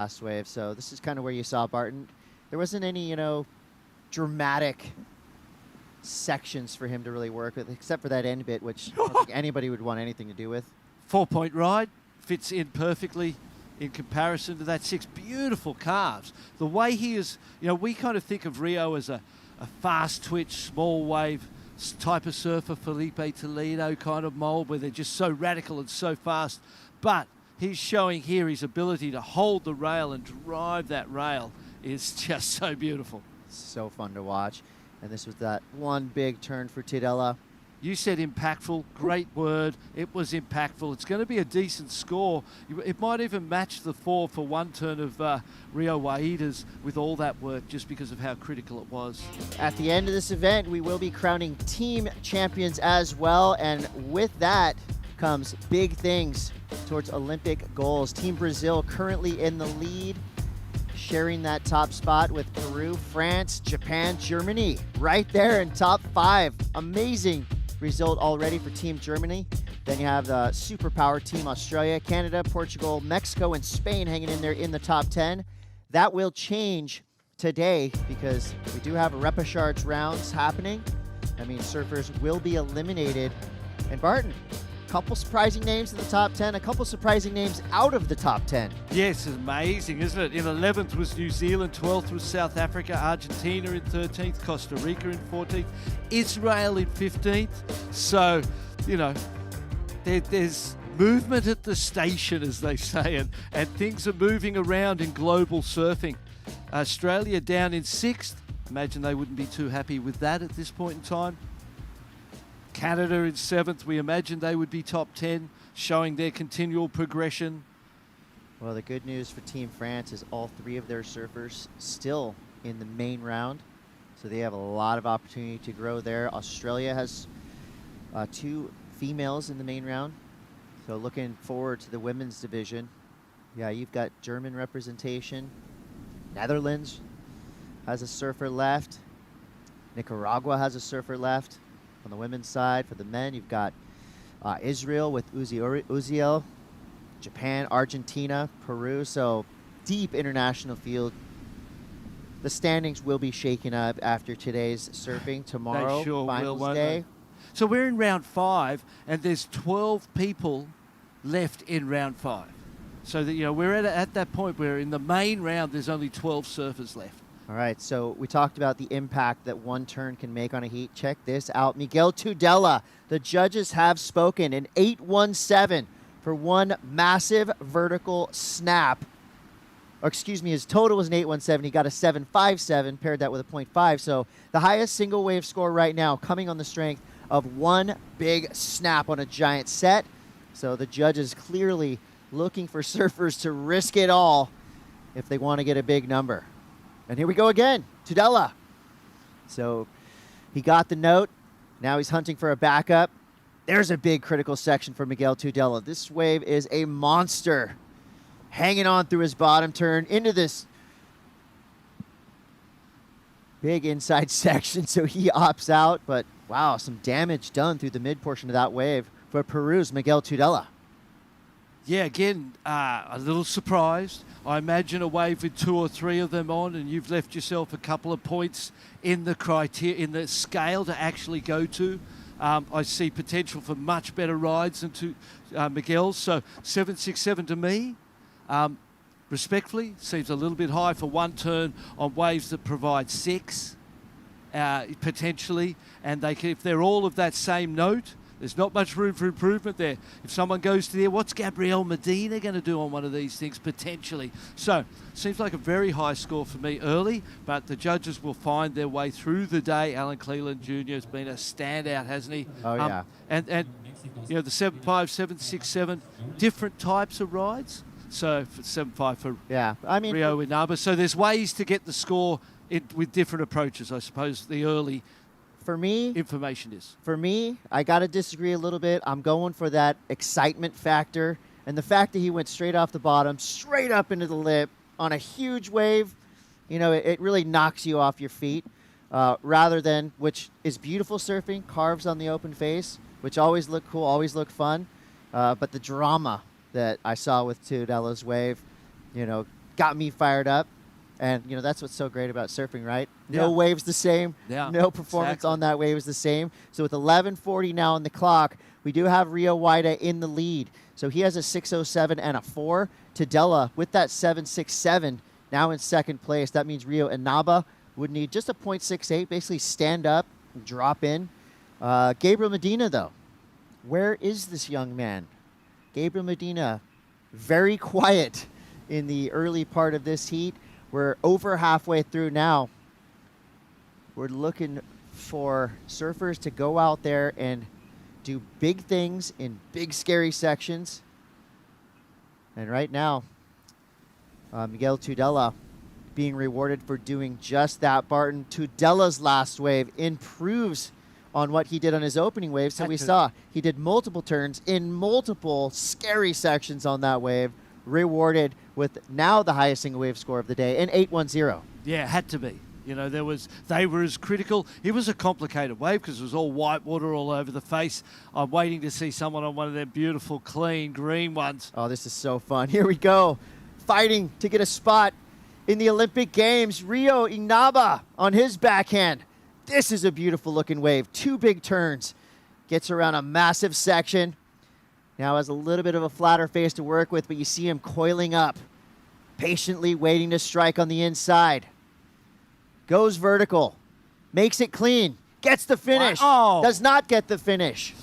last wave. So this is kind of where you saw Barton. There wasn't any, dramatic sections for him to really work with, except for that end bit, which I don't think anybody would want anything to do with. 4-point ride fits in perfectly in comparison to that 6. Beautiful calves. The way he is, we kind of think of Rio as a fast twitch, small wave type of surfer, Felipe Toledo kind of mold, where they're just so radical and so fast. But he's showing here his ability to hold the rail and drive that rail is just so beautiful. So fun to watch. And this was that one big turn for Tudela. You said impactful. Great word. It was impactful. It's going to be a decent score. It might even match the 4 for one turn of Rio Waida's with all that work, just because of how critical it was. At the end of this event, we will be crowning team champions as well. And with that comes big things towards Olympic goals. Team Brazil currently in the lead, sharing that top spot with Peru, France, Japan, Germany, right there in top 5. Amazing result already for Team Germany. Then you have the superpower Team Australia, Canada, Portugal, Mexico, and Spain hanging in there in the top 10. That will change today because we do have repechage rounds happening. I mean, surfers will be eliminated. And Barton, couple surprising names in the top 10, a couple surprising names out of the top 10. Yes, it's amazing, isn't it? In 11th was New Zealand, 12th was South Africa, Argentina in 13th, Costa Rica in 14th, Israel in 15th. So, there's movement at the station, as they say, and things are moving around in global surfing. Australia down in 6th. Imagine they wouldn't be too happy with that at this point in time. Canada in 7th, we imagined they would be top 10, showing their continual progression. Well, the good news for Team France is all 3 of their surfers still in the main round, so they have a lot of opportunity to grow there. Australia has 2 females in the main round, so looking forward to the women's division. Yeah, you've got German representation. Netherlands has a surfer left. Nicaragua has a surfer left. On the women's side, for the men, you've got Israel with Uziel, Japan, Argentina, Peru. So deep international field. The standings will be shaken up after today's surfing. Tomorrow, They sure finals will, won't day. they? So we're in round 5, and there's 12 people left in round 5. So that we're at that point where in the main round there's only 12 surfers left. All right, so we talked about the impact that one turn can make on a heat. Check this out. Miguel Tudela, the judges have spoken, an 8.17 for one massive vertical snap. Or excuse me, his total was an 8.17. He got a 7.57, paired that with a 0.5. So the highest single wave score right now coming on the strength of one big snap on a giant set. So the judges clearly looking for surfers to risk it all if they want to get a big number. And here we go again, Tudela. So he got the note. Now he's hunting for a backup. There's a big critical section for Miguel Tudela. This wave is a monster. Hanging on through his bottom turn into this big inside section. So he opts out. But wow, some damage done through the mid portion of that wave for Peru's Miguel Tudela. Yeah, again, a little surprised. I imagine a wave with 2 or 3 of them on, and you've left yourself a couple of points in the scale to actually go to. I see potential for much better rides than to Miguel's. So 7.67 to me, respectfully, seems a little bit high for one turn on waves that provide 6 potentially, and if they're all of that same note. There's not much room for improvement there. If someone goes to there, what's Gabriel Medina going to do on one of these things potentially? So, seems like a very high score for me early, but the judges will find their way through the day. Alan Cleland Jr. has been a standout, hasn't he? Oh, yeah. And the 7.5, 7.67, different types of rides. So, 7.5 for Rio Inaba. So, there's ways to get the score with different approaches, I suppose, the early for me, information is. For me, I got to disagree a little bit. I'm going for that excitement factor. And the fact that he went straight off the bottom, straight up into the lip on a huge wave, it really knocks you off your feet rather than, which is beautiful surfing, carves on the open face, which always look cool, always look fun. But the drama that I saw with Tudela's wave, got me fired up. And, you know, that's what's so great about surfing, right? No Yeah. wave's the same. Yeah, No performance exactly. on that wave is the same. So with 11:40 now on the clock, we do have Rio Waida in the lead. So he has a 6:07 and a 4. Tadella with that 7:67 now in second place. That means Rio Inaba would need just a 0.68, basically stand up and drop in. Gabriel Medina, though. Where is this young man? Gabriel Medina, very quiet in the early part of this heat. We're over halfway through now. We're looking for surfers to go out there and do big things in big, scary sections. And right now, Miguel Tudela being rewarded for doing just that, Barton. Tudela's last wave improves on what he did on his opening wave. So we saw he did multiple turns in multiple scary sections on that wave, rewarded with now the highest single wave score of the day, an 810. Yeah, had to be. You know, they were as critical. It was a complicated wave because it was all white water all over the face. I'm waiting to see someone on one of them beautiful, clean, green ones. Oh, this is so fun. Here we go. Fighting to get a spot in the Olympic Games. Rio Inaba on his backhand. This is a beautiful looking wave. 2 big turns. Gets around a massive section. Now has a little bit of a flatter face to work with, but you see him coiling up, patiently waiting to strike on the inside. Goes vertical, makes it clean, gets the finish, wow. Does not get the finish.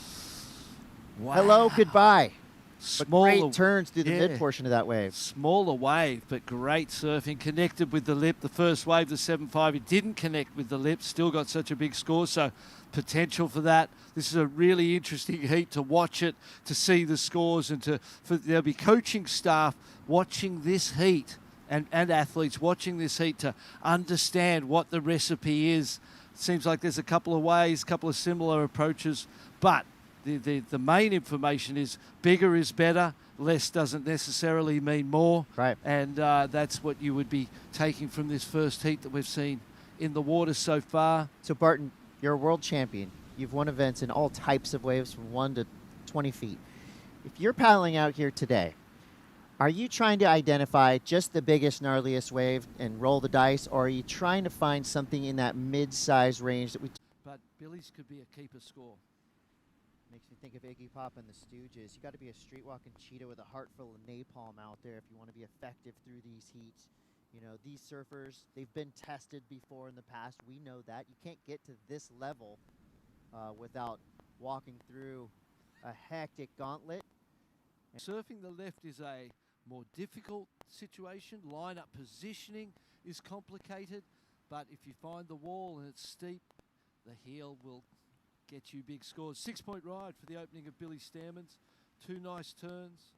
Wow. Hello, goodbye. Smaller, but great turns through the mid portion of that wave. Smaller wave, but great surfing. Connected with the lip. The first wave, the 7.5, it didn't connect with the lip. Still got such a big score, so potential for that. This is a really interesting heat to watch it, to see the scores, and there'll be coaching staff watching this heat and athletes watching this heat to understand what the recipe is. It seems like there's a couple of ways, a couple of similar approaches, but the main information is bigger is better. Less doesn't necessarily mean more. Right. And that's what you would be taking from this first heat that we've seen in the water so far. So, Barton, you're a world champion. You've won events in all types of waves from 1 to 20 feet. If you're paddling out here today, are you trying to identify just the biggest, gnarliest wave and roll the dice, or are you trying to find something in that mid-size range that we... But Billy's could be a keeper score. Makes me think of Iggy Pop and the Stooges. You got to be a street-walking cheetah with a heart full of napalm out there if you want to be effective through these heats. You know, these surfers, they've been tested before in the past. We know that. You can't get to this level without walking through a hectic gauntlet. Surfing the left is a more difficult situation. Line-up positioning is complicated, but if you find the wall and it's steep, the heel will get you big scores. 6-point ride for the opening of Billy Stearman's. 2 nice turns.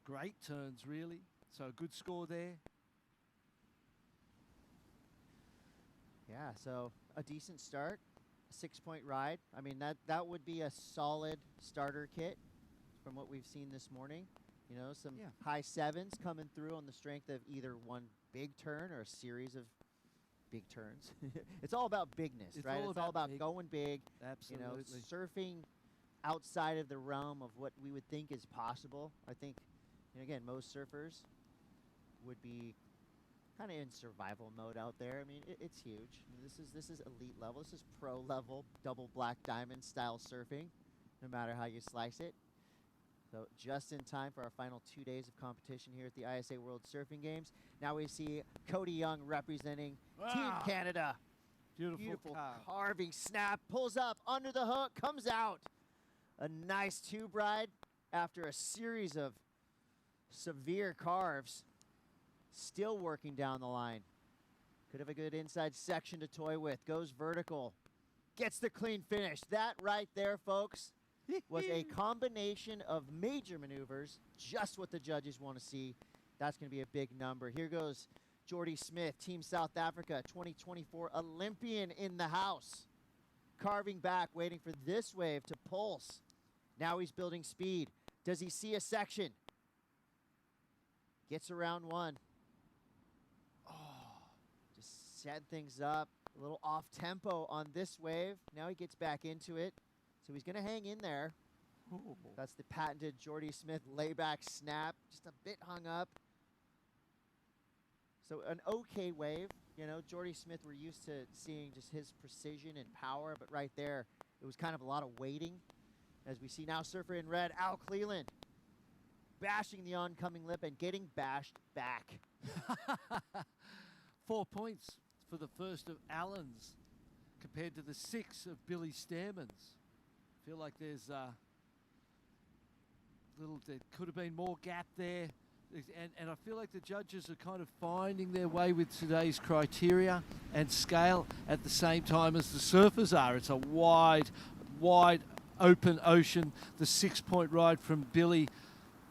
Great turns, really. So a good score there. Yeah, so a decent start. A 6-point ride. I mean, that would be a solid starter kit from what we've seen this morning. You know, some high 7s coming through on the strength of either one big turn or a series of big turns. It's all about bigness, right? It's all about going big. Absolutely. You know, surfing outside of the realm of what we would think is possible. I think, you know, again, most surfers would be kind of in survival mode out there. I mean, it's huge. I mean, this is elite level. This is pro level, double black diamond style surfing, no matter how you slice it. So just in time for our final 2 days of competition here at the ISA World Surfing Games. Now we see Cody Young representing Team Canada. Beautiful carving snap, pulls up under the hook, comes out. A nice tube ride after a series of severe carves. Still working down the line. Could have a good inside section to toy with. Goes vertical. Gets the clean finish. That right there, folks, was a combination of major maneuvers, just what the judges want to see. That's going to be a big number. Here goes Jordy Smith, Team South Africa, 2024 Olympian in the house. Carving back, waiting for this wave to pulse. Now he's building speed. Does he see a section? Gets around one. Oh, just set things up. A little off tempo on this wave. Now he gets back into it. So he's going to hang in there. Ooh. That's the patented Jordy Smith layback snap. Just a bit hung up. So an okay wave. You know, Jordy Smith, we're used to seeing just his precision and power, but right there, it was kind of a lot of waiting. As we see now, surfer in red, Al Cleland, bashing the oncoming lip and getting bashed back. 4 points for the first of Allen's compared to the 6 of Billy Stairman's. Feel like there's there could have been more gap there. And I feel like the judges are kind of finding their way with today's criteria and scale at the same time as the surfers are. It's a wide open ocean. The 6-point ride from Billy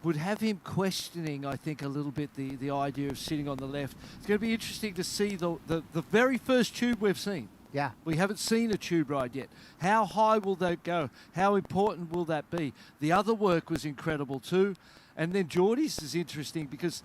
would have him questioning, I think, a little bit the idea of sitting on the left. It's going to be interesting to see the very first tube we've seen. Yeah. We haven't seen a tube ride yet. How high will that go? How important will that be? The other work was incredible too. And then Geordie's is interesting because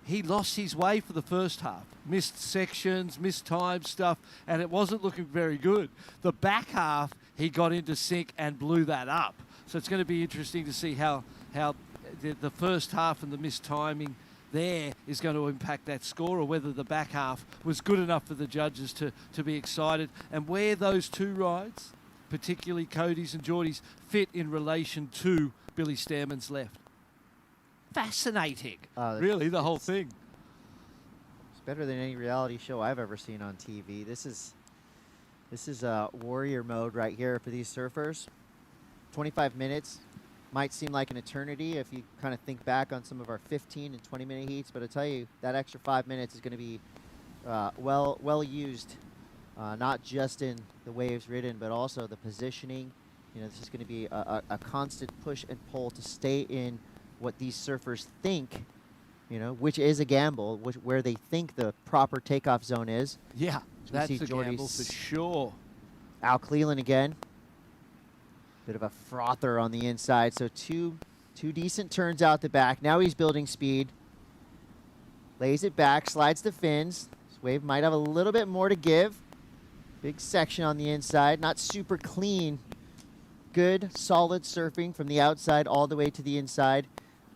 he lost his way for the first half. Missed sections, missed time stuff, and it wasn't looking very good. The back half, he got into sync and blew that up. So it's going to be interesting to see how the first half and the missed timing there is going to impact that score, or whether the back half was good enough for the judges to be excited, and where those two rides, particularly Cody's and Geordie's, fit in relation to Billy Stairman's left. Fascinating, really, the whole thing. It's better than any reality show I've ever seen on TV. This is warrior mode right here for these surfers. 25 minutes might seem like an eternity if you kind of think back on some of our 15 and 20-minute heats, but I tell you, that extra 5 minutes is going to be well used, not just in the waves ridden, but also the positioning. You know, this is going to be a constant push and pull to stay in what these surfers think, you know, which is a gamble, where they think the proper takeoff zone is. Yeah, that's a gamble for sure. Al Cleland again. Bit of a frother on the inside. So two decent turns out the back. Now he's building speed. Lays it back, slides the fins. This wave might have a little bit more to give. Big section on the inside. Not super clean. Good, solid surfing from the outside all the way to the inside.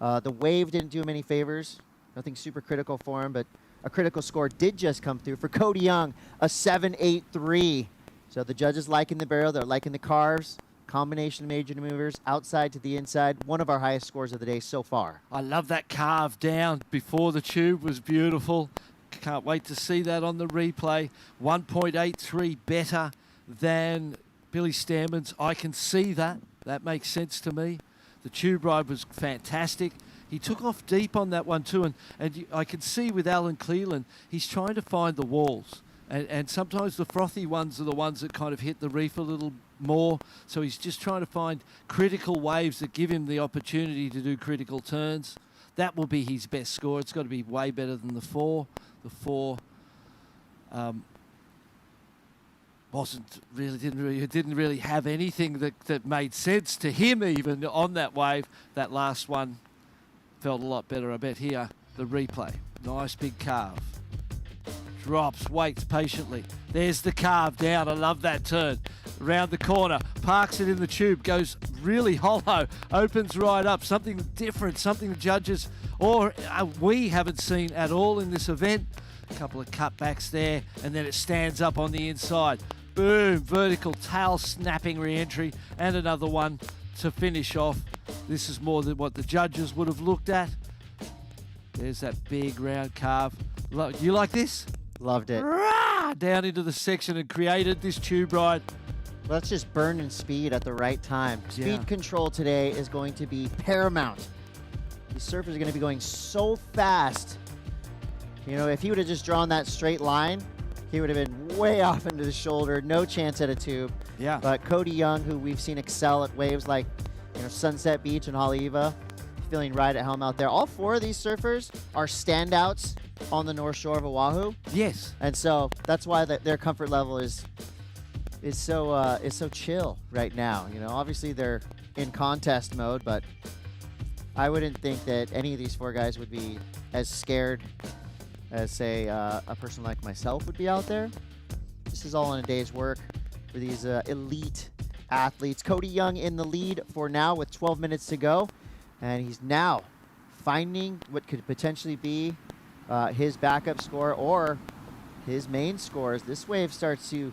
The wave didn't do him any favors. Nothing super critical for him, but a critical score did just come through for Cody Young, a 7.83. So the judges liking the barrel, they're liking the carves. Combination of major movers, outside to the inside. One of our highest scores of the day so far. I love that carve down before the tube, was beautiful. Can't wait to see that on the replay. 1.83 better than Billy Stairman's. I can see that. That makes sense to me. The tube ride was fantastic. He took off deep on that one too, and I can see with Alan Cleland, he's trying to find the walls. And sometimes the frothy ones are the ones that kind of hit the reef a little more. So he's just trying to find critical waves that give him the opportunity to do critical turns. That will be his best score. It's got to be way better than the 4. The 4 didn't really have anything that made sense to him even on that wave. That last one felt a lot better, I bet. Here, the replay. Nice big carve. Drops, waits patiently. There's the carve down. I love that turn. Around the corner, parks it in the tube, goes really hollow, opens right up. Something different, something the judges or we haven't seen at all in this event. A couple of cutbacks there, and then it stands up on the inside. Boom, vertical tail snapping re-entry, and another one to finish off. This is more than what the judges would have looked at. There's that big round carve. You like this? Loved it. Down into the section and created this tube ride. Let's just burn in speed at the right time. Speed control today is going to be paramount. These surfers are going to be going so fast. You know, if he would have just drawn that straight line, he would have been way off into the shoulder. No chance at a tube. Yeah. But Cody Young, who we've seen excel at waves like, you know, Sunset Beach and Haleiwa, feeling right at helm out there. All 4 of these surfers are standouts on the North Shore of Oahu. Yes. And so that's why their comfort level is so chill right now. You know, obviously they're in contest mode, but I wouldn't think that any of these 4 guys would be as scared as, say, a person like myself would be out there. This is all in a day's work for these elite athletes. Cody Young in the lead for now with 12 minutes to go, and he's now finding what could potentially be his backup score or his main scores. This wave starts to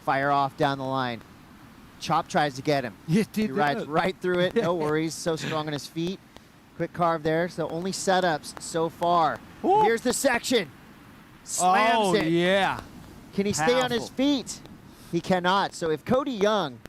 fire off down the line. Chop tries to get him. Yeah, did He rides right through it. No worries. So strong on his feet. Quick carve there. So only setups so far. Ooh. Here's the section. Slams it. Yeah. Can he stay on his Powerful. feet? He cannot. So if Cody Young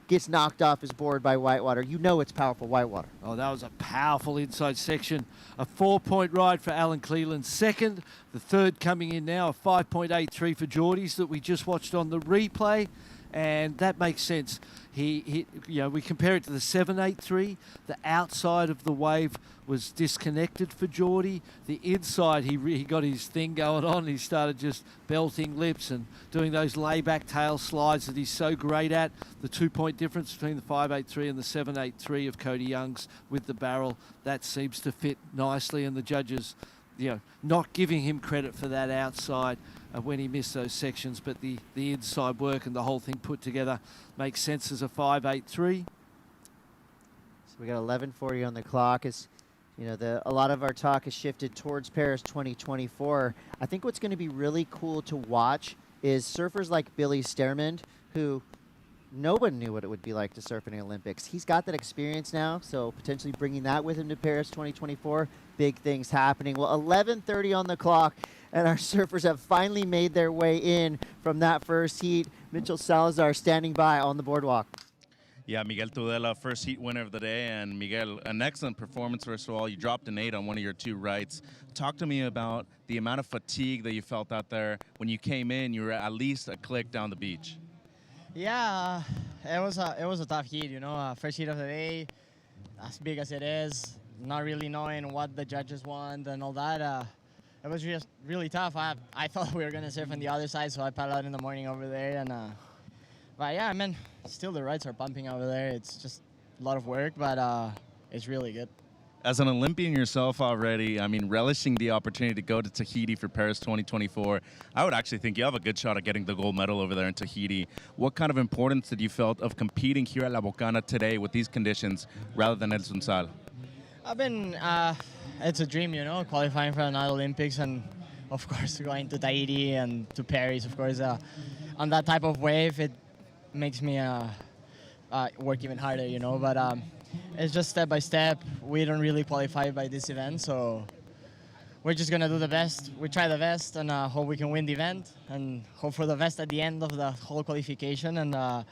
gets knocked off his board by Whitewater, you know it's powerful Whitewater. Oh, that was a powerful inside section. A 4-point ride for Alan Cleland. Second, the third coming in now, a 5.83 for Geordie's that we just watched on the replay. And that makes sense. He we compare it to the 7.83. The outside of the wave was disconnected for Geordie. The inside, he got his thing going on. He started just belting lips and doing those layback tail slides that he's so great at. The 2-point difference between the 5.83 and the 7.83 of Cody Young's with the barrel, that seems to fit nicely. And the judges, not giving him credit for that outside when he missed those sections, but the inside work and the whole thing put together makes sense as a 5.83. So we got 11:40 on the clock. As a lot of our talk has shifted towards Paris 2024. I think what's going to be really cool to watch is surfers like Billy Stearman, who nobody knew what it would be like to surf in the Olympics. He's got that experience now, so potentially bringing that with him to Paris 2024. Big things happening. Well, 11:30 on the clock, and our surfers have finally made their way in from that first heat. Mitchell Salazar standing by on the boardwalk. Yeah, Miguel Tudela, first heat winner of the day. And Miguel, an excellent performance, first of all. You dropped an 8 on one of your 2 rights. Talk to me about the amount of fatigue that you felt out there. When you came in, you were at least a click down the beach. Yeah, it was a tough heat, first heat of the day, as big as it is, not really knowing what the judges want and all that. It was just really tough. I thought we were gonna surf on the other side, so I paddled out in the morning over there. And but yeah, still the rides are pumping over there. It's just a lot of work, but it's really good. As an Olympian yourself already, relishing the opportunity to go to Tahiti for Paris 2024, I would actually think you have a good shot at getting the gold medal over there in Tahiti. What kind of importance did you felt of competing here at La Bocana today with these conditions rather than El Sunsal? It's a dream, qualifying for another Olympics and, of course, going to Tahiti and to Paris, of course. On that type of wave, it makes me work even harder, but it's just step by step. We don't really qualify by this event, so we're just going to do the best. We try the best and hope we can win the event and hope for the best at the end of the whole qualification. And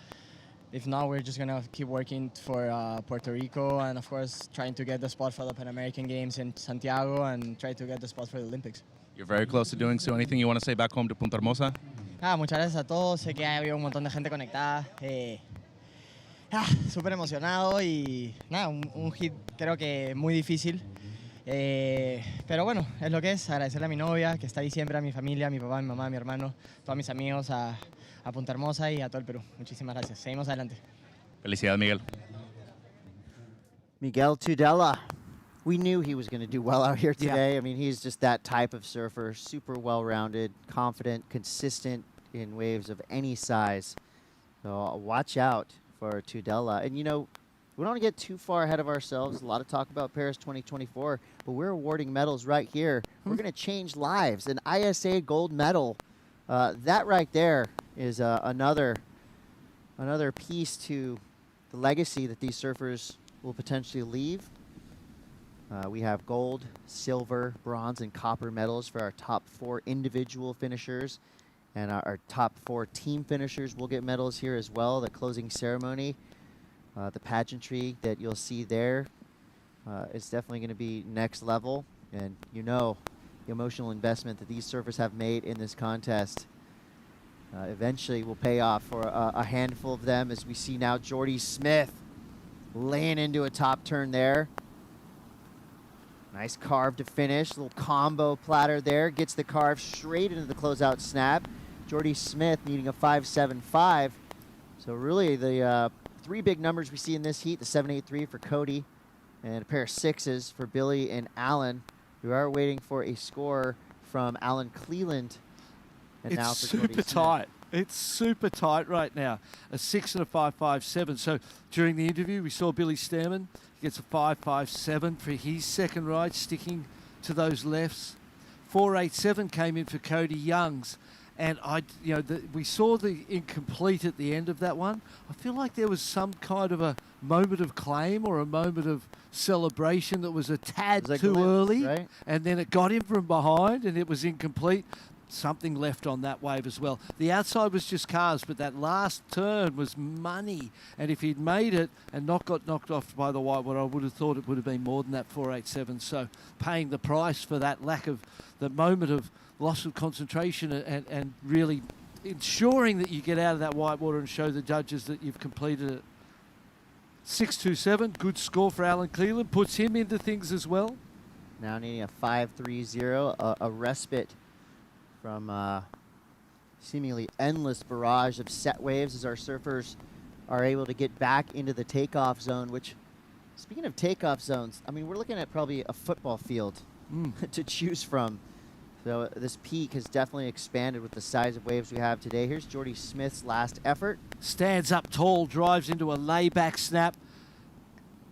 if not, we're just going to keep working for Puerto Rico and, of course, trying to get the spot for the Pan American Games in Santiago and try to get the spot for the Olympics. You're very close to doing so. Anything you want to say back home to Punta Hermosa? Muchas gracias a todos. Sé que hay un montón de gente conectada. Súper emocionado y un hit creo que muy difícil. Pero bueno, es lo que es. Agradecerle a mi novia que está ahí siempre, a mi familia, a mi papá, a mi mamá, a mi hermano, a todos mis amigos, a Punta Hermosa y a todo el Perú. Muchísimas gracias. Seguimos adelante. Felicidades, Miguel. Miguel Tudela. We knew he was going to do well out here today. Yeah. He's just that type of surfer, super well-rounded, confident, consistent in waves of any size. So watch out for Tudela. And, we don't want to get too far ahead of ourselves. A lot of talk about Paris 2024, but we're awarding medals right here. We're going to change lives. An ISA gold medal. That right there is another piece to the legacy that these surfers will potentially leave. We have gold, silver, bronze, and copper medals for our top 4 individual finishers. And our top 4 team finishers will get medals here as well. The closing ceremony, the pageantry that you'll see there is definitely going to be next level. And the emotional investment that these surfers have made in this contest eventually will pay off for a handful of them, as we see now Jordy Smith laying into a top turn there. Nice carve to finish. Little combo platter there. Gets the carve straight into the closeout snap. Jordy Smith needing a 5.75. So really the 3 big numbers we see in this heat, the 7.83 for Cody and a pair of 6s for Billy and Alan. We are waiting for a score from Alan Cleland. And now It's for Jordy super Smith. tight. It's super tight right now. A 6 and a 5.57. So during the interview, we saw Billy Stearman. He gets a 5.57 for his second ride, sticking to those lefts. 487 came in for Cody Young's. And we saw the incomplete at the end of that one. I feel like there was some kind of a moment of claim or a moment of celebration that was a tad too early, right? And then it got him from behind, and it was incomplete. Something left on that wave as well. The outside was just cars, but that last turn was money. And if he'd made it and not got knocked off by the whitewater, I would have thought it would have been more than that 487. So paying the price for that lack of the moment of loss of concentration and really ensuring that you get out of that whitewater and show the judges that you've completed it. 627, good score for Alan Cleland, puts him into things as well. Now needing a 5-3-0, a respite from seemingly endless barrage of set waves as our surfers are able to get back into the takeoff zone, which, speaking of takeoff zones, I mean, we're looking at probably a football field to choose from. So this peak has definitely expanded with the size of waves we have today. Here's Jordy Smith's last effort. Stands up tall, drives into a layback snap.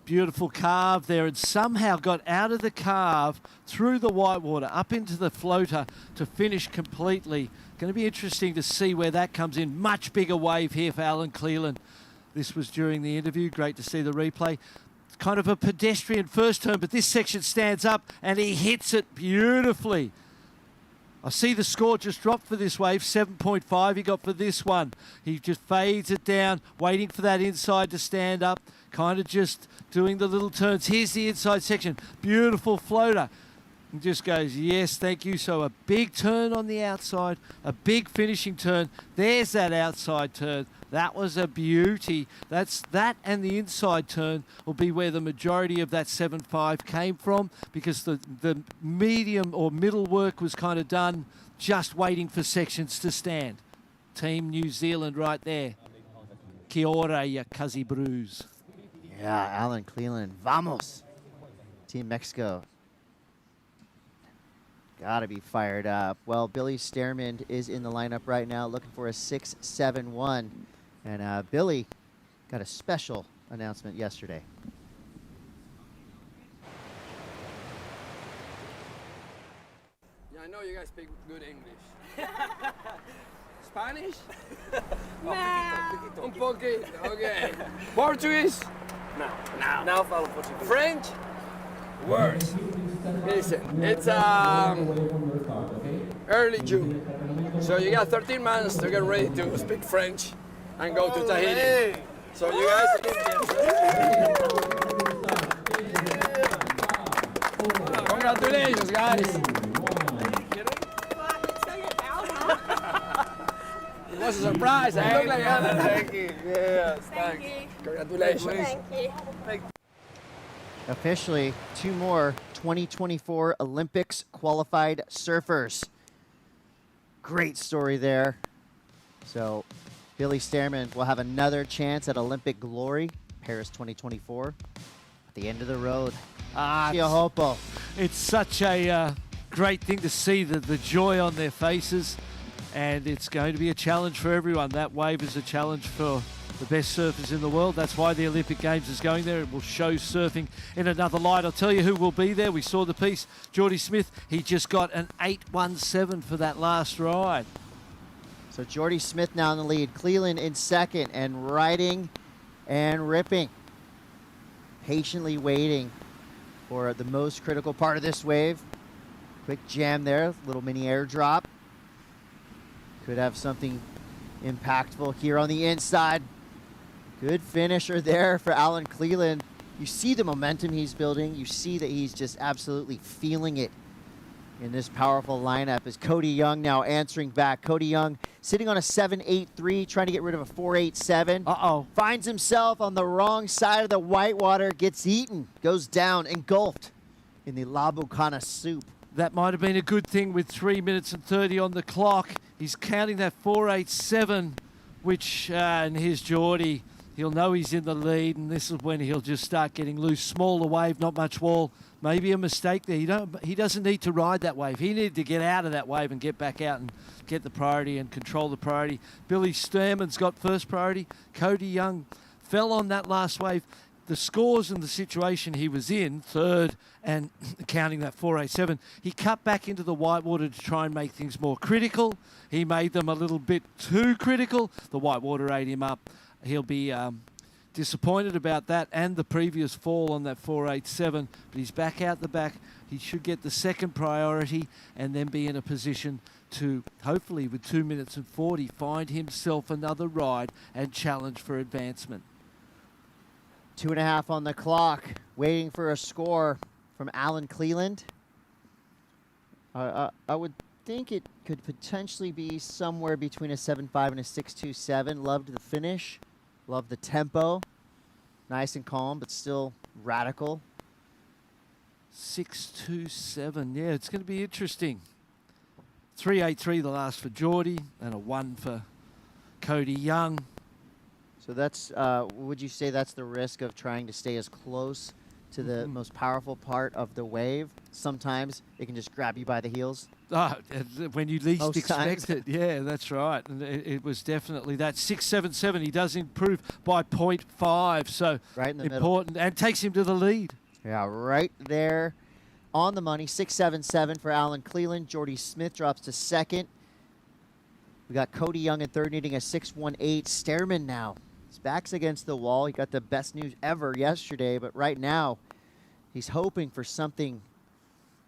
Beautiful carve there, and somehow got out of the carve, through the whitewater, up into the floater to finish completely. Going to be interesting to see where that comes in. Much bigger wave here for Alan Cleland. This was during the interview. Great to see the replay. Kind of a pedestrian first turn, but this section stands up and he hits it beautifully. I see the score just dropped for this wave, 7.5 he got for this one. He just fades it down, waiting for that inside to stand up, kind of just doing the little turns. Here's the inside section, beautiful floater. And just goes, yes, thank you. So a big turn on the outside, a big finishing turn. There's that outside turn. That was a beauty. That and the inside turn will be where the majority of that 7.5 came from, because the medium or middle work was kind of done, just waiting for sections to stand. Team New Zealand right there. Kia ora, ya Cuzzy Brews. Yeah, Alan Cleland, vamos. Team Mexico. Gotta be fired up. Well, Billy Stearman is in the lineup right now, looking for a 6.71. And Billy got a special announcement yesterday. Yeah, I know you guys speak good English. Spanish? Un poquito, okay. Portuguese? No. Now follow Portuguese. French? Worse. Listen, it's early June. So you got 13 months to get ready to speak French and go to Tahiti. So you guys congratulations, guys. It was a surprise, eh? Thank you. Yes, thank you. Congratulations. Thank you. Officially, 2 more 2024 Olympics qualified surfers. Great story there. So Billy Stearman will have another chance at Olympic glory, Paris 2024. At the end of the road, Chia Hopo. It's such a great thing to see the joy on their faces, and it's going to be a challenge for everyone. That wave is a challenge for the best surfers in the world. That's why the Olympic Games is going there. It will show surfing in another light. I'll tell you who will be there. We saw the piece, Jordy Smith. He just got an 8.17 for that last ride. So Jordy Smith now in the lead. Cleland in second, and riding and ripping. Patiently waiting for the most critical part of this wave. Quick jam there, little mini airdrop. Could have something impactful here on the inside. Good finisher there for Alan Cleland. You see the momentum he's building. You see that he's just absolutely feeling it in this powerful lineup as Cody Young now answering back. Cody Young sitting on a 7.83, trying to get rid of a 4.87. Uh-oh. Finds himself on the wrong side of the whitewater, gets eaten, goes down, engulfed in the La Bucana soup. That might have been a good thing with 3 minutes and 30 on the clock. He's counting that 4.87, which, and here's Jordy. He'll know he's in the lead, and this is when he'll just start getting loose. Smaller wave, not much wall. Maybe a mistake there. He doesn't need to ride that wave. He needed to get out of that wave and get back out and get the priority and control the priority. Billy Stearman's got first priority. Cody Young fell on that last wave. the scores and the situation he was in, third and counting that 487, he cut back into the whitewater to try and make things more critical. He made them a little bit too critical. The whitewater ate him up. He'll be disappointed about that and the previous fall on that 487, but he's back out the back. He should get the second priority and then be in a position to, hopefully with 2 minutes and 40, find himself another ride and challenge for advancement. 2.5 on the clock, waiting for a score from Alan Cleland. I would think it could potentially be somewhere between a 7.5 and a 6.27. Loved the finish, loved the tempo. Nice and calm, but still radical. 6.27, yeah, it's going to be interesting. 3.83 the last for Geordie and a 1 for Cody Young. So that's, would you say that's the risk of trying to stay as close to the most powerful part of the wave? Sometimes it can just grab you by the heels. When you least Most expect times. it. Yeah, that's right. And it was definitely that. 6.77, he does improve by 0.5. So Right in the important. middle. And takes him to the lead. Yeah, right there on the money. 6.77 for Alan Cleland. Geordie Smith drops to second. We got Cody Young in third, needing a 6.18. Stearman now. His back's against the wall. He got the best news ever yesterday, but right now he's hoping for something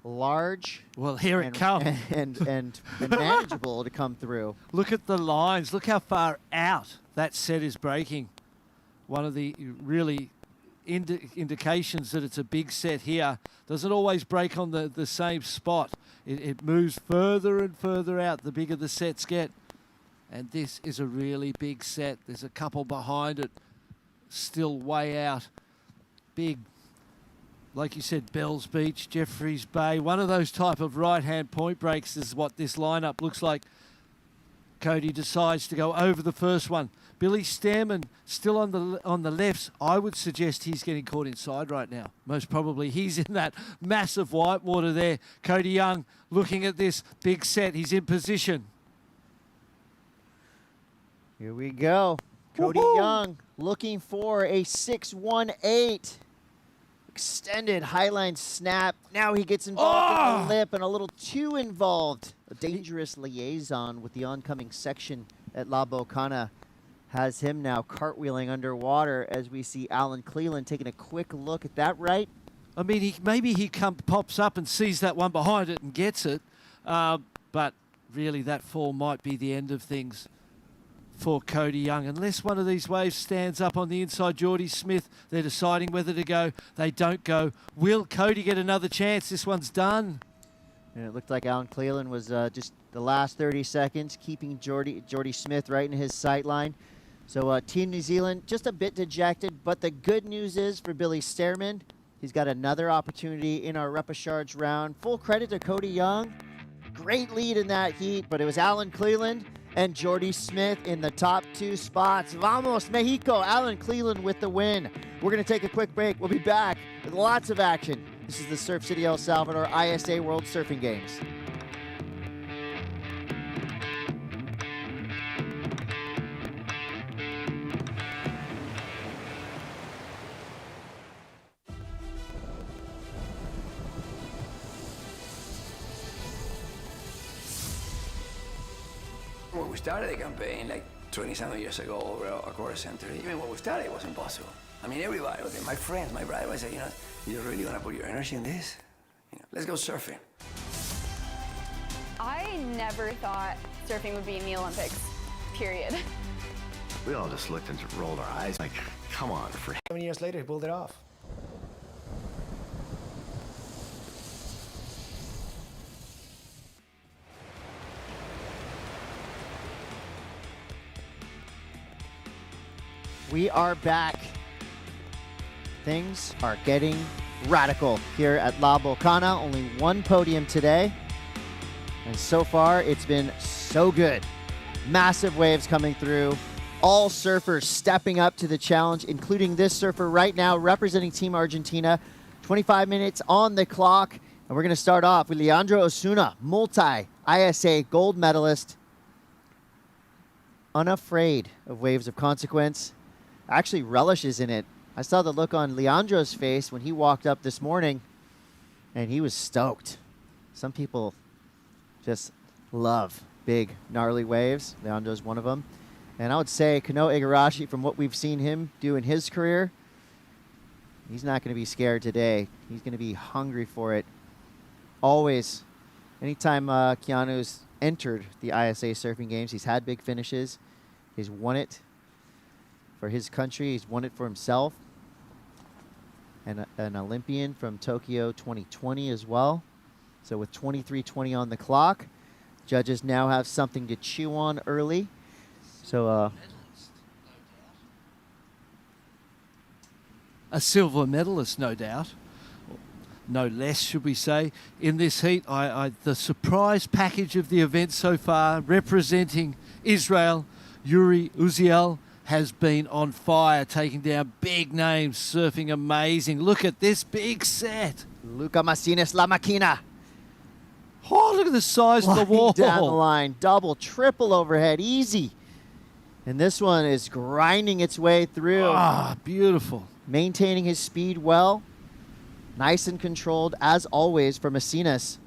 large. Well, here it comes. And manageable to come through. Look at the lines. Look how far out that set is breaking. One of the really indications that it's a big set here. Doesn't always break on the same spot. It moves further and further out the bigger the sets get. And this is a really big set. There's a couple behind it, still way out. Big, like you said, Bells Beach, Jeffreys Bay. One of those type of right-hand point breaks is what this lineup looks like. Cody decides to go over the first one. Billy Stearman still on the lefts. I would suggest he's getting caught inside right now. Most probably he's in that massive whitewater there. Cody Young looking at this big set. He's in position. Here we go. Cody Young looking for a 6.18. Extended highline snap. Now he gets involved in the lip and a little too involved. A dangerous liaison with the oncoming section at La Bocana has him now cartwheeling underwater as we see Alan Cleland taking a quick look at that, right? I mean, maybe he pops up and sees that one behind it and gets it. But really that fall might be the end of things for Cody Young. Unless one of these waves stands up on the inside, Geordie Smith, they're deciding whether to go. They don't go. Will Cody get another chance? This one's done. And it looked like Alan Cleland was just the last 30 seconds, keeping Geordie Smith right in his sight line. So Team New Zealand just a bit dejected, but the good news is for Billy Stearman, he's got another opportunity in our repechage round. Full credit to Cody Young. Great lead in that heat, but it was Alan Cleland and Geordie Smith in the top two spots. Vamos, Mexico. Alan Cleland with the win. We're going to take a quick break. We'll be back with lots of action. This is the Surf City El Salvador ISA World Surfing Games. When we started the campaign, like 20-something years ago, over a course center, even when we started, it was impossible. I mean, everybody, okay, my friends, my brother, would say, you're really gonna put your energy in this? Let's go surfing. I never thought surfing would be in the Olympics, period. We all just looked and rolled our eyes like, come on, for 7 years later, he pulled it off. We are back. Things are getting radical here at La Bocana. Only one podium today. And so far, it's been so good. Massive waves coming through. All surfers stepping up to the challenge, including this surfer right now representing Team Argentina. 25 minutes on the clock. And we're going to start off with Leandro Osuna, multi-ISA gold medalist. Unafraid of waves of consequence. Actually relishes in it. I saw the look on Leandro's face when he walked up this morning, and he was stoked. Some people just love big, gnarly waves. Leandro's one of them. And I would say Kanoa Igarashi, from what we've seen him do in his career, he's not going to be scared today. He's going to be hungry for it. Always. Anytime Keanu's entered the ISA surfing games, he's had big finishes. He's won it for his country. He's won it for himself. And an Olympian from Tokyo 2020 as well. So with 23:20 on the clock, judges now have something to chew on early. So a silver medalist, no doubt. No less, should we say, in this heat. The surprise package of the event so far, representing Israel, Yuri Uziel, has been on fire, taking down big names, surfing amazing. Look at this big set. Luca Macinas La Maquina. Oh, look at the size of the wall. Down the line, double, triple overhead, easy. And this one is grinding its way through. Ah, beautiful. Maintaining his speed well. Nice and controlled, as always, for Macinas.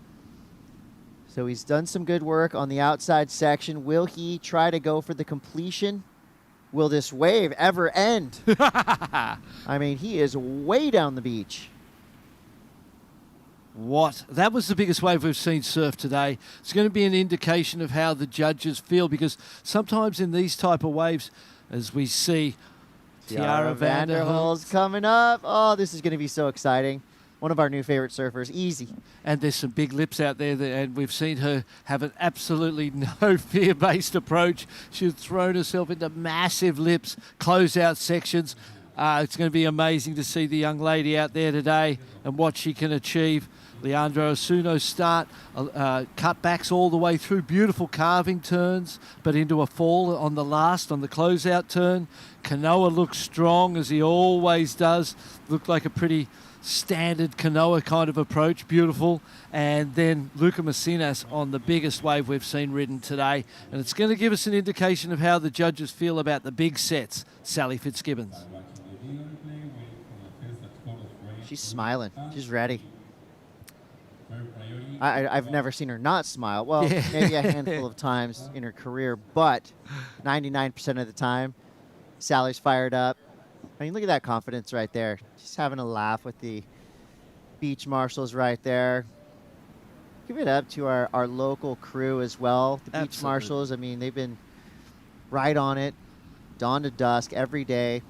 So he's done some good work on the outside section. Will he try to go for the completion? Will this wave ever end? I mean, he is way down the beach. What? That was the biggest wave we've seen surf today. It's going to be an indication of how the judges feel, because sometimes in these type of waves, as we see Tiara Vanderhulst coming up. Oh, this is going to be so exciting. One of our new favorite surfers, easy. And there's some big lips out there, and we've seen her have an absolutely no fear-based approach. She's thrown herself into massive lips, close-out sections. It's going to be amazing to see the young lady out there today and what she can achieve. Leandro Asuno's start, cutbacks all the way through, beautiful carving turns, but into a fall on the closeout turn. Kanoa looks strong, as he always does. Looked like a pretty standard Kanoa kind of approach, beautiful. And then Luca Macinas on the biggest wave we've seen ridden today. And it's going to give us an indication of how the judges feel about the big sets. Sally Fitzgibbons. She's smiling. She's ready. I've never seen her not smile. Well, Yeah. maybe a handful of times in her career, but 99% of the time, Sally's fired up. I mean, look at that confidence right there. She's having a laugh with the beach marshals right there. Give it up to our local crew as well. The beach Absolutely. marshals, I mean, they've been right on it, dawn to dusk, every day.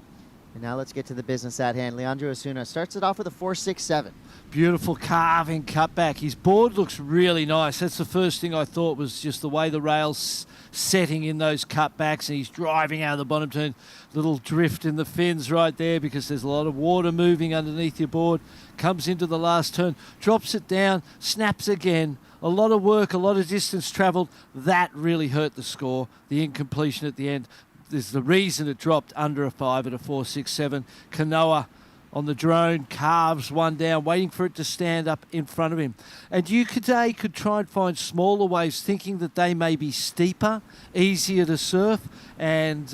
And now let's get to the business at hand. Leandro Osuna starts it off with a 4.67. Beautiful carving cutback. His board looks really nice. That's the first thing I thought, was just the way the rail's setting in those cutbacks, and he's driving out of the bottom turn. Little drift in the fins right there because there's a lot of water moving underneath your board. Comes into the last turn, drops it down, snaps again. A lot of work, a lot of distance traveled. That really hurt the score. The incompletion at the end is the reason it dropped under a 5 at a 4.67. Kanoa on the drone carves one down, waiting for it to stand up in front of him. And you today could try and find smaller waves, thinking that they may be steeper, easier to surf, and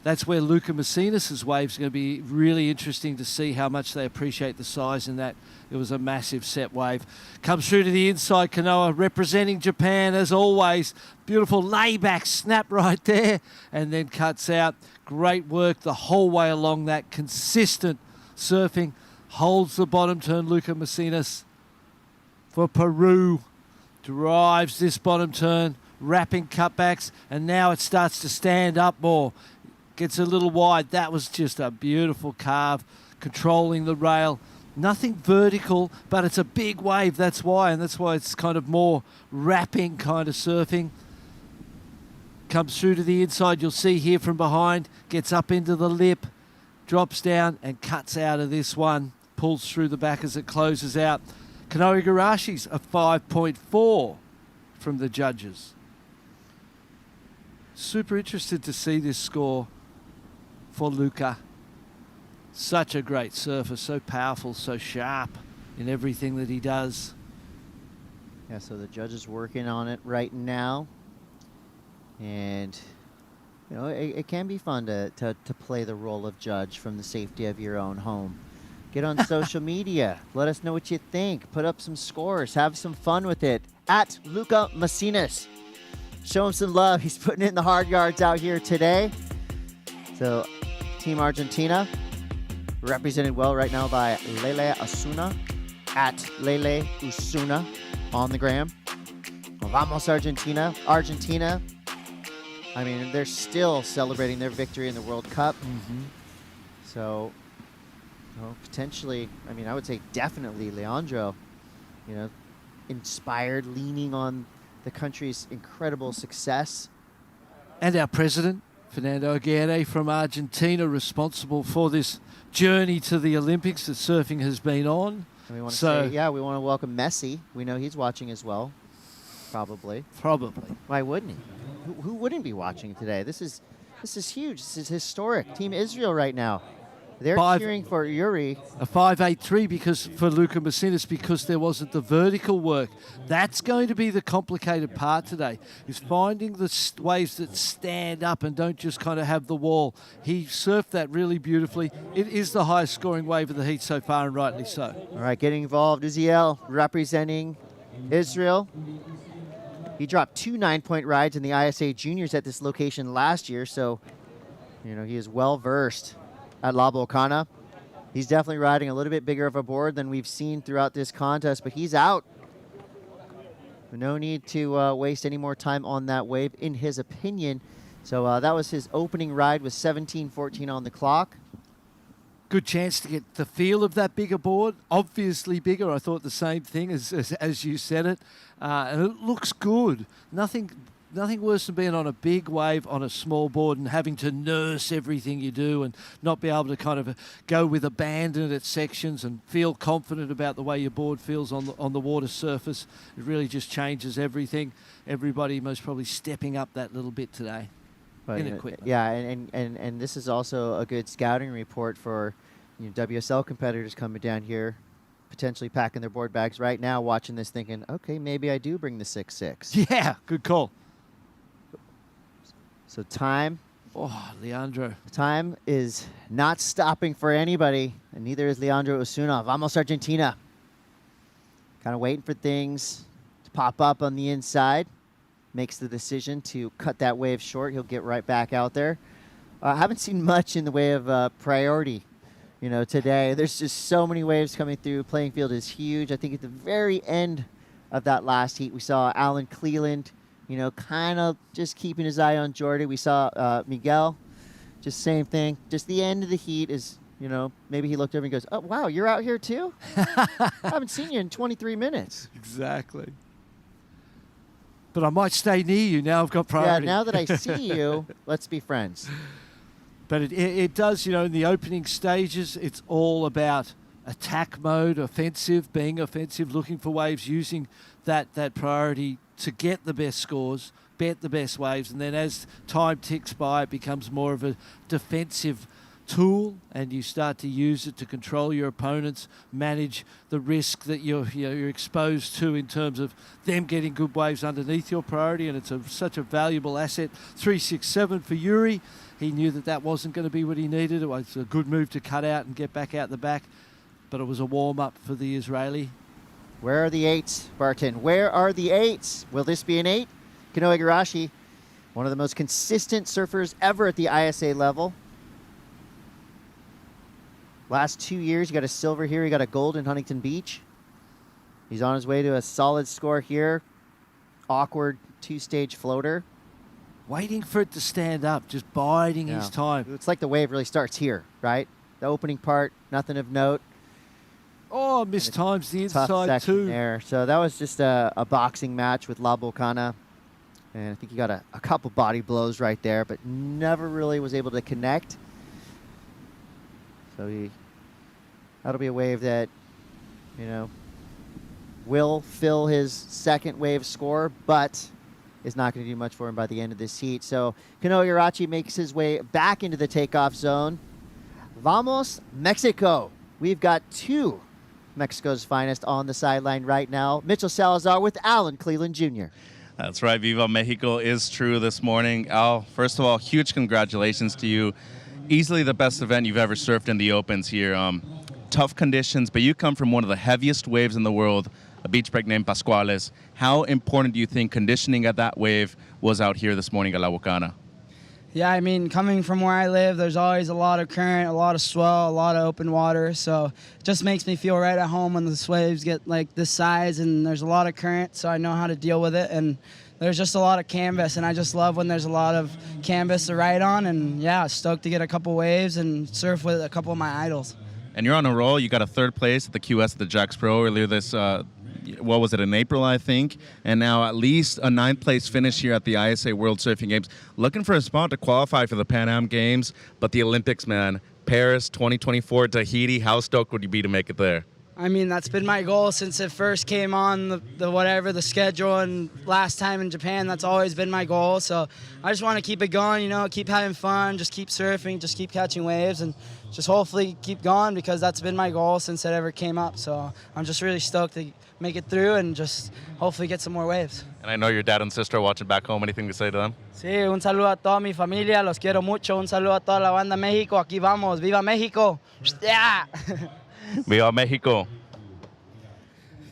that's where Luca Macinas' waves are going to be really interesting to see how much they appreciate the size in that. It was a massive set wave. Comes through to the inside, Kanoa, representing Japan as always. Beautiful layback snap right there, and then cuts out. Great work the whole way along that consistent surfing. Holds the bottom turn, Luca Macinas for Peru. Drives this bottom turn, wrapping cutbacks, and now it starts to stand up more. Gets a little wide. That was just a beautiful carve, controlling the rail. Nothing vertical, but it's a big wave, that's why, and that's why it's kind of more wrapping kind of surfing. Comes through to the inside, you'll see here from behind, gets up into the lip, drops down and cuts out of this one, pulls through the back as it closes out. Kanoa Igarashi's a 5.4 from the judges. Super interested to see this score for Luca. Such a great surfer, so powerful, so sharp in everything that he does. Yeah, so the judge is working on it right now. And you know, it can be fun to play the role of judge from the safety of your own home. Get on social media. Let us know what you think. Put up some scores. Have some fun with it. At Luca Macinas. Show him some love. He's putting in the hard yards out here today. So, Team Argentina, represented well right now by Lele Osuna. At Lele Osuna on the gram. Vamos Argentina. Argentina, I mean, they're still celebrating their victory in the World Cup. So, potentially, I mean, I would say definitely Leandro, you know, inspired, leaning on the country's incredible success. And our president, Fernando Aguirre from Argentina, responsible for this journey to the Olympics that surfing has been on. And we want to say, yeah, we want to welcome Messi. We know he's watching as well. Probably. Why wouldn't he? Who wouldn't be watching today? This is huge. This is historic. Team Israel right now. They're cheering for Yuri. A 5.83 because for Luca Macinas, because there wasn't the vertical work. That's going to be the complicated part today, is finding the waves that stand up and don't just kind of have the wall. He surfed that really beautifully. It is the highest scoring wave of the heat so far, and rightly so. All right, getting involved. Uziel representing Israel. He dropped 2 9-point rides in the ISA Juniors at this location last year, so, you know, he is well-versed at La Volcana. He's definitely riding a little bit bigger of a board than we've seen throughout this contest, but he's out. No need to waste any more time on that wave, in his opinion. So that was his opening ride with 17:14 on the clock. Good chance to get the feel of that bigger board. Obviously bigger. I thought the same thing as you said it. And it looks good. Nothing worse than being on a big wave on a small board and having to nurse everything you do and not be able to kind of go with abandon at sections and feel confident about the way your board feels on the water surface. It really just changes everything. Everybody most probably stepping up that little bit today. But, in equipment. Yeah, and this is also a good scouting report for WSL competitors coming down here, potentially packing their board bags right now, watching this thinking, okay, maybe I do bring the 6.6. Yeah, good call. So time. Oh, Leandro. Time is not stopping for anybody, and neither is Leandro Osuna. Vamos Argentina. Kind of waiting for things to pop up on the inside. Makes the decision to cut that wave short. He'll get right back out there. I haven't seen much in the way of priority, today. There's just so many waves coming through. Playing field is huge. I think at the very end of that last heat, we saw Alan Cleland, kind of just keeping his eye on Jordan. We saw Miguel, just same thing. Just the end of the heat is, maybe he looked over and goes, oh, wow, you're out here too? I haven't seen you in 23 minutes. Exactly. But I might stay near you now. I've got priority. Yeah, now that I see you, let's be friends. But it does, in the opening stages, it's all about attack mode, being offensive, looking for waves, using that priority to get the best scores, bet the best waves. And then as time ticks by, it becomes more of a defensive tool, and you start to use it to control your opponents, manage the risk that you're exposed to in terms of them getting good waves underneath your priority, and it's such a valuable asset. 3.67 for Yuri. He knew that wasn't going to be what he needed. It was a good move to cut out and get back out the back, but it was a warm-up for the Israeli. Where are the 8s, Barton? Where are the 8s? Will this be an 8? Kanoe Igarashi, one of the most consistent surfers ever at the ISA level. Last 2 years, he got a silver here. He got a gold in Huntington Beach. He's on his way to a solid score here. Awkward 2-stage floater. Waiting for it to stand up, just biding his time. It's like the wave really starts here, right? The opening part, nothing of note. Oh, missed times the inside too. There. So that was just a boxing match with La Volcana. And I think he got a couple body blows right there, but never really was able to connect. So that'll be a wave that, will fill his second wave score, but is not going to do much for him by the end of this heat. So Kanoe Igarashi makes his way back into the takeoff zone. Vamos, Mexico. We've got 2 Mexico's finest on the sideline right now. Mitchell Salazar with Alan Cleland Jr. That's right. Viva Mexico is true this morning. Al, first of all, huge congratulations to you. Easily the best event you've ever surfed in the Opens here. Tough conditions, but you come from one of the heaviest waves in the world, a beach break named Pascuales. How important do you think conditioning at that wave was out here this morning at La Bocana? Yeah, I mean, coming from where I live, there's always a lot of current, a lot of swell, a lot of open water. So it just makes me feel right at home when the waves get like this size and there's a lot of current, so I know how to deal with it. And there's just a lot of canvas, and I just love when there's a lot of canvas to ride on. And yeah, stoked to get a couple waves and surf with a couple of my idols. And you're on a roll. You got a third place at the QS at the Jacks Pro earlier this what was it, in April, I think, and now at least a 9th place finish here at the ISA World Surfing Games. Looking for a spot to qualify for the Pan Am Games, but the Olympics, man. Paris 2024, Tahiti, how stoked would you be to make it there? I mean, that's been my goal since it first came on the schedule, and last time in Japan, that's always been my goal. So I just want to keep it going, keep having fun, just keep surfing, just keep catching waves, and just hopefully keep going, because that's been my goal since it ever came up. So I'm just really stoked to make it through and just hopefully get some more waves. And I know your dad and sister are watching back home. Anything to say to them? Sí, un saludo a toda mi familia, los quiero mucho. Un saludo a toda la banda México. Aquí vamos, viva México. Yeah. Viva Mexico.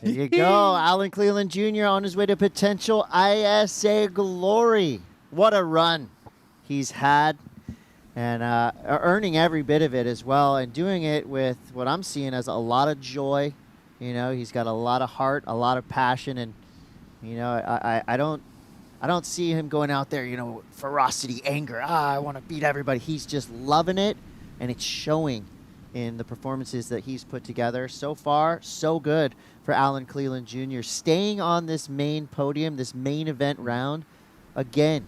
There you go. Alan Cleland Jr. on his way to potential ISA glory. What a run he's had, and earning every bit of it as well, and doing it with what I'm seeing as a lot of joy. He's got a lot of heart, a lot of passion, and I don't see him going out there, ferocity, anger. I want to beat everybody. He's just loving it, and it's showing in the performances that he's put together. So far, so good for Alan Cleland Jr. Staying on this main podium, this main event round. Again,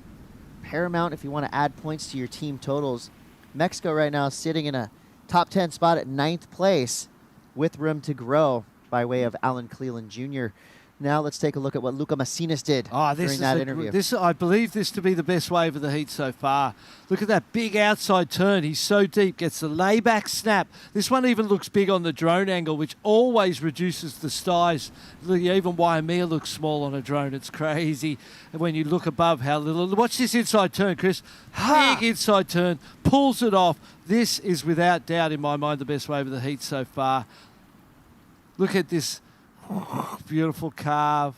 paramount if you want to add points to your team totals. Mexico right now sitting in a top 10 spot at 9th place with room to grow by way of Alan Cleland Jr. Now let's take a look at what Luca Macinas did during that interview. I believe this to be the best wave of the heat so far. Look at that big outside turn. He's so deep, gets the layback snap. This one even looks big on the drone angle, which always reduces the size. Look, even Waimea looks small on a drone. It's crazy. And when you look above, how little. Watch this inside turn, Chris. Big inside turn, pulls it off. This is without doubt, in my mind, the best wave of the heat so far. Look at this. Beautiful carve.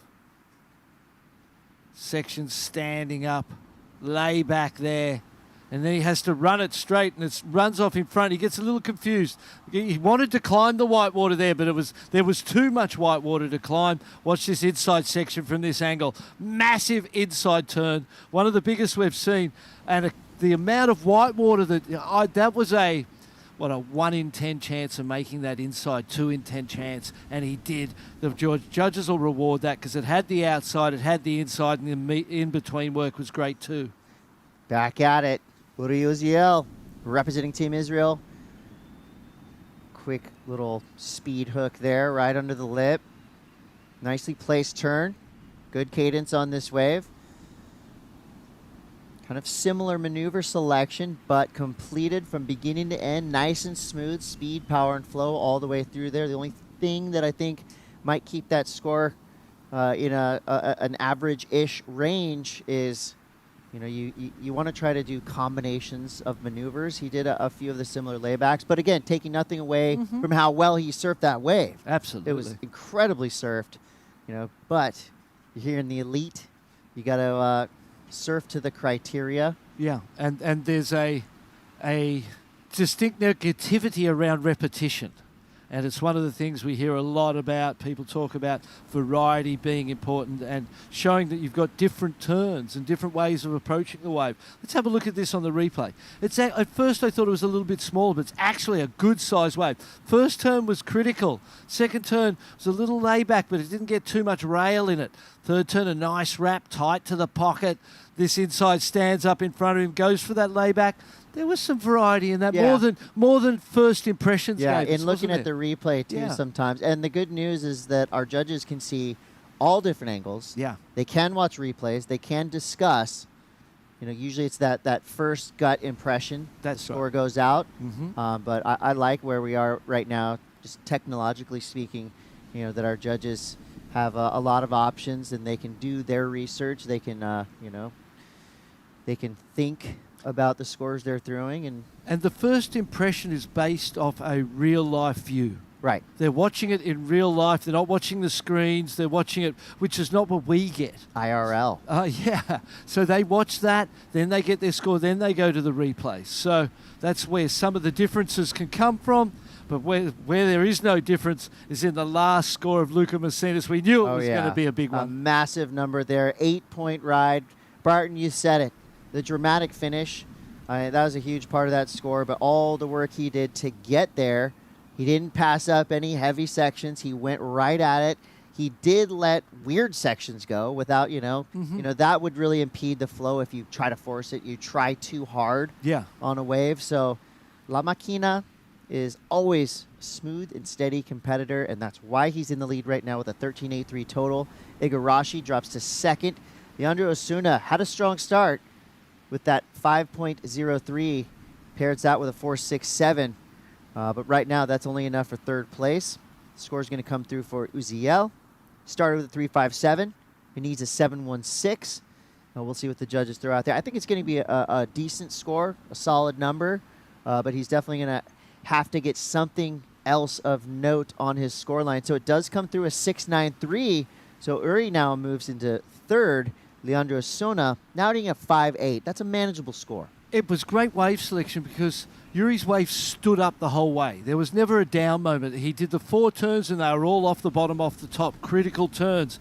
Section standing up. Lay back there. And then he has to run it straight, and it runs off in front. He gets a little confused. He wanted to climb the whitewater there, but there was too much whitewater to climb. Watch this inside section from this angle. Massive inside turn. One of the biggest we've seen. And the amount of whitewater that was a 1 in 10 chance of making that inside, 2 in 10 chance, and he did. The judges will reward that because it had the outside, it had the inside, and the in-between work was great too. Back at it. Uri Uziel representing Team Israel. Quick little speed hook there right under the lip. Nicely placed turn. Good cadence on this wave. Kind of similar maneuver selection, but completed from beginning to end. Nice and smooth, speed, power, and flow all the way through there. The only thing that I think might keep that score in an average-ish range is, you want to try to do combinations of maneuvers. He did a few of the similar laybacks, but again, taking nothing away from how well he surfed that wave. Absolutely. It was incredibly surfed, but you're here in the elite. You got to surf to the criteria. Yeah, and there's a distinct negativity around repetition. And it's one of the things we hear a lot about. People talk about variety being important and showing that you've got different turns and different ways of approaching the wave. Let's have a look at this on the replay. At first I thought it was a little bit smaller, but it's actually a good size wave. First turn was critical. Second turn was a little layback, but it didn't get too much rail in it. Third turn, a nice wrap, tight to the pocket. This inside stands up in front of him, goes for that layback. There was some variety in that, more than first impressions. Yeah, gave us, in looking at the replay too sometimes. And the good news is that our judges can see all different angles. Yeah. They can watch replays. They can discuss. Usually it's that first gut impression. That score goes out. But I like where we are right now, just technologically speaking, that our judges have a lot of options, and they can do their research. They can, they can think about the scores they're throwing. And the first impression is based off a real-life view. Right. They're watching it in real life. They're not watching the screens. They're watching it, which is not what we get. IRL. Yeah. So they watch that, then they get their score, then they go to the replays. So that's where some of the differences can come from. But where there is no difference is in the last score of Luca Messinas. We knew it was going to be a big one. A massive number there. 8-point ride. Barton, you said it. The dramatic finish. That was a huge part of that score, but all the work he did to get there. He didn't pass up any heavy sections. He went right at it. He did let weird sections go without, that would really impede the flow if you try to force it. You try too hard on a wave. So La Maquina is always smooth and steady competitor, and that's why he's in the lead right now with a 13.83 total. Igarashi drops to second. Leandro Osuna had a strong start with that 5.03, pairs that with a 4.67. But right now, that's only enough for third place. Score's going to come through for Uziel. Started with a 3.57. He needs a 7.16. We'll see what the judges throw out there. I think it's going to be a decent score, a solid number, but he's definitely going to have to get something else of note on his scoreline. So it does come through a 6.93. So Uri now moves into third. Leandro Osuna now getting a 5.8. That's a manageable score. It was great wave selection because Yuri's wave stood up the whole way. There was never a down moment. He did the 4 turns and they were all off the bottom, off the top, critical turns.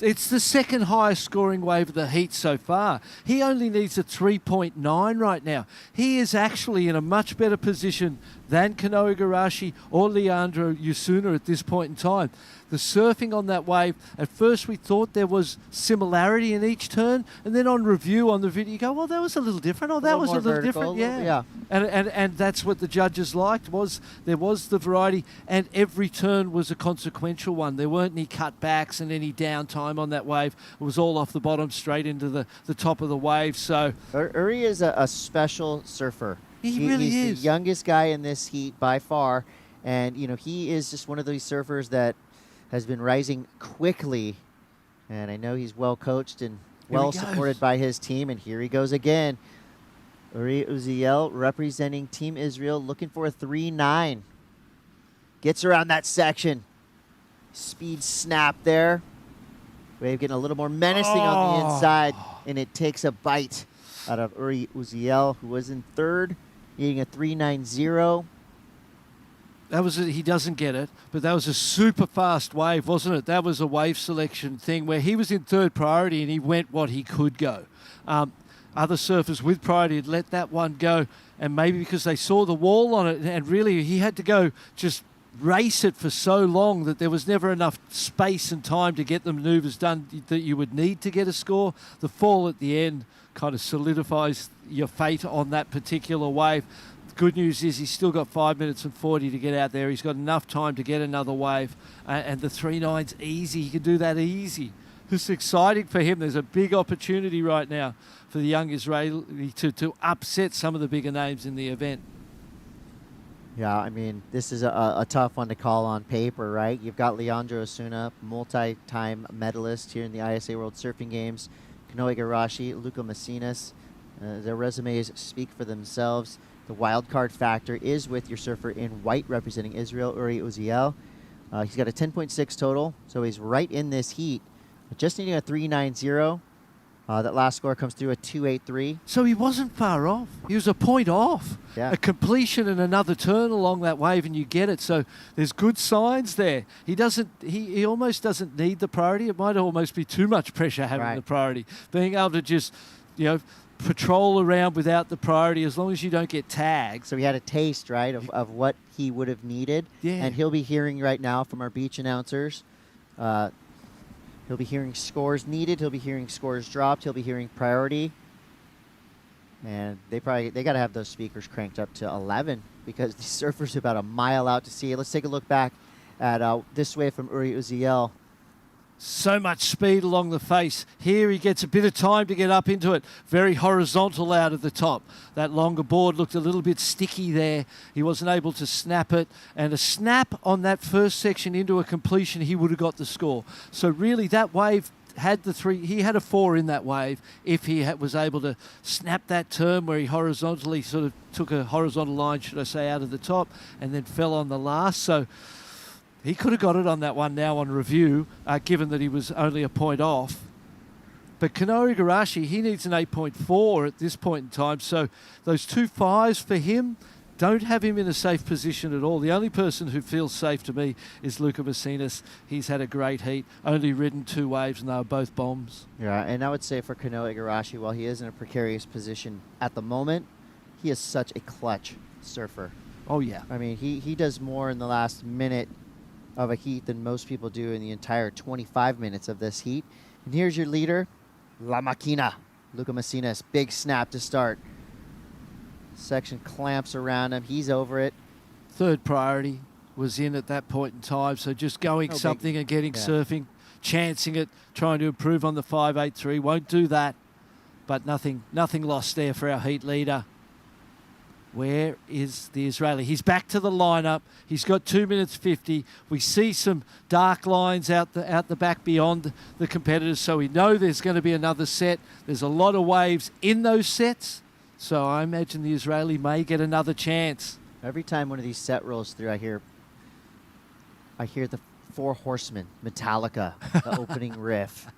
It's the second highest scoring wave of the heat so far. He only needs a 3.9 right now. He is actually in a much better position than Kanoa Igarashi or Leandro Osuna at this point in time. The surfing on that wave, at first we thought there was similarity in each turn, and then on review on the video you go, well, that was a little different, or that was a little different. Yeah. And that's what the judges liked, was there was the variety, and every turn was a consequential one. There weren't any cutbacks and any downtime on that wave. It was all off the bottom straight into the top of the wave. So Uri is a special surfer. He really he's is the youngest guy in this heat by far, and he is just one of these surfers that has been rising quickly, and I know he's well coached and well supported by his team, and here he goes again. Uri Uziel representing Team Israel, looking for a 3.9. Gets around that section. Speed snap there. Wave getting a little more menacing on the inside, and it takes a bite out of Uri Uziel, who was in third, needing a 3.90. He doesn't get it, but that was a super fast wave, wasn't it? That was a wave selection thing where he was in third priority and he went what he could go. Other surfers with priority had let that one go, and maybe because they saw the wall on it, and really he had to go just race it for so long that there was never enough space and time to get the maneuvers done that you would need to get a score. The fall at the end kind of solidifies your fate on that particular wave. Good news is he's still got 5 minutes and 40 to get out there. He's got enough time to get another wave, and the 3.9's easy. He can do that easy. It's exciting for him. There's a big opportunity right now for the young Israeli to upset some of the bigger names in the event. Yeah, I mean, this is a tough one to call on paper, right? You've got Leandro Osuna, multi-time medalist here in the ISA World Surfing Games. Kanoa Igarashi, Luca Messinas. Their resumes speak for themselves. The wild card factor is with your surfer in white representing Israel, Uri Uziel. He's got a 10.6 total, so he's right in this heat. Just needing a 3.90. That last score comes through a 2.83. So he wasn't far off. He was a point off. Yeah. A completion and another turn along that wave, and you get it. So there's good signs there. He almost doesn't need the priority. It might almost be too much pressure having the priority. Being able to just, patrol around without the priority, as long as you don't get tagged. So he had a taste, right, of what he would have needed. Yeah. And he'll be hearing right now from our beach announcers. He'll be hearing scores needed. He'll be hearing scores dropped. He'll be hearing priority. And they got to have those speakers cranked up to 11 because the surfer's about a mile out to sea. Let's take a look back at this wave from Uri Uziel. So much speed along the face. Here he gets a bit of time to get up into it. Very horizontal out of the top. That longer board looked a little bit sticky there. He wasn't able to snap it. And a snap on that first section into a completion, he would have got the score. So really that wave had the 3. He had a 4 in that wave if he was able to snap that turn where he horizontally sort of took a horizontal line, should I say, out of the top and then fell on the last. So he could have got it on that one now on review, given that he was only a point off. But Kanoa Igarashi, he needs an 8.4 at this point in time. So those 2 5s for him don't have him in a safe position at all. The only person who feels safe to me is Luca Macinas. He's had a great heat, only ridden 2 waves, and they were both bombs. Yeah, and I would say for Kanoa Igarashi, while he is in a precarious position at the moment, he is such a clutch surfer. Oh, yeah. I mean, he does more in the last minute of a heat than most people do in the entire 25 minutes of this heat. And here's your leader, La Máquina, Luca Macinas. Big snap to start. Section clamps around him. He's over it. Third priority was in at that point in time. So just going something and getting surfing, chancing it, trying to improve on the 5.83. Won't do that. But nothing lost there for our heat leader. Where is the Israeli? He's back to the lineup. He's got 2 minutes 50. We see some dark lines out the back beyond the competitors, so we know there's going to be another set. There's a lot of waves in those sets, so I imagine the Israeli may get another chance. Every time one of these set rolls through, I hear the 4 Horsemen, Metallica, the opening riff.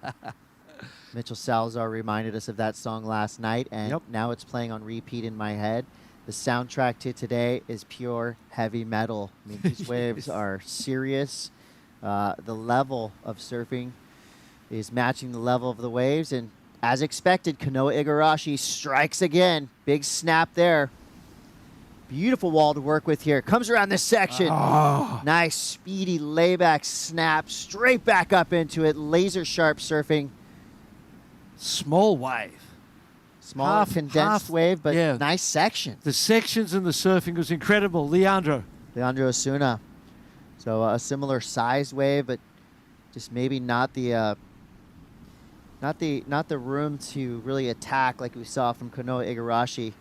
Mitchell Salazar reminded us of that song last night, and now it's playing on repeat in my head. The soundtrack to today is pure heavy metal. I mean, these waves are serious. The level of surfing is matching the level of the waves. And as expected, Kanoa Igarashi strikes again. Big snap there. Beautiful wall to work with here. Comes around this section. Oh. Nice, speedy layback snap. Straight back up into it. Laser sharp surfing. Small wave. Smaller condensed wave, but nice section. The sections and the surfing was incredible. Leandro Osuna. So a similar size wave, but just maybe not the room to really attack like we saw from Kanoa Igarashi.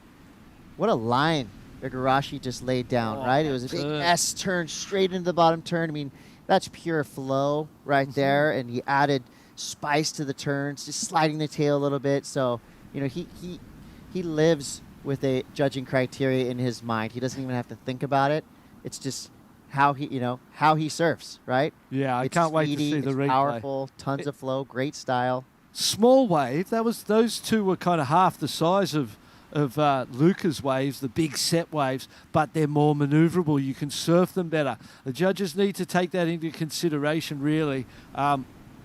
What a line Igarashi just laid down, right? It was a big S turn straight into the bottom turn. I mean, that's pure flow right there, and he added spice to the turns, just sliding the tail a little bit. So, you know, he lives with a judging criteria in his mind. He doesn't even have to think about it. It's just how he surfs, right? Yeah, I it's can't wait to speedy, see the it's replay. Powerful, tons of flow, great style. Small wave. Those 2 were kind of half the size of Luca's waves, the big set waves, but they're more maneuverable. You can surf them better. The judges need to take that into consideration, really.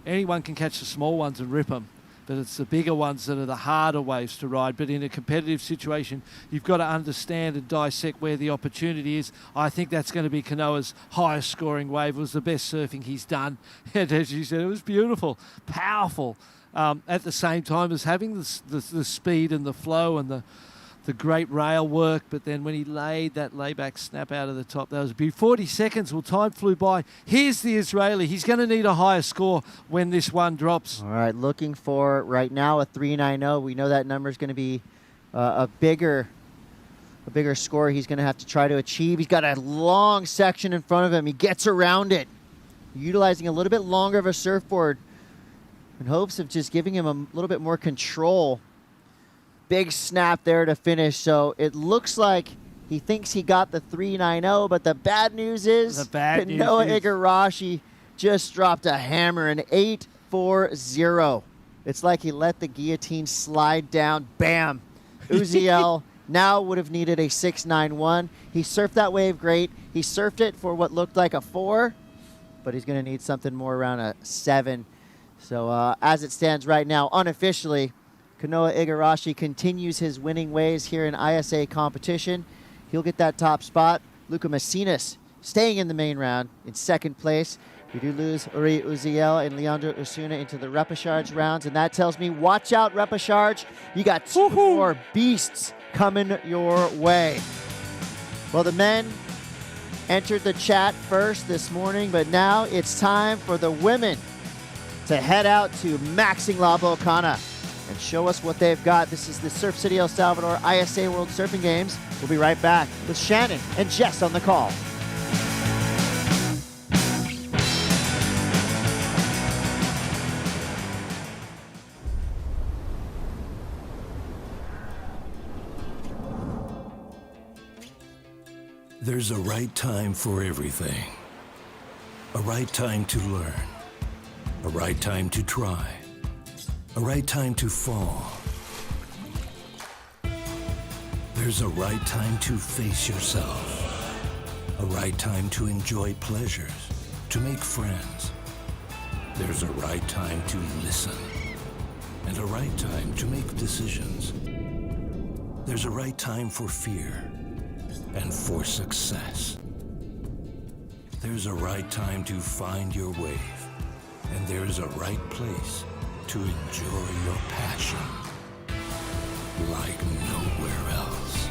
Anyone can catch the small ones and rip them, but it's the bigger ones that are the harder waves to ride. But in a competitive situation, you've got to understand and dissect where the opportunity is. I think that's going to be Kanoa's highest scoring wave. It was the best surfing he's done. And as you said, it was beautiful, powerful, at the same time as having the speed and the flow and the great rail work. But then when he laid that layback snap out of the top, that was beautiful. 40 seconds. Well, time flew by. Here's the Israeli. He's going to need a higher score when this one drops. All right, looking for right now a 3.90. We know that number is going to be a bigger score he's going to have to try to achieve. He's got a long section in front of him. He gets around it, utilizing a little bit longer of a surfboard in hopes of just giving him a little bit more control. Big snap there to finish. So it looks like he thinks he got the 3.90, but the bad news is Kanoa Igarashi just dropped a hammer, an 8.40. It's like he let the guillotine slide down. Bam. Uziel now would have needed a 6.91. He surfed that wave great. He surfed it for what looked like a 4, but he's going to need something more around a 7. So as it stands right now, unofficially, Kanoa Igarashi continues his winning ways here in ISA competition. He'll get that top spot. Luca Macinas staying in the main round in second place. We do lose Uri Uziel and Leandro Osuna into the repechage rounds, and that tells me, watch out, repechage. You got 2 more beasts coming your way. Well, the men entered the chat first this morning, but now it's time for the women to head out to Maxing La Bocana and show us what they've got. This is the Surf City El Salvador ISA World Surfing Games. We'll be right back with Shannon and Jess on the call. There's a right time for everything. A right time to learn. A right time to try. A right time to fall. There's a right time to face yourself. A right time to enjoy pleasures, to make friends. There's a right time to listen. And a right time to make decisions. There's a right time for fear and for success. There's a right time to find your wave, and there's a right place to enjoy your passion like nowhere else.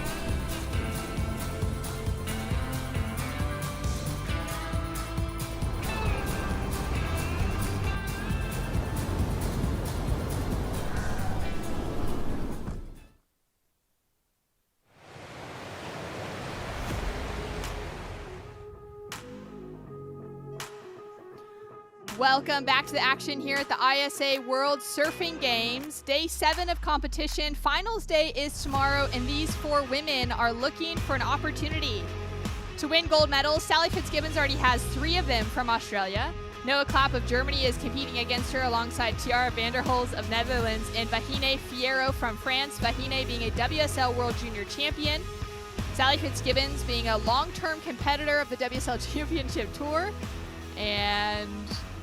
Welcome back to the action here at the ISA World Surfing Games. Day 7 of competition. Finals day is tomorrow, and these 4 women are looking for an opportunity to win gold medals. Sally Fitzgibbons already has 3 of them from Australia. Noah Clapp of Germany is competing against her alongside Tiara Vanderholz of Netherlands and Vahine Fierro from France. Vahine being a WSL World Junior Champion. Sally Fitzgibbons being a long-term competitor of the WSL Championship Tour. And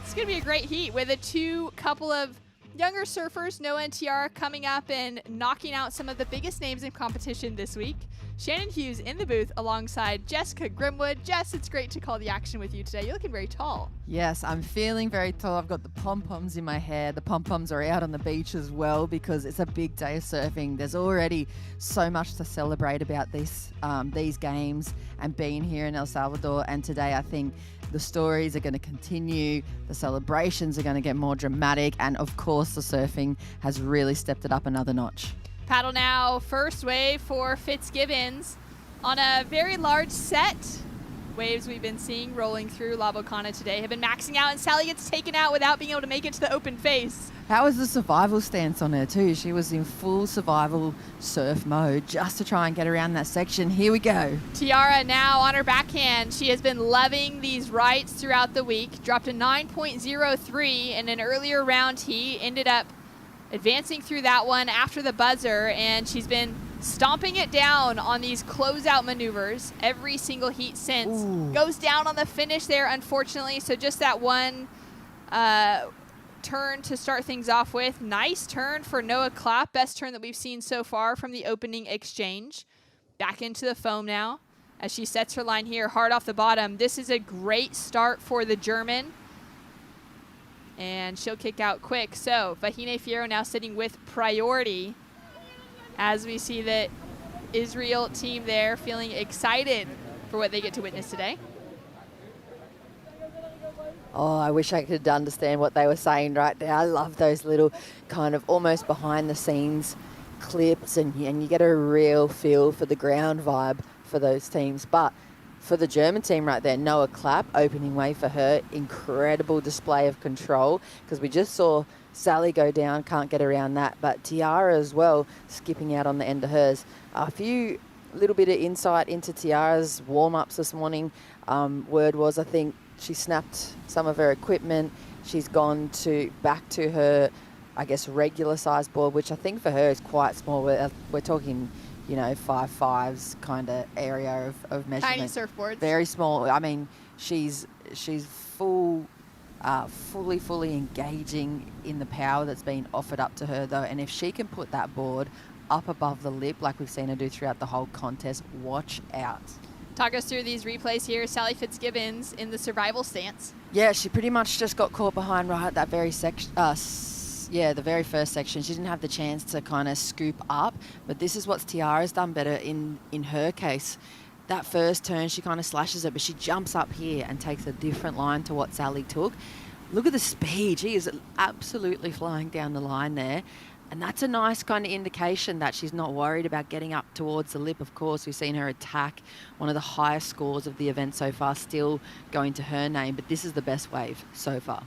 it's going to be a great heat with a couple of younger surfers, Noah and Tiara, coming up and knocking out some of the biggest names in competition this week. Shannon Hughes in the booth alongside Jessica Grimwood. Jess, it's great to call the action with you today. You're looking very tall. Yes, I'm feeling very tall. I've got the pom-poms in my hair. The pom-poms are out on the beach as well because it's a big day of surfing. There's already so much to celebrate about these games and being here in El Salvador. And today I think the stories are going to continue. The celebrations are going to get more dramatic. And of course, the surfing has really stepped it up another notch. Paddle now, first wave for Fitzgibbons on a very large set. Waves we've been seeing rolling through La Bocana today have been maxing out, and Sally gets taken out without being able to make it to the open face. How was the survival stance on her too? She was in full survival surf mode just to try and get around that section. Here we go. Tiara now on her backhand. She has been loving these rights throughout the week. Dropped a 9.03 in an earlier round heat. Ended up advancing through that one after the buzzer, and she's been stomping it down on these closeout maneuvers every single heat since. Ooh. Goes down on the finish there, unfortunately, so just that one turn to start things off with. Nice turn for Noah Clapp, best turn that we've seen so far from the opening exchange. Back into the foam now as she sets her line here hard off the bottom. This is a great start for the German, and she'll kick out quick. So Vahine Fierro now sitting with priority as we see the Israel team there feeling excited for what they get to witness today. Oh, I wish I could understand what they were saying right now. I love those little kind of almost behind the scenes clips, and you get a real feel for the ground vibe for those teams. But for the German team right there, Noah Clapp opening way for her. Incredible display of control, because we just saw Sally go down, can't get around that. But Tiara as well, skipping out on the end of hers. A little bit of insight into Tiara's warm-ups this morning. Word was, I think, she snapped some of her equipment. She's gone back to her, I guess, regular size board, which I think for her is quite small. We're talking, 5.5s kind of area of measurement. Tiny surfboards. Very small. I mean, she's fully engaging in the power that's being offered up to her, though. And if she can put that board up above the lip like we've seen her do throughout the whole contest, watch out. Talk us through these replays here. Sally Fitzgibbons in the survival stance. Yeah, she pretty much just got caught behind right at that very section. The very first section. She didn't have the chance to kind of scoop up, but this is what Tiara's done better in her case. That first turn, she kind of slashes it, but she jumps up here and takes a different line to what Sally took. look at the speed. She is absolutely flying down the line there. And that's a nice kind of indication that she's not worried about getting up towards the lip. Of course, we've seen her attack, one of the highest scores of the event so far, still going to her name. But this is the best wave so far.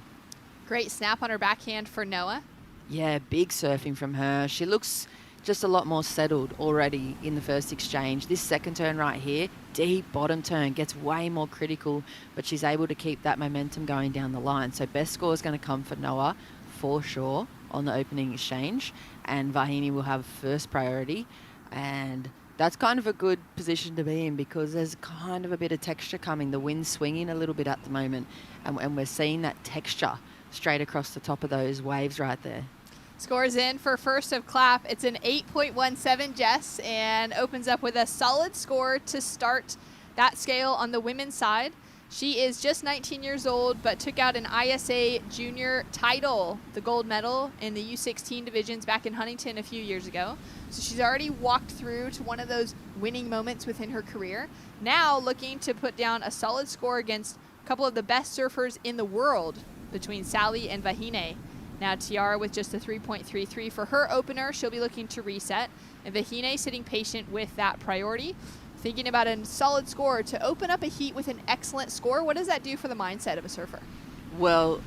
Great snap on her backhand for Noah. Yeah, big surfing from her. She looks just a lot more settled already in the first exchange. This second turn right here, deep bottom turn, gets way more critical, but she's able to keep that momentum going down the line. So best score is going to come for Noah, for sure, on the opening exchange, and Vahini will have first priority. And that's kind of a good position to be in because there's kind of a bit of texture coming. The wind's swinging a little bit at the moment, and we're seeing that texture straight across the top of those waves right there. Scores in for first of clap. It's an 8.17, Jess, and opens up with a solid score to start that scale on the women's side. She is just 19 years old, but took out an ISA junior title, the gold medal in the U16 divisions back in Huntington a few years ago. So she's already walked through to one of those winning moments within her career. Now looking to put down a solid score against a couple of the best surfers in the world between Sally and Vahine. Now Tiara with just a 3.33 for her opener. She'll be looking to reset. And Vahine sitting patient with that priority. Thinking about a solid score to open up a heat with an excellent score. What does that do for the mindset of a surfer? Well,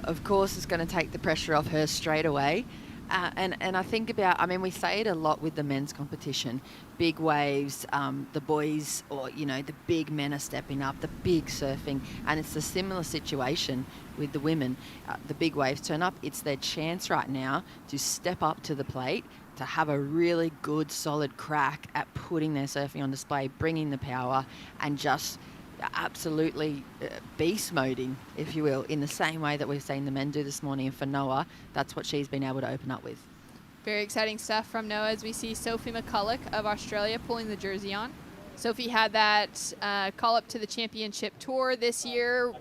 of course, it's going to take the pressure off her straight away. And I think about, I mean, we say it a lot with the men's competition. Big waves, the boys, or, you know, the big men are stepping up, the big surfing. And it's a similar situation with the women. The big waves turn up. It's their chance right now to step up to the plate, to have a really good, solid crack at putting their surfing on display, bringing the power, and just absolutely beast moding, if you will, in the same way that we've seen the men do this morning. And for Noah, that's what she's been able to open up with. Very exciting stuff from Noah as we see Sophie McCulloch of Australia pulling the jersey on. Sophie had that call up to the championship tour this year,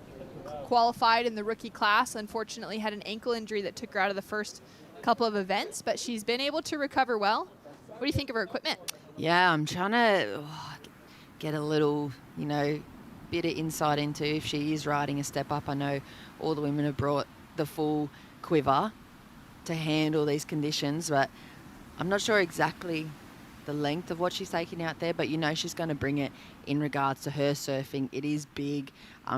qualified in the rookie class. Unfortunately, had an ankle injury that took her out of the first couple of events, but she's been able to recover well. What do you think of her equipment? Yeah, I'm trying to get a little, you know, bit of insight into if she is riding a step up. I know all the women have brought the full quiver to handle these conditions, but I'm not sure exactly the length of what she's taking out there, but you know she's going to bring it in regards to her surfing. It is big.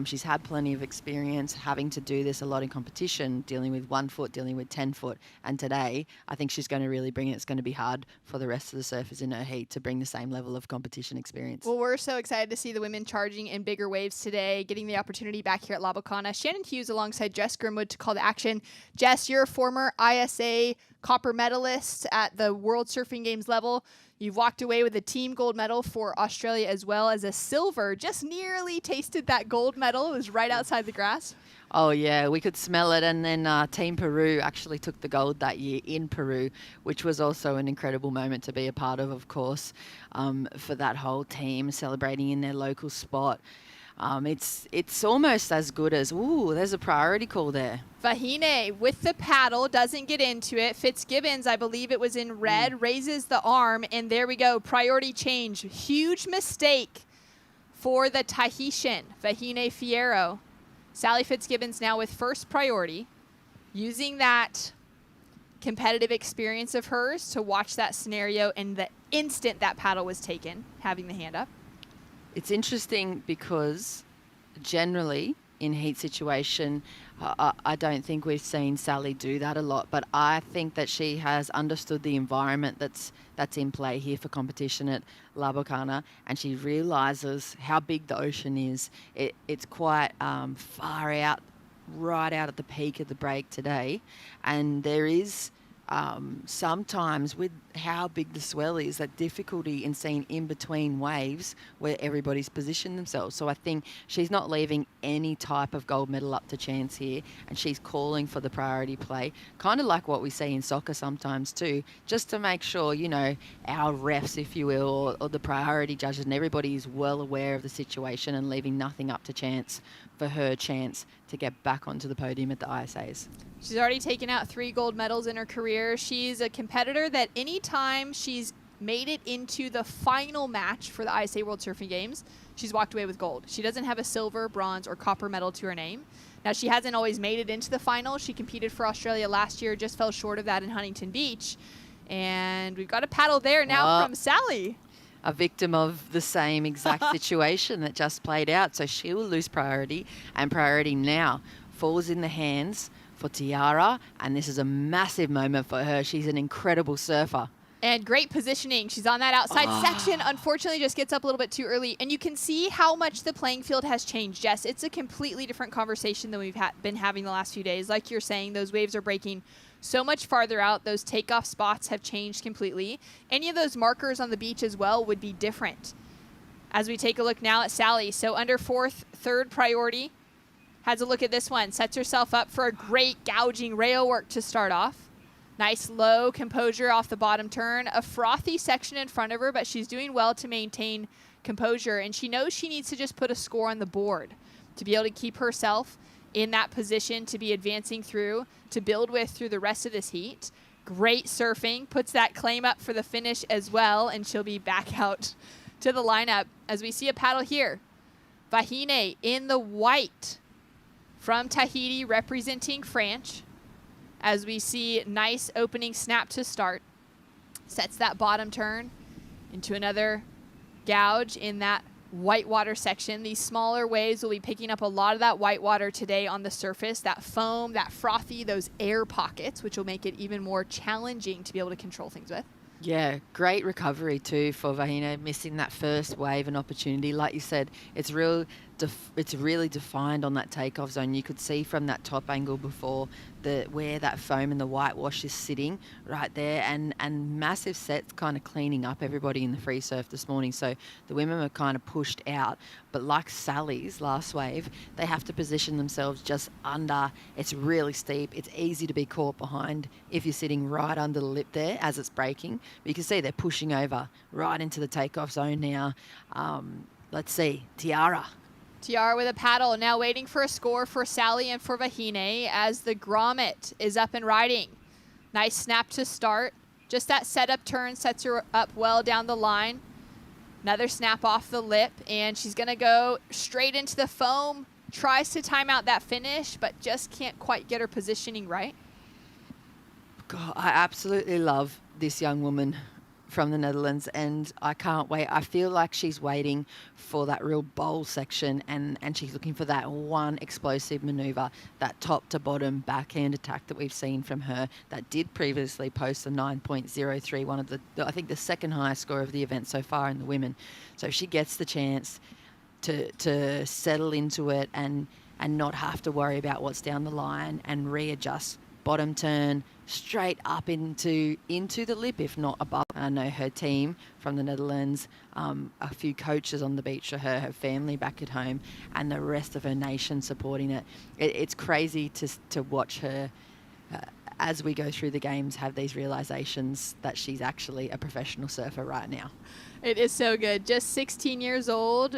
She's had plenty of experience having to do this a lot in competition, dealing with 1 foot, dealing with 10 foot. And today, I think she's going to really bring it. It's going to be hard for the rest of the surfers in her heat to bring the same level of competition experience. Well, we're so excited to see the women charging in bigger waves today, getting the opportunity back here at La Bocana. Shannon Hughes alongside Jess Grimwood to call to action. Jess, you're a former ISA copper medalist at the World Surfing Games level. You've walked away with a team gold medal for Australia as well as a silver. Just nearly tasted that gold medal. It was right outside the grass. Oh, yeah, we could smell it. And then Team Peru actually took the gold that year in Peru, which was also an incredible moment to be a part of course, for that whole team celebrating in their local spot. It's almost as good as, ooh, there's a priority call there. Vahine with the paddle, doesn't get into it. Fitzgibbons, I believe it was in red, raises the arm, and there we go. Priority change. Huge mistake for the Tahitian, Vahine Fierro. Sally Fitzgibbons now with first priority, using that competitive experience of hers to watch that scenario, and the instant that paddle was taken, having the hand up. It's interesting because generally in heat situation, I don't think we've seen Sally do that a lot, but I think that she has understood the environment that's in play here for competition at La Bocana, and she realises how big the ocean is. It's quite far out, right out at the peak of the break today, and there is sometimes with how big the swell is, that difficulty in seeing in between waves where everybody's positioned themselves. So I think she's not leaving any type of gold medal up to chance here, and she's calling for the priority play, kind of like what we see in soccer sometimes too, just to make sure, you know, our refs, if you will, or the priority judges and everybody is well aware of the situation and leaving nothing up to chance for her chance to get back onto the podium at the ISAs. She's already taken out 3 gold medals in her career. She's a competitor that anytime she's made it into the final match for the ISA World Surfing Games, she's walked away with gold. She doesn't have a silver, bronze, or copper medal to her name. Now, she hasn't always made it into the final. She competed for Australia last year, just fell short of that in Huntington Beach. And we've got a paddle there now from Sally. A victim of the same exact situation that just played out. So she will lose priority, and priority now falls in the hands for Tiara, and this is a massive moment for her. She's an incredible surfer. And great positioning. She's on that outside section. Unfortunately, just gets up a little bit too early. And you can see how much the playing field has changed, Jess. It's a completely different conversation than we've been having the last few days. Like you're saying, those waves are breaking so much farther out. Those takeoff spots have changed completely. Any of those markers on the beach as well would be different. As we take a look now at Sally. So under third priority. Has a look at this one. Sets herself up for a great gouging rail work to start off. Nice low composure off the bottom turn. A frothy section in front of her, but she's doing well to maintain composure. And she knows she needs to just put a score on the board to be able to keep herself in that position to be advancing through, to build with through the rest of this heat. Great surfing. Puts that claim up for the finish as well, and she'll be back out to the lineup as we see a paddle here. Vahine in the white from Tahiti representing France. As we see nice opening snap to start. Sets that bottom turn into another gouge in that whitewater section. These smaller waves will be picking up a lot of that whitewater today on the surface. That foam, that frothy, those air pockets, which will make it even more challenging to be able to control things with. Yeah, great recovery too for Vahine, missing that first wave and opportunity. Like you said, it's really defined on that takeoff zone. You could see from that top angle before where that foam and the whitewash is sitting right there, and massive sets kind of cleaning up everybody in the free surf this morning. So the women were kind of pushed out, but like Sally's last wave, they have to position themselves just under. It's really steep. It's easy to be caught behind if you're sitting right under the lip there as it's breaking. But you can see they're pushing over right into the takeoff zone now. Let's see, Tiara with a paddle, now waiting for a score for Sally and for Vahine as the grommet is up and riding. Nice snap to start. Just that setup turn sets her up well down the line. Another snap off the lip, and she's going to go straight into the foam. Tries to time out that finish, but just can't quite get her positioning right. God, I absolutely love this young woman from the Netherlands, and I can't wait. I feel like she's waiting for that real bowl section, and she's looking for that one explosive maneuver, that top to bottom backhand attack that we've seen from her that did previously post a 9.03, one of I think the second highest score of the event so far in the women. So if she gets the chance to settle into it and not have to worry about what's down the line and readjust, bottom turn straight up into the lip, if not above. I know her team from the Netherlands, a few coaches on the beach for her family back at home, and the rest of her nation supporting it. It's crazy to watch her as we go through the games have these realizations that she's actually a professional surfer right now. It is so good. Just 16 years old,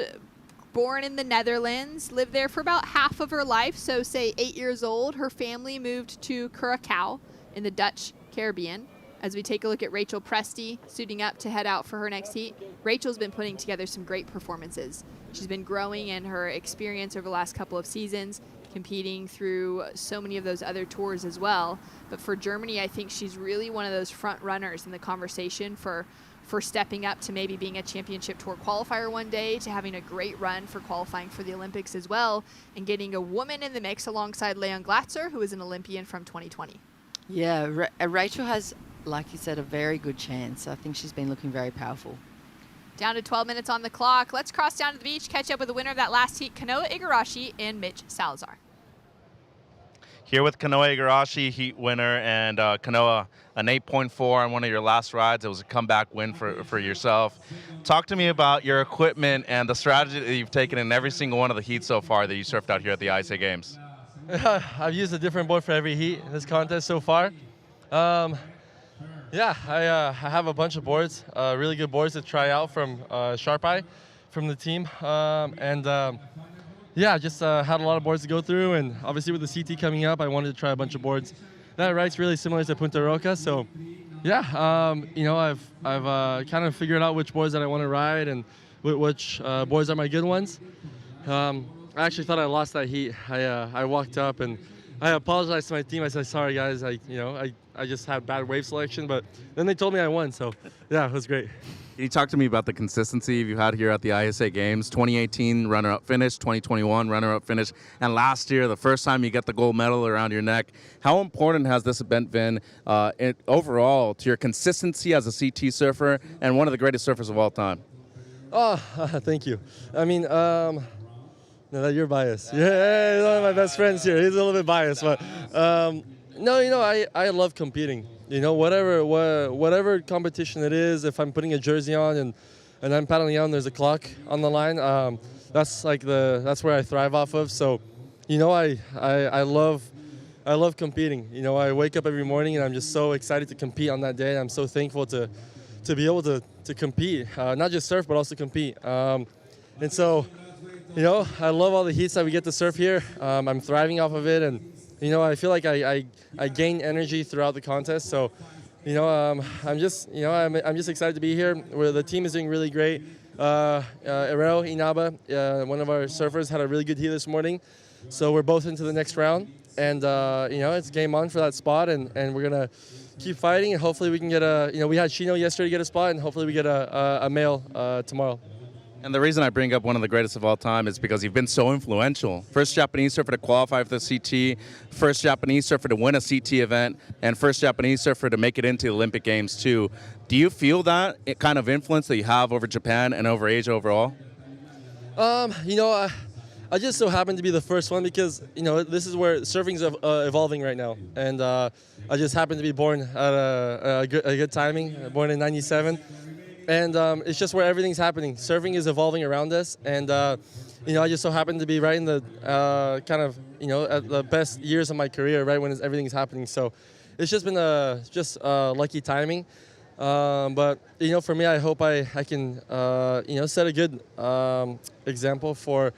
born in the Netherlands, lived there for about half of her life. So say 8 years old, her family moved to Curaçao in the Dutch Caribbean. As we take a look at Rachel Presti suiting up to head out for her next heat, Rachel's been putting together some great performances. She's been growing in her experience over the last couple of seasons, competing through so many of those other tours as well. But for Germany, I think she's really one of those front runners in the conversation for stepping up to maybe being a championship tour qualifier one day, to having a great run for qualifying for the Olympics as well, and getting a woman in the mix alongside Leon Glatzer, who is an Olympian from 2020. Yeah, Rachel has, like you said, a very good chance. I think she's been looking very powerful. Down to 12 minutes on the clock. Let's cross down to the beach, catch up with the winner of that last heat, Kanoa Igarashi and Mitch Salazar. Here with Kanoa Igarashi, heat winner, and Kanoa, an 8.4 on one of your last rides. It was a comeback win for yourself. Talk to me about your equipment and the strategy that you've taken in every single one of the heats so far that you surfed out here at the ISA Games. I've used a different board for every heat in this contest so far. Yeah, I have a bunch of boards, really good boards to try out from Sharp Eye, from the team. Yeah, just had a lot of boards to go through, and obviously with the CT coming up, I wanted to try a bunch of boards. That ride's really similar to Punta Roca, so yeah, you know, I've kind of figured out which boards that I want to ride and which boards are my good ones. I actually thought I lost that heat. I walked up and I apologized to my team. I said, sorry guys, I just had bad wave selection, but then they told me I won, so yeah, it was great. Can you talk to me about the consistency you've had here at the ISA Games? 2018 runner-up finish, 2021 runner-up finish, and last year, the first time you get the gold medal around your neck. How important has this event been overall to your consistency as a CT surfer and one of the greatest surfers of all time? Oh, thank you. I mean, no, you're biased. Yeah, he's one of my best friends here. He's a little bit biased, but no, I love competing. Whatever competition it is, if I'm putting a jersey on and I'm paddling out and there's a clock on the line, that's where I thrive off of. So, I love competing. I wake up every morning and I'm just so excited to compete on that day. I'm so thankful to be able to compete, not just surf but also compete. And so, I love all the heats that we get to surf here. I'm thriving off of it, and I feel like I gain energy throughout the contest. So, I'm just excited to be here. Where the team is doing really great. Errol Inaba, one of our surfers, had a really good heat this morning. So we're both into the next round, and it's game on for that spot, and we're gonna keep fighting, and hopefully we can get we had Chino yesterday get a spot, and hopefully we get a male tomorrow. And the reason I bring up one of the greatest of all time is because you've been so influential. First Japanese surfer to qualify for the CT, first Japanese surfer to win a CT event, and first Japanese surfer to make it into the Olympic Games too. Do you feel that kind of influence that you have over Japan and over Asia overall? I just so happen to be the first one because, this is where surfing's evolving right now. And I just happened to be born at a good timing, born in '97. And it's just where everything's happening. Surfing is evolving around us, and I just so happen to be right in the at the best years of my career, right when everything's happening. So it's just been lucky timing. But for me, I hope I can set a good example for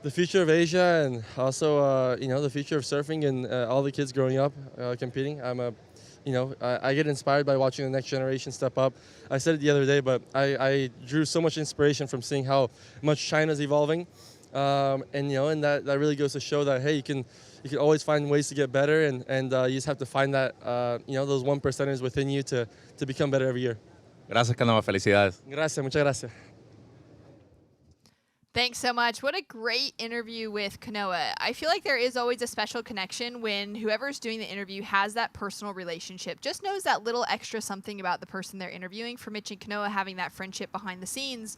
the future of Asia, and also the future of surfing and all the kids growing up competing. I get inspired by watching the next generation step up. I said it the other day, but I drew so much inspiration from seeing how much China's evolving, and that really goes to show that, hey, you can always find ways to get better, and you just have to find that those 1%ers within you to become better every year. Gracias, Canoa. Felicidades. Gracias, muchas gracias. Thanks so much. What a great interview with Kanoa. I feel like there is always a special connection when whoever's doing the interview has that personal relationship, just knows that little extra something about the person they're interviewing. For Mitch and Kanoa having that friendship behind the scenes,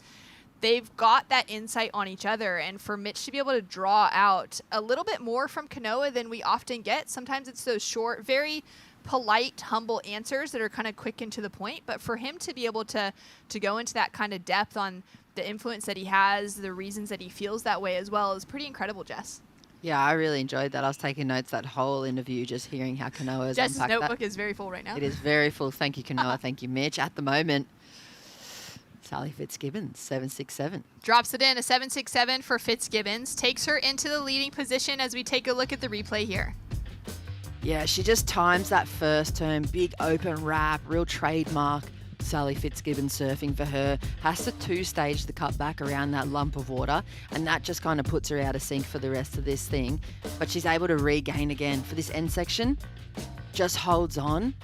they've got that insight on each other. And for Mitch to be able to draw out a little bit more from Kanoa than we often get, sometimes it's those short, very polite, humble answers that are kind of quick and to the point. But for him to be able to go into that kind of depth on the influence that he has, the reasons that he feels that way as well, is pretty incredible, Jess. Yeah, I really enjoyed that. I was taking notes that whole interview, just hearing how Kanoa's Jess's unpacked notebook that. is very full right now. It is very full. Thank you, Kanoa. Thank you, Mitch. At the moment, Sally Fitzgibbons, 7.67. Drops it in, a 7.67 for Fitzgibbons. Takes her into the leading position as we take a look at the replay here. Yeah, she just times that first turn. Big open wrap, real trademark. Sally Fitzgibbons surfing for her. Has to two-stage the cutback around that lump of water, and that just kind of puts her out of sync for the rest of this thing. But she's able to regain again for this end section. Just holds on,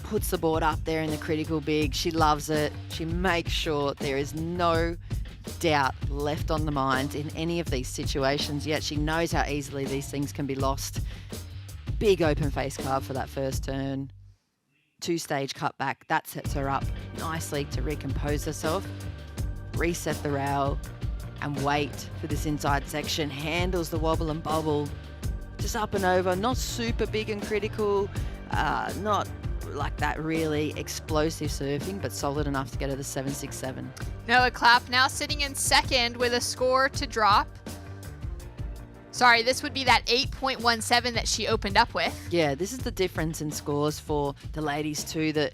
puts the board up there in the critical big. She loves it. She makes sure there is no doubt left on the mind in any of these situations, yet she knows how easily these things can be lost. Big open face carve for that first turn. Two-stage cutback, that sets her up nicely to recompose herself, reset the rail, and wait for this inside section. Handles the wobble and bobble, just up and over, not super big and critical, not like that really explosive surfing, but solid enough to get her the 7.67. Noah Clapp now sitting in second with a score to drop. Sorry, this would be that 8.17 that she opened up with. Yeah, this is the difference in scores for the ladies too, that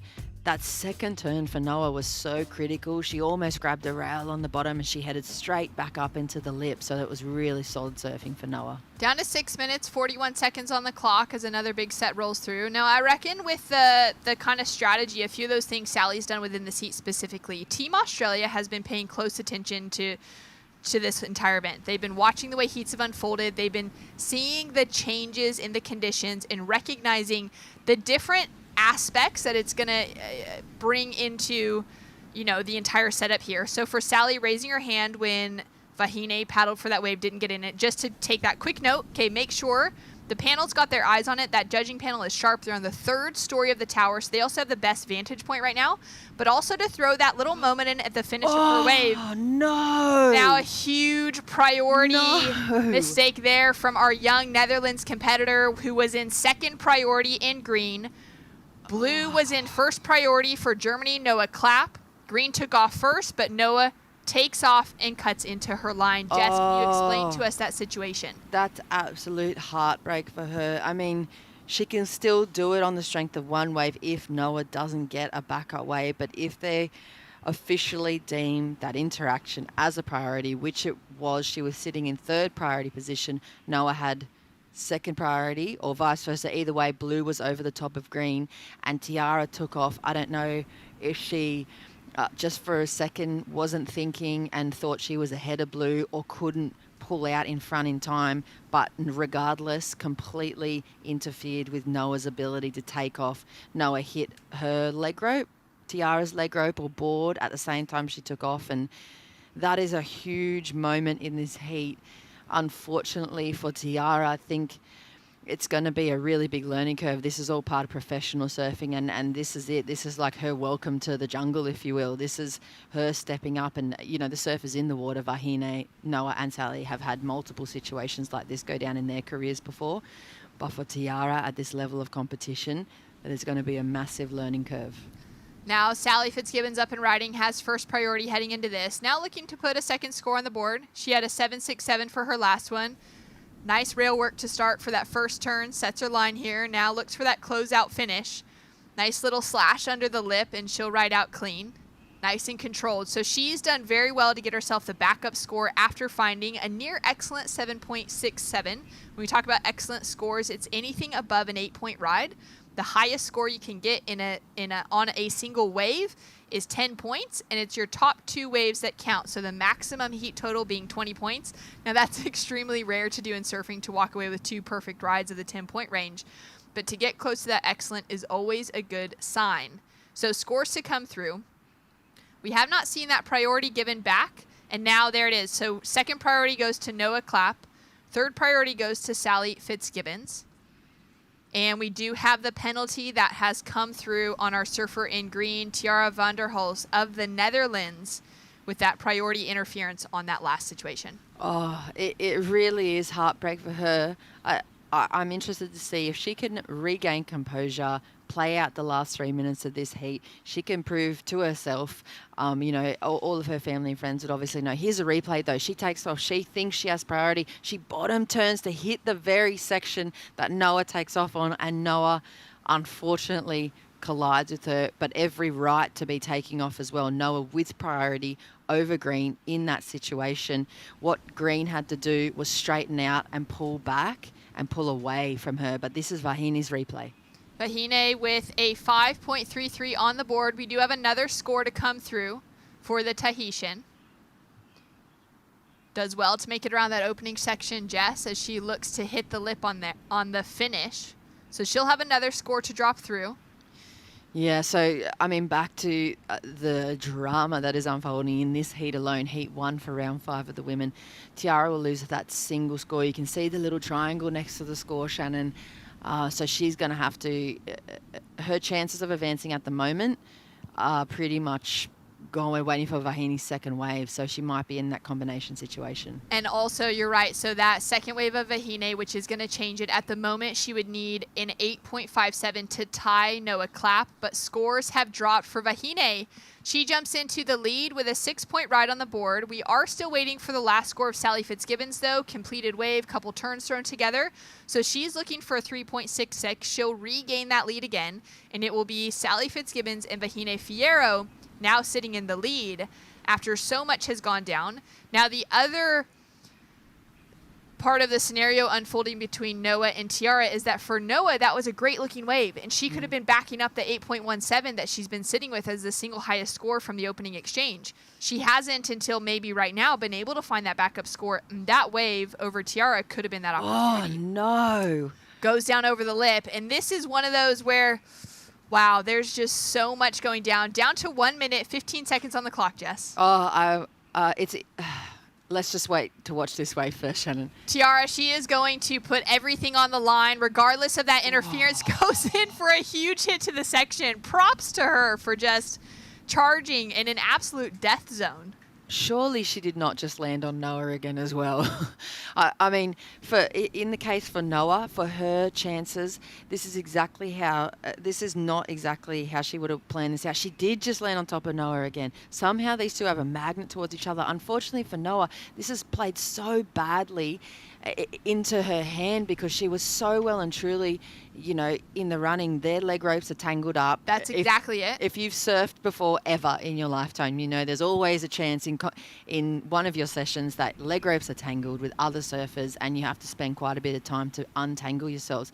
second turn for Noah was so critical. She almost grabbed a rail on the bottom and she headed straight back up into the lip, so that was really solid surfing for Noah. Down to 6 minutes, 41 seconds on the clock as another big set rolls through. Now, I reckon with the kind of strategy, a few of those things Sally's done within the seat specifically, Team Australia has been paying close attention to to this entire event. They've been watching the way heats have unfolded. They've been seeing the changes in the conditions and recognizing the different aspects that it's going to bring into, you know, the entire setup here. So for Sally, raising her hand when Vahine paddled for that wave, didn't get in it. Just to take that quick note, okay, make sure the panel's got their eyes on it. That judging panel is sharp. They're on the 3rd story of the tower, so they also have the best vantage point right now. But also to throw that little moment in at the finish of her wave. Oh, no. Now a huge priority mistake there from our young Netherlands competitor who was in 2nd priority in green. Blue was in 1st priority for Germany, Noah Clapp. Green took off first, but Noah takes off and cuts into her line. Jess, can you explain to us that situation? That's absolute heartbreak for her. I mean, she can still do it on the strength of one wave if Noah doesn't get a backup wave. But if they officially deem that interaction as a priority, which it was, she was sitting in 3rd priority position, Noah had 2nd priority, or vice versa. Either way, blue was over the top of green and Tiara took off. I don't know if she just for a second wasn't thinking and thought she was ahead of blue or couldn't pull out in front in time, but regardless, completely interfered with Noah's ability to take off. Noah hit her leg rope, Tiara's leg rope or board at the same time she took off, and that is a huge moment in this heat. Unfortunately for Tiara, I think it's going to be a really big learning curve. This is all part of professional surfing, and this is it. This is like her welcome to the jungle, if you will. This is her stepping up, and, you know, the surfers in the water, Vahine, Noah and Sally, have had multiple situations like this go down in their careers before. But for Tiara at this level of competition, there's going to be a massive learning curve. Now Sally Fitzgibbons up and riding, has 1st priority heading into this. Now looking to put a 2nd score on the board. She had a 7.67 for her last one. Nice rail work to start for that 1st turn. Sets her line here. Now looks for that closeout finish. Nice little slash under the lip, and she'll ride out clean. Nice and controlled. So she's done very well to get herself the backup score after finding a near excellent 7.67. When we talk about excellent scores, it's anything above an 8-point ride. The highest score you can get on a single wave is 10 points, and it's your top 2 waves that count. So the maximum heat total being 20 points. Now that's extremely rare to do in surfing, to walk away with 2 perfect rides of the 10-point range. But to get close to that excellent is always a good sign. So scores to come through. We have not seen that priority given back, and now there it is. So 2nd priority goes to Noah Clapp. 3rd priority goes to Sally Fitzgibbons. And we do have the penalty that has come through on our surfer in green, Tiara van der Hulst of the Netherlands, with that priority interference on that last situation. Oh, it really is heartbreak for her. I'm interested to see if she can regain composure, play out the last 3 minutes of this heat. She can prove to herself, you know, all of her family and friends would obviously know. Here's a replay, though. She takes off. She thinks she has priority. She bottom turns to hit the very section that Noah takes off on, and Noah, unfortunately, collides with her, but every right to be taking off as well. Noah with priority over green in that situation. What green had to do was straighten out and pull back and pull away from her, but this is Vahine's replay. Vahine with a 5.33 on the board. We do have another score to come through for the Tahitian. Does well to make it around that opening section, Jess, as she looks to hit the lip on the finish. So she'll have another score to drop through. Yeah, so, I mean, back to the drama that is unfolding in this heat alone, heat 1 for round 5 of the women. Tiara will lose that single score. You can see the little triangle next to the score, Shannon. So she's going to have to, her chances of advancing at the moment are pretty much gone. We're waiting for Vahine's 2nd wave, so she might be in that combination situation. And also, you're right, so that 2nd wave of Vahine, which is going to change it, at the moment she would need an 8.57 to tie Noah Clapp, but scores have dropped for Vahine. She jumps into the lead with a 6-point ride on the board. We are still waiting for the last score of Sally Fitzgibbons, though. Completed wave, couple turns thrown together. So she's looking for a 3.66. She'll regain that lead again, and it will be Sally Fitzgibbons and Vahine Fierro now sitting in the lead after so much has gone down. Now the other part of the scenario unfolding between Noah and Tiara is that for Noah, that was a great looking wave, and she could have been backing up the 8.17 that she's been sitting with as the single highest score from the opening exchange. She hasn't until maybe right now been able to find that backup score. And that wave over Tiara could have been that opportunity. Oh, no. Goes down over the lip, and this is one of those where, wow, there's just so much going down. Down to 1 minute, 15 seconds on the clock, Jess. Oh, let's just wait to watch this wave first, Shannon. Tiara, she is going to put everything on the line, regardless of that interference. Goes in for a huge hit to the section. Props to her for just charging in an absolute death zone. Surely she did not just land on Noah again as well. I mean, in the case for Noah, for her chances, this is not exactly how she would have planned this out. She did just land on top of Noah again. Somehow these two have a magnet towards each other. Unfortunately for Noah, this is played so badly into her hand because she was so well and truly, in the running. Their leg ropes are tangled up. That's exactly it. If you've surfed before ever in your lifetime, there's always a chance in one of your sessions that leg ropes are tangled with other surfers and you have to spend quite a bit of time to untangle yourselves.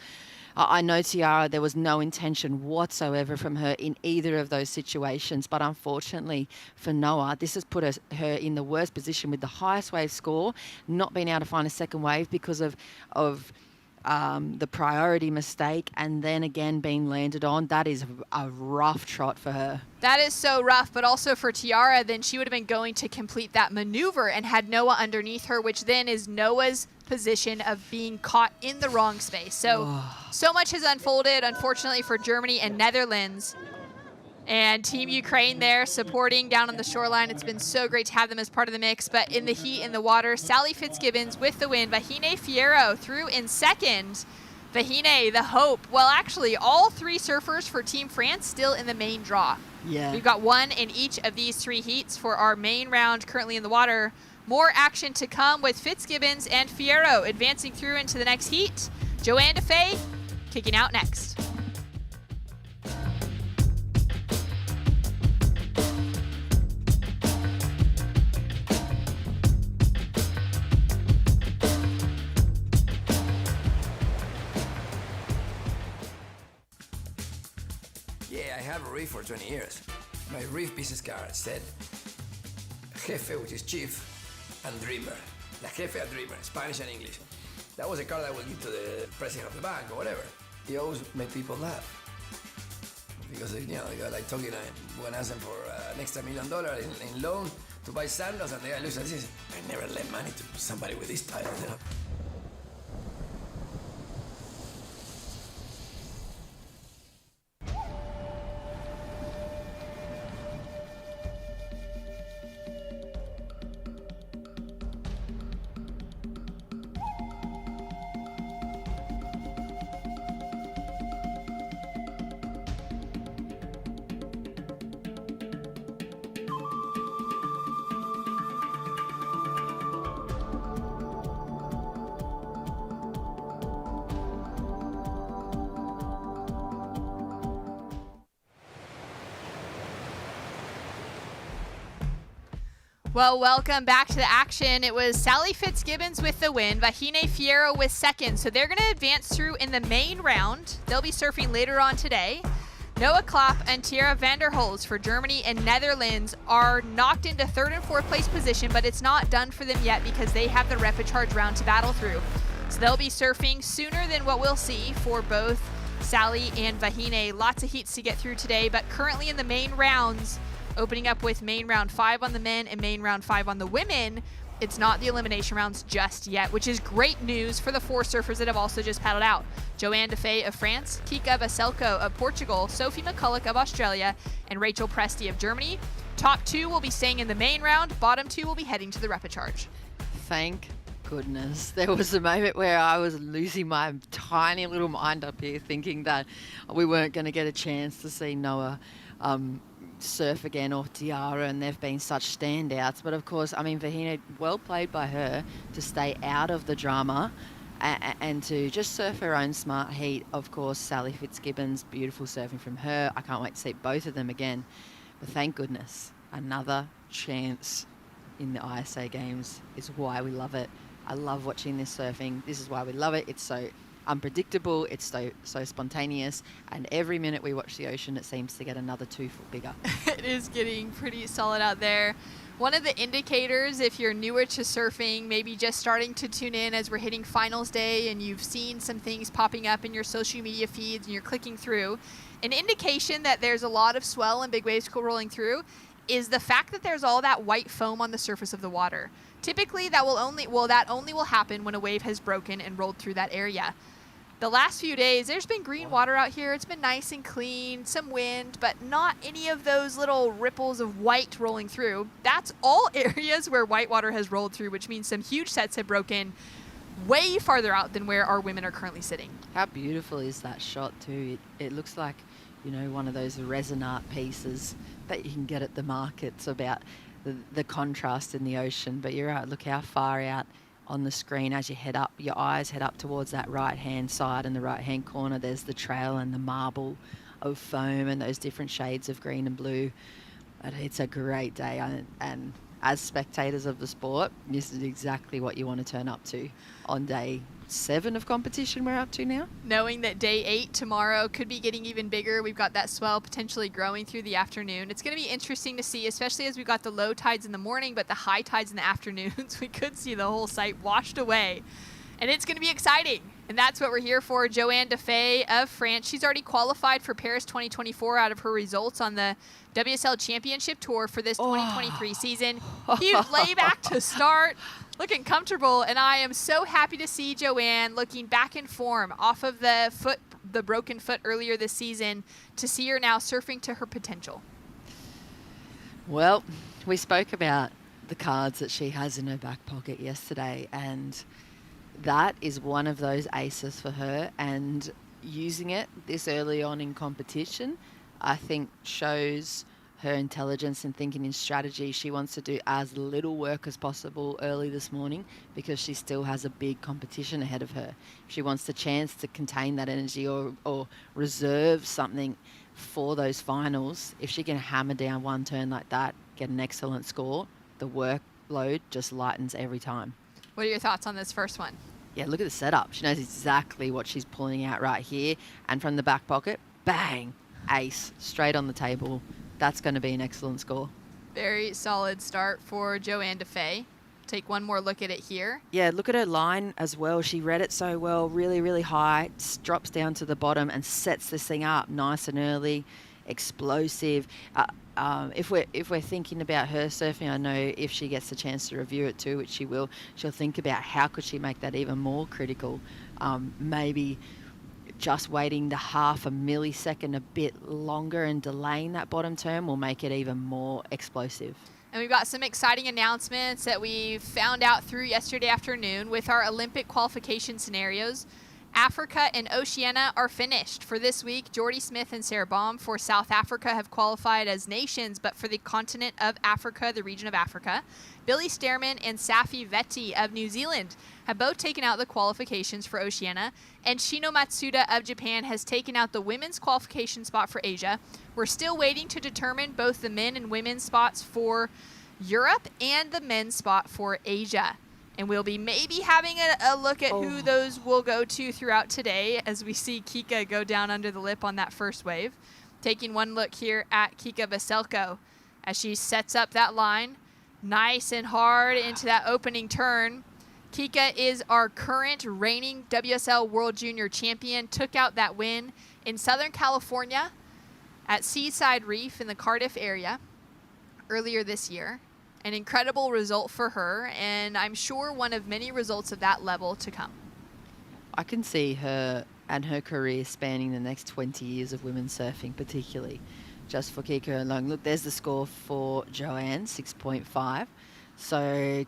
I know Tiara, there was no intention whatsoever from her in either of those situations, but unfortunately for Noah, this has put her in the worst position with the highest wave score, not being able to find a second wave because of the priority mistake, and then again being landed on. That is a rough trot for her. That is so rough, but also for Tiara, then she would have been going to complete that maneuver and had Noah underneath her, which then is Noah's position of being caught in the wrong space. So much has unfolded, unfortunately, for Germany and Netherlands. And Team Ukraine there supporting down on the shoreline. It's been so great to have them as part of the mix. But in the heat, in the water, Sally Fitzgibbons with the win. Vahine Fierro through in second. Vahine, the hope. Well, actually, all three surfers for Team France still in the main draw. Yeah. We've got one in each of these three heats for our main round currently in the water. More action to come with Fitzgibbons and Fierro advancing through into the next heat. Joanne DeFay kicking out next. Yeah, I had a reef for 20 years. My reef business card said Jefe, which is chief, and dreamer. La Jefe and dreamer, Spanish and English. That was a card I would give to the president of the bank or whatever. He always made people laugh. Because, they got like talking, when I asked them for an extra $1 million in loan to buy sandals, and the guy looks at this, I never lend money to somebody with this title, Well, welcome back to the action. It was Sally Fitzgibbons with the win, Vahine Fierro with second. So they're going to advance through in the main round. They'll be surfing later on today. Noah Klopp and Tiara Vanderholz for Germany and Netherlands are knocked into third and fourth place position, but it's not done for them yet because they have the repechage round to battle through. So they'll be surfing sooner than what we'll see for both Sally and Vahine. Lots of heats to get through today, but currently in the main rounds, opening up with main round 5 on the men and main round 5 on the women, it's not the elimination rounds just yet, which is great news for the 4 surfers that have also just paddled out. Joanne DeFay of France, Kika Vaselko of Portugal, Sophie McCulloch of Australia, and Rachel Presti of Germany. Top 2 will be staying in the main round. Bottom 2 will be heading to the repechage. Thank goodness. There was a moment where I was losing my tiny little mind up here thinking that we weren't going to get a chance to see Noah surf again, or Tiara, and they've been such standouts. But of course, Vahine, well played by her to stay out of the drama and to just surf her own smart heat. Of course, Sally Fitzgibbons, beautiful surfing from her. I can't wait to see both of them again. But thank goodness, another chance in the ISA games is why we love it. I love watching this surfing. This is why we love it. It's so unpredictable. It's so spontaneous. And every minute we watch the ocean, it seems to get another 2 foot bigger. It is getting pretty solid out there. One of the indicators, if you're newer to surfing, maybe just starting to tune in as we're hitting finals day and you've seen some things popping up in your social media feeds and you're clicking through, an indication that there's a lot of swell and big waves rolling through is the fact that there's all that white foam on the surface of the water. Typically, that only will happen when a wave has broken and rolled through that area. The last few days, there's been green water out here. It's been nice and clean, some wind, but not any of those little ripples of white rolling through. That's all areas where white water has rolled through, which means some huge sets have broken way farther out than where our women are currently sitting. How beautiful is that shot too? It looks like, you know, one of those resin art pieces that you can get at the markets about the contrast in the ocean. But you're right, look how far out on the screen as you head up, your eyes head up towards that right-hand side. In the right-hand corner, there's the trail and the marble of foam and those different shades of green and blue. But it's a great day, and as spectators of the sport, this is exactly what you want to turn up to on day 7 of competition we're up to now. Knowing that day 8 tomorrow could be getting even bigger. We've got that swell potentially growing through the afternoon. It's going to be interesting to see, especially as we've got the low tides in the morning, but the high tides in the afternoons. We could see the whole site washed away. And it's going to be exciting. And that's what we're here for. Joanne Defay of France. She's already qualified for Paris 2024 out of her results on the WSL Championship Tour for this 2023 season. Huge layback to start. Looking comfortable, and I am so happy to see Joanne looking back in form off of the broken foot earlier this season, to see her now surfing to her potential. Well, we spoke about the cards that she has in her back pocket yesterday, and that is one of those aces for her, and using it this early on in competition, I think shows her intelligence and thinking in strategy. She wants to do as little work as possible early this morning because she still has a big competition ahead of her. If she wants the chance to contain that energy or reserve something for those finals, if she can hammer down one turn like that, get an excellent score, the workload just lightens every time. What are your thoughts on this first one? Yeah, look at the setup. She knows exactly what she's pulling out right here. And from the back pocket, bang, ace, straight on the table. That's going to be an excellent score. Very solid start for Joanne Defay. Take one more look at it here. Yeah, look at her line as well. She read it so well, really, really high, drops down to the bottom and sets this thing up nice and early, explosive. If we're thinking about her surfing, I know if she gets the chance to review it too, which she will, she'll think about how could she make that even more critical. Maybe just waiting the half a millisecond a bit longer and delaying that bottom turn will make it even more explosive. And we've got some exciting announcements that we found out through yesterday afternoon with our Olympic qualification scenarios. Africa and Oceania are finished for this week. Jordy Smith and Sarah Baum for South Africa have qualified as nations, but for the continent of Africa, the region of Africa. Billy Stearman and Safi Veti of New Zealand have both taken out the qualifications for Oceania, and Shino Matsuda of Japan has taken out the women's qualification spot for Asia. We're still waiting to determine both the men and women's spots for Europe and the men's spot for Asia. And we'll be maybe having a look at who those will go to throughout today as we see Kika go down under the lip on that first wave. Taking one look here at Kika Veselko as she sets up that line nice and hard into that opening turn. Kika is our current reigning WSL World Junior Champion, took out that win in Southern California at Seaside Reef in the Cardiff area earlier this year. An incredible result for her, and I'm sure one of many results of that level to come. I can see her and her career spanning the next 20 years of women's surfing, particularly just for Kika alone. Look, there's the score for Joanne, 6.5. So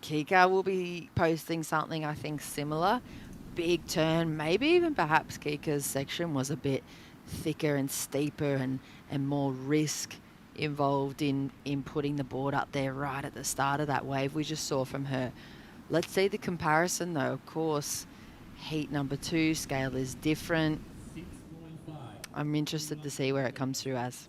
Kika will be posting something, I think, similar. Big turn, maybe even perhaps Kika's section was a bit thicker and steeper and more risk involved in putting the board up there right at the start of that wave we just saw from her. Let's see the comparison though. Of course, heat number 2 scale is different. I'm interested to see where it comes through as.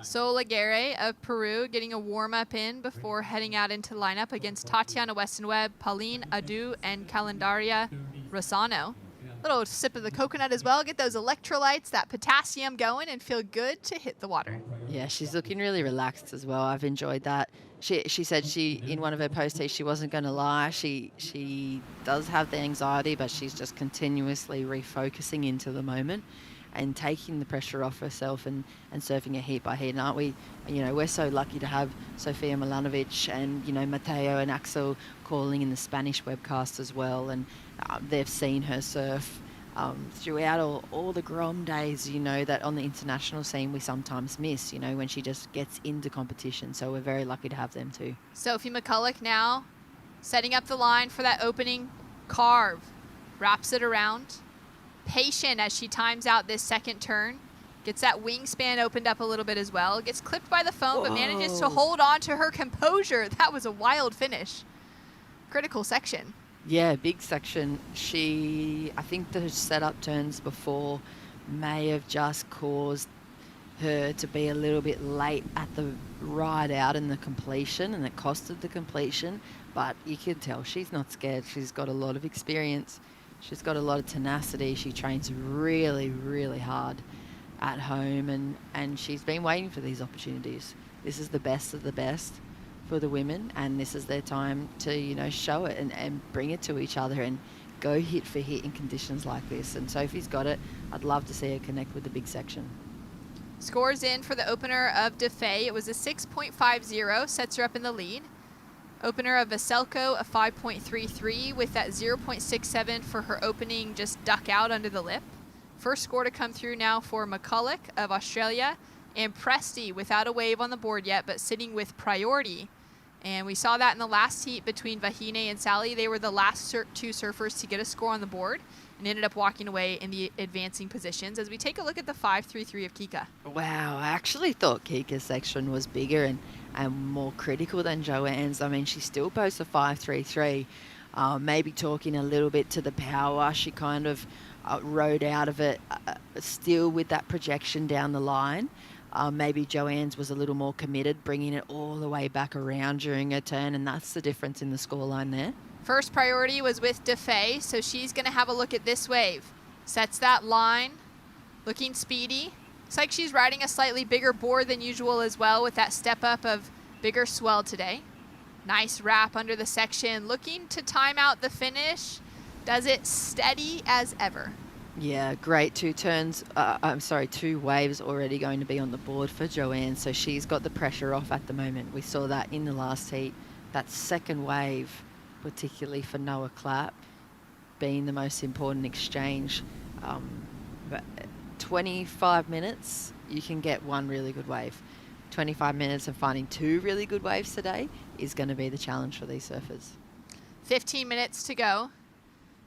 Sol Aguirre of Peru getting a warm-up in before heading out into lineup against Tatiana Weston-Webb, Pauline Adu, and Calendaria Rosano. Little sip of the coconut as well. Get those electrolytes, that potassium going, and feel good to hit the water. Yeah, she's looking really relaxed as well. I've enjoyed that. She said in one of her post-haste she wasn't going to lie. She does have the anxiety, but she's just continuously refocusing into the moment and taking the pressure off herself and surfing it heat by heat. And aren't we, we're so lucky to have Sofia Milanovic and, Mateo and Axel calling in the Spanish webcast as well. And they've seen her surf throughout all the Grom days, that on the international scene we sometimes miss, when she just gets into competition. So we're very lucky to have them too. Sophie McCulloch now setting up the line for that opening carve. Wraps it around. Patient as she times out this second turn. Gets that wingspan opened up a little bit as well. Gets clipped by the foam, but manages to hold on to her composure. That was a wild finish. Critical section. Yeah, big section. I think the setup turns before may have just caused her to be a little bit late at the ride out in the completion, and it costed the completion. But you can tell she's not scared. She's got a lot of experience. She's got a lot of tenacity. She trains really, really hard at home, and she's been waiting for these opportunities. This is the best of the best for the women, and this is their time to, show it and bring it to each other and go hit for hit in conditions like this. And Sophie's got it. I'd love to see her connect with the big section. Scores in for the opener of DeFay. It was a 6.50, sets her up in the lead. Opener of Vaselko, a 5.33 with that 0.67 for her opening just duck out under the lip. First score to come through now for McCulloch of Australia, and Presti without a wave on the board yet, but sitting with priority. And we saw that in the last heat between Vahine and Sally. They were the last two surfers to get a score on the board and ended up walking away in the advancing positions. As we take a look at the 5.33 of Kika. Wow, I actually thought Kika's section was bigger and more critical than Joanne's. I mean, she still boasts a 5.33. Maybe talking a little bit to the power. She kind of rode out of it still with that projection down the line. Maybe Joanne's was a little more committed, bringing it all the way back around during her turn, and that's the difference in the scoreline there. First priority was with DeFay, so she's going to have a look at this wave. Sets that line, looking speedy. Looks like she's riding a slightly bigger board than usual as well, with that step up of bigger swell today. Nice wrap under the section, looking to time out the finish. Does it steady as ever. Yeah, great. Two waves already going to be on the board for Joanne, so she's got the pressure off at the moment. We saw that in the last heat. That second wave, particularly for Noah Clapp, being the most important exchange. But 25 minutes, you can get one really good wave. 25 minutes of finding two really good waves today is going to be the challenge for these surfers. 15 minutes to go.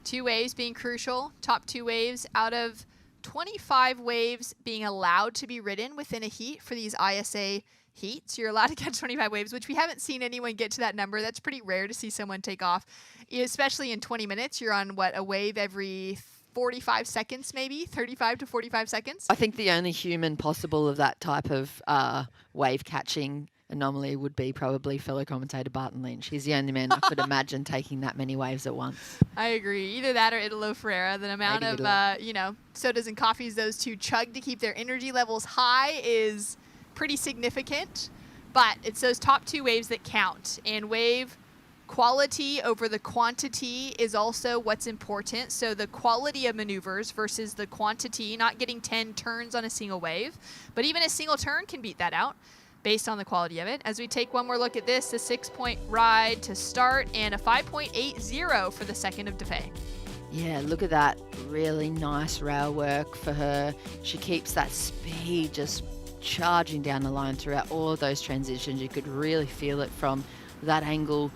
Two waves being crucial. Top two waves out of 25 waves being allowed to be ridden within a heat for these ISA heats. You're allowed to catch 25 waves, which we haven't seen anyone get to that number. That's pretty rare to see someone take off, especially in 20 minutes. You're on, a wave every 45 seconds, maybe 35 to 45 seconds. I think the only human possible of that type of wave catching anomaly would be probably fellow commentator Barton Lynch. He's the only man I could imagine taking that many waves at once. I agree. Either that or Italo Ferreira. The amount of, sodas and coffees those two chug to keep their energy levels high is pretty significant. But it's those top two waves that count. And wave quality over the quantity is also what's important. So the quality of maneuvers versus the quantity, not getting 10 turns on a single wave. But even a single turn can beat that out based on the quality of it. As we take one more look at this, a 6-point ride to start and a 5.80 for the second of DeFay. Yeah, look at that. Really nice rail work for her. She keeps that speed just charging down the line throughout all of those transitions. You could really feel it from that angle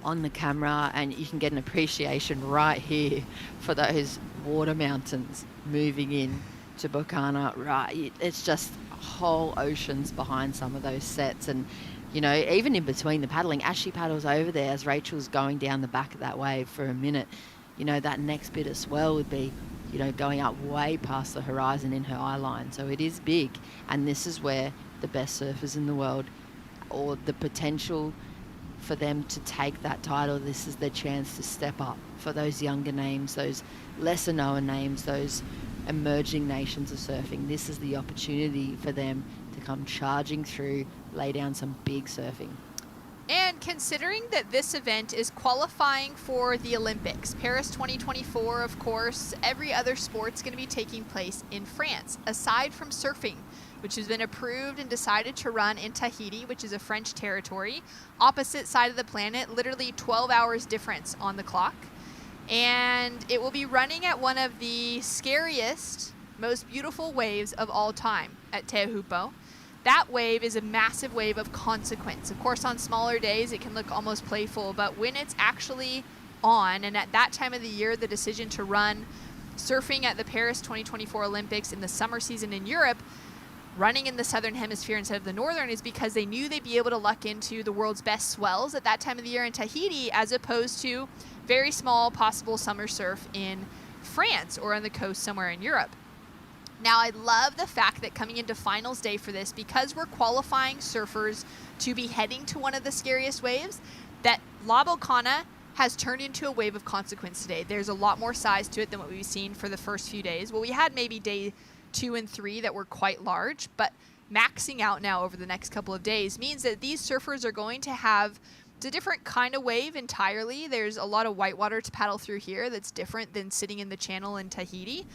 on the camera, and you can get an appreciation right here for those water mountains moving in to Bocana. Right, it's just whole oceans behind some of those sets. And even in between the paddling, as she paddles over there, as Rachel's going down the back of that wave for a minute, that next bit of swell would be you know, going up way past the horizon in her eye line. So it is big, and this is where the best surfers in the world, or the potential for them to take that title, this is their chance to step up for those younger names, those lesser known names, those emerging nations of surfing. This is the opportunity for them to come charging through, lay down some big surfing. And considering that this event is qualifying for the Olympics, Paris 2024, of course, every other sport's going to be taking place in France, aside from surfing, which has been approved and decided to run in Tahiti, which is a French territory, opposite side of the planet, literally 12 hours difference on the clock. And it will be running at one of the scariest, most beautiful waves of all time at Teahupo. That wave is a massive wave of consequence. Of course, on smaller days, it can look almost playful, but when it's actually on, and at that time of the year, the decision to run surfing at the Paris 2024 Olympics in the summer season in Europe, running in the southern hemisphere instead of the northern, is because they knew they'd be able to luck into the world's best swells at that time of the year in Tahiti, as opposed to very small possible summer surf in France or on the coast somewhere in Europe. Now, I love the fact that coming into finals day for this, because we're qualifying surfers to be heading to one of the scariest waves, that La Bocana has turned into a wave of consequence today. There's a lot more size to it than what we've seen for the first few days. Well, we had maybe day 2 and 3 that were quite large, but maxing out now over the next couple of days means that these surfers are going to have a different kind of wave entirely. There's a lot of whitewater to paddle through here that's different than sitting in the channel in Tahiti,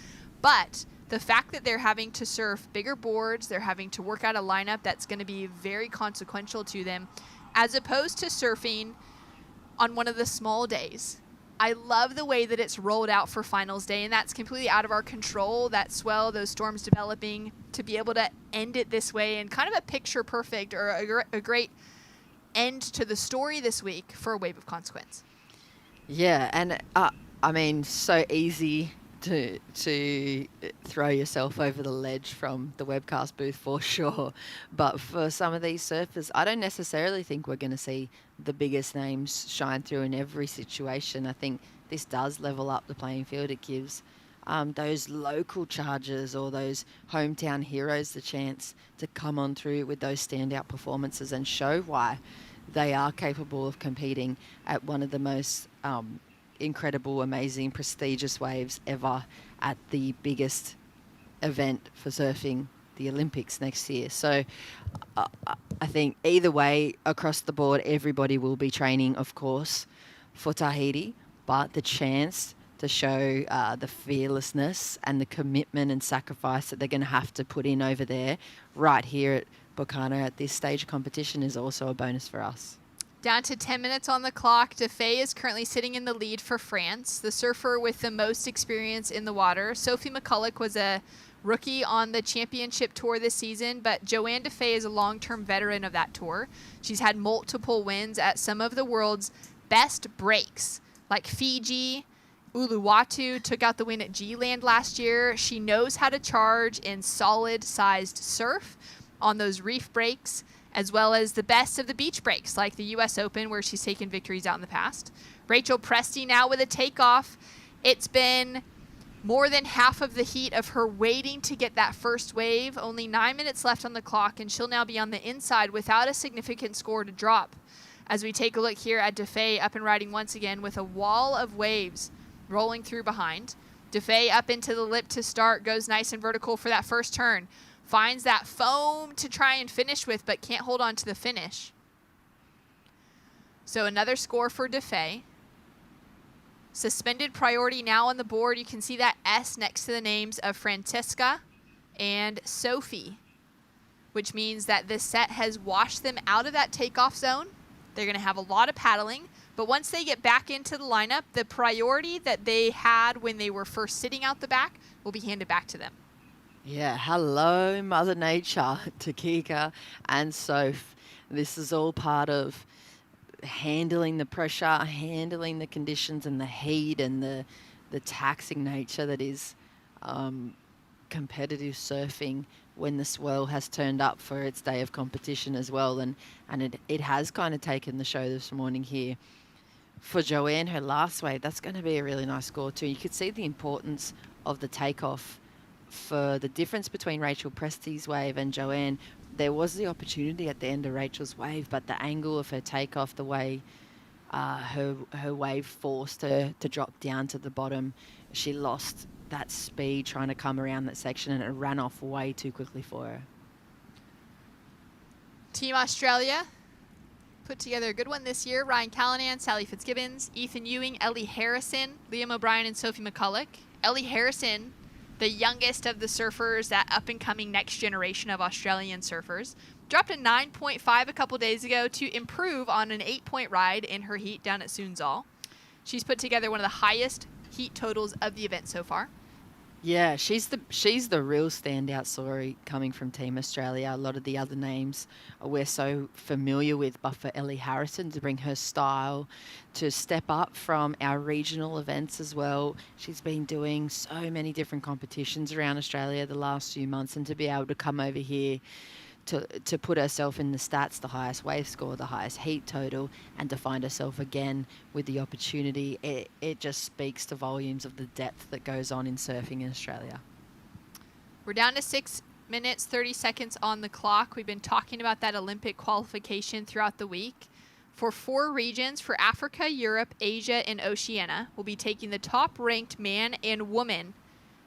but the fact that they're having to surf bigger boards, they're having to work out a lineup that's going to be very consequential to them, as opposed to surfing on one of the small days. I love the way that it's rolled out for finals day, and that's completely out of our control, that swell, those storms developing, to be able to end it this way, and kind of a picture perfect, or a great end to the story this week for a wave of consequence. Yeah, and I mean, so easy to throw yourself over the ledge from the webcast booth for sure. But for some of these surfers, I don't necessarily think we're going to see the biggest names shine through in every situation. I think this does level up the playing field. It gives those local chargers or those hometown heroes the chance to come on through with those standout performances and show why they are capable of competing at one of the most incredible, amazing, prestigious waves ever at the biggest event for surfing, the Olympics next year. So I think either way, across the board, everybody will be training, of course, for Tahiti, but the chance to show the fearlessness and the commitment and sacrifice that they're going to have to put in over there right here at Bocana at this stage of competition is also a bonus for us. Down to 10 minutes on the clock. Defay is currently sitting in the lead for France, the surfer with the most experience in the water. Sophie McCulloch was a rookie on the championship tour this season, but Joanne Defay is a long-term veteran of that tour. She's had multiple wins at some of the world's best breaks, like Fiji. Uluwatu took out the win at G-Land last year. She knows how to charge in solid-sized surf on those reef breaks, as well as the best of the beach breaks, like the U.S. Open, where she's taken victories out in the past. Rachel Presti now with a takeoff. It's been more than half of the heat of her waiting to get that first wave. Only 9 minutes left on the clock, and she'll now be on the inside without a significant score to drop. As we take a look here at Defay up and riding once again with a wall of waves rolling through behind. Defay up into the lip to start, goes nice and vertical for that first turn. Finds that foam to try and finish with, but can't hold on to the finish. So another score for Defay. Suspended priority now on the board. You can see that S next to the names of Francesca and Sophie, which means that this set has washed them out of that takeoff zone. They're going to have a lot of paddling, but once they get back into the lineup, the priority that they had when they were first sitting out the back will be handed back to them. Yeah, hello, Mother Nature, to Kika and Soph. This is all part of handling the pressure, handling the conditions and the heat and the taxing nature that is competitive surfing when the swell has turned up for its day of competition as well. And it has kind of taken the show this morning here. For Joanne, her last wave, that's going to be a really nice score too. You could see the importance of the takeoff. For the difference between Rachel Presty's wave and Joanne, there was the opportunity at the end of Rachel's wave, but the angle of her takeoff, the way her wave forced her to drop down to the bottom, she lost that speed trying to come around that section, and it ran off way too quickly for her. Team Australia put together a good one this year. Ryan Callanan, Sally Fitzgibbons, Ethan Ewing, Ellie Harrison, Liam O'Brien, and Sophie McCulloch. Ellie Harrison, the youngest of the surfers, that up-and-coming next generation of Australian surfers, dropped a 9.5 a couple days ago to improve on an 8-point ride in her heat down at Sunzal. She's put together one of the highest heat totals of the event so far. Yeah, she's the real standout story coming from Team Australia. A lot of the other names we're so familiar with, but for Ellie Harrison to bring her style, to step up from our regional events as well. She's been doing so many different competitions around Australia the last few months, and to be able to come over here to put herself in the stats, the highest wave score, the highest heat total, and to find herself again with the opportunity, it just speaks to volumes of the depth that goes on in surfing in Australia. We're down to 6 minutes, 30 seconds on the clock. We've been talking about that Olympic qualification throughout the week. For 4 regions, for Africa, Europe, Asia, and Oceania, we'll be taking the top-ranked man and woman.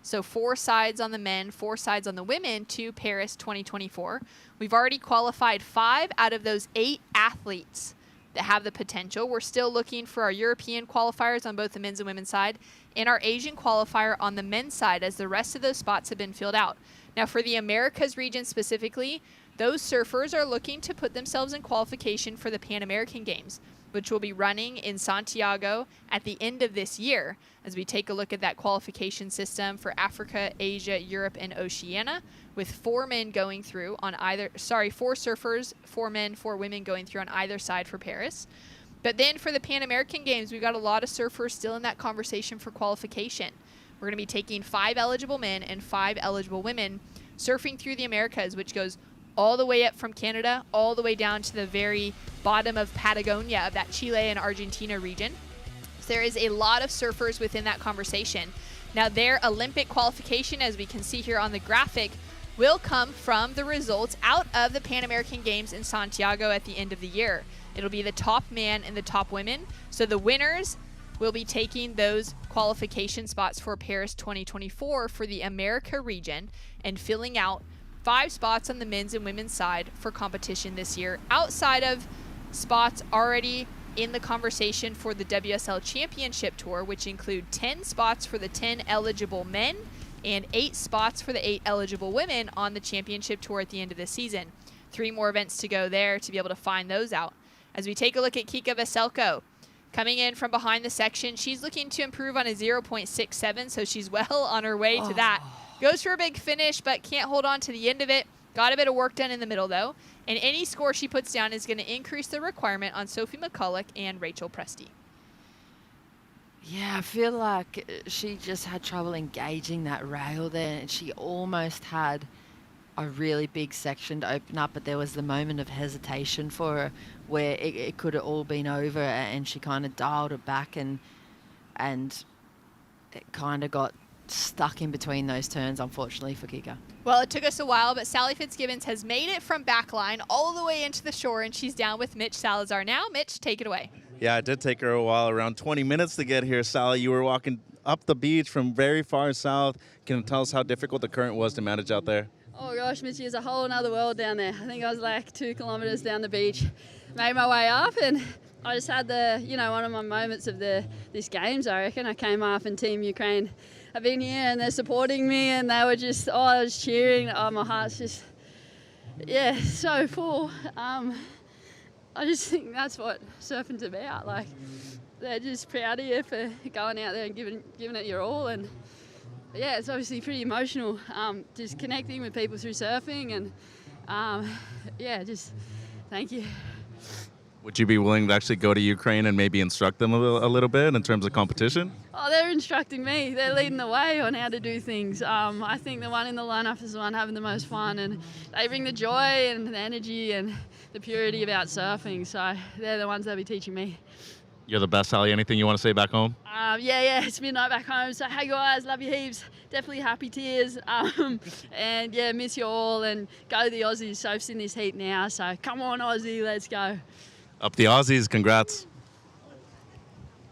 So 4 sides on the men, 4 sides on the women to Paris 2024. We've already qualified 5 out of those 8 athletes that have the potential. We're still looking for our European qualifiers on both the men's and women's side, and our Asian qualifier on the men's side, as the rest of those spots have been filled out. Now for the Americas region specifically, those surfers are looking to put themselves in qualification for the Pan American Games, which will be running in Santiago at the end of this year, as we take a look at that qualification system for Africa, Asia, Europe, and Oceania, with 4 men going through on either, 4 surfers, 4 men, 4 women going through on either side for Paris. But then for the Pan American Games, we've got a lot of surfers still in that conversation for qualification. We're going to be taking 5 eligible men and 5 eligible women surfing through the Americas, which goes all the way up from Canada, all the way down to the very bottom of Patagonia, of that Chile and Argentina region. So there is a lot of surfers within that conversation. Now their Olympic qualification, as we can see here on the graphic, will come from the results out of the Pan American Games in Santiago at the end of the year. It'll be the top man and the top women. So the winners will be taking those qualification spots for Paris 2024 for the America region and filling out 5 spots on the men's and women's side for competition this year, outside of spots already in the conversation for the WSL Championship Tour, which include 10 spots for the 10 eligible men and 8 spots for the 8 eligible women on the Championship Tour at the end of the season. 3 more events to go there to be able to find those out. As we take a look at Kika Veselko, coming in from behind the section, she's looking to improve on a 0.67, so she's well on her way to that. Goes for a big finish, but can't hold on to the end of it. Got a bit of work done in the middle, though. And any score she puts down is going to increase the requirement on Sophie McCulloch and Rachel Presty. Yeah, I feel like she just had trouble engaging that rail there, and she almost had a really big section to open up, but there was the moment of hesitation for her where it could have all been over, and she kind of dialed it back, and it kind of got stuck in between those turns, unfortunately, for Kika. Well, it took us a while, but Sally Fitzgibbons has made it from backline all the way into the shore, and she's down with Mitch Salazar now. Mitch, take it away. Yeah, it did take her a while, around 20 minutes to get here. Sally, you were walking up the beach from very far south. Can you tell us how difficult the current was to manage out there? Oh gosh, Mitchie, it's a whole other world down there. I think I was like 2 kilometres down the beach. Made my way up, and I just had one of my moments of this games, I reckon. I came up and Team Ukraine have been here and they're supporting me, and they were just, I was cheering. Oh, my heart's just, so full. I just think that's what surfing's about. Like, they're just proud of you for going out there and giving it your all. And yeah, it's obviously pretty emotional, just connecting with people through surfing, and just thank you. Would you be willing to actually go to Ukraine and maybe instruct them a little bit in terms of competition? Oh, they're instructing me. They're leading the way on how to do things. I think the one in the lineup is the one having the most fun, and they bring the joy and the energy and the purity about surfing. So they're the ones that'll be teaching me. You're the best, Sally. Anything you want to say back home? Yeah, it's midnight back home. So, hey guys, love you heaps. Definitely happy tears. And yeah, miss you all. And go the Aussies. Soph's in this heat now. So, come on, Aussie, let's go. Up the Aussies. Congrats.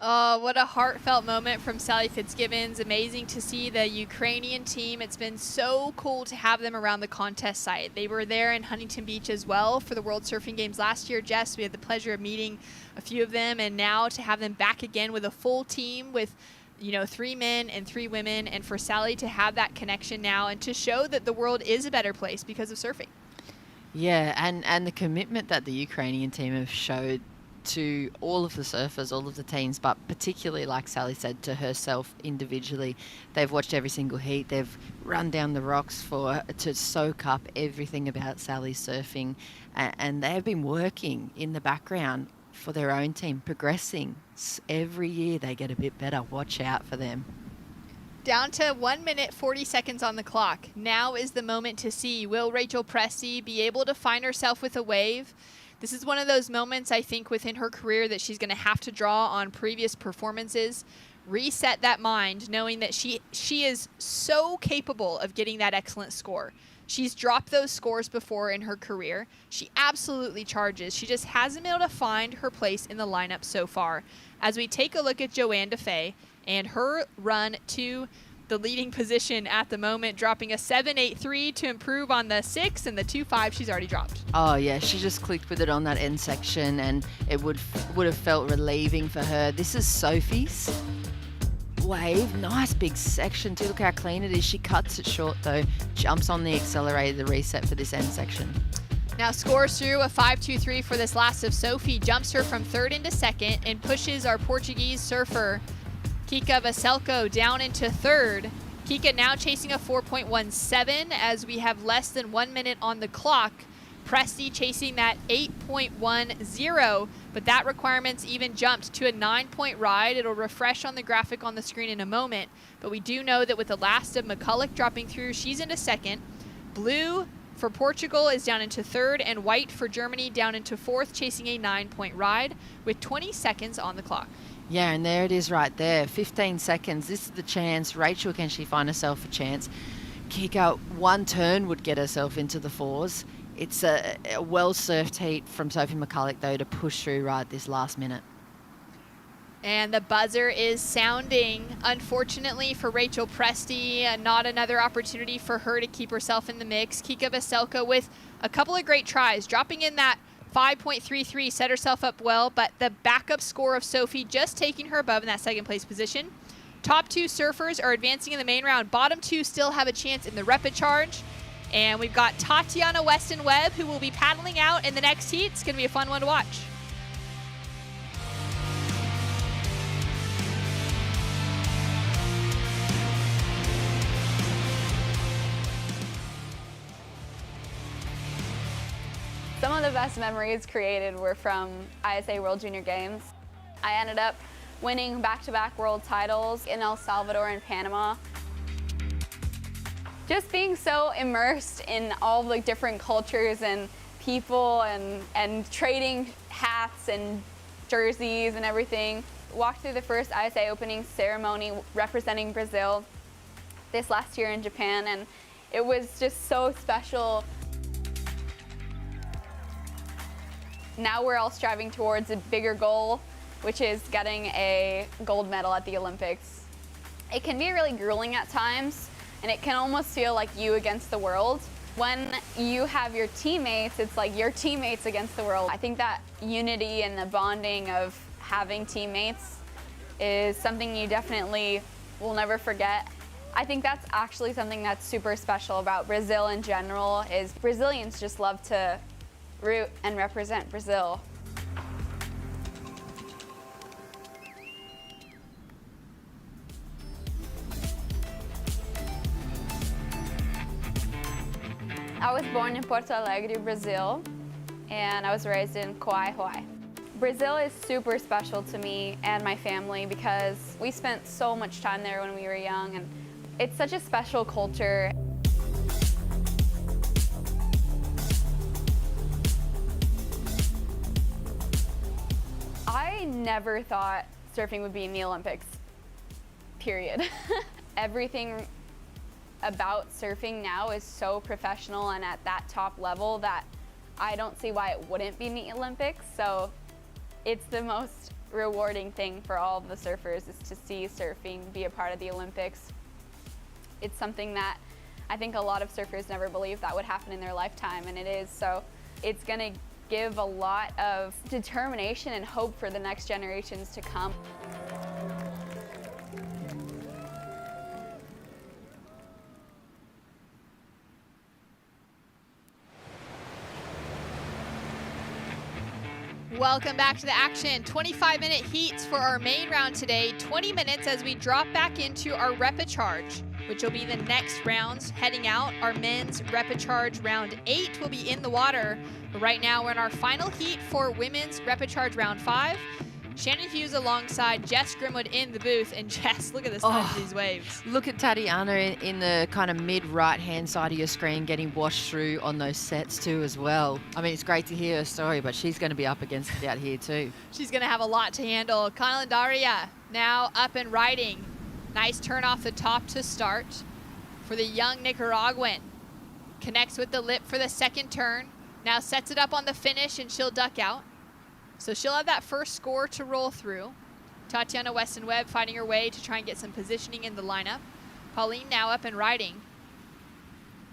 Oh, what a heartfelt moment from Sally Fitzgibbons. Amazing to see the Ukrainian team. It's been so cool to have them around the contest site. They were there in Huntington Beach as well for the World Surfing Games last year. Jess, we had the pleasure of meeting a few of them, and now to have them back again with a full team with 3 men and 3 women, and for Sally to have that connection now and to show that the world is a better place because of surfing. Yeah, and the commitment that the Ukrainian team have showed to all of the surfers, all of the teams, but particularly, like Sally said, to herself individually. They've watched every single heat. They've run down the rocks to soak up everything about Sally's surfing, and they have been working in the background for their own team, progressing. Every year they get a bit better. Watch out for them. Down to 1 minute, 40 seconds on the clock. Now is the moment to see, will Rachel Presti be able to find herself with a wave? This is one of those moments, I think, within her career that she's going to have to draw on previous performances, reset that mind, knowing that she is so capable of getting that excellent score. She's dropped those scores before in her career. She absolutely charges. She just hasn't been able to find her place in the lineup so far. As we take a look at Joanne DeFay and her run to the leading position at the moment, dropping a 7.83 to improve on the 6 and the 2.5 she's already dropped. Oh yeah, she just clicked with it on that end section, and it would have felt relieving for her. This is Sophie's wave. Nice big section too. Look how clean it is. She cuts it short though, jumps on the accelerator, the reset for this end section. Now scores through a 5.23 for this last of Sophie, jumps her from 3rd into 2nd and pushes our Portuguese surfer Kika Vaselko down into 3rd. Kika now chasing a 4.17 as we have less than 1 minute on the clock. Presti chasing that 8.10, but that requirement's even jumped to a 9-point ride. It'll refresh on the graphic on the screen in a moment, but we do know that with the last of McCulloch dropping through, she's into 2nd. Blue for Portugal is down into 3rd, and white for Germany down into 4th, chasing a 9-point ride with 20 seconds on the clock. Yeah, and there it is right there, 15 seconds. This is the chance. Rachel, can she find herself a chance? Kika, one turn would get herself into the 4s. It's a well-surfed heat from Sophie McCulloch, though, to push through right this last minute. And the buzzer is sounding. Unfortunately for Rachel Presti, not another opportunity for her to keep herself in the mix. Kika Vaselko with a couple of great tries, dropping in that 5.33, set herself up well, but the backup score of Sophie just taking her above in that 2nd place position. Top 2 surfers are advancing in the main round. Bottom 2 still have a chance in the rapid charge. And we've got Tatiana Weston-Webb, who will be paddling out in the next heat. It's going to be a fun one to watch. Some of the best memories created were from ISA World Junior Games. I ended up winning back-to-back world titles in El Salvador and Panama. Just being so immersed in all the different cultures and people and trading hats and jerseys and everything. Walked through the first ISA opening ceremony representing Brazil this last year in Japan, and it was just so special. Now we're all striving towards a bigger goal, which is getting a gold medal at the Olympics. It can be really grueling at times, and it can almost feel like you against the world. When you have your teammates, it's like your teammates against the world. I think that unity and the bonding of having teammates is something you definitely will never forget. I think that's actually something that's super special about Brazil in general, is Brazilians just love to root and represent Brazil. I was born in Porto Alegre, Brazil, and I was raised in Kauai, Hawaii. Brazil is super special to me and my family because we spent so much time there when we were young, and it's such a special culture. I I never thought surfing would be in the Olympics, period. Everything about surfing now is so professional and at that top level that I don't see why it wouldn't be in the Olympics. So it's the most rewarding thing for all of the surfers is to see surfing be a part of the Olympics. It's something that I think a lot of surfers never believed that would happen in their lifetime, and it is. So it's gonna give a lot of determination and hope for the next generations to come. Welcome back to the action. 25-minute heats for our main round today. 20 minutes as we drop back into our repechage, which will be the next rounds heading out. Our men's repechage round 8 will be in the water. But right now we're in our final heat for women's repechage round 5. Shannon Hughes alongside Jess Grimwood in the booth. And Jess, look at the size of these waves. Look at Tatiana in the kind of mid right-hand side of your screen getting washed through on those sets too as well. I mean, it's great to hear her story, but she's going to be up against it out here too. She's going to have a lot to handle. Calendaria now up and riding. Nice turn off the top to start for the young Nicaraguan. Connects with the lip for the second turn. Now sets it up on the finish and she'll duck out. So she'll have that first score to roll through. Tatiana Weston-Webb fighting her way to try and get some positioning in the lineup. Pauline now up and riding.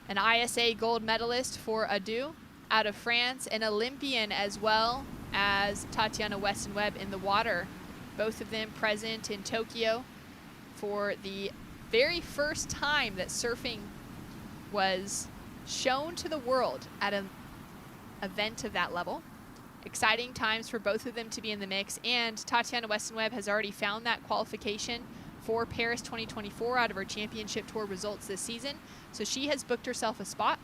An ISA gold medalist for Adu out of France, an Olympian as well as Tatiana Weston-Webb in the water. Both of them present in Tokyo for the very first time that surfing was shown to the world at an event of that level. Exciting times for both of them to be in the mix, and Tatiana Weston-Webb has already found that qualification for Paris 2024 out of her championship tour results this season. So she has booked herself a spot.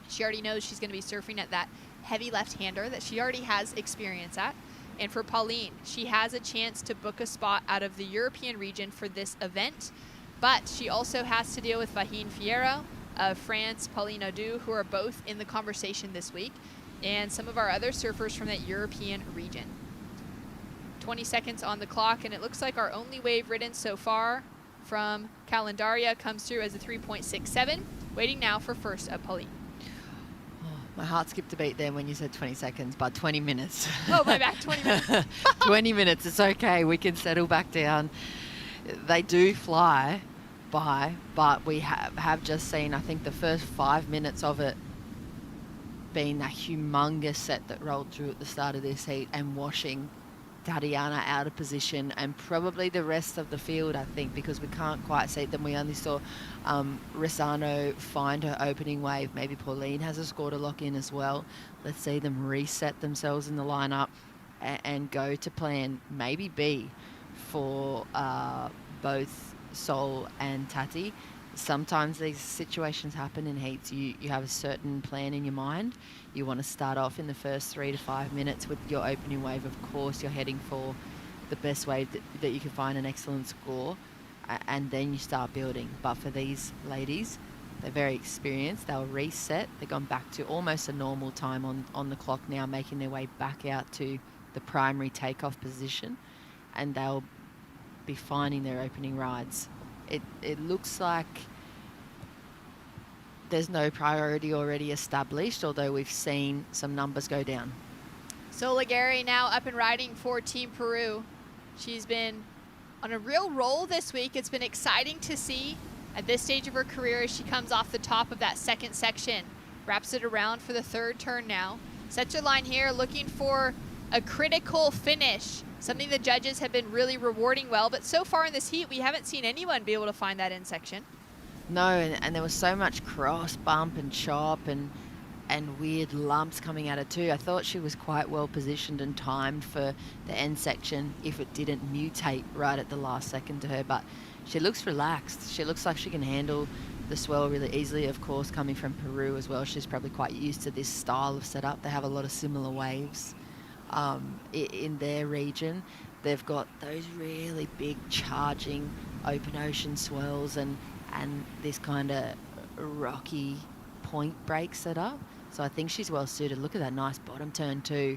She already knows she's going to be surfing at that heavy left-hander that she already has experience at. And for Pauline, she has a chance to book a spot out of the European region for this event, but she also has to deal with Vahine Fierro of France, Pauline Adu, who are both in the conversation this week, and some of our other surfers from that European region. 20 seconds on the clock, and it looks like our only wave ridden so far from Calendaria comes through as a 3.67. Waiting now for first of Pauline. My heart skipped a beat there when you said 20 seconds, but 20 minutes. Oh, my bad, 20 minutes. 20 minutes, it's okay. We can settle back down. They do fly by, but we have just seen, I think, the first 5 minutes of it being that humongous set that rolled through at the start of this heat and washing Tatiana out of position, and probably the rest of the field, I think, because we can't quite see them. We only saw Rissano find her opening wave. Maybe Pauline has a score to lock in as well. Let's see them reset themselves in the lineup and go to plan maybe B for both Sol and Tati. Sometimes these situations happen in heats. You have a certain plan in your mind. You want to start off in the first 3 to 5 minutes with your opening wave. Of course, you're heading for the best wave that you can find an excellent score, and then you start building. But for these ladies, they're very experienced. They'll reset. They've gone back to almost a normal time on the clock now, making their way back out to the primary takeoff position, and they'll be finding their opening rides. It looks like there's no priority already established, although we've seen some numbers go down. So Laguerre now up and riding for Team Peru. She's been on a real roll this week. It's been exciting to see at this stage of her career as she comes off the top of that second section. Wraps it around for the third turn now. Sets her line here, looking for a critical finish. Something the judges have been really rewarding well, but so far in this heat, we haven't seen anyone be able to find that end section. No, and there was so much cross bump and chop and weird lumps coming at her too. I thought she was quite well positioned and timed for the end section if it didn't mutate right at the last second to her, but she looks relaxed. She looks like she can handle the swell really easily. Of course, coming from Peru as well, she's probably quite used to this style of setup. They have a lot of similar waves. In their region, they've got those really big charging open ocean swells and this kind of rocky point break setup. So I think she's well suited. Look at that nice bottom turn too.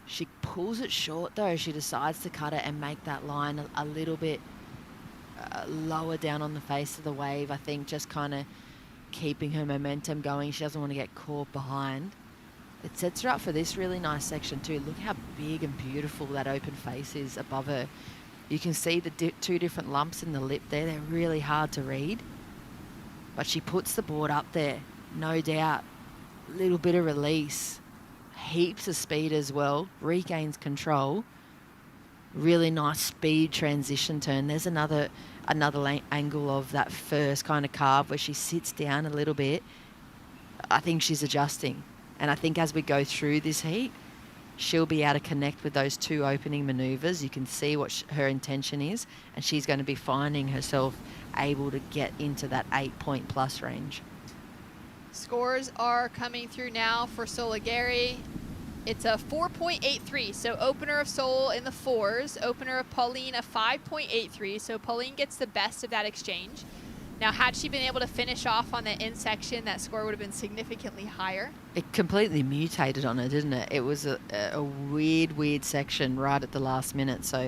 She pulls it short though. She decides to cut it and make that line a little bit lower down on the face of the wave. I think just kind of keeping her momentum going. She doesn't want to get caught behind. It sets her up for this really nice section too. Look how big and beautiful that open face is above her. You can see the two different lumps in the lip there. They're really hard to read. But she puts the board up there, no doubt. Little bit of release. Heaps of speed as well. Regains control. Really nice speed transition turn. There's another angle of that first kind of carve where she sits down a little bit. I think she's adjusting. And I think as we go through this heat, she'll be able to connect with those two opening manoeuvres. You can see what her intention is, and she's going to be finding herself able to get into that 8-point plus range. Scores are coming through now for Soligari. It's a 4.83, so opener of Sol in the 4s, opener of Pauline a 5.83, so Pauline gets the best of that exchange. Now, had she been able to finish off on the end section, that score would have been significantly higher. It completely mutated on her, didn't it? It was a weird section right at the last minute, so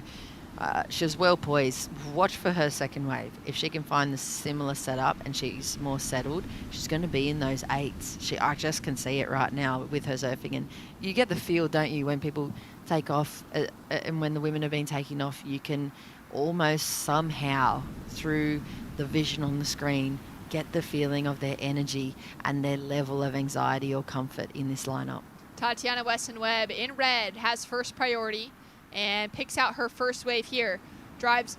she was well poised. Watch for her second wave. If she can find the similar setup and she's more settled, she's going to be in those 8s. I just can see it right now with her surfing. And you get the feel, don't you, when people take off and when the women have been taking off, you can almost somehow, through the vision on the screen, get the feeling of their energy and their level of anxiety or comfort in this lineup. Tatiana Weston-Webb in red has first priority and picks out her first wave here. Drives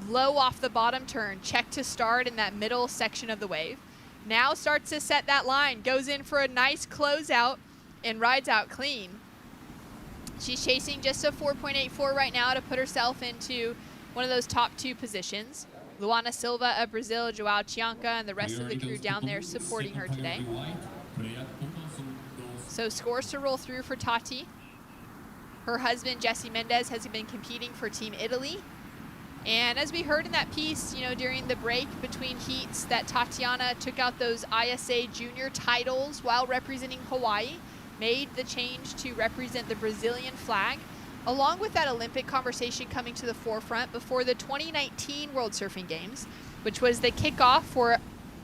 low off the bottom turn, check to start in that middle section of the wave. Now starts to set that line, goes in for a nice closeout and rides out clean. She's chasing just a 4.84 right now to put herself into one of those top 2 positions. Luana Silva of Brazil, Joao Chianca, and the rest of the crew down there supporting her today. So scores to roll through for Tati. Her husband, Jesse Mendez, has been competing for Team Italy. And as we heard in that piece, during the break between heats, that Tatiana took out those ISA junior titles while representing Hawaii, made the change to represent the Brazilian flag, along with that Olympic conversation coming to the forefront before the 2019 World Surfing Games, which was the kickoff for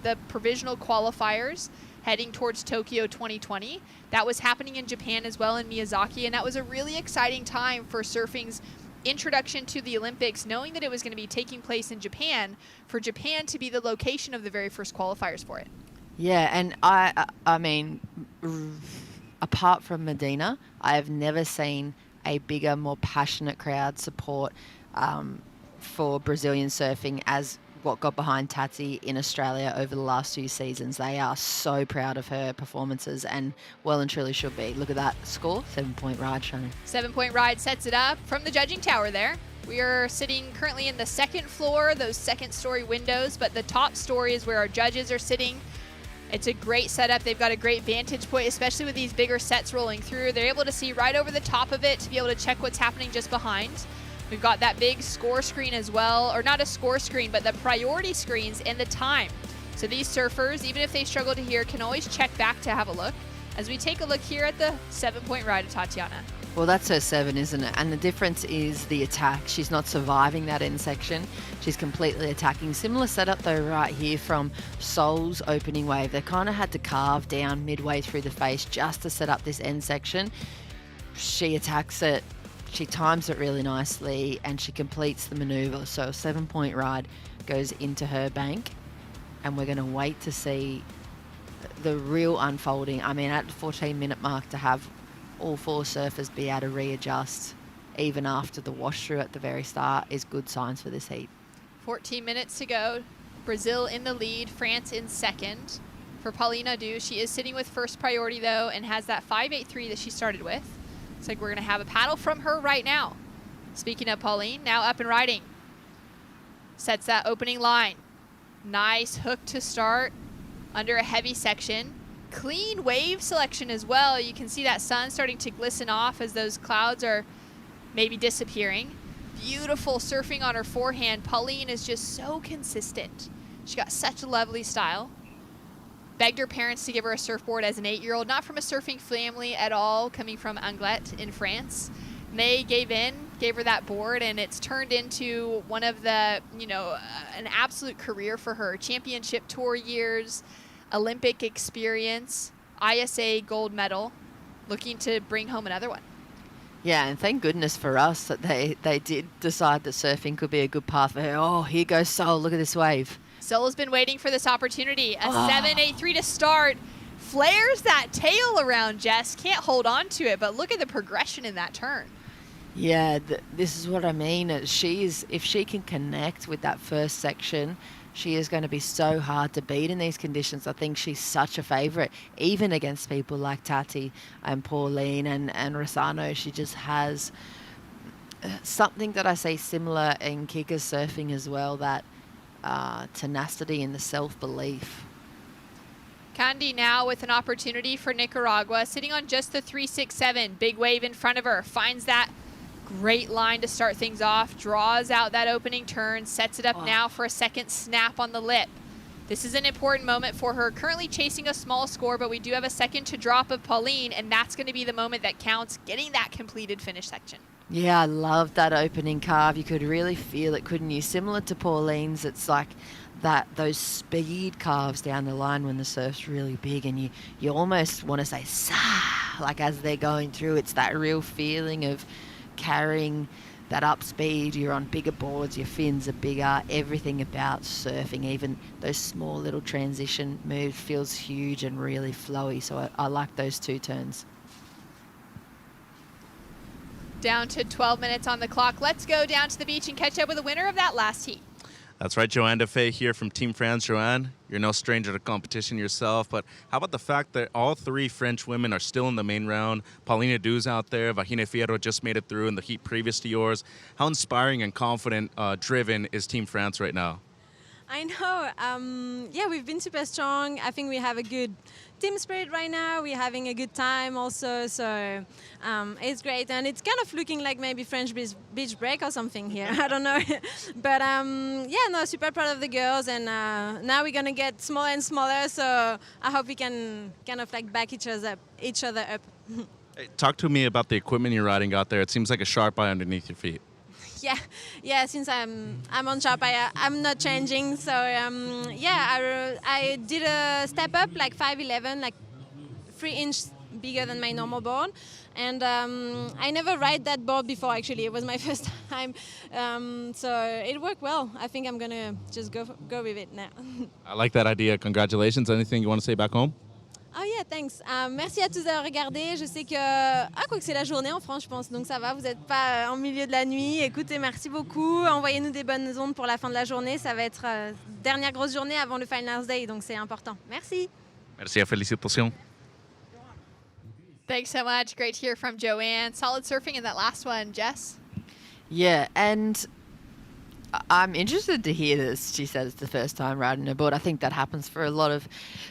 the provisional qualifiers heading towards Tokyo 2020. That was happening in Japan as well, in Miyazaki, and that was a really exciting time for surfing's introduction to the Olympics, knowing that it was going to be taking place in Japan, for Japan to be the location of the very first qualifiers for it. Yeah, and I mean, apart from Medina, I have never seen a bigger, more passionate crowd support for Brazilian surfing as what got behind Tati in Australia over the last 2 seasons. They are so proud of her performances, and well and truly should be. Look at that score, 7-point ride, Shani. 7-point ride sets it up from the judging tower there. We are sitting currently in the second floor, those second-story windows, but the top story is where our judges are sitting. It's a great setup. They've got a great vantage point, especially with these bigger sets rolling through. They're able to see right over the top of it to be able to check what's happening just behind. We've got that big score screen as well, or not a score screen, but the priority screens and the time. So these surfers, even if they struggle to hear, can always check back to have a look. As we take a look here at the 7-point ride of Tatiana. Well, that's her 7, isn't it? And the difference is the attack. She's not surviving that end section. She's completely attacking. Similar setup, though, right here from Sol's opening wave. They kind of had to carve down midway through the face just to set up this end section. She attacks it. She times it really nicely, and she completes the maneuver. So a 7-point ride goes into her bank, and we're going to wait to see the real unfolding. I mean, at the 14-minute mark, to have all 4 surfers be able to readjust even after the wash through at the very start is good signs for this heat. 14 minutes to go. Brazil in the lead, France in second. For Paulina Du, she is sitting with first priority though, and has that 5.83 that she started with. Looks like we're gonna have a paddle from her right now. Speaking of Pauline, now up and riding. Sets that opening line. Nice hook to start under a heavy section. Clean wave selection as well. You can see that sun starting to glisten off as those clouds are maybe disappearing. Beautiful surfing on her forehand. Pauline is just so consistent. She got such a lovely style. Begged her parents to give her a surfboard as an 8-year-old, not from a surfing family at all, coming from Anglet in France. They gave her that board, and it's turned into one of the, an absolute career for her. Championship tour years, Olympic experience, ISA gold medal, looking to bring home another one. Yeah, and thank goodness for us that they did decide that surfing could be a good path for her. Oh, here goes Sol. Look at this wave. Sol's been waiting for this opportunity. A 7.83 to start. Flares that tail around, Jess. Can't hold on to it, but look at the progression in that turn. Yeah, this is what I mean. If she can connect with that first section, she is going to be so hard to beat in these conditions. I think she's such a favourite, even against people like Tati and Pauline and Rossano. She just has something that I see similar in kickers surfing as well, that tenacity and the self-belief. Candy now with an opportunity for Nicaragua, sitting on just the 367. Big wave in front of her, finds that great line to start things off, draws out that opening turn, sets it up now for a second snap on the lip. This is an important moment for her. Currently chasing a small score, but we do have a second to drop of Pauline, and that's going to be the moment that counts, getting that completed finish section. Yeah, I love that opening carve. You could really feel it, couldn't you? Similar to Pauline's, it's like those speed carves down the line when the surf's really big, and you almost want to say, "Sah!" like as they're going through. It's that real feeling of carrying that up speed. You're on bigger boards, your fins are bigger, everything about surfing, even those small little transition moves, feels huge and really flowy. So I like those two turns. Down to 12 minutes on the clock. Let's go down to the beach and catch up with the winner of that last heat. That's right, Joanne Defay here from Team France. Joanne, you're no stranger to competition yourself, but how about the fact that all three French women are still in the main round? Paulina Du's out there. Vagina Fierro just made it through in the heat previous to yours. How inspiring and confident, driven is Team France right now? I know. Yeah, we've been super strong. I think we have a good team spirit right now. We're having a good time also, so it's great. And it's kind of looking like maybe French beach break or something here. I don't know. But yeah, no, super proud of the girls. And now we're going to get smaller and smaller, so I hope we can kind of like back each other up. Hey, talk to me about the equipment you're riding out there. It seems like a sharp eye underneath your feet. Yeah. Since I'm on sharp, I'm not changing. So yeah, I did a step up like 5'11", like 3 inches bigger than my normal board, and I never ride that board before. Actually, it was my first time, so it worked well. I think I'm gonna just go with it now. I like that idea. Congratulations. Anything you want to say back home? Oh yeah, thanks. Merci à tous d'avoir regardé. Je sais que quoi que c'est la journée en France, je pense, donc ça va. Vous n'êtes pas en milieu de la nuit. Écoutez, merci beaucoup. Envoyez-nous des bonnes ondes pour la fin de la journée. Ça va être dernière grosse journée avant le Finals Day, donc c'est important. Merci. Merci, félicitations. Thanks so much. Great to hear from Joanne. Solid surfing in that last one, Jess. Yeah, and I'm interested to hear this. She said it's the first time riding a board. I think that happens for a lot of,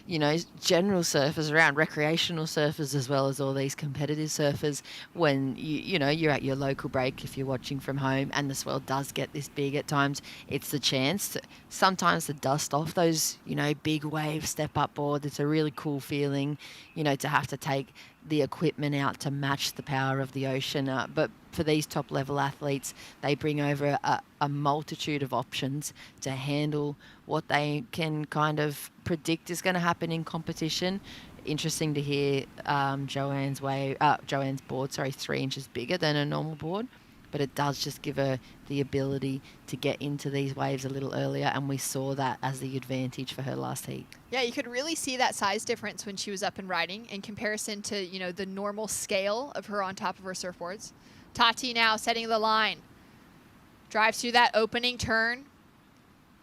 general surfers around, recreational surfers as well as all these competitive surfers. When you're at your local break, if you're watching from home, and the swell does get this big at times, it's the chance sometimes to dust off those, big wave step up boards. It's a really cool feeling, to have to take the equipment out to match the power of the ocean. But for these top level athletes, they bring over a multitude of options to handle what they can kind of predict is going to happen in competition. Interesting to hear Joanne's board, 3 inches bigger than a normal board, but it does just give her the ability to get into these waves a little earlier, and we saw that as the advantage for her last heat. Yeah, you could really see that size difference when she was up and riding in comparison to, the normal scale of her on top of her surfboards. Tati now setting the line. Drives through that opening turn.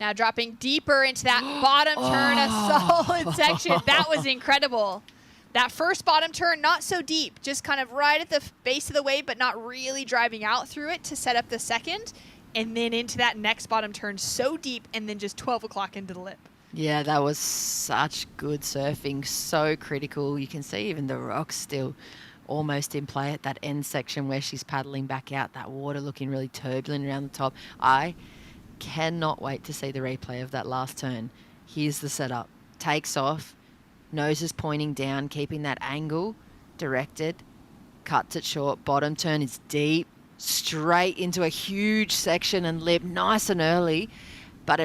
Now dropping deeper into that bottom turn, a solid section. That was incredible. That first bottom turn, not so deep, just kind of right at the base of the wave, but not really driving out through it to set up the second. And then into that next bottom turn so deep, and then just 12 o'clock into the lip. Yeah, that was such good surfing, so critical. You can see even the rocks still almost in play at that end section where she's paddling back out, that water looking really turbulent around the top. I cannot wait to see the replay of that last turn. Here's the setup. Takes off, nose is pointing down, keeping that angle directed, cuts it short. Bottom turn is deep, straight into a huge section and lip, nice and early, but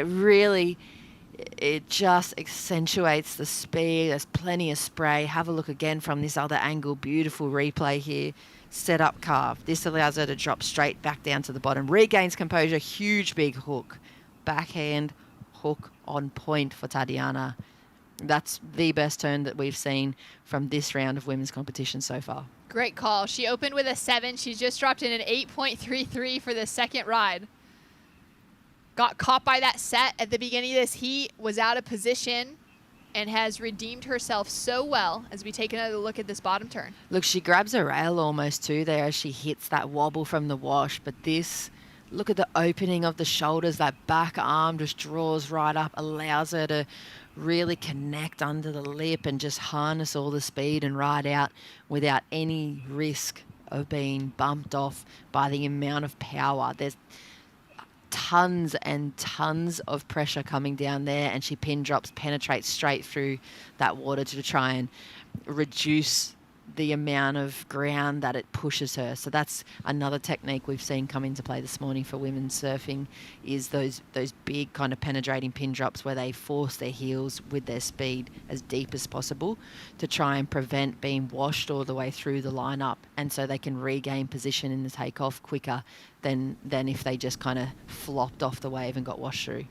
it just accentuates the speed. There's plenty of spray. Have a look again from this other angle. Beautiful replay here. Set up carve. This allows her to drop straight back down to the bottom. Regains composure. Huge big hook. Backhand hook on point for Tatiana. That's the best turn that we've seen from this round of women's competition so far. Great call. She opened with a 7. She's just dropped in an 8.33 for the second ride. Got caught by that set at the beginning of this heat, was out of position, and has redeemed herself so well as we take another look at this bottom turn. Look, she grabs a rail almost too there as she hits that wobble from the wash, but this, look at the opening of the shoulders, that back arm just draws right up, allows her to really connect under the lip and just harness all the speed and ride out without any risk of being bumped off by the amount of power. There's tons and tons of pressure coming down there, and she pin drops, penetrates straight through that water to try and reduce the amount of ground that it pushes her. So that's another technique we've seen come into play this morning for women's surfing, is those big kind of penetrating pin drops where they force their heels with their speed as deep as possible to try and prevent being washed all the way through the lineup, and so they can regain position in the takeoff quicker than if they just kind of flopped off the wave and got washed through.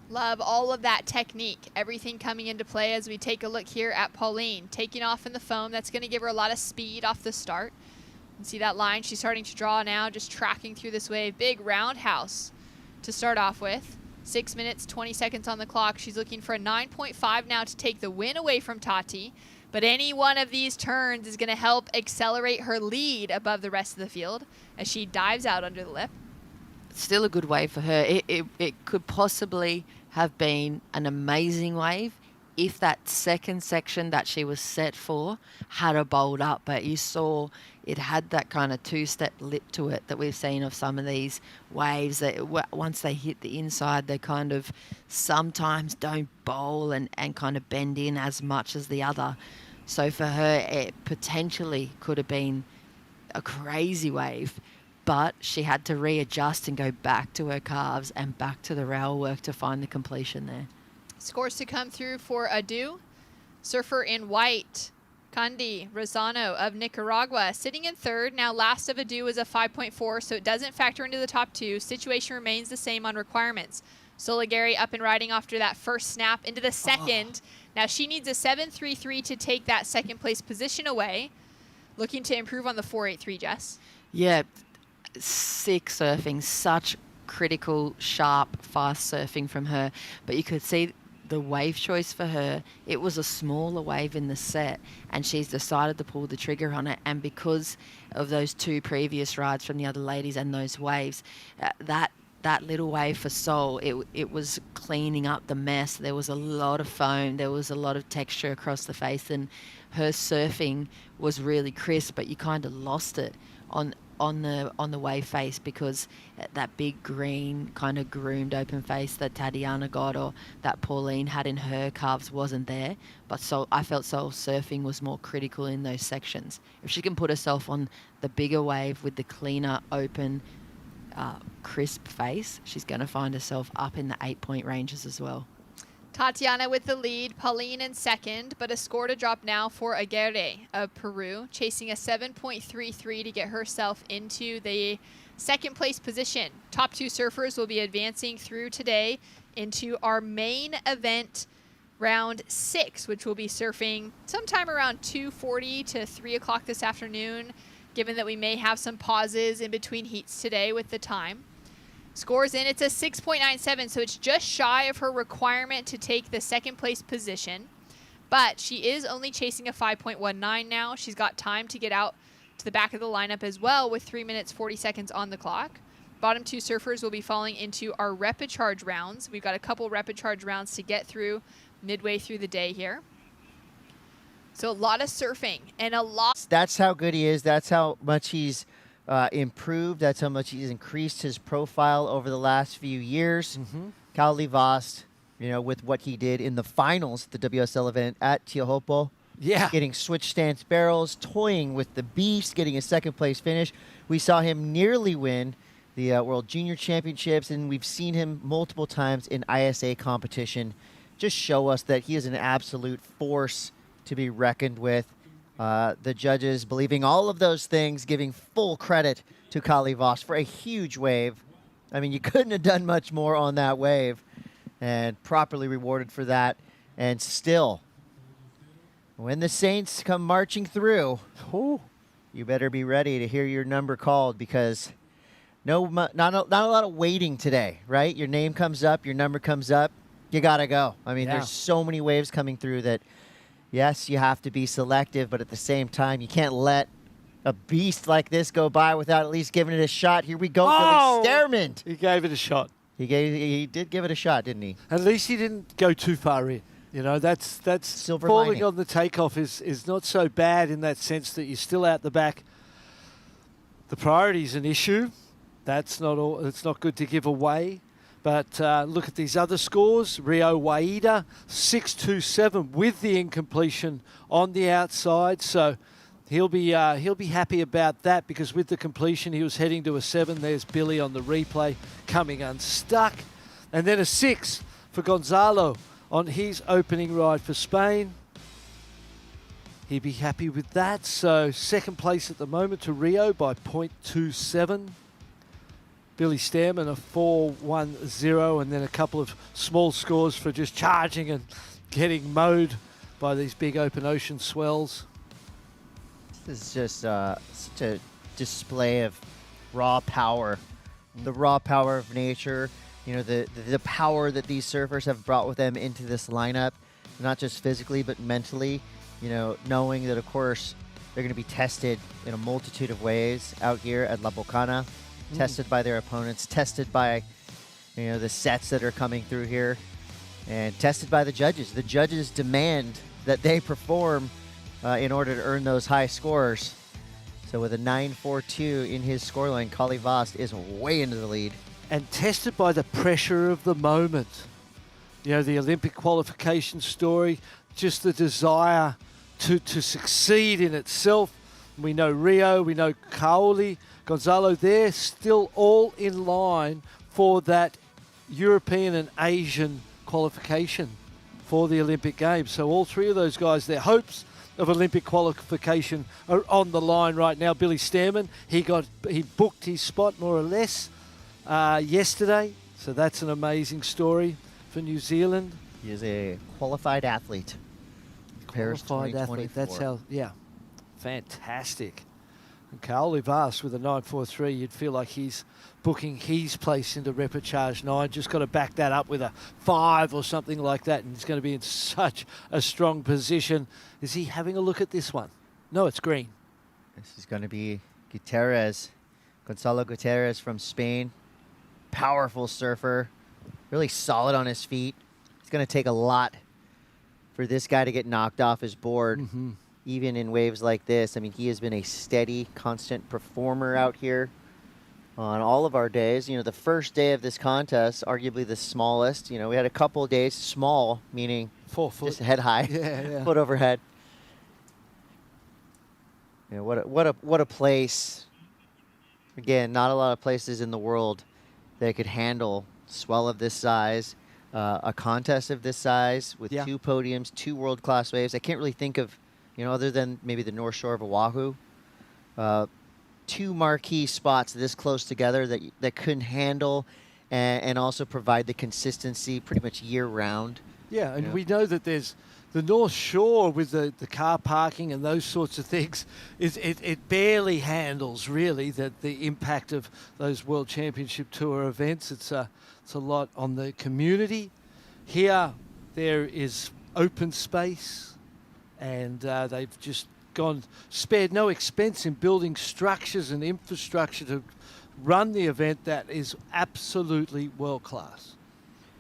Love all of that technique, everything coming into play as we take a look here at Pauline. Taking off in the foam, that's going to give her a lot of speed off the start. You can see that line she's starting to draw now, just tracking through this wave. Big roundhouse to start off with. 6 minutes, 20 seconds on the clock. She's looking for a 9.5 now to take the win away from Tati. But any one of these turns is going to help accelerate her lead above the rest of the field as she dives out under the lip. Still a good wave for her. It could possibly have been an amazing wave if that second section that she was set for had a bowled up, but you saw it had that kind of two-step lip to it that we've seen of some of these waves that once they hit the inside, they kind of sometimes don't bowl and kind of bend in as much as the other. So for her, it potentially could have been a crazy wave, but she had to readjust and go back to her calves and back to the rail work to find the completion there. Scores to come through for Adu. Surfer in white, Candy Rosano of Nicaragua, sitting in third. Now last of Adu is a 5.4, so it doesn't factor into the top two. Situation remains the same on requirements. Soligari up and riding after that first snap into the second. Now she needs a 7.33 to take that second place position away. Looking to improve on the 4.83, Jess. Yeah, sick surfing, such critical, sharp, fast surfing from her. But you could see the wave choice for her. It was a smaller wave in the set, and she's decided to pull the trigger on it. And because of those two previous rides from the other ladies and those waves, that little wave for Sol, it was cleaning up the mess. There was a lot of foam. There was a lot of texture across the face, and her surfing was really crisp, but you kind of lost it on the wave face because that big green kind of groomed open face that Tatiana got or that Pauline had in her calves wasn't there. But I felt Sol surfing was more critical in those sections. If she can put herself on the bigger wave with the cleaner, open, crisp face, she's going to find herself up in the 8-point ranges as well. Tatiana with the lead, Pauline in second, but a score to drop now for Aguirre of Peru, chasing a 7.33 to get herself into the second place position. Top two surfers will be advancing through today into our main event, round 6, which will be surfing sometime around 2:40 to 3 o'clock this afternoon, given that we may have some pauses in between heats today with the time. Scores in, it's a 6.97, so it's just shy of her requirement to take the second place position. But she is only chasing a 5.19 now. She's got time to get out to the back of the lineup as well with 3 minutes, 40 seconds on the clock. Bottom two surfers will be falling into our rapid charge rounds. We've got a couple rapid charge rounds to get through midway through the day here. So a lot of surfing and a lot. That's how good he is. That's how much he's improved. That's how much he's increased his profile over the last few years. Cal Vost, with what he did in the finals at the WSL event at Teohopo. Yeah. Getting switch stance barrels, toying with the beast, getting a second place finish. We saw him nearly win the World Junior Championships, and we've seen him multiple times in ISA competition. Just show us that he is an absolute force to be reckoned with. The judges believing all of those things, giving full credit to Kali Voss for a huge wave. I mean, you couldn't have done much more on that wave, and properly rewarded for that. And still, when the Saints come marching through, you better be ready to hear your number called, because not a lot of waiting today, right? Your name comes up, your number comes up, you got to go. I mean, there's so many waves coming through that, yes, you have to be selective, but at the same time, you can't let a beast like this go by without at least giving it a shot. Here we go, Billy Stearman. He gave it a shot. He did give it a shot, didn't he? At least he didn't go too far in. You know, that's Silver falling lining. on the takeoff is not so bad in that sense that you're still out the back. The priority is an issue. That's not all. It's not good to give away. But look at these other scores. Rio Waida, 6.27 with the incompletion on the outside. So he'll be happy about that, because with the completion he was heading to a 7. There's Billy on the replay coming unstuck. And then a 6 for Gonzalo on his opening ride for Spain. He'd be happy with that. So second place at the moment to Rio by 0.27. Billy Stearman a 4.10, and then a couple of small scores for just charging and getting mowed by these big open ocean swells. This is just such a display of raw power, the raw power of nature. You know, the power that these surfers have brought with them into this lineup, not just physically but mentally. You know, knowing that, of course, they're going to be tested in a multitude of ways out here at La Bocana. Tested by their opponents, tested by, you know, the sets that are coming through here, and tested by the judges. The judges demand that they perform in order to earn those high scores. So with a 9.42 in his scoreline, Kali Voss is way into the lead. And tested by the pressure of the moment. You know, the Olympic qualification story, just the desire to succeed in itself. We know Rio, we know Kaoli, Gonzalo, they're still all in line for that European and Asian qualification for the Olympic Games. So all three of those guys, their hopes of Olympic qualification are on the line right now. Billy Stearman, he booked his spot more or less yesterday. So that's an amazing story for New Zealand. He is a qualified athlete. Paris Qualified 2024. athlete, that's how, yeah. Fantastic. And Kaoli Voss with a 9.43, you'd feel like he's booking his place into Repechage 9. Just got to back that up with a 5 or something like that, and he's going to be in such a strong position. Is he having a look at this one? No, it's green. This is going to be Gutierrez, Gonzalo Gutierrez from Spain. Powerful surfer, really solid on his feet. It's going to take a lot for this guy to get knocked off his board. Even in waves like this. I mean, he has been a steady, constant performer out here on all of our days. You know, the first day of this contest, arguably the smallest. You know, we had a couple of days small, meaning 4 foot. just head high, foot over head. You know, what a place. Again, not a lot of places in the world that could handle swell of this size, a contest of this size with 2 podiums, 2 world-class waves. I can't really think of, you know, other than maybe the North Shore of Oahu, 2 marquee spots this close together that couldn't handle and also provide the consistency pretty much year-round. Yeah, and we know that there's the North Shore with the car parking and those sorts of things. It barely handles, really, the impact of those World Championship Tour events. It's a lot on the community. Here, there is open space. And they've just spared no expense in building structures and infrastructure to run the event that is absolutely world class.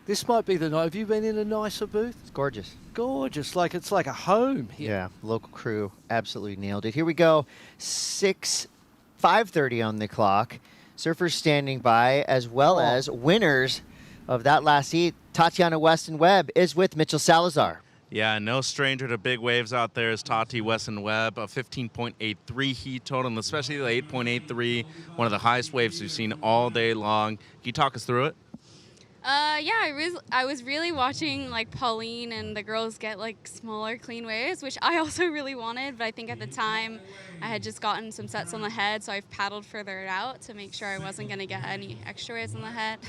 This might be the night. Have you been in a nicer booth? It's gorgeous. Gorgeous. It's like a home here. Yeah, local crew absolutely nailed it. Here we go. 5:30 on the clock. Surfers standing by, as well as winners of that last heat. Tatiana Weston Webb is with Mitchell Salazar. Yeah, no stranger to big waves out there is Tati Wesson-Webb, a 15.83 heat total, and especially the 8.83, one of the highest waves we've seen all day long. Can you talk us through it? Yeah, I was really watching like Pauline and the girls get like smaller clean waves, which I also really wanted, but I think at the time I had just gotten some sets on the head, so I've paddled further out to make sure I wasn't going to get any extra waves on the head.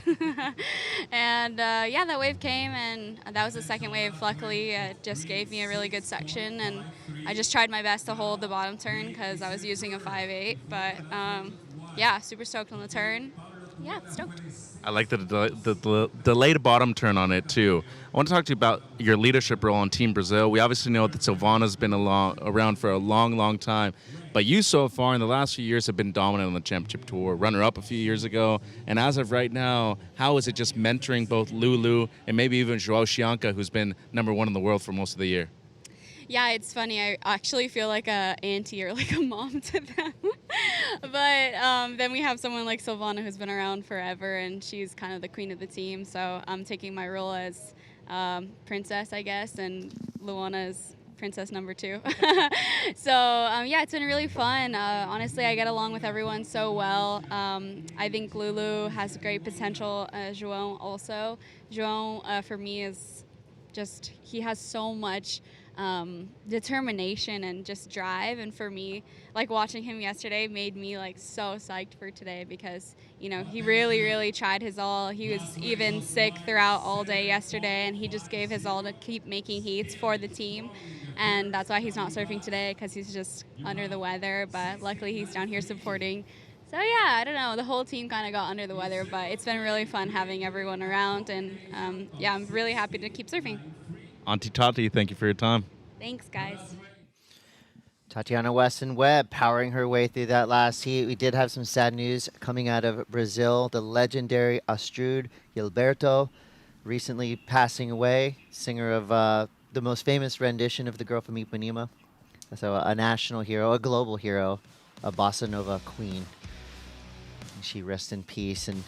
And yeah, that wave came, and that was the second wave. Luckily, it just gave me a really good section, and I just tried my best to hold the bottom turn because I was using a 5.8, but yeah, super stoked on the turn. Yeah, stoked. I like the delayed bottom turn on it, too. I want to talk to you about your leadership role on Team Brazil. We obviously know that Silvana's been around for a long, long time. But you so far in the last few years have been dominant on the championship tour, runner-up a few years ago. And as of right now, how is it just mentoring both Lulu and maybe even João Chianca, who's been #1 in the world for most of the year? Yeah, it's funny. I actually feel like a auntie or like a mom to them. But then we have someone like Silvana who's been around forever, and she's kind of the queen of the team. So I'm taking my role as princess, I guess, and Luana is princess #2. So yeah, it's been really fun. Honestly, I get along with everyone so well. I think Lulu has great potential. João also. João, for me, is just, he has so much determination and just drive, and for me, like watching him yesterday made me like so psyched for today because, you know, he really tried his all. He was even sick throughout all day yesterday, and he just gave his all to keep making heats for the team, and that's why he's not surfing today, because he's just under the weather, but luckily he's down here supporting. So yeah, I don't know, the whole team kind of got under the weather, but it's been really fun having everyone around, and yeah, I'm really happy to keep surfing. Auntie Tati, thank you for your time. Thanks, guys. Tatiana Wesson-Webb powering her way through that last heat. We did have some sad news coming out of Brazil. The legendary Astrud Gilberto recently passing away, singer of the most famous rendition of The Girl from Ipanema. So a national hero, a global hero, a bossa nova queen. She rests in peace. And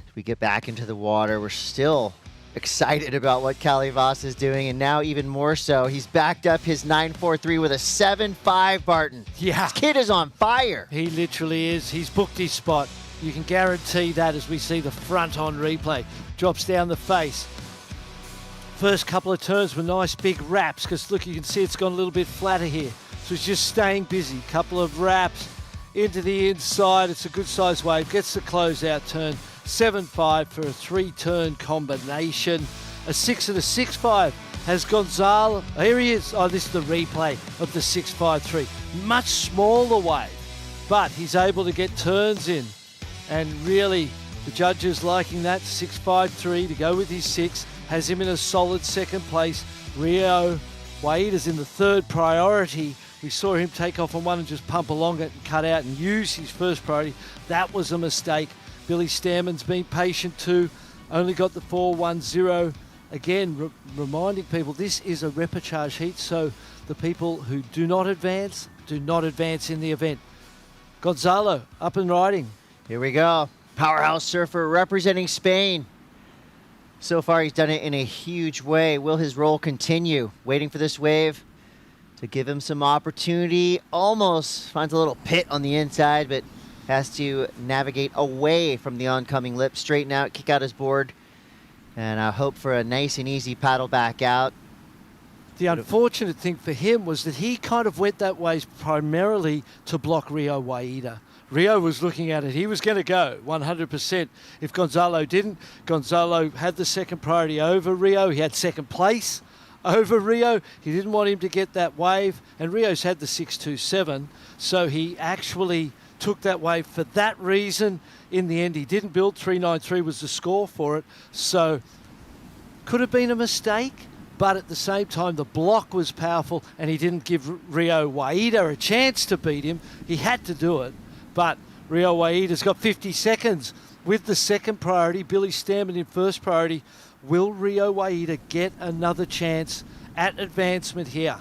as we get back into the water, we're still excited about what Callie Voss is doing, and now even more so. He's backed up his 9.43 with a 7.5, Barton. Yeah. This kid is on fire. He literally is. He's booked his spot. You can guarantee that as we see the front on replay. Drops down the face. First couple of turns were nice big wraps, because look, you can see it's gone a little bit flatter here. So he's just staying busy. Couple of wraps into the inside. It's a good size wave. Gets the closeout turn. 7.5 for a 3-turn combination. A 6 and a 6.5 has Gonzalo. Here he is. Oh, this is the replay of the 6.53. Much smaller wave, but he's able to get turns in. And really, the judges liking that 6.53 to go with his 6. Has him in a solid second place. Rio Waida's in the third priority. We saw him take off on one and just pump along it and cut out and use his first priority. That was a mistake. Billy Stammen's been patient too, only got the 4.10. Again, reminding people this is a repechage heat, so the people who do not advance in the event. Gonzalo, up and riding. Here we go. Powerhouse surfer representing Spain. So far, he's done it in a huge way. Will his role continue? Waiting for this wave to give him some opportunity. Almost finds a little pit on the inside, but has to navigate away from the oncoming lip, straighten out, kick out his board, and hope for a nice and easy paddle back out. The unfortunate thing for him was that he kind of went that way primarily to block Rio Waida. Rio was looking at it. He was going to go 100%. If Gonzalo didn't, Gonzalo had the second priority over Rio. He had second place over Rio. He didn't want him to get that wave, and Rio's had the 6.27, so he actually took that wave for that reason. In the end, he didn't build. 3.93 was the score for it. So could have been a mistake, but at the same time, the block was powerful, and he didn't give Rio Waida a chance to beat him. He had to do it, but Rio Waida's got 50 seconds with the second priority. Billy Stammen in first priority. Will Rio Waida get another chance at advancement here?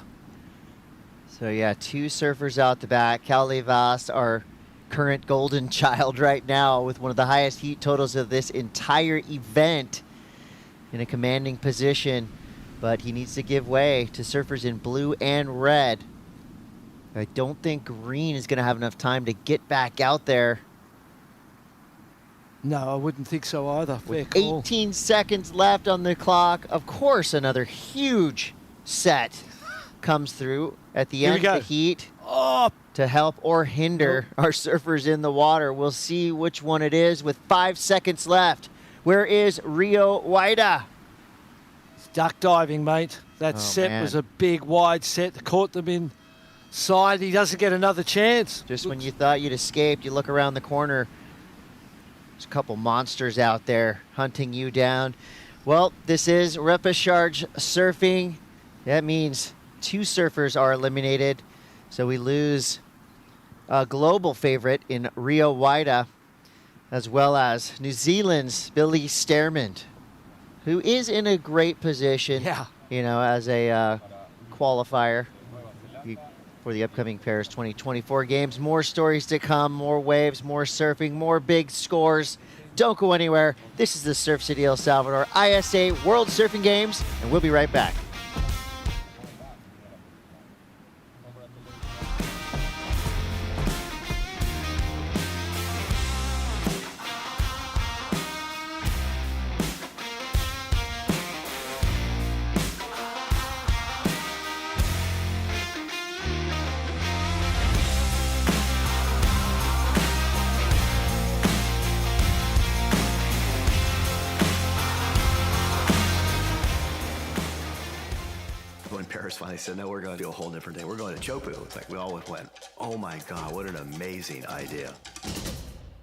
So yeah, 2 surfers out the back. Callie Voss, our current golden child right now, with one of the highest heat totals of this entire event, in a commanding position. but he needs to give way to surfers in blue and red. I don't think green is going to have enough time to get back out there. No, I wouldn't think so either. Fair With call. 18 seconds left on the clock. Of course, another huge set comes through at the Here we end of go. the heat Oh, to help or hinder our surfers in the water. We'll see which one it is with 5 seconds left. Where is Rio Waida? it's duck diving, mate. That Oh, set man. was a big, wide set. Caught them inside. He doesn't get another chance. Just when you thought you'd escaped, you look around the corner. There's a couple monsters out there hunting you down. Well, this is repechage surfing. That means 2 surfers are eliminated. So we lose a global favorite in Rio Waida, as well as New Zealand's Billy Stearman, who is in a great position, Yeah. you know, as a qualifier for the upcoming Paris 2024 games. More stories to come, more waves, more surfing, more big scores. Don't go anywhere. This is the Surf City El Salvador ISA World Surfing Games, and we'll be right back. When Paris finally said, no, we're going to do a whole different thing. We're going to Chopu. It's like we all went, oh my God, what an amazing idea.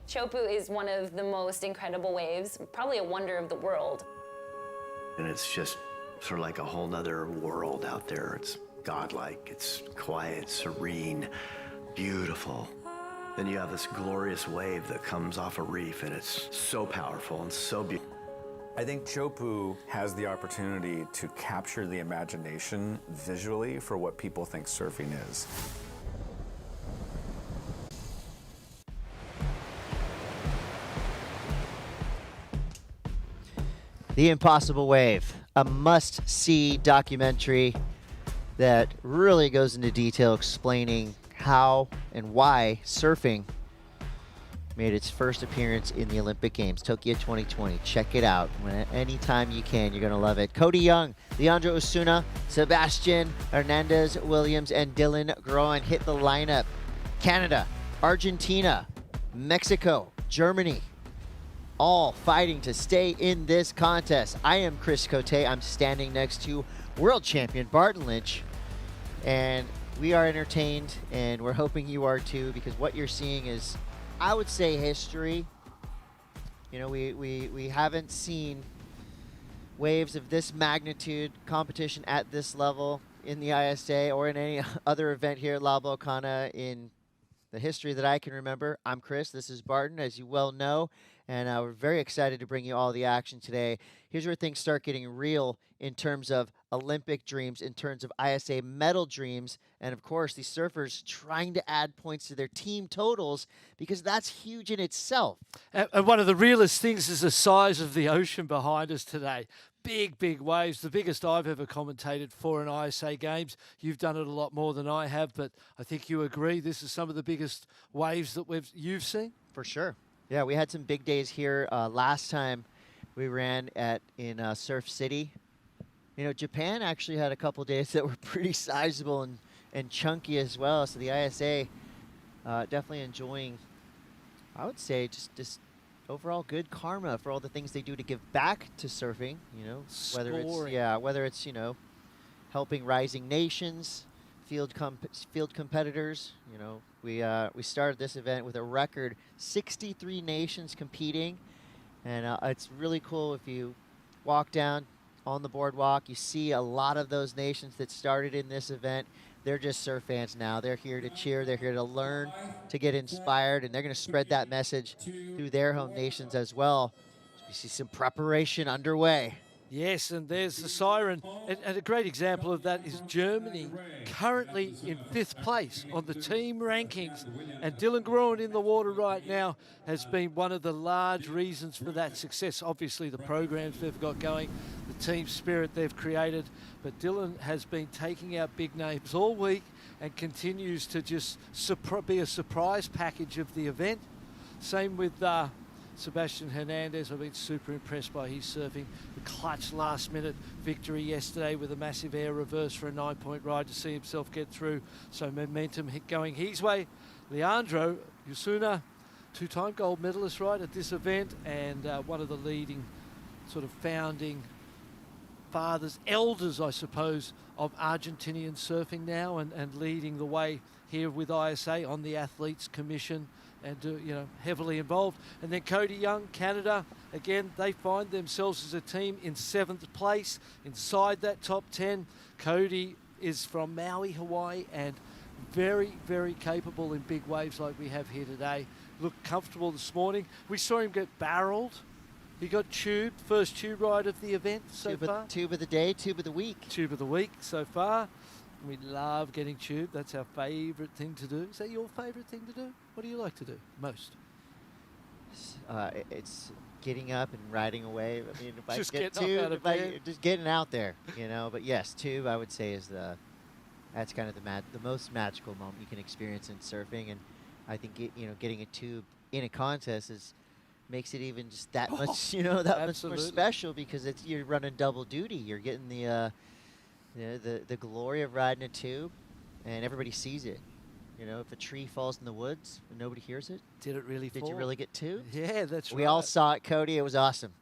Chopu is one of the most incredible waves, probably a wonder of the world. And it's just sort of like a whole nother world out there. It's godlike, it's quiet, serene, beautiful. Then you have this glorious wave that comes off a reef, and it's so powerful and so beautiful. I think Chopu has the opportunity to capture the imagination visually for what people think surfing is. The Impossible Wave, a must-see documentary that really goes into detail explaining how and why surfing made its first appearance in the Olympic Games, Tokyo 2020. Check it out anytime you can. You're going to love it. Cody Young, Leandro Osuna, Sebastian Hernandez Williams, and Dylan Groen hit the lineup. Canada, Argentina, Mexico, Germany, all fighting to stay in this contest. I am Chris Cote. I'm standing next to world champion Barton Lynch, and we are entertained, and we're hoping you are too, because what you're seeing is, I would say, history. You know, we haven't seen waves of this magnitude, competition at this level in the ISA or in any other event here at La Volcana in the history that I can remember. I'm Chris. This is Barton, as you well know, and we're very excited to bring you all the action today. Here's where things start getting real in terms of Olympic dreams, in terms of ISA medal dreams, and of course, these surfers trying to add points to their team totals, because that's huge in itself. And one of the realest things is the size of the ocean behind us today. Big, big waves, the biggest I've ever commentated for an ISA Games. You've done it a lot more than I have, but I think you agree this is some of the biggest waves that you've seen? For sure. Yeah, we had some big days here last time we ran in Surf City. You know, Japan actually had a couple days that were pretty sizable and chunky as well. So the ISA definitely enjoying, I would say, just overall good karma for all the things they do to give back to surfing. You know, whether it's you know, helping rising nations, field competitors. You know, we started this event with a record 63 nations competing, and it's really cool if you walk down on the boardwalk. You see a lot of those nations that started in this event. They're just surf fans now. They're here to cheer. They're here to learn, to get inspired, and they're going to spread that message through their home nations as well. We see some preparation underway. Yes, and there's the siren. And a great example of that is Germany, currently in 5th place on the team rankings. And Dylan Gruen in the water right now has been one of the large reasons for that success. Obviously, the programs they've got going, the team spirit they've created. But Dylan has been taking out big names all week and continues to just be a surprise package of the event. Same with Sebastian Hernandez. I've been super impressed by his surfing. The clutch last-minute victory yesterday with a massive air reverse for a 9-point ride to see himself get through. So momentum going his way. Leandro Usuna, 2-time gold medalist right at this event, and one of the leading sort of founding fathers, elders, I suppose, of Argentinian surfing now, and leading the way here with ISA on the Athletes Commission, and heavily involved. And then Cody Young, Canada, again, they find themselves as a team in 7th place, inside that top 10. Cody is from Maui, Hawaii, and very, very capable in big waves like we have here today. Looked comfortable this morning. We saw him get barreled. He got tubed, first tube ride of the event so far. Tube of the day, tube of the week. Tube of the week so far. We love getting tubed. That's our favourite thing to do. Is that your favourite thing to do? What do you like to do most? It's getting up and riding away. I mean, if I Just get getting up out of bed. just getting out there, But yes, tube, I would say, is that's kind of the most magical moment you can experience in surfing. And I think getting a tube in a contest makes it even just that much, much more special, because you're running double duty. You're getting the glory of riding a tube, and everybody sees it. If a tree falls in the woods and nobody hears it, did it really fall? Did you really get tubed? Yeah, that's right. We all saw it, Cody. It was awesome.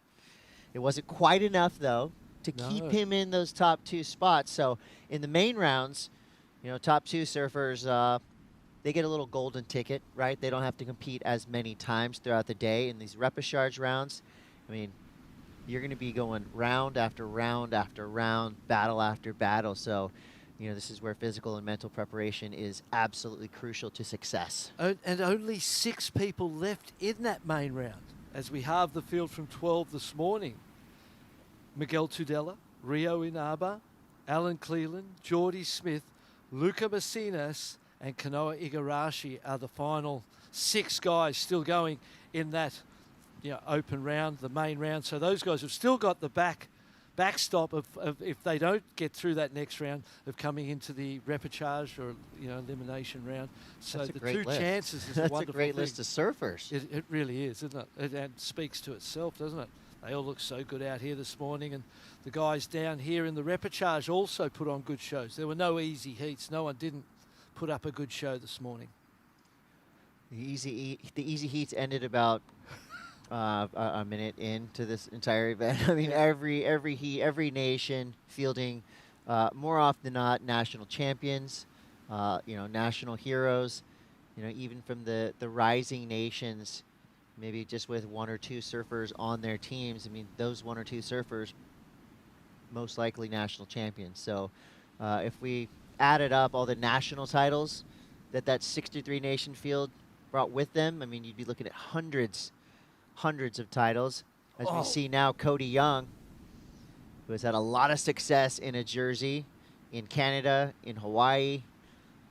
It wasn't quite enough, though, to keep him in those top 2 spots. So in the main rounds, top 2 surfers, they get a little golden ticket, right? They don't have to compete as many times throughout the day. In these repechage rounds, I mean, you're going to be going round after round after round, battle after battle. So, this is where physical and mental preparation is absolutely crucial to success. And only 6 people left in that main round, as we halved the field from 12 this morning. Miguel Tudela, Rio Inaba, Alan Cleland, Geordie Smith, Luca Macinas, and Kanoa Igarashi are the final 6 guys still going in that open round, the main round. So those guys have still got the backstop of if they don't get through that next round, of coming into the repechage or elimination round. So That's the 2 list. chances is That's a wonderful a great thing. list of surfers. It really is, isn't it? And speaks to itself, doesn't it? They all look so good out here this morning, and the guys down here in the repechage also put on good shows. There were no easy heats. No one didn't put up a good show this morning. The easy heats ended about a minute into this entire event. I mean, every heat, every nation fielding, more often than not, national champions, national heroes. Even from the rising nations, maybe just with 1 or 2 surfers on their teams. I mean, those 1 or 2 surfers, most likely national champions. So if we added up all the national titles that 63 nation field brought with them, I mean, you'd be looking at hundreds of titles. As we see now, Cody Young, who has had a lot of success in a jersey, in Canada, in Hawaii,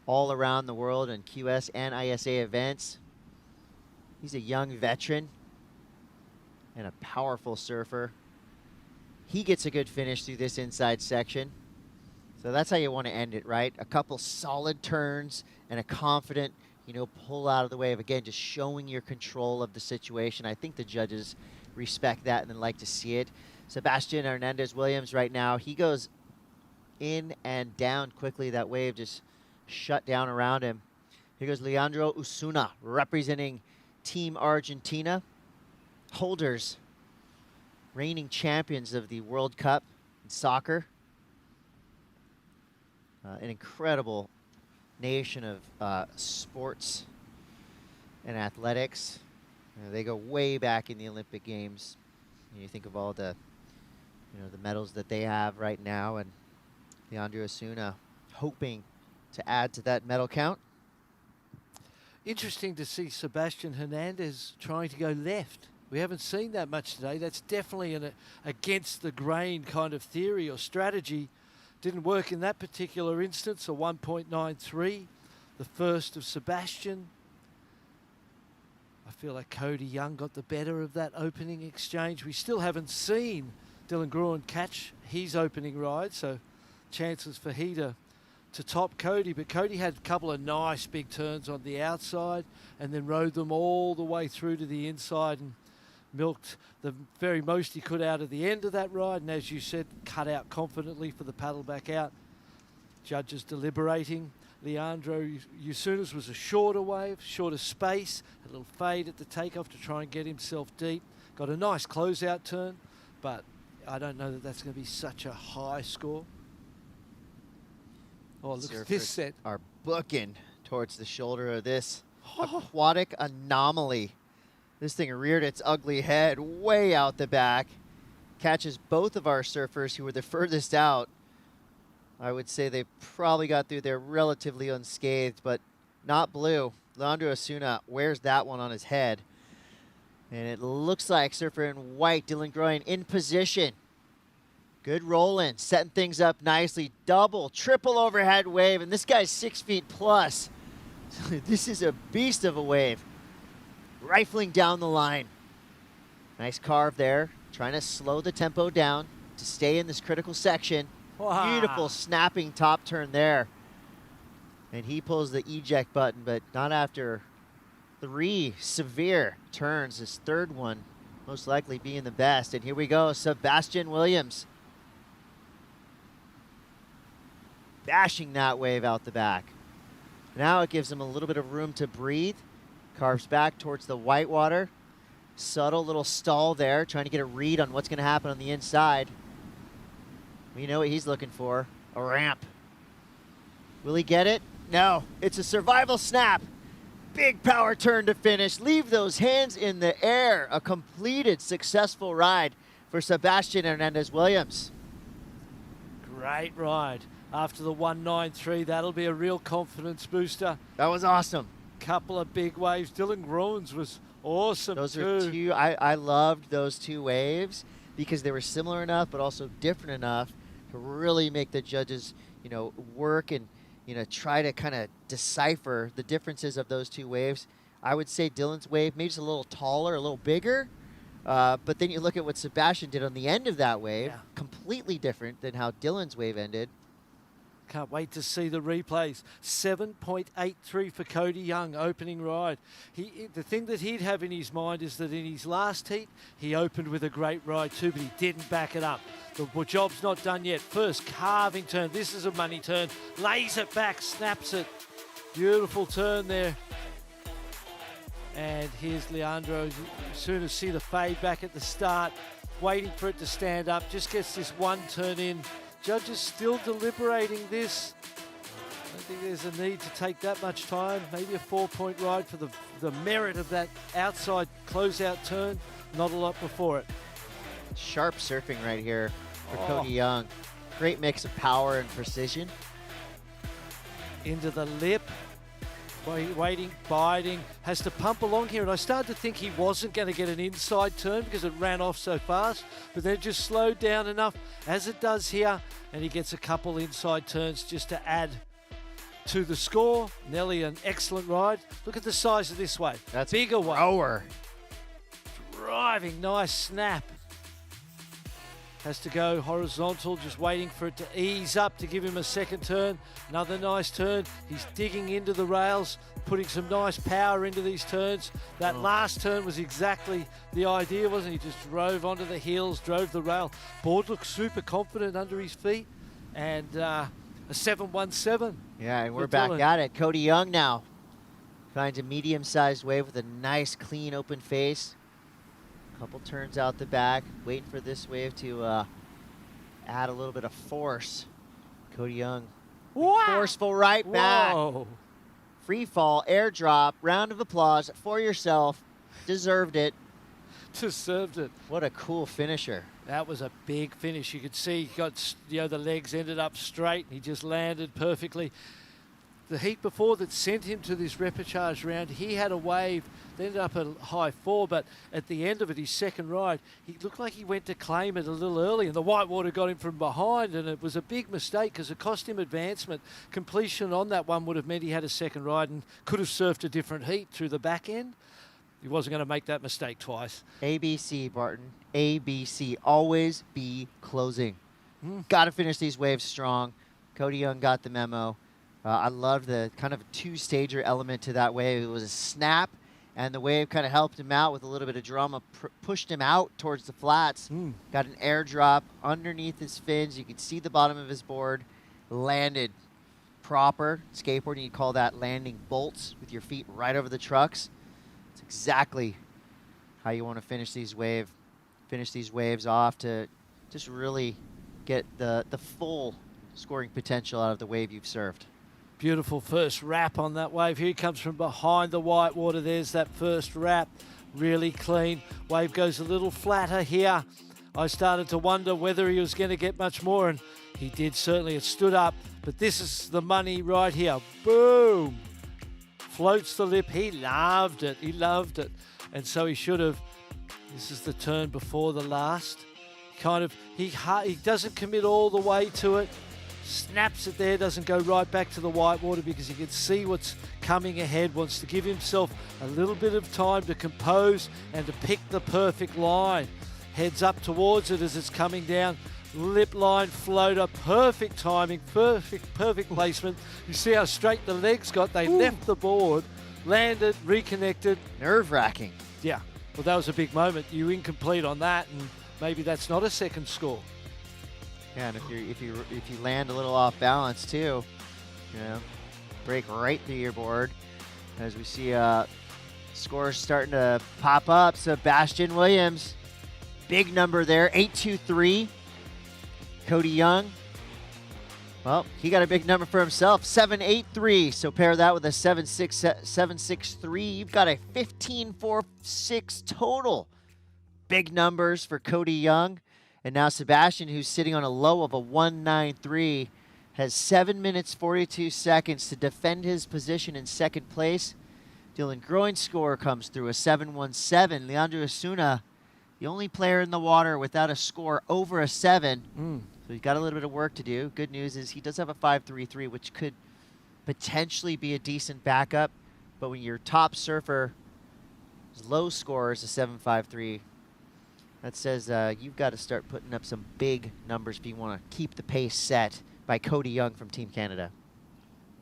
all around the world in QS and ISA events. He's a young veteran and a powerful surfer. He gets a good finish through this inside section. So that's how you want to end it, right? A couple solid turns and a confident, pull out of the wave. Again, just showing your control of the situation. I think the judges respect that and like to see it. Sebastian Hernandez-Williams right now, he goes in and down quickly. That wave just shut down around him. Here goes Leandro Usuna, representing Team Argentina, holders, reigning champions of the World Cup in soccer. An incredible nation of sports and athletics. They go way back in the Olympic Games. You think of all the, the medals that they have right now, and Leandro Usuna hoping to add to that medal count. Interesting to see Sebastian Hernandez trying to go left We haven't seen that much today. That's definitely an against the grain kind of theory or strategy. Didn't work in that particular instance, a 1.93, the first of Sebastian. I feel like Cody Young got the better of that opening exchange. We still haven't seen Dylan Gruen catch his opening ride, so chances for he to top Cody. But Cody had a couple of nice big turns on the outside and then rode them all the way through to the inside and milked the very most he could out of the end of that ride. And as you said, cut out confidently for the paddle back out. Judges deliberating. Leandro Usunas was a shorter wave, shorter space, a little fade at the takeoff to try and get himself deep. Got a nice closeout turn, but I don't know that that's going to be such a high score. Oh, look at this set. Are booking towards the shoulder of this aquatic anomaly. This thing reared its ugly head way out the back. Catches both of our surfers who were the furthest out. I would say they probably got through there relatively unscathed, but not Blue. Leandro Osuna wears that one on his head. And it looks like surfer in white, Dylan Gruen, in position. Good rolling, setting things up nicely. Double, triple overhead wave, and this guy's 6 feet plus. This is a beast of a wave. Rifling down the line. Nice carve there, trying to slow the tempo down to stay in this critical section. Wow. Beautiful snapping top turn there. And he pulls the eject button, but not after 3 severe turns. His third one most likely being the best. And here we go, Sebastian Williams. Bashing that wave out the back. Now it gives him a little bit of room to breathe. Carves back towards the whitewater. Subtle little stall there, trying to get a read on what's going to happen on the inside. We know what he's looking for, a ramp. Will he get it? No, it's a survival snap. Big power turn to finish. Leave those hands in the air. A completed successful ride for Sebastian Hernandez-Williams. Great ride. After the 193, that'll be a real confidence booster. That was awesome. Couple of big waves. Dylan Gruen's was awesome. Those are two, I loved those 2 waves because they were similar enough but also different enough to really make the judges, work and, try to kind of decipher the differences of those 2 waves. I would say Dylan's wave maybe just a little taller, a little bigger, but then you look at what Sebastian did on the end of that wave, completely different than how Dylan's wave ended. Can't wait to see the replays. 7.83 for Cody Young, opening ride. The thing that he'd have in his mind is that in his last heat, he opened with a great ride too, but he didn't back it up. The job's not done yet. First carving turn. This is a money turn. Lays it back, snaps it. Beautiful turn there. And here's Leandro. As soon as see the fade back at the start, waiting for it to stand up. Just gets this one turn in. Judges still deliberating this. I don't think there's a need to take that much time. Maybe a 4-point ride for the merit of that outside closeout turn. Not a lot before it. Sharp surfing right here for Cody Young. Great mix of power and precision. Into the lip. Waiting, biting, has to pump along here. And I started to think he wasn't going to get an inside turn because it ran off so fast, but then it just slowed down enough as it does here. And he gets a couple inside turns just to add to the score. Nelly, an excellent ride. Look at the size of this wave. That's bigger wave. Thrower. Driving, nice snap. Has to go horizontal, just waiting for it to ease up to give him a second turn. Another nice turn. He's digging into the rails, putting some nice power into these turns. That last turn was exactly the idea, wasn't he? Just drove onto the heels, drove the rail. Board looks super confident under his feet. And a 717. Yeah, and we're back at it. Cody Young now finds a medium-sized wave with a nice, clean, open face. Couple turns out the back, waiting for this wave to add a little bit of force. Cody Young, forceful right back. Free fall, airdrop, round of applause for yourself. Deserved it. Deserved it. What a cool finisher. That was a big finish. You could see he got, the legs ended up straight. He just landed perfectly. the heat before that sent him to this repechage round, he had a wave, ended up at high 4, but at the end of it, his second ride, he looked like he went to claim it a little early, and the whitewater got him from behind, and it was a big mistake because it cost him advancement. Completion on that one would have meant he had a second ride and could have surfed a different heat through the back end. He wasn't going to make that mistake twice. ABC, Barton. ABC. Always be closing. Got to finish these waves strong. Cody Young got the memo. I love the kind of two-stager element to that wave. It was a snap, and the wave kind of helped him out with a little bit of drama, pushed him out towards the flats. Got an airdrop underneath his fins. You could see the bottom of his board. Landed proper. Skateboarding, you call that landing bolts with your feet right over the trucks. It's exactly how you want to finish these waves off to just really get the full scoring potential out of the wave you've surfed. Beautiful first wrap on that wave. Here he comes from behind the whitewater. There's that first wrap. Really clean. Wave goes a little flatter here. I started to wonder whether he was going to get much more, and he did certainly. It stood up, but this is the money right here. Boom! Floats the lip. He loved it. He loved it. And so he should have. This is the turn before the last. He doesn't commit all the way to it. Snaps it there, doesn't go right back to the whitewater because he can see what's coming ahead, wants to give himself a little bit of time to compose and to pick the perfect line. Heads up towards it as it's coming down. Lip line floater, perfect timing, perfect placement. You see how straight the legs got. They left the board, landed, reconnected. Nerve-wracking. Yeah, well, that was a big moment. You incomplete on that, and maybe that's not a second score. Yeah, and if you land a little off balance too, break right through your board. As we see scores starting to pop up. Sebastian Williams, big number there, 823. Cody Young, well, he got a big number for himself, 783. So pair that with a 763. You've got a 15.46 total. Big numbers for Cody Young. And now Sebastian, who's sitting on a low of a 193, has 7 minutes, 42 seconds to defend his position in second place. Dylan Groen's score comes through, a 717. Leandro Osuna, the only player in the water without a score over a 7. So he's got a little bit of work to do. Good news is he does have a 533, which could potentially be a decent backup. But when your top surfer's low score is a 753, that says you've got to start putting up some big numbers if you want to keep the pace set by Cody Young from Team Canada.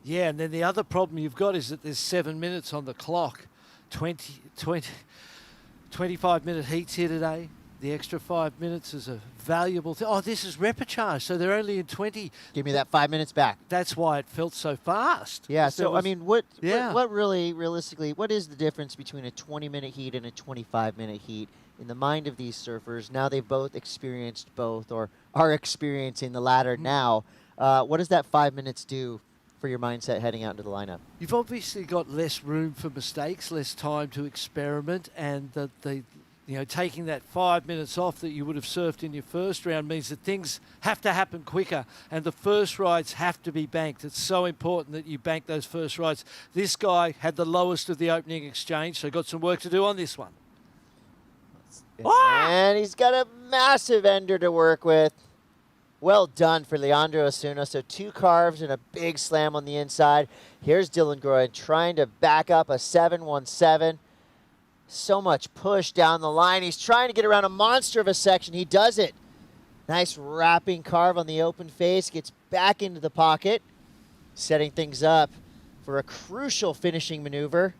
Yeah, and then the other problem you've got is that there's 7 minutes on the clock. 25-minute heats here today. The extra 5 minutes is a valuable thing. Oh, this is repechage, so they're only in 20. Give me that 5 minutes back. That's why it felt so fast. Yeah, so I mean, what really, realistically, what is the difference between a 20-minute heat and a 25-minute heat in the mind of these surfers? Now they've both experienced both or are experiencing the latter now. What does that 5 minutes do for your mindset heading out into the lineup? You've obviously got less room for mistakes, less time to experiment, and taking that 5 minutes off that you would have surfed in your first round means that things have to happen quicker, and the first rides have to be banked. It's so important that you bank those first rides. This guy had the lowest of the opening exchange, so got some work to do on this one. And he's got a massive ender to work with. Well done for Leandro Osuna. So 2 carves and a big slam on the inside. Here's Dylan Groen trying to back up a 717. So much push down the line. He's trying to get around a monster of a section. He does it. Nice wrapping carve on the open face. Gets back into the pocket. Setting things up for a crucial finishing maneuver.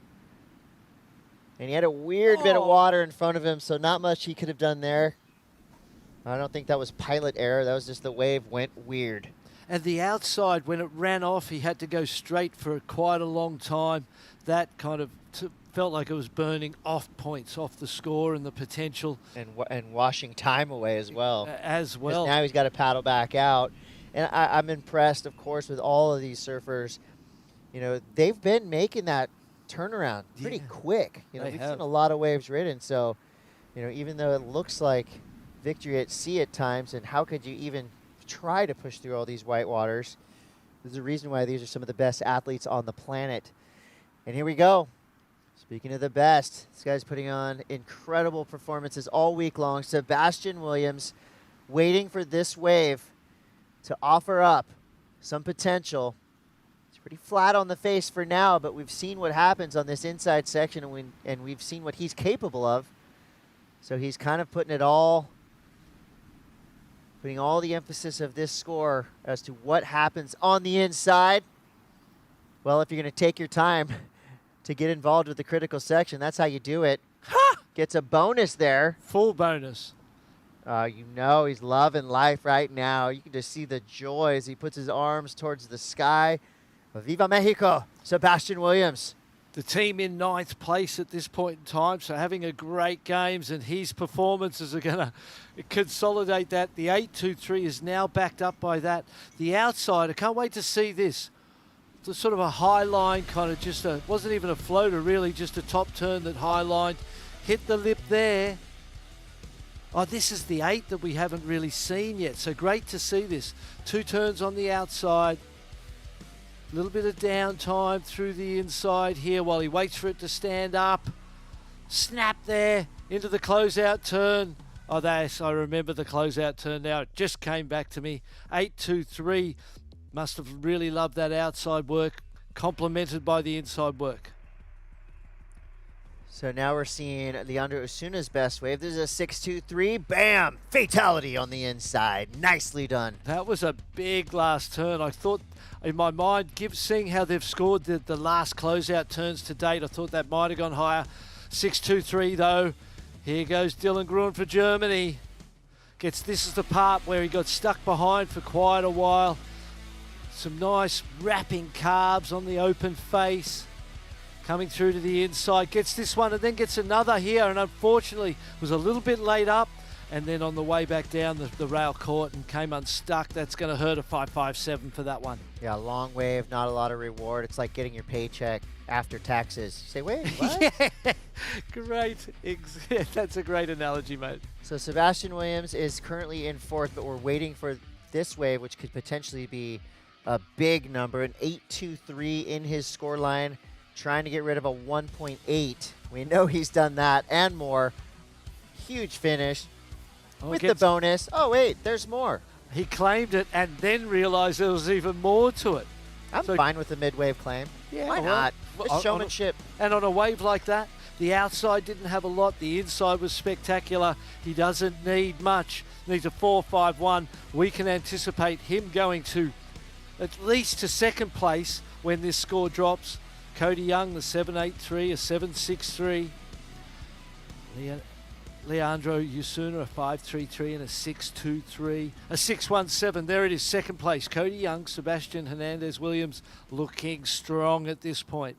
And he had a weird bit of water in front of him, so not much he could have done there. I don't think that was pilot error. That was just the wave went weird. And the outside, when it ran off, he had to go straight for quite a long time. That kind of felt like it was burning off points off the score and the potential. And washing time away as well. As well. Now he's got to paddle back out. And I'm impressed, of course, with all of these surfers. They've been making that turnaround pretty quick. We've seen a lot of waves ridden. So, even though it looks like victory at sea at times, and how could you even try to push through all these white waters? There's a reason why these are some of the best athletes on the planet. And here we go. Speaking of the best, this guy's putting on incredible performances all week long. Sebastian Williams waiting for this wave to offer up some potential. It's pretty flat on the face for now, but we've seen what happens on this inside section, and we've seen what he's capable of. So he's kind of putting all the emphasis of this score as to what happens on the inside. Well, if you're going to take your time to get involved with the critical section, that's how you do it. Gets a bonus there. Full bonus. You know he's loving life right now. You can just see the joy as he puts his arms towards the sky. Viva Mexico, Sebastian Williams. The team in 9th place at this point in time, so having a great games, and his performances are going to consolidate that. The 8.23 is now backed up by that. The outside, I can't wait to see this. It's sort of a high line, kind of just wasn't even a floater really, just a top turn that high lined, hit the lip there. Oh, this is the 8 that we haven't really seen yet, so great to see this. 2 turns on the outside. A little bit of downtime through the inside here while he waits for it to stand up. Snap there into the closeout turn. Oh, I remember the closeout turn now. It just came back to me. 8.23. Must have really loved that outside work, complemented by the inside work. So now we're seeing Leandro Osuna's best wave. This is a 6.23. Bam! Fatality on the inside. Nicely done. That was a big last turn. I thought, in my mind, seeing how they've scored the last closeout turns to date, I thought that might have gone higher. 6.23 though. Here goes Dylan Gruen for Germany. This is the part where he got stuck behind for quite a while. Some nice wrapping carbs on the open face. Coming through to the inside, gets this one and then gets another here, and unfortunately was a little bit late up, and then on the way back down the rail caught and came unstuck. That's going to hurt a 5.57 for that one. Yeah, long wave, not a lot of reward. It's like getting your paycheck after taxes. You say, wait, what? Yeah, great. That's a great analogy, mate. So Sebastian Williams is currently in 4th, but we're waiting for this wave, which could potentially be a big number, an 8.23 in his score line. Trying to get rid of a 1.8. We know he's done that and more. Huge finish with the bonus. Oh, wait, there's more. He claimed it and then realized there was even more to it. I'm fine with the mid-wave claim. Yeah, why not? It's showmanship. And on a wave like that, the outside didn't have a lot. The inside was spectacular. He doesn't need much. Needs a 4.51. We can anticipate him going to at least to 2nd place when this score drops. Cody Young, the 7.83, a 7.63. Leandro Osuna, a 5.33 and a 6.23. A 6.17, there it is, 2nd place. Cody Young, Sebastian Hernandez Williams looking strong at this point.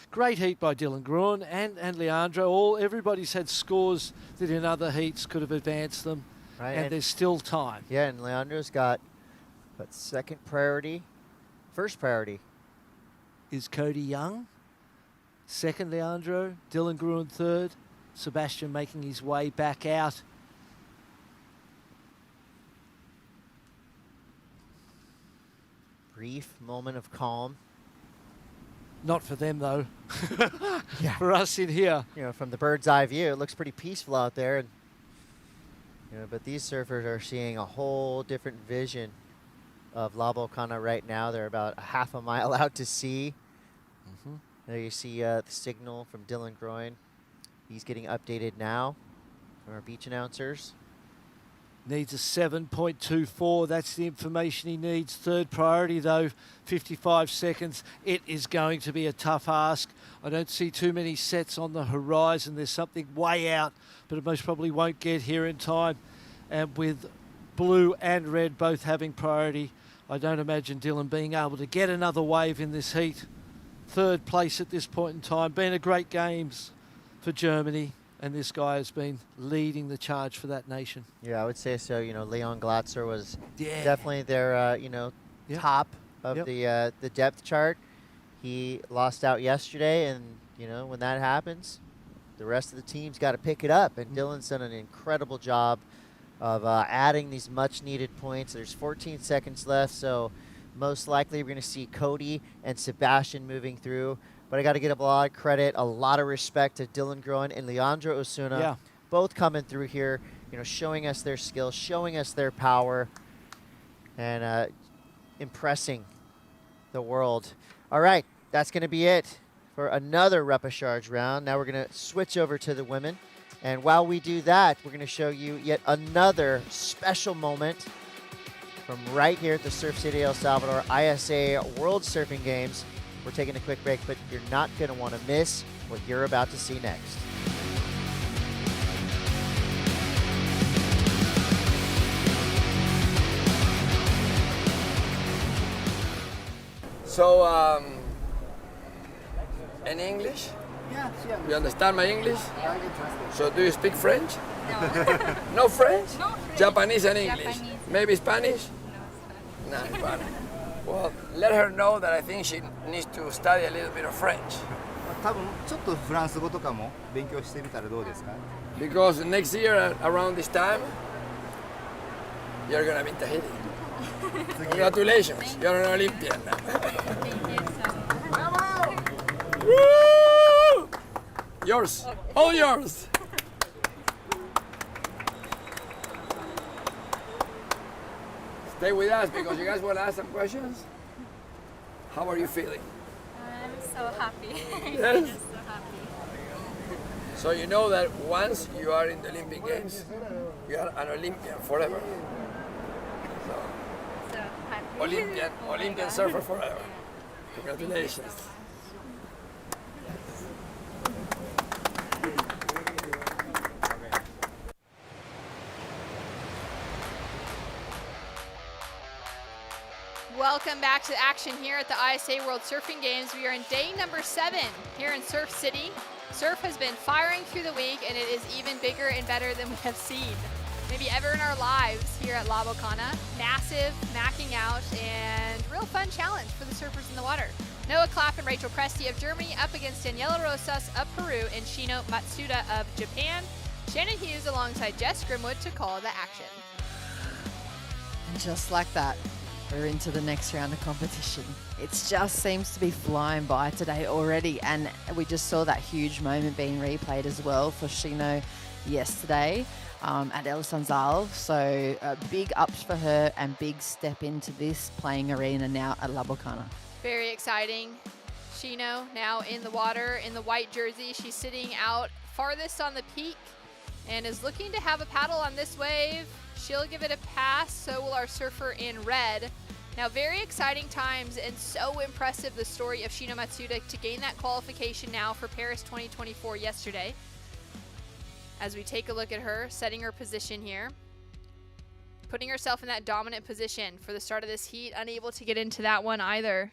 Great heat by Dylan Gruen and Leandro. Everybody's had scores that in other heats could have advanced them, right, and there's still time. Yeah, and Leandro's got, second priority, first priority. Is Cody Young. 2nd, Leandro. Dylan Gruen 3rd. Sebastian making his way back out. Brief moment of calm. Not for them, though. Yeah. For us in here. You know, from the bird's eye view, it looks pretty peaceful out there. And, but these surfers are seeing a whole different vision of La Volcana right now. They're about a half a mile out to sea. There you see the signal from Dylan Gruen. He's getting updated now from our beach announcers. Needs a 7.24. That's the information he needs. 3rd priority, though, 55 seconds. It is going to be a tough ask. I don't see too many sets on the horizon. There's something way out, but it most probably won't get here in time. And with blue and red both having priority, I don't imagine Dylan being able to get another wave in this heat. 3rd place at this point in time. Been a great games for Germany, and this guy has been leading the charge for that nation. Yeah, I would say so. Leon Glatzer was definitely their, top of the depth chart. He lost out yesterday, and, when that happens, the rest of the team's got to pick it up. And Dylan's done an incredible job of adding these much-needed points. There's 14 seconds left, so Most likely we're going to see Cody and Sebastian moving through. But I got to give a lot of credit, a lot of respect to Dylan Groen and Leandro Osuna. Yeah. Both coming through here, showing us their skill, showing us their power, and impressing the world. All right, that's going to be it for another repechage round. Now we're going to switch over to the women. And while we do that, we're going to show you yet another special moment from right here at the Surf City El Salvador ISA World Surfing Games. We're taking a quick break, but you're not going to want to miss what you're about to see next. So, in English? Yeah, sure. You understand my English? Yeah, I can translate. So, do you speak French? No. No French? No French. Japanese and English? Japanese. Maybe Spanish? No, Spanish. Well, let her know that I think she needs to study a little bit of French. 多分ちょっとフランス語とかも勉強してみたらどうですか? Because next year around this time, you're gonna be in Tahiti. Congratulations, you're an Olympian now. Woo! Yours, all yours. Stay with us because you guys want to ask some questions. How are you feeling? I'm so happy. Yes? Just so happy. So you know that once you are in the Olympic Games, you are an Olympian forever. So happy. Olympian, Oh my Olympian God. surfer forever. Congratulations. Welcome back to the action here at the ISA World Surfing Games. We are in day number 7 here in Surf City. Surf has been firing through the week, and it is even bigger and better than we have seen maybe ever in our lives here at La Bocana. Massive, macking out, and real fun challenge for the surfers in the water. Noah Clapp and Rachel Presti of Germany up against Daniela Rosas of Peru and Shino Matsuda of Japan. Shannon Hughes alongside Jess Grimwood to call the action. And just like that, we're into the next round of competition. It just seems to be flying by today already, and we just saw that huge moment being replayed as well for Shino yesterday at El Sanzal. So big ups for her and big step into this playing arena now at La Bocana. Very exciting. Shino now in the water in the white jersey. She's sitting out farthest on the peak and is looking to have a paddle on this wave. She'll give it a pass, so will our surfer in red. Now, very exciting times and so impressive the story of Shino Matsuda to gain that qualification now for Paris 2024 yesterday. As we take a look at her, setting her position here. Putting herself in that dominant position for the start of this heat, unable to get into that one either.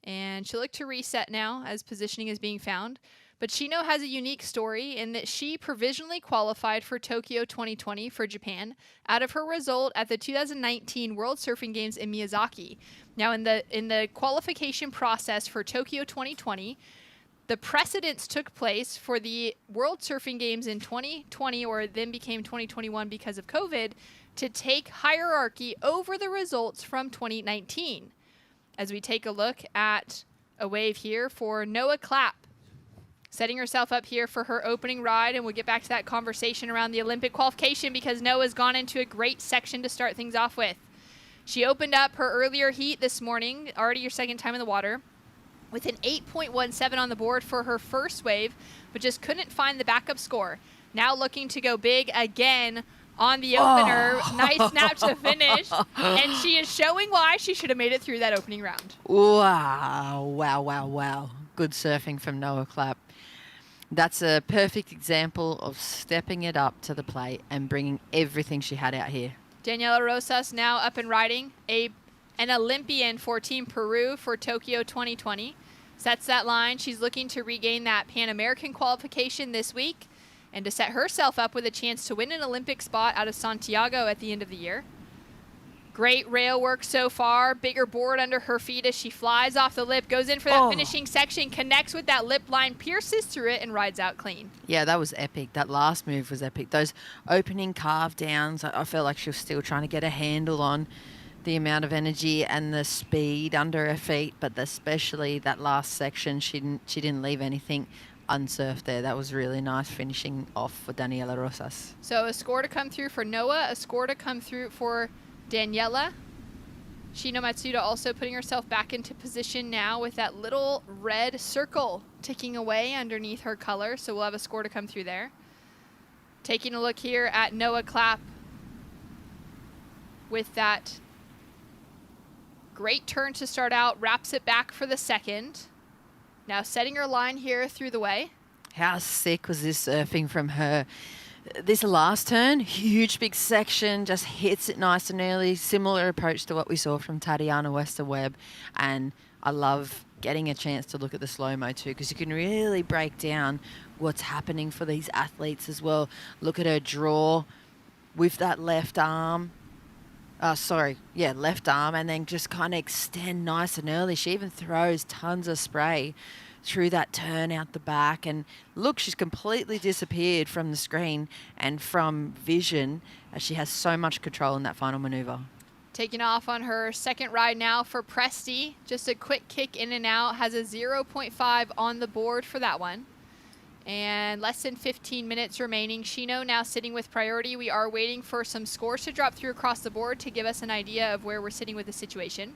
And she'll look to reset now as positioning is being found. But Shino has a unique story in that she provisionally qualified for Tokyo 2020 for Japan out of her result at the 2019 World Surfing Games in Miyazaki. Now, in the qualification process for Tokyo 2020, the precedence took place for the World Surfing Games in 2020, or then became 2021 because of COVID, to take hierarchy over the results from 2019. As we take a look at a wave here for Noah Clapp, setting herself up here for her opening ride, and we'll get back to that conversation around the Olympic qualification because Noah's gone into a great section to start things off with. She opened up her earlier heat this morning, already her second time in the water, with an 8.17 on the board for her first wave, but just couldn't find the backup score. Now looking to go big again on the opener. Nice snap to finish, and she is showing why she should have made it through that opening round. Wow, wow, wow, wow. Good surfing from Noah Clapp. That's a perfect example of stepping it up to the plate and bringing everything she had out here. Daniela Rosas now up and riding, an Olympian for Team Peru for Tokyo 2020. Sets that line. She's looking to regain that Pan American qualification this week and to set herself up with a chance to win an Olympic spot out of Santiago at the end of the year. Great rail work so far. Bigger board under her feet as she flies off the lip, goes in for that finishing section, connects with that lip line, pierces through it, and rides out clean. Yeah, that was epic. That last move was epic. Those opening carve downs, I felt like she was still trying to get a handle on. the amount of energy and the speed under her feet, but especially that last section, she didn't leave anything unsurfed there. That was really nice finishing off for Daniela Rosas. So a score to come through for Noah, a score to come through for Daniela. Shino Matsuda also putting herself back into position now with that little red circle ticking away underneath her color. So we'll have a score to come through there. Taking a look here at Noah Clapp with that great turn to start out, wraps it back for the second. Now setting her line here through the way. How sick was this surfing from her? This last turn, huge big section, just hits it nice and early. Similar approach to what we saw from Tatiana Wester-Webb. And I love getting a chance to look at the slow-mo too, because you can really break down what's happening for these athletes as well. Look at her draw with that left arm. Left arm, and then just kind of extend nice and early. She even throws tons of spray through that turn out the back, and look, she's completely disappeared from the screen and from vision as she has so much control in that final maneuver. Taking off on her second ride now for Presti. Just a quick kick in and out, has a 0.5 on the board for that one. And less than 15 minutes remaining. Shino now sitting with priority. We are waiting for some scores to drop through across the board to give us an idea of where we're sitting with the situation.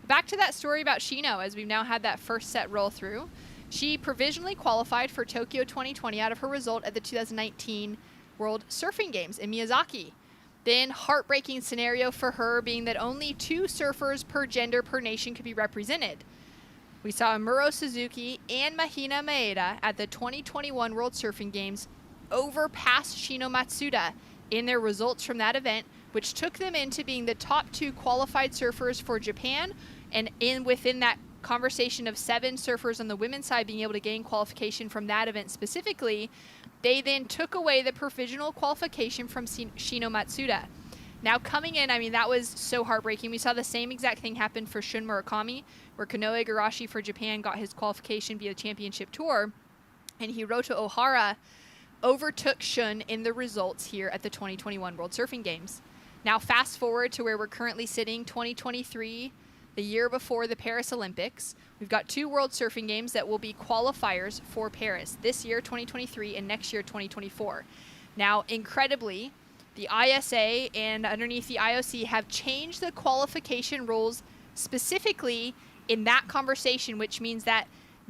Back to that story about Shino, as we've now had that first set roll through. She provisionally qualified for Tokyo 2020 out of her result at the 2019 World Surfing Games in Miyazaki. Then heartbreaking scenario for her being that only 2 surfers per gender per nation could be represented. We saw Muro Suzuki and Mahina Maeda at the 2021 World Surfing Games overpass Shino Matsuda in their results from that event, which took them into being the top 2 qualified surfers for Japan, and within that conversation of 7 surfers on the women's side being able to gain qualification from that event specifically, they then took away the provisional qualification from Shino Matsuda. Now coming in, I mean, that was so heartbreaking. We saw the same exact thing happen for Shun Murakami, where Kanoe Igarashi for Japan got his qualification via the championship tour, and Hiroto Ohara overtook Shun in the results here at the 2021 World Surfing Games. Now fast forward to where we're currently sitting, 2023, the year before the Paris Olympics. We've got 2 World Surfing Games that will be qualifiers for Paris this year, 2023, and next year, 2024. Now, incredibly, the ISA and underneath the IOC have changed the qualification rules specifically in that conversation, which means that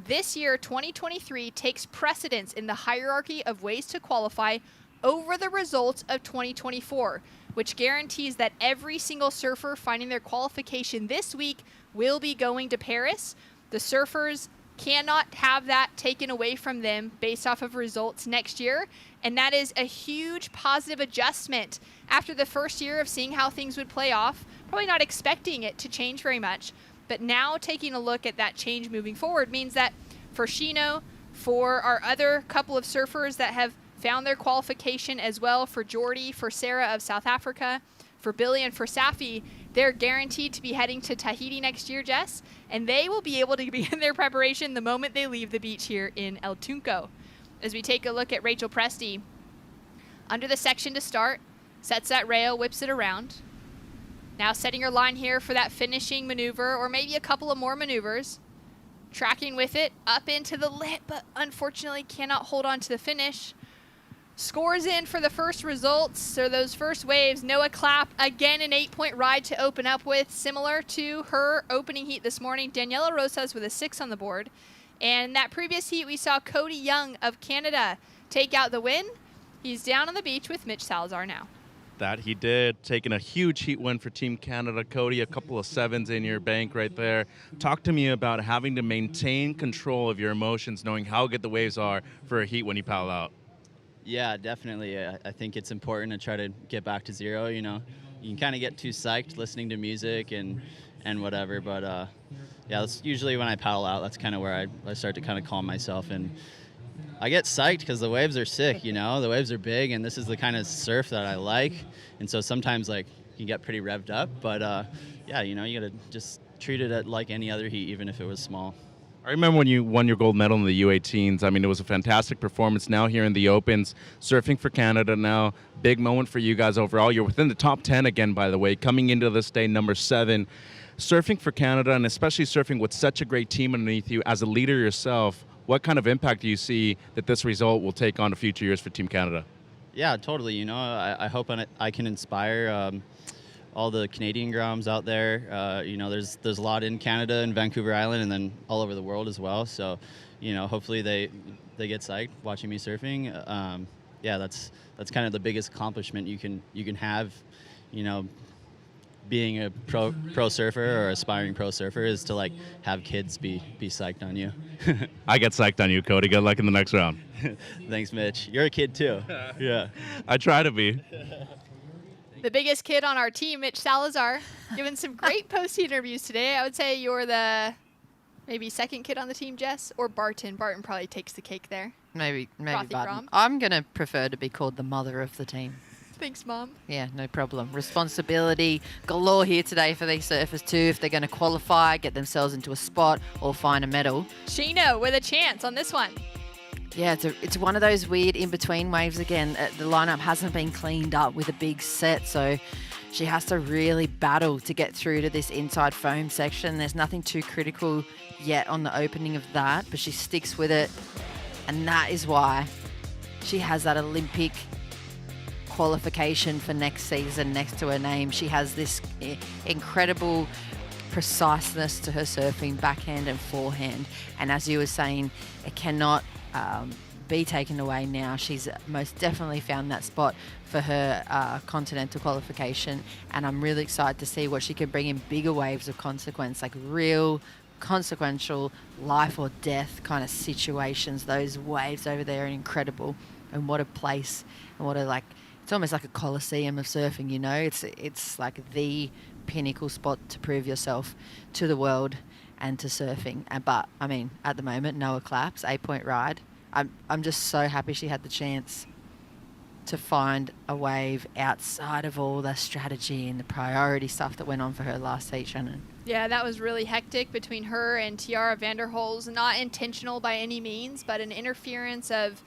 this year, 2023, takes precedence in the hierarchy of ways to qualify over the results of 2024, which guarantees that every single surfer finding their qualification this week will be going to Paris. The surfers cannot have that taken away from them based off of results next year, and that is a huge positive adjustment after the first year of seeing how things would play off, probably not expecting it to change very much, but now taking a look at that change moving forward means that for Shino, for our other couple of surfers that have found their qualification as well, for Jordy, for Sarah of South Africa, for Billy, and for Safi, they're guaranteed to be heading to Tahiti next year, Jess, and they will be able to begin their preparation the moment they leave the beach here in El Tunco. As we take a look at Rachel Presti, under the section to start, sets that rail, whips it around. Now setting her line here for that finishing maneuver, or maybe a couple of more maneuvers. Tracking with it up into the lip, but unfortunately cannot hold on to the finish. Scores in for the first results, or those first waves. Noah Clapp, again an 8-point ride to open up with, similar to her opening heat this morning. Daniela Rosas with a 6 on the board. And that previous heat, we saw Cody Young of Canada take out the win. He's down on the beach with Mitch Salazar now. That he did, taking a huge heat win for Team Canada. Cody, a couple of 7s in your bank right there. Talk to me about having to maintain control of your emotions, knowing how good the waves are for a heat when you paddle out. Yeah, definitely. I think it's important to try to get back to zero. You know, you can kind of get too psyched listening to music and whatever, but yeah, that's usually when I paddle out. That's kind of where I start to kind of calm myself, and I get psyched because the waves are sick. You know, the waves are big, and this is the kind of surf that I like, and so sometimes like you get pretty revved up, but yeah, you know, you gotta just treat it like any other heat, even if it was small. I remember when you won your gold medal in the U18s. I mean, it was a fantastic performance. Now here in the Opens, surfing for Canada now, big moment for you guys overall. You're within the top 10 again, by the way, coming into this day, number 7. Surfing for Canada, and especially surfing with such a great team underneath you, as a leader yourself, what kind of impact do you see that this result will take on to future years for Team Canada? Yeah, totally. You know, I hope I can inspire all the Canadian groms out there. You know, there's a lot in Canada and Vancouver Island, and then all over the world as well. So, you know, hopefully they get psyched watching me surfing. Yeah, that's kind of the biggest accomplishment you can have. You know, being a pro surfer or aspiring pro surfer is to like have kids be psyched on you. I get psyched on you, Cody. Good luck in the next round. Thanks, Mitch. You're a kid too. Yeah, I try to be. The biggest kid on our team, Mitch Salazar, giving some great post interviews today. I would say you're the maybe second kid on the team, Jess, or Barton. Barton probably takes the cake there. Maybe Frothy Barton. Grom. I'm going to prefer to be called the mother of the team. Thanks, Mom. Yeah, no problem. Responsibility galore here today for these surfers too, if they're going to qualify, get themselves into a spot, or find a medal. Sheena with a chance on this one. Yeah, it's one of those weird in-between waves again. The lineup hasn't been cleaned up with a big set, so she has to really battle to get through to this inside foam section. There's nothing too critical yet on the opening of that, but she sticks with it, and that is why she has that Olympic qualification for next season next to her name. She has this incredible preciseness to her surfing, backhand and forehand, and as you were saying, it cannot be taken away now. She's most definitely found that spot for her continental qualification, and I'm really excited to see what she can bring in bigger waves of consequence, like real consequential life or death kind of situations. Those waves over there are incredible, and what a place, and what a it's almost like a coliseum of surfing, you know. It's like the pinnacle spot to prove yourself to the world and to surfing. But I mean, at the moment, Noah claps, 8-point ride. I'm just so happy she had the chance to find a wave outside of all the strategy and the priority stuff that went on for her last heat, Shannon. Yeah, that was really hectic between her and Tiara Vanderhoels. Not intentional by any means, but an interference of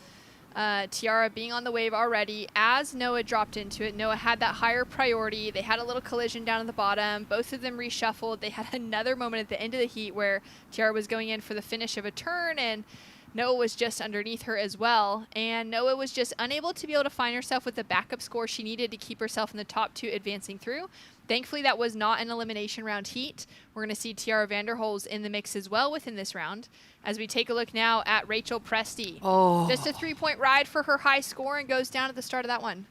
Tiara being on the wave already as Noah dropped into it. Noah had that higher priority. They had a little collision down at the bottom. Both of them reshuffled. They had another moment at the end of the heat where Tiara was going in for the finish of a turn, and Noah was just underneath her as well. And Noah was just unable to be able to find herself with the backup score she needed to keep herself in the top 2 advancing through. Thankfully, that was not an elimination round heat. We're going to see Tiara Vanderhoels in the mix as well within this round. As we take a look now at Rachel Presti. Oh. Just a 3-point ride for her high score, and goes down at the start of that one.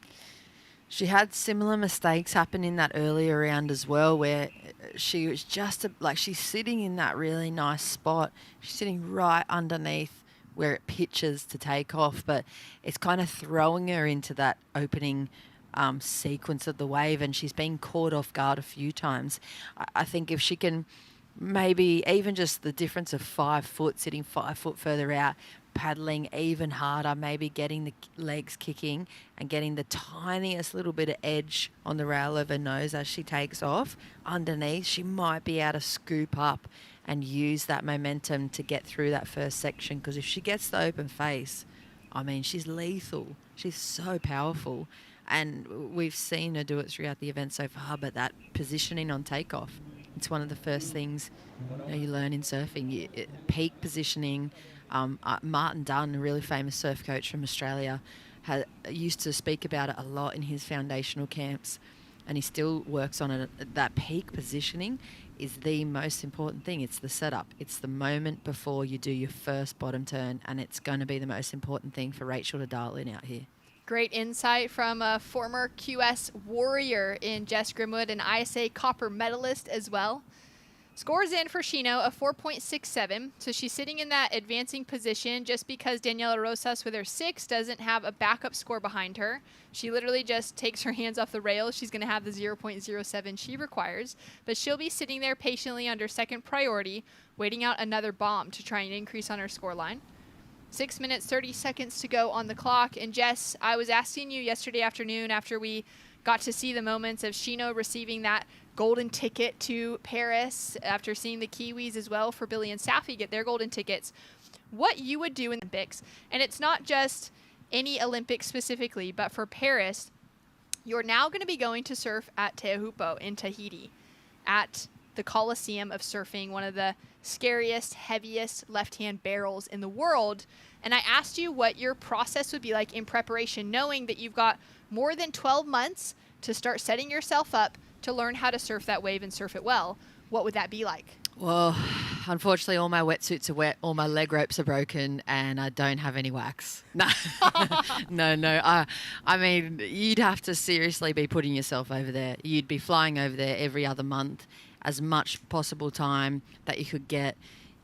She had similar mistakes happen in that earlier round as well, where she was just she's sitting in that really nice spot. She's sitting right underneath where it pitches to take off, but it's kind of throwing her into that opening sequence of the wave, and she's been caught off guard a few times. I think if she can maybe even just the difference of 5 foot, sitting 5 foot further out, paddling even harder, maybe getting the legs kicking and getting the tiniest little bit of edge on the rail of her nose as she takes off underneath, she might be able to scoop up and use that momentum to get through that first section. Because if she gets the open face, I mean, she's lethal. She's so powerful. And we've seen her do it throughout the event so far, but that positioning on takeoff, it's one of the first things you learn in surfing. Peak positioning. Martin Dunn, a really famous surf coach from Australia, used to speak about it a lot in his foundational camps, and he still works on it. That peak positioning is the most important thing. It's the setup. It's the moment before you do your first bottom turn, and it's going to be the most important thing for Rachel to dial in out here. Great insight from a former QS warrior in Jess Grimwood, an ISA copper medalist as well. Scores in for Shino, a 4.67. So she's sitting in that advancing position just because Daniela Rosas with her 6 doesn't have a backup score behind her. She literally just takes her hands off the rail. She's going to have the 0.07 she requires. But she'll be sitting there patiently under second priority, waiting out another bomb to try and increase on her score line. 6 minutes, 30 seconds to go on the clock. And Jess, I was asking you yesterday afternoon after we got to see the moments of Shino receiving that golden ticket to Paris after seeing the Kiwis as well for Billy and Safi get their golden tickets, what you would do in the Olympics. And it's not just any Olympics specifically, but for Paris, you're now going to be going to surf at Teahupo in Tahiti at the Coliseum of Surfing, one of the scariest, heaviest left-hand barrels in the world. And I asked you what your process would be like in preparation, knowing that you've got more than 12 months to start setting yourself up to learn how to surf that wave and surf it well. What would that be like? Well, unfortunately, all my wetsuits are wet, all my leg ropes are broken, and I don't have any wax. No, no. I mean, you'd have to seriously be putting yourself over there. You'd be flying over there every other month, as much possible time that you could get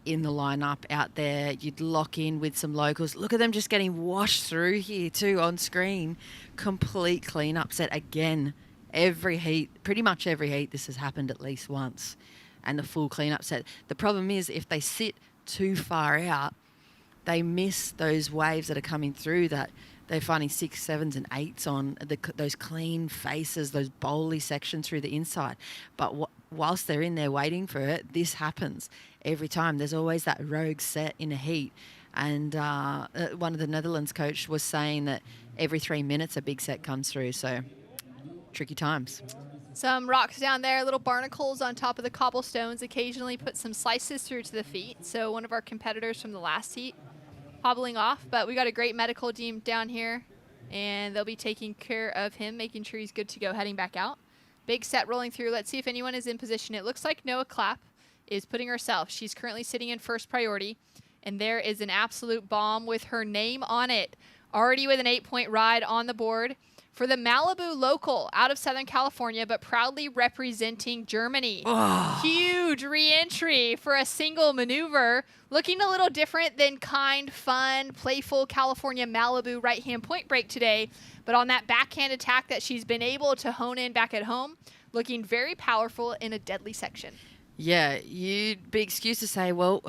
in the lineup out there. You'd lock in with some locals. Look at them just getting washed through here too on screen. Complete cleanup set again. Every heat, pretty much every heat, this has happened at least once. And the full cleanup set. The problem is if they sit too far out, they miss those waves that are coming through that they're finding 6s, 7s and 8s on, those clean faces, those bowly sections through the inside. But whilst they're in there waiting for it, this happens every time. There's always that rogue set in a heat. And one of the Netherlands coach was saying that every 3 minutes a big set comes through. So tricky times. Some rocks down there, little barnacles on top of the cobblestones, occasionally put some slices through to the feet. So one of our competitors from the last heat hobbling off, but we got a great medical team down here and they'll be taking care of him, making sure he's good to go heading back out. Big set rolling through. Let's see if anyone is in position. It looks like Noah Clapp is putting herself. She's currently sitting in first priority, and there is an absolute bomb with her name on it. Already with an 8-point ride on the board for the Malibu local out of Southern California, but proudly representing Germany. Oh. Huge re-entry for a single maneuver. Looking a little different than kind, fun, playful California Malibu right-hand point break today. But on that backhand attack that she's been able to hone in back at home, looking very powerful in a deadly section. Yeah, you'd be excused to say, well,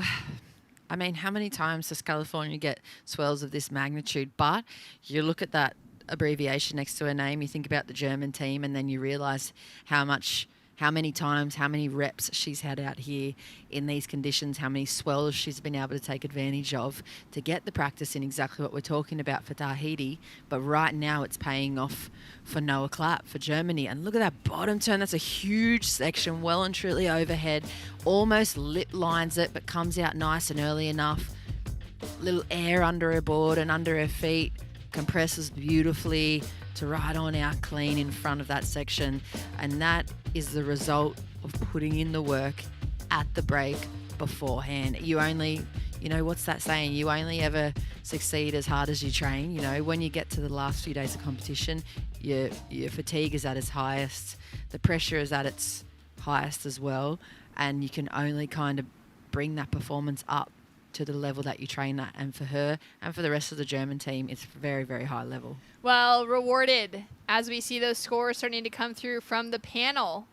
I mean, how many times does California get swells of this magnitude? But you look at that abbreviation next to her name, you think about the German team, and then you realize how many times, how many reps she's had out here in these conditions, how many swells she's been able to take advantage of to get the practice in exactly what we're talking about for Tahiti. But right now it's paying off for Noah Clapp for Germany. And look at that bottom turn. That's a huge section, well and truly overhead. Almost lip lines it, but comes out nice and early enough. Little air under her board and under her feet. Compresses beautifully to ride on out clean in front of that section. And that is the result of putting in the work at the break beforehand. You only, what's that saying? You only ever succeed as hard as you train. When you get to the last few days of competition, your fatigue is at its highest. The pressure is at its highest as well. And you can only kind of bring that performance up to the level that you train at. And for her and for the rest of the German team, it's very, very high level. Well, rewarded as we see those scores starting to come through from the panel.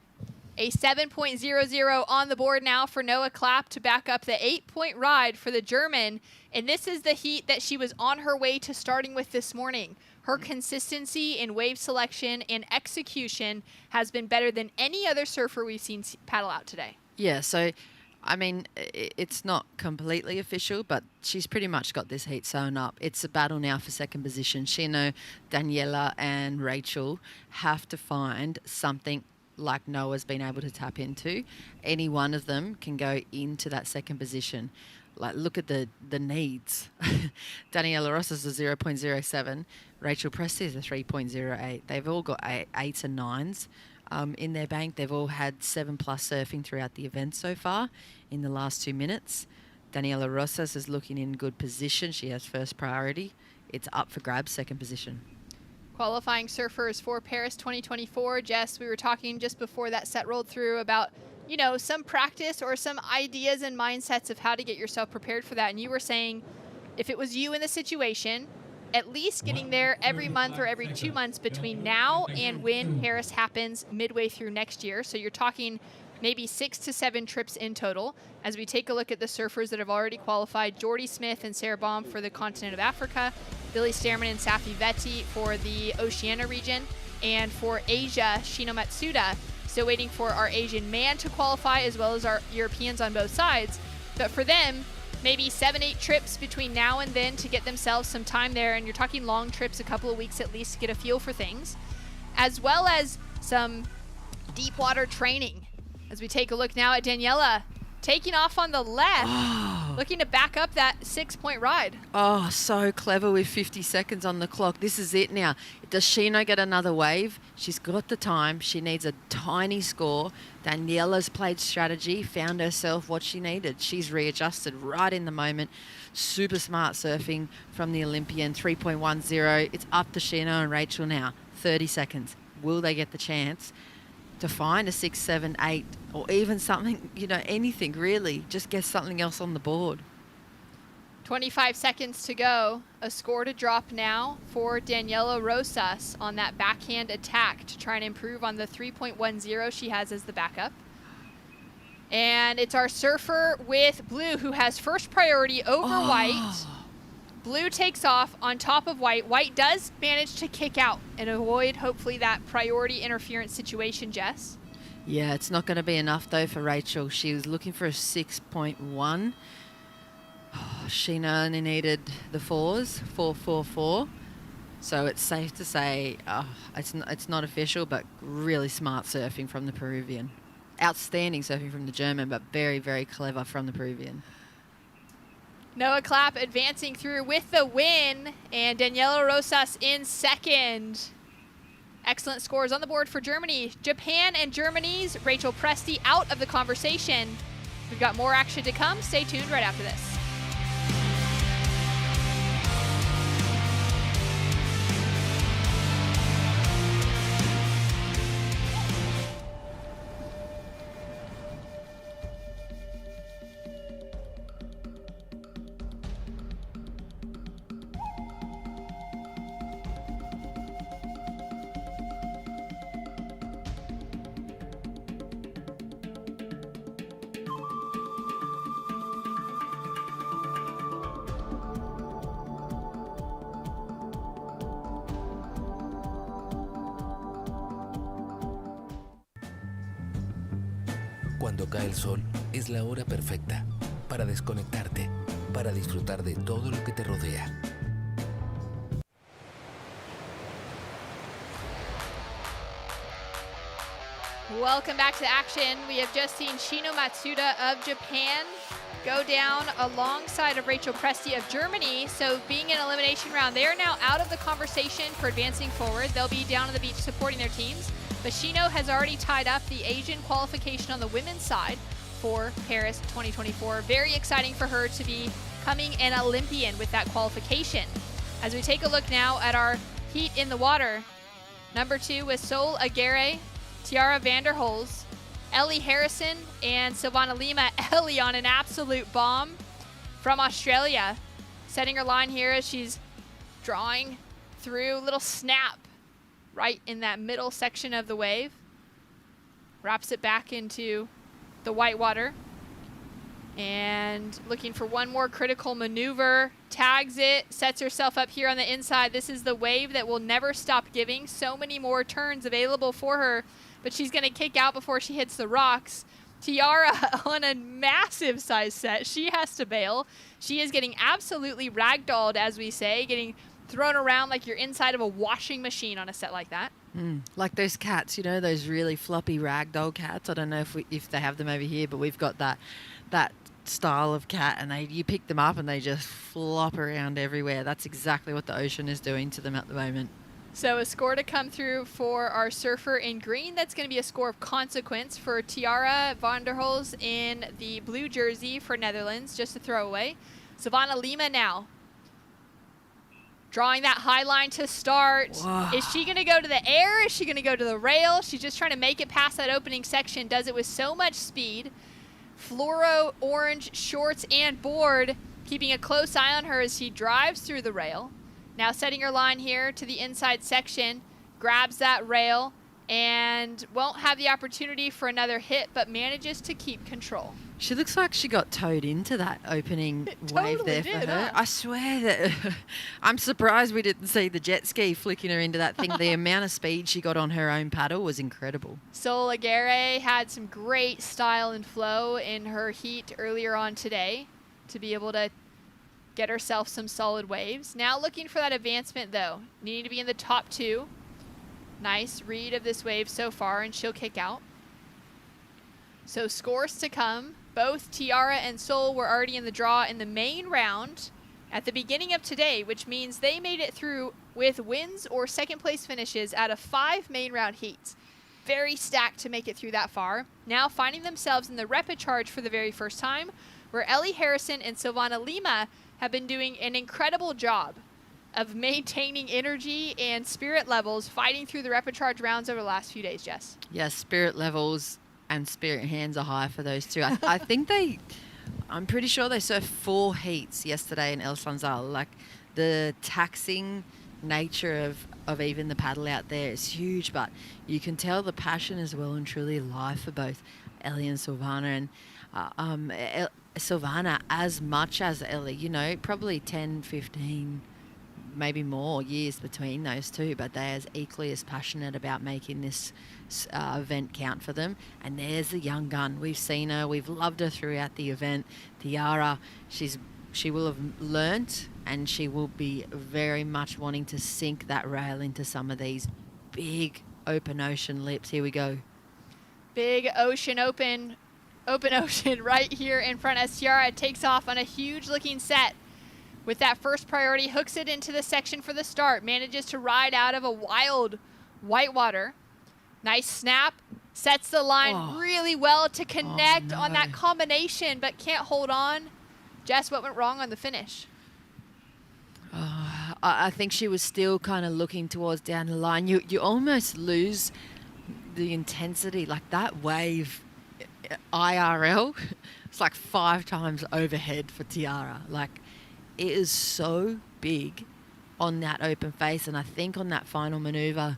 A 7.00 on the board now for Noah Clapp to back up the 8-point ride for the German. And this is the heat that she was on her way to starting with this morning. Her consistency in wave selection and execution has been better than any other surfer we've seen paddle out today. Yeah, so I mean, it's not completely official, but she's pretty much got this heat sewn up. It's a battle now for second position. Shino, Daniela and Rachel have to find something like Noah's been able to tap into. Any one of them can go into that second position. Like, look at the needs. Daniela Ross is a 0.07. Rachel Presti is a 3.08. They've all got 8s and 9s. In their bank. They've all had 7+ surfing throughout the event so far in the last 2 minutes. Daniela Rosas is looking in good position. She has first priority. It's up for grabs, second position. Qualifying surfers for Paris 2024. Jess, we were talking just before that set rolled through about, some practice or some ideas and mindsets of how to get yourself prepared for that. And you were saying if it was you in the situation, at least getting there every month or every 2 months between now and when Paris happens midway through next year. So you're talking maybe 6 to 7 trips in total. As we take a look at the surfers that have already qualified, Jordy Smith and Sarah Baum for the continent of Africa, Billy Stearman and Safi Vetti for the Oceania region, and for Asia, Shino Matsuda Still waiting for our Asian man to qualify, as well as our Europeans on both sides. But for them, maybe 7-8 trips between now and then to get themselves some time there. And you're talking long trips, a couple of weeks at least, to get a feel for things, as well as some deep water training. As we take a look now at Daniela taking off on the left, looking to back up that 6-point ride. Oh, so clever with 50 seconds on the clock. This is it now. Does Shino get another wave? She's got the time. She needs a tiny score. Daniela's played strategy, found herself what she needed. She's readjusted right in the moment. Super smart surfing from the Olympian, 3.10. It's up to Shino and Rachel now. 30 seconds. Will they get the chance to find a 6, 7, 8, or even something, anything really? Just get something else on the board. 25 seconds to go. A score to drop now for Daniela Rosas on that backhand attack to try and improve on the 3.10 she has as the backup. And it's our surfer with blue who has first priority over white. Blue takes off on top of white. White does manage to kick out and avoid, hopefully, that priority interference situation, Jess. Yeah, it's not going to be enough, though, for Rachel. She was looking for a 6.1. Sheena only needed the 4s, 4, 4, 4. So it's safe to say it's not official, but really smart surfing from the Peruvian. Outstanding surfing from the German, but very, very clever from the Peruvian. Noah Clapp advancing through with the win, and Daniela Rosas in second. Excellent scores on the board for Germany. Japan and Germany's Rachel Presti out of the conversation. We've got more action to come. Stay tuned right after this. Cuando cae el sol, es la hora perfecta para desconectarte, para disfrutar de todo lo que te rodea. Welcome back to action. We have just seen Shino Matsuda of Japan go down alongside of Rachel Presti of Germany. So being an elimination round, they are now out of the conversation for advancing forward. They'll be down on the beach supporting their teams. But Shino has already tied up the Asian qualification on the women's side for Paris 2024. Very exciting for her to be becoming an Olympian with that qualification. As we take a look now at our heat in the water, number 2 was Sol Aguirre, Tiara Vanderhols, Ellie Harrison, and Silvana Lima. Ellie on an absolute bomb from Australia, setting her line here as she's drawing through. Little snap right in that middle section of the wave. Wraps it back into the white water. And looking for one more critical maneuver. Tags it, sets herself up here on the inside. This is the wave that will never stop giving. So many more turns available for her, but she's going to kick out before she hits the rocks. Tiara on a massive size set. She has to bail. She is getting absolutely ragdolled, as we say, getting thrown around like you're inside of a washing machine on a set like that. Like those cats, those really floppy ragdoll cats. I don't know if they have them over here, but we've got that style of cat, and you pick them up and they just flop around everywhere. That's exactly what the ocean is doing to them at the moment. So a score to come through for our surfer in green. That's going to be a score of consequence for Tiara Vanderhols in the blue jersey for Netherlands, just a throwaway. Silvana Lima now drawing that high line to start. Whoa. Is she going to go to the air? Is she going to go to the rail? She's just trying to make it past that opening section. Does it with so much speed. Fluoro orange shorts and board, keeping a close eye on her as she drives through the rail. Now setting her line here to the inside section, grabs that rail, and won't have the opportunity for another hit, but manages to keep control. She looks like she got towed into that opening wave there for her. I swear that I'm surprised we didn't see the jet ski flicking her into that thing. The amount of speed she got on her own paddle was incredible. Sol Aguirre had some great style and flow in her heat earlier on today to be able to get herself some solid waves. Now looking for that advancement though, needing to be in the top 2. Nice read of this wave so far, and she'll kick out. So scores to come. Both Tiara and Sol were already in the draw in the main round at the beginning of today, which means they made it through with wins or second place finishes out of 5 main round heats. Very stacked to make it through that far. Now finding themselves in the rapid charge for the very first time, where Ellie Harrison and Silvana Lima have been doing an incredible job of maintaining energy and spirit levels, fighting through the rapid charge rounds over the last few days, Jess. Yes, spirit levels and spirit hands are high for those two. I think I'm pretty sure they surfed 4 heats yesterday in El Sanzal. Like, the taxing nature of even the paddle out there is huge, but you can tell the passion is well and truly alive for both Ellie and Silvana. And Silvana, as much as Ellie, you know, probably 10, 15, maybe more years between those two, but they're as equally as passionate about making this event count for them. And there's the young gun. We've seen her, we've loved her throughout the event. Tiara, she will have learnt, and she will be very much wanting to sink that rail into some of these big open ocean lips. Here we go. Big ocean open ocean right here in front as Tiara takes off on a huge looking set. With that first priority, hooks it into the section for the start, manages to ride out of a wild whitewater. Nice snap, sets the line really well to connect on that combination, but can't hold on. Jess, what went wrong on the finish? I think she was still kind of looking towards down the line. You almost lose the intensity. Like, that wave IRL, it's like 5 times overhead for Tiara. Like, it is so big on that open face, and I think on that final maneuver,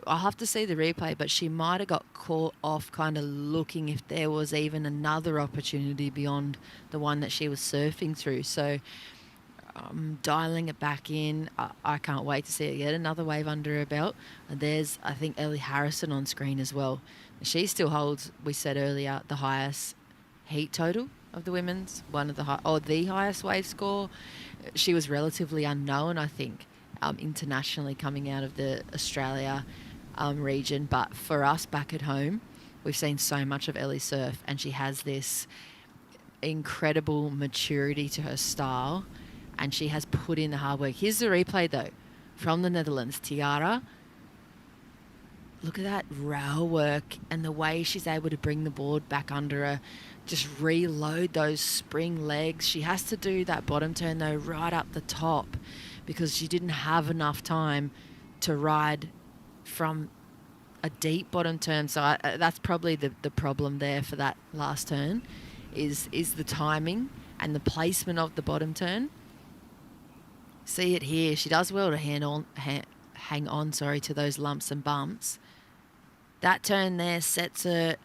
I'll have to see the replay, but she might have got caught off kind of looking if there was even another opportunity beyond the one that she was surfing through. So dialing it back in, I can't wait to see her get another wave under her belt. And there's, I think, Ellie Harrison on screen as well. She still holds, we said earlier, the highest heat total of the women's, the highest wave score. She was relatively unknown, I think, internationally coming out of the Australia region. But for us back at home, we've seen so much of Ellie surf, and she has this incredible maturity to her style, and she has put in the hard work. Here's the replay, though, from the Netherlands. Tiara, look at that rail work and the way she's able to bring the board back under her, just reload those spring legs. She has to do that bottom turn, though, right up the top, because she didn't have enough time to ride from a deep bottom turn. So that's probably the problem there for that last turn, is the timing and the placement of the bottom turn. See it here. She does well to hang on to those lumps and bumps. That turn there sets her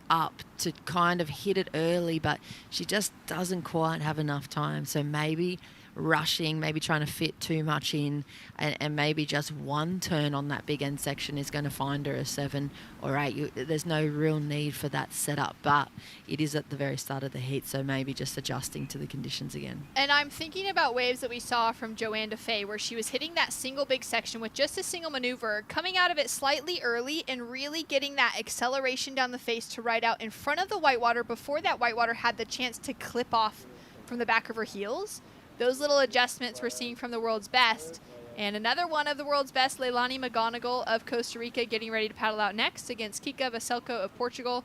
up to kind of hit it early, but she just doesn't quite have enough time. So maybe rushing, maybe trying to fit too much in, and maybe just one turn on that big end section is going to find her a 7 or 8. There's no real need for that setup, but it is at the very start of the heat, so maybe just adjusting to the conditions again. And I'm thinking about waves that we saw from Joanne DeFay, where she was hitting that single big section with just a single maneuver, coming out of it slightly early and really getting that acceleration down the face to ride out in front of the whitewater before that whitewater had the chance to clip off from the back of her heels. Those little adjustments we're seeing from the world's best. And another one of the world's best, Leilani McGonigal of Costa Rica, getting ready to paddle out next against Kika Vaselko of Portugal,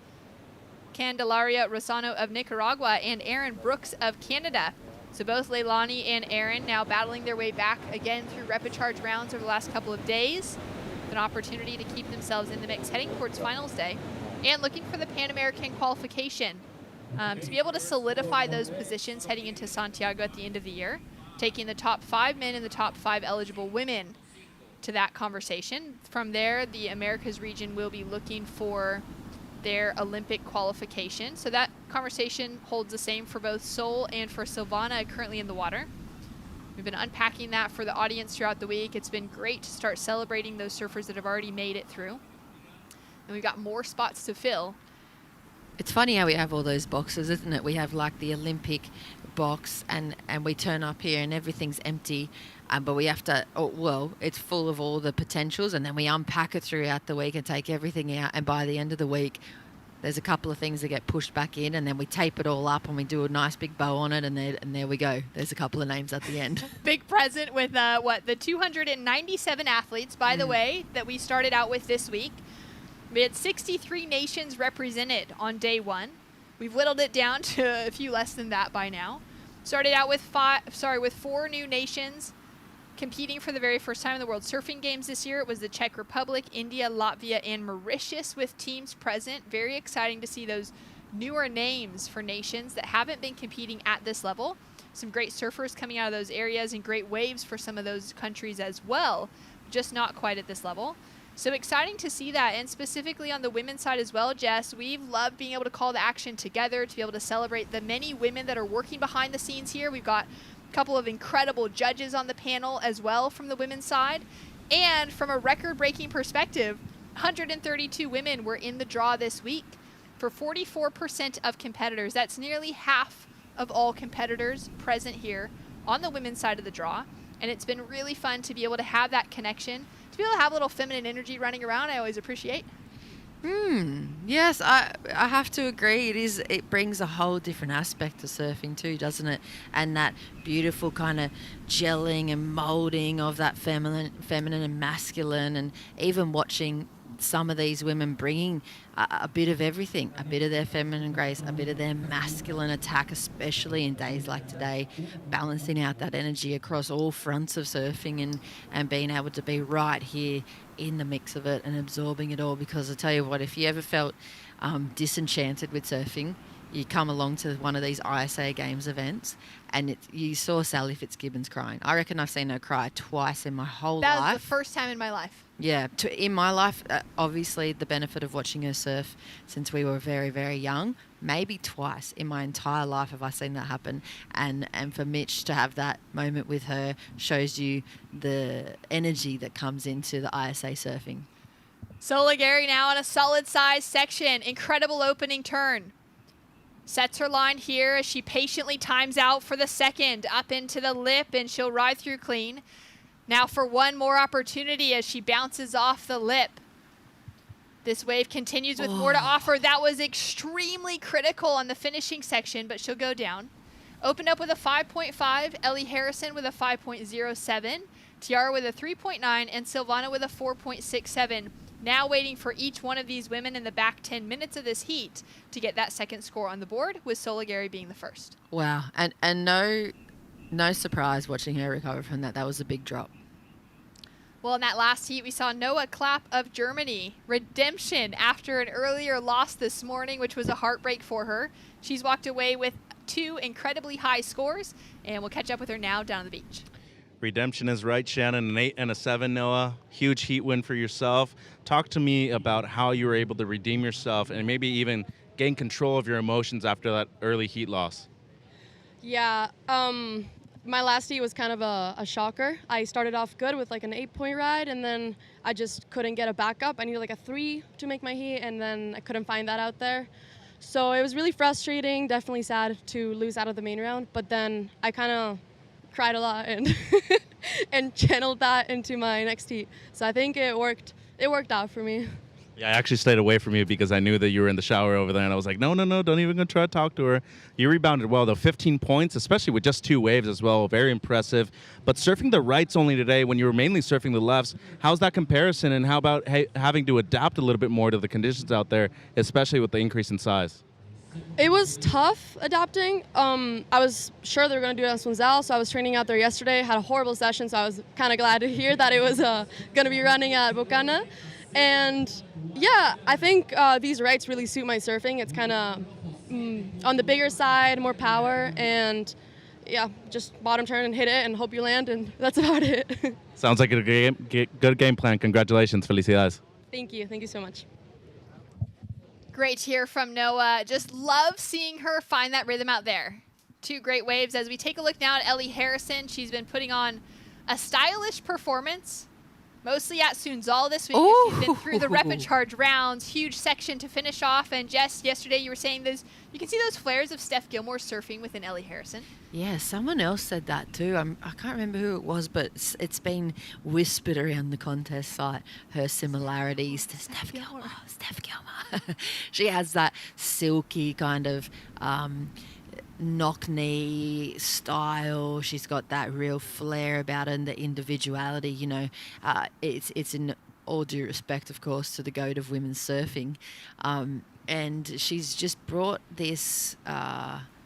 Candelaria Rosano of Nicaragua, and Erin Brooks of Canada. So both Leilani and Erin now battling their way back again through rapid charge rounds over the last couple of days. An opportunity to keep themselves in the mix heading towards finals day and looking for the Pan American qualification. To be able to solidify those positions heading into Santiago at the end of the year, taking the top 5 men and the top 5 eligible women to that conversation. From there, the Americas region will be looking for their Olympic qualification. So that conversation holds the same for both Sol and for Silvana, currently in the water. We've been unpacking that for the audience throughout the week. It's been great to start celebrating those surfers that have already made it through. And we've got more spots to fill. It's funny how we have all those boxes, isn't it? We have like the Olympic box and we turn up here and everything's empty. But we have to, it's full of all the potentials, and then we unpack it throughout the week and take everything out. And by the end of the week, there's a couple of things that get pushed back in, and then we tape it all up and we do a nice big bow on it, and there we go. There's a couple of names at the end. Big present with the 297 athletes, by the way, that we started out with this week. We had 63 nations represented on day one. We've whittled it down to a few less than that by now. Started out with 4 new nations competing for the very first time in the World Surfing Games this year. It was the Czech Republic, India, Latvia, and Mauritius with teams present. Very exciting to see those newer names for nations that haven't been competing at this level. Some great surfers coming out of those areas and great waves for some of those countries as well, just not quite at this level. So exciting to see that, and specifically on the women's side as well, Jess, we've loved being able to call the action together, to be able to celebrate the many women that are working behind the scenes here. We've got a couple of incredible judges on the panel as well from the women's side. And from a record-breaking perspective, 132 women were in the draw this week for 44% of competitors. That's nearly half of all competitors present here on the women's side of the draw. And it's been really fun to be able to have that connection, to be able to have a little feminine energy running around. I always appreciate. Yes, I have to agree. It brings a whole different aspect to surfing too, doesn't it? And that beautiful kind of gelling and molding of that feminine and masculine, and even watching some of these women bringing a bit of everything, a bit of their feminine grace, a bit of their masculine attack, especially in days like today, balancing out that energy across all fronts of surfing and being able to be right here in the mix of it and absorbing it all. Because I tell you what, if you ever felt disenchanted with surfing, you come along to one of these ISA Games events and you saw Sally Fitzgibbons crying. I reckon I've seen her cry twice in my whole life. That was the first time in my life. Yeah, in my life, obviously the benefit of watching her surf since we were very, very young, maybe twice in my entire life have I seen that happen. And for Mitch to have that moment with her shows you the energy that comes into the ISA surfing. Sola Gary now on a solid size section. Incredible opening turn. Sets her line here as she patiently times out for the second, up into the lip, and she'll ride through clean. Now for one more opportunity as she bounces off the lip. This wave continues with more to offer. That was extremely critical on the finishing section, but she'll go down. Opened up with a 5.5, Ellie Harrison with a 5.07, Tiara with a 3.9, and Silvana with a 4.67. Now waiting for each one of these women in the back 10 minutes of this heat to get that second score on the board, with Sola Gary being the first. Wow, and no surprise watching her recover from that. That was a big drop. Well, in that last heat, we saw Noah Clapp of Germany. Redemption after an earlier loss this morning, which was a heartbreak for her. She's walked away with 2 incredibly high scores, and we'll catch up with her now down on the beach. Redemption is right, Shannon. An 8 and a 7, Noah. Huge heat win for yourself. Talk to me about how you were able to redeem yourself and maybe even gain control of your emotions after that early heat loss. Yeah, my last heat was kind of a shocker. I started off good with like an 8-point ride, and then I just couldn't get a backup. I needed like a 3 to make my heat, and then I couldn't find that out there. So it was really frustrating, definitely sad to lose out of the main round, but then I kind of cried a lot and and channeled that into my next heat. So I think it worked out for me. Yeah, I actually stayed away from you because I knew that you were in the shower over there, and I was like, no, don't even go try to talk to her. You rebounded well, though. 15 points, especially with just 2 waves as well. Very impressive. But surfing the rights only today when you were mainly surfing the lefts, how's that comparison, and how about having to adapt a little bit more to the conditions out there, especially with the increase in size? It was tough adapting. I was sure they were going to do it on Swansell, so I was training out there yesterday. Had a horrible session, so I was kind of glad to hear that it was going to be running at Bocana. And yeah, I think these rights really suit my surfing. It's kind of on the bigger side, more power, and yeah, just bottom turn and hit it and hope you land, and that's about it. Sounds like a good game plan. Congratulations. Felicidades. Thank you so much. Great to hear from Noah. Just love seeing her find that rhythm out there. 2 great waves. As we take a look now at Ellie Harrison, she's been putting on a stylish performance, mostly at Sunzal this week. She's been through the rapid charge rounds, huge section to finish off. And Jess, yesterday you were saying you can see those flares of Steph Gilmore surfing within Ellie Harrison. Yeah, someone else said that too. I can't remember who it was, but it's been whispered around the contest site, her similarities to Steph Gilmore. She has that silky kind of knock knee style. She's got that real flair about her and the individuality, you know. It's in all due respect, of course, to the GOAT of women's surfing. And she's just brought this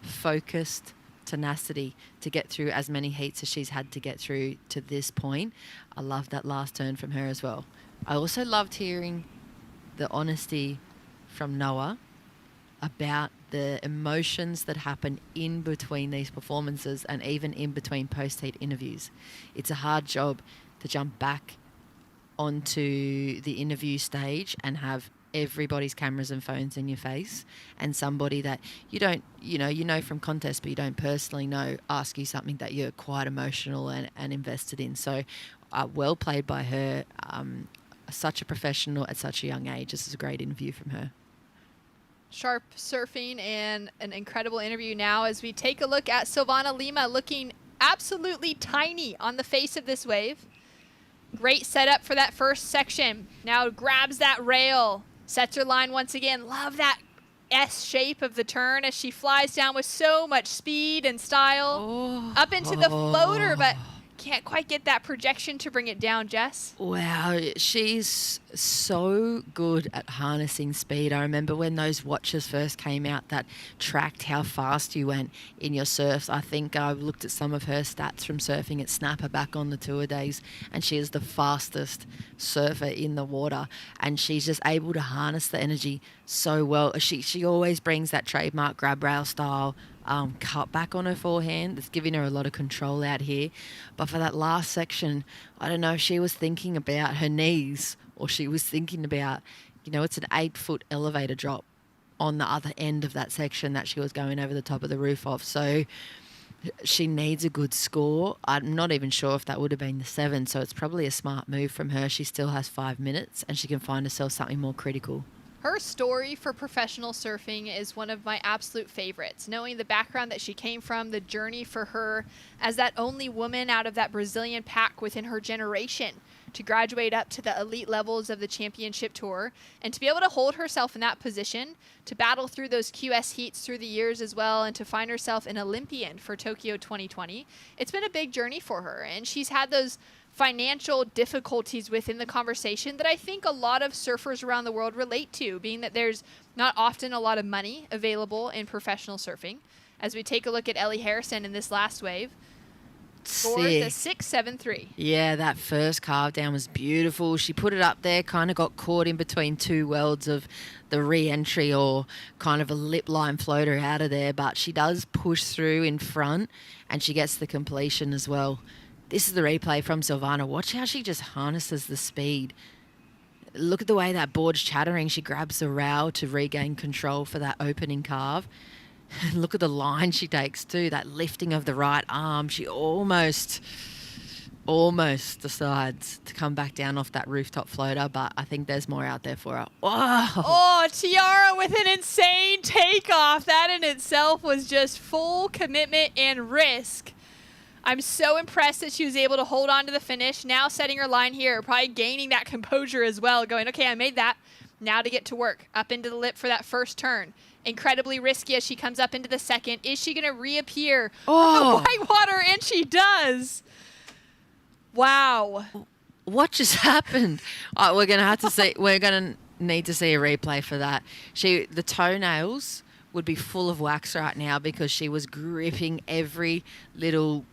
focused tenacity to get through as many heats as she's had to get through to this point. I love that last turn from her as well. I also loved hearing the honesty from Noah about the emotions that happen in between these performances and even in between post-heat interviews. It's a hard job to jump back onto the interview stage and have everybody's cameras and phones in your face, and somebody that you don't, you know from contests, but you don't personally know, ask you something that you're quite emotional and invested in. So well played by her. Such a professional at such a young age. This is a great interview from her. Sharp surfing and an incredible interview now as we take a look at Silvana Lima, looking absolutely tiny on the face of this wave. Great setup for that first section. Now grabs that rail, sets her line once again. Love that S shape of the turn as she flies down with so much speed and style. Up into the floater, but can't quite get that projection to bring it down, Jess. Wow, she's so good at harnessing speed. I remember when those watches first came out that tracked how fast you went in your surfs. I think I looked at some of her stats from surfing at Snapper back on the tour days, and she is the fastest surfer in the water, and she's just able to harness the energy so well. She always brings that trademark grab rail style cut back on her forehand. It's giving her a lot of control out here. But for that last section, I don't know if she was thinking about her knees or she was thinking about, it's an 8-foot elevator drop on the other end of that section that she was going over the top of the roof of. So she needs a good score. I'm not even sure if that would have been the 7, so it's probably a smart move from her. She still has 5 minutes and she can find herself something more critical. Her story for professional surfing is one of my absolute favorites. Knowing the background that she came from, the journey for her as that only woman out of that Brazilian pack within her generation to graduate up to the elite levels of the championship tour, and to be able to hold herself in that position, to battle through those QS heats through the years as well, and to find herself an Olympian for Tokyo 2020. It's been a big journey for her, and she's had those financial difficulties within the conversation that I think a lot of surfers around the world relate to, being that there's not often a lot of money available in professional surfing. As we take a look at Ellie Harrison in this last wave, scored the 6.73. Yeah, that first carve down was beautiful. She put it up there, kind of got caught in between two worlds of the re-entry or kind of a lip line floater out of there, but she does push through in front and she gets the completion as well. This is the replay from Silvana. Watch how she just harnesses the speed. Look at the way that board's chattering. She grabs the rail to regain control for that opening carve. Look at the line she takes too, that lifting of the right arm. She almost decides to come back down off that rooftop floater, but I think there's more out there for her. Oh, Tiara with an insane takeoff. That in itself was just full commitment and risk. I'm so impressed that she was able to hold on to the finish. Now setting her line here, probably gaining that composure as well, going, okay, I made that. Now to get to work, up into the lip for that first turn. Incredibly risky as she comes up into the second. Is she going to reappear on the whitewater? And she does. Wow. What just happened? We're going to need to see a replay for that. The toenails would be full of wax right now because she was gripping every little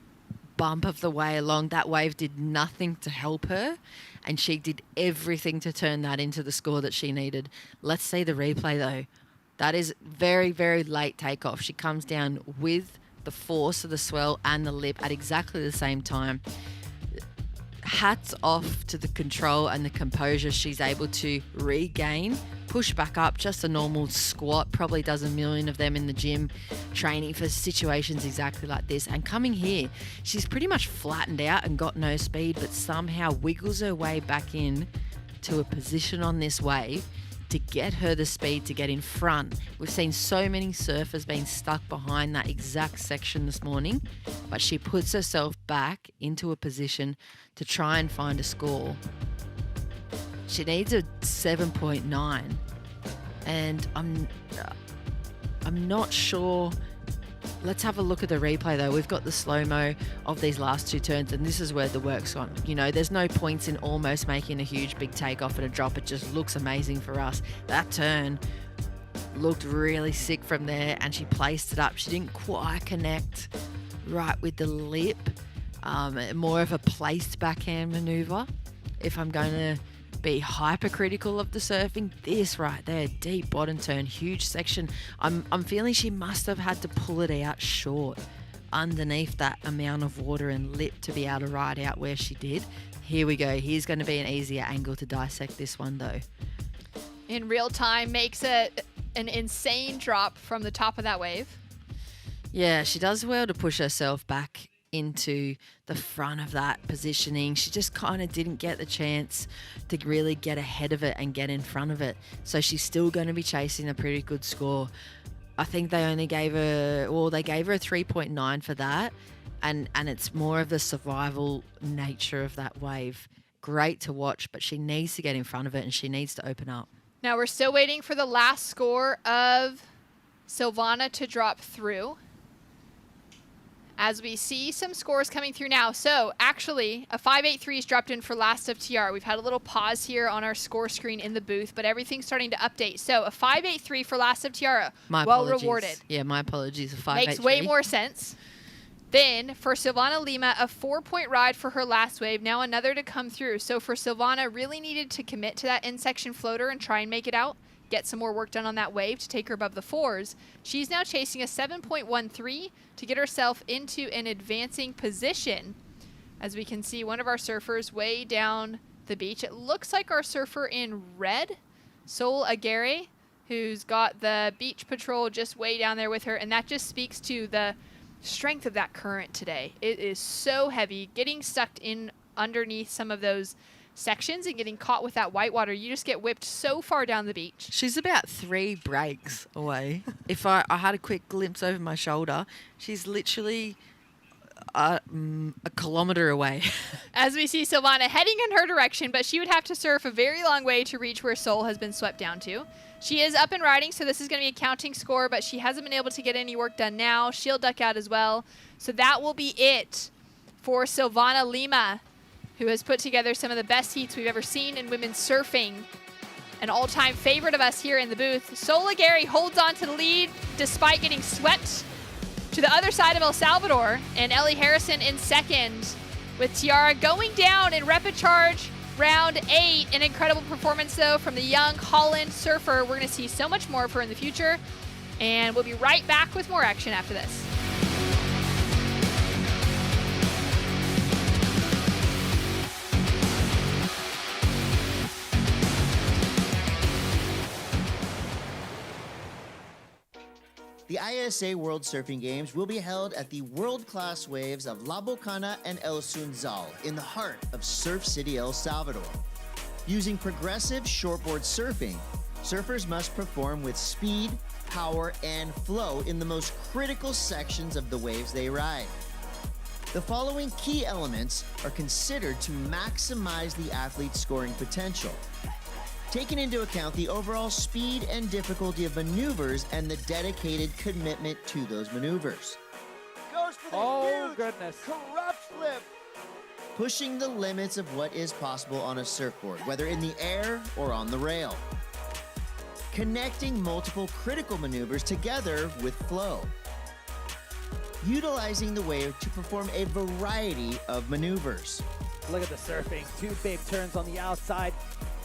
bump of the way along. That wave did nothing to help her, and she did everything to turn that into the score that she needed. Let's see the replay though. That is very, very late takeoff. She comes down with the force of the swell and the lip at exactly the same time. Hats off to the control and the composure she's able to regain, push back up, just a normal squat, probably does a million of them in the gym, training for situations exactly like this. And coming here, she's pretty much flattened out and got no speed, but somehow wiggles her way back in to a position on this wave to get her the speed to get in front. We've seen so many surfers being stuck behind that exact section this morning, but she puts herself back into a position to try and find a score. She needs a 7.9, and I'm not sure. Let's have a look at the replay though. We've got the slow-mo of these last two turns, and this is where the work's gone. You know, there's no points in almost making a huge big takeoff and a drop. It just looks amazing for us. That turn looked really sick from there, and she placed it up. She didn't quite connect right with the lip. More of a placed backhand maneuver. If I'm going to be hypercritical of the surfing, this right there, deep bottom turn, huge section. I'm feeling she must have had to pull it out short underneath that amount of water and lip to be able to ride out where she did. Here we go. Here's going to be an easier angle to dissect this one though. In real time, makes it an insane drop from the top of that wave. Yeah, she does well to push herself back into the front of that positioning. She just kind of didn't get the chance to really get ahead of it and get in front of it. So she's still going to be chasing a pretty good score. I think they only gave her, well, they gave her a 3.9 for that. And it's more of the survival nature of that wave. Great to watch, but she needs to get in front of it and she needs to open up. Now we're still waiting for the last score of Silvana to drop through, as we see some scores coming through now. So actually, a 5.83 is dropped in for last of TR. We've had a little pause here on our score screen in the booth, but everything's starting to update. So a 5.83 for last of Tiara. Well rewarded. Yeah, my apologies. A 5.83. Makes way more sense. Then for Silvana Lima, a 4-point ride for her last wave. Now another to come through. So for Silvana, really needed to commit to that end section floater and try and make it out. Get some more work done on that wave to take her above the 4s. She's now chasing a 7.13 to get herself into an advancing position. As we can see, one of our surfers way down the beach. It looks like our surfer in red, Sol Aguirre, who's got the beach patrol just way down there with her. And that just speaks to the strength of that current today. It is so heavy. Getting sucked in underneath some of those sections and getting caught with that white water, you just get whipped so far down the beach. She's about 3 breaks away. If I had a quick glimpse over my shoulder, she's literally a kilometer away. As we see Silvana heading in her direction, but she would have to surf a very long way to reach where Sol has been swept down to. She is up and riding, so this is going to be a counting score, but she hasn't been able to get any work done now. She'll duck out as well. So that will be it for Silvana Lima, who has put together some of the best heats we've ever seen in women's surfing. An all-time favorite of us here in the booth. Sol Aguirre holds on to the lead despite getting swept to the other side of El Salvador, and Ellie Harrison in second, with Tiara going down in repechage round 8. An incredible performance, though, from the young Holland surfer. We're going to see so much more of her in the future, and we'll be right back with more action after this. The ISA World Surfing Games will be held at the world-class waves of La Bocana and El Sunzal in the heart of Surf City, El Salvador. Using progressive shortboard surfing, surfers must perform with speed, power, and flow in the most critical sections of the waves they ride. The following key elements are considered to maximize the athlete's scoring potential, taking into account the overall speed and difficulty of maneuvers and the dedicated commitment to those maneuvers. Goes for the huge goodness. Corrupt flip. Pushing the limits of what is possible on a surfboard, whether in the air or on the rail. Connecting multiple critical maneuvers together with flow. Utilizing the wave to perform a variety of maneuvers. Look at the surfing. 2 big turns on the outside.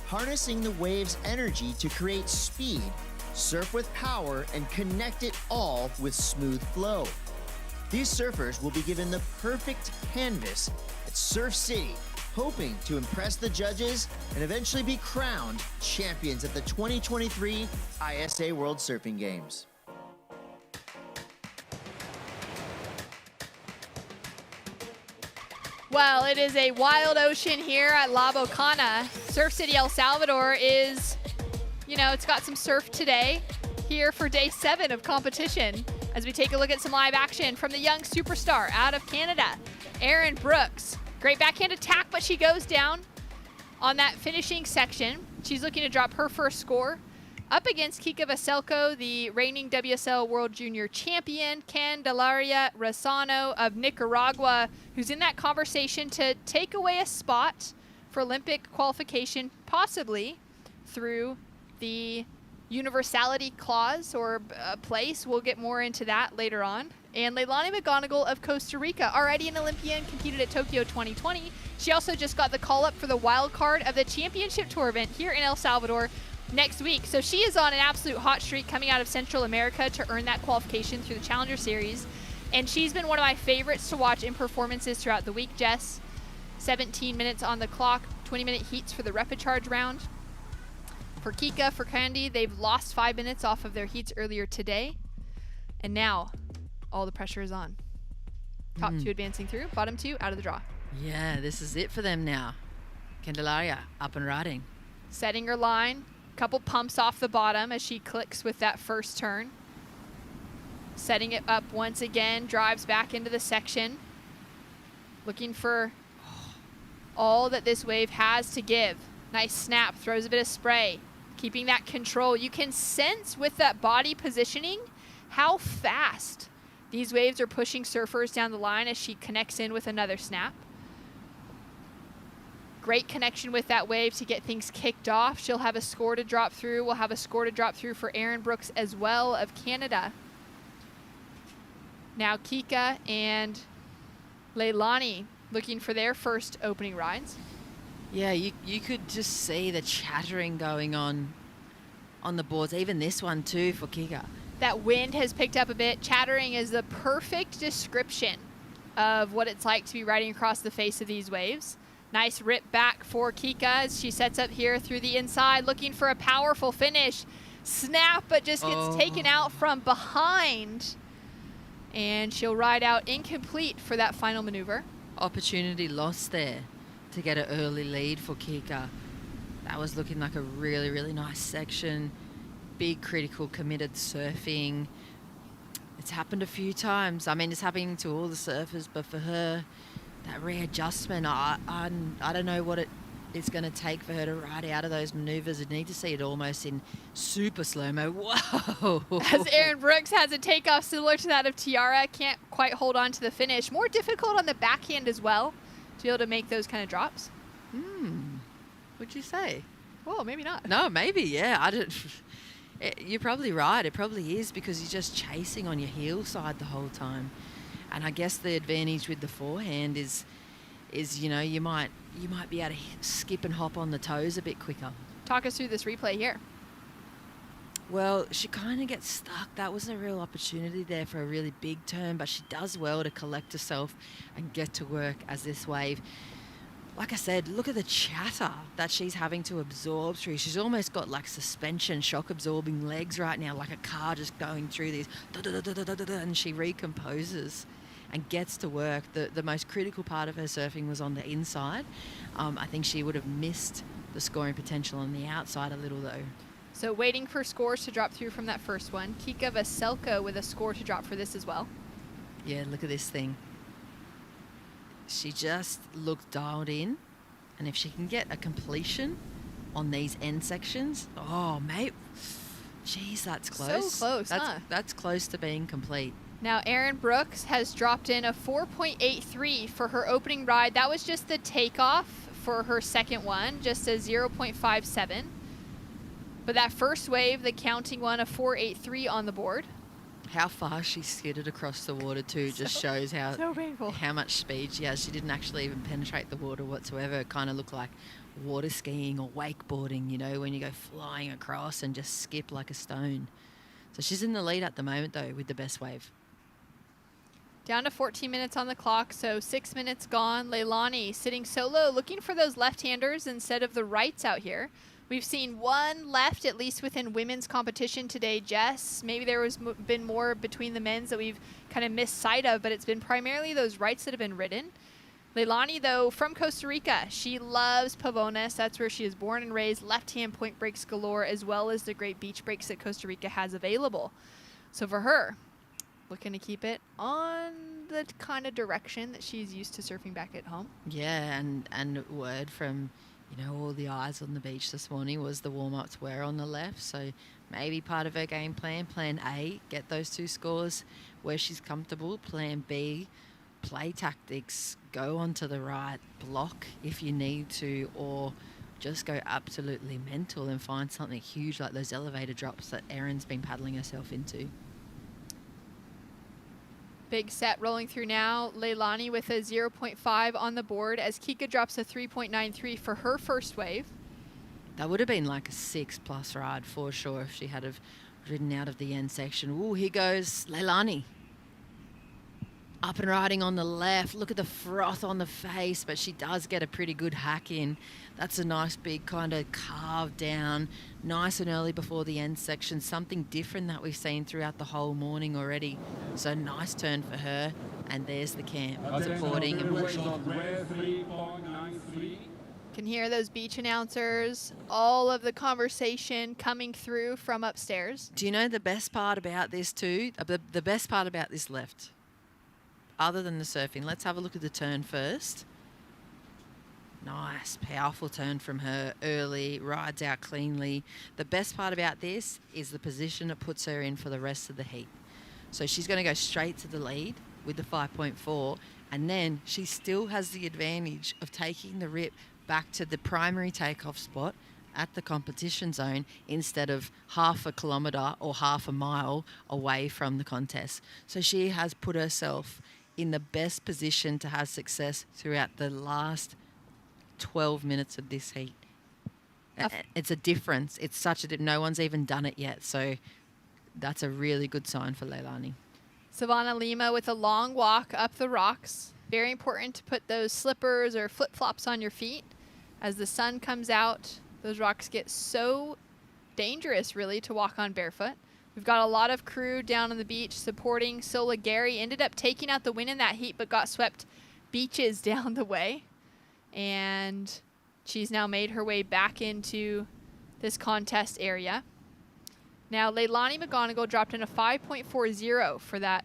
Harnessing the wave's energy to create speed, surf with power, and connect it all with smooth flow. These surfers will be given the perfect canvas at Surf City, hoping to impress the judges and eventually be crowned champions at the 2023 ISA World Surfing Games. Well, it is a wild ocean here at La Bocana. Surf City, El Salvador is, it's got some surf today here for day 7 of competition as we take a look at some live action from the young superstar out of Canada, Erin Brooks. Great backhand attack, but she goes down on that finishing section. She's looking to drop her first score up against Kika Vaselko, the reigning WSL World Junior Champion, Candelaria Rosano of Nicaragua, who's in that conversation to take away a spot for Olympic qualification, possibly through the universality clause or place. We'll get more into that later on. And Leilani McGonigal of Costa Rica, already an Olympian, competed at Tokyo 2020. She also just got the call up for the wild card of the Championship Tour event here in El Salvador next week. So she is on an absolute hot streak coming out of Central America to earn that qualification through the Challenger Series. And she's been one of my favorites to watch in performances throughout the week, Jess. 17 minutes on the clock, 20-minute heats for the rapid charge round. For Kika, for Candy, they've lost 5 minutes off of their heats earlier today. And now all the pressure is on. Top 2 advancing through, bottom 2 out of the draw. Yeah, this is it for them now. Candelaria up and riding. Setting her line, couple pumps off the bottom as she clicks with that first turn. Setting it up once again, drives back into the section. Looking for all that this wave has to give. Nice snap, throws a bit of spray. Keeping that control. You can sense with that body positioning how fast these waves are pushing surfers down the line as she connects in with another snap. Great connection with that wave to get things kicked off. She'll have a score to drop through. We'll have a score to drop through for Erin Brooks as well of Canada. Now Kika and Leilani looking for their first opening rides. Yeah, you could just see the chattering going on the boards. Even this one too for Kika. That wind has picked up a bit. Chattering is the perfect description of what it's like to be riding across the face of these waves. Nice rip back for Kika as she sets up here through the inside, looking for a powerful finish. Snap, but just gets taken out from behind. And she'll ride out incomplete for that final maneuver. Opportunity lost there to get an early lead for Kika. That was looking like a really, really nice section. Big, critical, committed surfing. It's happened a few times. I mean, it's happening to all the surfers, but for her, that readjustment, I don't know what it's going to take for her to ride out of those maneuvers. You need to see it almost in super slow-mo. Whoa! As Erin Brooks has a takeoff similar to that of Tiara, can't quite hold on to the finish. More difficult on the backhand as well to be able to make those kind of drops. Would you say? Well, maybe not. No, maybe, yeah. You're probably right. It probably is because you're just chasing on your heel side the whole time. And I guess the advantage with the forehand is you might be able to skip and hop on the toes a bit quicker. Talk us through this replay here. Well, she kind of gets stuck. That was a real opportunity there for a really big turn, but she does well to collect herself and get to work as this wave. Like I said, look at the chatter that she's having to absorb through. She's almost got like suspension, shock-absorbing legs right now, like a car just going through these, and she recomposes and gets to work. The most critical part of her surfing was on the inside. I think she would have missed the scoring potential on the outside a little though. So waiting for scores to drop through from that first one. Kika Vaselko with a score to drop for this as well. Yeah, look at this thing. She just looked dialed in, and if she can get a completion on these end sections, oh mate, geez, that's close. So close, That's close to being complete. Now Erin Brooks has dropped in a 4.83 for her opening ride. That was just the takeoff for her second one, just a 0.57. But that first wave, the counting one, a 4.83 on the board. How fast she skidded across the water too just shows how much speed she has. She didn't actually even penetrate the water whatsoever. It kind of looked like water skiing or wakeboarding, when you go flying across and just skip like a stone. So she's in the lead at the moment though with the best wave. Down to 14 minutes on the clock, so 6 minutes gone. Leilani sitting solo, looking for those left-handers instead of the rights out here. We've seen one left, at least within women's competition today, Jess. Maybe there was been more between the men's that we've kind of missed sight of, but it's been primarily those rights that have been ridden. Leilani, though, from Costa Rica. She loves Pavones. That's where she is born and raised. Left-hand point breaks galore, as well as the great beach breaks that Costa Rica has available. So for her, looking to keep it on the kind of direction that she's used to surfing back at home. Yeah, and word from, all the eyes on the beach this morning was the warm-ups were on the left. So maybe part of her game plan A, get those 2 scores where she's comfortable. Plan B, play tactics, go onto the right, block if you need to, or just go absolutely mental and find something huge like those elevator drops that Erin's been paddling herself into. Big set rolling through now. Leilani with a 0.5 on the board as Kika drops a 3.93 for her first wave. That would have been like a 6+ ride for sure if she had have ridden out of the end section. Ooh, here goes Leilani. Up and riding on the left. Look at the froth on the face, but she does get a pretty good hack in. That's a nice big kind of carve down, nice and early before the end section. Something different that we've seen throughout the whole morning already. So nice turn for her. And there's the camp supporting and pushing. Can hear those beach announcers, all of the conversation coming through from upstairs. Do you know the best part about this too? The best part about this left, other than the surfing, let's have a look at the turn first. Nice, powerful turn from her early, rides out cleanly. The best part about this is the position it puts her in for the rest of the heat. So she's going to go straight to the lead with the 5.4, and then she still has the advantage of taking the rip back to the primary takeoff spot at the competition zone instead of half a kilometre or half a mile away from the contest. So she has put herself in the best position to have success throughout the last 12 minutes of this heat. It's a difference. It's such a no one's even done it yet. So that's a really good sign for Leilani. Savannah Lima with a long walk up the rocks. Very important to put those slippers or flip-flops on your feet. As the sun comes out, those rocks get so dangerous, really, to walk on barefoot. We've got a lot of crew down on the beach supporting Sola Gary. Ended up taking out the win in that heat, but got swept beaches down the way. And she's now made her way back into this contest area. Now, Leilani McGonigal dropped in a 5.40 for that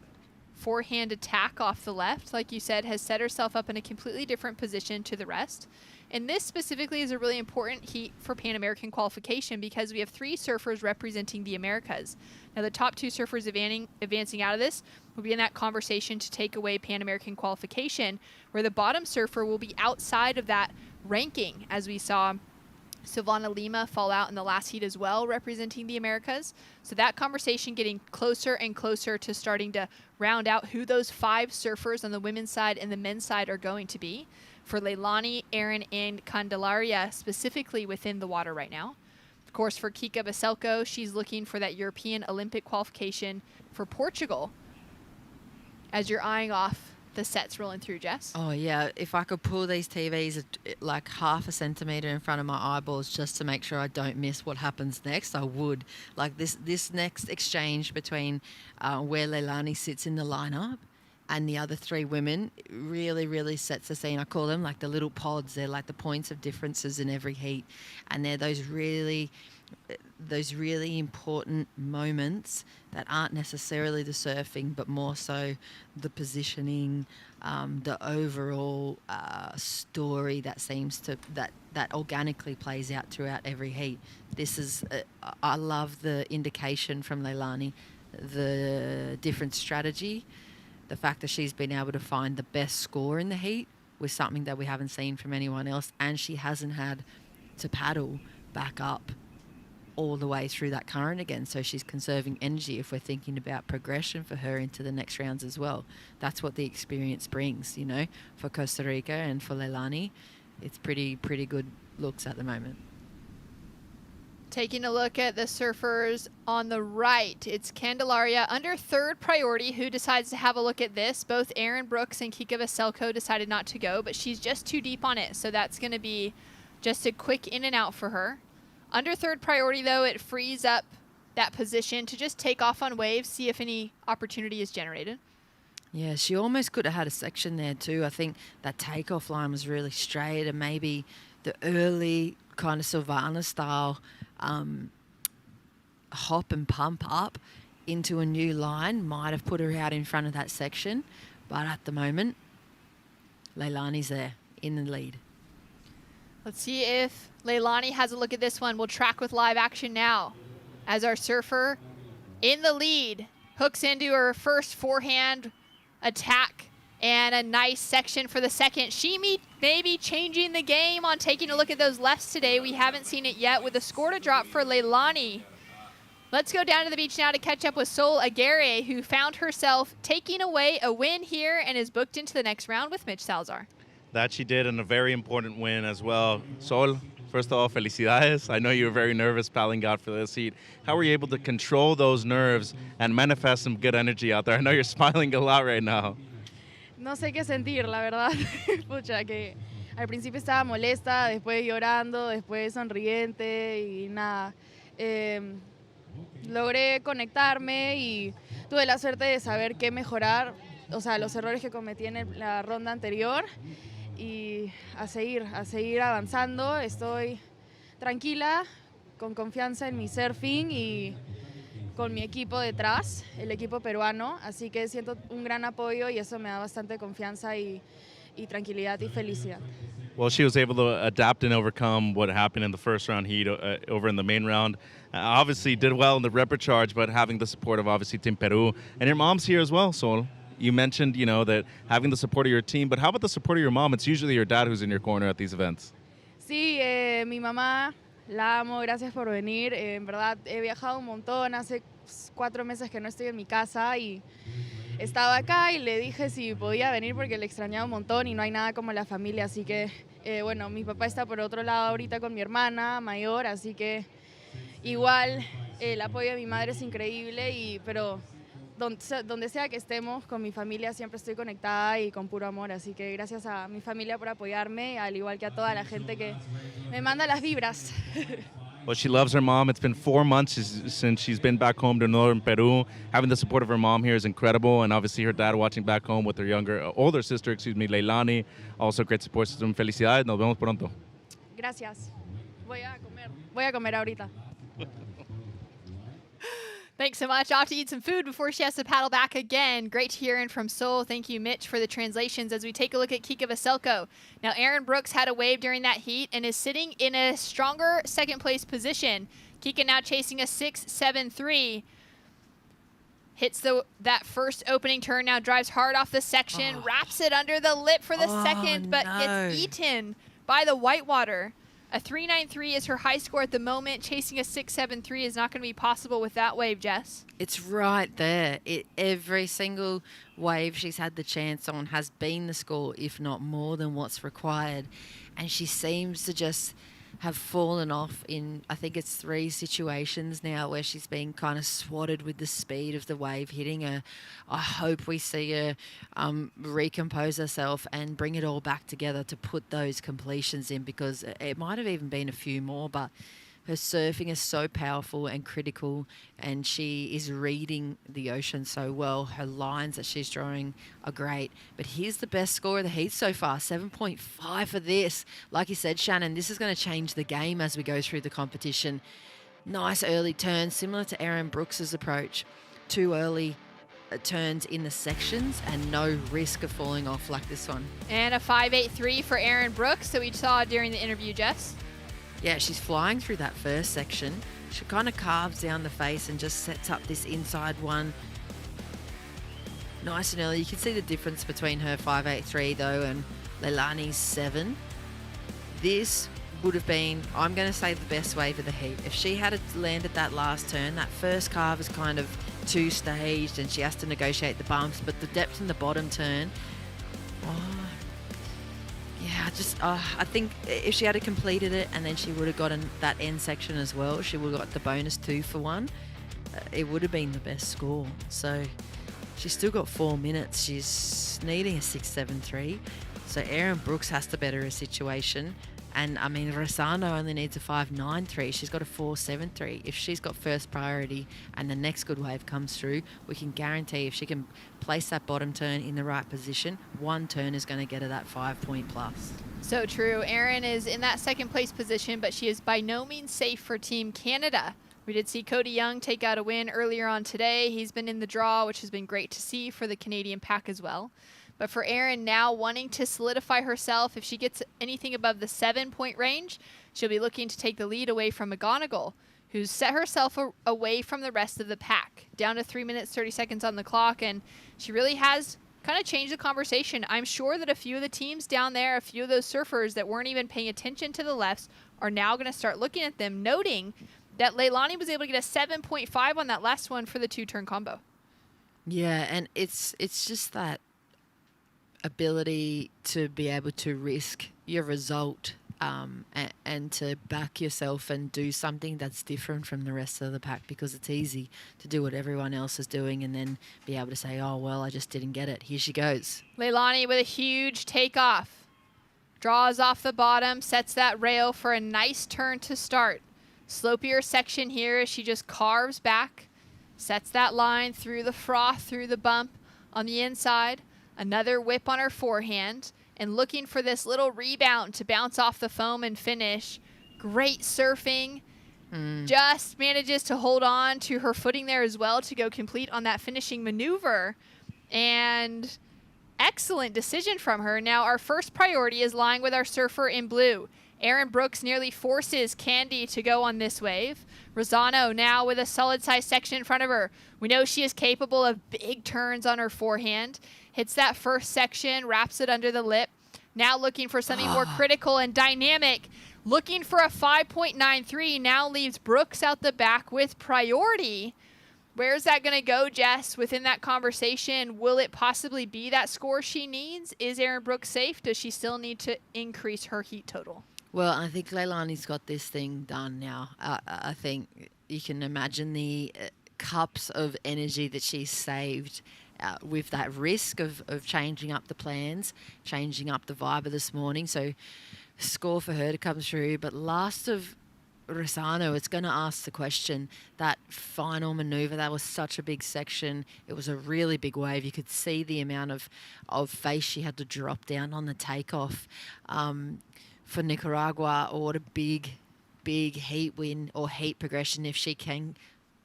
forehand attack off the left. Like you said, has set herself up in a completely different position to the rest. And this specifically is a really important heat for Pan American qualification because we have 3 surfers representing the Americas. Now, the top 2 surfers advancing out of this will be in that conversation to take away Pan American qualification, where the bottom surfer will be outside of that ranking, as we saw Savannah Lima fall out in the last heat as well, representing the Americas. So that conversation getting closer and closer to starting to round out who those 5 surfers on the women's side and the men's side are going to be. For Leilani, Erin, and Candelaria specifically within the water right now. Of course, for Kika Baselko, she's looking for that European Olympic qualification for Portugal. As you're eyeing off the sets rolling through, Jess. Oh, yeah. If I could pull these TVs like half a centimetre in front of my eyeballs just to make sure I don't miss what happens next, I would. Like this next exchange between where Leilani sits in the lineup and the other 3 women really, really sets the scene. I call them like the little pods. They're like the points of differences in every heat. And they're those really important moments that aren't necessarily the surfing, but more so the positioning, the overall story that seems to, that organically plays out throughout every heat. This is, I love the indication from Leilani, the different strategy, the fact that she's been able to find the best score in the heat was something that we haven't seen from anyone else, and she hasn't had to paddle back up all the way through that current again, so she's conserving energy if we're thinking about progression for her into the next rounds as well. That's what the experience brings, for Costa Rica and for Leilani. It's pretty good looks at the moment. Taking a look at the surfers on the right, it's Candelaria under third priority who decides to have a look at this. Both Erin Brooks and Kika Veselko decided not to go, but she's just too deep on it, so that's going to be just a quick in and out for her. Under third priority, though, it frees up that position to just take off on waves, see if any opportunity is generated. Yeah, she almost could have had a section there too. I think that takeoff line was really straight, and maybe the early kind of Silvana style hop and pump up into a new line might have put her out in front of that section. But at the moment, Leilani's there in the lead. Let's see if Leilani has a look at this one. We'll track with live action now as our surfer in the lead hooks into her first forehand attack and a nice section for the second. She may be changing the game on taking a look at those lefts today. We haven't seen it yet with the score to drop for Leilani. Let's go down to the beach now to catch up with Sol Aguirre, who found herself taking away a win here and is booked into the next round with Mitch Salazar. That she did, and a very important win as well. Sol, first of all, felicidades. I know you were very nervous paddling out for this heat. How were you able to control those nerves and manifest some good energy out there? I know you're smiling a lot right now. No sé qué sentir, la verdad. Pucha, que al principio estaba molesta, después llorando, después sonriente y nada. Logré conectarme y tuve la suerte de saber qué mejorar, o sea, los errores que cometí en la ronda anterior y a seguir avanzando. Estoy tranquila, con confianza en mi surfing y con mi equipo detrás, el equipo peruano, así que siento un gran apoyo y eso me da bastante confianza y tranquilidad y felicidad. Well, she was able to adapt and overcome what happened in the first round heat over in the main round. Obviously did well in the repechage, but having the support of obviously Team Peru. And your mom's here as well, Sol. You mentioned, that having the support of your team, but how about the support of your mom? It's usually your dad who's in your corner at these events. Sí, mi mamá, la amo, gracias por venir. En verdad, he viajado un montón, hace 4 meses que no estoy en mi casa y estaba acá y le dije si podía venir porque le extrañaba un montón y no hay nada como la familia, así que, bueno, mi papá está por otro lado ahorita con mi hermana mayor, así que igual el apoyo de mi madre es increíble, pero donde sea que estemos con mi familia siempre estoy conectada y con puro amor, así que gracias a mi familia por apoyarme, al igual que a toda la gente que me manda las vibras. Well, she loves her mom. It's been 4 months since she's been back home to northern Peru. Having the support of her mom here is incredible, and obviously her dad watching back home with her older sister, Leilani. Also great support system. Felicidades. Nos vemos pronto. Gracias. Voy a comer ahorita. Thanks so much. Off to eat some food before she has to paddle back again. Great to hear in from Sol. Thank you, Mitch, for the translations as we take a look at Kika Veselko. Now, Erin Brooks had a wave during that heat and is sitting in a stronger second-place position. Kika now chasing a 6.73. Hits that first opening turn, now drives hard off the section, wraps it under the lip for the second, but gets eaten by the whitewater. A 3.93 is her high score at the moment. Chasing a 6.73 is not going to be possible with that wave, Jess. It's right there. Every single wave she's had the chance on has been the score, if not more than what's required. And she seems to just have fallen off in, I think it's 3 situations now where she's been kind of swatted with the speed of the wave hitting her. I hope we see her recompose herself and bring it all back together to put those completions in, because it might have even been a few more, but her surfing is so powerful and critical, and she is reading the ocean so well. Her lines that she's drawing are great. But here's the best score of the heat so far, 7.5 for this. Like you said, Shannon, this is going to change the game as we go through the competition. Nice early turn, similar to Erin Brooks's approach. 2 early turns in the sections and no risk of falling off like this one. And a 5.83 for Erin Brooks that we saw during the interview, Jess. Yeah, she's flying through that first section. She kind of carves down the face and just sets up this inside one. Nice and early. You can see the difference between her 5.83 though and Leilani's 7. This would have been, I'm going to say, the best wave of the heat. If she had landed that last turn, that first carve is kind of 2-staged and she has to negotiate the bumps, but the depth in the bottom turn, Yeah, I think if she had completed it and then she would have gotten that end section as well, she would have got the bonus 2 for 1. It would have been the best score. So she's still got 4 minutes. She's needing a 6.73. So Erin Brooks has to better her situation. And I mean, Rosano only needs a 5.93. She's got a 4.73. If she's got first priority and the next good wave comes through, we can guarantee if she can place that bottom turn in the right position, one turn is going to get her that 5-point plus. So true. Erin is in that second place position, but she is by no means safe for Team Canada. We did see Cody Young take out a win earlier on today. He's been in the draw, which has been great to see for the Canadian pack as well. But for Erin now wanting to solidify herself, if she gets anything above the 7-point range, she'll be looking to take the lead away from McGonigal, who's set herself away from the rest of the pack. Down to 3 minutes, 30 seconds on the clock, and she really has kind of changed the conversation. I'm sure that a few of the teams down there, a few of those surfers that weren't even paying attention to the lefts are now going to start looking at them, noting that Leilani was able to get a 7.5 on that last one for the 2-turn combo. Yeah, and it's just that ability to be able to risk your result and to back yourself and do something that's different from the rest of the pack, because it's easy to do what everyone else is doing and then be able to say, oh, well, I just didn't get it. Here she goes. Leilani with a huge takeoff. Draws off the bottom, sets that rail for a nice turn to start. Slopier section here as she just carves back, sets that line through the froth, through the bump on the inside. Another whip on her forehand, and looking for this little rebound to bounce off the foam and finish. Great surfing. Just manages to hold on to her footing there as well to go complete on that finishing maneuver. And excellent decision from her. Now our first priority is lying with our surfer in blue. Erin Brooks nearly forces Candy to go on this wave. Rosano now with a solid size section in front of her. We know she is capable of big turns on her forehand. Hits that first section, wraps it under the lip. Now looking for something more critical and dynamic. Looking for a 5.93. Now leaves Brooks out the back with priority. Where's that going to go, Jess, within that conversation? Will it possibly be that score she needs? Is Erin Brooks safe? Does she still need to increase her heat total? Well, I think Leilani's got this thing done now. I think you can imagine the cups of energy that she's saved with that risk of changing up the plans, changing up the vibe of this morning. So score for her to come through. But last of Rosano, it's going to ask the question, that final maneuver, that was such a big section. It was a really big wave. You could see the amount of face she had to drop down on the takeoff. For Nicaragua, or what a big heat win or heat progression if she can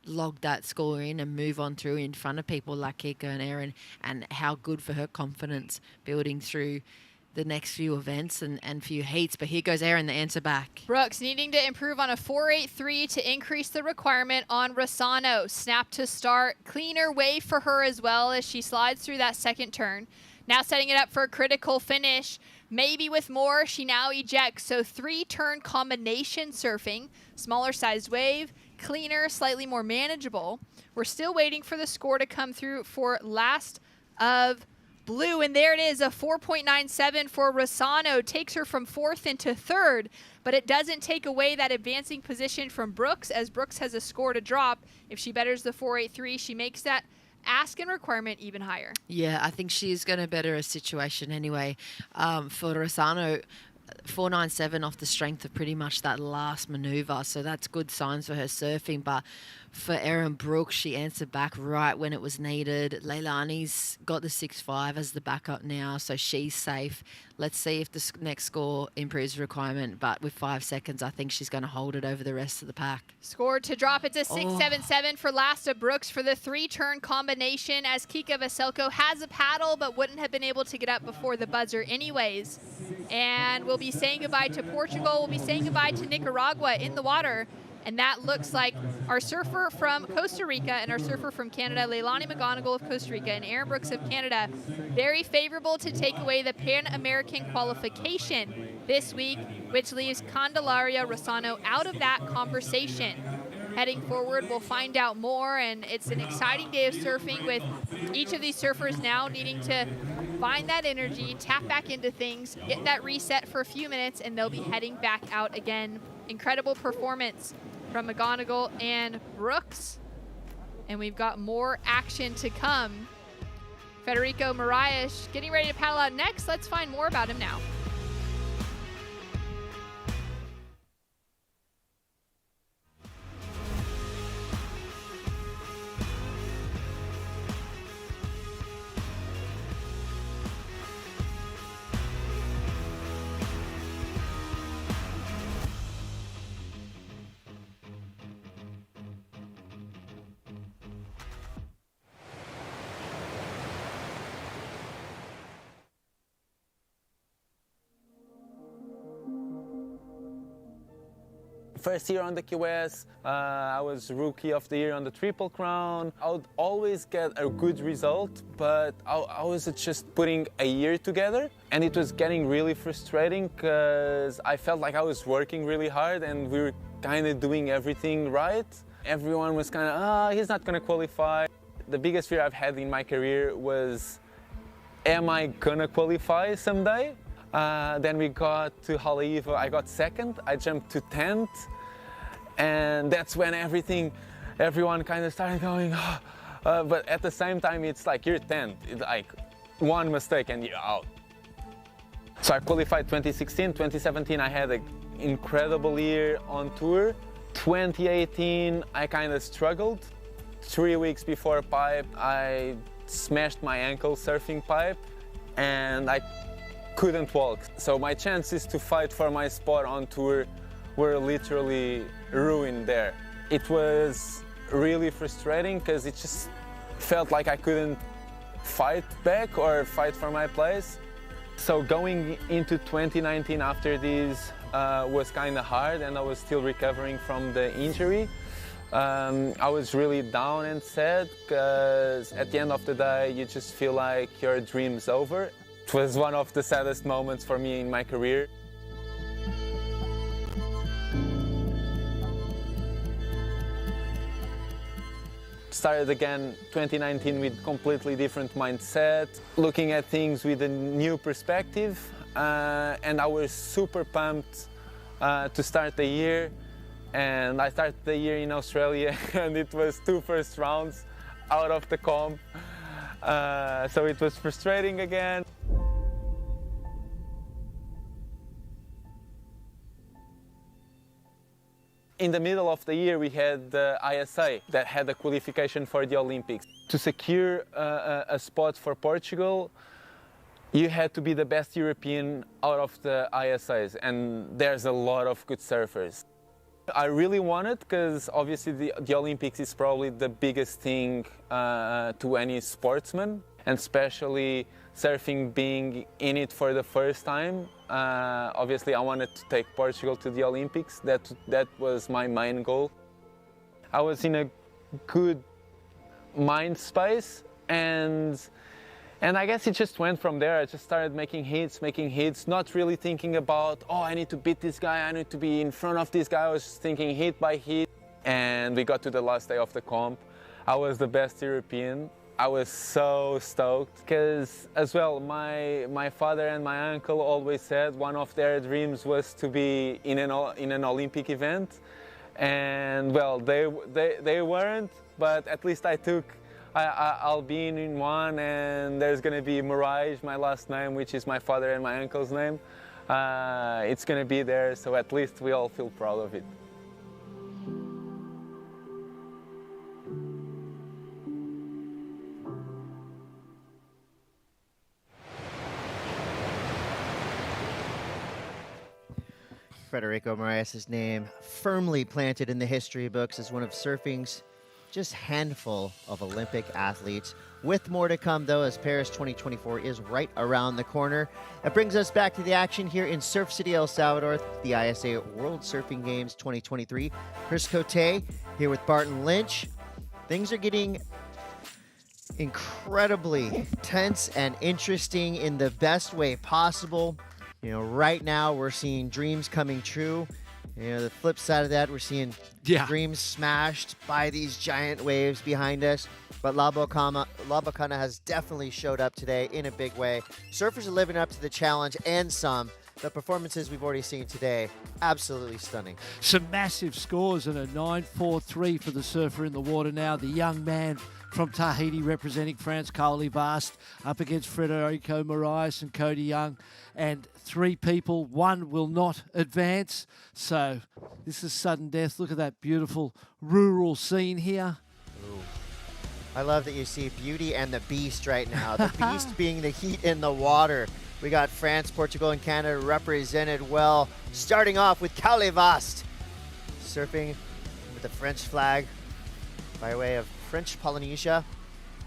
log that score in and move on through in front of people like Kiko and Erin, and how good for her confidence building through the next few events and few heats. But here goes Erin, the answer back. Brooks needing to improve on a 4.83 to increase the requirement on Rosano. Snap to start. Cleaner wave for her as well as she slides through that second turn. Now setting it up for a critical finish. Maybe with more, she now ejects. So 3-turn combination surfing, smaller sized wave, cleaner, slightly more manageable. We're still waiting for the score to come through for last of blue, and there it is, a 4.97 for Rosano. Takes her from 4th into 3rd, but it doesn't take away that advancing position from Brooks, as Brooks has a score to drop. If she betters the 4.83, she makes that ask and requirement even higher. Yeah, I think she is going to better her situation anyway. For Rosano, 4.97 off the strength of pretty much that last maneuver, so that's good signs for her surfing. But for Erin Brooks, she answered back right when it was needed. Leilani's got the 6.5 as the backup now, so she's safe. Let's see if the next score improves requirement, but with 5 seconds, I think she's going to hold it over the rest of the pack. Score to drop. It's a 6.77 for Lasta Brooks for the 3-turn combination, as Kika Vasilko has a paddle but wouldn't have been able to get up before the buzzer anyways. And we'll be saying goodbye to Portugal. We'll be saying goodbye to Nicaragua in the water. And that looks like our surfer from Costa Rica and our surfer from Canada, Leilani McGonigal of Costa Rica and Erin Brooks of Canada, very favorable to take away the Pan American qualification this week, which leaves Candelaria Rosano out of that conversation. heading forward. We'll find out more, and it's an exciting day of surfing with each of these surfers now needing to find that energy, tap back into things, get that reset for a few minutes, and they'll be heading back out again. Incredible performance from McGonigal and Brooks. And we've got more action to come. Federico Moraes getting ready to paddle out next. Let's find more about him now. First year on the Key West, I was Rookie of the Year on the Triple Crown. I would always get a good result, but I was just putting a year together, and it was getting really frustrating because I felt like I was working really hard and we were kind of doing everything right. Everyone was kind of, he's not going to qualify. The biggest fear I've had in my career was, am I going to qualify someday? Then we got to Haleiwa, I got second, I jumped to 10th, and that's when everyone kind of started going, but at the same time it's like you're 10th, it's like one mistake and you're out. So I qualified 2016, 2017 I had an incredible year on tour. 2018 I kind of struggled. 3 weeks before pipe I smashed my ankle surfing pipe and I couldn't walk. So my chances to fight for my spot on tour were literally ruined there. It was really frustrating because it just felt like I couldn't fight back or fight for my place. So going into 2019 after this was kind of hard, and I was still recovering from the injury. I was really down and sad because at the end of the day you just feel like your dream's over. It was one of the saddest moments for me in my career. Started again 2019 with completely different mindset, looking at things with a new perspective, and I was super pumped to start the year. And I started the year in Australia and it was 2 first rounds out of the comp. So it was frustrating again. In the middle of the year we had the ISA that had a qualification for the Olympics. To secure a spot for Portugal, you had to be the best European out of the ISAs, and there's a lot of good surfers. I really want it because obviously the Olympics is probably the biggest thing to any sportsman, and especially surfing being in it for the first time. Obviously I wanted to take Portugal to the Olympics. That was my main goal. I was in a good mind space, and I guess it just went from there. I just started making hits, not really thinking about, oh, I need to beat this guy, I need to be in front of this guy. I was just thinking hit by hit. And we got to the last day of the comp. I was the best European. I was so stoked because, as well, my father and my uncle always said one of their dreams was to be in an Olympic event. And, well, they weren't, but at least I'll be in one, and there's going to be Moraes, my last name, which is my father and my uncle's name. It's going to be there, so at least we all feel proud of it. Federico Moraes' name firmly planted in the history books as one of surfing's just handful of Olympic athletes, with more to come though, as Paris 2024 is right around the corner. That brings us back to the action here in Surf City, El Salvador, the ISA World Surfing Games 2023. Chris Cote here with Barton Lynch. Things are getting incredibly tense and interesting in the best way possible. You know, right now we're seeing dreams coming true. You know, the flip side of that, we're seeing dreams smashed by these giant waves behind us. But La Bocana has definitely showed up today in a big way. Surfers are living up to the challenge and some. The performances we've already seen today, absolutely stunning. Some massive scores and a 9.43 for the surfer in the water now. The young man from Tahiti representing France, Carly Vast, up against Federico Moraes and Cody Young. And 3 people, 1 will not advance. So this is sudden death. Look at that beautiful rural scene here. Ooh. I love that you see Beauty and the Beast right now. The Beast being the heat in the water. We got France, Portugal, and Canada represented well. Starting off with Carly Vast, surfing with the French flag by way of French Polynesia.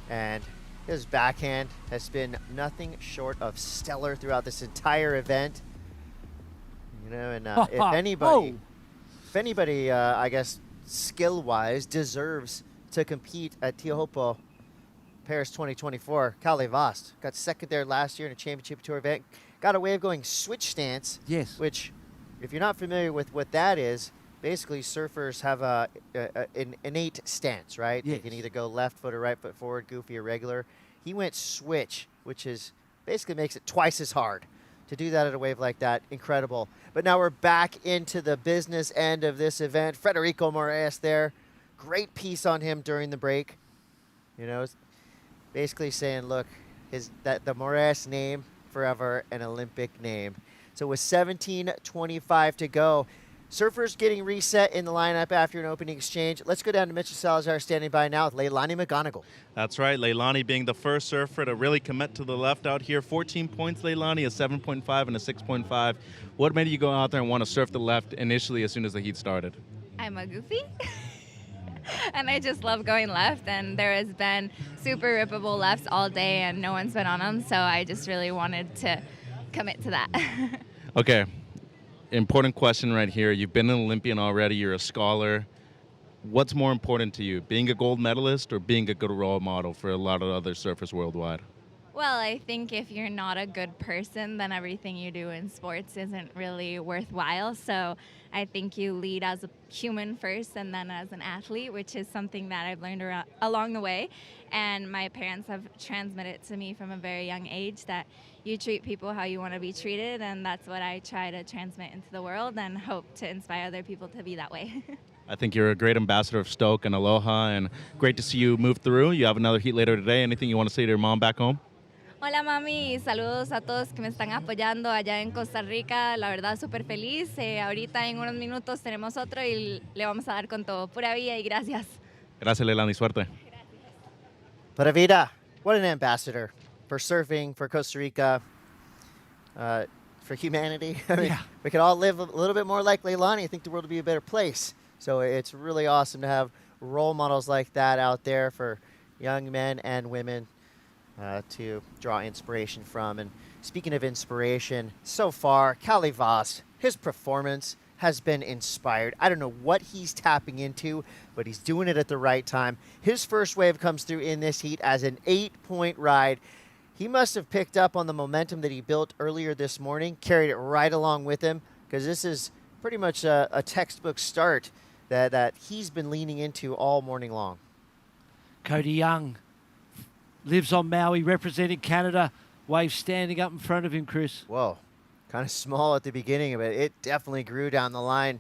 And his backhand has been nothing short of stellar throughout this entire event. You know, and if anybody, I guess, skill-wise, deserves to compete at Teahupo'o Paris 2024, Carly Vast got second there last year in a championship tour event. Got a way of going switch stance. Yes. Which, if you're not familiar with what that is, basically surfers have an innate stance, right? Yes. They can either go left foot or right foot forward, goofy or regular. He went switch, which is basically makes it twice as hard. To do that at a wave like that, incredible. But now we're back into the business end of this event. Federico Moraes there. Great piece on him during the break. You know, basically saying, look, the Moraes name, forever an Olympic name. So with 17:25 to go, surfers getting reset in the lineup after an opening exchange. Let's go down to Mitchell Salazar standing by now with Leilani McGonigal. That's right. Leilani being the first surfer to really commit to the left out here. 14 points, Leilani, a 7.5 and a 6.5. What made you go out there and want to surf the left initially as soon as the heat started? I'm a goofy. And I just love going left, and there has been super rippable lefts all day and no one's been on them, so I just really wanted to commit to that. Okay, important question right here. You've been an Olympian already, you're a scholar. What's more important to you, being a gold medalist or being a good role model for a lot of other surfers worldwide? Well, I think if you're not a good person, then everything you do in sports isn't really worthwhile. So I think you lead as a human first and then as an athlete, which is something that I've learned along the way. And my parents have transmitted to me from a very young age that you treat people how you want to be treated. And that's what I try to transmit into the world and hope to inspire other people to be that way. I think you're a great ambassador of Stoke and Aloha, and great to see you move through. You have another heat later today. Anything you want to say to your mom back home? Hola mami, y saludos a todos que me están apoyando allá en Costa Rica. La verdad, súper feliz. Ahorita en unos minutos tenemos otro y le vamos a dar con todo. Pura vida y gracias. Gracias, Leilani. Suerte. Pura vida. What an ambassador for surfing, for Costa Rica, for humanity. I mean, we could all live a little bit more like Leilani. I think the world would be a better place. So it's really awesome to have role models like that out there for young men and women to draw inspiration from. And speaking of inspiration, so far, Carly Vast, his performance has been inspired. I don't know what he's tapping into, but he's doing it at the right time. His first wave comes through in this heat as an 8-point ride. He must have picked up on the momentum that he built earlier this morning, carried it right along with him, because this is pretty much a textbook start that he's been leaning into all morning long. Cody Young lives on Maui, representing Canada. Wave standing up in front of him, Chris. Whoa, kind of small at the beginning of it. It definitely grew down the line.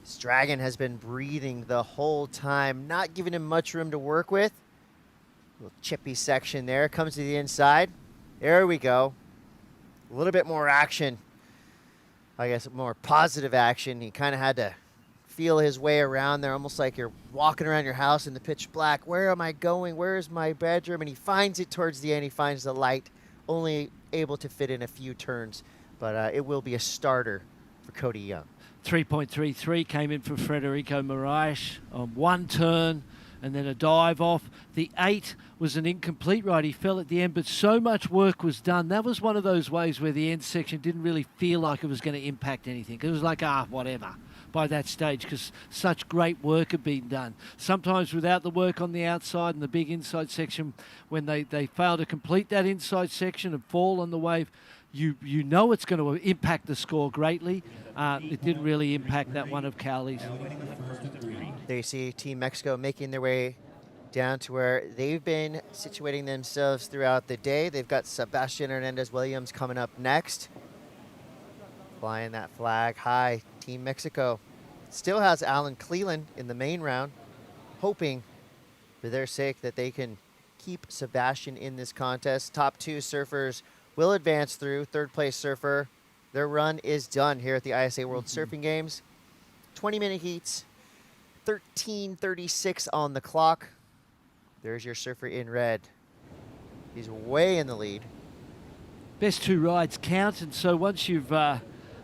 This dragon has been breathing the whole time, not giving him much room to work with. Little chippy section there, comes to the inside. There we go. A little bit more action. I guess more positive action. He kind of had to feel his way around there, almost like you're walking around your house in the pitch black. Where am I going? Where's my bedroom? And he finds it towards the end. He finds the light, only able to fit in a few turns. But it will be a starter for Cody Young. 3.33 came in for Federico Moraes on one turn and then a dive off. The 8 was an incomplete ride. He fell at the end, but so much work was done. That was one of those waves where the end section didn't really feel like it was going to impact anything. It was like, whatever, by that stage, because such great work had been done. Sometimes without the work on the outside and the big inside section, when they fail to complete that inside section and fall on the wave, you know it's going to impact the score greatly. It didn't really impact that one of Cowley's. There you see Team Mexico making their way down to where they've been situating themselves throughout the day. They've got Sebastian Hernandez-Williams coming up next. Flying that flag high. Team Mexico still has Alan Cleland in the main round, hoping for their sake that they can keep Sebastian in this contest. Top 2 surfers will advance through. Third place surfer, their run is done here at the ISA World Surfing Games. 20-minute heats, 13:36 on the clock. There's your surfer in red. He's way in the lead. Best 2 rides count, and so once you've,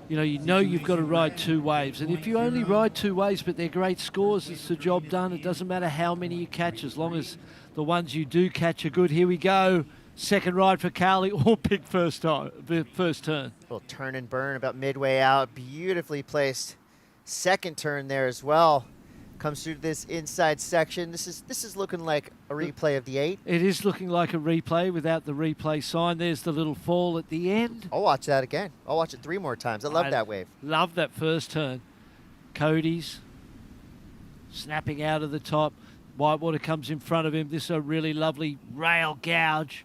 you know you've got to ride 2 waves. And if you only ride 2 waves, but they're great scores, it's the job done. It doesn't matter how many you catch, as long as the ones you do catch are good. Here we go. Second ride for Cowley. Oh, big first turn. Little turn and burn about midway out. Beautifully placed second turn there as well. Comes through this inside section. This is looking like a replay of the 8. It is looking like a replay without the replay sign. There's the little fall at the end. I'll watch that again. I'll watch it 3 more times. I love that wave. Love that first turn. Cody's snapping out of the top. Whitewater comes in front of him. This is a really lovely rail gouge.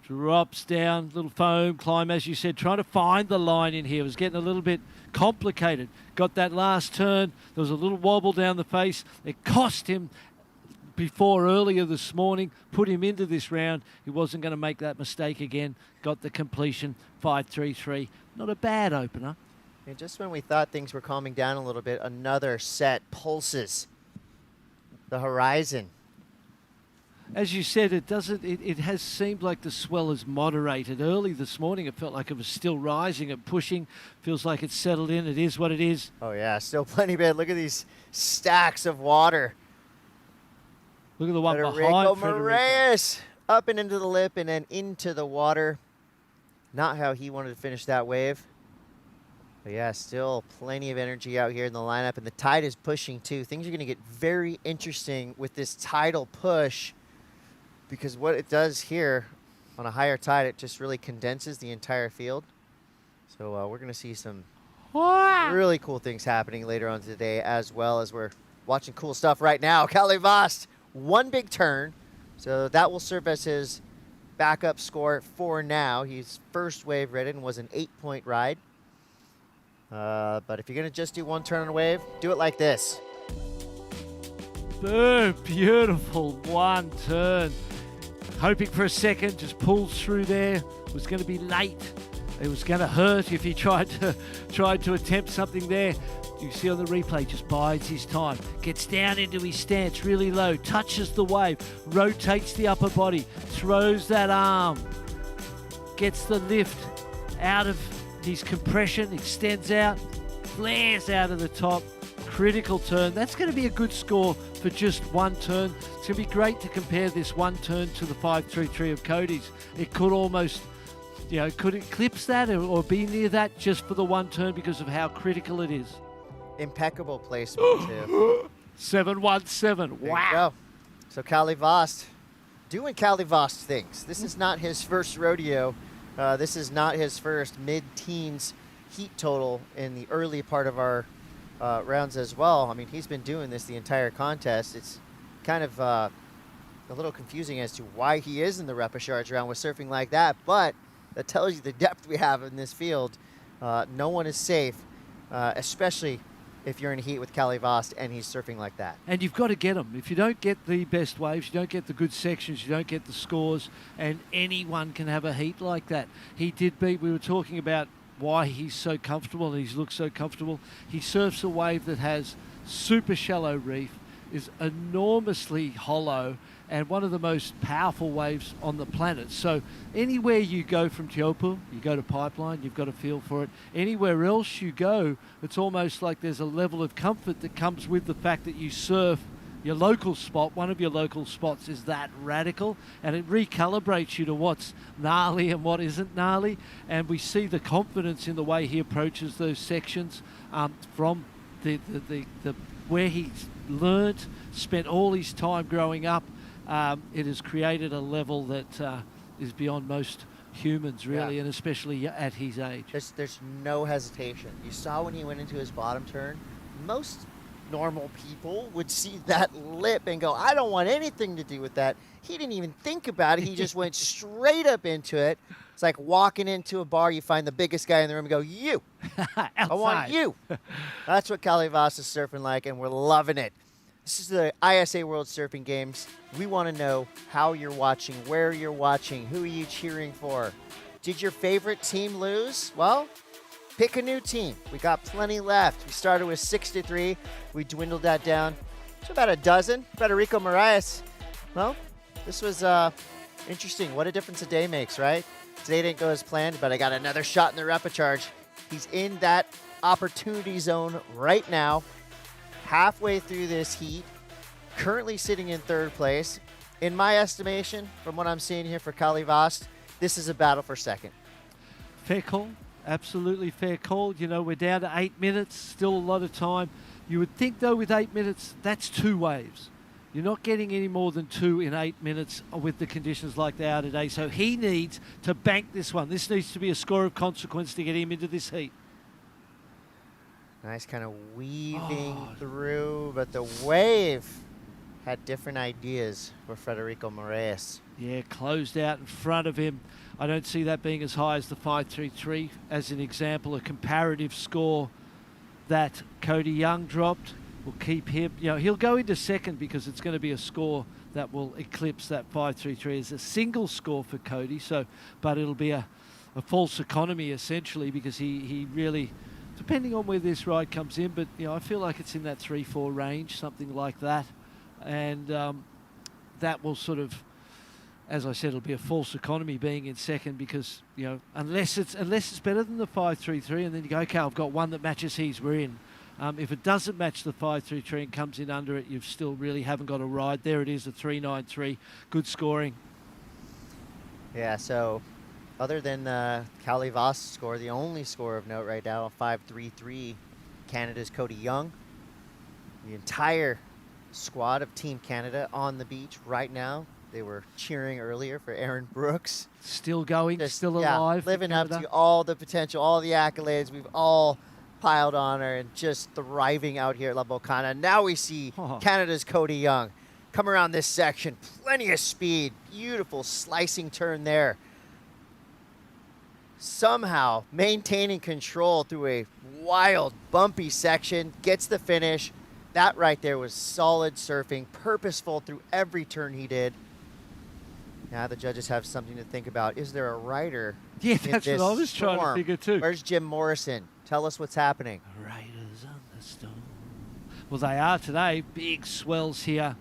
Drops down, little foam climb, as you said, trying to find the line in here. It was getting a little bit complicated. Got that last turn. There was a little wobble down the face. It cost him before earlier this morning, put him into this round. He wasn't going to make that mistake again. Got the completion, 5.33. Not a bad opener. And just when we thought things were calming down a little bit, another set pulses the horizon. As you said, it has seemed like the swell is moderated. Early this morning, it felt like it was still rising and pushing. Feels like it's settled in. It is what it is. Oh, yeah, still plenty bad. Look at these stacks of water. Look at the one Federico behind Moraes, up and into the lip and then into the water. Not how he wanted to finish that wave. But yeah, still plenty of energy out here in the lineup, and the tide is pushing too. Things are going to get very interesting with this tidal push, because what it does here on a higher tide, it just really condenses the entire field. So we're going to see some really cool things happening later on today, as well as we're watching cool stuff right now. Kalle Vast, 1 big turn. So that will serve as his backup score for now. His first wave ridden was an 8-point ride. But if you're going to just do 1 turn on a wave, do it like this. Boom, beautiful 1 turn. Hoping for a second, just pulls through there. It was going to be late. It was going to hurt if he tried to attempt something there. You see on the replay, just bides his time. Gets down into his stance really low, touches the wave, rotates the upper body, throws that arm, gets the lift out of his compression, extends out, flares out of the top. Critical turn. That's going to be a good score for just 1 turn. It's going to be great to compare this 1 turn to the 5.33 of Cody's. It could almost, could eclipse that or be near that just for the 1 turn because of how critical it is. Impeccable placement too. 7.17. There wow. you go. So Kalle Vast doing Kalle Vast things. This is not his first rodeo. This is not his first mid-teens heat total in the early part of our rounds as well. I mean, he's been doing this the entire contest. It's kind of a little confusing as to why he is in the repechage round with surfing like that, but that tells you the depth we have in this field. No one is safe, especially if you're in a heat with Kalle Vast and he's surfing like that. And you've got to get them. If you don't get the best waves, you don't get the good sections, you don't get the scores, and anyone can have a heat like that. He did beat, we were talking about why he's so comfortable and he's looked so comfortable. He surfs a wave that has super shallow reef, is enormously hollow, and one of the most powerful waves on the planet. So anywhere you go from Teahupo'o, you go to Pipeline, you've got a feel for it. Anywhere else you go, it's almost like there's a level of comfort that comes with the fact that you surf your local spot. One of your local spots is that radical, and it recalibrates you to what's gnarly and what isn't gnarly. And we see the confidence in the way he approaches those sections from the where he's learnt, spent all his time growing up. It has created a level that is beyond most humans, really, and especially at his age. There's no hesitation. You saw when he went into his bottom turn, most normal people would see that lip and go, I don't want anything to do with that. He didn't even think about it. He just went straight up into it. It's like walking into a bar, you find the biggest guy in the room and go, you. I want you. That's what Calivas is surfing like, and we're loving it. This is the ISA World Surfing Games. We want to know how you're watching, where you're watching, who are you cheering for. Did your favorite team lose? Well, pick a new team. We got plenty left. We started with 63. We dwindled that down to about a dozen. Federico Moraes. Well, this was interesting. What a difference a day makes, right? Today didn't go as planned, but I got another shot in the repecharge. He's in that opportunity zone right now, halfway through this heat, currently sitting in third place. In my estimation, from what I'm seeing here for Calivas, this is a battle for second. Fair call. Absolutely fair call. You know, we're down to 8 minutes, still a lot of time. You would think, though, with 8 minutes, that's 2 waves. You're not getting any more than 2 in 8 minutes with the conditions like they are today. So he needs to bank this one. This needs to be a score of consequence to get him into this heat. Nice kind of weaving through, but the wave had different ideas for Federico Moraes. Yeah, closed out in front of him. I don't see that being as high as the 5.33. As an example, a comparative score that Cody Young dropped will keep him, you know, he'll go into second because it's going to be a score that will eclipse that 5.33 as a single score for Cody. So, but it'll be a false economy essentially because he really, depending on where this ride comes in, but you know, I feel like it's in that 3-4 range, something like that, and that will sort of, as I said, it'll be a false economy being in second because, you know, unless it's better than the 5.33, and then you go, okay, I've got one that matches his, we're in. If it doesn't match the 5.33 and comes in under it, you've still really haven't got a ride. There it is, a 3.93, good scoring. Yeah, so other than the Calivas score, the only score of note right now, 5.33, Canada's Cody Young. The entire squad of Team Canada on the beach right now. They were cheering earlier for Aaron Brooks. Still going, still alive. Living up to all the potential, all the accolades we've all piled on her and just thriving out here at La Bocana. Now we see Canada's Cody Young come around this section. Plenty of speed. Beautiful slicing turn there. Somehow maintaining control through a wild, bumpy section. Gets the finish. That right there was solid surfing. Purposeful through every turn he did. Now the judges have something to think about. Is there a rider? Yeah, that's what I was trying to figure too. Where's Jim Morrison? Tell us what's happening. Raiders on the storm. Well, they are today. Big swells here.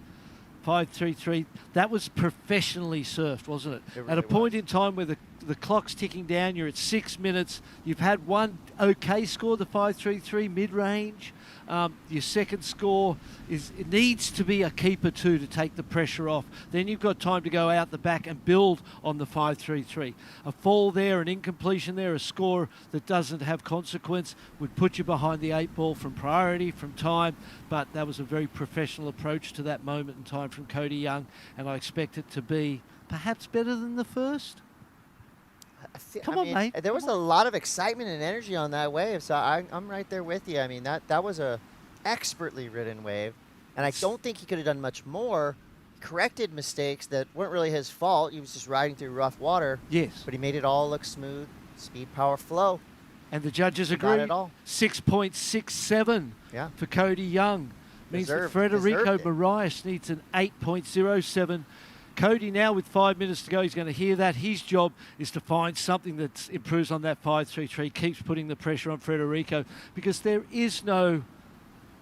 5.33. That was professionally surfed, wasn't it? Really at a point in time where the clock's ticking down, you're at 6 minutes. You've had one okay score, the 5.33 mid-range. Your second score it needs to be a keeper two to take the pressure off. Then you've got time to go out the back and build on the 5.33. A fall there, an incompletion there, a score that doesn't have consequence would put you behind the 8 ball from priority, from time. But that was a very professional approach to that moment in time from Cody Young, and I expect it to be perhaps better than the first. Come on, mate. There was a lot of excitement and energy on that wave, so I'm right there with you. I mean, that was a expertly ridden wave, and I don't think he could have done much more. Corrected mistakes that weren't really his fault. He was just riding through rough water. Yes. But he made it all look smooth. Speed, power, flow. And the judges agree. Not at all. 6.67 for Cody Young. Means that Federico Moraes needs an 8.07. Cody now with 5 minutes to go, he's going to hear that. His job is to find something that improves on that 5.33, keeps putting the pressure on Federico, because there is no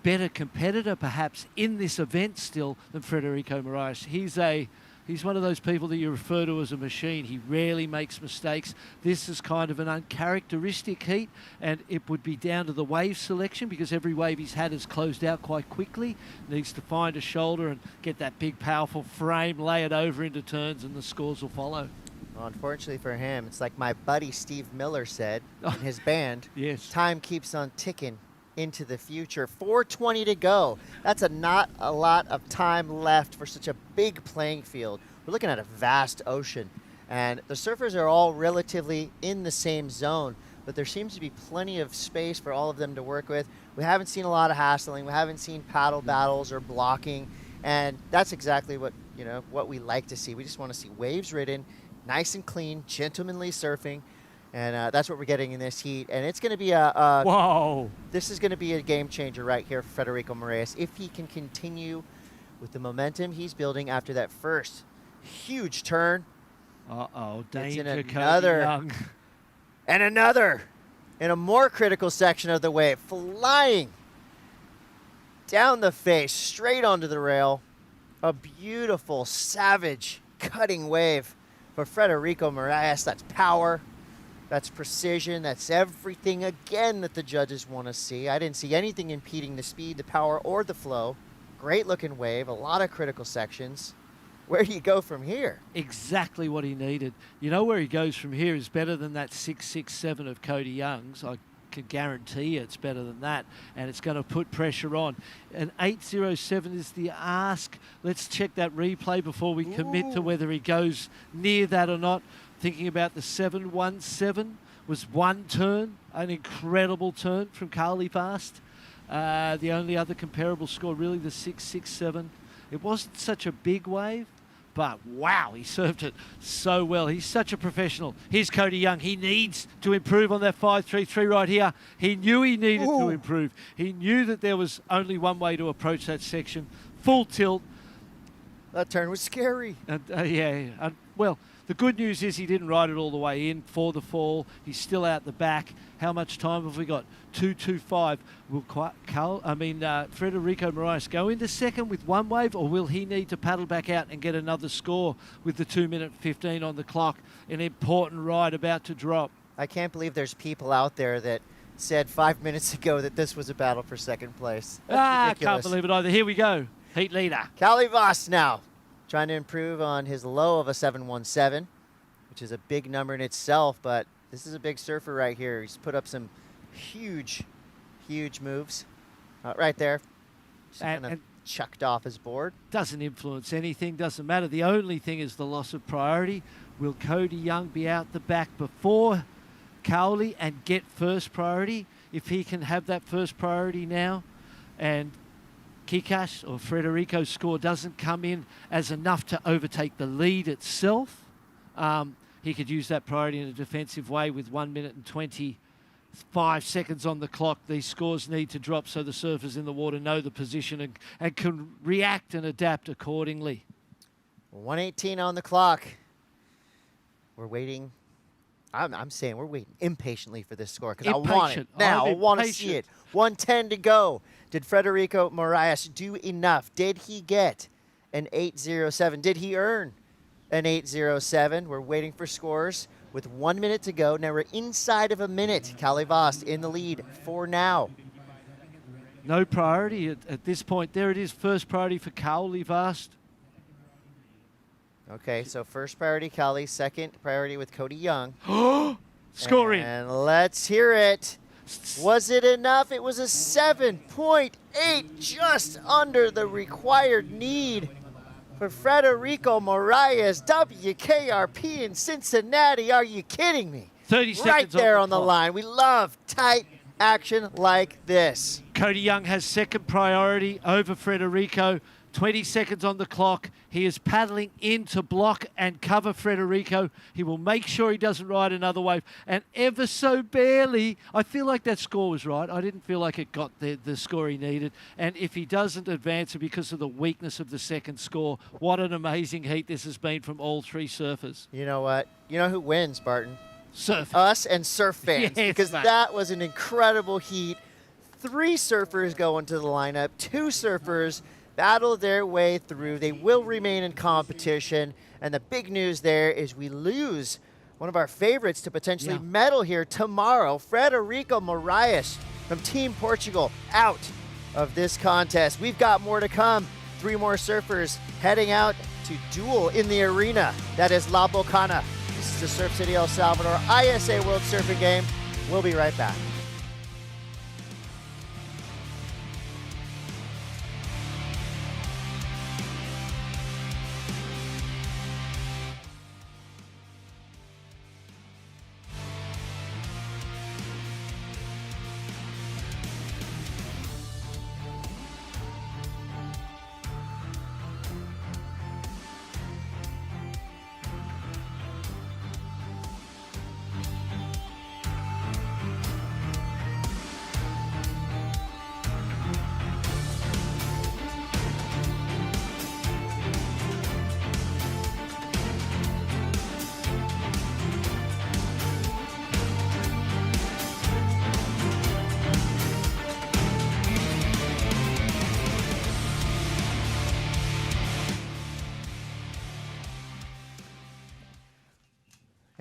better competitor perhaps in this event still than Federico Moraes. He's one of those people that you refer to as a machine. He rarely makes mistakes. This is kind of an uncharacteristic heat, and it would be down to the wave selection because every wave he's had has closed out quite quickly. Needs to find a shoulder and get that big, powerful frame, lay it over into turns, and the scores will follow. Well, unfortunately for him, it's like my buddy Steve Miller said in his band. Yes. Time keeps on ticking into the future. 4:20 to go. That's not a lot of time left for such a big playing field. We're looking at a vast ocean. And the surfers are all relatively in the same zone, but there seems to be plenty of space for all of them to work with. We haven't seen a lot of hassling. We haven't seen paddle battles or blocking, and that's exactly what we like to see. We just want to see waves ridden, nice and clean, gentlemanly surfing, and that's what we're getting in this heat. And it's going to be Whoa! This is going to be a game changer right here for Federico Moraes if he can continue with the momentum he's building after that first huge turn. Uh-oh, danger, another, Young. And another in a more critical section of the wave, flying down the face, straight onto the rail. A beautiful, savage, cutting wave for Federico Moraes. That's power, that's precision, that's everything, again, that the judges want to see. I didn't see anything impeding the speed, the power, or the flow. Great looking wave, a lot of critical sections. Where do you go from here? Exactly what he needed. You know where he goes from here is better than that 6.67 of Cody Young's. I can guarantee you it's better than that, and it's going to put pressure on. And 8.07 is the ask. Let's check that replay before we commit to whether he goes near that or not. Thinking about the 7.17 was one turn, an incredible turn from Carly Fast. The only other comparable score, really, the 6.67. It wasn't such a big wave, but wow, he served it so well. He's such a professional. Here's Cody Young. He needs to improve on that 5.33 right here. He knew he needed to improve. He knew that there was only one way to approach that section. Full tilt. That turn was scary. Well, the good news is he didn't ride it all the way in for the fall. He's still out the back. How much time have we got? 2.25. Will Federico Moraes go into second with one wave, or will he need to paddle back out and get another score with the 2:15 on the clock? An important ride about to drop. I can't believe there's people out there that said 5 minutes ago that this was a battle for second place. That's ridiculous. Can't believe it either. Here we go. Heat leader. Callie Voss now trying to improve on his low of a 7.17, which is a big number in itself, but this is a big surfer right here. He's put up some huge moves right there. Just kind of chucked off his board. Doesn't influence anything, doesn't matter. The only thing is the loss of priority. Will Cody Young be out the back before Cowley and get first priority? If he can have that first priority now, and Kikash or Federico's score doesn't come in as enough to overtake the lead itself, he could use that priority in a defensive way with 1 minute and 25 seconds on the clock. These scores need to drop so the surfers in the water know the position and can react and adapt accordingly. 1:18 on the clock. We're waiting. I'm saying we're waiting impatiently for this score because I want it now. I want to see it. 1:10 to go. Did Federico Moraes do enough? Did he get an 8.07? Did he earn an 8.07? We're waiting for scores with 1 minute to go. Now we're inside of a minute. Callie Voss in the lead for now. No priority at this point. There it is, first priority for Callie Voss. Okay, so first priority Callie, second priority with Cody Young. Scoring. And let's hear it. Was it enough? It was a 7.8, just under the required need for Federico Moraes. WKRP in Cincinnati. Are you kidding me? 30 seconds right there on the clock. line. We love tight action like this. Cody Young has second priority over Federico. 20 seconds on the clock. He is paddling in to block and cover Federico. He will make sure he doesn't ride another wave. And ever so barely, I feel like that score was right. I didn't feel like it got the score he needed. And if he doesn't advance it because of the weakness of the second score, what an amazing heat this has been from all three surfers. You know what? You know who wins, Barton? Surf. Us and surf fans. Yes, because mate. that was an incredible heat. 3 surfers go into the lineup. 2 surfers battle their way through. They will remain in competition. And the big news there is we lose one of our favorites to potentially medal here tomorrow. Federico Moraes from Team Portugal out of this contest. We've got more to come. 3 more surfers heading out to duel in the arena. That is La Bocana. This is the Surf City El Salvador ISA World Surfing Game. We'll be right back.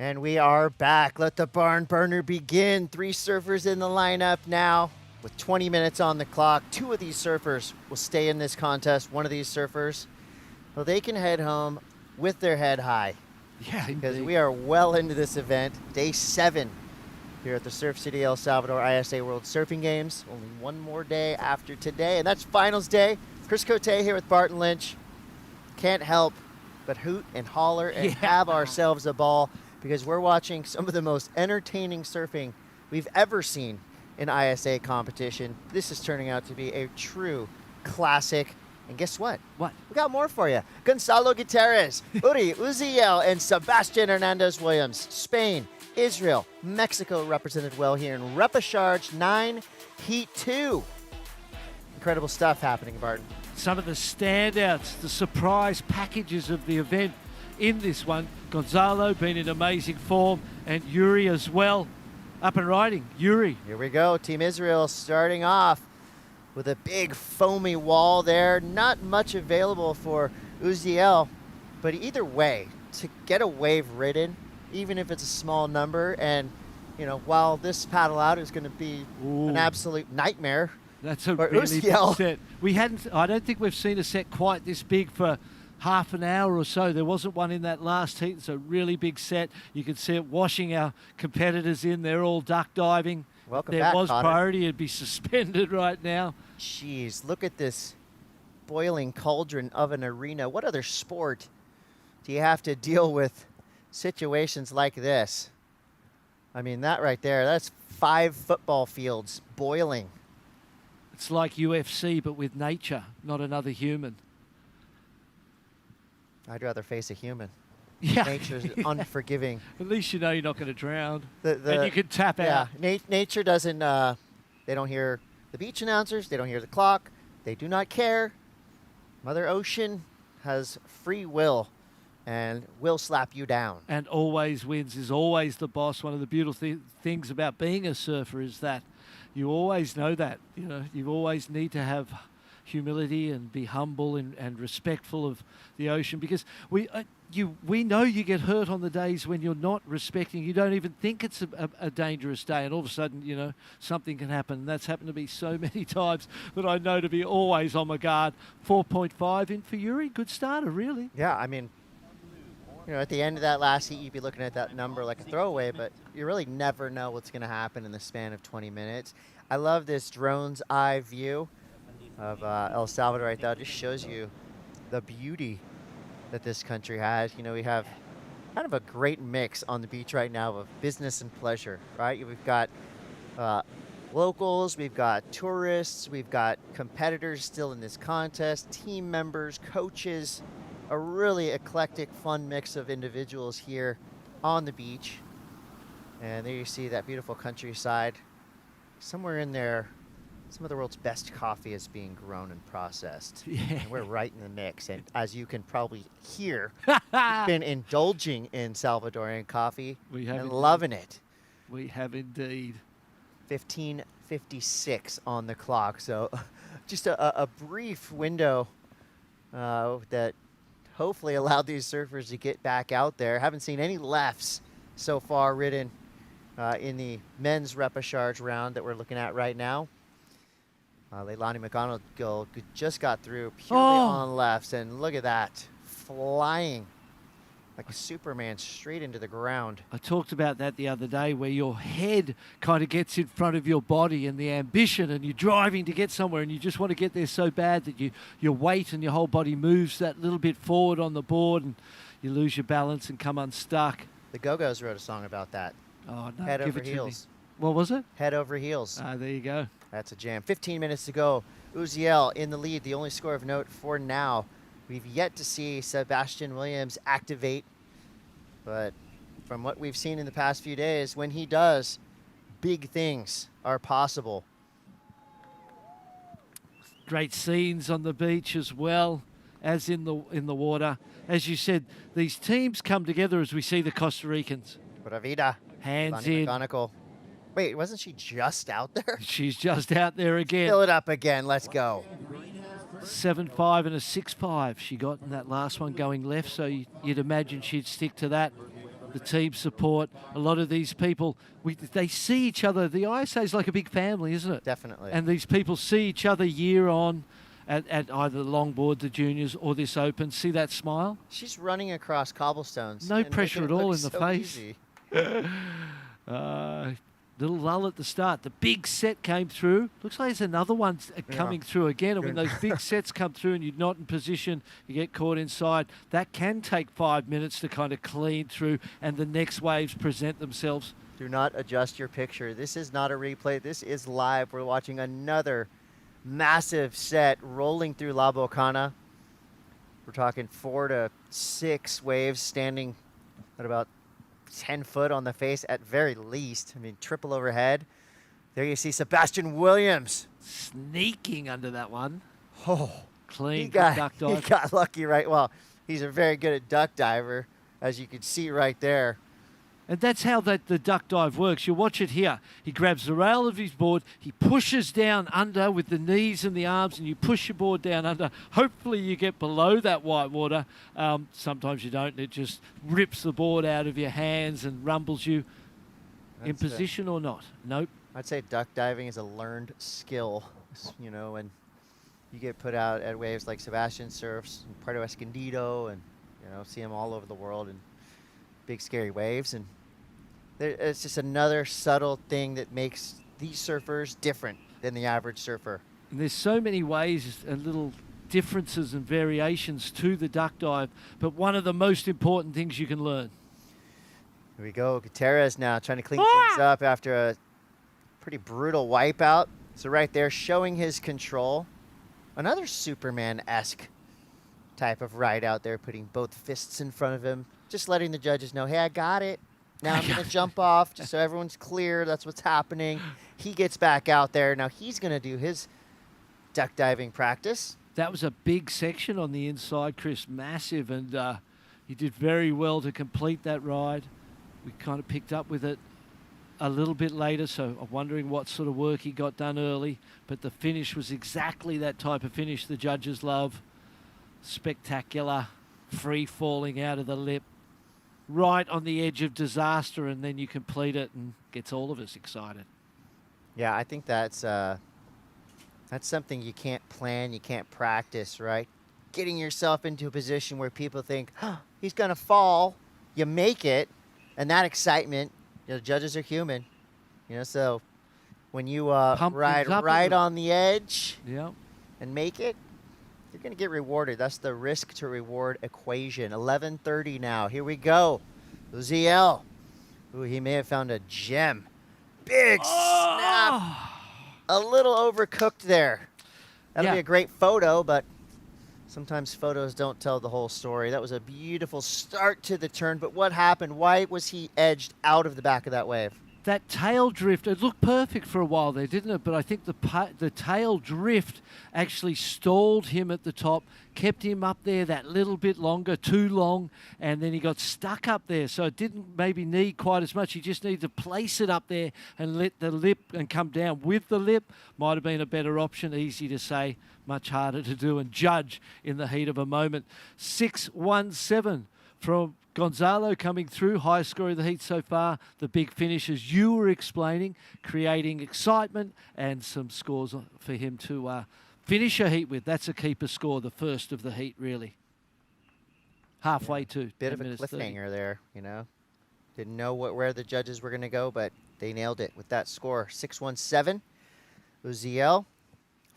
And we are back. Let the barn burner begin. 3 surfers in the lineup now with 20 minutes on the clock. 2 of these surfers will stay in this contest. One of these surfers, well, they can head home with their head high. Yeah, because indeed. we are well into this event. Day 7 here at the Surf City El Salvador ISA World Surfing Games. Only one more day after today, and that's finals day. Chris Cote here with Barton Lynch. Can't help but hoot and holler and have ourselves a ball, because we're watching some of the most entertaining surfing we've ever seen in ISA competition. This is turning out to be a true classic. And guess what? What? We got more for you. Gonzalo Gutierrez, Uri Uziel, and Sebastian Hernandez Williams. Spain, Israel, Mexico represented well here in Repechage 9, Heat 2. Incredible stuff happening, Barton. Some of the standouts, the surprise packages of the event in this one. Gonzalo been in amazing form, and Yuri as well. Up and riding, Yuri. Here we go. Team Israel starting off with a big foamy wall there. Not much available for Uziel, but either way, to get a wave ridden, even if it's a small number, and you know, while this paddle out is going to be an absolute nightmare. That's a for really big Uziel. set. I don't think we've seen a set quite this big for half an hour or so. There wasn't one in that last heat. It's a really big set. You can see it washing our competitors in. They're all duck diving. Welcome there back, was Connor. priority. It'd be suspended right now. Jeez, look at this boiling cauldron of an arena. What other sport do you have to deal with situations like this? I mean, that right there, that's 5 football fields boiling. It's like UFC, but with nature, not another human. I'd rather face a human. Yeah. Nature's unforgiving. At least you know you're not going to drown. And you can tap out. Nature doesn't, they don't hear the beach announcers. They don't hear the clock. They do not care. Mother Ocean has free will and will slap you down. And always wins, is always the boss. One of the beautiful things about being a surfer is that you always know that. You know, you always need to have humility and be humble and respectful of the ocean, because we know you get hurt on the days when you're not respecting. You don't even think it's a dangerous day, and all of a sudden, you know, something can happen. And that's happened to me so many times that I know to be always on my guard. 4.5 in for Yuri. Good starter, really. Yeah, I mean, you know, at the end of that last heat, you'd be looking at that number like a throwaway, but you really never know what's going to happen in the span of 20 minutes. I love this drone's eye view of El Salvador right there. It just shows you the beauty that this country has. You know, we have kind of a great mix on the beach right now of business and pleasure, right? We've got locals, we've got tourists, we've got competitors still in this contest, team members, coaches, a really eclectic, fun mix of individuals here on the beach. And there you see that beautiful countryside. Somewhere in there, some of the world's best coffee is being grown and processed. Yeah. And we're right in the mix. And as you can probably hear, we've been indulging in Salvadorian coffee and loving it. We have indeed. 15:56 on the clock. So just a brief window that hopefully allowed these surfers to get back out there. Haven't seen any lefts so far ridden in the men's repechage round that we're looking at right now. Leilani McGonigal just got through purely on lefts, and look at that, flying like a Superman straight into the ground. I talked about that the other day, where your head kind of gets in front of your body and the ambition, and you're driving to get somewhere and you just want to get there so bad that your weight and your whole body moves that little bit forward on the board, and you lose your balance and come unstuck. The Go-Go's wrote a song about that. Oh, no, Head give over it to heels. me. What was it? Head over heels. Ah, there you go. That's a jam. 15 minutes to go. Uziel in the lead, the only score of note for now. We've yet to see Sebastian Williams activate, but from what we've seen in the past few days, when he does, big things are possible. Great scenes on the beach as well as in the water. As you said, these teams come together as we see the Costa Ricans. Pura vida. Hands Leilani in. McGonigal. Wait, wasn't she just out there? She's just out there again. Fill it up again. Let's go. 7.5 and a 6.5 she got in that last one going left, so you'd imagine she'd stick to that. the team support. A lot of these people, they see each other. The ISA is like a big family, isn't it? Definitely. And these people see each other year on at either the longboard, the juniors, or this open. See that smile? She's running across cobblestones. No and pressure making at it all look in the so face. easy. Little lull at the start. The big set came through. Looks like there's another one coming through again. And when those big sets come through and you're not in position, you get caught inside. That can take 5 minutes to kind of clean through, and the next waves present themselves. Do not adjust your picture. This is not a replay. This is live. We're watching another massive set rolling through La Bocana. We're talking 4 to 6 waves standing at about 10 foot on the face at very least. I mean, triple overhead. There you see Sebastian Williams. Sneaking under that one. Oh, clean duck dive. He got lucky, right? Well, he's a very good at duck diver, as you can see right there. And that's how the duck dive works. You watch it here. He grabs the rail of his board, he pushes down under with the knees and the arms, and you push your board down under. Hopefully you get below that white water. Sometimes you don't. It just rips the board out of your hands and rumbles you. In position or not? Nope. I'd say duck diving is a learned skill, you know, and you get put out at waves like Sebastian surfs in Puerto Escondido, and, you know, see him all over the world in big scary waves. And it's just another subtle thing that makes these surfers different than the average surfer. And there's so many ways and little differences and variations to the duck dive, but one of the most important things you can learn. Here we go. Gutierrez now trying to clean things up after a pretty brutal wipeout. So right there, showing his control. Another Superman-esque type of ride out there, putting both fists in front of him, just letting the judges know, hey, I got it. Now I'm going to jump off just so everyone's clear. That's what's happening. He gets back out there. Now he's going to do his duck diving practice. That was a big section on the inside, Chris. Massive. And he did very well to complete that ride. We kind of picked up with it a little bit later, so I'm wondering what sort of work he got done early. But the finish was exactly that type of finish the judges love. Spectacular, free falling out of the lip. Right on the edge of disaster, and then you complete it and gets all of us excited. Yeah, I think that's something you can't plan, you can't practice, right? Getting yourself into a position where people think, oh, he's going to fall, you make it, and that excitement, you know, judges are human, you know, so when you ride right on the edge and make it, you're going to get rewarded. That's the risk to reward equation. 11:30 now. Here we go. Uziel. Ooh, he may have found a gem. Big snap. A little overcooked there. That'll be a great photo, but sometimes photos don't tell the whole story. That was a beautiful start to the turn, but what happened? Why was he edged out of the back of that wave? That tail drift, it looked perfect for a while there, didn't it? But I think the tail drift actually stalled him at the top, kept him up there that little bit longer, too long, and then he got stuck up there. So it didn't maybe need quite as much. He just needed to place it up there and let the lip and come down with the lip. Might have been a better option, easy to say, much harder to do and judge in the heat of a moment. 6-1-7 from Gonzalo coming through, highest score of the heat so far. The big finish, as you were explaining, creating excitement and some scores for him to finish a heat with. That's a keeper score, the first of the heat, really. Halfway to bit of a cliffhanger there, you know. Didn't know where the judges were going to go, but they nailed it with that score. 6-1-7. Uziel,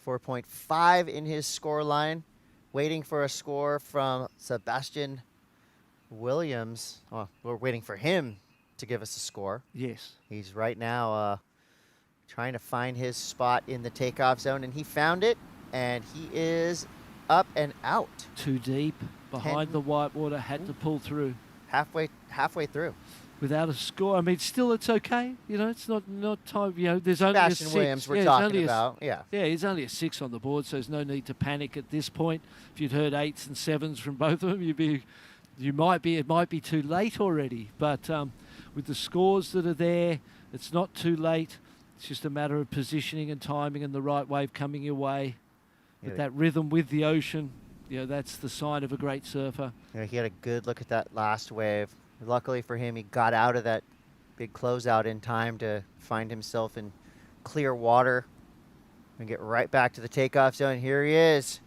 4.5 in his score line, waiting for a score from Sebastian Williams. Oh, we're waiting for him to give us a score. Yes. He's right now trying to find his spot in the takeoff zone, and he found it, and he is up and out. Too deep behind the white water, had to pull through. Halfway through. Without a score. I mean, still it's okay. You know, it's not time. You know, there's only Sebastian a 6. Williams we're talking about. Yeah, he's only a 6 on the board, so there's no need to panic at this point. If you'd heard 8s and 7s from both of them, it might be too late already. But with the scores that are there, it's not too late. It's just a matter of positioning and timing and the right wave coming your way. With that rhythm with the ocean, you know, that's the sign of a great surfer. Yeah, he had a good look at that last wave. Luckily for him, he got out of that big closeout in time to find himself in clear water and get right back to the takeoff zone. Here he is,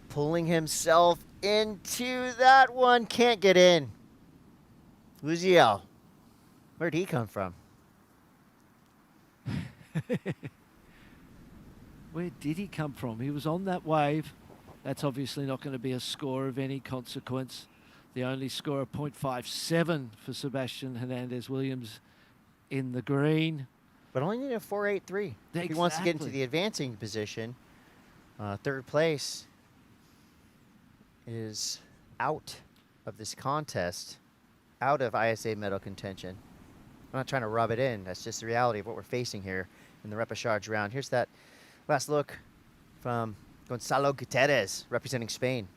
pulling himself into that one. Can't get in. Uziel, where'd he come from? Where did he come from? He was on that wave. That's obviously not going to be a score of any consequence. The only score of 0.57 for Sebastian Hernandez-Williams in the green. But only need a 4.83. If he wants to get into the advancing position. Third place is out of this contest, out of ISA medal contention. I'm not trying to rub it in. That's just the reality of what we're facing here in the repechage round. Here's that last look from Gonzalo Gutierrez, representing Spain.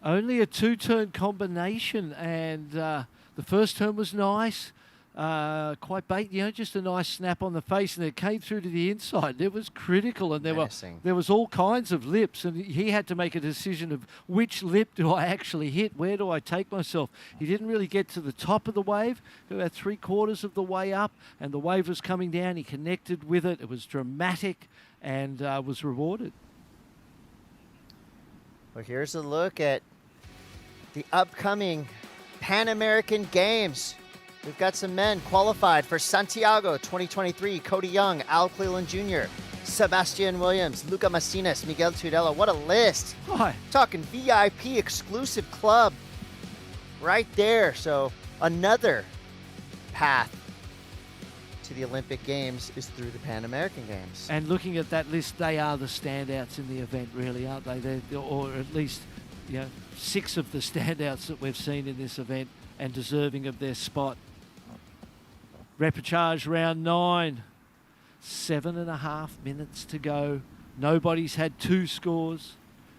Only a two-turn combination, and the first turn was nice, quite bait, just a nice snap on the face, and it came through to the inside. It was critical, and there was all kinds of lips, and he had to make a decision of which lip do I actually hit, where do I take myself. He didn't really get to the top of the wave, about 3/4 of the way up, and the wave was coming down. He connected with it. It was dramatic and was rewarded. Well, here's a look at the upcoming Pan American Games. We've got some men qualified for Santiago 2023. Cody Young, Al Cleland Jr., Sebastian Williams, Luca Macinas, Miguel Tudela. What a list. Hi. Talking VIP exclusive club right there. So another path to the Olympic Games is through the Pan American Games. And looking at that list, they are the standouts in the event, really, aren't they? Or at least 6 of the standouts that we've seen in this event and deserving of their spot. Repechage round 9. 7.5 minutes to go. Nobody's had 2 scores.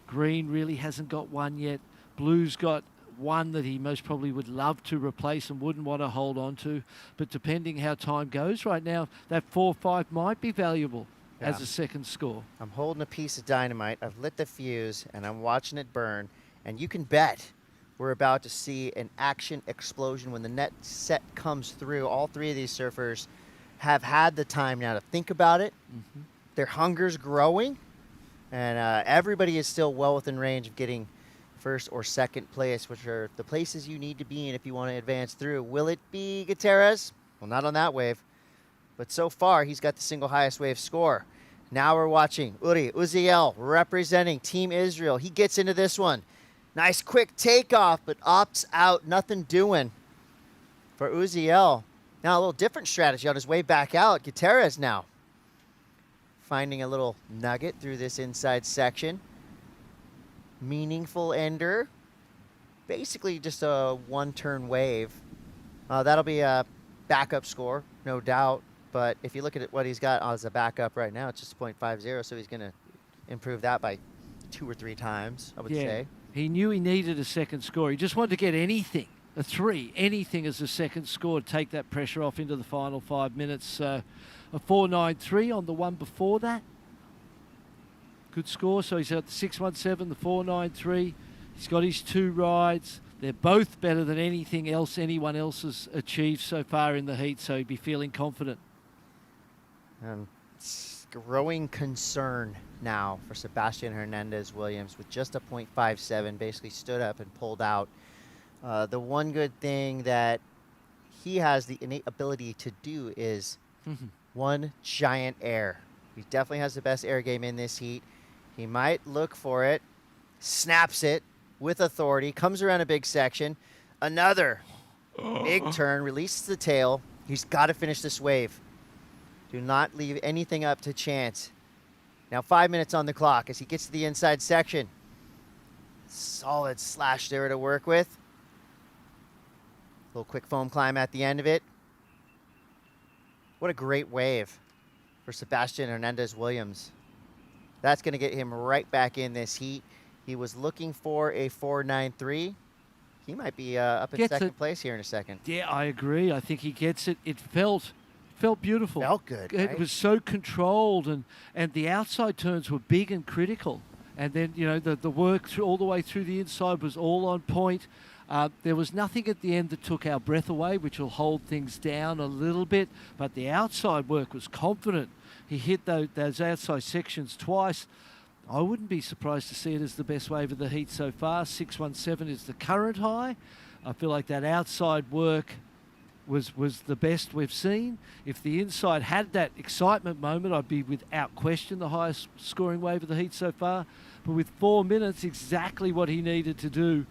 Green really hasn't got one yet. Blue's got one that he most probably would love to replace and wouldn't want to hold on to. But depending how time goes right now, that 4-5 might be valuable as a second score. I'm holding a piece of dynamite. I've lit the fuse, and I'm watching it burn. And you can bet we're about to see an action explosion when the net set comes through. All 3 of these surfers have had the time now to think about it. Mm-hmm. Their hunger's growing, and everybody is still well within range of getting first or second place, which are the places you need to be in if you want to advance through. Will it be Gutierrez? Well, not on that wave. But so far, he's got the single highest wave score. Now we're watching Uziel representing Team Israel. He gets into this one. Nice quick takeoff, but opts out. Nothing doing for Uziel. Now a little different strategy on his way back out. Gutierrez now finding a little nugget through this inside section. Meaningful ender. Basically just a 1-turn wave. That'll be a backup score, no doubt. But if you look at what he's got as a backup right now, it's just 0.50, so he's going to improve that by 2 or 3 times, I would say. He knew he needed a second score. He just wanted to get anything, a 3, anything as a second score to take that pressure off into the final 5 minutes. A 4.93 on the one before that. Good score. So he's at the 6.17, the 4.93. He's got his 2 rides. They're both better than anything else anyone else has achieved so far in the heat, so he'd be feeling confident. It's growing concern now for Sebastian Hernandez-Williams with just a 0.57, basically stood up and pulled out. The one good thing that he has the innate ability to do is one giant air. He definitely has the best air game in this heat. He might look for it, snaps it with authority, comes around a big section, another big turn, releases the tail. He's got to finish this wave. Do not leave anything up to chance. Now 5 minutes on the clock as he gets to the inside section. Solid slash there to work with. Little quick foam climb at the end of it. What a great wave for Sebastian Hernandez-Williams. That's going to get him right back in this heat. He was looking for a 4.93. He might be up in second place here in a second. Yeah, I agree. I think he gets it. It felt beautiful. Felt good, It right? was so controlled, and the outside turns were big and critical. And then, the work through all the way through the inside was all on point. There was nothing at the end that took our breath away, which will hold things down a little bit, but the outside work was confident. He hit those outside sections twice. I wouldn't be surprised to see it as the best wave of the heat so far. 617 is the current high. I feel like that outside work was the best we've seen. If the inside had that excitement moment, I'd be without question the highest scoring wave of the heat so far. But with 4 minutes, exactly what he needed to do.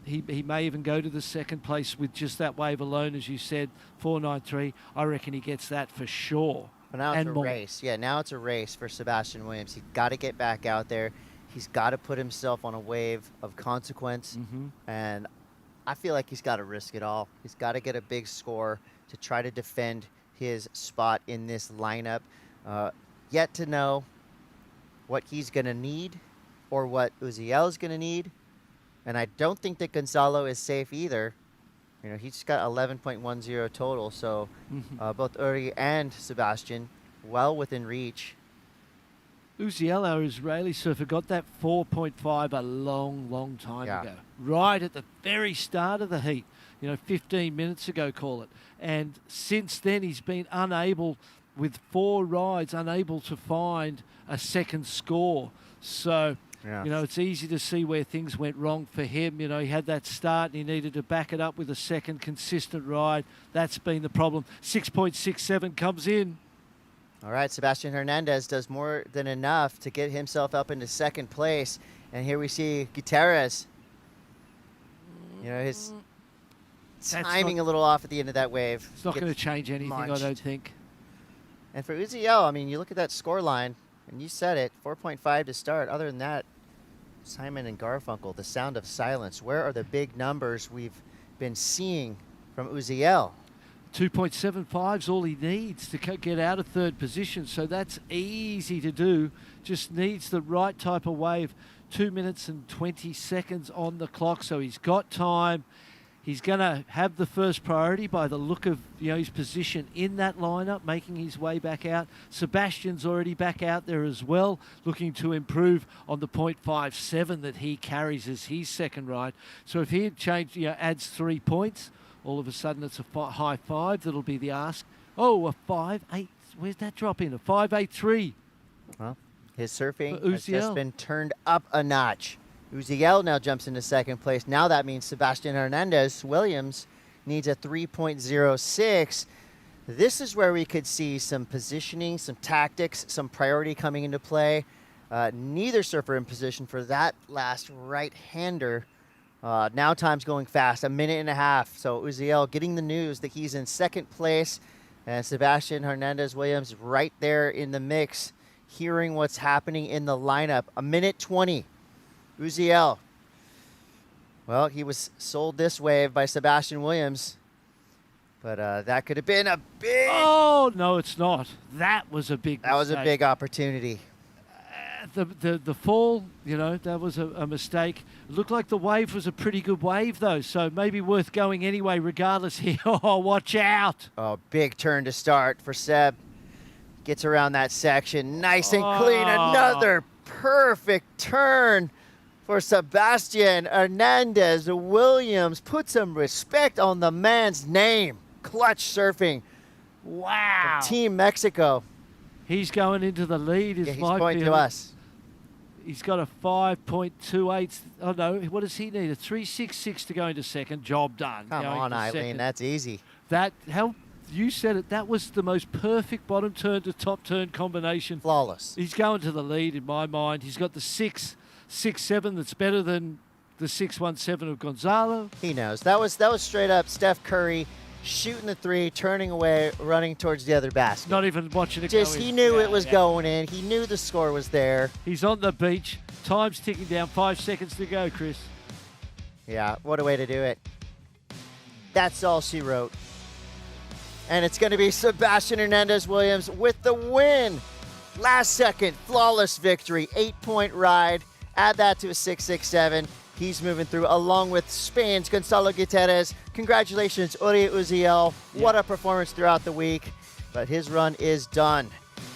He may even go to the second place with just that wave alone, as you said, 4.93. I reckon he gets that for sure. But now it's a race. Yeah, now it's a race for Sebastian Williams. He's got to get back out there. He's got to put himself on a wave of consequence. And I feel like he's got to risk it all. He's got to get a big score to try to defend his spot in this lineup. Yet to know what he's going to need or what Uziel is going to need. And I don't think that Gonzalo is safe either. You know, he's got 11.10 total, so both Uri and Sebastian well within reach. Uziel, our Israeli surfer, got that 4.5 a long time ago. Right at the very start of the heat, 15 minutes ago, call it. And since then, he's been unable, with 4 rides, unable to find a second score. So, it's easy to see where things went wrong for him. He had that start and he needed to back it up with a second consistent ride. That's been the problem. 6.67 comes in. All right, Sebastian Hernandez does more than enough to get himself up into second place. And here we see Gutierrez. His timing a little off at the end of that wave. It's not going to change anything, I don't think. And for Uziel, you look at that score line, and you said it, 4.5 to start. Other than that, Simon and Garfunkel, the sound of silence. Where are the big numbers we've been seeing from Uziel? 2.75 is all he needs to get out of third position, so that's easy to do. Just needs the right type of wave. 2 minutes and 20 seconds on the clock, so he's got time. He's going to have the first priority by the look of his position in that lineup, making his way back out. Sebastian's already back out there as well, looking to improve on the 0.57 that he carries as his second ride. So if he had changed, adds 3 points, all of a sudden it's a high 5 that'll be the ask. Oh, a 5.8. Where's that drop in? A 5.83. Well, his surfing has just been turned up a notch. Uziel now jumps into second place. Now that means Sebastian Hernandez Williams needs a 3.06. This is where we could see some positioning, some tactics, some priority coming into play. Neither surfer in position for that last right-hander. Now time's going fast, 1.5 minutes. So Uziel getting the news that he's in second place, and Sebastian Hernandez Williams right there in the mix, hearing what's happening in the lineup. 1:20. Uziel. Well, he was sold this wave by Sebastian Williams, but that could have been a big... Oh, no, it's not. That was a big mistake. That was a big opportunity. The fall, that was a mistake. It looked like the wave was a pretty good wave, though, so maybe worth going anyway regardless here. Oh, watch out. Oh, big turn to start for Seb. Gets around that section. Nice and clean. Another perfect turn for Sebastian Hernandez Williams. Put some respect on the man's name. Clutch surfing. Wow. Team Mexico. He's going into the lead. He's pointing to us. He's got a 5.28. Oh, no. What does he need? A 3.66 to go into second. Job done. Come on, Eileen. That's easy. You said it. That was the most perfect bottom turn to top turn combination. Flawless. He's going to the lead in my mind. He's got the 6.7 that's better than the 6.17 of Gonzalo. He knows. That was straight up Steph Curry shooting the 3, turning away, running towards the other basket. Not even watching it go in. He knew it was going in. He knew the score was there. He's on the beach. Time's ticking down. 5 seconds to go, Chris. Yeah, what a way to do it. That's all she wrote. And it's going to be Sebastian Hernandez Williams with the win. Last second, flawless victory, 8-point ride. Add that to a 6.67. He's moving through along with Spain's Gonzalo Gutierrez. Congratulations, Uri Uziel. Yeah. What a performance throughout the week. But his run is done.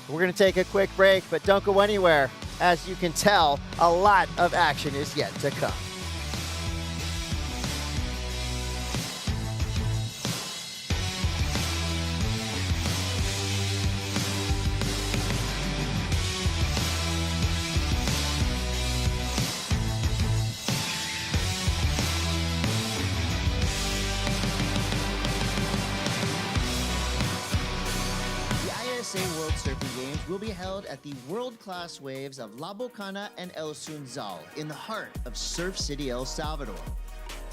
We're going to take a quick break, but don't go anywhere. As you can tell, a lot of action is yet to come. Games will be held at the world-class waves of La Bocana and El Sunzal in the heart of Surf City, El Salvador.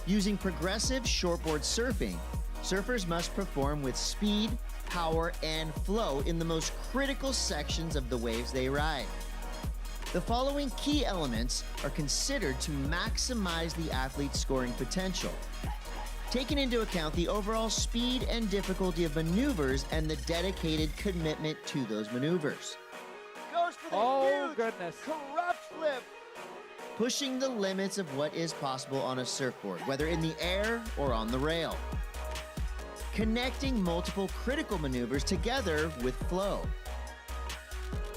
Using progressive shortboard surfing, surfers must perform with speed, power, and flow in the most critical sections of the waves they ride. The following key elements are considered to maximize the athlete's scoring potential, taking into account the overall speed and difficulty of maneuvers and the dedicated commitment to those maneuvers. Goes for the huge goodness. Corrupt flip. Pushing the limits of what is possible on a surfboard, whether in the air or on the rail. Connecting multiple critical maneuvers together with flow.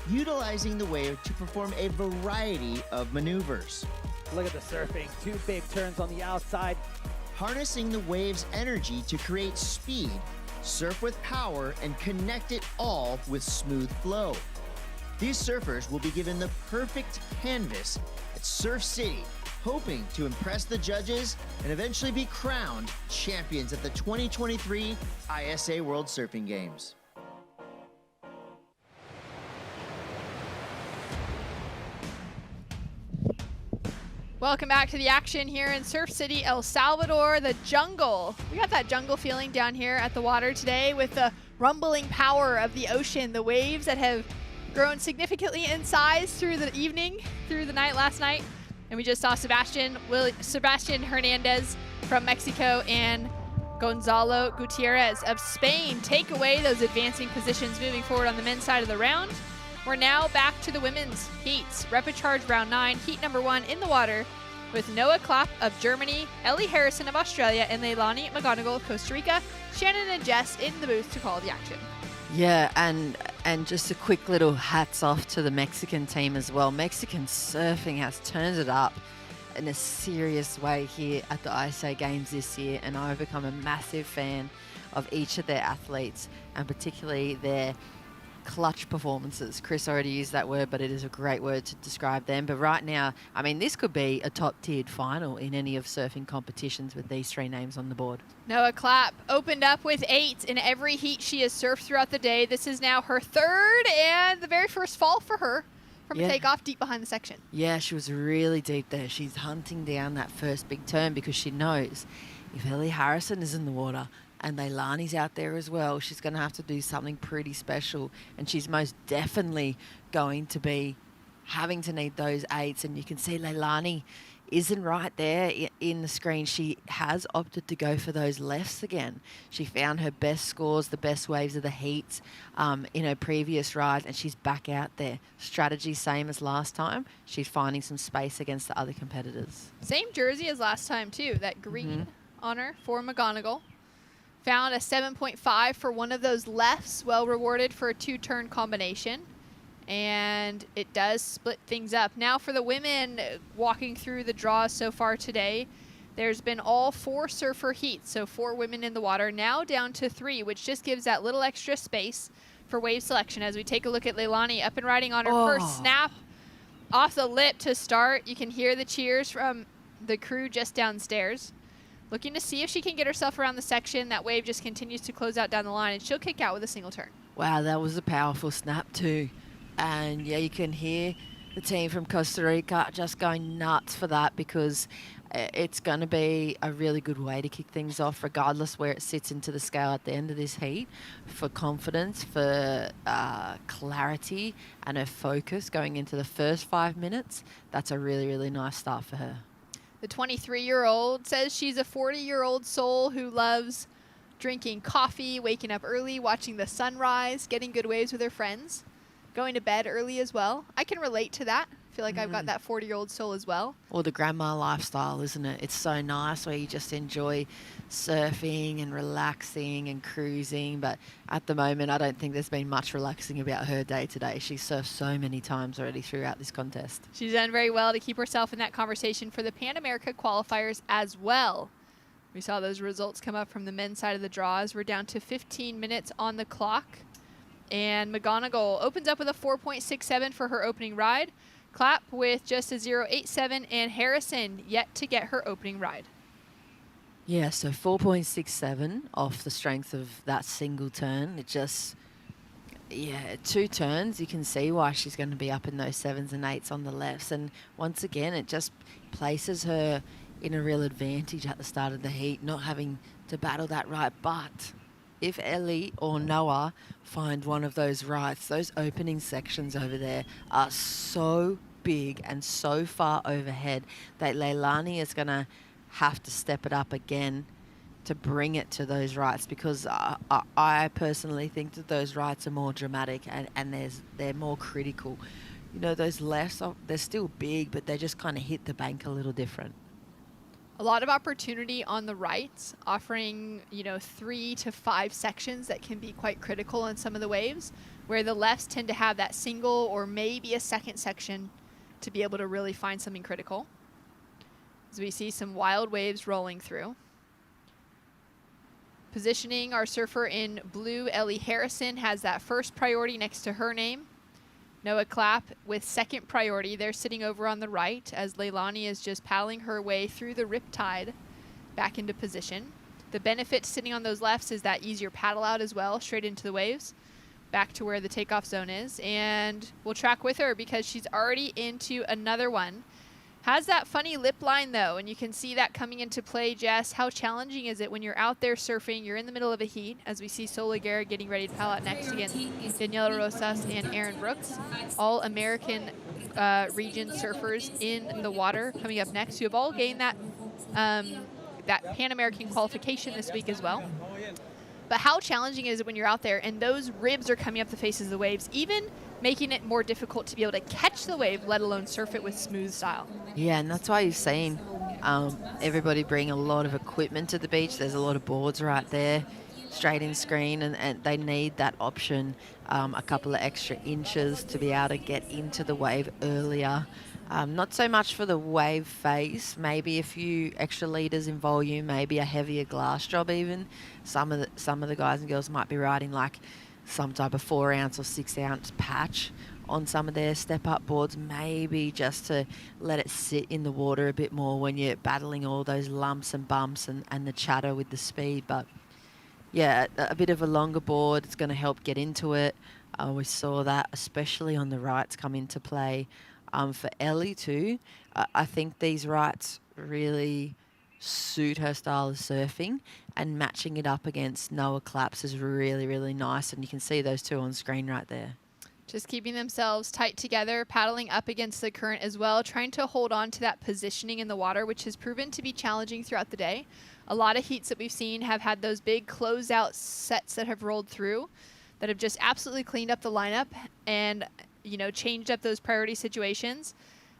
Utilizing the wave to perform a variety of maneuvers. Look at the surfing. 2 big turns on the outside. Harnessing the wave's energy to create speed, surf with power, and connect it all with smooth flow. These surfers will be given the perfect canvas at Surf City, hoping to impress the judges and eventually be crowned champions at the 2023 ISA World Surfing Games. Welcome back to the action here in Surf City, El Salvador, the jungle. We got that jungle feeling down here at the water today with the rumbling power of the ocean, the waves that have grown significantly in size through the evening, through the night last night. And we just saw Sebastian Hernandez from Mexico and Gonzalo Gutierrez of Spain take away those advancing positions moving forward on the men's side of the round. We're now back to the women's heats. Rapid Charge round 9, heat number 1 in the water with Noah Klopp of Germany, Ellie Harrison of Australia, and Leilani McGonigal of Costa Rica. Shannon and Jess in the booth to call the action. Yeah, and just a quick little hats off to the Mexican team as well. Mexican surfing has turned it up in a serious way here at the ISA Games this year, and I've become a massive fan of each of their athletes, and particularly their clutch performances. Chris already used that word, but it is a great word to describe them. But right now, I mean, this could be a top-tiered final in any of surfing competitions with these 3 names on the board. Noah Clapp opened up with 8 in every heat she has surfed throughout the day. This is now her 3rd and the very first fall for her from a takeoff deep behind the section. Yeah, she was really deep there. She's hunting down that first big turn because she knows if Ellie Harrison is in the water and Leilani's out there as well, she's going to have to do something pretty special. And she's most definitely going to be having to need those 8s. And you can see Leilani isn't right there in the screen. She has opted to go for those lefts again. She found her best scores, the best waves of the heats in her previous ride, and she's back out there. Strategy same as last time. She's finding some space against the other competitors. Same jersey as last time too, that green on her for McGonigal. Found a 7.5 for one of those lefts, well rewarded for a 2-turn combination. And it does split things up. Now for the women walking through the draws so far today, there's been all 4 surfer heats, so 4 women in the water, now down to 3, which just gives that little extra space for wave selection. As we take a look at Leilani up and riding on her first snap off the lip to start. You can hear the cheers from the crew just downstairs. Looking to see if she can get herself around the section. That wave just continues to close out down the line, and she'll kick out with a single turn. Wow, that was a powerful snap too. And yeah, you can hear the team from Costa Rica just going nuts for that, because it's going to be a really good way to kick things off, regardless where it sits into the scale at the end of this heat, for confidence, for clarity, and her focus going into the first 5 minutes. That's a really, really nice start for her. The 23-year-old says she's a 40-year-old soul who loves drinking coffee, waking up early, watching the sunrise, getting good waves with her friends, going to bed early as well. I can relate to that. I feel like I've got that 40-year-old soul as well. Or the grandma lifestyle, isn't it? It's so nice where you just enjoy surfing and relaxing and cruising. But at the moment, I don't think there's been much relaxing about her day today. She's surfed so many times already throughout this contest. She's done very well to keep herself in that conversation for the Pan America qualifiers as well. We saw those results come up from the men's side of the draws. We're down to 15 minutes on the clock. And McGonigal opens up with a 4.67 for her opening ride. Clapp with just a 0.87, and Harrison yet to get her opening ride. Yeah, so 4.67 off the strength of that single turn. Yeah, 2 turns, you can see why she's going to be up in those 7s and 8s on the lefts. And once again, it just places her in a real advantage at the start of the heat, not having to battle that right. But if Ellie or Noah find one of those rights, those opening sections over there are so big and so far overhead that Leilani is going to have to step it up again to bring it to those rights, because I personally think that those rights are more dramatic and they're more critical. You know, those lefts, they're still big, but they just kind of hit the bank a little different. A lot of opportunity on the rights, offering, 3 to 5 sections that can be quite critical on some of the waves, where the lefts tend to have that single or maybe a second section to be able to really find something critical. As we see some wild waves rolling through. Positioning, our surfer in blue, Ellie Harrison, has that first priority next to her name. Noah Clapp with second priority. They're sitting over on the right as Leilani is just paddling her way through the riptide back into position. The benefit sitting on those lefts is that easier paddle out as well, straight into the waves, back to where the takeoff zone is. And we'll track with her because she's already into another one. Has that funny lip line, though, and you can see that coming into play, Jess. How challenging is it when you're out there surfing, you're in the middle of a heat, as we see Sol Aguirre getting ready to paddle out next against Daniela Rosas and Aaron Brooks, all American region surfers in the water coming up next, who have all gained that, that Pan American qualification this week as well. But how challenging is it when you're out there and those ribs are coming up the faces of the waves, even making it more difficult to be able to catch the wave, let alone surf it with smooth style? Yeah, and that's why you've seen everybody bring a lot of equipment to the beach. There's a lot of boards right there, straight in screen, and they need that option, a couple of extra inches to be able to get into the wave earlier. Not so much for the wave face, maybe a few extra litres in volume, maybe a heavier glass job even. Some of the guys and girls might be riding like some type of 4-ounce or 6-ounce patch on some of their step-up boards, maybe just to let it sit in the water a bit more when you're battling all those lumps and bumps and the chatter with the speed. But yeah, a bit of a longer board, it's going to help get into it. We saw that, especially on the rights, come into play. For Ellie too, I think these rights really suit her style of surfing, and matching it up against Noah Claps is really, really nice, and you can see those two on screen right there. Just keeping themselves tight together, paddling up against the current as well, trying to hold on to that positioning in the water, which has proven to be challenging throughout the day. A lot of heats that we've seen have had those big closeout sets that have rolled through that have just absolutely cleaned up the lineup and, changed up those priority situations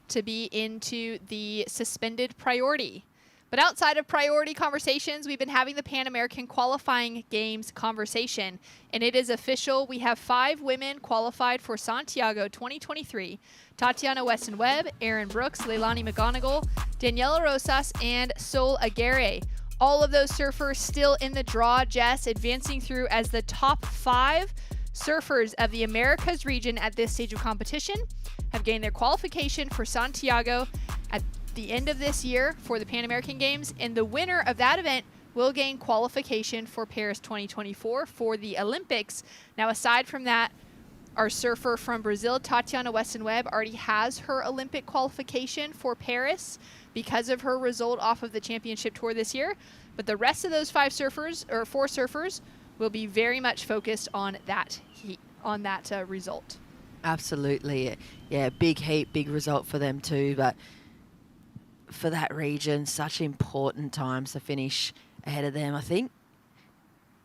to be into the suspended priority. But outside of priority conversations, we've been having the Pan American qualifying games conversation, and it is official. We have 5 women qualified for Santiago 2023. Tatiana Weston-Webb, Aaron Brooks, Leilani McGonigal, Daniela Rosas, and Sol Aguirre. All of those surfers still in the draw, Jess, advancing through as the top 5 surfers of the Americas region at this stage of competition, have gained their qualification for Santiago at the end of this year for the Pan American Games, and the winner of that event will gain qualification for Paris 2024 for the Olympics. Now, aside from that, our surfer from Brazil, Tatiana Weston-Webb, already has her Olympic qualification for Paris because of her result off of the championship tour this year. But the rest of those 4 surfers will be very much focused on that result. Absolutely. Yeah, big heat, big result for them too. But for that region, such important times to finish ahead of them. I think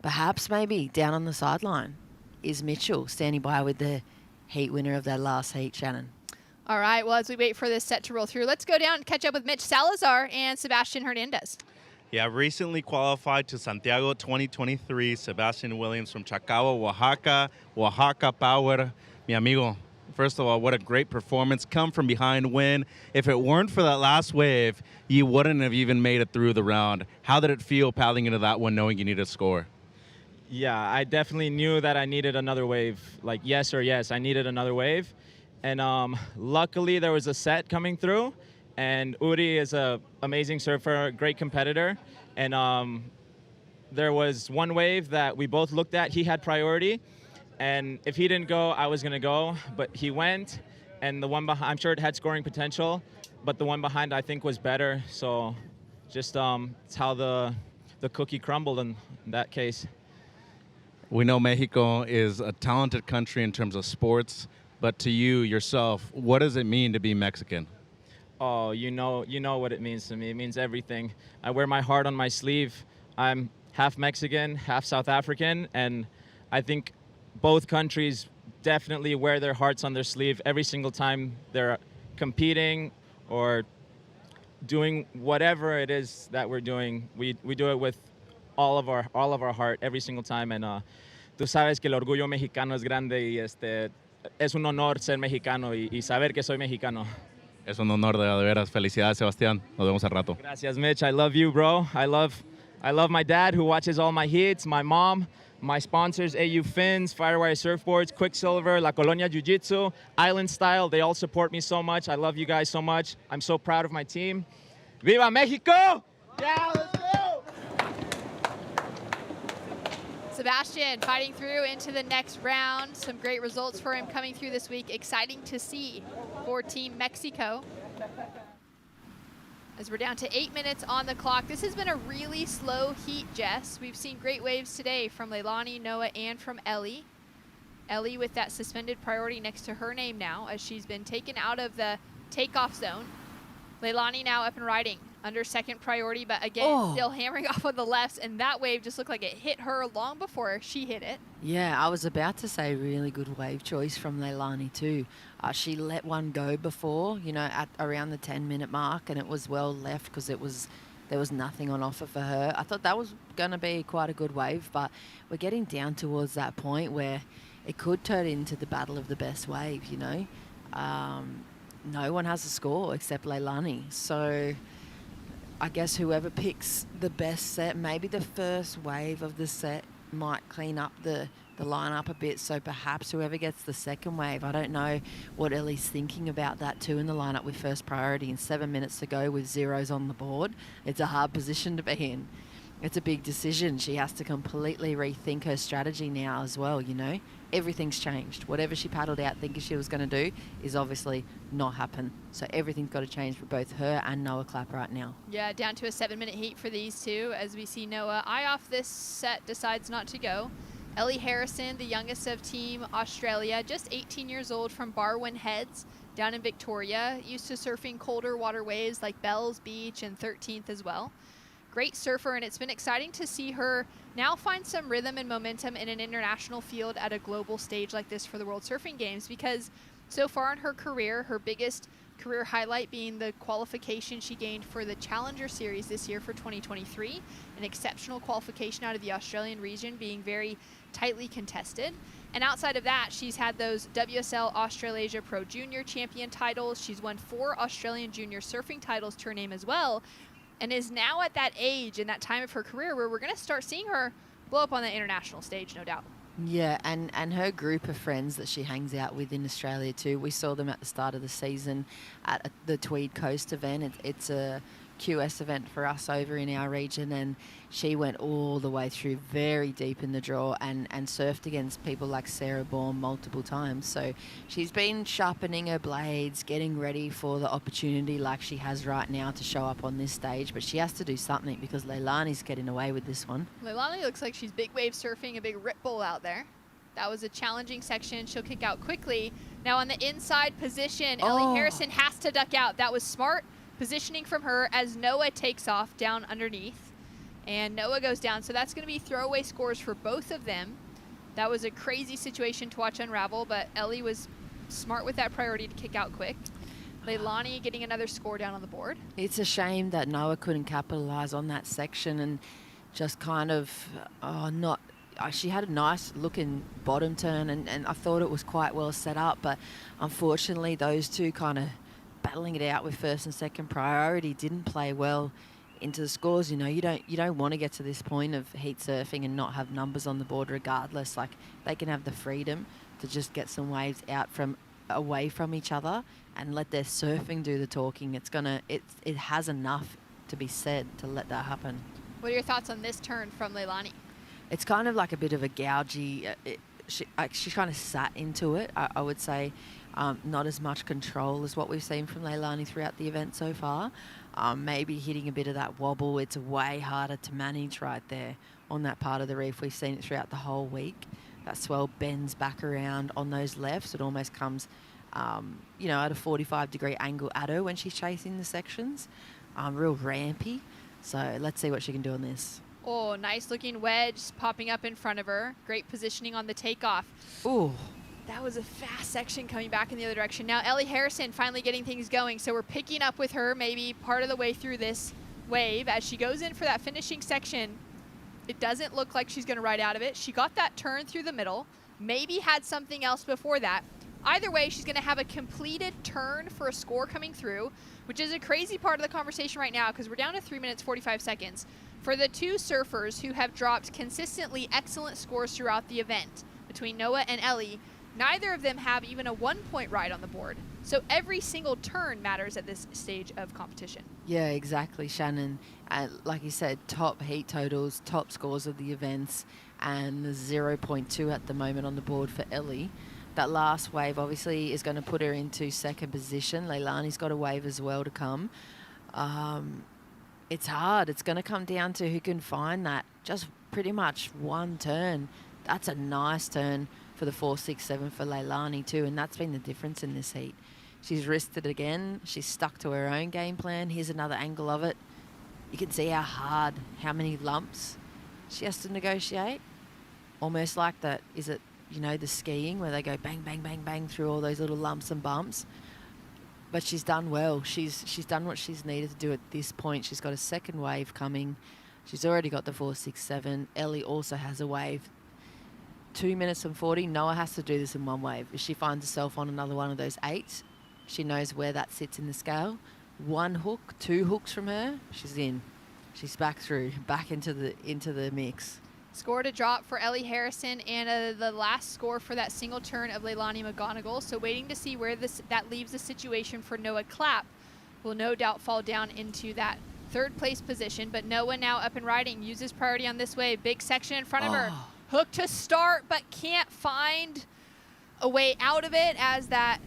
perhaps maybe down on the sideline is Mitchell, standing by with the heat winner of that last heat, Shannon. All right, well, as we wait for this set to roll through, let's go down and catch up with Mitch Salazar and Sebastian Hernandez. Yeah, recently qualified to Santiago 2023, Sebastian Williams from Chacagua, Oaxaca. Oaxaca power, mi amigo. First of all, what a great performance. Come from behind win. If it weren't for that last wave, you wouldn't have even made it through the round. How did it feel paddling into that one knowing you needed a score? Yeah, I definitely knew that I needed another wave. Like, yes or yes, I needed another wave. And luckily, there was a set coming through. And Uri is an amazing surfer, great competitor. And there was one wave that we both looked at. He had priority. And if he didn't go, I was gonna go, but he went, and the one behind, I'm sure it had scoring potential, but the one behind I think was better. So just it's how the cookie crumbled in that case. We know Mexico is a talented country in terms of sports, but to you yourself, what does it mean to be Mexican? Oh, you know what it means to me. It means everything. I wear my heart on my sleeve. I'm half Mexican, half South African, and I think both countries definitely wear their hearts on their sleeve every single time they're competing or doing whatever it is that we're doing. We do it with all of our heart every single time. And tú sabes que el orgullo mexicano es grande y es un honor ser mexicano y saber que soy mexicano. Es un honor de veras. Felicidades, Sebastián. Nos vemos al rato. Gracias, Mitch. I love you, bro. I love my dad who watches all my hits, my mom, my sponsors, AU Fins, Firewire Surfboards, Quicksilver, La Colonia Jiu-Jitsu, Island Style. They all support me so much. I love you guys so much. I'm so proud of my team. Viva Mexico! Yeah, let's go! Sebastian fighting through into the next round. Some great results for him coming through this week. Exciting to see for Team Mexico. As we're down to 8 minutes on the clock. This has been a really slow heat, Jess. We've seen great waves today from Leilani, Noah, and from Ellie. Ellie with that suspended priority next to her name now as she's been taken out of the takeoff zone. Leilani now up and riding under second priority, but again, still hammering off on the lefts, and that wave just looked like it hit her long before she hit it. Yeah, I was about to say really good wave choice from Leilani too. She let one go before, at around the 10-minute mark, and it was well left because there was nothing on offer for her. I thought that was going to be quite a good wave, but we're getting down towards that point where it could turn into the battle of the best wave, No one has a score except Leilani, so I guess whoever picks the best set, maybe the first wave of the set might clean up the lineup a bit, so perhaps whoever gets the second wave, I don't know what Ellie's thinking about that too in the lineup with first priority and 7 minutes to go with zeros on the board. It's a hard position to be in. It's a big decision. She has to completely rethink her strategy now as well, Everything's changed. Whatever she paddled out thinking she was going to do is obviously not happen. So everything's got to change for both her and Noah Clapp right now. Yeah, down to a 7-minute heat for these two as we see Noah eye off this set, decides not to go. Ellie Harrison, the youngest of Team Australia, just 18 years old from Barwon Heads down in Victoria, used to surfing colder water waves like Bells Beach and 13th as well. Great surfer, and it's been exciting to see her now find some rhythm and momentum in an international field at a global stage like this for the World Surfing Games, because so far in her career, her biggest career highlight being the qualification she gained for the Challenger Series this year for 2023, an exceptional qualification out of the Australian region being very tightly contested. And outside of that, she's had those WSL Australasia Pro Junior Champion titles. She's won 4 Australian Junior Surfing titles to her name as well, and is now at that age and that time of her career where we're going to start seeing her blow up on the international stage, no doubt. Yeah, and her group of friends that she hangs out with in Australia too. We saw them at the start of the season at the Tweed Coast event. It's a QS event for us over in our region, and she went all the way through very deep in the draw and surfed against people like Sarah Bourne multiple times. So she's been sharpening her blades, getting ready for the opportunity like she has right now to show up on this stage, but she has to do something because Leilani's getting away with this one. Leilani looks like she's big wave surfing, a big rip bull out there. That was a challenging section. She'll kick out quickly. Now on the inside position, Ellie Harrison has to duck out. That was smart positioning from her as Noah takes off down underneath. And Noah goes down, so that's going to be throwaway scores for both of them. That was a crazy situation to watch unravel, but Ellie was smart with that priority to kick out quick. Leilani getting another score down on the board. It's a shame that Noah couldn't capitalize on that section and just kind of she had a nice looking bottom turn, and I thought it was quite well set up, but unfortunately those two kind of battling it out with first and second priority didn't play well into the scores. You don't want to get to this point of heat surfing and not have numbers on the board regardless. Like, they can have the freedom to just get some waves out away from each other and let their surfing do the talking. It has enough to be said to let that happen. What are your thoughts on this turn from Leilani? It's kind of like a bit of a gougey she kind of sat into it. I would say not as much control as what we've seen from Leilani throughout the event so far. Maybe hitting a bit of that wobble. It's way harder to manage right there on that part of the reef. We've seen it throughout the whole week. That swell bends back around on those lefts. It almost comes, at a 45-degree angle at her when she's chasing the sections. Real rampy. So let's see what she can do on this. Oh, nice looking wedge popping up in front of her. Great positioning on the takeoff. Ooh. That was a fast section coming back in the other direction. Now Ellie Harrison finally getting things going. So we're picking up with her maybe part of the way through this wave as she goes in for that finishing section. It doesn't look like she's going to ride out of it. She got that turn through the middle, maybe had something else before that. Either way, she's going to have a completed turn for a score coming through, which is a crazy part of the conversation right now because we're down to 3 minutes, 45 seconds. For the two surfers who have dropped consistently excellent scores throughout the event, between Noah and Ellie, neither of them have even a 1-point ride on the board. So every single turn matters at this stage of competition. Yeah, exactly, Shannon. Like you said, top heat totals, top scores of the events, and 0.2 at the moment on the board for Ellie. That last wave obviously is going to put her into second position. Leilani's got a wave as well to come. It's hard. It's going to come down to who can find that. Just pretty much one turn. That's a nice turn for the 4.67 for Leilani too, and that's been the difference in this heat. She's risked it again. She's stuck to her own game plan. Here's another angle of it. You can see how many lumps she has to negotiate. Almost like that, is it, the skiing where they go bang, bang, bang, bang through all those little lumps and bumps. But she's done well. She's done what she's needed to do at this point. She's got a second wave coming. She's already got the 4.67. Ellie also has a wave. 2 minutes and 40. Noah has to do this in one wave. If she finds herself on another one of those 8s, she knows where that sits in the scale. 1 hook, 2 hooks from her, she's in. She's back into the mix. Score to drop for Ellie Harrison and the last score for that single turn of Leilani McGonigal. So waiting to see where that leaves the situation for Noah Clapp. Will no doubt fall down into that third place position. But Noah now up and riding, uses priority on this wave. Big section in front of her. Hook to start, but can't find a way out of it as that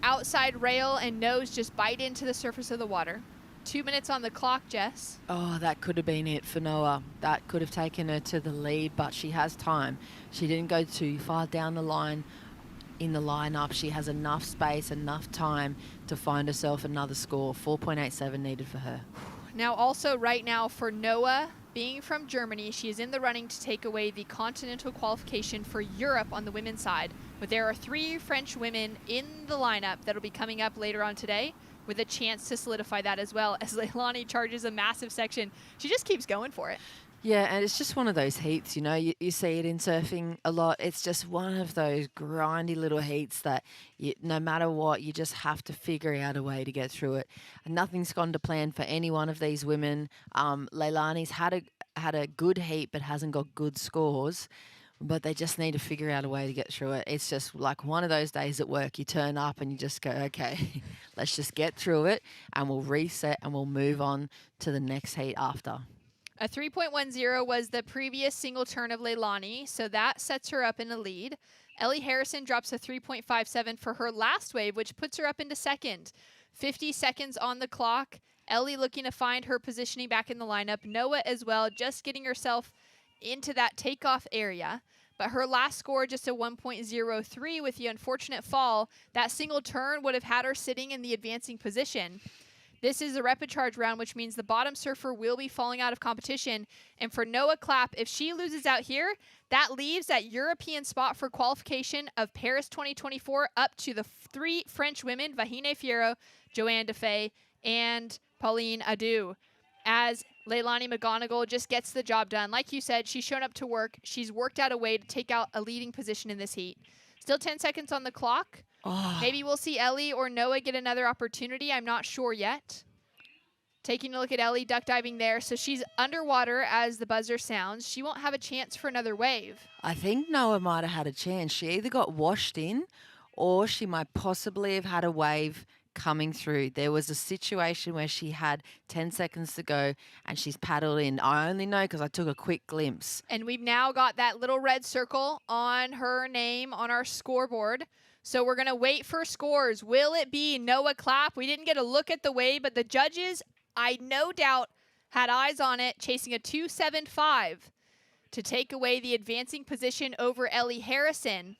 outside rail and nose just bite into the surface of the water. 2 minutes on the clock, Jess. Oh, that could have been it for Noah. That could have taken her to the lead, but she has time. She didn't go too far down the line in the lineup. She has enough space, enough time to find herself another score. 4.87 needed for her. Now also right now for Noah, being from Germany, she is in the running to take away the continental qualification for Europe on the women's side. But there are 3 French women in the lineup that will be coming up later on today with a chance to solidify that as well as Leilani charges a massive section. She just keeps going for it. Yeah, and it's just one of those heats, you see it in surfing a lot. It's just one of those grindy little heats that no matter what, you just have to figure out a way to get through it. And nothing's gone to plan for any one of these women. Leilani's had a good heat but hasn't got good scores, but they just need to figure out a way to get through it. It's just like one of those days at work. You turn up and you just go, okay, let's just get through it and we'll reset and we'll move on to the next heat after. A 3.10 was the previous single turn of Leilani, so that sets her up in a lead. Ellie Harrison drops a 3.57 for her last wave, which puts her up into second. 50 seconds on the clock. Ellie looking to find her positioning back in the lineup. Noah as well, just getting herself into that takeoff area. But her last score, just a 1.03 with the unfortunate fall. That single turn would have had her sitting in the advancing position. This is a rapid charge round, which means the bottom surfer will be falling out of competition. And for Noah Clapp, if she loses out here, that leaves that European spot for qualification of Paris 2024 up to the 3 French women, Vahine Fierro, Joanne Defay, and Pauline Adu. As Leilani McGonigal just gets the job done. Like you said, she's shown up to work. She's worked out a way to take out a leading position in this heat. Still 10 seconds on the clock. Oh. Maybe we'll see Ellie or Noah get another opportunity. I'm not sure yet. Taking a look at Ellie, duck diving there. So she's underwater as the buzzer sounds. She won't have a chance for another wave. I think Noah might have had a chance. She either got washed in or she might possibly have had a wave coming through. There was a situation where she had 10 seconds to go and she's paddled in. I only know because I took a quick glimpse. And we've now got that little red circle on her name on our scoreboard. So we're going to wait for scores. Will it be Noah Clapp? We didn't get a look at the wave, but the judges, I no doubt, had eyes on it, chasing a 2.75 to take away the advancing position over Ellie Harrison.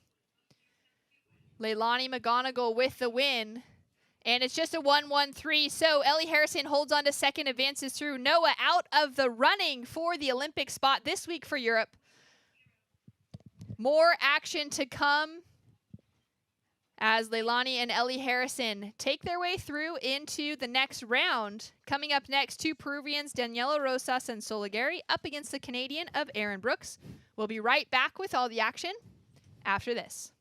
Leilani McGonigal with the win. And it's just a 1-1-3. So Ellie Harrison holds on to second, advances through. Noah out of the running for the Olympic spot this week for Europe. More action to come as Leilani and Ellie Harrison take their way through into the next round. Coming up next, two Peruvians, Daniela Rosas and Solagari, up against the Canadian of Aaron Brooks. We'll be right back with all the action after this.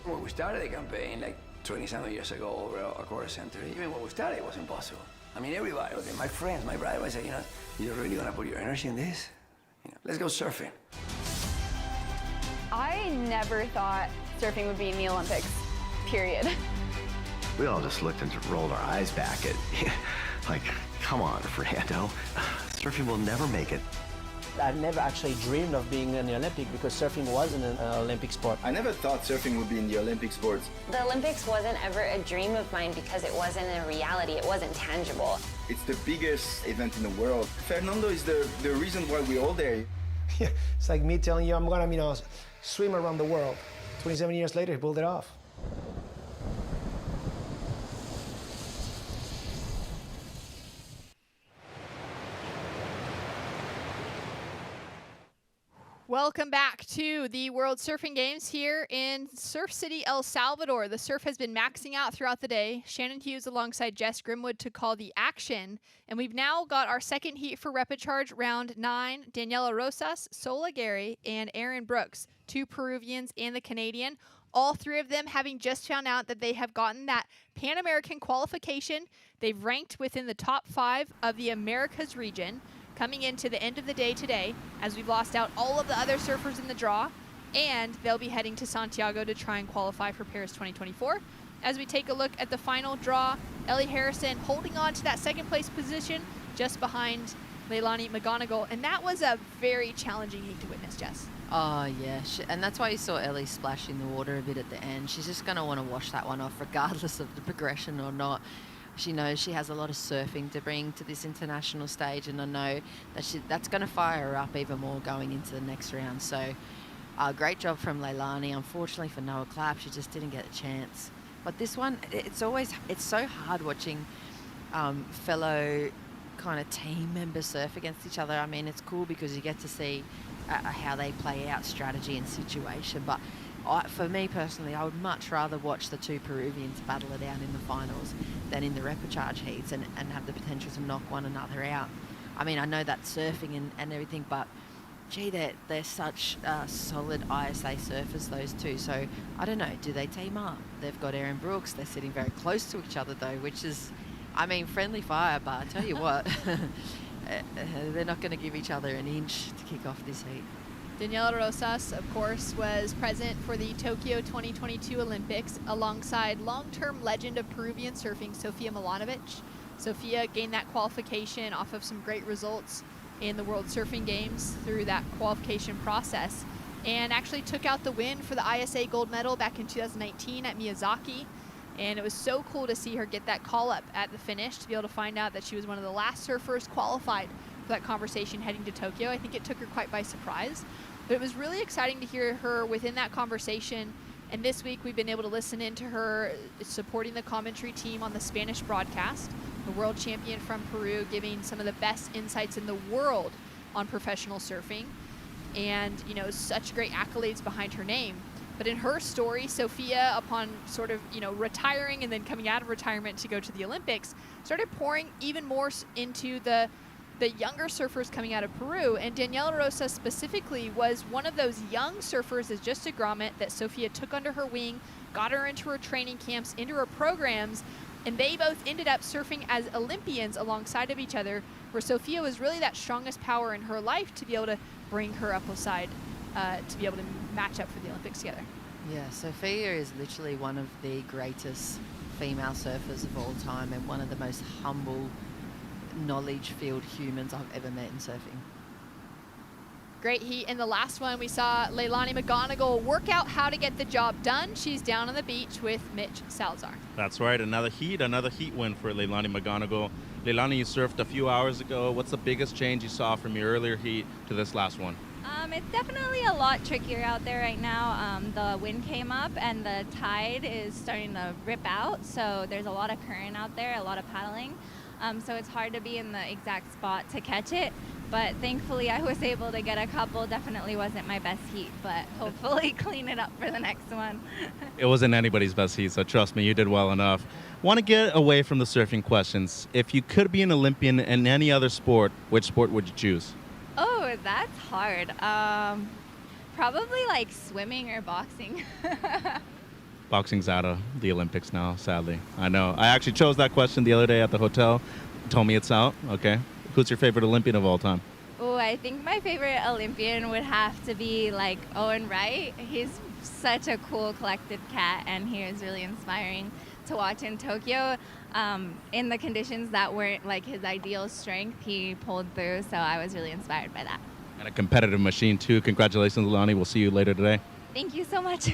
When we started the campaign, like 20-some years ago, over a quarter century, even when we started, it was impossible. I mean, everybody, okay, my friends, my brother, was saying, you're really gonna put your energy in this? Let's go surfing. I never thought surfing would be in the Olympics, period. We all just looked and rolled our eyes back at, like, come on, Fernando. Surfing will never make it. I've never actually dreamed of being in the Olympics because surfing wasn't an Olympic sport. I never thought surfing would be in the Olympic sports. The Olympics wasn't ever a dream of mine because it wasn't a reality, it wasn't tangible. It's the biggest event in the world. Fernando is the reason why we're all there. Yeah, it's like me telling you I'm gonna, swim around the world. 27 years later, he pulled it off. Welcome back to the World Surfing Games here in Surf City, El Salvador. The surf has been maxing out throughout the day. Shannon Hughes alongside Jess Grimwood to call the action. And we've now got our second heat for Repecharge round 9. Daniela Rosas, Sola Gary, and Aaron Brooks, two Peruvians and the Canadian. All three of them having just found out that they have gotten that Pan American qualification. They've ranked within the top 5 of the Americas region. Coming into the end of the day today, as we've lost out all of the other surfers in the draw, and they'll be heading to Santiago to try and qualify for Paris 2024. As we take a look at the final draw, Ellie Harrison holding on to that second place position just behind Leilani McGonigal, and that was a very challenging heat to witness, Jess. Oh, yeah, and that's why you saw Ellie splash in the water a bit at the end. She's just going to want to wash that one off regardless of the progression or not. She knows she has a lot of surfing to bring to this international stage, and I know that that's going to fire her up even more going into the next round. So great job from Leilani. Unfortunately for Noah Clapp, she just didn't get a chance. But this one, it's so hard watching fellow kind of team members surf against each other. I mean, it's cool because you get to see how they play out strategy and situation, but for me personally, I would much rather watch the two Peruvians battle it out in the finals than in the repechage heats and have the potential to knock one another out. I mean, I know that's surfing and everything, but gee, they're such solid ISA surfers, those two. So I don't know, do they team up? They've got Aaron Brooks. They're sitting very close to each other though, which is, I mean, friendly fire, but I tell you what, they're not going to give each other an inch to kick off this heat. Daniela Rosas, of course, was present for the Tokyo 2022 Olympics alongside long-term legend of Peruvian surfing, Sofia Milanovic. Sofia gained that qualification off of some great results in the World Surfing Games through that qualification process, and actually took out the win for the ISA gold medal back in 2019 at Miyazaki. And it was so cool to see her get that call-up at the finish, to be able to find out that she was one of the last surfers qualified for that conversation heading to Tokyo. I think it took her quite by surprise. But it was really exciting to hear her within that conversation. And this week we've been able to listen in to her supporting the commentary team on the Spanish broadcast, the world champion from Peru, giving some of the best insights in the world on professional surfing. And, such great accolades behind her name. But in her story, Sophia, upon sort of, retiring and then coming out of retirement to go to the Olympics, started pouring even more into the younger surfers coming out of Peru. And Daniela Rosa specifically was one of those young surfers as just a grommet that Sophia took under her wing, got her into her training camps, into her programs, and they both ended up surfing as Olympians alongside of each other, where Sophia was really that strongest power in her life to be able to bring her up side to be able to match up for the Olympics together. Yeah, Sophia is literally one of the greatest female surfers of all time and one of the most humble, knowledge-filled humans I've ever met in surfing. Great heat. In the last one, we saw Leilani McGonigal work out how to get the job done. She's down on the beach with Mitch Salazar. That's right. Another heat win for Leilani McGonigal. Leilani, you surfed a few hours ago. What's the biggest change you saw from your earlier heat to this last one? It's definitely a lot trickier out there right now. The wind came up and the tide is starting to rip out, so there's a lot of current out there, a lot of paddling. So it's hard to be in the exact spot to catch it. But thankfully I was able to get a couple. Definitely wasn't my best heat, but hopefully clean it up for the next one. It wasn't anybody's best heat, so trust me, you did well enough. Want to get away from the surfing questions. If you could be an Olympian in any other sport, which sport would you choose? Oh, that's hard. Probably like swimming or boxing. Boxing's out of the Olympics now, sadly. I know. I actually chose that question the other day at the hotel. You told me it's out. Okay. Who's your favorite Olympian of all time? Oh, I think my favorite Olympian would have to be like Owen Wright. He's such a cool, collected cat, and he was really inspiring to watch in Tokyo. In the conditions that weren't like his ideal strength, he pulled through, so I was really inspired by that. And a competitive machine, too. Congratulations, Leilani. We'll see you later today. Thank you so much.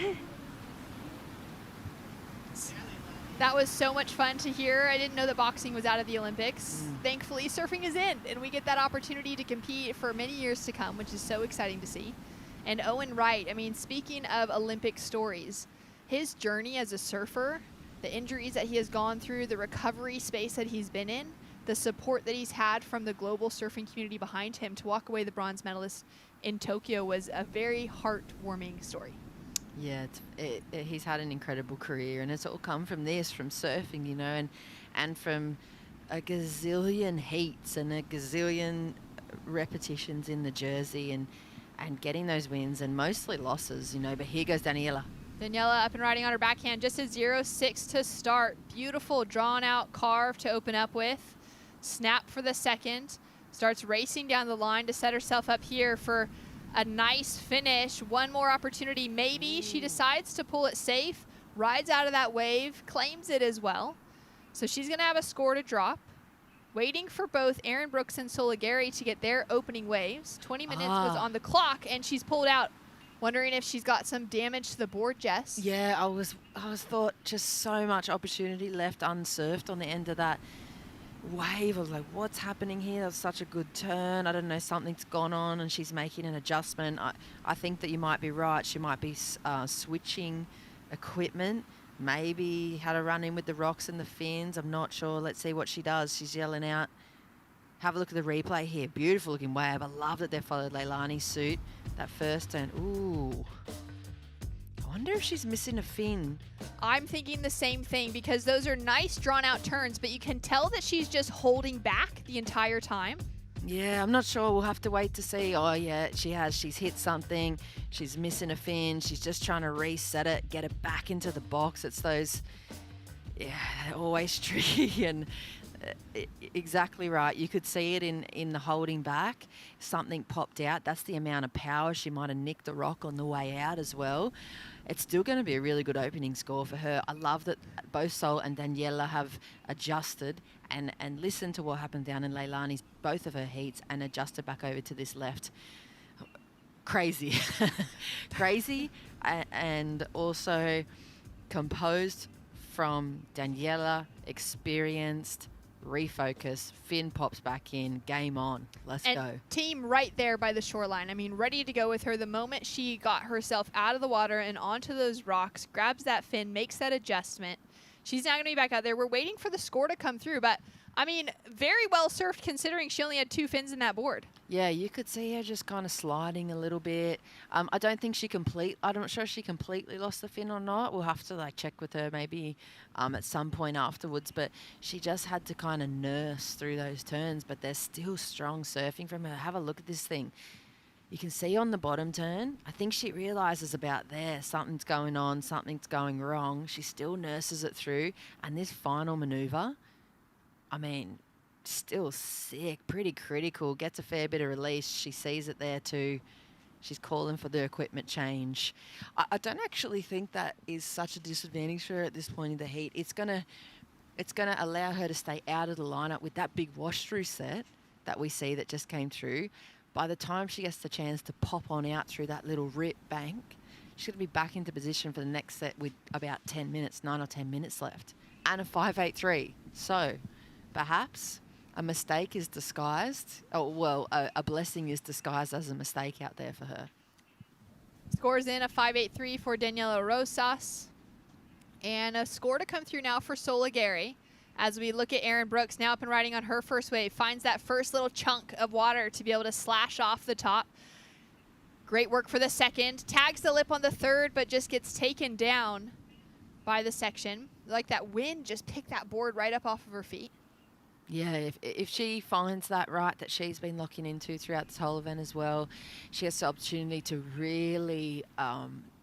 That was so much fun to hear. I didn't know that boxing was out of the Olympics. Thankfully, surfing is in, and we get that opportunity to compete for many years to come, which is so exciting to see. And Owen Wright, I mean, speaking of Olympic stories, his journey as a surfer, the injuries that he has gone through, the recovery space that he's been in, the support that he's had from the global surfing community behind him to walk away the bronze medalist in Tokyo was a very heartwarming story. Yeah, he's had an incredible career, and it's all come from this, from surfing, you know, and from a gazillion heats and a gazillion repetitions in the jersey and getting those wins and mostly losses, you know. But here goes Daniela. Daniela up and riding on her backhand, just a 0-6 to start. Beautiful drawn out carve to open up with. Snap for the second. Starts racing down the line to set herself up here for a nice finish. One more opportunity, maybe. She decides to pull it safe, rides out of that wave, claims it as well. So she's going to have a score to drop. Waiting for both Aaron Brooks and Soligari to get their opening waves. 20 minutes was on the clock, and she's pulled out. Wondering if she's got some damage to the board, Jess. Yeah, I was thought just so much opportunity left unsurfed on the end of that wave. I was like, what's happening here? That was such a good turn. I don't know, something's gone on and she's making an adjustment. I think that you might be right. She might be switching equipment. Maybe had a run in with the rocks and the fins. I'm not sure. Let's see what she does. She's yelling out. Have a look at the replay here. Beautiful looking wave. I love that they followed Leilani's suit. That first turn. Ooh. I wonder if she's missing a fin. I'm thinking the same thing because those are nice drawn out turns, but you can tell that she's just holding back the entire time. Yeah, I'm not sure. We'll have to wait to see. Oh, yeah, she has. She's hit something. She's missing a fin. She's just trying to reset it, get it back into the box. It's those, yeah, always tricky and exactly right. You could see it in the holding back. Something popped out. That's the amount of power. She might have nicked the rock on the way out as well. It's still going to be a really good opening score for her. I love that both Sol and Daniela have adjusted and listened to what happened down in Leilani's, both of her heats, and adjusted back over to this left. Crazy. Crazy and also composed from Daniela, experienced, refocus, fin pops back in, game on. Let's go. Team right there by the shoreline. I mean, ready to go with her. The moment she got herself out of the water and onto those rocks, grabs that fin, makes that adjustment. She's now going to be back out there. We're waiting for the score to come through, but I mean, very well surfed considering she only had 2 fins in that board. Yeah, you could see her just kind of sliding a little bit. I don't think I'm not sure if she completely lost the fin or not. We'll have to like check with her maybe at some point afterwards. But she just had to kind of nurse through those turns. But there's still strong surfing from her. Have a look at this thing. You can see on the bottom turn, I think she realizes about there something's going on, something's going wrong. She still nurses it through. And this final maneuver, I mean, still sick, pretty critical, gets a fair bit of release. She sees it there too. She's calling for the equipment change. I don't actually think that is such a disadvantage for her at this point in the heat. It's gonna allow her to stay out of the lineup with that big wash through set that we see that just came through. By the time she gets the chance to pop on out through that little rip bank, she's going to be back into position for the next set with about 10 minutes, 9 or 10 minutes left, and a 5.83. So perhaps a mistake is disguised. A blessing is disguised as a mistake out there for her. Scores in a 5.83 for Daniela Rosas. And a score to come through now for Sola Gary. As we look at Erin Brooks, now up and riding on her first wave, finds that first little chunk of water to be able to slash off the top. Great work for the second. Tags the lip on the third, but just gets taken down by the section. Like that wind just picked that board right up off of her feet. Yeah, if she finds that right that she's been locking into throughout this whole event as well, she has the opportunity to really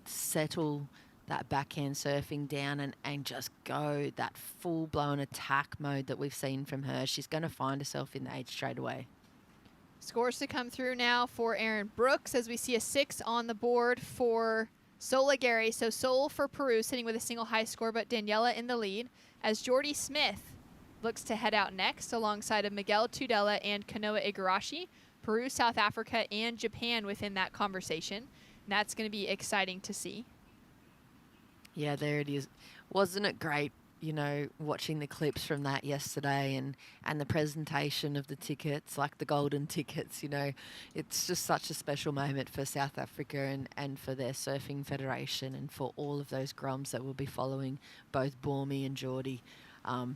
settle that backhand surfing down and just go that full-blown attack mode that we've seen from her. She's going to find herself in the 8 straight away. Scores to come through now for Erin Brooks as we see a 6 on the board for Sola Gary. So Sol for Peru sitting with a single high score, but Daniela in the lead as Jordy Smith looks to head out next alongside of Miguel Tudela and Kanoa Igarashi. Peru, South Africa, and Japan within that conversation. And that's going to be exciting to see. Yeah, there it is. Wasn't it great, you know, watching the clips from that yesterday and the presentation of the tickets, like the golden tickets, you know. It's just such a special moment for South Africa and for their surfing federation and for all of those grums that will be following both Bormy and Geordie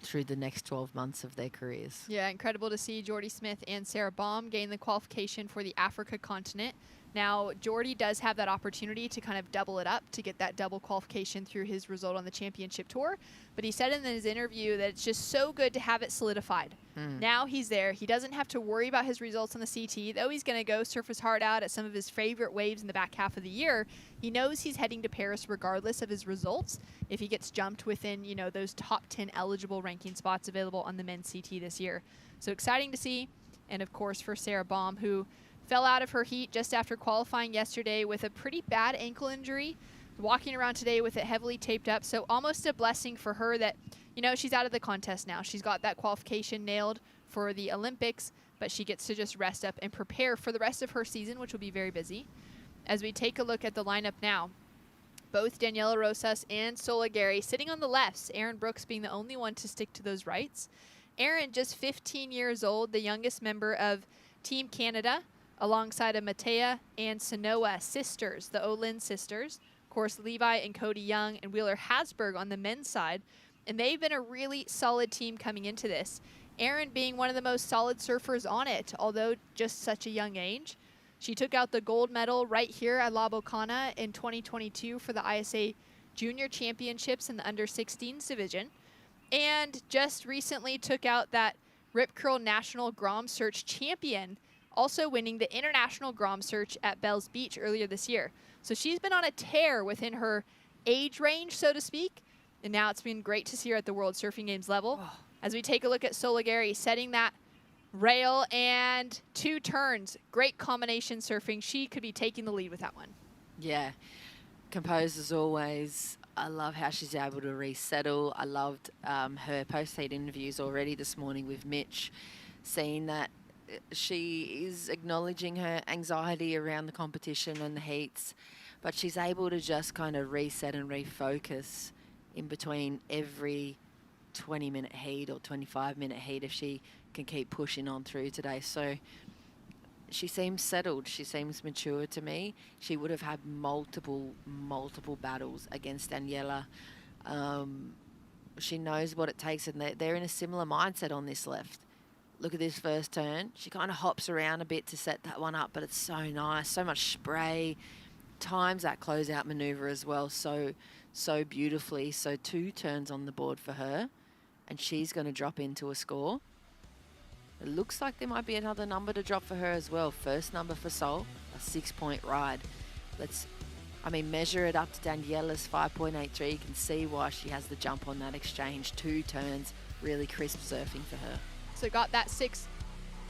through the next 12 months of their careers. Yeah, incredible to see Jordy Smith and Sarah Baum gain the qualification for the Africa continent. Now, Jordy does have that opportunity to kind of double it up to get that double qualification through his result on the championship tour. But he said in his interview that it's just so good to have it solidified. Now he's there. He doesn't have to worry about his results on the CT. Though he's going to go surf his heart out at some of his favorite waves in the back half of the year, he knows he's heading to Paris regardless of his results if he gets jumped within, you know, those top 10 eligible ranking spots available on the men's CT this year. So exciting to see. And, of course, for Sarah Baum, who fell out of her heat just after qualifying yesterday with a pretty bad ankle injury, walking around today with it heavily taped up. So almost a blessing for her that, you know, she's out of the contest now. She's got that qualification nailed for the Olympics, but she gets to just rest up and prepare for the rest of her season, which will be very busy. As we take a look at the lineup now, both Daniela Rosas and Sola Gary sitting on the lefts, Erin Brooks being the only one to stick to those rights. Erin, just 15 years old, the youngest member of Team Canada, alongside of Matea and Sanoa sisters, the Olin sisters. Of course, Levi and Cody Young and Wheeler Hasberg on the men's side. And they've been a really solid team coming into this. Erin being one of the most solid surfers on it, although just such a young age. She took out the gold medal right here at La Bocana in 2022 for the ISA Junior Championships in the under-16s division. And just recently took out that Rip Curl National Grom Search champion, also winning the International Grom Search at Bells Beach earlier this year. So she's been on a tear within her age range, so to speak. And now it's been great to see her at the World Surfing Games level. As we take a look at Sola Gary setting that rail and 2 turns. Great combination surfing. She could be taking the lead with that one. Yeah, composed as always. I love how she's able to resettle. I loved her post-heat interviews already this morning with Mitch, seeing that she is acknowledging her anxiety around the competition and the heats, but she's able to just kind of reset and refocus in between every 20-minute heat or 25-minute heat if she can keep pushing on through today. So she seems settled. She seems mature to me. She would have had multiple battles against Daniela. She knows what it takes, and they're in a similar mindset on this left. Look at this first turn. She kind of hops around a bit to set that one up, but it's so nice. So much spray. Times that closeout maneuver as well so beautifully. So 2 turns on the board for her, and she's going to drop into a score. It looks like there might be another number to drop for her as well. First number for Sol, a 6-point ride. Measure it up to Daniela's 5.83. You can see why she has the jump on that exchange. 2 turns, really crisp surfing for her. So got that 6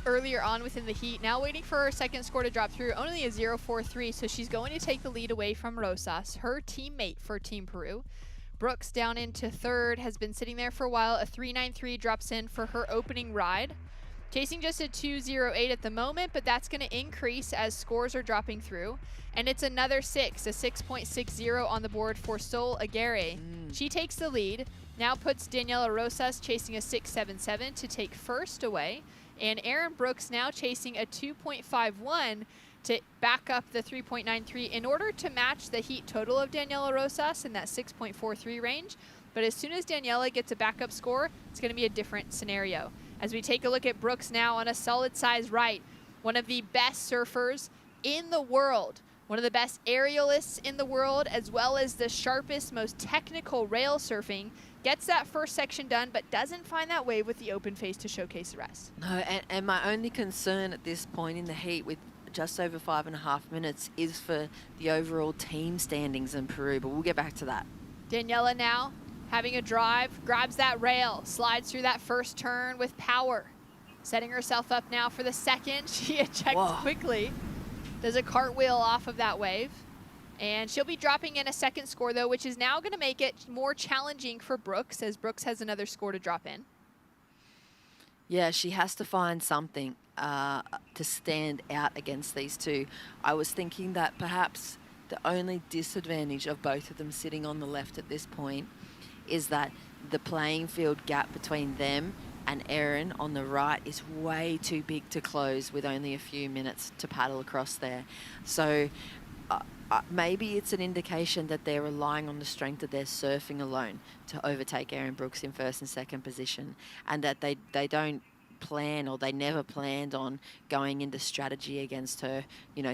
earlier on within the heat. Now waiting for her second score to drop through. Only a 0.43, so she's going to take the lead away from Rosas, her teammate for Team Peru. Brooks down into third, has been sitting there for a while. A 3.93 drops in for her opening ride. Chasing just a 2.08 at the moment, but that's going to increase as scores are dropping through. And it's another 6, a 6.60 on the board for Sol Aguirre. She takes the lead, now puts Daniela Rosas chasing a 6.77 to take first away. And Erin Brooks now chasing a 2.51 to back up the 3.93 in order to match the heat total of Daniela Rosas in that 6.43 range. But as soon as Daniela gets a backup score, it's going to be a different scenario. As we take a look at Brooks now on a solid size right, one of the best surfers in the world, one of the best aerialists in the world, as well as the sharpest, most technical rail surfing, gets that first section done, but doesn't find that wave with the open face to showcase the rest. No, and my only concern at this point in the heat with just over 5.5 minutes is for the overall team standings in Peru, but we'll get back to that. Daniela now having a drive, grabs that rail, slides through that first turn with power. Setting herself up now for the second. She ejects quickly, does a cartwheel off of that wave. And she'll be dropping in a second score, though, which is now going to make it more challenging for Brooks, as Brooks has another score to drop in. Yeah, she has to find something to stand out against these two. I was thinking that perhaps the only disadvantage of both of them sitting on the left at this point is that the playing field gap between them and Erin on the right is way too big to close with only a few minutes to paddle across there. So maybe it's an indication that they're relying on the strength of their surfing alone to overtake Erin Brooks in first and second position, and that they don't plan, or they never planned on going into strategy against her,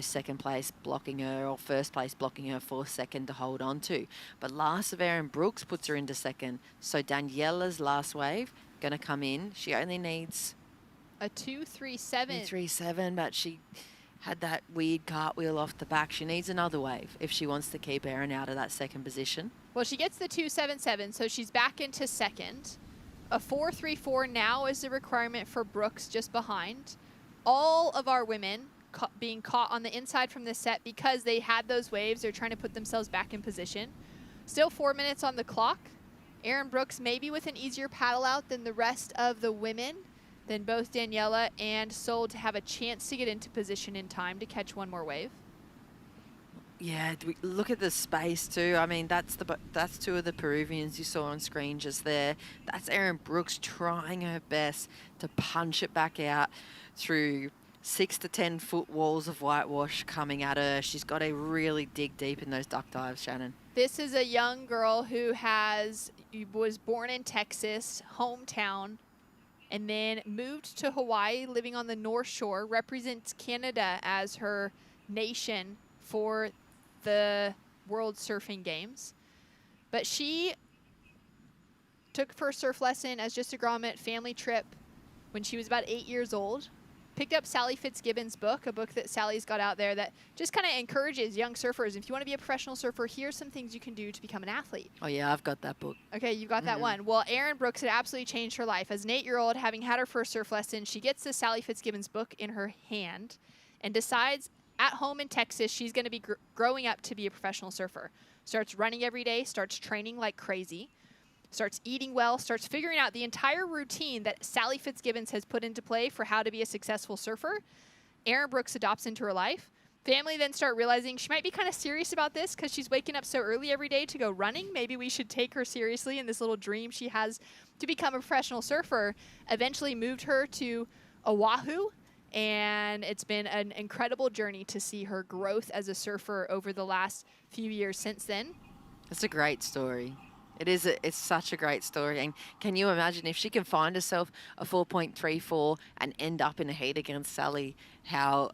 second place blocking her or first place blocking her for second to hold on to. But last of Erin Brooks puts her into second. So Daniela's last wave going to come in. She only needs a 2.37. 2.37, but she had that weird cartwheel off the back. She needs another wave if she wants to keep Erin out of that second position. Well, she gets the 2.77, so she's back into second. A 4.34 now is the requirement for Brooks just behind. All of our women being caught on the inside from this set because they had those waves. They're trying to put themselves back in position. Still 4 minutes on the clock. Erin Brooks maybe with an easier paddle out than the rest of the women, than both Daniela and Sol to have a chance to get into position in time to catch one more wave. Yeah, look at the space too. I mean, that's two of the Peruvians you saw on screen just there. That's Erin Brooks trying her best to punch it back out through 6 to 10 foot walls of whitewash coming at her. She's got to really dig deep in those duck dives, Shannon. This is a young girl who was born in Texas, hometown, and then moved to Hawaii, living on the North Shore, represents Canada as her nation for the World Surfing Games. But she took first surf lesson as just a grommet family trip when she was about 8 years old. Picked up Sally Fitzgibbon's book, a book that Sally's got out there that just kind of encourages young surfers. If you want to be a professional surfer, here's some things you can do to become an athlete. Oh yeah, I've got that book. Okay, you got that one. Well, Erin Brooks had absolutely changed her life. As an 8-year-old, having had her first surf lesson, she gets the Sally Fitzgibbon's book in her hand and decides at home in Texas she's going to be growing up to be a professional surfer. Starts running every day, starts training like crazy, starts eating well, starts figuring out the entire routine that Sally Fitzgibbons has put into play for how to be a successful surfer. Erin Brooks adopts into her life. Family then start realizing she might be kind of serious about this because she's waking up so early every day to go running. Maybe we should take her seriously in this little dream she has to become a professional surfer. Eventually moved her to Oahu, and it's been an incredible journey to see her growth as a surfer over the last few years since then. It's a great story. It's such a great story. And can you imagine if she can find herself a 4.34 and end up in a heat against Sally, how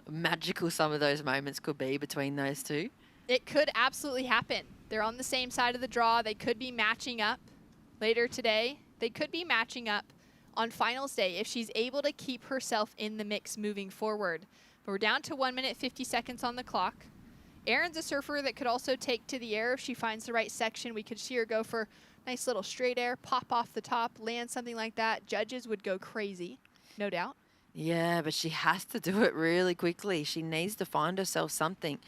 magical some of those moments could be between those two? It could absolutely happen. They're on the same side of the draw. They could be matching up later today. They could be matching up on finals day if she's able to keep herself in the mix moving forward. But we're down to 1 minute, 50 seconds on the clock. Erin's a surfer that could also take to the air if she finds the right section. We could see her go for nice little straight air, pop off the top, land something like that. Judges would go crazy, no doubt. Yeah, but she has to do it really quickly. She needs to find herself something.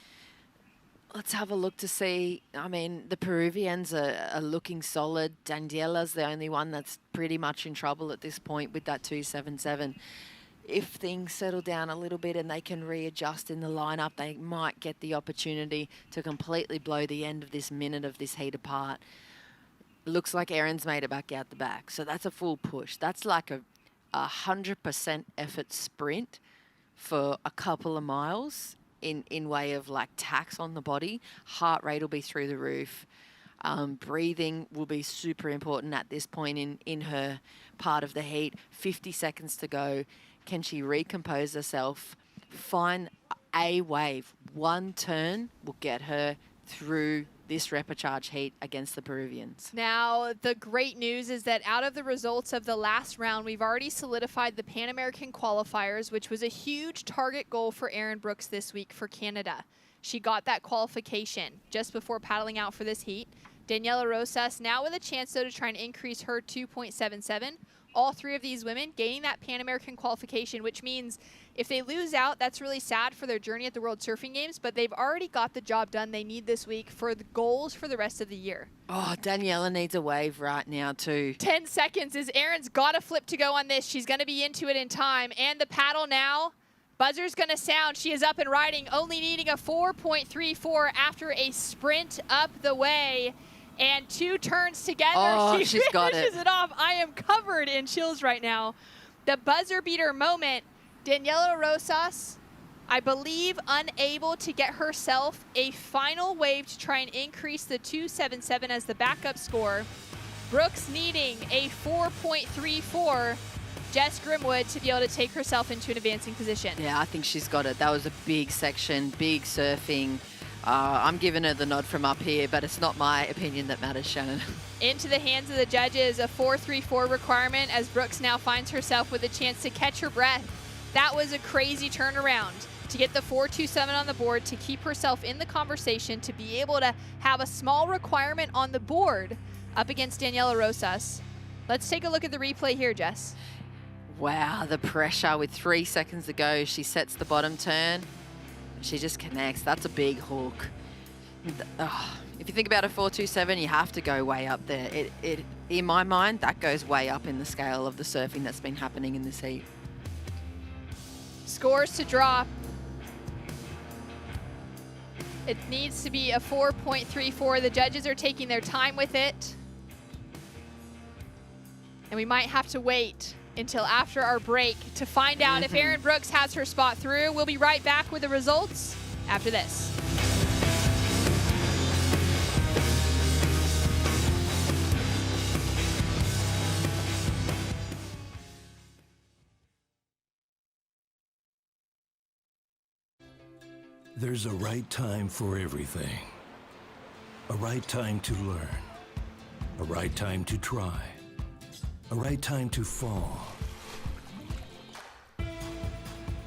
Let's have a look to see. I mean, the Peruvians are looking solid. Daniela's the only one that's pretty much in trouble at this point with that 277. If things settle down a little bit and they can readjust in the lineup, they might get the opportunity to completely blow the end of this minute of this heat apart. Looks like Erin's made it back out the back. So that's a full push. That's like a 100% effort sprint for a couple of miles in way of like tax on the body. Heart rate will be through the roof. Breathing will be super important at this point in her part of the heat. 50 seconds to go. Can she recompose herself, find a wave? One turn will get her through this repechage heat against the Peruvians. Now, the great news is that out of the results of the last round, we've already solidified the Pan American qualifiers, which was a huge target goal for Erin Brooks this week for Canada. She got that qualification just before paddling out for this heat. Daniela Rosas now with a chance, though, to try and increase her 2.77. All three of these women gaining that Pan American qualification, which means if they lose out, that's really sad for their journey at the World Surfing Games, but they've already got the job done they need this week for the goals for the rest of the year. Oh, Daniela needs a wave right now too. 10 seconds is Erin's got a flip to go on this. She's going to be into it in time. And the paddle now. Buzzer's going to sound. She is up and riding, only needing a 4.34 after a sprint up the way. And 2 turns together, oh, she got finishes it off. I am covered in chills right now. The buzzer beater moment. Daniela Rosas, I believe, unable to get herself a final wave to try and increase the 277 as the backup score. Brooks needing a 4.34. Jess Grimwood to be able to take herself into an advancing position. Yeah, I think she's got it. That was a big section, big surfing. I'm giving her the nod from up here, but it's not my opinion that matters, Shannon. Into the hands of the judges, a 4.34 requirement as Brooks now finds herself with a chance to catch her breath. That was a crazy turnaround to get the 4.27 on the board, to keep herself in the conversation, to be able to have a small requirement on the board up against Daniela Rosas. Let's take a look at the replay here, Jess. Wow, the pressure with 3 seconds to go. She sets the bottom turn. She just connects. That's a big hook. If you think about a 4.27, you have to go way up there. In my mind, that goes way up in the scale of the surfing that's been happening in this heat. Scores to drop. It needs to be a 4.34. The judges are taking their time with it. And we might have to wait until after our break to find out if Erin Brooks has her spot through. We'll be right back with the results after this. There's a right time for everything. A right time to learn. A right time to try. A right time to fall.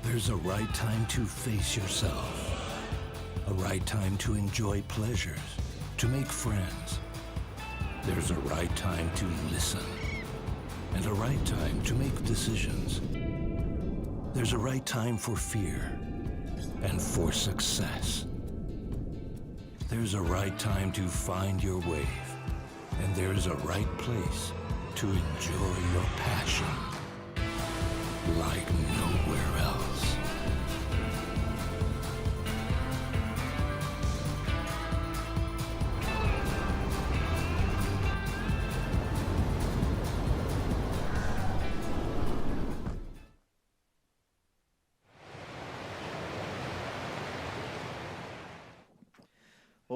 There's a right time to face yourself. A right time to enjoy pleasures, to make friends. There's a right time to listen. And a right time to make decisions. There's a right time for fear and for success. There's a right time to find your wave. And there's a right place to enjoy your passion like nowhere else.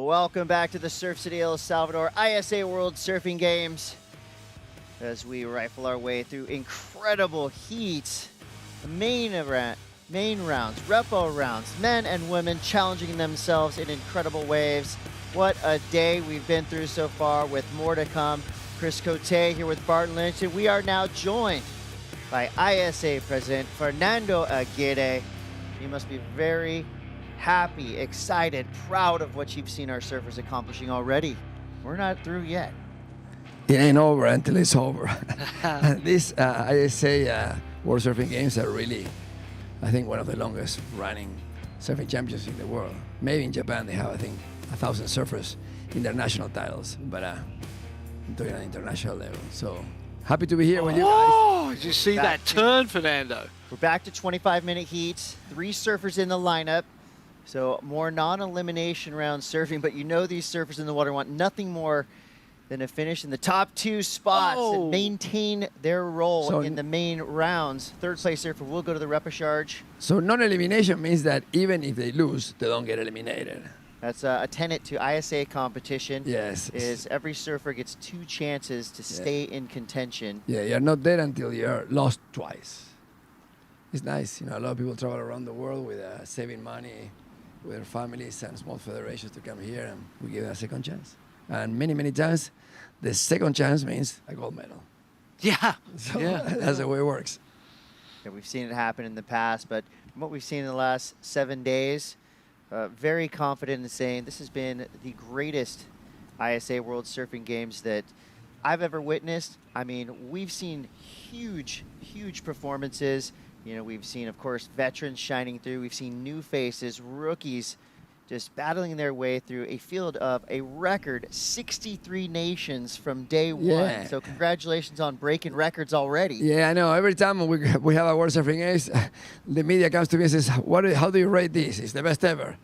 Well, welcome back to the Surf City El Salvador ISA World Surfing Games as we rifle our way through incredible heats, main rounds, repo rounds, men and women challenging themselves in incredible waves. What a day we've been through so far, with more to come. Chris Cote here with Barton Lynch, and we are now joined by ISA President Fernando Aguirre. You must be very happy, excited, proud of what you've seen our surfers accomplishing already. We're not through yet. It ain't over until it's over. These ISA World Surfing Games are really, I think, one of the longest running surfing championships in the world. Maybe in Japan they have, I think, 1,000 surfers in their national titles, but I'm doing an international level. So happy to be here with you guys. Oh, did you see that turn, Fernando? We're back to 25-minute heats, 3 surfers in the lineup. So more non-elimination round surfing, but you know these surfers in the water want nothing more than to finish in the top 2 spots and maintain their role in the main rounds. Third place surfer will go to the repechage. So non-elimination means that even if they lose, they don't get eliminated. That's a tenet to ISA competition. Yes. Is every surfer gets 2 chances to stay in contention. Yeah, you're not there until you're lost twice. It's nice. You know, a lot of people travel around the world with saving money with their families and small federations to come here, and we give them a second chance. And many, many times, the second chance means a gold medal. Yeah. So yeah. That's the way it works. Yeah, we've seen it happen in the past, but from what we've seen in the last 7 days, very confident in saying this has been the greatest ISA World Surfing Games that I've ever witnessed. I mean, we've seen huge, huge performances. You know, we've seen, of course, veterans shining through. We've seen new faces, rookies, just battling their way through a field of a record 63 nations from day one. So congratulations on breaking records already. Yeah, I know. Every time we have a World Surfing Games, the media comes to me and says, how do you rate this? It's the best ever.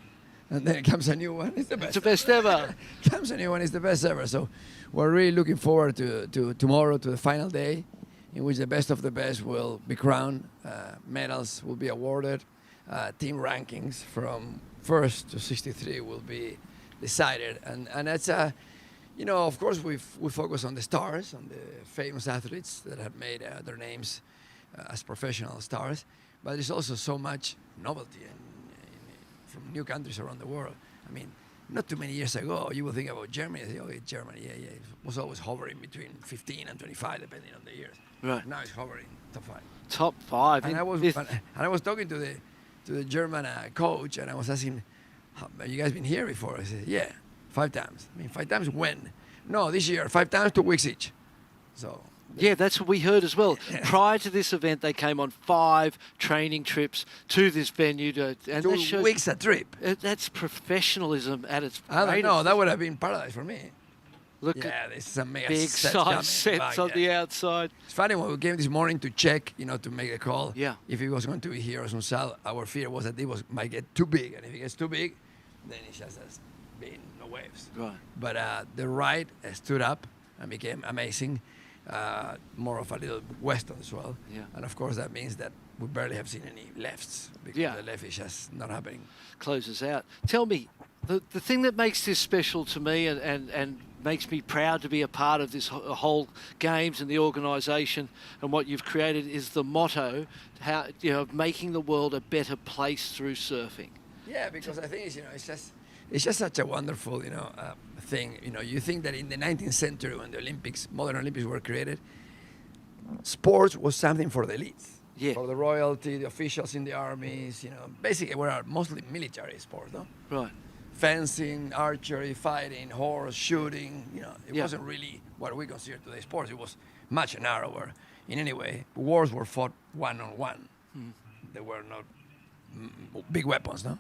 And then comes a new one. It's the best. It's the best ever. Comes a new one. It's the best ever. So we're really looking forward to tomorrow, to the final day, in which the best of the best will be crowned. Medals will be awarded. Team rankings from 1st to 63 will be decided. And that's, you know, of course, we focus on the stars, on the famous athletes that have made their names as professional stars. But there's also so much novelty from new countries around the world. I mean, not too many years ago, you would think about Germany. Oh, Germany, yeah. It was always hovering between 15 and 25, depending on the years. Right. Now it's hovering top 5. Top 5. And I was talking to the German coach, and I was asking, have you guys been here before? I said, yeah, 5 times. I mean, 5 times when? No, this year, 5 times, 2 weeks each. So. Yeah, that's what we heard as well. Prior to this event, they came on 5 training trips to this venue. And 2 weeks a trip. That's professionalism at its I don't greatest. know. That would have been paradise for me. Look at this is a mega big set size sets on the outside. It's funny, when we came this morning to check, you know, to make a call. Yeah. If it was going to be here or Sunsal, our fear was that it might get too big. And if it gets too big, then it just has been no waves. Right. But the ride stood up and became amazing. More of a little western swell. Yeah. And of course that means that we barely have seen any lefts because the left is just not happening. Closes out. Tell me, the thing that makes this special to me and makes me proud to be a part of this whole games and the organisation and what you've created is the motto, how, you know, making the world a better place through surfing. Yeah, because I think it's just such a wonderful, you know, thing. You know, you think that in the 19th century, when the Olympics, modern Olympics were created, sports was something for the elites. Yeah. For the royalty, the officials in the armies, you know, basically we're mostly military sports, no? Right. Fencing, archery, fighting, horse, shooting, you know, it wasn't really what we consider today sports. It was much narrower. In any way, wars were fought one-on-one. There were not big weapons, no?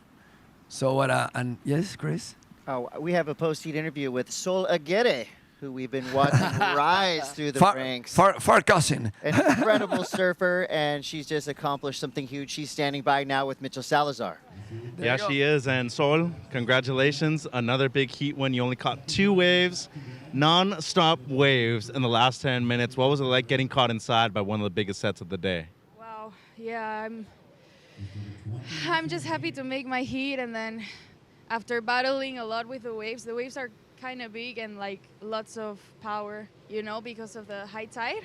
So and yes, Chris? Oh, we have a post-heat interview with Sol Aguirre, who we've been watching rise through the ranks. Far cousin. An incredible surfer, and she's just accomplished something huge. She's standing by now with Mitchell Salazar. Yeah, she is. And Sol, congratulations. Another big heat win. You only caught 2 waves, non-stop waves in the last 10 minutes. What was it like getting caught inside by one of the biggest sets of the day? Wow. Yeah, I'm just happy to make my heat, and then after battling a lot with the waves are kind of big and like lots of power, you know, because of the high tide.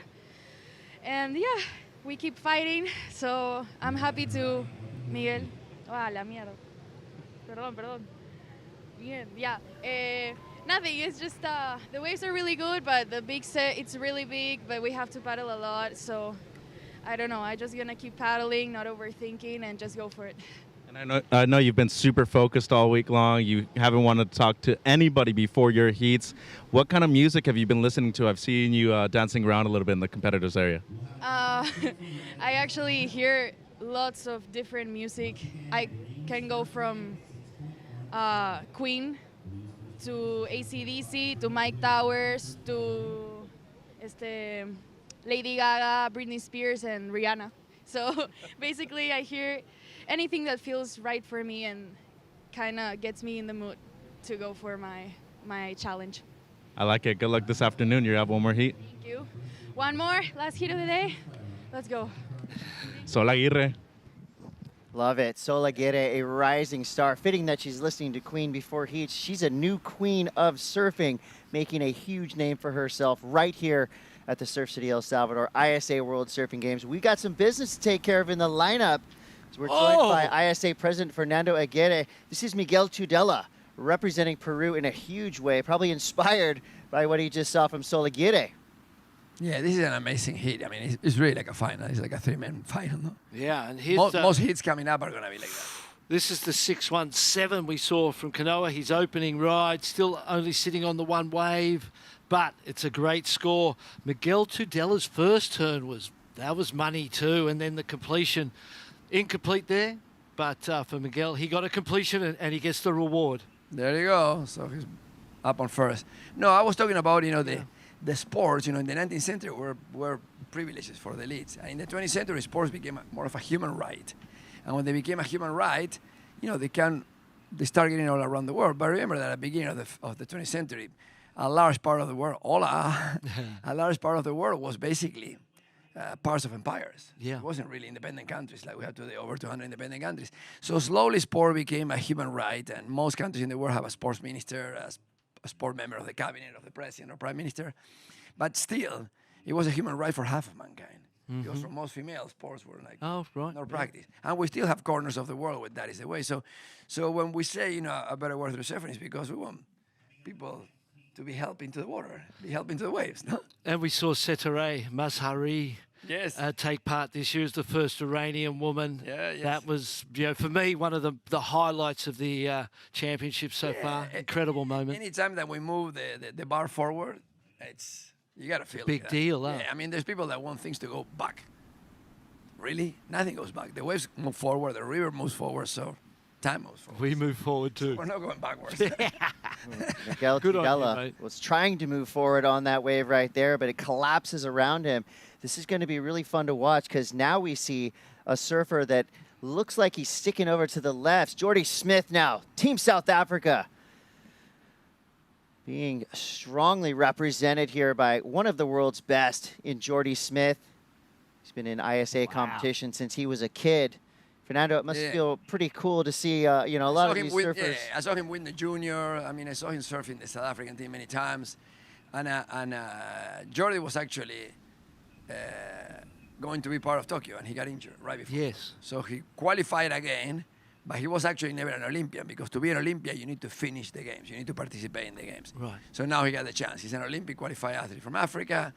And yeah, we keep fighting. So I'm happy to, Miguel. Ah, la mierda. Perdón. Bien, yeah. Nothing, it's just the waves are really good, but the big set, it's really big, but we have to paddle a lot. So I don't know, I'm just gonna keep paddling, not overthinking, and just go for it. And I know you've been super focused all week long. You haven't wanted to talk to anybody before your heats. What kind of music have you been listening to? I've seen you dancing around a little bit in the competitors area. I actually hear lots of different music. I can go from Queen to AC/DC to Mike Towers to Lady Gaga, Britney Spears, and Rihanna. So basically, I hear anything that feels right for me and kind of gets me in the mood to go for my challenge. I like it. Good luck this afternoon. You have one more heat. Thank you. One more, last heat of the day. Let's go. Sol Aguirre. Love it. Sol Aguirre, a rising star. Fitting that she's listening to Queen before heats. She's a new queen of surfing, making a huge name for herself right here at the Surf City El Salvador ISA World Surfing Games. We got some business to take care of in the lineup. So we're joined by ISA President Fernando Aguirre. This is Miguel Tudela representing Peru in a huge way, probably inspired by what he just saw from Sol Aguirre. Yeah, this is an amazing hit. I mean, it's really like a final. It's like a three-man final, no? Yeah, and here's most hits coming up are going to be like that. This is the 617 we saw from Kanoa. His opening ride, still only sitting on the one wave, but it's a great score. Miguel Tudela's first turn was money too, and then the completion, incomplete there, but for Miguel, he got a completion and he gets the reward. There you go. So he's up on first. No, I was talking about, the sports, in the 19th century were privileges for the elites. And in the 20th century, sports became more of a human right. And when they became a human right, they start getting all around the world. But remember that at the beginning of the 20th century, a large part of the world, a large part of the world was basically parts of empires. Yeah. It wasn't really independent countries like we have today, over 200 independent countries. So slowly sport became a human right, and most countries in the world have a sports minister, a sport member of the cabinet of the president or prime minister. But still, it was a human right for half of mankind. Mm-hmm. Because for most female sports were like not practice. And we still have corners of the world where that is the way. So when we say, a better word through surfing is because we want people to be helping to the water, be helping to the waves, no? And we saw Setareh Mazhari take part this year as the first Iranian woman. Yeah, yes. That was, for me, one of the highlights of the championship so far. Incredible moment. Anytime that we move the bar forward, you got to feel big deal, huh? Yeah, I mean, there's people that want things to go back. Really? Nothing goes back. The waves move forward, the river moves forward, so time moves forward. We move forward too. We're not going backwards. Miguel Tudela was trying to move forward on that wave right there, but it collapses around him. This is going to be really fun to watch because now we see a surfer that looks like he's sticking over to the left. Jordy Smith now, Team South Africa, being strongly represented here by one of the world's best in Jordy Smith. He's been in ISA competition since he was a kid. Fernando, it must feel pretty cool to see, a lot of these surfers. I saw him win the junior. I mean, I saw him surfing the South African team many times. And Jordy was actually going to be part of Tokyo, and he got injured right before. Yes. So he qualified again, but he was actually never an Olympian, because to be an Olympian, you need to finish the games. You need to participate in the games. Right. So now he got the chance. He's an Olympic qualified athlete from Africa,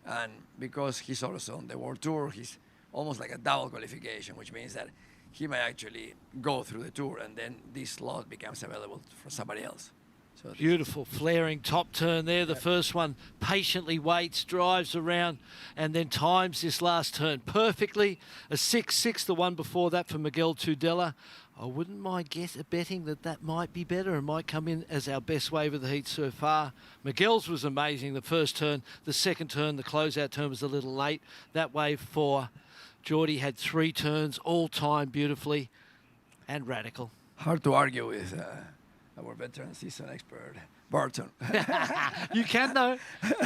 and because he's also on the World Tour, he's almost like a double qualification, which means that he might actually go through the tour, and then this slot becomes available for somebody else. So beautiful flaring top turn there. The first one patiently waits, drives around, and then times this last turn perfectly. A 6.6, the one before that for Miguel Tudela. I wouldn't mind betting that might be better and might come in as our best wave of the heat so far. Miguel's was amazing, the first turn. The second turn, the closeout turn, was a little late. That wave for Jordy had 3 turns, all timed beautifully and radical. Hard to argue with our veteran season expert, Barton. You can, though.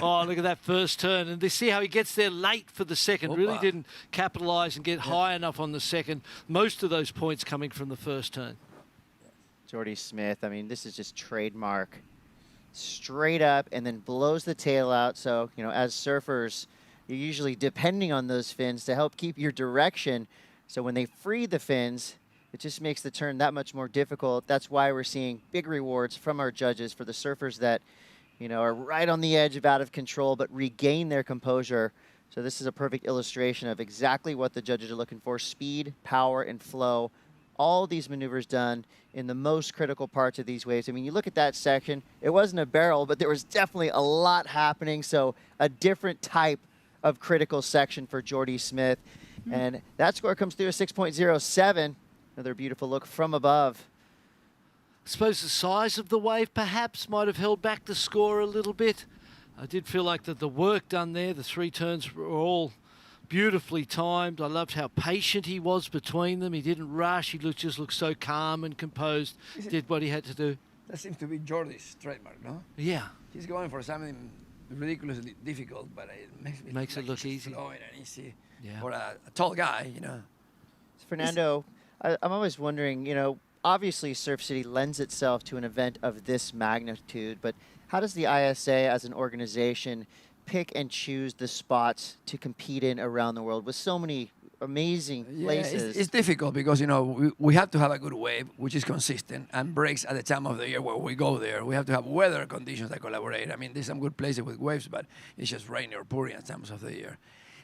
Oh, look at that first turn. And they see how he gets there late for the second. Really didn't capitalise and get high enough on the second. Most of those points coming from the first turn. Jordy Smith, I mean, this is just trademark. Straight up and then blows the tail out. So, you know, as surfers, you're usually depending on those fins to help keep your direction. So when they free the fins, it just makes the turn that much more difficult. That's why we're seeing big rewards from our judges for the surfers that, you know, are right on the edge of out of control but regain their composure. So this is a perfect illustration of exactly what the judges are looking for: speed, power, and flow. All these maneuvers done in the most critical parts of these waves. I mean, you look at that section, it wasn't a barrel, but there was definitely a lot happening. So a different type of critical section for Jordy Smith. And that score comes through a 6.07. Another beautiful look from above. I suppose the size of the wave perhaps might have held back the score a little bit. I did feel like that the work done there, the 3 turns were all beautifully timed. I loved how patient he was between them. He didn't rush. He just looked so calm and composed, did what he had to do. That seems to be Jordy's trademark, no? Yeah. He's going for something ridiculously difficult, but it makes it look easy. Flowing and easy. Yeah. For a tall guy, you know. Fernando, I'm always wondering, you know, obviously Surf City lends itself to an event of this magnitude, but how does the ISA as an organization pick and choose the spots to compete in around the world with so many amazing places? It's difficult because, you know, we have to have a good wave, which is consistent, and breaks at the time of the year where we go there. We have to have weather conditions that collaborate. I mean, there's some good places with waves, but it's just rainy or pouring at times of the year.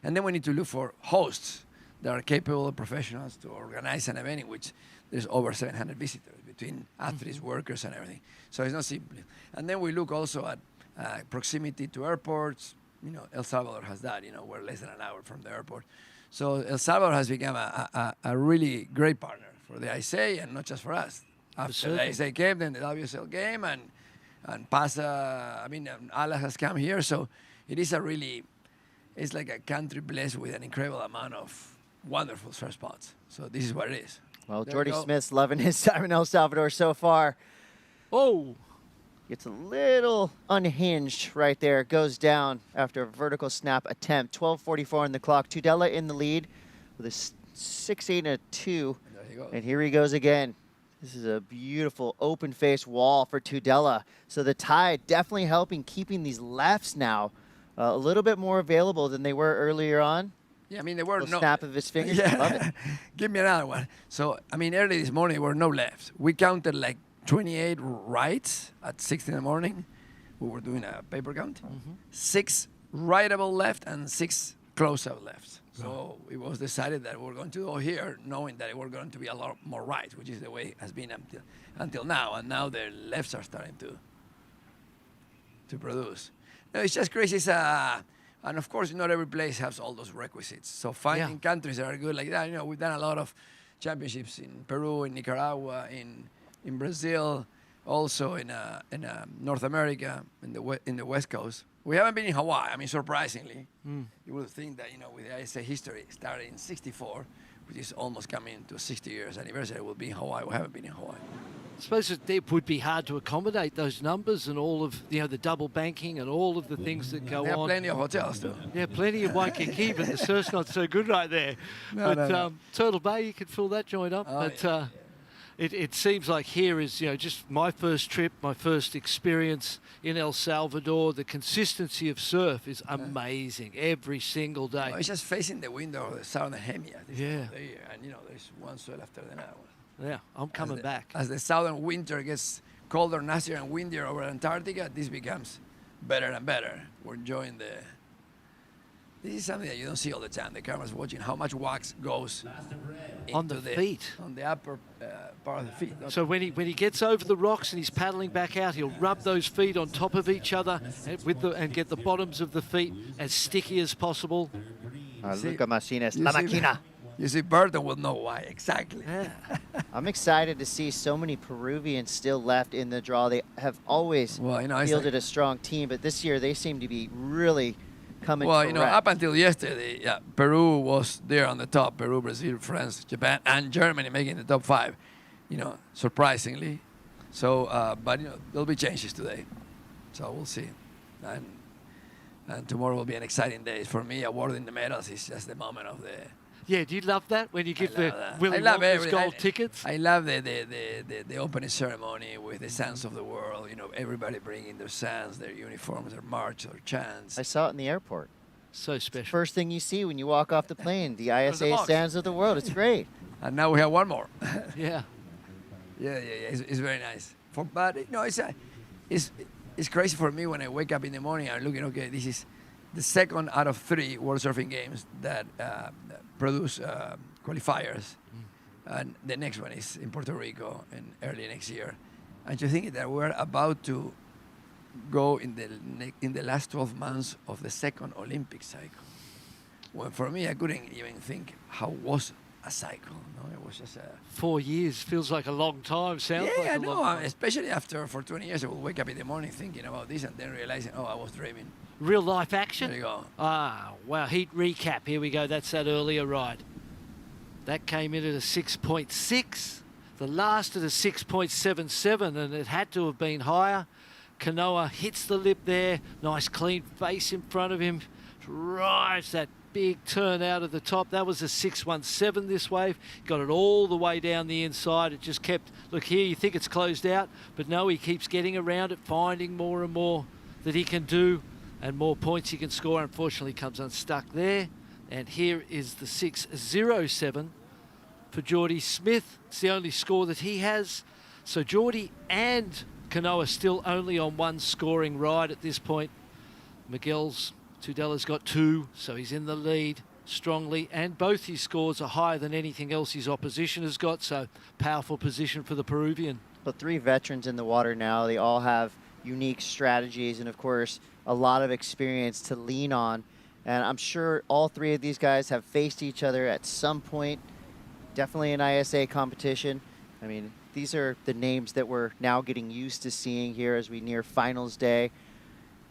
And then we need to look for hosts that are capable of professionals to organize an event in which there's over 700 visitors between athletes, workers, and everything. So it's not simple. And then we look also at proximity to airports. You know, El Salvador has that. You know, we're less than an hour from the airport. So El Salvador has become a really great partner for the ISA, and not just for us. After the ISA came, then the WSL came, and PASA, Ala has come here. So it is it's like a country blessed with an incredible amount of wonderful surf spots. So this is what it is. Well, Jordy Smith's loving his time in El Salvador so far. Oh! Gets a little unhinged right there. Goes down after a vertical snap attempt. 12:44 on the clock. Tudela in the lead with a 6.8 and a 2. And here he goes again. This is a beautiful open-faced wall for Tudela. So the tide definitely helping keeping these lefts now a little bit more available than they were earlier on. Yeah, I mean, there were no snap of his fingers. Yeah. Love it. Give me another one. So, I mean, early this morning, there were no lefts. We counted like 28 rights at 6 in the morning. We were doing a paper count. 6 rightable left and 6 close-up lefts. So it was decided that we're going to go here, knowing that we're going to be a lot more rights, which is the way it has been until now. And now the lefts are starting to produce. No, it's just crazy. And of course, not every place has all those requisites. So finding countries that are good like that, you know, we've done a lot of championships in Peru, in Nicaragua, in Brazil, also in North America, in the West Coast. We haven't been in Hawaii. I mean, surprisingly, you would think that, you know, with the ISA history started in '64, which is almost coming to a 60 years anniversary, we'll be in Hawaii. We haven't been in Hawaii. I suppose it would be hard to accommodate those numbers and all of, you know, the double banking and all of the things that go on. There are plenty of hotels, too. Yeah, plenty of Waikiki, but the surf's not so good right there. No. Turtle Bay, you could fill that joint up. It seems like here is, you know, just my first trip, my first experience in El Salvador. The consistency of surf is amazing every single day. Well, it's just facing the window of the southern hemisphere. Yeah. And, you know, there's one swell after the other one. Yeah, I'm coming back. As the southern winter gets colder, nastier, and windier over Antarctica, this becomes better and better. We're enjoying This is something that you don't see all the time. The camera's watching how much wax goes on the feet, on the upper part of the feet. So when he gets over the rocks and he's paddling back out, he'll rub those feet on top of each other and get the bottoms of the feet as sticky as possible. Luca Martinez, La Maquina. You see, Burton will know why exactly. Yeah. I'm excited to see so many Peruvians still left in the draw. They have always fielded a strong team, but this year they seem to be really coming Well, correct. you know, up until yesterday, Peru was there on the top. Peru, Brazil, France, Japan, and Germany making the top 5, you know, surprisingly. So, but, you know, there'll be changes today. So we'll see. And tomorrow will be an exciting day. For me, awarding the medals is just the moment of Yeah, do you love that when you give the that. Willy I love Wonka's everything. gold tickets? I love the opening ceremony with the Sands of the World. You know, everybody bringing their sands, their uniforms, their march, their chants. I saw it in the airport. So special. First thing you see when you walk off the plane, the There's a ISA box. Sands of the World. It's great. And now we have one more. Yeah. Yeah. It's very nice. But you know, it's crazy for me when I wake up in the morning. I'm looking. Okay, this is the second out of 3 World Surfing Games that produce qualifiers, and the next one is in Puerto Rico in early next year. And you think that we're about to go in the last 12 months of the second Olympic cycle. Well, for me, I couldn't even think how was a cycle. No, it was just 4 years feels like a long time. Sounds like I a know. long time. Especially for 20 years, I would wake up in the morning thinking about this and then realizing, oh, I was dreaming. Real life action? There you go. Ah, wow. Heat recap. Here we go. That's that earlier ride. That came in at a 6.6. The last at a 6.77, and it had to have been higher. Kanoa hits the lip there. Nice clean face in front of him. Drives that big turn out of the top. That was a 6.17 this wave. Got it all the way down the inside. It just kept, look here, you think it's closed out, but no, he keeps getting around it, finding more and more that he can do and more points he can score. Unfortunately, comes unstuck there. And here is the 6.07 for Geordie Smith. It's the only score that he has. So Geordie and Kanoa still only on one scoring ride at this point. Miguel's Tudella's got 2, so he's in the lead strongly, and both his scores are higher than anything else his opposition has got, so powerful position for the Peruvian. But 3 veterans in the water now. They all have unique strategies and, of course, a lot of experience to lean on. And I'm sure all 3 of these guys have faced each other at some point, definitely in ISA competition. I mean, these are the names that we're now getting used to seeing here as we near finals day.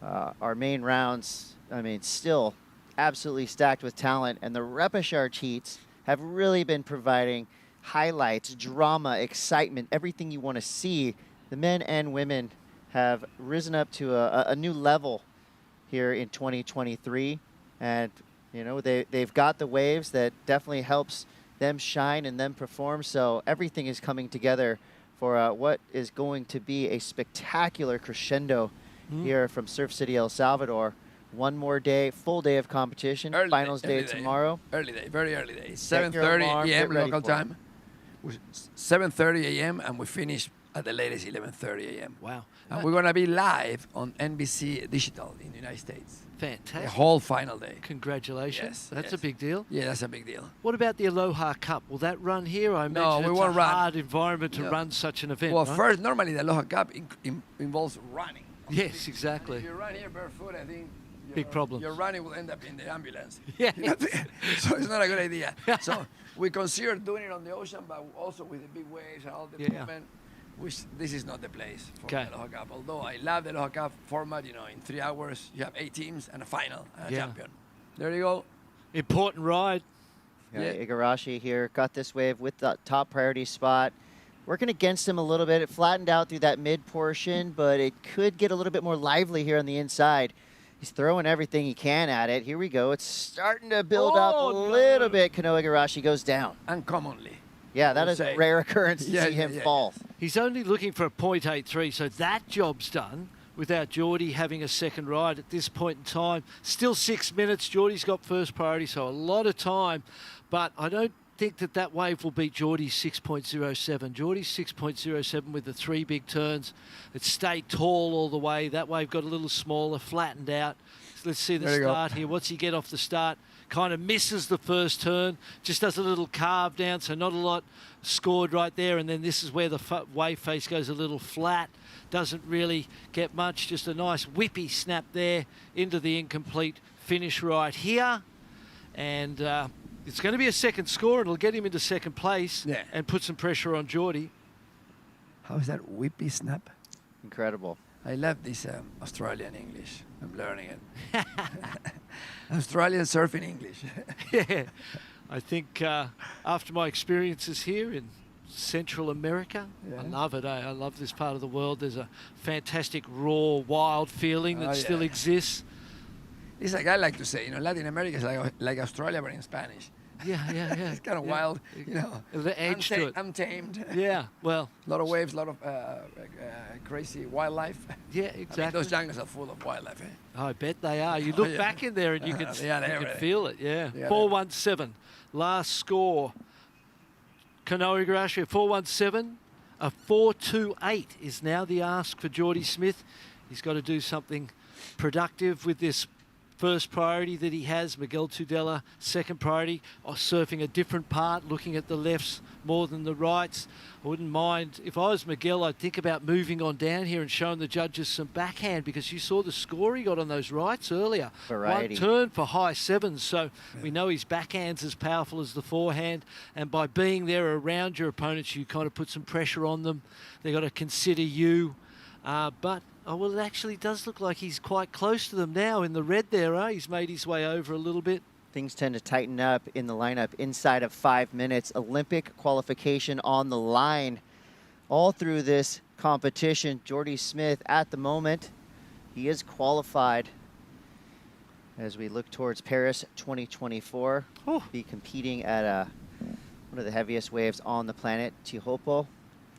Our main rounds, I mean, still absolutely stacked with talent, and the repechage heats have really been providing highlights, drama, excitement, everything you want to see. The men and women have risen up to a new level here in 2023, and you know they've got the waves that definitely helps them shine and them perform. So everything is coming together for what is going to be a spectacular crescendo here from Surf City, El Salvador. One more day, full day of competition. Finals day tomorrow. Early day, very early day. Set your 7:30 alarm, a.m. get ready local for it. time. 7:30 a.m. and we finish at the latest 11:30 a.m. Wow. And we're gonna be live on NBC Digital in the United States. Fantastic. The whole final day. Congratulations. Yes, That's a yes. big deal. Yeah, that's a big deal. What about the Aloha Cup? Will that run here? I No, imagine we it's won't a run. hard environment to No. run such an event. Well, right? first, normally the Aloha Cup involves running. Yes, exactly. If you run here barefoot, I think Big problems. your running will end up in the ambulance. Yeah. So it's not a good idea. So we consider doing it on the ocean, but also with the big waves and all the Yeah. movement. Which this is not the place for Okay. the Aloha Cup. Although I love the Aloha Cup format, you know, in 3 hours you have 8 teams and a final and a Yeah. champion. There you go. Important ride. Yeah, Igarashi here got this wave with the top priority spot. Working against him a little bit. It flattened out through that mid portion, but it could get a little bit more lively here on the inside. He's throwing everything he can at it. Here we go. It's starting to build up a little bit. Kanoa Igarashi goes down. Uncommonly. Yeah, that I is would a say. rare occurrence to Yeah, see yeah, him yeah, fall. He's only looking for a .83, so that job's done without Geordie having a second ride at this point in time. Still 6 minutes. Geordie's got first priority, so a lot of time. But I don't think that wave will beat Geordie's 6.07. Geordie's 6.07 with the 3 big turns. It stayed tall all the way. That wave got a little smaller, flattened out. So let's see the There you go. start here. What's he get off the start? Kind of misses the first turn, just does a little carve down, so not a lot scored right there. And then this is where the wave face goes a little flat. Doesn't really get much, just a nice whippy snap there into the incomplete finish right here. And it's going to be a second score, and it'll get him into second place and put some pressure on Geordie. How is that whippy snap? Incredible. I love this Australian English. I'm learning it. Australian surfing English. Yeah, I think after my experiences here in Central America, I love it. I love this part of the world. There's a fantastic, raw, wild feeling that still exists. It's like I like to say, Latin America is like Australia, but in Spanish. Yeah. It's kind of wild, you know. The edge to it. Untamed. Yeah, well. A lot of waves, a lot of crazy wildlife. Yeah, I mean, exactly. those jungles are full of wildlife, eh? I bet they are. You look back in there and you can, feel it, yeah. 4-1-7, last score. Kanoa Igarashi, 4-1-7. A 4-2-8 is now the ask for Jordy Smith. He's got to do something productive with this first priority that he has. Miguel Tudela, second priority, surfing a different part, looking at the lefts more than the rights. I wouldn't mind, if I was Miguel, I'd think about moving on down here and showing the judges some backhand, because you saw the score he got on those rights earlier. Variety. One turn for high sevens, so we know his backhand's as powerful as the forehand, and by being there around your opponents, you kind of put some pressure on them. They've got to consider you, but well, it actually does look like he's quite close to them now in the red there. He's made his way over a little bit. Things tend to tighten up in the lineup inside of 5 minutes. Olympic qualification on the line all through this competition. Jordy Smith at the moment, he is qualified as we look towards Paris 2024. Be competing at one of the heaviest waves on the planet, Tihopo.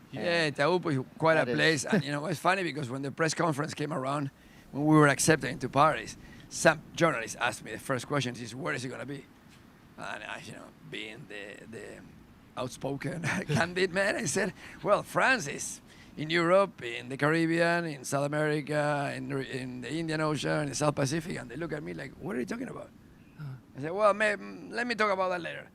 Yeah, Taupo is quite a place. And you know, it's funny because when the press conference came around, when we were accepted into Paris, some journalists asked me the first question is, where is it going to be? And I, you know, being the outspoken candid man, I said, well, France is in Europe, in the Caribbean, in South America, in the Indian Ocean, in the South Pacific. And they look at me like, what are you talking about? I said, well, let me talk about that later.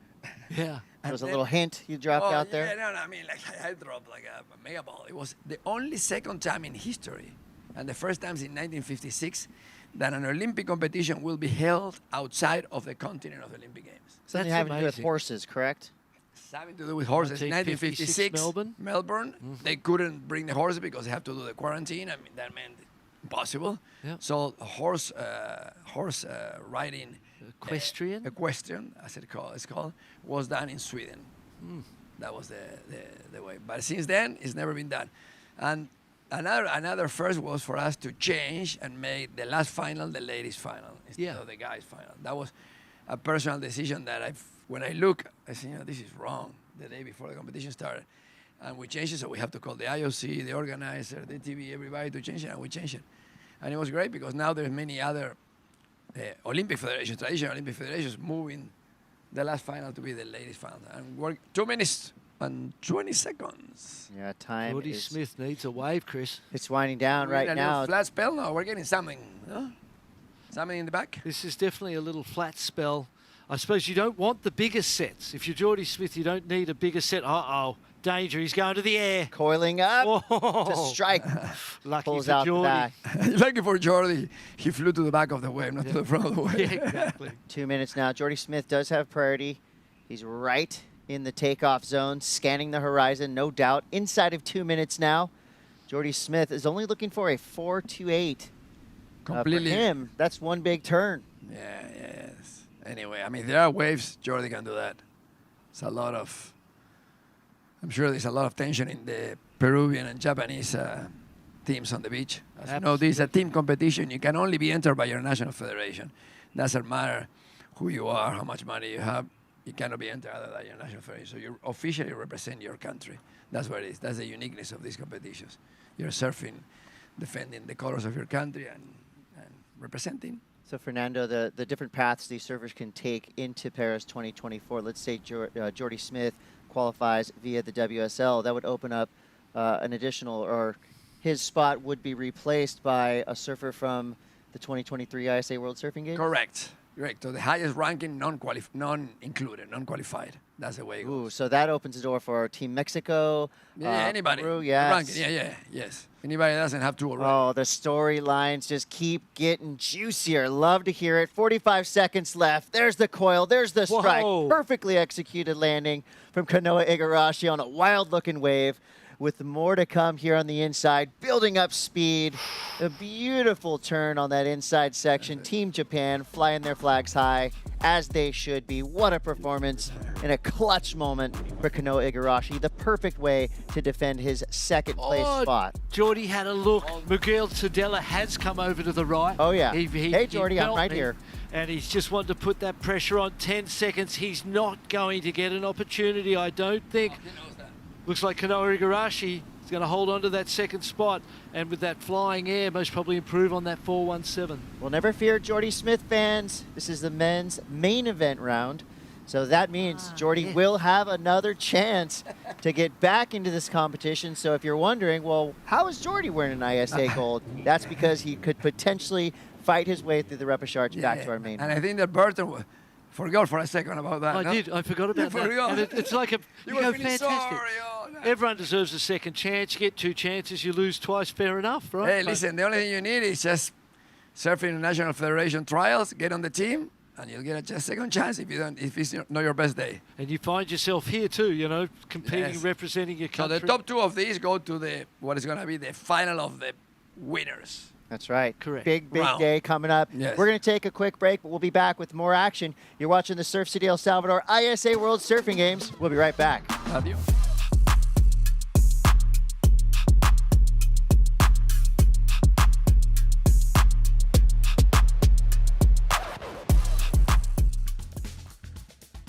Yeah. There was a little hint you dropped out there. Yeah, no, I mean, like I dropped like a mega ball. It was the only second time in history, and the first time in 1956, that an Olympic competition will be held outside of the continent of the Olympic Games. Something having to do with horses, correct? Something to do with horses. 1956 Melbourne. They couldn't bring the horses because they have to do the quarantine. I mean, that meant impossible. Yeah. So horse riding. Equestrian, as it's called, was done in Sweden. That was the way. But since then, it's never been done. And another first was for us to change and make the last final the ladies' final instead of the guys' final. That was a personal decision that when I look, I say, you know, this is wrong. The day before the competition started, and we changed it, so we have to call the IOC, the organizer, the TV, everybody to change it, and we changed it. And it was great because now there's many other Olympic federations, traditional Olympic federations, moving the last final to be the ladies' final. And we're 2 minutes and 20 seconds. Yeah, time. Jordy Smith needs a wave, Chris. It's winding down right now. Flat spell? No, we're getting something. Huh? Something in the back? This is definitely a little flat spell. I suppose you don't want the biggest sets. If you're Jordy Smith, you don't need a bigger set. Uh-oh. Danger, he's going to the air. Coiling up to strike. Lucky Pulls for out Jordy. the back. Lucky for Jordy, he flew to the back of the wave, not to the front of the wave. Yeah, exactly. 2 minutes now. Jordy Smith does have priority. He's right in the takeoff zone, scanning the horizon, no doubt. Inside of 2 minutes now. Jordy Smith is only looking for a 4.28. Completely. For him, that's one big turn. Yeah, yes. Anyway, I mean, there are waves. Jordy can do that. It's a lot of... I'm sure there's a lot of tension in the Peruvian and Japanese teams on the beach. As you know, this is a team competition. You can only be entered by your national federation. Doesn't matter who you are, how much money you have. You cannot be entered other than your national federation. So you officially represent your country. That's what it is. That's the uniqueness of these competitions. You're surfing, defending the colors of your country and representing. So, Fernando, the different paths these surfers can take into Paris 2024. Let's say Jordy Smith qualifies via the WSL. That would open up an additional, or his spot would be replaced by a surfer from the 2023 ISA World Surfing Games? Correct. So the highest ranking, non-included, non-qualified. That's the way it goes. Ooh, so that opens the door for Team Mexico. Yeah, anybody. Peru, yes. Ranking. Yes. Anybody that doesn't have to already. Oh, the storylines just keep getting juicier. Love to hear it. 45 seconds left. There's the coil. There's the strike. Whoa. Perfectly executed landing from Kanoa Igarashi on a wild-looking wave. With more to come here on the inside, building up speed. A beautiful turn on that inside section. Team Japan flying their flags high, as they should be. What a performance and a clutch moment for Kanoa Igarashi. The perfect way to defend his second place spot. Jordy had a look. Miguel Tudela has come over to the right. Oh, yeah. He Hey, Jordy, I'm right here. And he's just wanted to put that pressure on. 10 seconds. He's not going to get an opportunity, I don't think. Looks like Kanoa Igarashi is going to hold on to that second spot. And with that flying air, most probably improve on that 4.17. Well, never fear, Jordy Smith fans. This is the men's main event round. So that means Jordy will have another chance to get back into this competition. So if you're wondering, well, how is Jordy wearing an ISA gold? That's because he could potentially fight his way through the repechage back to our main. And I think that Burton forgot for a second about that. I did. I forgot about that. Forgot. And it's like you go were feeling fantastic. sorry. Oh, no. Everyone deserves a second chance. You get 2 chances, you lose twice. Fair enough, right? Hey, listen, the only thing you need is just Surfing National Federation trials, get on the team, and you'll get a second chance if it's not your best day. And you find yourself here too, you know, competing, representing your country. So the top 2 of these go to what is going to be the final of the winners. That's right. Correct. Big Round. day coming up. Yes. We're going to take a quick break, but we'll be back with more action. You're watching the Surf City El Salvador ISA World Surfing Games. We'll be right back. Love you.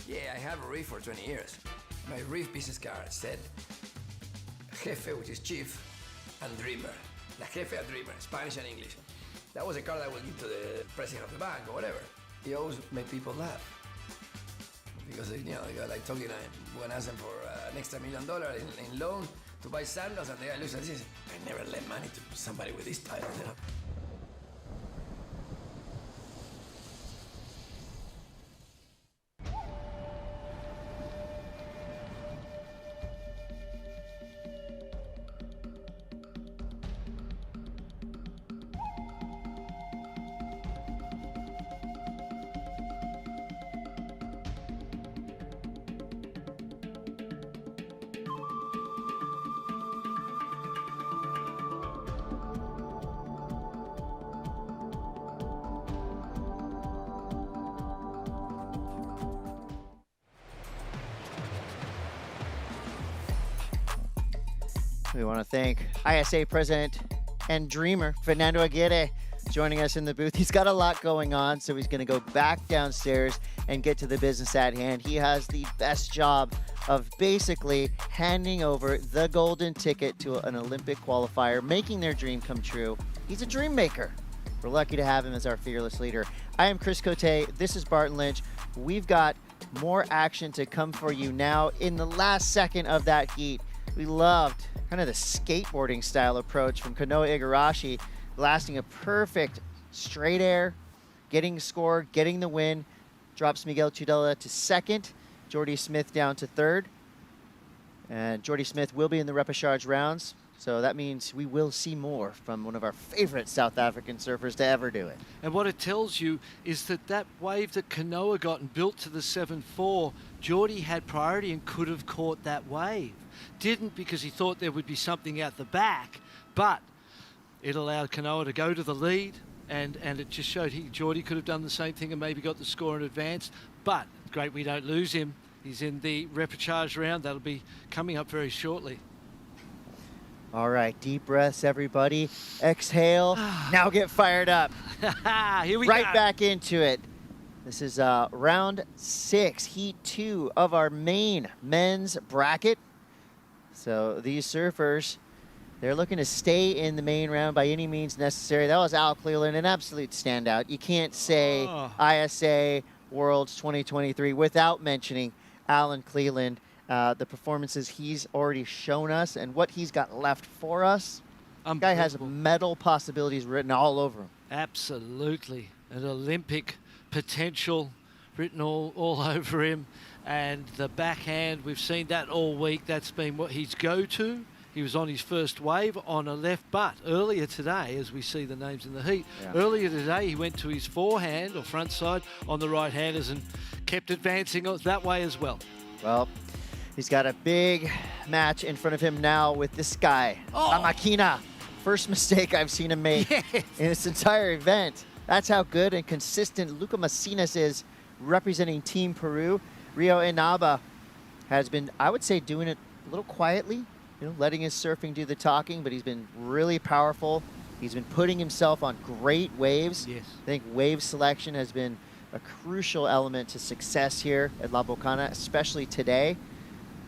Yeah, I have a reef for 20 years. My reef business card said Jefe, which is chief, and dreamer. La Jefe and dreamer, Spanish and English. That was a card I would give to the president of the bank or whatever. He always made people laugh. Because, you know, you're like talking, when I asked them for an extra $1 million in loan to buy sandals, and the guy looks and says, I never lend money to somebody with this title, you know. We want to thank ISA President and Dreamer, Fernando Aguirre, joining us in the booth. He's got a lot going on, so he's going to go back downstairs and get to the business at hand. He has the best job of basically handing over the golden ticket to an Olympic qualifier, making their dream come true. He's a dream maker. We're lucky to have him as our fearless leader. I am Chris Cote. This is Barton Lynch. We've got more action to come for you now in the last second of that heat. We loved kind of the skateboarding style approach from Kanoa Igarashi, lasting a perfect straight air, getting score, getting the win, drops Miguel Tudela to second, Jordy Smith down to third. And Jordy Smith will be in the repechage rounds, so that means we will see more from one of our favorite South African surfers to ever do it. And what it tells you is that that wave that Kanoa got and built to the 7.4, Jordy had priority and could have caught that wave. Didn't, because he thought there would be something out the back, but it allowed Kanoa to go to the lead, and it just showed Jordy could have done the same thing and maybe got the score in advance. But great we don't lose him. He's in the repechage round. That'll be coming up very shortly. All right, deep breaths, everybody. Exhale. Now get fired up. Here we right go. back into it. This is round 6, heat 2 of our main men's bracket. So these surfers, they're looking to stay in the main round by any means necessary. That was Al Cleland, an absolute standout. You can't say ISA Worlds 2023 without mentioning Alan Cleland. The performances he's already shown us and what he's got left for us. The guy has medal possibilities written all over him. Absolutely. An Olympic potential written all over him. And the backhand, we've seen that all week. That's been what his go-to. He was on his first wave on a left butt. Earlier today, as we see the names in the heat, earlier today he went to his forehand or front side on the right-handers and kept advancing that way as well. Well, he's got a big match in front of him now with this guy, Amakina. First mistake I've seen him make in this entire event. That's how good and consistent Luca Macinas is representing Team Peru. Rio Inaba has been, I would say, doing it a little quietly, letting his surfing do the talking, but he's been really powerful. He's been putting himself on great waves. Yes. I think wave selection has been a crucial element to success here at La Bocana, especially today.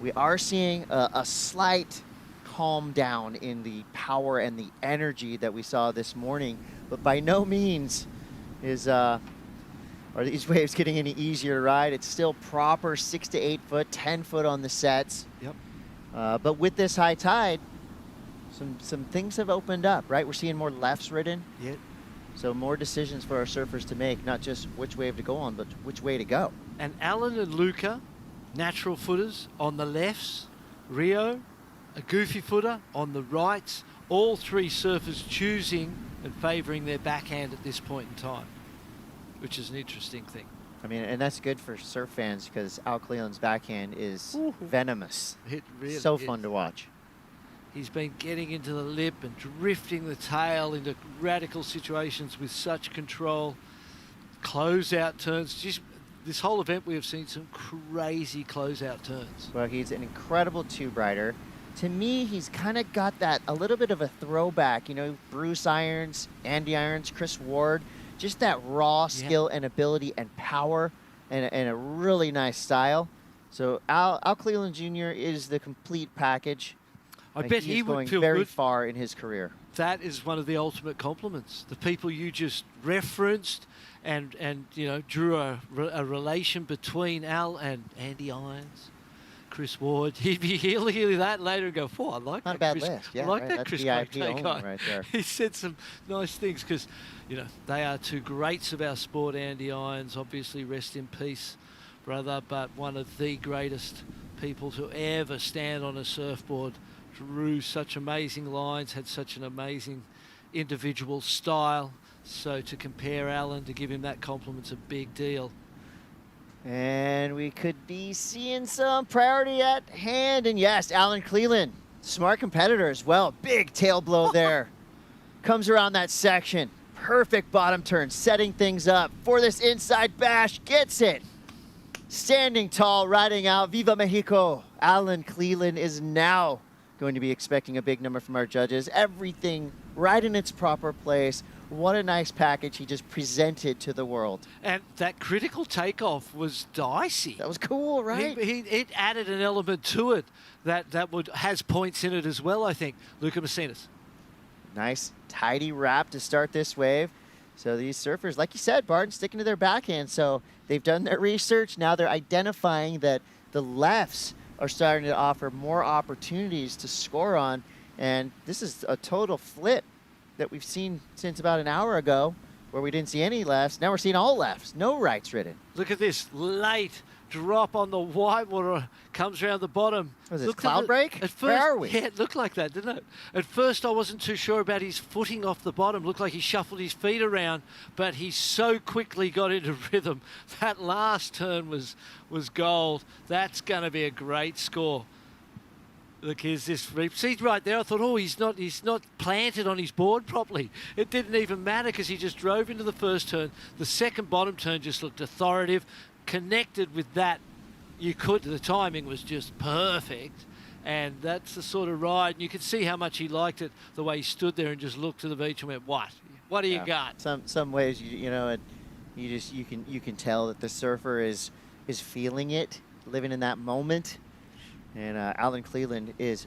We are seeing a slight calm down in the power and the energy that we saw this morning, but by no means are these waves getting any easier to ride. It's still proper 6 to 8 foot, 10 foot on the sets. Yep. But with this high tide, some things have opened up, right? We're seeing more lefts ridden. Yep. So more decisions for our surfers to make, not just which wave to go on, but which way to go. And Alan and Luca, natural footers on the lefts. Rio, a goofy footer on the rights. All three surfers choosing and favouring their backhand at this point in time, which is an interesting thing. I mean, and that's good for surf fans because Al Cleland's backhand is venomous. It really so is. fun to watch. He's been getting into the lip and drifting the tail into radical situations with such control. Closeout turns. Just this whole event, we have seen some crazy closeout turns. Well, he's an incredible tube rider. To me, he's kind of got that a little bit of a throwback. You know, Bruce Irons, Andy Irons, Chris Ward. Just that raw skill and ability and power and a really nice style. So Al Cleland Jr. is the complete package. I bet he would going feel very good. far in his career. That is one of the ultimate compliments. The people you just referenced and you know, drew a relation between Al and Andy Irons, Chris Ward. He'll hear that later and go, "Oh, I like Not that a bad Chris. list. Yeah, I like right. that That's Chris VIP Craig only guy." right there. He said some nice things because, you know, they are two greats of our sport. Andy Irons, obviously, rest in peace, brother, but one of the greatest people to ever stand on a surfboard. Drew such amazing lines, had such an amazing individual style. So to compare Alan, to give him that compliment's a big deal. And we could be seeing some priority at hand. And yes, Alan Cleland, smart competitor as well. Big tail blow there. Comes around that section. Perfect bottom turn, setting things up for this inside bash. Gets it. Standing tall, riding out. Viva Mexico. Alan Cleland is now going to be expecting a big number from our judges. Everything right in its proper place. What a nice package he just presented to the world. And that critical takeoff was dicey. That was cool, right? It added an element to it that has points in it as well, I think. Luca Messinas. Nice, tidy wrap to start this wave. So these surfers, like you said, Barton, sticking to their backhand. So they've done their research. Now they're identifying that the lefts are starting to offer more opportunities to score on. And this is a total flip that we've seen since about an hour ago where we didn't see any lefts. Now we're seeing all lefts, no rights ridden. Look at this late drop on the whitewater, comes around the bottom. Was it cloud break? At first, where are we? Yeah, it looked like that, didn't it? At first, I wasn't too sure about his footing off the bottom. Looked like he shuffled his feet around, but he so quickly got into rhythm. That last turn was gold. That's going to be a great score. Look, here's this reap. See right there, I thought, oh, he's not planted on his board properly. It didn't even matter because he just drove into the first turn. The second bottom turn just looked authoritative. Connected with that, the timing was just perfect. And that's the sort of ride. And you could see how much he liked it, the way he stood there and just looked to the beach and went, what? What do you got? Some ways, you know, you can tell that the surfer is feeling it, living in that moment. And Alan Cleland is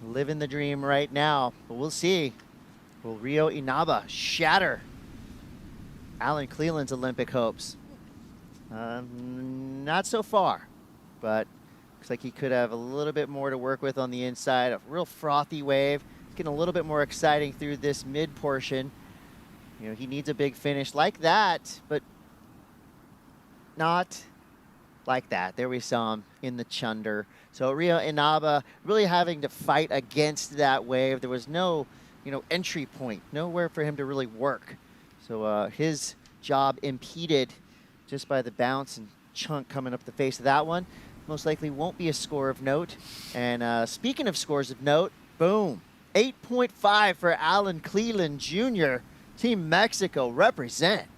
living the dream right now. But we'll see. Will Rio Inaba shatter Alan Cleland's Olympic hopes? Not so far, but looks like he could have a little bit more to work with on the inside. A real frothy wave. Getting a little bit more exciting through this mid portion. You know, he needs a big finish like that, but not like that. There we saw him in the chunder. So Rio Inaba really having to fight against that wave. There was no, entry point, nowhere for him to really work. So his job impeded just by the bounce and chunk coming up the face of that one. Most likely won't be a score of note. And speaking of scores of note, boom, 8.5 for Alan Cleland Jr. Team Mexico represent.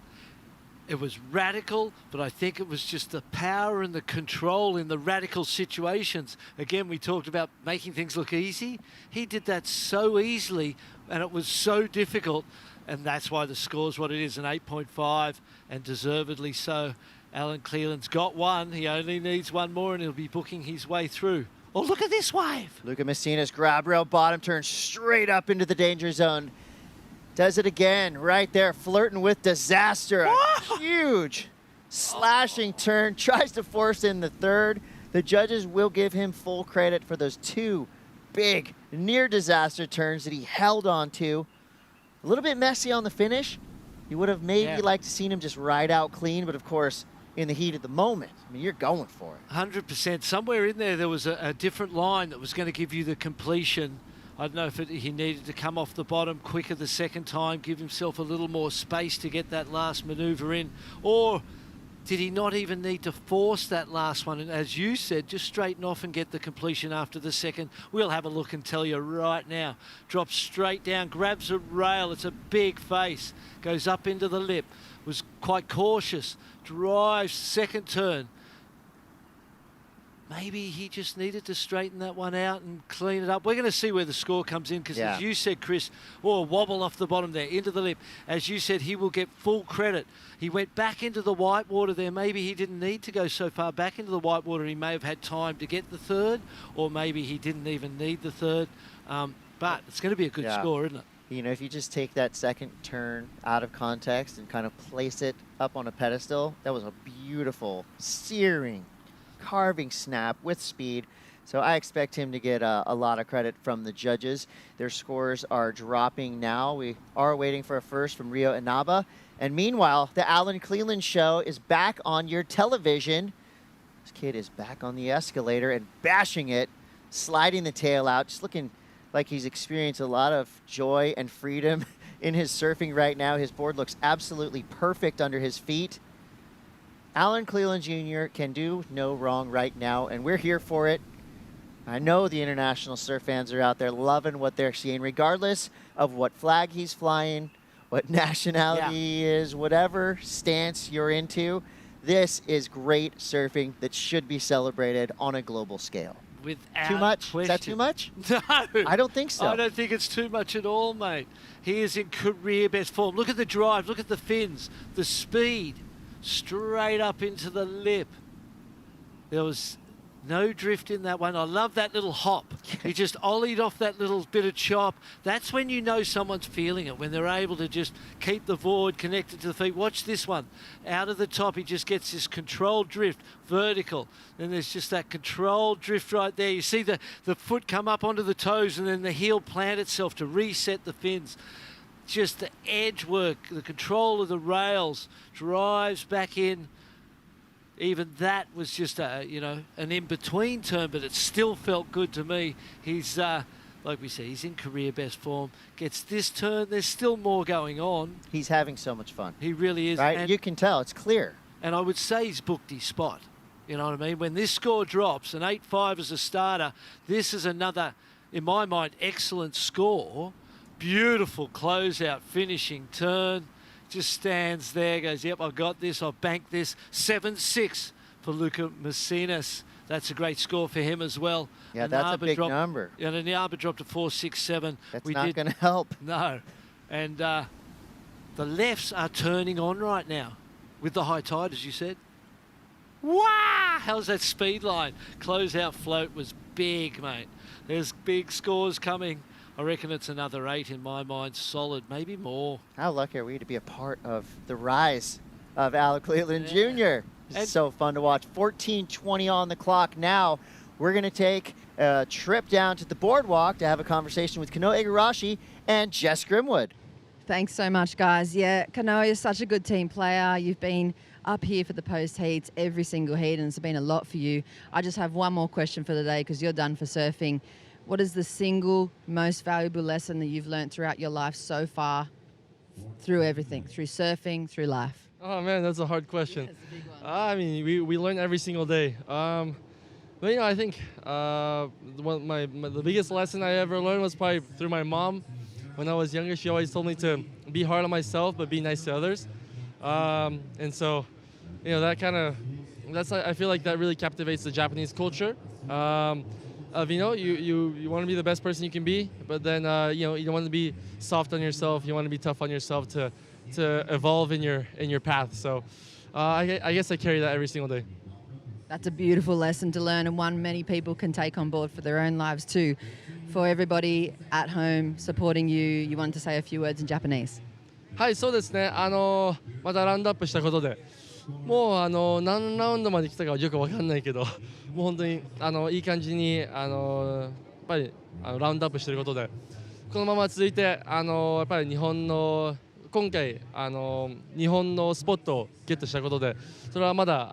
It was radical, but I think it was just the power and the control in the radical situations. Again, we talked about making things look easy. He did that so easily, and it was so difficult. and that's why the score's what it is, an 8.5, and deservedly so. Alan Cleland's got one. He only needs one more, and he'll be booking his way through. Oh, look at this wave. Luca Messina's grab rail bottom turn straight up into the danger zone. Does it again right there, flirting with disaster. A huge slashing turn, tries to force in the third. The judges will give him full credit for those two big near disaster turns that he held on to. A little bit messy on the finish. You would have maybe liked to seen him just ride out clean, but of course, in the heat of the moment, I mean, you're going for it. 100%. Somewhere in there was a different line that was going to give you the completion. I don't know if he needed to come off the bottom quicker the second time, give himself a little more space to get that last manoeuvre in, or did he not even need to force that last one? And as you said, just straighten off and get the completion after the second. We'll have a look and tell you right now. Drops straight down, grabs a rail. It's a big face. Goes up into the lip. Was quite cautious. Drives second turn. Maybe he just needed to straighten that one out and clean it up. We're going to see where the score comes in because, as you said, Chris, wobble off the bottom there, into the lip. As you said, he will get full credit. He went back into the whitewater there. Maybe he didn't need to go so far back into the whitewater. He may have had time to get the third, or maybe he didn't even need the third. But it's going to be a good score, isn't it? You know, if you just take that second turn out of context and kind of place it up on a pedestal, that was a beautiful, searing, carving snap with speed. So I expect him to get a lot of credit from the judges. Their scores are dropping now. We are waiting for a first from Rio Inaba. And meanwhile, the Alan Cleland show is back on your television. This kid is back on the escalator and bashing it, sliding the tail out, just looking like he's experienced a lot of joy and freedom in his surfing right now. His board looks absolutely perfect under his feet. Alan Cleland Jr. can do no wrong right now, and we're here for it. I know the international surf fans are out there loving what they're seeing, regardless of what flag he's flying, what nationality he is, whatever stance you're into. This is great surfing that should be celebrated on a global scale. Without too much? question. Is that too much? No. I don't think so. I don't think it's too much at all, mate. He is in career best form. Look at the drive. Look at the fins. The speed. Straight up into the lip. There was no drift in that one. I love that little hop. He just ollied off that little bit of chop. That's when you know someone's feeling it, when they're able to just keep the board connected to the feet. Watch this one. Out of the top, he just gets this controlled drift, vertical. Then there's just that controlled drift right there. You see the foot come up onto the toes and then the heel plant itself to reset the fins. Just the edge work, the control of the rails, drives back in. Even that was just an in-between turn, but it still felt good to me. He's, like we say, he's in career best form. Gets this turn, there's still more going on. He's having so much fun. He really is. Right? And You can tell, it's clear. And I would say he's booked his spot. You know what I mean? When this score drops, an 8.5 as a starter, this is another, in my mind, excellent score. Beautiful closeout, finishing turn. Just stands there, goes, yep, I've got this, I've banked this. 7-6 for Luca Messinas. That's a great score for him as well. Yeah, that's a big number. And the Arbor dropped to 4.67. That's not going to help. No. And the lefts are turning on right now with the high tide, as you said. Wow! How's that speed line? Closeout float was big, mate. There's big scores coming. I reckon it's another 8 in my mind, solid, maybe more. How lucky are we to be a part of the rise of Alan Cleland Jr.? It's so fun to watch. 14:20 on the clock now. We're going to take a trip down to the boardwalk to have a conversation with Kanoa Igarashi and Jess Grimwood. Thanks so much, guys. Yeah, Kanoa is such a good team player. You've been up here for the post heats every single heat, and it's been a lot for you. I just have one more question for the day because you're done for surfing. What is the single most valuable lesson that you've learned throughout your life so far, through everything, through surfing, through life? Oh man, that's a hard question. That's a big one. I mean, we learn every single day. But I think the biggest lesson I ever learned was probably through my mom. When I was younger, she always told me to be hard on myself, but be nice to others. And so, that I feel like that really captivates the Japanese culture. of you want to be the best person you can be, but then you don't want to be soft on yourself. You want to be tough on yourself to evolve in your path. So I guess I carry that every single day. That's a beautiful lesson to learn, and one many people can take on board for their own lives too. For everybody at home supporting you, you want to say a few words in Japanese? はい、そうですね。またラウンドアップしたことで、もう何ラウンドまで来たかはよくわかんないけど、もう本当にいい感じにやっぱりラウンドアップしてることで、このまま続いてやっぱり日本の今回日本のスポットをゲットしたことで、それはまだ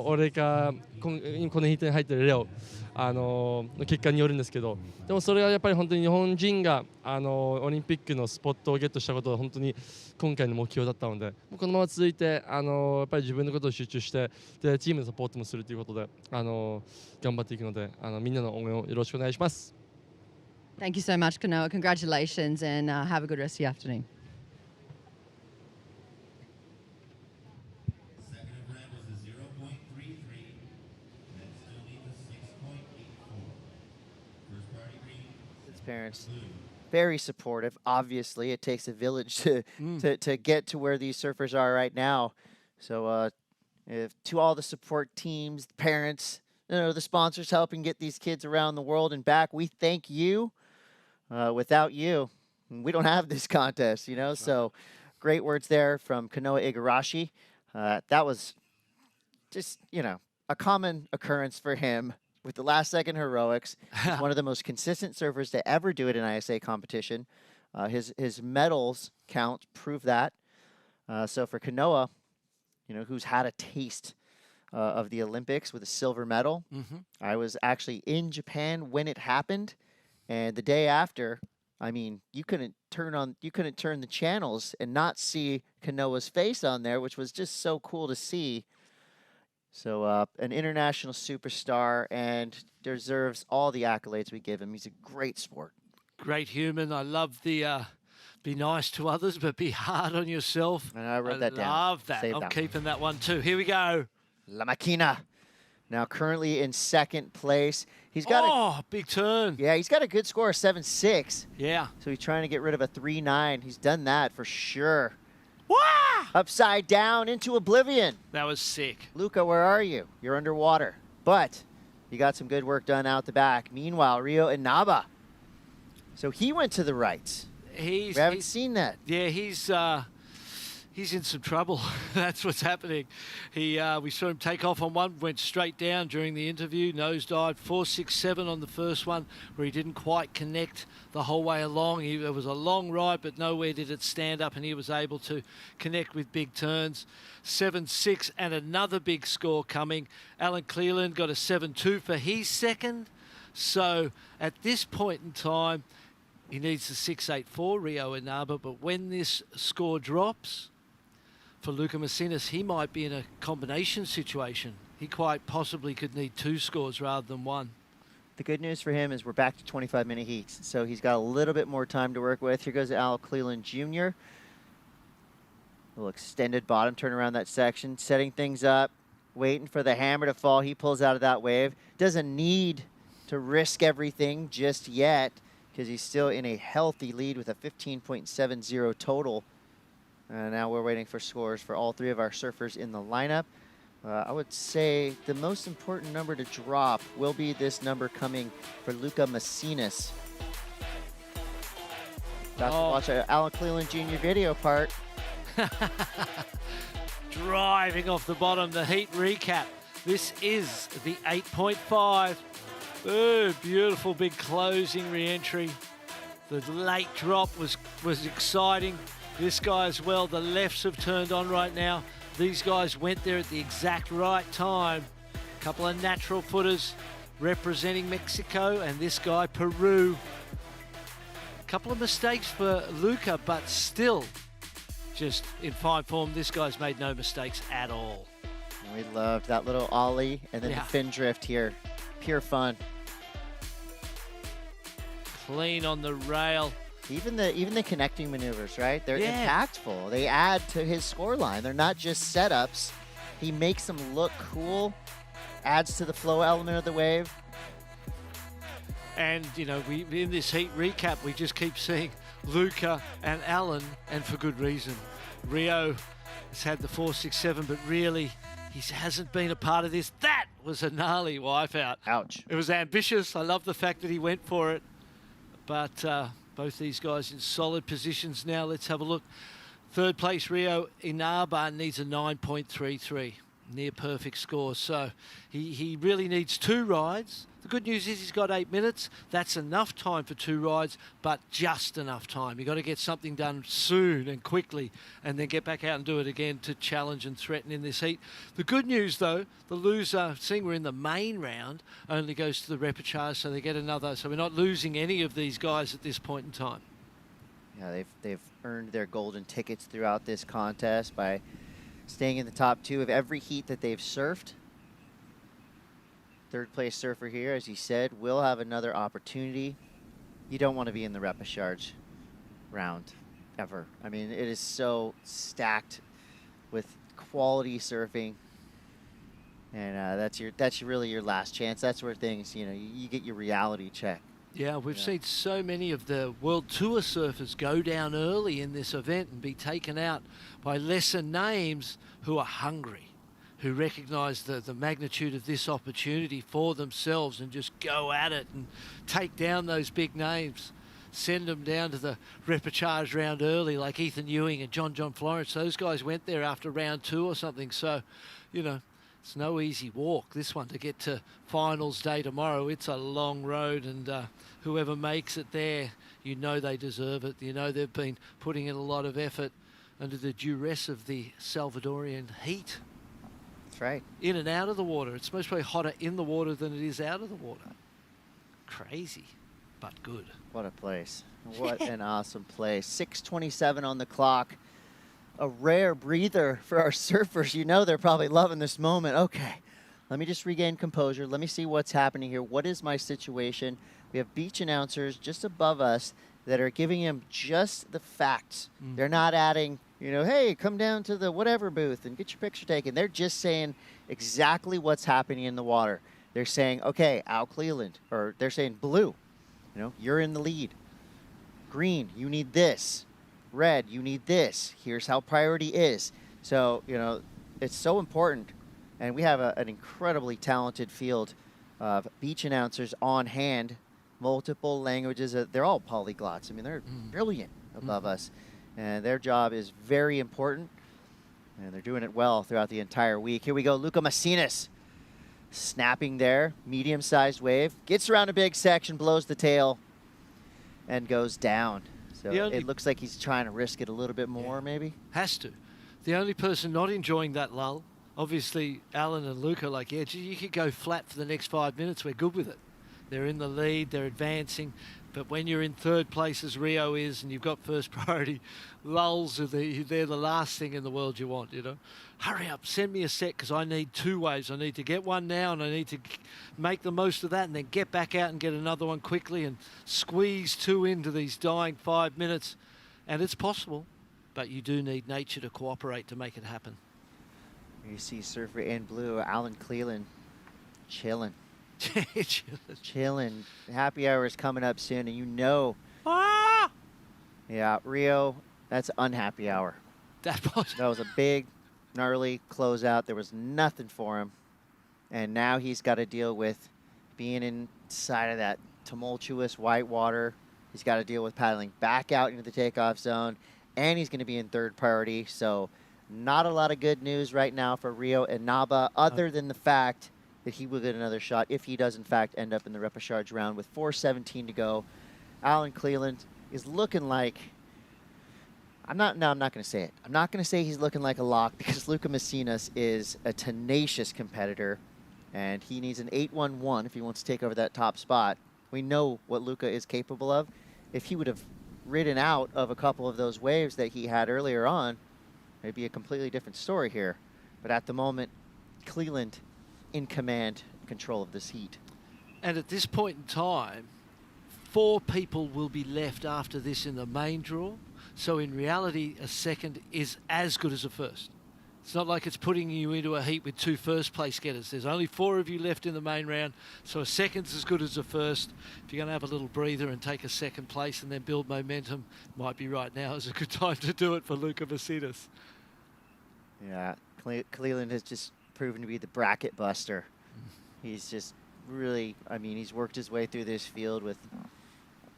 俺がこのヒートに入ってるレオの結果によるんですけど、でもそれはやっぱり本当に日本人がオリンピックのスポットをゲットしたことは本当に今回の目標だったので、このまま続いてやっぱり自分のことを集中してでチームのサポートもするということで頑張っていくのでみんなの応援をよろしくお願いします。Thank you so much, Kanoa. Congratulations, and have a good rest of the afternoon. Parents very supportive. Obviously, it takes a village to get to where these surfers are right now. So, to all the support teams, parents, the sponsors helping get these kids around the world and back, we thank you. Without you, we don't have this contest, So, great words there from Kanoa Igarashi. That was just, a common occurrence for him. With the last-second heroics, he's one of the most consistent surfers to ever do it in ISA competition. His medals count prove that. So for Kanoa, who's had a taste of the Olympics with a silver medal, I was actually in Japan when it happened, and the day after, I mean, you couldn't turn the channels and not see Kanoa's face on there, which was just so cool to see. So an international superstar and deserves all the accolades we give him. He's a great sport. Great human. I love the be nice to others, but be hard on yourself. And I wrote that down. I love that. I'm keeping that one too. Here we go. La Máquina. Now currently in second place. He's got big turn. Yeah, he's got a good score of 7.6. Yeah. So he's trying to get rid of a 3.9. He's done that for sure. Wah! Upside down into oblivion. That was sick. Luca, where are you? You're underwater. But you got some good work done out the back. Meanwhile, Rio Inaba. So he went to the right. We haven't seen that. Yeah, he's in some trouble. That's what's happening. We saw him take off on one, went straight down during the interview, nosedived 4.67 on the first one, where he didn't quite connect the whole way along. It was a long ride, but nowhere did it stand up, and he was able to connect with big turns. 7.6 and another big score coming. Alan Cleland got a 7.2 for his second. So at this point in time, he needs a 6.84, Rio Inaba, but when this score drops, for Luca Macinis, he might be in a combination situation. He quite possibly could need two scores rather than one. The good news for him is we're back to 25-minute heats, so he's got a little bit more time to work with. Here goes Al Cleland Jr. A little extended bottom turn around that section, setting things up, waiting for the hammer to fall. He pulls out of that wave. Doesn't need to risk everything just yet because he's still in a healthy lead with a 15.70 total. Now we're waiting for scores for all three of our surfers in the lineup. I would say the most important number to drop will be this number coming for Luca Macinis. About to watch an Alan Cleland Jr. video part. Driving off the bottom, the heat recap. This is the 8.5. Oh, beautiful big closing re-entry. The late drop was exciting. This guy as well, the lefts have turned on right now. These guys went there at the exact right time. A couple of natural footers representing Mexico, and this guy, Peru. A couple of mistakes for Luca, but still just in fine form. This guy's made no mistakes at all. We loved that little ollie and then the fin drift here. Pure fun. Clean on the rail. Even the connecting maneuvers, right? They're impactful. They add to his scoreline. They're not just setups. He makes them look cool, adds to the flow element of the wave. And, you know, we in this heat recap, we just keep seeing Luca and Alan, and for good reason. Rio has had the 4, 6, 7, but really he hasn't been a part of this. That was a gnarly wipeout. Ouch. It was ambitious. I love the fact that he went for it. But both these guys in solid positions now. Let's have a look. Third place, Rio Inaba needs a 9.33. Near perfect score. So he really needs 2 rides. The good news is he's got 8 minutes. That's enough time for 2 rides, but just enough time. You've got to get something done soon and quickly and then get back out and do it again to challenge and threaten in this heat. The good news, though, the loser, seeing we're in the main round, only goes to the repechage, so they get another. So we're not losing any of these guys at this point in time. Yeah, they've earned their golden tickets throughout this contest by staying in the top 2 of every heat that they've surfed. Third place surfer here, as you said, will have another opportunity. You don't want to be in the repechage round ever. I mean, it is so stacked with quality surfing. And that's really your last chance. That's where things, you know, you get your reality check. Yeah, we've seen so many of the World Tour surfers go down early in this event and be taken out by lesser names who are hungry, who recognise the magnitude of this opportunity for themselves and just go at it and take down those big names, send them down to the repechage round early like Ethan Ewing and John Florence. Those guys went there after round 2 or something. So, you know, it's no easy walk, this one, to get to finals day tomorrow. It's a long road, and whoever makes it there, you know they deserve it. You know they've been putting in a lot of effort under the duress of the Salvadorian heat. That's right. In and out of the water. It's most probably hotter in the water than it is out of the water. Crazy, but good. What a place. What an awesome place. 6:27 on the clock. A rare breather for our surfers. You know they're probably loving this moment. Okay, let me just regain composure. Let me see what's happening here. What is my situation? We have beach announcers just above us that are giving him just the facts. They're not adding, you know, hey, come down to the whatever booth and get your picture taken. They're just saying exactly what's happening in the water. They're saying, okay, Al Cleland, or they're saying blue, you know, you're in the lead. Green, you need this. Red, you need this. Here's how priority is. So, you know, it's so important. And we have an incredibly talented field of beach announcers on hand, multiple languages. They're all polyglots. I mean, they're brilliant above us. And their job is very important. And they're doing it well throughout the entire week. Here we go. Luca Macinas snapping there. Medium-sized wave. Gets around a big section, blows the tail, and goes down. So it looks like he's trying to risk it a little bit more, maybe. Has to. The only person not enjoying that lull, obviously Alan and Luca, like, yeah, you could go flat for the next 5 minutes. We're good with it. They're in the lead. They're advancing. But when you're in third place, as Rio is, and you've got first priority, lulls they're the last thing in the world you want, you know. Hurry up, send me a set, because I need 2 waves. I need to get one now, and I need to make the most of that, and then get back out and get another one quickly and squeeze 2 into these dying 5 minutes. And it's possible, but you do need nature to cooperate to make it happen. You see surfer in blue, Alan Cleland, chilling. Chilling. Happy hour is coming up soon, and you know. Yeah, Rio, that's unhappy hour. That was a big, gnarly closeout. There was nothing for him, and now he's got to deal with being inside of that tumultuous white water. He's got to deal with paddling back out into the takeoff zone, and he's going to be in third priority. So, not a lot of good news right now for Rio Inaba, other than the fact that he will get another shot if he does, in fact, end up in the repechage round with 4:17 to go. Alan Cleland is looking like, I'm not going to say it. I'm not going to say he's looking like a lock, because Luca Macinas is a tenacious competitor, and he needs an 8-1-1 if he wants to take over that top spot. We know what Luca is capable of. If he would have ridden out of a couple of those waves that he had earlier on, it'd be a completely different story here. But at the moment, Cleland in command, control of this heat. And at this point in time, 4 people will be left after this in the main draw. So in reality, a second is as good as a first. It's not like it's putting you into a heat with 2 first-place getters. There's only 4 of you left in the main round, so a second's as good as a first. If you're going to have a little breather and take a second place and then build momentum, might be right now is a good time to do it for Luka Vasilis. Yeah, Cleland has just proven to be the bracket buster. He's just really, I mean, he's worked his way through this field with,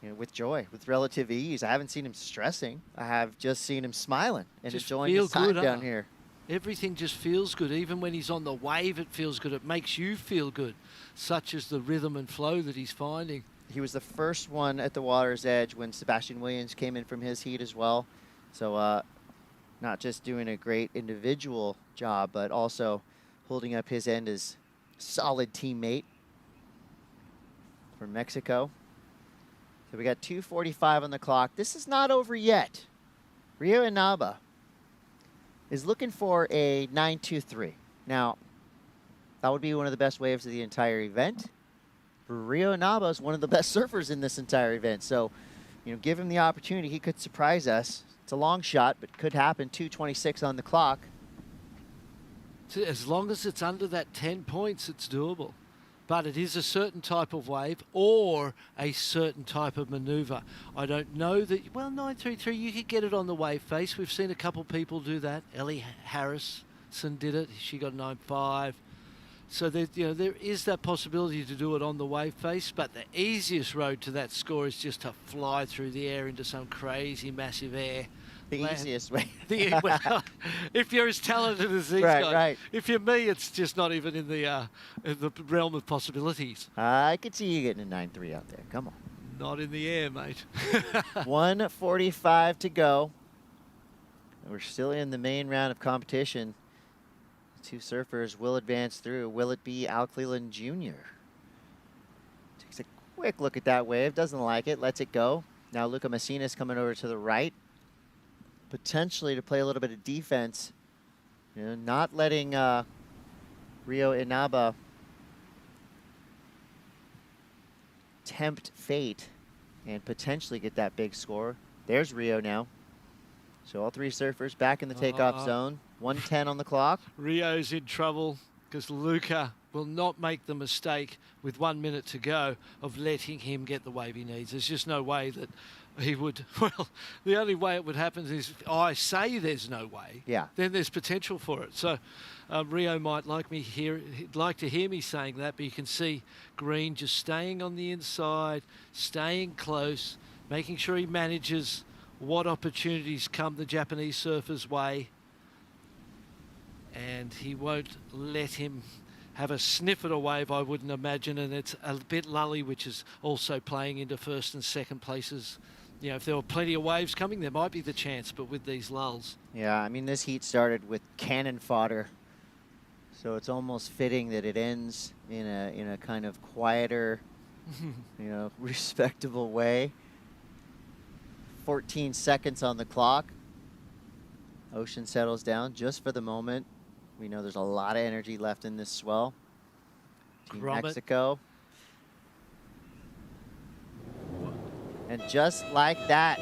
you know, with joy, with relative ease. I haven't seen him stressing. I have just seen him smiling and Just enjoying feel his time good, down here. Everything just feels good. Even when he's on the wave, it feels good. It makes you feel good, such as the rhythm and flow that he's finding. He was the first one at the water's edge when Sebastian Williams came in from his heat as well. So not just doing a great individual job, but also holding up his end as solid teammate from Mexico. So we got 2:45 on the clock. This is not over yet. Rio Inaba is looking for a 9.23. Now, that would be one of the best waves of the entire event. Rio Inaba is one of the best surfers in this entire event. So, you know, give him the opportunity. He could surprise us. It's a long shot, but could happen. 2:26 on the clock. As long as it's under that 10 points, it's doable. But it is a certain type of wave or a certain type of maneuver. I don't know that, well, 9.33, you could get it on the wave face. We've seen a couple people do that. Ellie Harrison did it. She got 9.5. So there, you know, there is that possibility to do it on the wave face, but the easiest road to that score is just to fly through the air into some crazy massive air. The easiest way. Well, if you're as talented as these Right, guys. right. If you're me, it's just not even in the realm of possibilities. I could see you getting a 9.3 out there. Come on. Not in the air, mate. 1:45 to go. We're still in the main round of competition. 2 surfers will advance through. Will it be Al Cleland Jr.? Takes a quick look at that wave. Doesn't like it. Lets it go. Now Luca Messinas coming over to the right. Potentially to play a little bit of defense. You know, not letting Rio Inaba tempt fate and potentially get that big score. There's Rio now. So all 3 surfers back in the takeoff zone. 1:10 on the clock. Rio's in trouble because Luca will not make the mistake with 1 minute to go of letting him get the wave he needs. There's just no way that he would. Well, the only way it would happen is if I say there's no way. Yeah. Then there's potential for it. So Rio might like to hear me saying that, but you can see Green just staying on the inside, staying close, making sure he manages what opportunities come the Japanese surfer's way. And he won't let him have a sniff at a wave, I wouldn't imagine, and it's a bit lully, which is also playing into first and second places. You know, if there were plenty of waves coming, there might be the chance, but with these lulls. Yeah, I mean, this heat started with cannon fodder, so it's almost fitting that it ends in a kind of quieter, you know, respectable way. 14 seconds on the clock. Ocean settles down just for the moment. We know there's a lot of energy left in this swell. Team Grommet. Mexico. And just like that,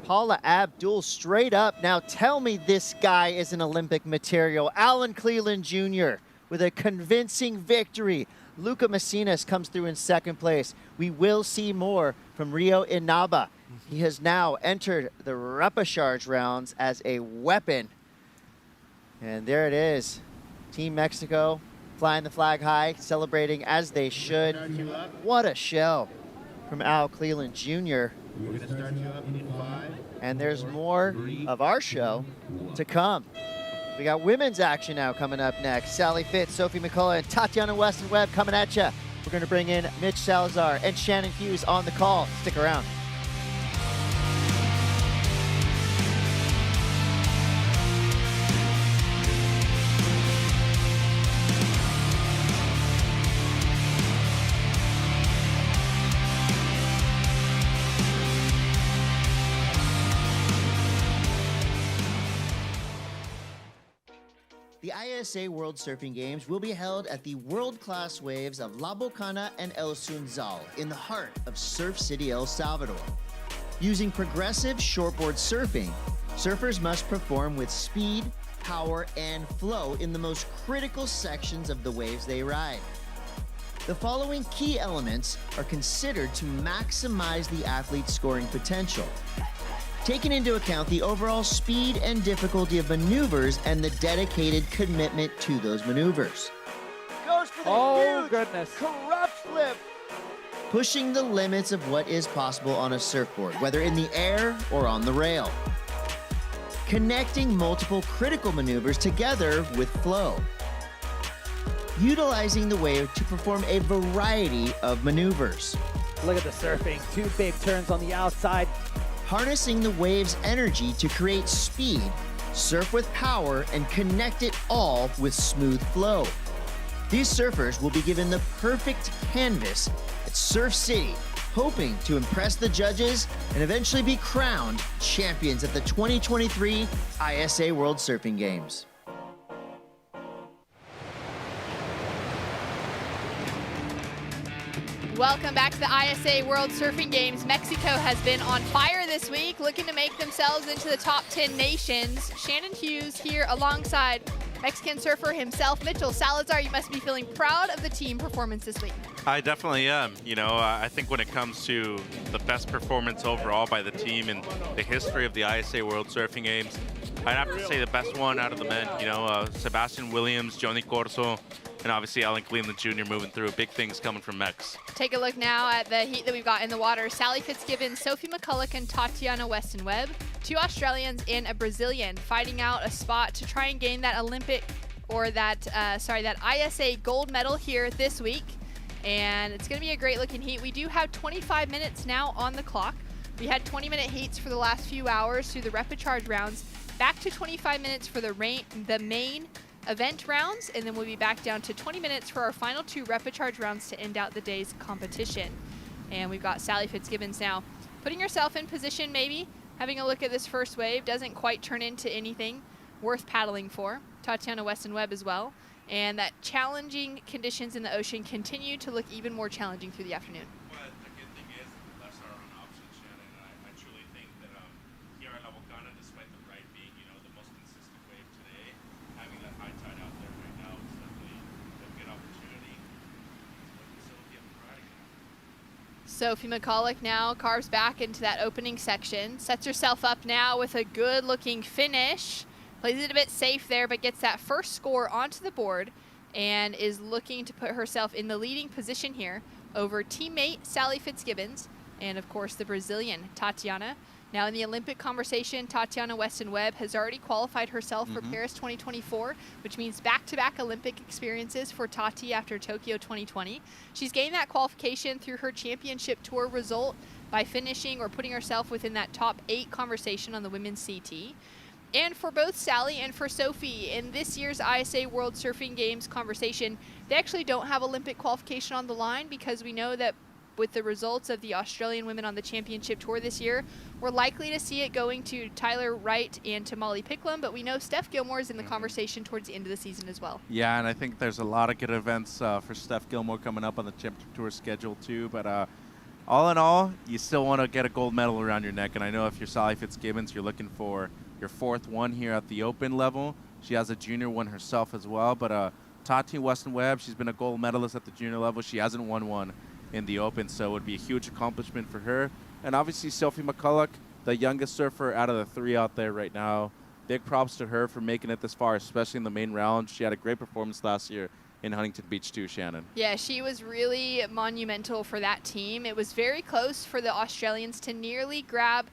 Paula Abdul straight up. Now tell me this guy is an Olympic material. Alan Cleland Jr. with a convincing victory. Luca Messinas comes through in second place. We will see more from Rio Inaba. He has now entered the repechage rounds as a weapon. And there it is. Team Mexico flying the flag high, celebrating as they should. What a show from Al Cleland Jr. We're going to start you up in 5. And there's more of our show to come. We got women's action now coming up next. Sally Fitz, Sophie McCullough, and Tatiana Weston Webb coming at you. We're going to bring in Mitch Salazar and Shannon Hughes on the call. Stick around. The ISA World Surfing Games will be held at the world-class waves of La Bocana and El Sunzal in the heart of Surf City, El Salvador. Using progressive shortboard surfing, surfers must perform with speed, power, and flow in the most critical sections of the waves they ride. The following key elements are considered to maximize the athlete's scoring potential, taking into account the overall speed and difficulty of maneuvers and the dedicated commitment to those maneuvers. Goes for the huge goodness. corrupt flip. Pushing the limits of what is possible on a surfboard, whether in the air or on the rail. Connecting multiple critical maneuvers together with flow. Utilizing the wave to perform a variety of maneuvers. Look at the surfing. 2 big turns on the outside. Harnessing the wave's energy to create speed, surf with power, and connect it all with smooth flow. These surfers will be given the perfect canvas at Surf City, hoping to impress the judges and eventually be crowned champions at the 2023 ISA World Surfing Games. Welcome back to the ISA World Surfing Games. Mexico has been on fire this week, looking to make themselves into the top 10 nations. Shannon Hughes here alongside Mexican surfer himself, Mitchell Salazar. You must be feeling proud of the team performance this week. I definitely am. You know, I think when it comes to the best performance overall by the team in the history of the ISA World Surfing Games, I'd have to say the best one out of the men. You know, Sebastian Williams, Johnny Corso, and obviously Alan Cleveland Jr. moving through. Big things coming from Mex. Take a look now at the heat that we've got in the water. Sally Fitzgibbons, Sophie McCulloch, and Tatiana Weston-Webb. 2 Australians and a Brazilian fighting out a spot to try and gain that Olympic, or that ISA gold medal here this week. And it's going to be a great looking heat. We do have 25 minutes now on the clock. We had 20-minute heats for the last few hours through the repechage rounds. Back to 25 minutes for the main event rounds, and then we'll be back down to 20 minutes for our final 2 repechage rounds to end out the day's competition. And we've got Sally Fitzgibbons now putting herself in position, maybe having a look at this first wave. Doesn't quite turn into anything worth paddling for. Tatiana Weston-Webb as well. And that challenging conditions in the ocean continue to look even more challenging through the afternoon. But the good thing is the lefts are on option, Shannon, and I truly think that here at La Bocana, despite the right being, you know, the most consistent wave today, having that high tide out there right now is definitely a good opportunity. Sophie McCulloch now carves back into that opening section, sets herself up now with a good looking finish. Plays it a bit safe there, but gets that first score onto the board and is looking to put herself in the leading position here over teammate Sally Fitzgibbons and, of course, the Brazilian Tatiana. Now in the Olympic conversation, Tatiana Weston-Webb has already qualified herself for Paris 2024, which means back-to-back Olympic experiences for Tati after Tokyo 2020. She's gained that qualification through her championship tour result by finishing or putting herself within that top 8 conversation on the women's CT. And for both Sally and for Sophie, in this year's ISA World Surfing Games conversation, they actually don't have Olympic qualification on the line because we know that with the results of the Australian women on the championship tour this year, we're likely to see it going to Tyler Wright and to Molly Picklum, but we know Steph Gilmore is in the conversation towards the end of the season as well. Yeah, and I think there's a lot of good events for Steph Gilmore coming up on the championship tour schedule too, but all in all, you still want to get a gold medal around your neck, and I know if you're Sally Fitzgibbons, you're looking for your 4th one here at the open level. She has a junior one herself as well, but Tati Weston-Webb, she's been a gold medalist at the junior level. She hasn't won one in the open, so it would be a huge accomplishment for her. And obviously Sophie McCulloch, the youngest surfer out of the 3 out there right now. Big props to her for making it this far, especially in the main round. She had a great performance last year in Huntington Beach too, Shannon. Yeah, she was really monumental for that team. It was very close for the Australians to nearly grab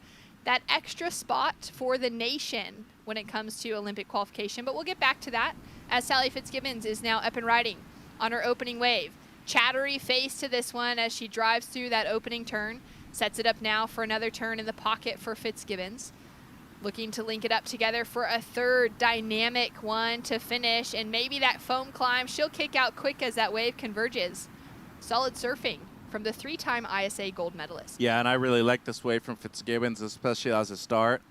that extra spot for the nation when it comes to Olympic qualification. But we'll get back to that as Sally Fitzgibbons is now up and riding on her opening wave. Chattery face to this one as she drives through that opening turn. Sets it up now for another turn in the pocket for Fitzgibbons. Looking to link it up together for a third dynamic one to finish. And maybe that foam climb, she'll kick out quick as that wave converges. Solid surfing from the 3-time ISA gold medalist. Yeah, and I really like this wave from Fitzgibbons, especially as a start.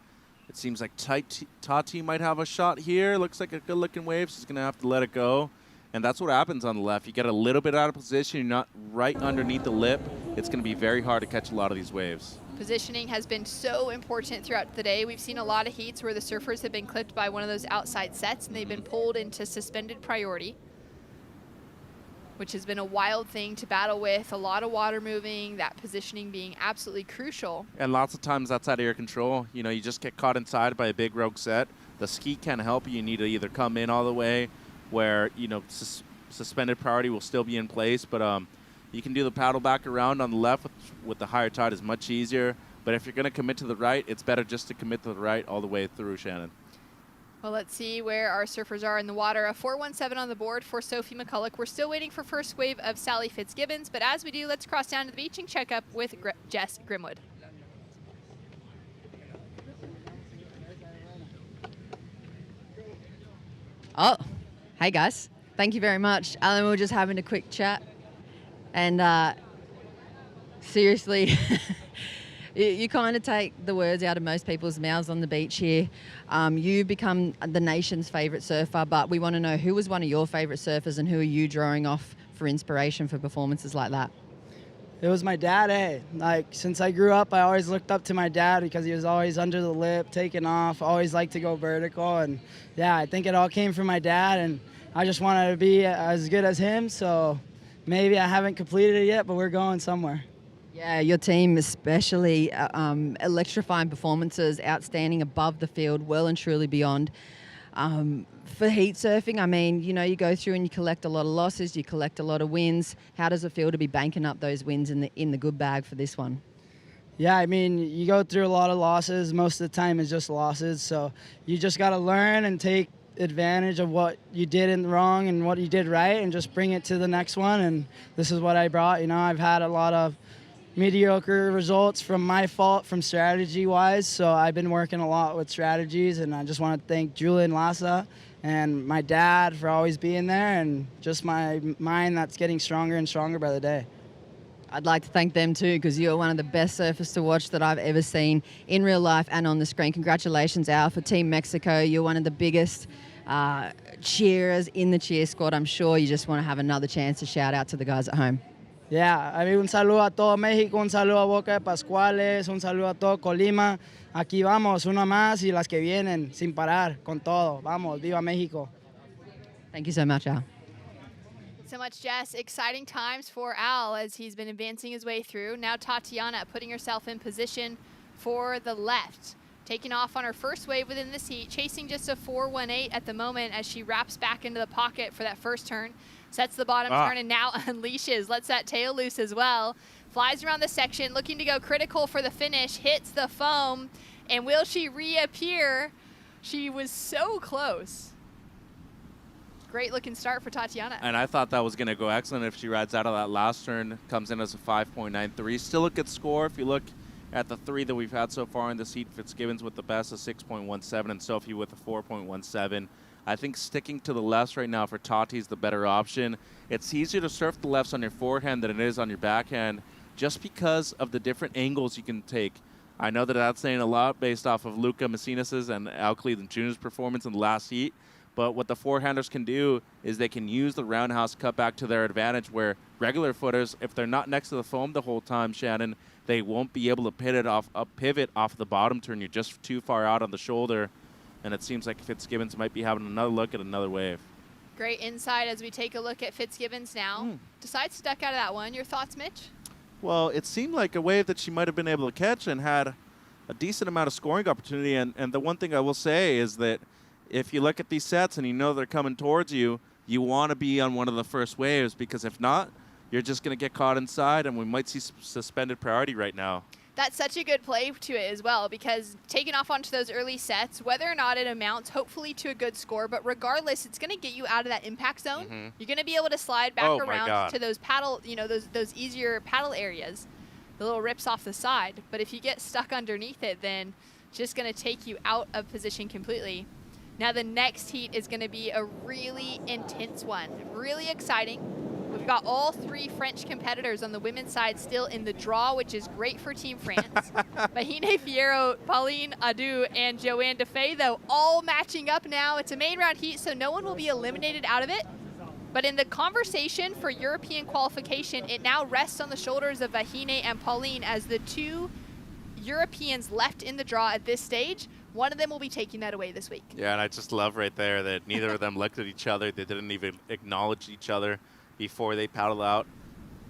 It seems like Tati might have a shot here. Looks like a good-looking wave. She's going to have to let it go. And that's what happens on the left. You get a little bit out of position. You're not right underneath the lip. It's going to be very hard to catch a lot of these waves. Positioning has been so important throughout the day. We've seen a lot of heats where the surfers have been clipped by one of those outside sets and they've been pulled into suspended priority, which has been a wild thing to battle with. A lot of water moving, that positioning being absolutely crucial. And lots of times that's out of your control. You know, you just get caught inside by a big rogue set. The ski can't help you. You need to either come in all the way where, you know, suspended priority will still be in place, but you can do the paddle back around on the left with the higher tide is much easier. But if you're going to commit to the right, it's better just to commit to the right all the way through, Shannon. Well, let's see where our surfers are in the water. A 417 on the board for Sophie McCulloch. We're still waiting for first wave of Sally Fitzgibbons, but as we do, let's cross down to the beach and check up with Jess Grimwood. Oh, hey guys. Thank you very much. Alan, we were just having a quick chat. And seriously, you kind of take the words out of most people's mouths on the beach here. You become the nation's favourite surfer, but we want to know who was one of your favourite surfers and who are you drawing off for inspiration for performances like that? It was my dad, eh? Like, since I grew up, I always looked up to my dad because he was always under the lip, taking off, always liked to go vertical. And yeah, I think it all came from my dad, and I just wanted to be as good as him. So maybe I haven't completed it yet, but we're going somewhere. Yeah, your team especially electrifying performances, outstanding above the field, well and truly beyond. For heat surfing, I mean, you know, you go through and you collect a lot of losses, you collect a lot of wins. How does it feel to be banking up those wins in the good bag for this one? Yeah, I mean, you go through a lot of losses. Most of the time it's just losses. So you just got to learn and take advantage of what you did wrong and what you did right and just bring it to the next one. And this is what I brought. You know, I've had a lot of mediocre results from my fault from strategy wise, so I've been working a lot with strategies, and I just want to thank Julian Lassa and my dad for always being there, and just my mind that's getting stronger and stronger by the day. I'd like to thank them too, because you're one of the best surfers to watch that I've ever seen in real life and on the screen. Congratulations, Al, for Team Mexico. You're one of the biggest cheerers in the cheer squad. I'm sure you just want to have another chance to shout out to the guys at home. Yeah, I mean, un saludo a todo México, un saludo a Boca de Pascuales, un saludo a todo Colima. Aquí vamos, una más y las que vienen, sin parar, con todo. Vamos, viva México. Thank you so much, Al. So much, Jess. Exciting times for Al as he's been advancing his way through. Now Tatiana putting herself in position for the left. Taking off on her first wave within this heat, chasing just a 418 at the moment as she wraps back into the pocket for that first turn. Sets the bottom turn and now unleashes, lets that tail loose as well. Flies around the section, looking to go critical for the finish, hits the foam, and will she reappear? She was so close. Great looking start for Tatiana. And I thought that was going to go excellent if she rides out of that last turn, comes in as a 5.93. Still a good score if you look at the three that we've had so far in this heat. Fitzgibbons with the best of 6.17 and Sophie with a 4.17. I think sticking to the lefts right now for Tati is the better option. It's easier to surf the lefts on your forehand than it is on your backhand just because of the different angles you can take. I know that that's saying a lot based off of Luca Messinas' and Al Cleveland Jr.'s performance in the last heat, but what the forehanders can do is they can use the roundhouse cutback to their advantage where regular footers, if they're not next to the foam the whole time, Shannon, they won't be able to pivot off the bottom turn. You're just too far out on the shoulder. And it seems like Fitzgibbons might be having another look at another wave. Great insight as we take a look at Fitzgibbons now. Decides to duck out of that one. Your thoughts, Mitch? Well, it seemed like a wave that she might have been able to catch and had a decent amount of scoring opportunity. And the one thing I will say is that if you look at these sets and you know they're coming towards you, you want to be on one of the first waves, because if not, you're just going to get caught inside, and we might see suspended priority right now. That's such a good play to it as well, because taking off onto those early sets, whether or not it amounts hopefully to a good score, but regardless, it's going to get you out of that impact zone. You're going to be able to slide back around to those paddle, you know, those easier paddle areas, the little rips off the side. But if you get stuck underneath it, then it's just going to take you out of position completely. Now the next heat is going to be a really intense one, really exciting. We've got all three French competitors on the women's side still in the draw, which is great for Team France. Mahine Fierro, Pauline Adu, and Joanne Defay, though, all matching up now. It's a main round heat, so no one will be eliminated out of it. But in the conversation for European qualification, it now rests on the shoulders of Mahine and Pauline as the two Europeans left in the draw at this stage. One of them will be taking that away this week. Yeah, and I just love right there that neither of them looked at each other. They didn't even acknowledge each other before they paddled out.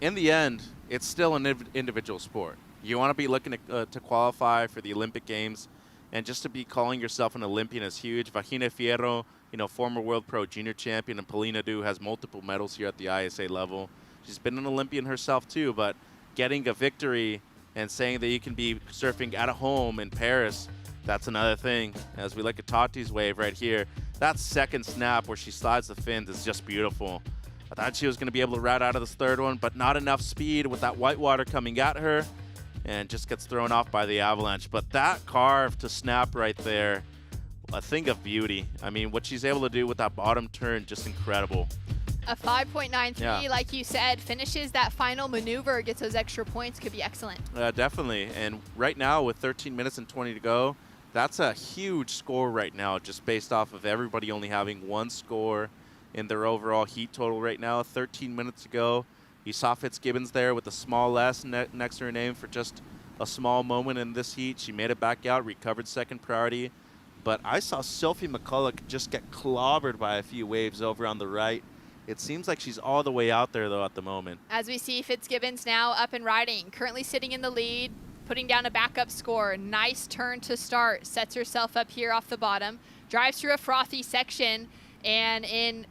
In the end, it's still an individual sport. You want to be looking to qualify for the Olympic Games, and just to be calling yourself an Olympian is huge. Vagina Fierro, former World Pro Junior champion, and Paulina Du has multiple medals here at the ISA level. She's been an Olympian herself too, but getting a victory and saying that you can be surfing at home in Paris, that's another thing. As we look at Tati's wave right here, that second snap where she slides the fins is just beautiful. I thought she was going to be able to ride out of this third one, but not enough speed with that white water coming at her, and just gets thrown off by the avalanche. But that carve to snap right there, a thing of beauty. I mean, what she's able to do with that bottom turn, just incredible. A 5.93, Yeah. like you said, finishes that final maneuver, gets those extra points, could be excellent. Definitely. And right now, with 13 minutes and 20 to go, that's a huge score right now, just based off of everybody only having one score in their overall heat total right now. 13 minutes ago, you saw Fitzgibbons there with a small S next to her name for just a small moment in this heat. She made it back out, recovered second priority. But I saw Sophie McCulloch just get clobbered by a few waves over on the right. It seems like she's all the way out there, though, at the moment. As we see Fitzgibbons now up and riding, currently sitting in the lead, putting down a backup score. Nice turn to start, sets herself up here off the bottom, drives through a frothy section, and in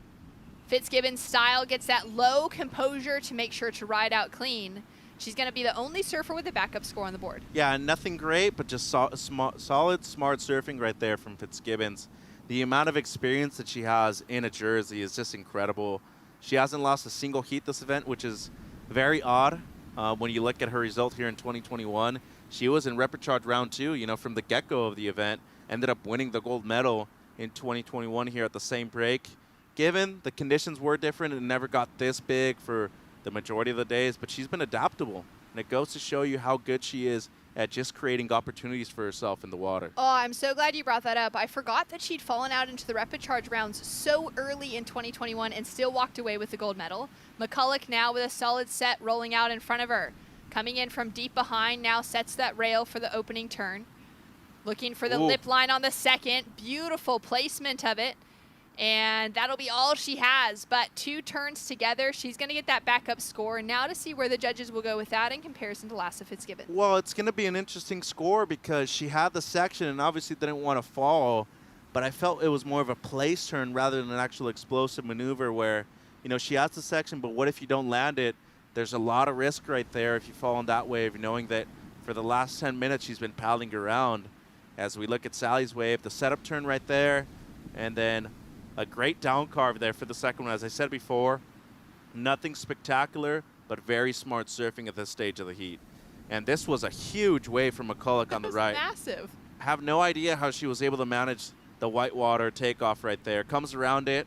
Fitzgibbons style gets that low composure to make sure to ride out clean. She's going to be the only surfer with a backup score on the board. Yeah, nothing great, but just solid, smart surfing right there from Fitzgibbons. The amount of experience that she has in a jersey is just incredible. She hasn't lost a single heat this event, which is very odd when you look at her result here in 2021. She was in repechage round 2, from the get-go of the event, ended up winning the gold medal in 2021 here at the same break. Given the conditions were different and never got this big for the majority of the days, but she's been adaptable. And it goes to show you how good she is at just creating opportunities for herself in the water. Oh, I'm so glad you brought that up. I forgot that she'd fallen out into the repechage rounds so early in 2021 and still walked away with the gold medal. McCulloch now with a solid set rolling out in front of her. Coming in from deep behind, now sets that rail for the opening turn. Looking for the lip line on the second. Beautiful placement of it. And that'll be all she has. But 2 turns together, she's going to get that backup score. And now to see where the judges will go with that in comparison to Lasse Fitzgibbons. Well, it's going to be an interesting score because she had the section and obviously didn't want to fall. But I felt it was more of a place turn rather than an actual explosive maneuver where, she has the section, but what if you don't land it? There's a lot of risk right there if you fall on that wave, knowing that for the last 10 minutes she's been paddling around. As we look at Sally's wave, the setup turn right there, and then a great down carve there for the second one. As I said before, nothing spectacular, but very smart surfing at this stage of the heat. And this was a huge wave from McCulloch on the right. Massive. Have no idea how she was able to manage the whitewater takeoff right there. Comes around it,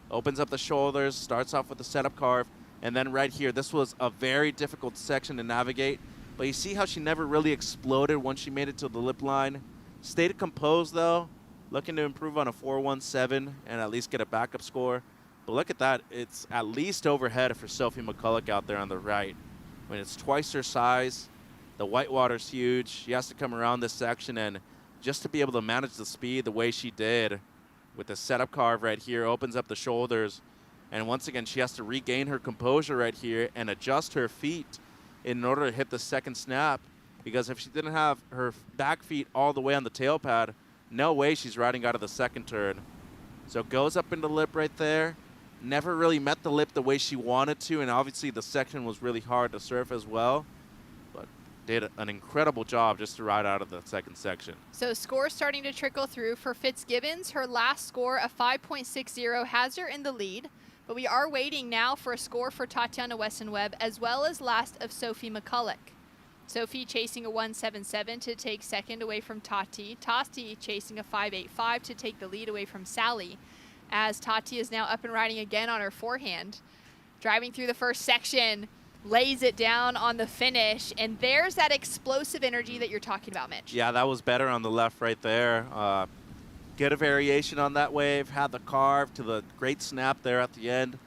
opens up the shoulders, starts off with the setup carve, and then right here, this was a very difficult section to navigate. But you see how she never really exploded once she made it to the lip line. Stayed composed, though. Looking to improve on a 4.17 and at least get a backup score. But look at that. It's at least overhead for Sophie McCulloch out there on the right. When it's twice her size, the whitewater's huge. She has to come around this section, and just to be able to manage the speed the way she did with the setup carve right here, opens up the shoulders. And once again, she has to regain her composure right here and adjust her feet in order to hit the second snap. Because if she didn't have her back feet all the way on the tail pad, no way she's riding out of the second turn. So goes up into the lip right there. Never really met the lip the way she wanted to, and obviously the section was really hard to surf as well. But did an incredible job just to ride out of the second section. So scores starting to trickle through for Fitzgibbons. Her last score of 5.60 has her in the lead. But we are waiting now for a score for Tatiana Wesson-Webb as well as last of Sophie McCulloch. Sophie chasing a 1.77 to take second away from Tati. Tati chasing a 5.85 to take the lead away from Sally. As Tati is now up and riding again on her forehand. Driving through the first section, lays it down on the finish. And there's that explosive energy that you're talking about, Mitch. Yeah, that was better on the left right there. Get a variation on that wave. Had the carve to the great snap there at the end.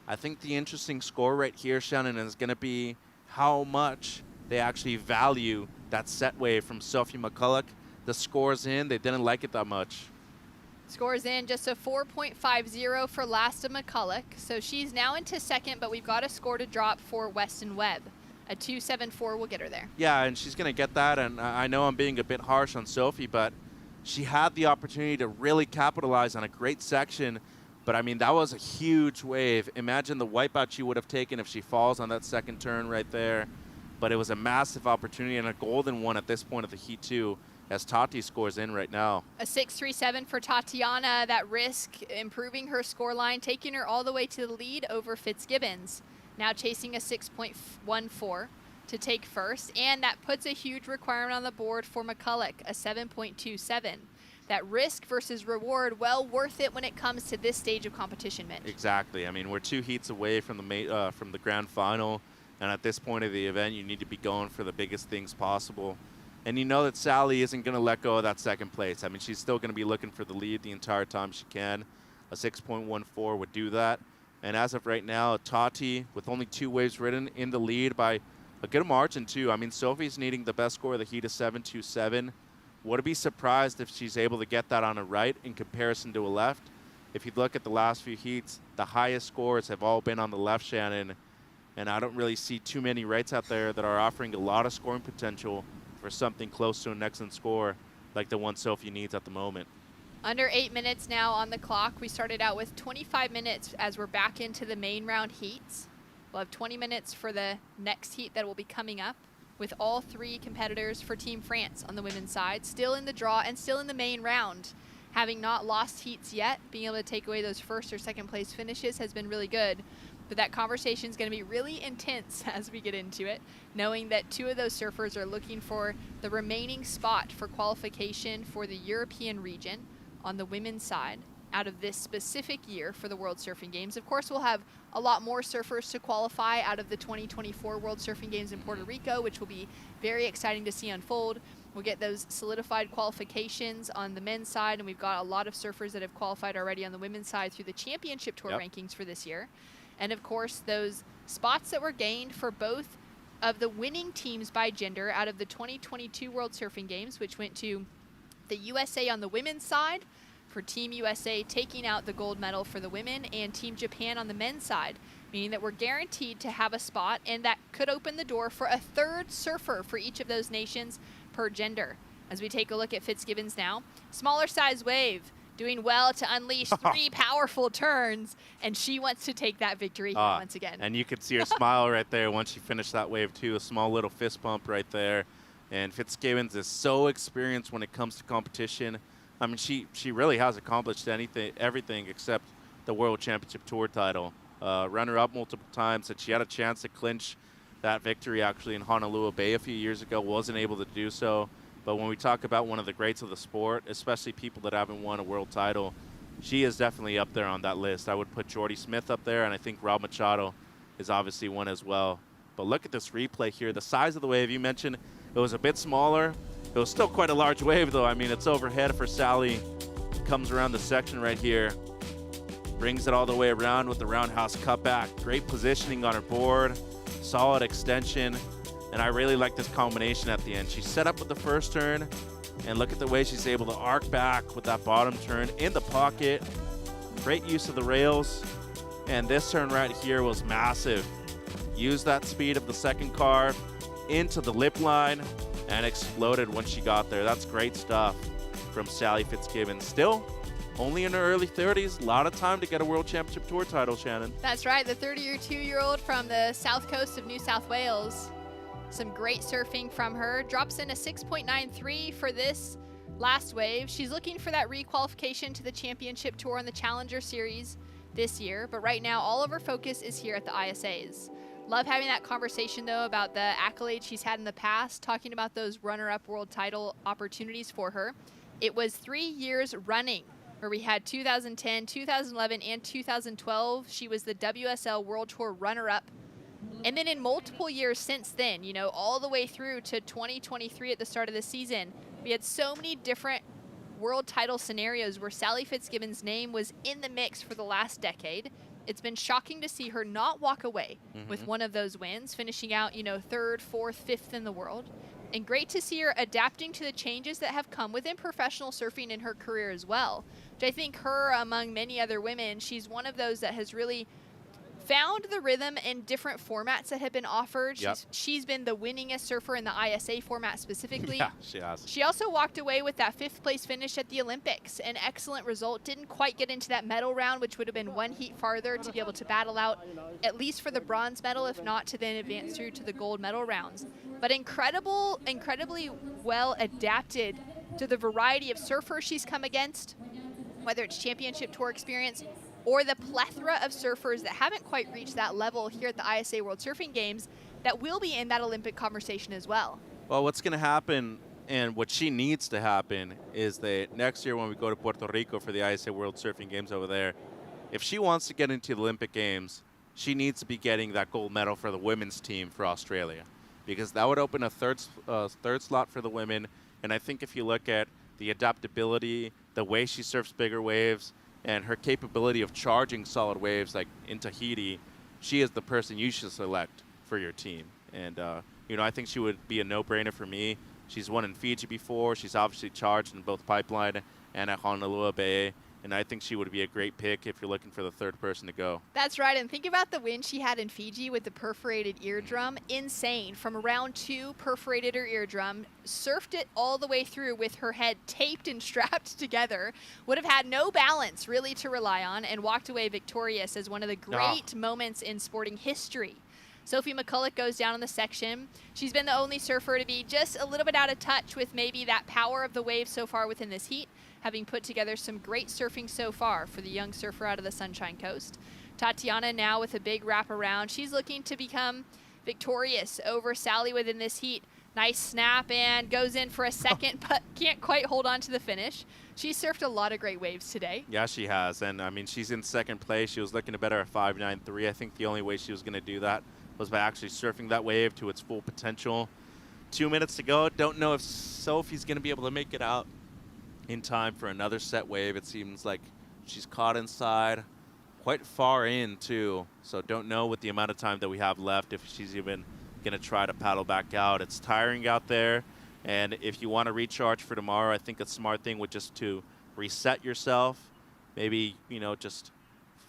I think the interesting score right here, Shannon, is going to be how much they actually value that set wave from Sophie McCulloch. The score's in. They didn't like it that much. Scores in just a 4.50 for Lasta McCulloch. So she's now into second, but we've got a score to drop for Weston Webb. A 2.74 will get her there. Yeah, and she's going to get that. And I know I'm being a bit harsh on Sophie, but she had the opportunity to really capitalize on a great section. But, I mean, that was a huge wave. Imagine the wipeout she would have taken if she falls on that second turn right there. But it was a massive opportunity and a golden one at this point of the heat, too, as Tati scores in right now. A 6.37 for Tatiana. That risk improving her scoreline, taking her all the way to the lead over Fitzgibbons. Now chasing a 6.14 to take first. And that puts a huge requirement on the board for McCulloch, a 7.27. That risk versus reward, well worth it when it comes to this stage of competition, Mitch. Exactly. I mean, we're 2 heats away from the grand final. And at this point of the event, you need to be going for the biggest things possible. And you know that Sally isn't going to let go of that second place. I mean, she's still going to be looking for the lead the entire time she can. A 6.14 would do that. And as of right now, Tati, with only 2 waves ridden, in the lead by a good margin, too. I mean, Sophie's needing the best score of the heat of 7.27. Would be surprised if she's able to get that on a right in comparison to a left. If you look at the last few heats, the highest scores have all been on the left, Shannon. And I don't really see too many rights out there that are offering a lot of scoring potential for something close to an excellent score like the one Sophie needs at the moment. Under 8 minutes now on the clock. We started out with 25 minutes as we're back into the main round heats. We'll have 20 minutes for the next heat that will be coming up, with all 3 competitors for Team France on the women's side still in the draw and still in the main round. Having not lost heats yet, being able to take away those first or second place finishes has been really good. But that conversation is going to be really intense as we get into it, knowing that 2 of those surfers are looking for the remaining spot for qualification for the European region on the women's side out of this specific year for the World Surfing Games. Of course, we'll have a lot more surfers to qualify out of the 2024 World Surfing Games in Puerto Rico, which will be very exciting to see unfold. We'll get those solidified qualifications on the men's side, and we've got a lot of surfers that have qualified already on the women's side through the championship tour rankings for this year. And of course, those spots that were gained for both of the winning teams by gender out of the 2022 World Surfing Games, which went to the USA on the women's side, for Team USA taking out the gold medal for the women, and Team Japan on the men's side, meaning that we're guaranteed to have a spot, and that could open the door for a 3rd surfer for each of those nations per gender. As we take a look at Fitzgibbons now, smaller size wave, doing well to unleash 3 powerful turns, and she wants to take that victory here once again. And you could see her smile right there once she finished that wave, too. A small little fist bump right there. And Fitzgibbons is so experienced when it comes to competition. I mean, she really has accomplished everything except the World Championship Tour title. Runner-up multiple times, and she had a chance to clinch that victory actually in Honolulu Bay a few years ago. Wasn't able to do so. But when we talk about one of the greats of the sport, especially people that haven't won a world title, she is definitely up there on that list. I would put Jordy Smith up there, and I think Rob Machado is obviously one as well. But look at this replay here. The size of the wave, you mentioned it was a bit smaller. It was still quite a large wave, though. I mean, it's overhead for Sally. Comes around the section right here. Brings it all the way around with the roundhouse cutback. Great positioning on her board. Solid extension. And I really like this combination at the end. She's set up with the first turn. And look at the way she's able to arc back with that bottom turn in the pocket. Great use of the rails. And this turn right here was massive. Used that speed of the second carve into the lip line and exploded when she got there. That's great stuff from Sally Fitzgibbons. Still only in her early 30s. A lot of time to get a World Championship Tour title, Shannon. That's right, the 32-year-old from the south coast of New South Wales. Some great surfing from her. Drops in a 6.93 for this last wave. She's looking for that requalification to the Championship Tour and the Challenger Series this year. But right now, all of her focus is here at the ISAs. Love having that conversation, though, about the accolades she's had in the past, talking about those runner-up world title opportunities for her. It was 3 years running where we had 2010, 2011, and 2012. She was the WSL World Tour runner-up. And then in multiple years since then, you know, all the way through to 2023 at the start of the season, we had so many different world title scenarios where Sally Fitzgibbons' name was in the mix for the last decade. It's been shocking to see her not walk away with one of those wins, finishing out, you know, 3rd, 4th, 5th in the world. And great to see her adapting to the changes that have come within professional surfing in her career as well. Which I think her, among many other women, she's one of those that has really found the rhythm in different formats that have been offered. Yep. She's been the winningest surfer in the ISA format specifically. Yeah, she has. She also walked away with that 5th place finish at the Olympics. An excellent result. Didn't quite get into that medal round, which would have been one heat farther to be able to battle out at least for the bronze medal, if not to then advance through to the gold medal rounds. But incredibly well adapted to the variety of surfers she's come against, whether it's championship tour experience or the plethora of surfers that haven't quite reached that level here at the ISA World Surfing Games that will be in that Olympic conversation as well. Well, what's going to happen and what she needs to happen is that next year when we go to Puerto Rico for the ISA World Surfing Games over there, if she wants to get into the Olympic Games, she needs to be getting that gold medal for the women's team for Australia, because that would open a third slot for the women. And I think if you look at the adaptability, the way she surfs bigger waves, and her capability of charging solid waves like in Tahiti, she is the person you should select for your team. And, I think she would be a no-brainer for me. She's won in Fiji before. She's obviously charged in both Pipeline and at Honolulu Bay. And I think she would be a great pick if you're looking for the third person to go. That's right. And think about the win she had in Fiji with the perforated eardrum. Insane. From round 2, perforated her eardrum, surfed it all the way through with her head taped and strapped together. Would have had no balance really to rely on, and walked away victorious as one of the great moments in sporting history. Sophie McCulloch goes down in the section. She's been the only surfer to be just a little bit out of touch with maybe that power of the wave so far within this heat, having put together some great surfing so far for the young surfer out of the Sunshine Coast. Tatiana now with a big wraparound. She's looking to become victorious over Sally within this heat. Nice snap and goes in for a second, but can't quite hold on to the finish. She surfed a lot of great waves today. Yeah, she has. And, I mean, she's in second place. She was looking to better at 5.93. I think the only way she was going to do that was by actually surfing that wave to its full potential. 2 minutes to go. Don't know if Sophie's going to be able to make it out in time for another set wave. It seems like she's caught inside, quite far in too, so don't know with the amount of time that we have left if she's even going to try to paddle back out. It's tiring out there, and if you want to recharge for tomorrow, I think a smart thing would just to reset yourself, maybe just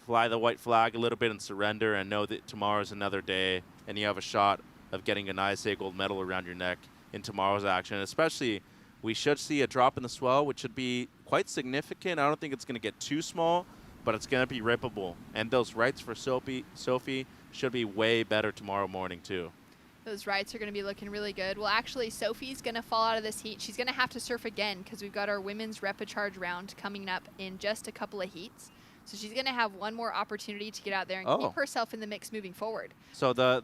fly the white flag a little bit and surrender, and know that tomorrow's another day and you have a shot of getting an ISA gold medal around your neck in tomorrow's action. Especially, we should see a drop in the swell, which should be quite significant. I don't think it's going to get too small, but it's going to be rippable. And those rights for Sophie should be way better tomorrow morning, too. Those rights are going to be looking really good. Well, actually, Sophie's going to fall out of this heat. She's going to have to surf again because we've got our women's repecharge round coming up in just a couple of heats. So she's going to have one more opportunity to get out there and keep herself in the mix moving forward. So the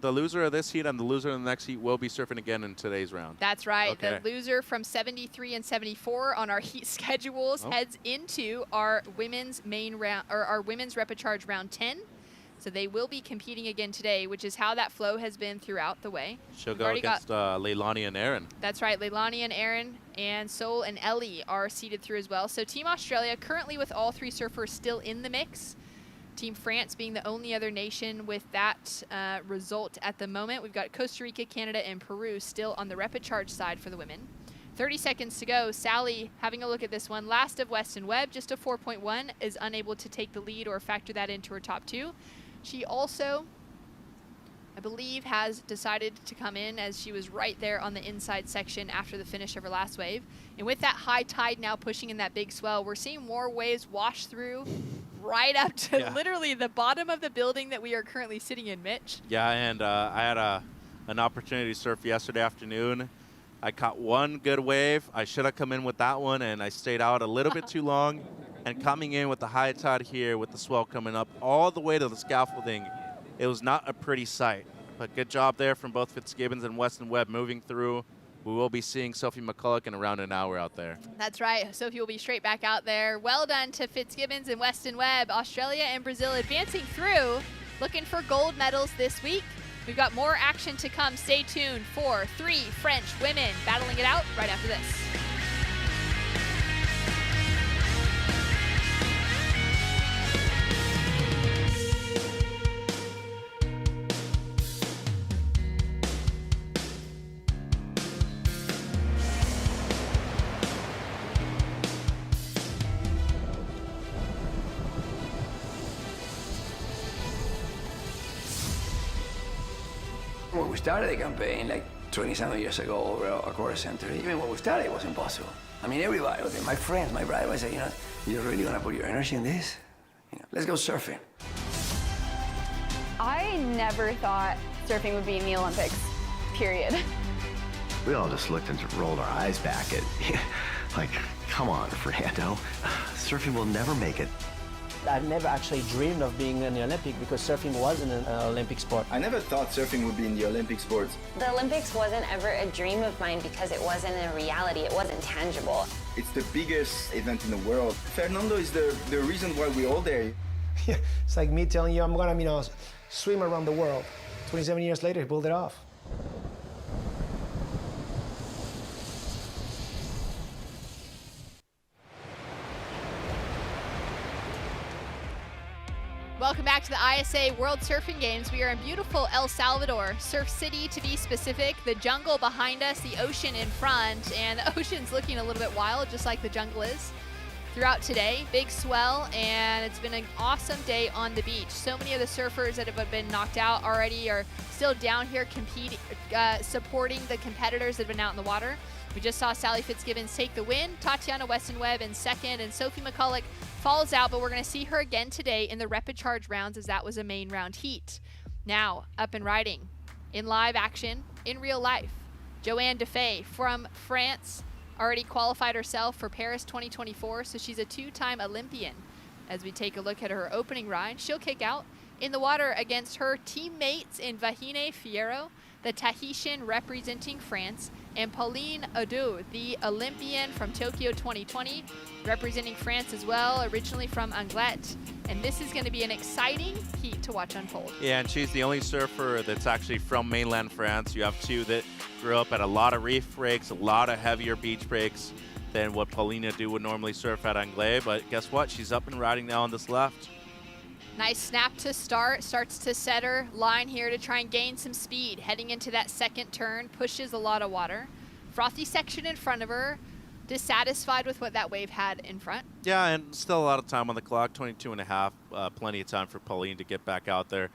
loser of this heat and the loser of the next heat will be surfing again in today's round. That's right. Okay. The loser from 73 and 74 on our heat schedules heads into our women's main round, or our women's repecharge round 10. So they will be competing again today, which is how that flow has been throughout the way. She'll go against Leilani and Aaron. That's right. Leilani and Aaron and Sol and Ellie are seeded through as well. So Team Australia currently with all 3 surfers still in the mix. Team France being the only other nation with that result at the moment. We've got Costa Rica, Canada, and Peru still on the repecharge side for the women. 30 seconds to go. Sally, having a look at this one, last of West and Webb, just a 4.1, is unable to take the lead or factor that into her top 2. She also, I believe, has decided to come in as she was right there on the inside section after the finish of her last wave. And with that high tide now pushing in that big swell, we're seeing more waves wash through right up to literally the bottom of the building that we are currently sitting in, Mitch. Yeah, and I had an opportunity to surf yesterday afternoon. I caught one good wave. I should have come in with that one, and I stayed out a little bit too long. And coming in with the high tide here with the swell coming up all the way to the scaffolding, it was not a pretty sight. But good job there from both Fitzgibbons and Weston Webb moving through. We will be seeing Sophie McCulloch in around an hour out there. That's right. Sophie will be straight back out there. Well done to Fitzgibbons and Weston Webb. Australia and Brazil advancing through, looking for gold medals this week. We've got more action to come. Stay tuned for 3 French women battling it out right after this. When we started the campaign, like 20-something years ago, over a quarter century, even when we started, it wasn't possible. I mean, everybody, okay, my friends, my brother would say, you're really gonna put your energy in this? Let's go surfing. I never thought surfing would be in the Olympics, period. We all just looked and rolled our eyes back at, like, come on, Fernando. Surfing will never make it. I've never actually dreamed of being in the Olympic because surfing wasn't an Olympic sport. I never thought surfing would be in the Olympic sports. The Olympics wasn't ever a dream of mine because it wasn't a reality, it wasn't tangible. It's the biggest event in the world. Fernando is the reason why we're all there. Yeah, it's like me telling you I'm gonna, swim around the world. 27 years later, he pulled it off. Welcome back to the ISA World Surfing Games. We are in beautiful El Salvador, Surf City to be specific. The jungle behind us, the ocean in front, and the ocean's looking a little bit wild, just like the jungle is throughout today. Big swell, and it's been an awesome day on the beach. So many of the surfers that have been knocked out already are still down here competing, supporting the competitors that have been out in the water. We just saw Sally Fitzgibbons take the win, Tatiana Weston-Webb in second, and Sophie McCulloch falls out, but we're going to see her again today in the rapid charge rounds as that was a main round heat. Now, up and riding, in live action, in real life, Joanne Defay from France already qualified herself for Paris 2024, so she's a two-time Olympian. As we take a look at her opening ride, she'll kick out in the water against her teammates in Vahine Fierro, the Tahitian representing France, and Pauline Audou, the Olympian from Tokyo 2020, representing France as well, originally from Anglet. And this is going to be an exciting heat to watch unfold. Yeah, and she's the only surfer that's actually from mainland France. You have two that grew up at a lot of reef breaks, a lot of heavier beach breaks than what Pauline Audou would normally surf at Anglet. But guess what? She's up and riding now on this left. Nice snap to start, starts to set her line here to try and gain some speed. Heading into that second turn, pushes a lot of water. Frothy section in front of her, dissatisfied with what that wave had in front. Yeah, and still a lot of time on the clock, 22 and a half, plenty of time for Pauline to get back out there.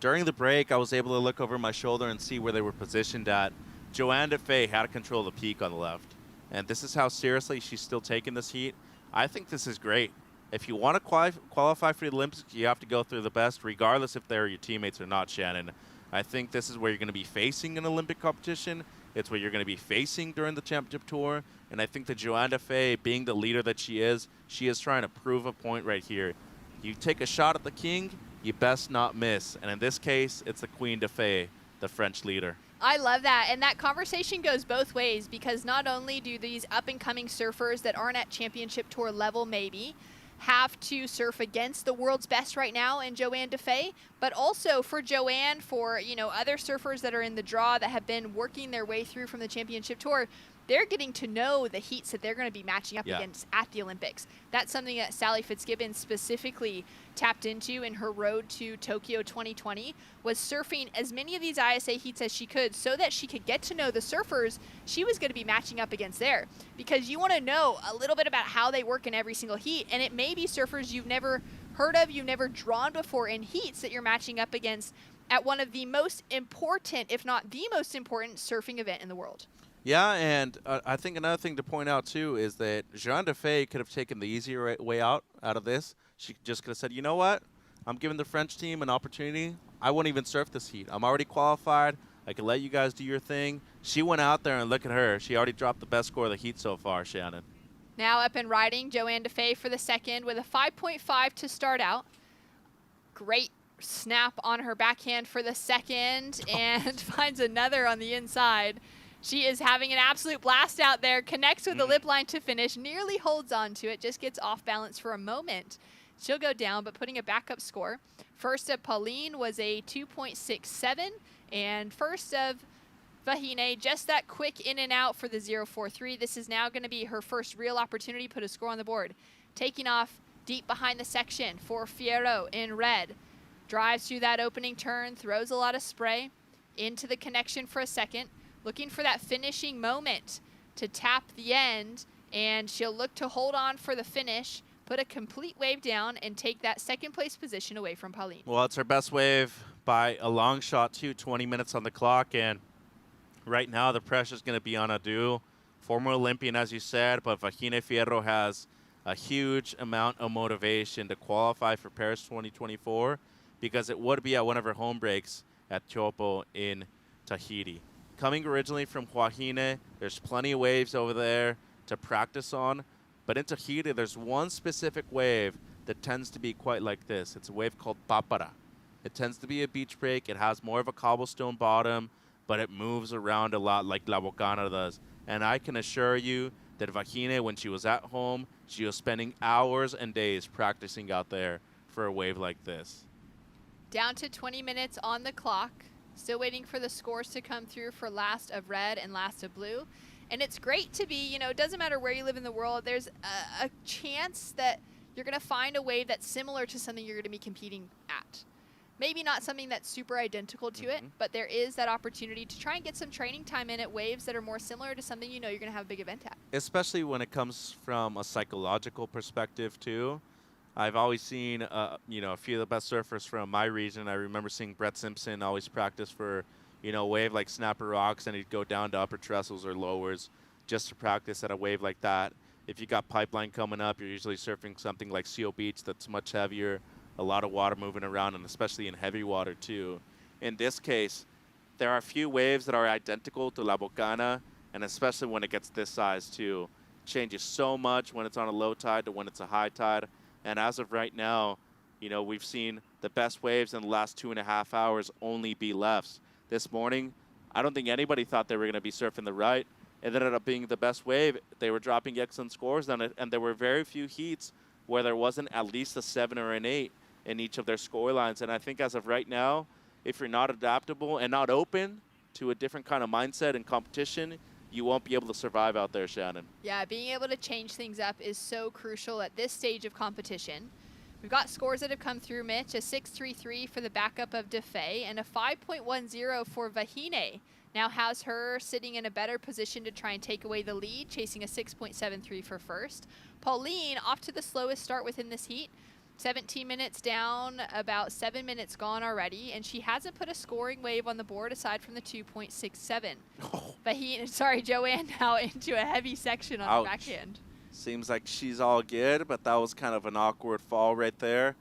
During the break, I was able to look over my shoulder and see where they were positioned at. Joanne Defay had to control the peak on the left. And this is how seriously she's still taking this heat. I think this is great. If you want to qualify for the Olympics, you have to go through the best, regardless if they're your teammates or not, Shannon. I think this is where you're going to be facing an Olympic competition. It's what you're going to be facing during the championship tour. And I think that Joanne Defay, being the leader that she is trying to prove a point right here. You take a shot at the king, you best not miss. And in this case, it's the Queen Defay, the French leader. I love that. And that conversation goes both ways because not only do these up-and-coming surfers that aren't at championship tour level maybe have to surf against the world's best right now in Joanne Defay, but also for Joanne, for other surfers that are in the draw that have been working their way through from the championship tour, they're getting to know the heats that they're going to be matching up against at the Olympics. That's something that Sally Fitzgibbons specifically tapped into in her road to Tokyo 2020, was surfing as many of these ISA heats as she could so that she could get to know the surfers she was going to be matching up against there. Because you want to know a little bit about how they work in every single heat, and it may be surfers you've never heard of, you've never drawn before in heats that you're matching up against at one of the most important, if not the most important, surfing event in the world. Yeah, and I think another thing to point out, too, is that Joanne Defay could have taken the easier way out of this. She just could have said, you know what? I'm giving the French team an opportunity. I won't even surf this heat. I'm already qualified. I can let you guys do your thing. She went out there, and look at her. She already dropped the best score of the heat so far, Shannon. Now up and riding, Joanne Defay for the second with a 5.5 to start out. Great snap on her backhand for the second and finds another on the inside. She is having an absolute blast out there, connects with the lip line to finish, nearly holds on to it, just gets off balance for a moment. She'll go down, but putting a backup score. First of Pauline was a 2.67, and first of Vahine, just that quick in and out for the 0.43. This is now going to be her first real opportunity to put a score on the board. Taking off deep behind the section for Fierro in red. Drives through that opening turn, throws a lot of spray into the connection for a second. Looking for that finishing moment to tap the end, and she'll look to hold on for the finish. put a complete wave down and take that second place position away from Pauline. Well, it's her best wave by a long shot, too. 20 minutes on the clock, and right now the pressure is going to be on Adu, former Olympian, as you said, but Vahine Fierro has a huge amount of motivation to qualify for Paris 2024 because it would be at one of her home breaks at Tiopo in Tahiti. Coming originally from Huahine, there's plenty of waves over there to practice on, but in Tahiti, there's one specific wave that tends to be quite like this. It's a wave called Papara. It tends to be a beach break. It has more of a cobblestone bottom, but it moves around a lot like La Bocana does. And I can assure you that Vahine, when she was at home, she was spending hours and days practicing out there for a wave like this. Down to 20 minutes on the clock. Still waiting for the scores to come through for last of red and last of blue. And it's great to be, you know, it doesn't matter where you live in the world, there's a chance that you're going to find a wave that's similar to something you're going to be competing at. Maybe not something that's super identical to it, but there is that opportunity to try and get some training time in at waves that are more similar to something you know you're going to have a big event at. Especially when it comes from a psychological perspective, too. I've always seen, you know, a few of the best surfers from my region. I remember seeing Brett Simpson always practice for, you know, a wave like Snapper Rocks, and he'd go down to upper trestles or lowers just to practice at a wave like that. If you got pipeline coming up, you're usually surfing something like Seal Beach that's much heavier, a lot of water moving around, and especially in heavy water, too. In this case, there are a few waves that are identical to La Bocana, and especially when it gets this size, too. It changes so much when it's on a low tide to when it's a high tide. And as of right now, you know, we've seen the best waves in the last 2.5 hours only be lefts. This morning, I don't think anybody thought they were going to be surfing the right. It ended up being the best wave. They were dropping excellent scores on it, and there were very few heats where there wasn't at least a 7 or an 8 in each of their score lines. And I think as of right now, if you're not adaptable and not open to a different kind of mindset and competition, you won't be able to survive out there, Shannon. Yeah, being able to change things up is so crucial at this stage of competition. We've got scores that have come through, Mitch, a 6.33 for the backup of DeFay and a 5.10 for Vahine. Now has her sitting in a better position to try and take away the lead, chasing a 6.73 for first. Pauline off to the slowest start within this heat. 17 minutes down, about 7 minutes gone already, and she hasn't put a scoring wave on the board aside from the 2.67. But Joanne now into a heavy section on the backhand. Seems like she's all good, but that was kind of an awkward fall right there.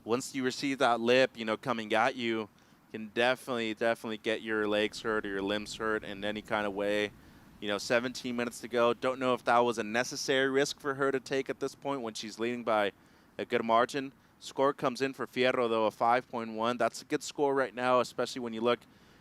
Once you receive that lip, you know, coming at you, you can definitely get your legs hurt or your limbs hurt in any kind of way. You know, 17 minutes to go. Don't know if that was a necessary risk for her to take at this point when she's leading by a good margin. Score comes in for Fierro, though, a 5.1. That's a good score right now, especially when you look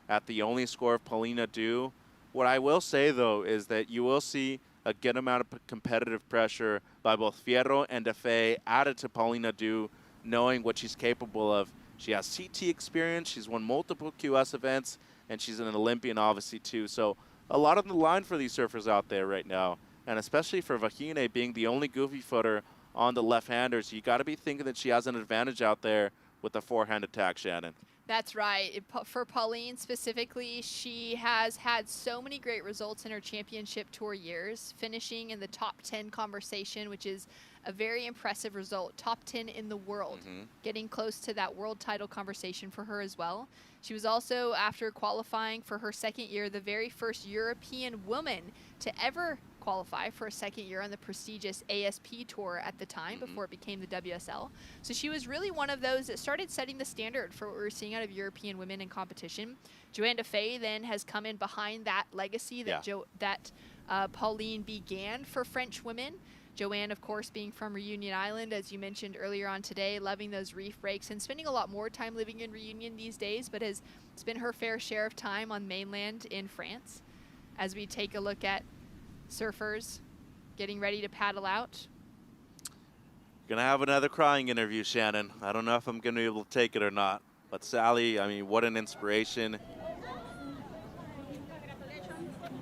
at the only score of Paulina Adu. What I will say, though, is that you will see a good amount of competitive pressure by both Fierro and DeFay added to Paulina Adu, knowing what she's capable of. She has CT experience. She's won multiple QS events, and she's an Olympian, obviously, too. So a lot on the line for these surfers out there right now, and especially for Vahine being the only goofy footer on the left-handers, you got to be thinking that she has an advantage out there with the forehand attack, Shannon. That's right. For Pauline specifically, she has had so many great results in her championship tour years, finishing in the top 10 conversation, which is a very impressive result. Top 10 in the world, getting close to that world title conversation for her as well. She was also, after qualifying for her second year, the very first European woman to ever qualify for a second year on the prestigious ASP tour at the time before it became the WSL. So she was really one of those that started setting the standard for what we were seeing out of European women in competition. Joanne DeFay then has come in behind that legacy that Pauline began for French women. Joanne, of course, being from Reunion Island, as you mentioned earlier on today, loving those reef breaks and spending a lot more time living in Reunion these days, but has spent her fair share of time on mainland in France. As we take a look at surfers getting ready to paddle out. Gonna have another crying interview, Shannon. I don't know if I'm gonna be able to take it or not. But Sally, I mean, what an inspiration.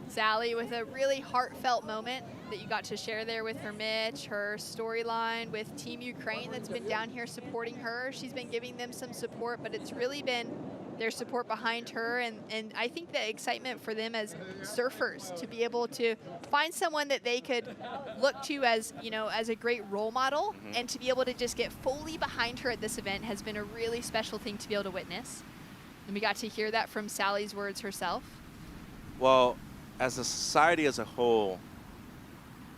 Sally with a really heartfelt moment that you got to share there with her Mitch, her storyline with Team Ukraine that's been down here supporting her. She's been giving them some support, but it's really been their support behind her, and I think the excitement for them as surfers to be able to find someone that they could look to as, you know, as a great role model, and to be able to just get fully behind her at this event has been a really special thing to be able to witness. And we got to hear that from Sally's words herself. Well, as a society as a whole,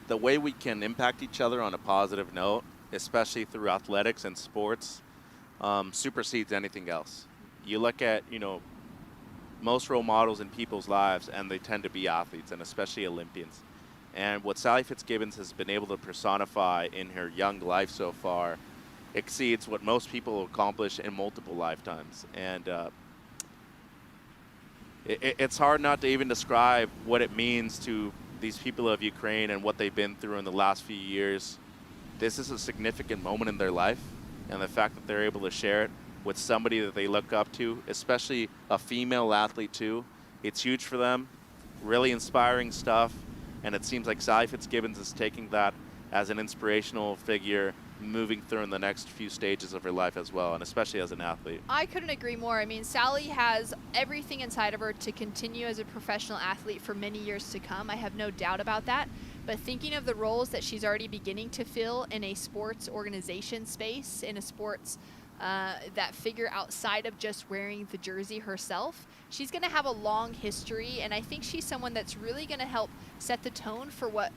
the way we can impact each other on a positive note, especially through athletics and sports, supersedes anything else. You look at, you know, most role models in people's lives, and they tend to be athletes, and especially Olympians. And what Sally Fitzgibbons has been able to personify in her young life so far exceeds what most people accomplish in multiple lifetimes. And it's hard not to even describe what it means to these people of Ukraine and what they've been through in the last few years. This is a significant moment in their life, and the fact that they're able to share it with somebody that they look up to, especially a female athlete too, it's huge for them. Really inspiring stuff, and it seems like Sally Fitzgibbons is taking that as an inspirational figure moving through in the next few stages of her life as well, and especially as an athlete. I couldn't agree more. I mean, Sally has everything inside of her to continue as a professional athlete for many years to come. I have no doubt about that. But thinking of the roles that she's already beginning to fill in a sports organization space, in a sports that figure outside of just wearing the jersey herself, she's going to have a long history, and I think she's someone that's really going to help set the tone for what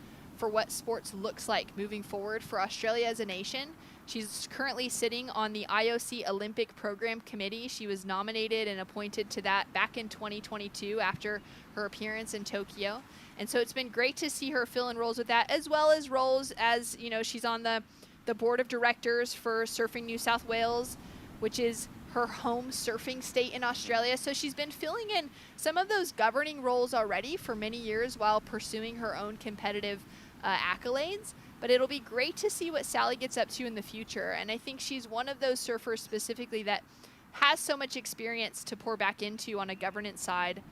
sports looks like moving forward for Australia as a nation. She's currently sitting on the IOC Olympic Program Committee. She was nominated and appointed to that back in 2022 after her appearance in Tokyo. And so it's been great to see her fill in roles with that, as well as roles as, you know, she's on the board of directors for Surfing New South Wales, which is her home surfing state in Australia. So she's been filling in some of those governing roles already for many years while pursuing her own competitive accolades. But it'll be great to see what Sally gets up to in the future. And I think she's one of those surfers specifically that has so much experience to pour back into on a governance side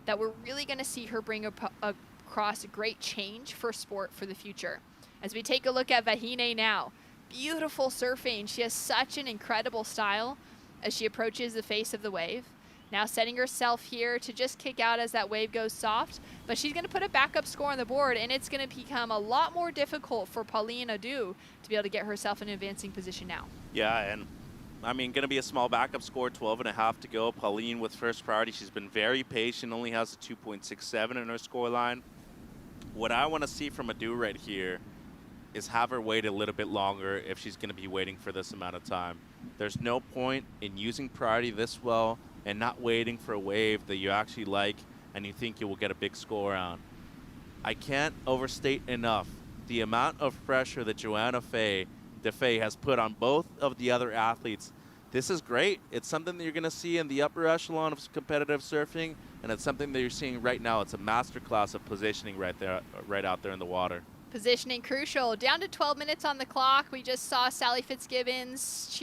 that we're really going to see her bring across great change for sport for the future. As we take a look at Vahine now, beautiful surfing. She has such an incredible style as she approaches the face of the wave. Now setting herself here to just kick out as that wave goes soft, but she's going to put a backup score on the board, and it's going to become a lot more difficult for Pauline Adu to be able to get herself in an advancing position now. Yeah, and I mean, going to be a small backup score, 12.5 to go. Pauline with first priority. She's been very patient, only has a 2.67 in her scoreline. What I want to see from Adu right here is have her wait a little bit longer if she's going to be waiting for this amount of time. There's no point in using priority this well and not waiting for a wave that you actually like and you think you will get a big score on. I can't overstate enough the amount of pressure that Joanna DeFay has put on both of the other athletes. This is great. It's something that you're going to see in the upper echelon of competitive surfing, and it's something that you're seeing right now. It's a masterclass of positioning right there, right out there in the water. Positioning crucial. Down to 12 minutes on the clock. We just saw Sally Fitzgibbons,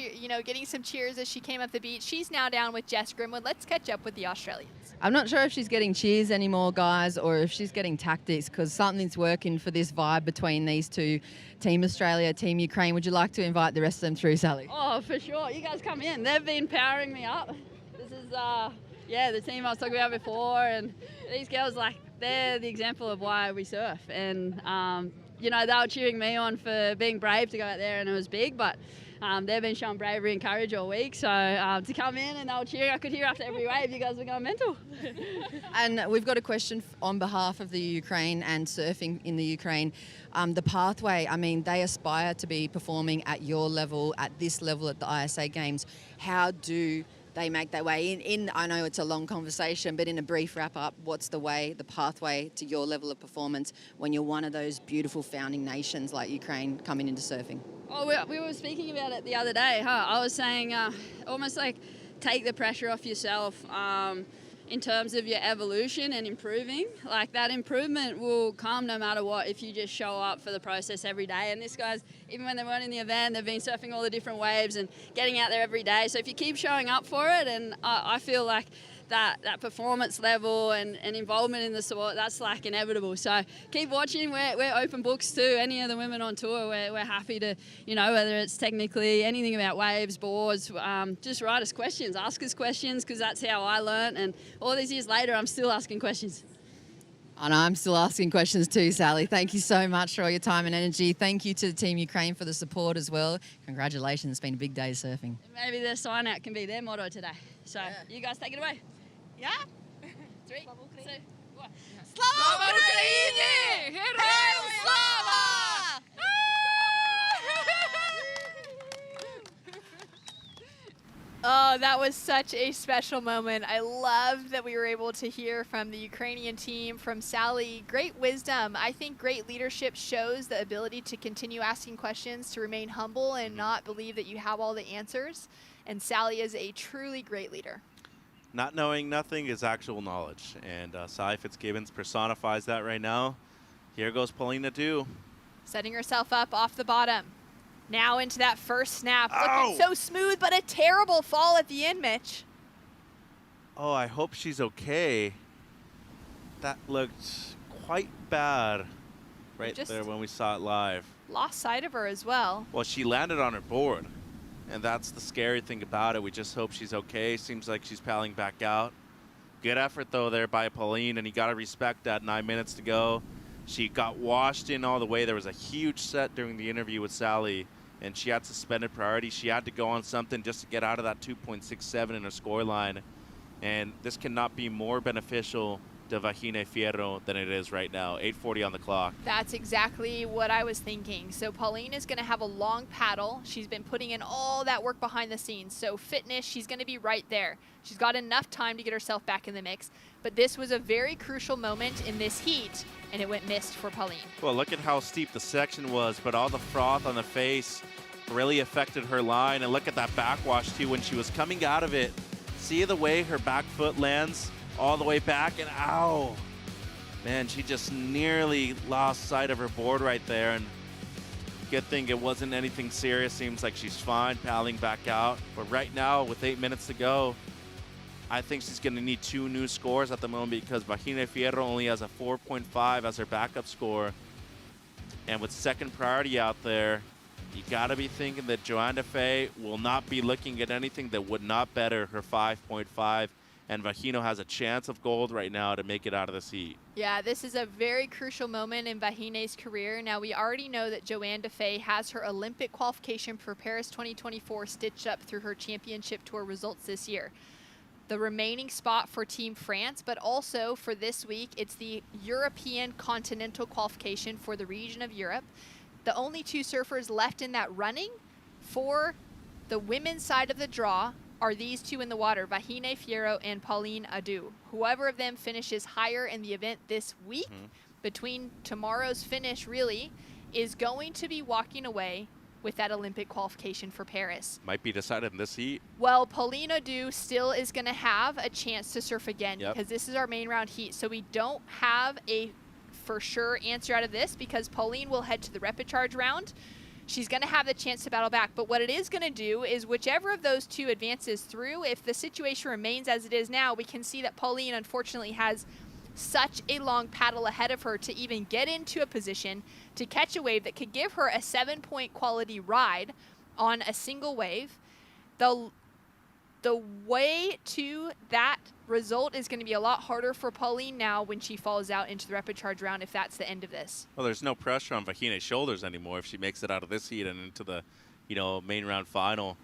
getting some cheers as she came up the beach. She's now down with Jess Grimwood. Let's catch up with the Australians. I'm not sure if she's getting cheers anymore, guys, or if she's getting tactics, because something's working for this vibe between these two, Team Australia, Team Ukraine. Would you like to invite the rest of them through, Sally? Oh, for sure. You guys come in. They've been powering me up. This is, the team I was talking about before, and these girls, they're the example of why we surf. And, they were cheering me on for being brave to go out there, and it was big, but they've been showing bravery and courage all week. So to come in and they were cheering, I could hear after every wave, you guys were going mental. And we've got a question on behalf of the Ukraine and surfing in the Ukraine. The pathway, they aspire to be performing at your level, at this level at the ISA Games. How do they make their way in? I know it's a long conversation, but in a brief wrap-up, what's the pathway to your level of performance when you're one of those beautiful founding nations like Ukraine coming into surfing? Oh, we were speaking about it the other day, I was saying almost like take the pressure off yourself in terms of your evolution and improving. Like that improvement will come no matter what if you just show up for the process every day. And this guy's, even when they weren't in the event, they've been surfing all the different waves and getting out there every day. So if you keep showing up for it, and I feel like that performance level and involvement in the sport, that's like inevitable. So keep watching. We're open books to any of the women on tour. We're happy to, whether it's technically anything about waves, boards, just write us questions, ask us questions, because that's how I learned. And all these years later, I'm still asking questions. And I'm still asking questions too, Sally. Thank you so much for all your time and energy. Thank you to Team Ukraine for the support as well. Congratulations. It's been a big day of surfing. Maybe their sign out can be their motto today. So you guys take it away. Yeah? 3, 2, 1. Slava Ukraini! Героям слава! Oh, that was such a special moment. I love that we were able to hear from the Ukrainian team, from Sally. Great wisdom. I think great leadership shows the ability to continue asking questions, to remain humble and not believe that you have all the answers. And Sally is a truly great leader. Not knowing nothing is actual knowledge, and Sally Fitzgibbons personifies that right now. Here goes Paulina Dew. Setting herself up off the bottom. Now into that first snap. Ow! Looking so smooth, but a terrible fall at the end, Mitch. Oh, I hope she's okay. That looked quite bad right there when we saw it live. Lost sight of her as well. Well, she landed on her board, and that's the scary thing about it. We just hope she's okay. Seems like she's paddling back out. Good effort, though, there by Pauline, and you got to respect that. 9 minutes to go. She got washed in all the way. There was a huge set during the interview with Sally, and she had suspended priority. She had to go on something just to get out of that 2.67 in her score line. And this cannot be more beneficial to Vahine Fierro than it is right now. 8:40 on the clock. That's exactly what I was thinking. So Pauline is going to have a long paddle. She's been putting in all that work behind the scenes. So fitness, she's going to be right there. She's got enough time to get herself back in the mix. But this was a very crucial moment in this heat, and it went missed for Pauline. Well, look at how steep the section was, but all the froth on the face really affected her line. And look at that backwash, too, when she was coming out of it. See the way her back foot lands all the way back, and ow. Man, she just nearly lost sight of her board right there, and good thing it wasn't anything serious. Seems like she's fine, paddling back out. But right now, with 8 minutes to go, I think she's going to need 2 new scores at the moment, because Vahine Fierro only has a 4.5 as her backup score. And with second priority out there, you got to be thinking that Joanne Defay will not be looking at anything that would not better her 5.5. And Vahino has a chance of gold right now to make it out of this heat. Yeah, this is a very crucial moment in Vahine's career. Now, we already know that Joanne Defay has her Olympic qualification for Paris 2024 stitched up through her championship tour results this year. The remaining spot for Team France, but also for this week, it's the European continental qualification for the region of Europe. The only 2 surfers left in that running for the women's side of the draw are these 2 in the water, Vahine Fierro and Pauline Adu. Whoever of them finishes higher in the event this week, between tomorrow's finish really, is going to be walking away with that Olympic qualification for Paris. Might be decided in this heat. Well, Pauline Adu still is going to have a chance to surf again, because this is our main round heat. So we don't have a for sure answer out of this, because Pauline will head to the rapid charge round. She's going to have the chance to battle back. But what it is going to do is whichever of those 2 advances through, if the situation remains as it is now, we can see that Pauline unfortunately has such a long paddle ahead of her to even get into a position to catch a wave that could give her a 7-point quality ride on a single wave. The way to that result is going to be a lot harder for Pauline now when she falls out into the rapid charge round, if that's the end of this. Well, there's no pressure on Vahine's shoulders anymore if she makes it out of this heat and into the, main round final.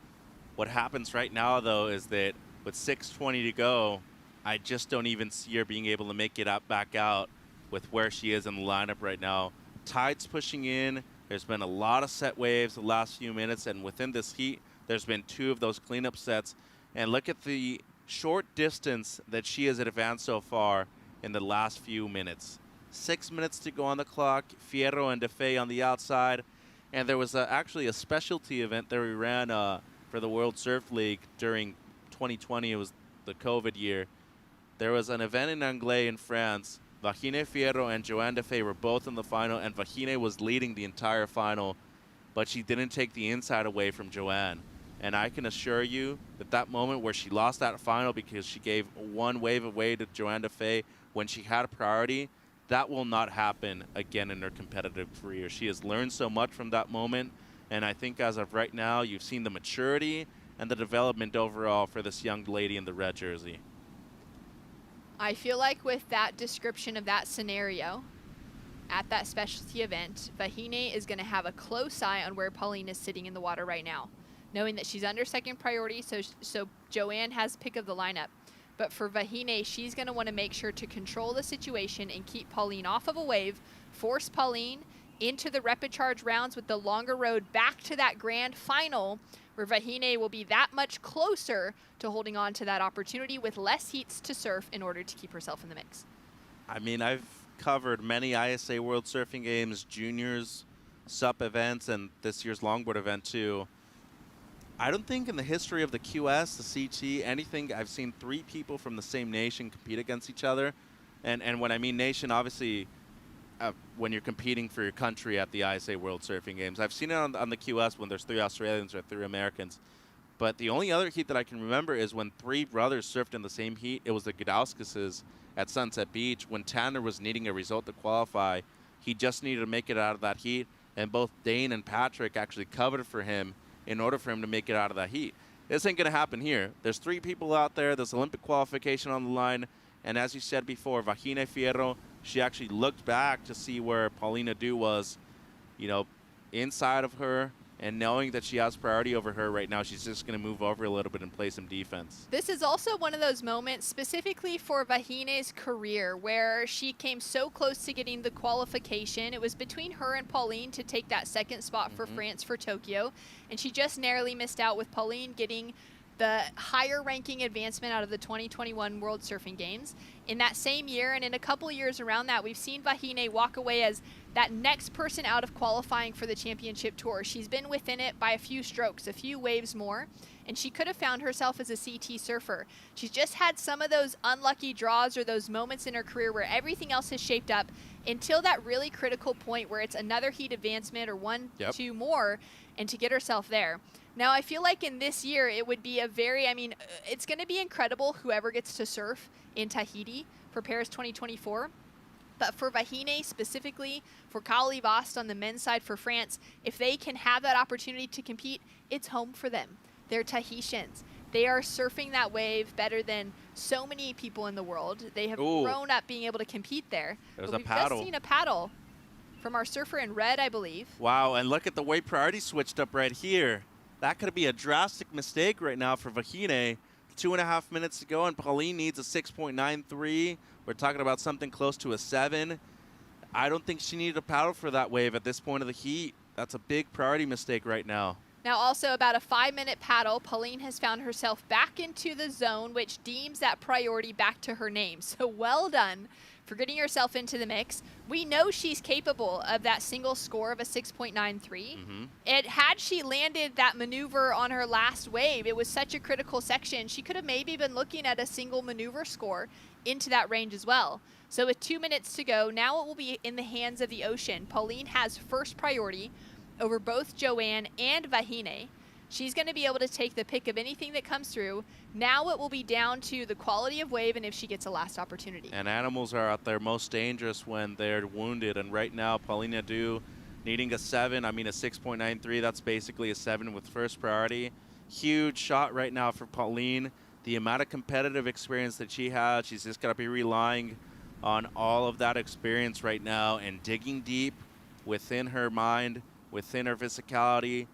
What happens right now, though, is that with 6:20 to go, I just don't even see her being able to make it back out with where she is in the lineup right now. Tide's pushing in. There's been a lot of set waves the last few minutes, and within this heat, there's been 2 of those cleanup sets. And look at the short distance that she has advanced so far in the last few minutes. 6 minutes to go on the clock. Fierro and Defay on the outside. And there was actually a specialty event that we ran for the World Surf League during 2020. It was the COVID year. There was an event in Angers in France. Vahine Fierro and Joanne Defay were both in the final, and Vahine was leading the entire final, but she didn't take the inside away from Joanne. And I can assure you that that moment where she lost that final because she gave one wave away to Joanne Defay when she had a priority, that will not happen again in her competitive career. She has learned so much from that moment, and I think as of right now, you've seen the maturity and the development overall for this young lady in the red jersey. I feel like with that description of that scenario at that specialty event, Vahine is going to have a close eye on where Pauline is sitting in the water right now, knowing that she's under second priority, so Joanne has pick of the lineup. But for Vahine, she's going to want to make sure to control the situation and keep Pauline off of a wave, force Pauline into the rapid charge rounds with the longer road back to that grand final, where Vahine will be that much closer to holding on to that opportunity with less heats to surf in order to keep herself in the mix. I mean, I've covered many ISA World Surfing Games, juniors, SUP events, and this year's longboard event too. I don't think in the history of the QS, the CT, anything, I've seen 3 people from the same nation compete against each other. And when I mean nation, obviously, when you're competing for your country at the ISA World Surfing Games. I've seen it on the QS when there's 3 Australians or 3 Americans. But the only other heat that I can remember is when 3 brothers surfed in the same heat. It was the Gudauskases at Sunset Beach. When Tanner was needing a result to qualify, he just needed to make it out of that heat. And both Dane and Patrick actually covered for him in order for him to make it out of that heat. This ain't going to happen here. There's 3 people out there. There's Olympic qualification on the line. And as you said before, Vahine Fierro, she actually looked back to see where Paulina Du was, you know, inside of her. And knowing that she has priority over her right now, she's just going to move over a little bit and play some defense. This is also one of those moments specifically for Vahine's career where she came so close to getting the qualification. It was between her and Pauline to take that second spot for France for Tokyo. And she just narrowly missed out with Pauline getting the higher ranking advancement out of the 2021 World Surfing Games. In that same year and in a couple of years around that, we've seen Vahine walk away as that next person out of qualifying for the championship tour. She's been within it by a few strokes, a few waves more, and she could have found herself as a CT surfer. She's just had some of those unlucky draws or those moments in her career where everything else has shaped up until that really critical point where it's another heat advancement or 1, 2 more, and to get herself there. Now, I feel like in this year, it would be it's going to be incredible whoever gets to surf in Tahiti for Paris 2024. But for Vahine specifically, for Kali Vast on the men's side for France, if they can have that opportunity to compete, it's home for them. They're Tahitians. They are surfing that wave better than so many people in the world. They have grown up being able to compete there. There's but a paddle. We've just seen a paddle from our surfer in red, I believe. Wow, and look at the way priority switched up right here. That could be a drastic mistake right now for Vahine. 2.5 minutes to go, and Pauline needs a 6.93. We're talking about something close to a 7. I don't think she needed a paddle for that wave at this point of the heat. That's a big priority mistake right now. Now also about a 5-minute paddle, Pauline has found herself back into the zone, which deems that priority back to her name. So well done for getting herself into the mix. We know she's capable of that single score of a 6.93. Had she landed that maneuver on her last wave, it was such a critical section, she could have maybe been looking at a single maneuver score into that range as well. So with 2 minutes to go, now it will be in the hands of the ocean. Pauline has first priority over both Joanne and Vahine. She's going to be able to take the pick of anything that comes through. Now it will be down to the quality of wave and if she gets a last opportunity. And animals are out there most dangerous when they're wounded. And right now, Paulina Du needing a 7, a 6.93. That's basically a 7 with first priority. Huge shot right now for Pauline. The amount of competitive experience that she has, she's just got to be relying on all of that experience right now and digging deep within her mind, within her physicality.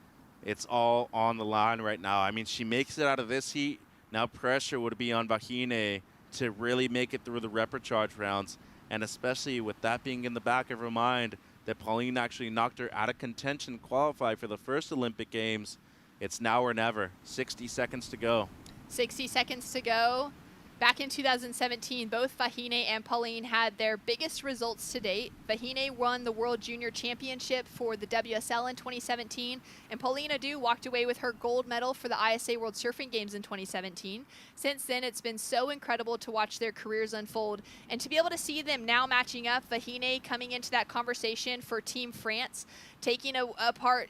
It's all on the line right now. She makes it out of this heat. Now pressure would be on Vahine to really make it through the repechage rounds. And especially with that being in the back of her mind, that Pauline actually knocked her out of contention to qualify for the first Olympic Games. It's now or never. 60 seconds to go. 60 seconds to go. Back in 2017, both Vahine and Pauline had their biggest results to date. Vahine won the World Junior Championship for the WSL in 2017, and Paulina Du walked away with her gold medal for the ISA World Surfing Games in 2017. Since then, it's been so incredible to watch their careers unfold, and to be able to see them now matching up, Vahine coming into that conversation for Team France, taking a part,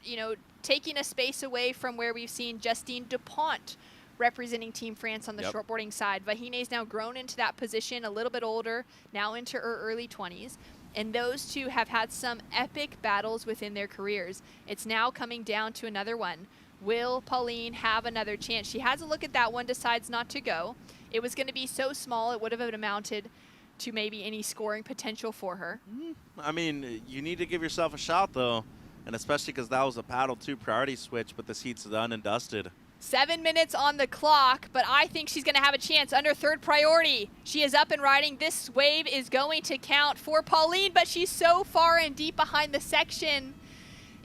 taking a space away from where we've seen Justine Dupont representing Team France on the shortboarding side. Vahine's now grown into that position, a little bit older, now into her early 20s. And those two have had some epic battles within their careers. It's now coming down to another one. Will Pauline have another chance? She has a look at that one, decides not to go. It was going to be so small, it would have amounted to maybe any scoring potential for her. I mean, you need to give yourself a shot, though, and especially because that was a paddle 2 priority switch, but this heat's done and dusted. 7 minutes on the clock, but I think she's going to have a chance under third priority. She is up and riding. This wave is going to count for Pauline, but she's so far and deep behind the section.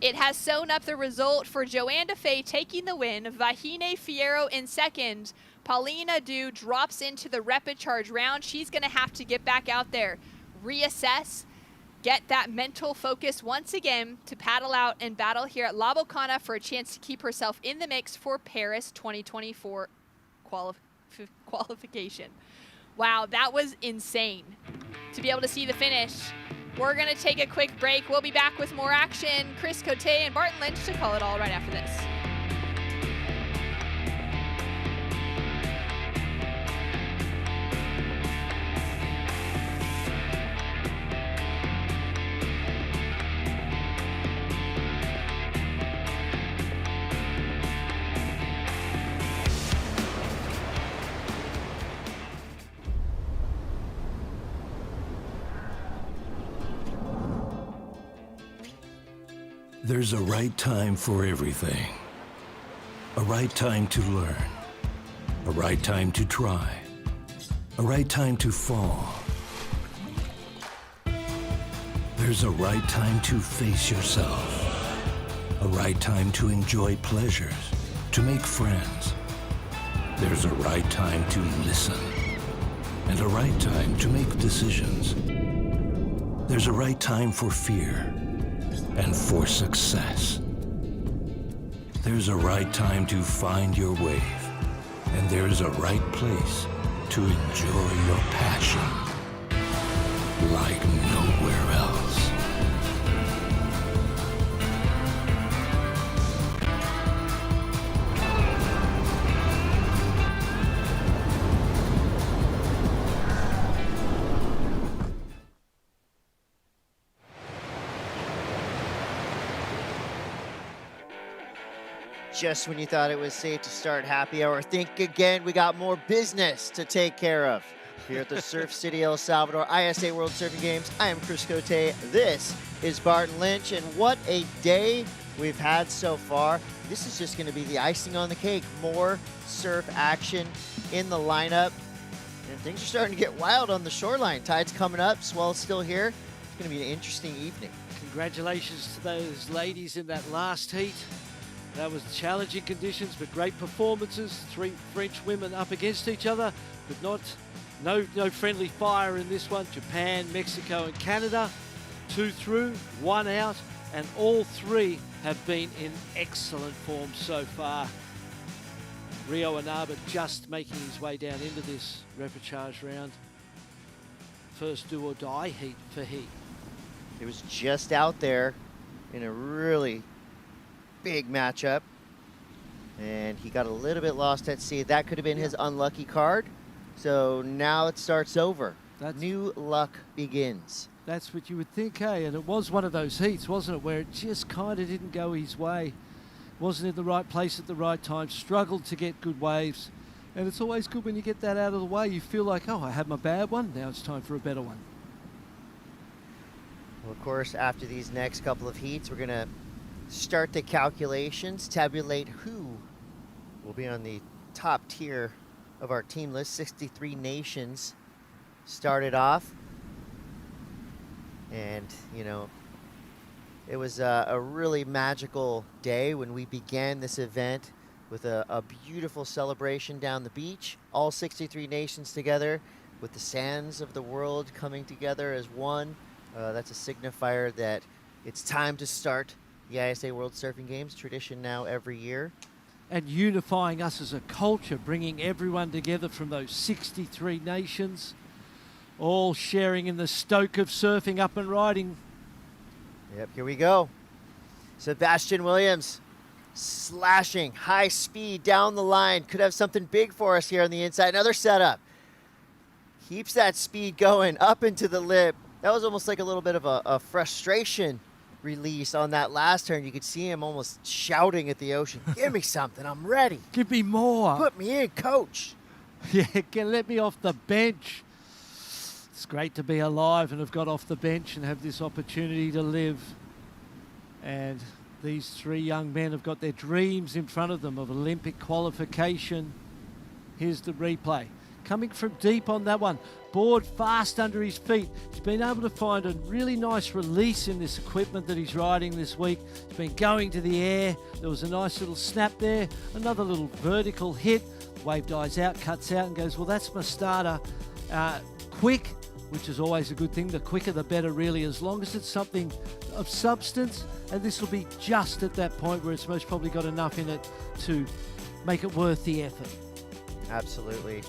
It has sewn up the result for Joanne Defay taking the win, Vahine Fierro in second. Paulina Du drops into the rapid charge round. She's going to have to get back out there, reassess, get that mental focus once again to paddle out and battle here at La Bocana for a chance to keep herself in the mix for Paris 2024 qualification. Wow, that was insane to be able to see the finish. We're going to take a quick break. We'll be back with more action. Chris Cote and Barton Lynch to call it all right after this. There's a right time for everything. A right time to learn. A right time to try. A right time to fall. There's a right time to face yourself. A right time to enjoy pleasures, to make friends. There's a right time to listen. And a right time to make decisions. There's a right time for fear. And for success. There's a right time to find your wave, and there's a right place to enjoy your passion like nowhere else. Just when you thought it was safe to start happy hour, think again. We got more business to take care of here at the Surf City El Salvador ISA World Surfing Games. I am Chris Cote. This is Barton Lynch, and what a day we've had so far. This is just going to be the icing on the cake. More surf action in the lineup, and things are starting to get wild on the shoreline. Tide's coming up, swell's still here. It's going to be an interesting evening. Congratulations to those ladies in that last heat. That was challenging conditions, but great performances. 3 French women up against each other, but no friendly fire in this one. Japan, Mexico, and Canada. 2 through, 1 out, and all 3 have been in excellent form so far. Rio Inaba just making his way down into this repechage round. First do or die heat for he. It was just out there in a really big matchup, and he got a little bit lost at sea. That could have been his unlucky card. So now it starts over. New luck begins. That's what you would think, hey? And it was one of those heats, wasn't it, where it just kind of didn't go his way. Wasn't in the right place at the right time, struggled to get good waves. And it's always good when you get that out of the way. You feel like, oh, I had my bad one, now it's time for a better one. Well, of course, after these next couple of heats, we're going to start the calculations, tabulate who will be on the top tier of our team list. 63 nations started off. And, you know, it was a really magical day when we began this event with a beautiful celebration down the beach. All 63 nations together with the sands of the world coming together as one. That's a signifier that it's time to start the ISA World Surfing Games, tradition now every year. And unifying us as a culture, bringing everyone together from those 63 nations, all sharing in the stoke of surfing up and riding. Yep, here we go. Sebastian Williams slashing, high speed down the line. Could have something big for us here on the inside. Another setup. Keeps that speed going up into the lip. That was almost like a little bit of a frustration release on that last turn. You could see him almost shouting at the ocean, give me something, I'm ready. Give me more. Put me in, coach. Yeah, let me off the bench. It's great to be alive and have got off the bench and have this opportunity to live. And these three young men have got their dreams in front of them of Olympic qualification. Here's the replay. Coming from deep on that one. Board fast under his feet. He's been able to find a really nice release in this equipment that he's riding this week. He's been going to the air. There was a nice little snap there. Another little vertical hit. Wave dies out, cuts out and goes, well, that's my starter. Quick, which is always a good thing. The quicker the better, really, as long as it's something of substance. And this will be just at that point where it's most probably got enough in it to make it worth the effort. Absolutely.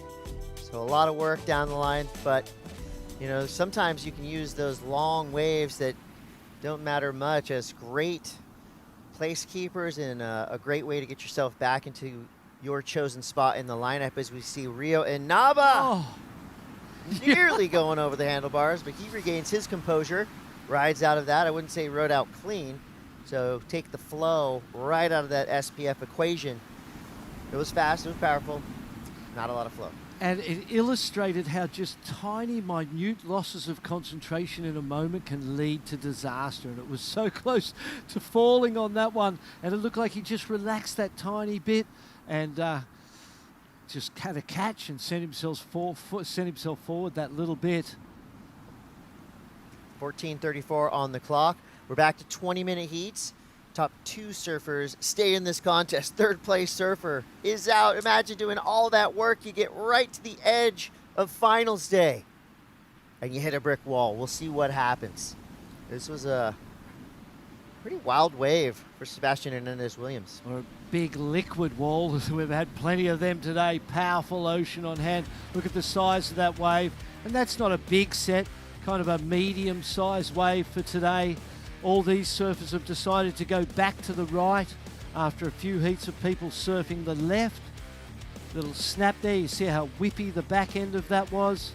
So a lot of work down the line, but you know, sometimes you can use those long waves that don't matter much as great placekeepers and a great way to get yourself back into your chosen spot in the lineup, as we see Rio and Naba nearly going over the handlebars, but he regains his composure, rides out of that. I wouldn't say rode out clean, so take the flow right out of that SPF equation. It was fast, it was powerful, not a lot of flow. And it illustrated how just tiny, minute losses of concentration in a moment can lead to disaster. And it was so close to falling on that one. And it looked like he just relaxed that tiny bit and just had a catch and sent himself forward that little bit. 14:34 on the clock. We're back to 20-minute heats. Top two surfers stay in this contest. Third place surfer is out. Imagine doing all that work. You get right to the edge of finals day and you hit a brick wall. We'll see what happens. This was a pretty wild wave for Sebastian Hernandez-Williams. Or a big liquid wall. We've had plenty of them today. Powerful ocean on hand. Look at the size of that wave. And that's not a big set, kind of a medium-sized wave for today. All these surfers have decided to go back to the right after a few heats of people surfing the left. Little snap there. You see how whippy the back end of that was.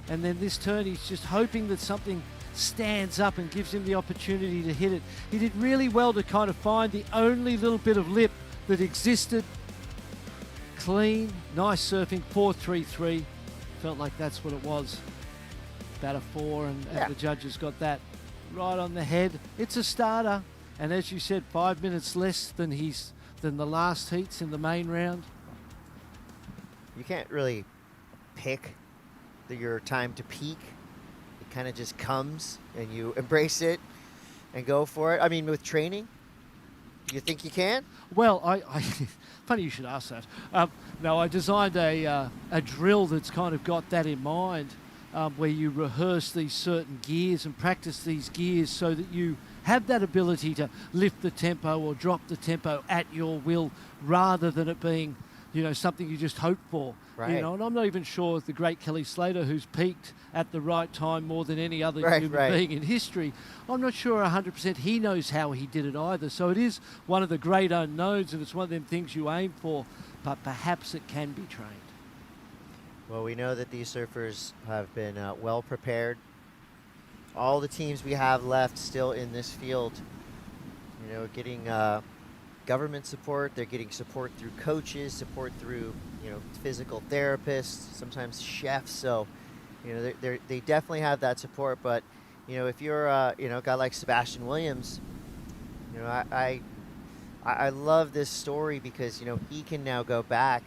And then this turn, he's just hoping that something stands up and gives him the opportunity to hit it. He did really well to kind of find the only little bit of lip that existed. Clean, nice surfing, 4.33. Felt like that's what it was. About a 4, and the judges got that right on the head. It's a starter, and as you said, 5 minutes less than the last heats in the main round. You can't really pick your time to peak. It kind of just comes, and you embrace it and go for it. I mean, with training, do you think you can? Well, I funny you should ask that. No, I designed a drill that's kind of got that in mind. Where you rehearse these certain gears and practice these gears so that you have that ability to lift the tempo or drop the tempo at your will, rather than it being, you know, something you just hope for. Right. You know, and I'm not even sure if the great Kelly Slater, who's peaked at the right time more than any other human being in history, I'm not sure 100% he knows how he did it either. So it is one of the great unknowns, and it's one of them things you aim for, but perhaps it can be trained. Well, we know that these surfers have been well prepared. All the teams we have left still in this field, you know, getting government support. They're getting support through coaches, support through, you know, physical therapists, sometimes chefs. So, you know, they definitely have that support. But, you know, if you're, you know, a guy like Sebastian Williams, you know, I love this story because, you know, he can now go back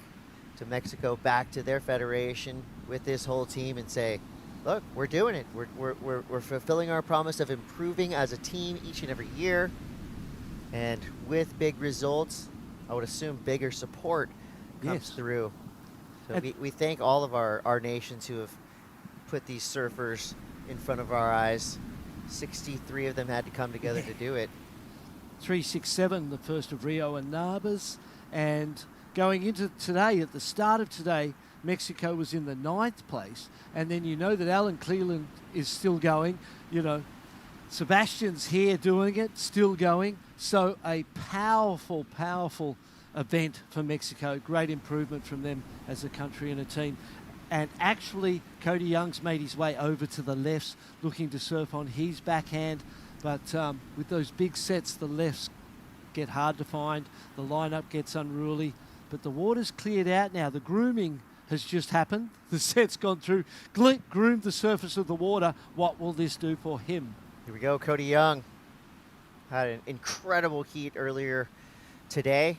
to Mexico, back to their federation with this whole team and say, look, we're doing it. We're fulfilling our promise of improving as a team each and every year. And with big results, I would assume bigger support comes through. So we thank all of our nations who have put these surfers in front of our eyes. 63 of them had to come together to do it. 3.67, the first of Rio and Nabas. And going into today, at the start of today, Mexico was in the 9th place. And then you know that Alan Cleland is still going, you know, Sebastian's here doing it, still going. So a powerful, powerful event for Mexico. Great improvement from them as a country and a team. And actually, Cody Young's made his way over to the lefts, looking to surf on his backhand. But with those big sets, the lefts get hard to find. The lineup gets unruly. But the water's cleared out now. The grooming has just happened. The set's gone through. Glint groomed the surface of the water. What will this do for him? Here we go. Cody Young had an incredible heat earlier today.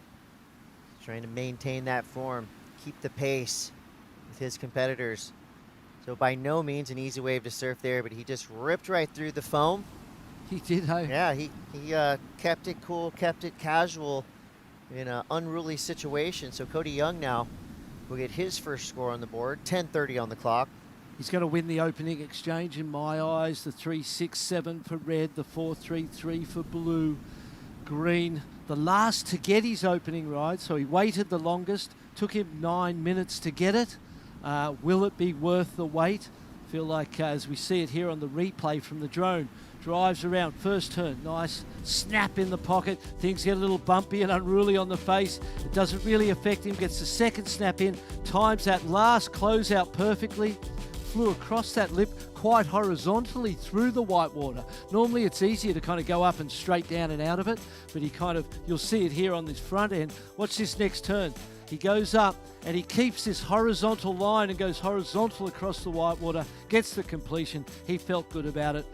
Trying to maintain that form, keep the pace with his competitors. So by no means an easy wave to surf there, but he just ripped right through the foam. He did, hey? Yeah, he kept it cool, kept it casual in an unruly situation. So Cody Young now will get his first score on the board, 10:30 on the clock. He's going to win the opening exchange in my eyes. The 3-6-7 for red, the 4-3-3 for blue. Green, the last to get his opening ride, so he waited the longest. Took him 9 minutes to get it. Will it be worth the wait? Feel like as we see it here on the replay from the drone, drives around, first turn, nice snap in the pocket. Things get a little bumpy and unruly on the face. It doesn't really affect him. Gets the second snap in, times that last closeout perfectly. Flew across that lip quite horizontally through the white water. Normally it's easier to kind of go up and straight down and out of it, but he kind of, you'll see it here on this front end. Watch this next turn. He goes up and he keeps this horizontal line and goes horizontal across the white water, gets the completion. He felt good about it.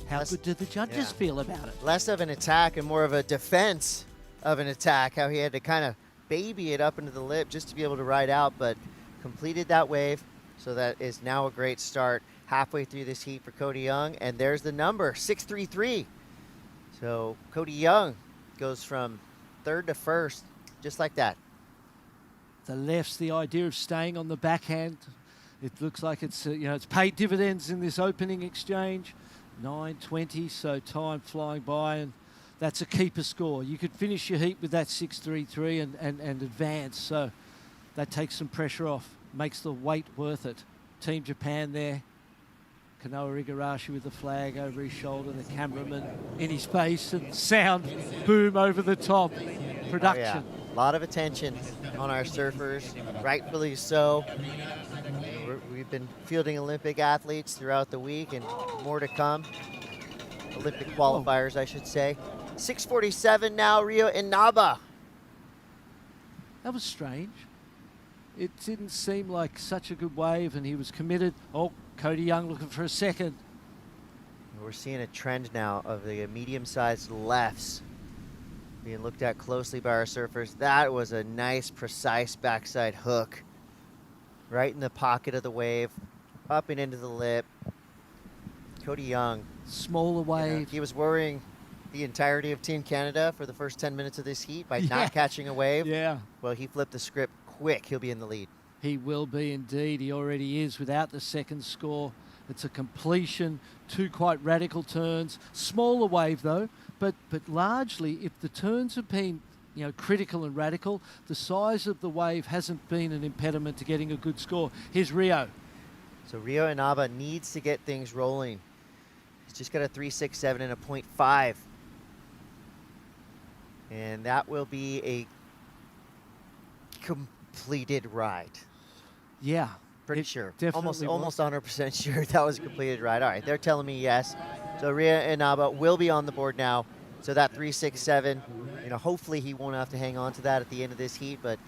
How good did the judges feel about it? Less of an attack and more of a defense of an attack, how he had to kind of baby it up into the lip just to be able to ride out, but completed that wave. So that is now a great start halfway through this heat for Cody Young. And there's the number, 633. So Cody Young goes from third to first, just like that. The left's the idea of staying on the backhand. It looks like it's, it's paid dividends in this opening exchange. 9:20, so time flying by, and that's a keeper score. You could finish your heat with that 633 and advance, so that takes some pressure off. Makes the weight worth it. Team Japan there. Kanoa Igarashi with the flag over his shoulder, the cameraman in his face, and sound boom over the top. Production. Oh, yeah. A lot of attention on our surfers, rightfully so. We've been fielding Olympic athletes throughout the week and more to come. Olympic qualifiers, I should say. 6:47 now, Rio Inaba. That was strange. It didn't seem like such a good wave, and he was committed. Oh, Cody Young looking for a second. We're seeing a trend now of the medium-sized lefts being looked at closely by our surfers. That was a nice, precise backside hook. Right in the pocket of the wave, up and into the lip. Cody Young. Smaller wave. He was worrying the entirety of Team Canada for the first 10 minutes of this heat by not catching a wave. Yeah. Well, he flipped the script quick. He'll be in the lead. He will be indeed. He already is without the second score. It's a completion, two quite radical turns. Smaller wave though, but largely if the turns have been critical and radical, the size of the wave hasn't been an impediment to getting a good score. Here's Rio. So Rio Inaba needs to get things rolling. He's just got a 3.67 and a 0.5. And that will be a completed ride. Yeah. Pretty sure. Definitely almost 100% sure that was a completed ride. All right, they're telling me yes. So Rio Inaba will be on the board now. So that 3.67, hopefully he won't have to hang on to that at the end of this heat, but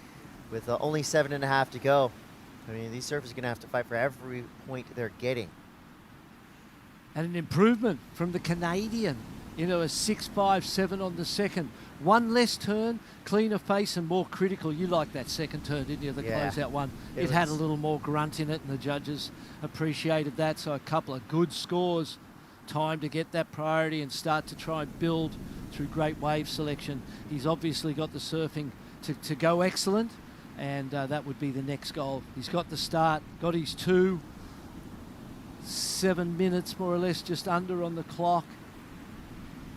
with only 7.5 to go, I mean, these surfers are going to have to fight for every point they're getting. And an improvement from the Canadian, a 6.57 on the second. One less turn, cleaner face and more critical. You liked that second turn, didn't you, the closeout one? It had a little more grunt in it, and the judges appreciated that, so a couple of good scores. Time to get that priority and start to try and build through great wave selection. He's obviously got the surfing to go excellent, and that would be the next goal. He's got the start, got his 2, 7 minutes more or less, just under on the clock.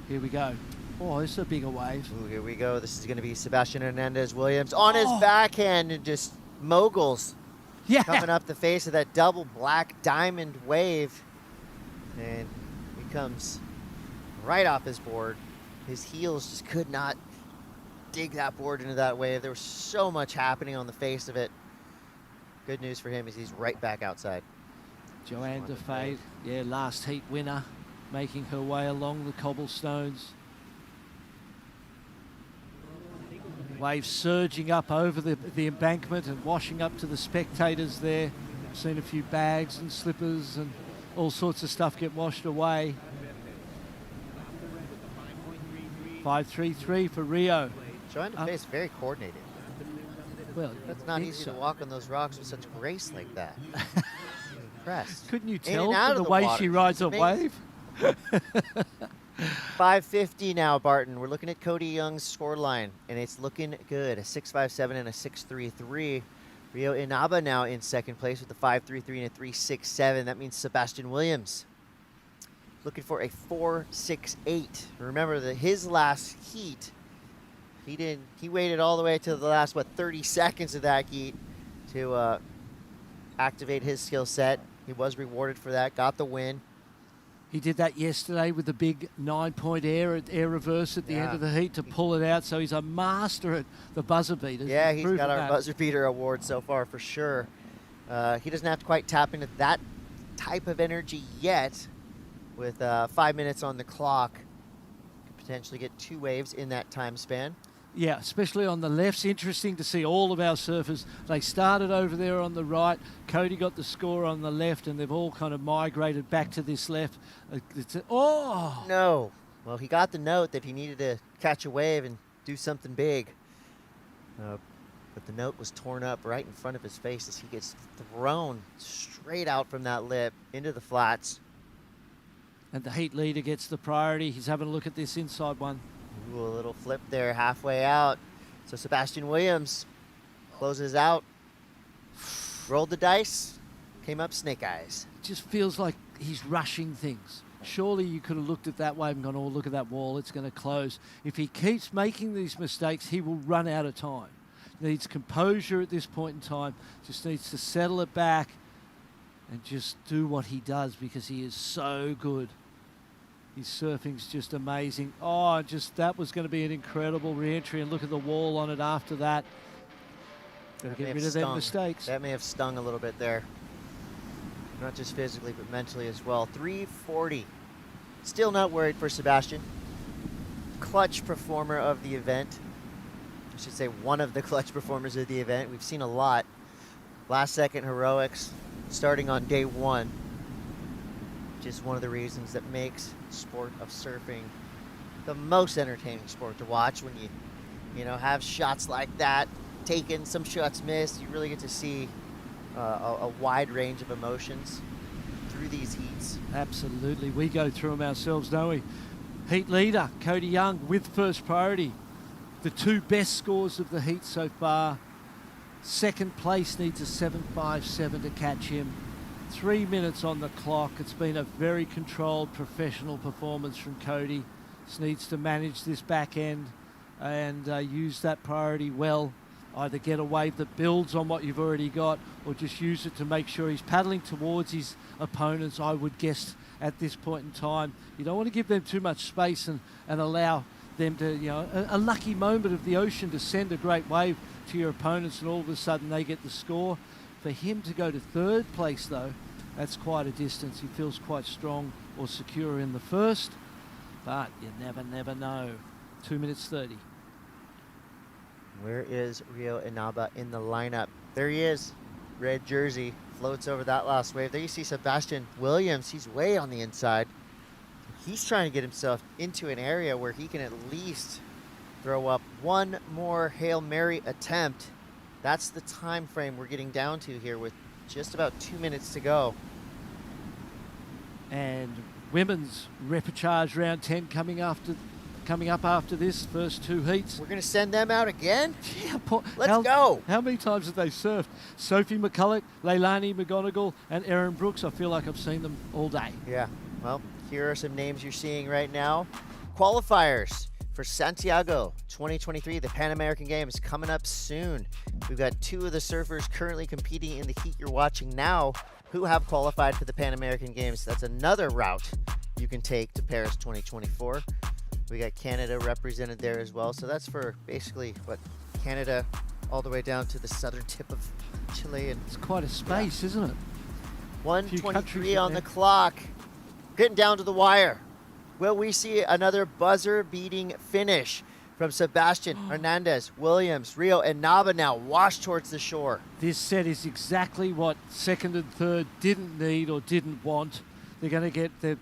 Here we go. Oh, it's a bigger wave. Ooh, here we go. This is going to be Sebastian Hernandez-Williams on his backhand and just moguls. Yeah. Coming up the face of that double black diamond wave. And comes right off his board. His heels just could not dig that board into that wave. There was so much happening on the face of it. Good news for him is he's right back outside. Joanne DeFay, yeah, last heat winner, making her way along the cobblestones. Wave surging up over the embankment and washing up to the spectators there. I've seen a few bags and slippers and all sorts of stuff get washed away. 5.33 for Rio. Joanne DeFay is very coordinated. Well, it's not easy to walk on those rocks with such grace like that. Impressed. Couldn't you In tell and out from of the way water. she rides a It's wave? 5:50 now, Barton. We're looking at Cody Young's scoreline, and it's looking good. A 6.57 and a 6.33. Rio Inaba now in second place with a 5.33 and a 3.67. That means Sebastian Williams looking for a 4.68. Remember that his last heat, he waited all the way to the last 30 seconds of that heat to activate his skill set. He was rewarded for that, got the win. He did that yesterday with the big 9-point air reverse at the end of the heat to pull it out. So he's a master at the buzzer beaters. Yeah, he's got our buzzer beater award so far for sure. He doesn't have to quite tap into that type of energy yet. With 5 minutes on the clock, could potentially get 2 waves in that time span. Yeah, especially on the left. It's interesting to see all of our surfers. They started over there on the right. Cody got the score on the left, and they've all kind of migrated back to this left. Oh! No. Well, he got the note that he needed to catch a wave and do something big. But the note was torn up right in front of his face as he gets thrown straight out from that lip into the flats. And the heat leader gets the priority. He's having a look at this inside one. Ooh, a little flip there halfway out. So Sebastian Williams closes out. Rolled the dice. Came up snake eyes. It just feels like he's rushing things. Surely you could have looked at that wave and gone, oh, look at that wall. It's going to close. If he keeps making these mistakes, he will run out of time. Needs composure at this point in time. Just needs to settle it back and just do what he does because he is so good. His surfing's just amazing. Oh, that was going to be an incredible re-entry, and look at the wall on it after that. Got to get rid of them mistakes. That may have stung a little bit there. Not just physically, but mentally as well. 340. Still not worried for Sebastian. Clutch performer of the event. I should say one of the clutch performers of the event. We've seen a lot. Last second heroics starting on day one. Just one of the reasons that makes sport of surfing the most entertaining sport to watch. When you have shots like that taken, some shots missed, you really get to see a wide range of emotions through these heats. Absolutely. We go through them ourselves, don't we? Heat leader, Cody Young with first priority. The 2 best scores of the heat so far. Second place needs a 7.57 to catch him. 3 minutes on the clock. It's been a very controlled professional performance from Cody. Just needs to manage this back end and use that priority well. Either get a wave that builds on what you've already got or just use it to make sure he's paddling towards his opponents, I would guess, at this point in time. You don't want to give them too much space and allow them to, a lucky moment of the ocean to send a great wave to your opponents and all of a sudden they get the score. For him to go to third place, though, that's quite a distance. He feels quite strong or secure in the first, but you never know. 2 minutes 30. Where is Rio Inaba in the lineup? There he is. Red jersey floats over that last wave. There you see Sebastian Williams. He's way on the inside. He's trying to get himself into an area where he can at least throw up one more Hail Mary attempt. That's the time frame we're getting down to here with just about 2 minutes to go. And women's repechage round 10 coming up after this first 2 heats. We're going to send them out again? Yeah, let's go. How many times have they surfed? Sophie McCulloch, Leilani McGonigal, and Erin Brooks. I feel like I've seen them all day. Yeah, well, here are some names you're seeing right now. Qualifiers for Santiago 2023, the Pan American Games coming up soon. We've got 2 of the surfers currently competing in the heat you're watching now who have qualified for the Pan American Games. That's another route you can take to Paris 2024. We got Canada represented there as well. So that's for basically what Canada all the way down to the southern tip of Chile. And it's quite a space, isn't it? 1:23 on the clock. Getting down to the wire. Will we see another buzzer-beating finish from Sebastian Hernandez, Williams, Rio, and Nava now washed towards the shore? This set is exactly what second and third didn't need or didn't want. They're going to get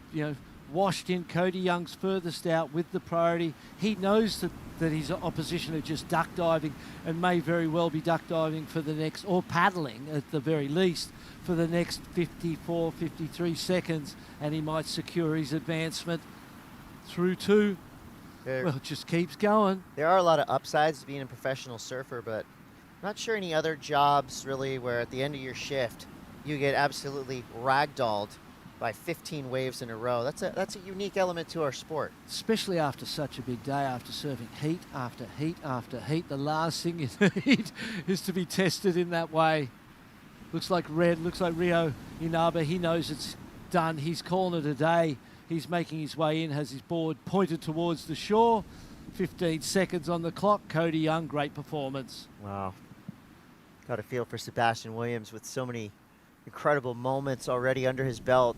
washed in. Cody Young's furthest out with the priority. He knows that his opposition are just duck diving and may very well be duck diving for the next, or paddling at the very least, for the next 54, 53 seconds, and he might secure his advancement through to, well, it just keeps going. There are a lot of upsides to being a professional surfer, but I'm not sure any other jobs really where at the end of your shift you get absolutely ragdolled by 15 waves in a row. That's a unique element to our sport. Especially after such a big day, after surfing heat after heat after heat. The last thing you need is to be tested in that way. Looks like red, looks like Rio Inaba. He knows it's done. He's calling it a day. He's making his way in, has his board pointed towards the shore. 15 seconds on the clock. Cody Young, great performance. Wow. Got a feel for Sebastian Williams with so many incredible moments already under his belt.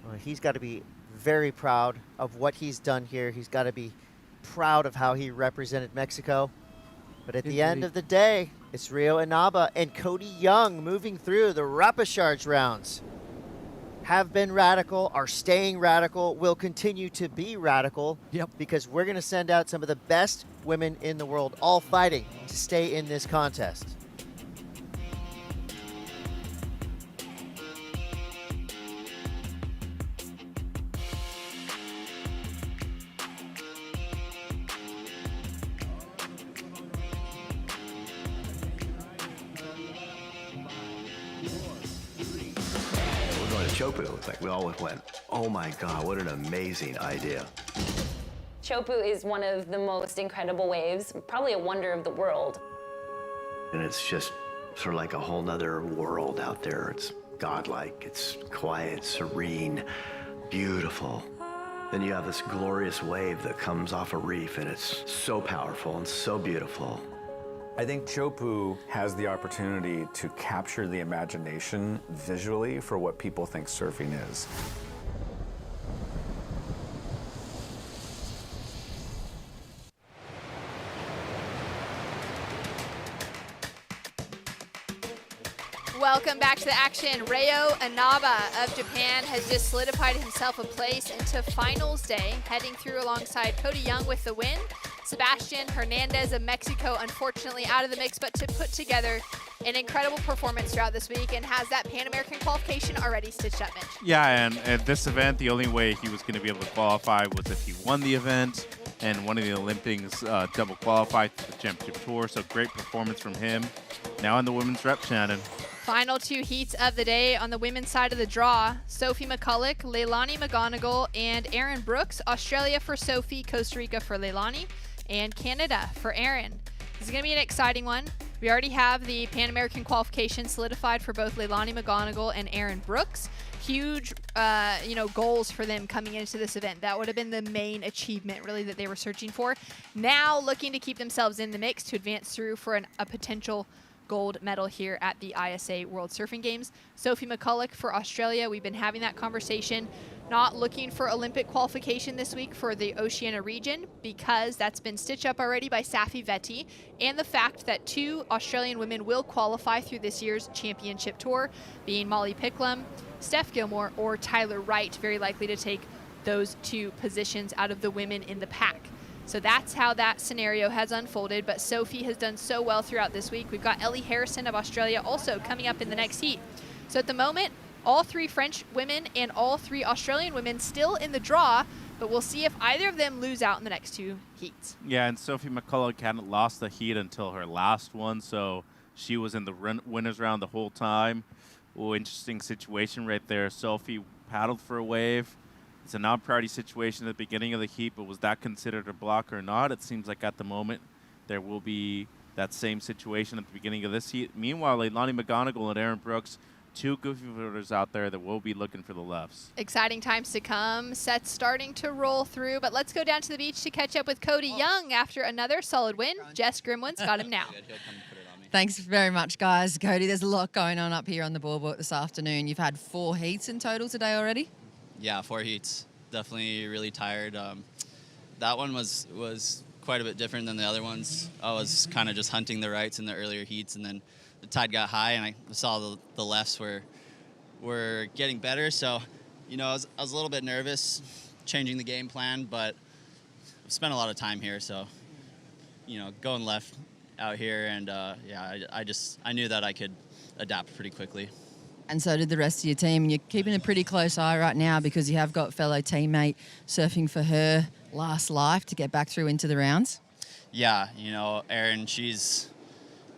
Well, he's got to be very proud of what he's done here. He's got to be proud of how he represented Mexico. But at the end of the day, it's Rio Inaba and Cody Young moving through the Rapacharge rounds. Have been radical, are staying radical, will continue to be radical. Yep. Because we're going to send out some of the best women in the world, all fighting to stay in this contest. Chopu, like we all went, oh my God, what an amazing idea. Chopu is one of the most incredible waves, probably a wonder of the world. And it's just sort of like a whole nother world out there. It's godlike, it's quiet, serene, beautiful. Then you have this glorious wave that comes off a reef, and it's so powerful and so beautiful. I think Chopu has the opportunity to capture the imagination visually for what people think surfing is. Welcome back to the action. Rio Inaba of Japan has just solidified himself a place into finals day, heading through alongside Cody Young with the win. Sebastian Hernandez of Mexico, unfortunately out of the mix, but to put together an incredible performance throughout this week and has that Pan American qualification already stitched up, Mitch. Yeah, and at this event, the only way he was going to be able to qualify was if he won the event and one of the Olympics double qualified to the championship tour. So great performance from him. Now in the women's rep, Shannon. Final two heats of the day on the women's side of the draw. Sophie McCulloch, Leilani McGonigal, and Erin Brooks. Australia for Sophie, Costa Rica for Leilani, and Canada for Erin. This is going to be an exciting one. We already have the Pan American qualification solidified for both Leilani McGonigal and Erin Brooks. Huge, goals for them coming into this event. That would have been the main achievement, really, that they were searching for. Now looking to keep themselves in the mix to advance through for a potential gold medal here at the ISA World Surfing Games. Sophie McCulloch for Australia, we've been having that conversation. Not looking for Olympic qualification this week for the Oceania region because that's been stitched up already by Safi Vetti, and the fact that two Australian women will qualify through this year's championship tour, being Molly Picklum, Steph Gilmore, or Tyler Wright, very likely to take those two positions out of the women in the pack. So that's how that scenario has unfolded, but Sophie has done so well throughout this week. We've got Ellie Harrison of Australia also coming up in the next heat. So at the moment, all three French women and all three Australian women still in the draw, but we'll see if either of them lose out in the next two heats. Yeah, and Sophie McCulloch hadn't lost the heat until her last one, so she was in the winner's round the whole time. Oh, interesting situation right there. Sophie paddled for a wave. It's a non-priority situation at the beginning of the heat, but was that considered a block or not? It seems like at the moment there will be that same situation at the beginning of this heat. Meanwhile, Leilani McGonigal and Erin Brooks two goofy footers out there that will be looking for the lefts. Exciting times to come. Sets starting to roll through, but let's go down to the beach to catch up with Cody Young after another solid win. Jess Grimwin's got him now. Thanks very much, guys. Cody, there's a lot going on up here on the boardwalk this afternoon. You've had 4 heats in total today already? Yeah, 4 heats. Definitely really tired. That one was quite a bit different than the other ones. I was kind of just hunting the rights in the earlier heats, and then the tide got high, and I saw the lefts were getting better. So, you know, I was a little bit nervous changing the game plan, but I've spent a lot of time here, so, you know, going left out here, and I knew that I could adapt pretty quickly. And so did the rest of your team. And you're keeping a pretty close eye right now because you have got fellow teammate surfing for her last life to get back through into the rounds. Yeah, you know, Erin, she's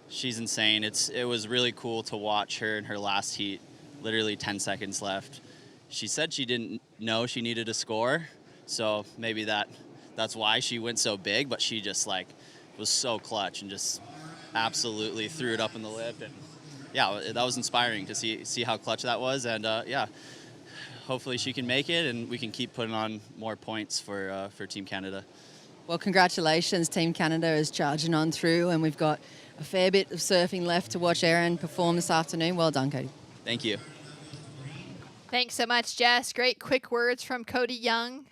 insane. It was really cool to watch her in her last heat, literally 10 seconds left. She said she didn't know she needed a score, so maybe that's why she went so big, but she just was so clutch and just absolutely threw it up in the lip. And yeah, that was inspiring to see how clutch that was. And hopefully she can make it and we can keep putting on more points for Team Canada. Well, congratulations. Team Canada is charging on through, and we've got a fair bit of surfing left to watch Erin perform this afternoon. Well done, Cody. Thank you. Thanks so much, Jess. Great quick words from Cody Young.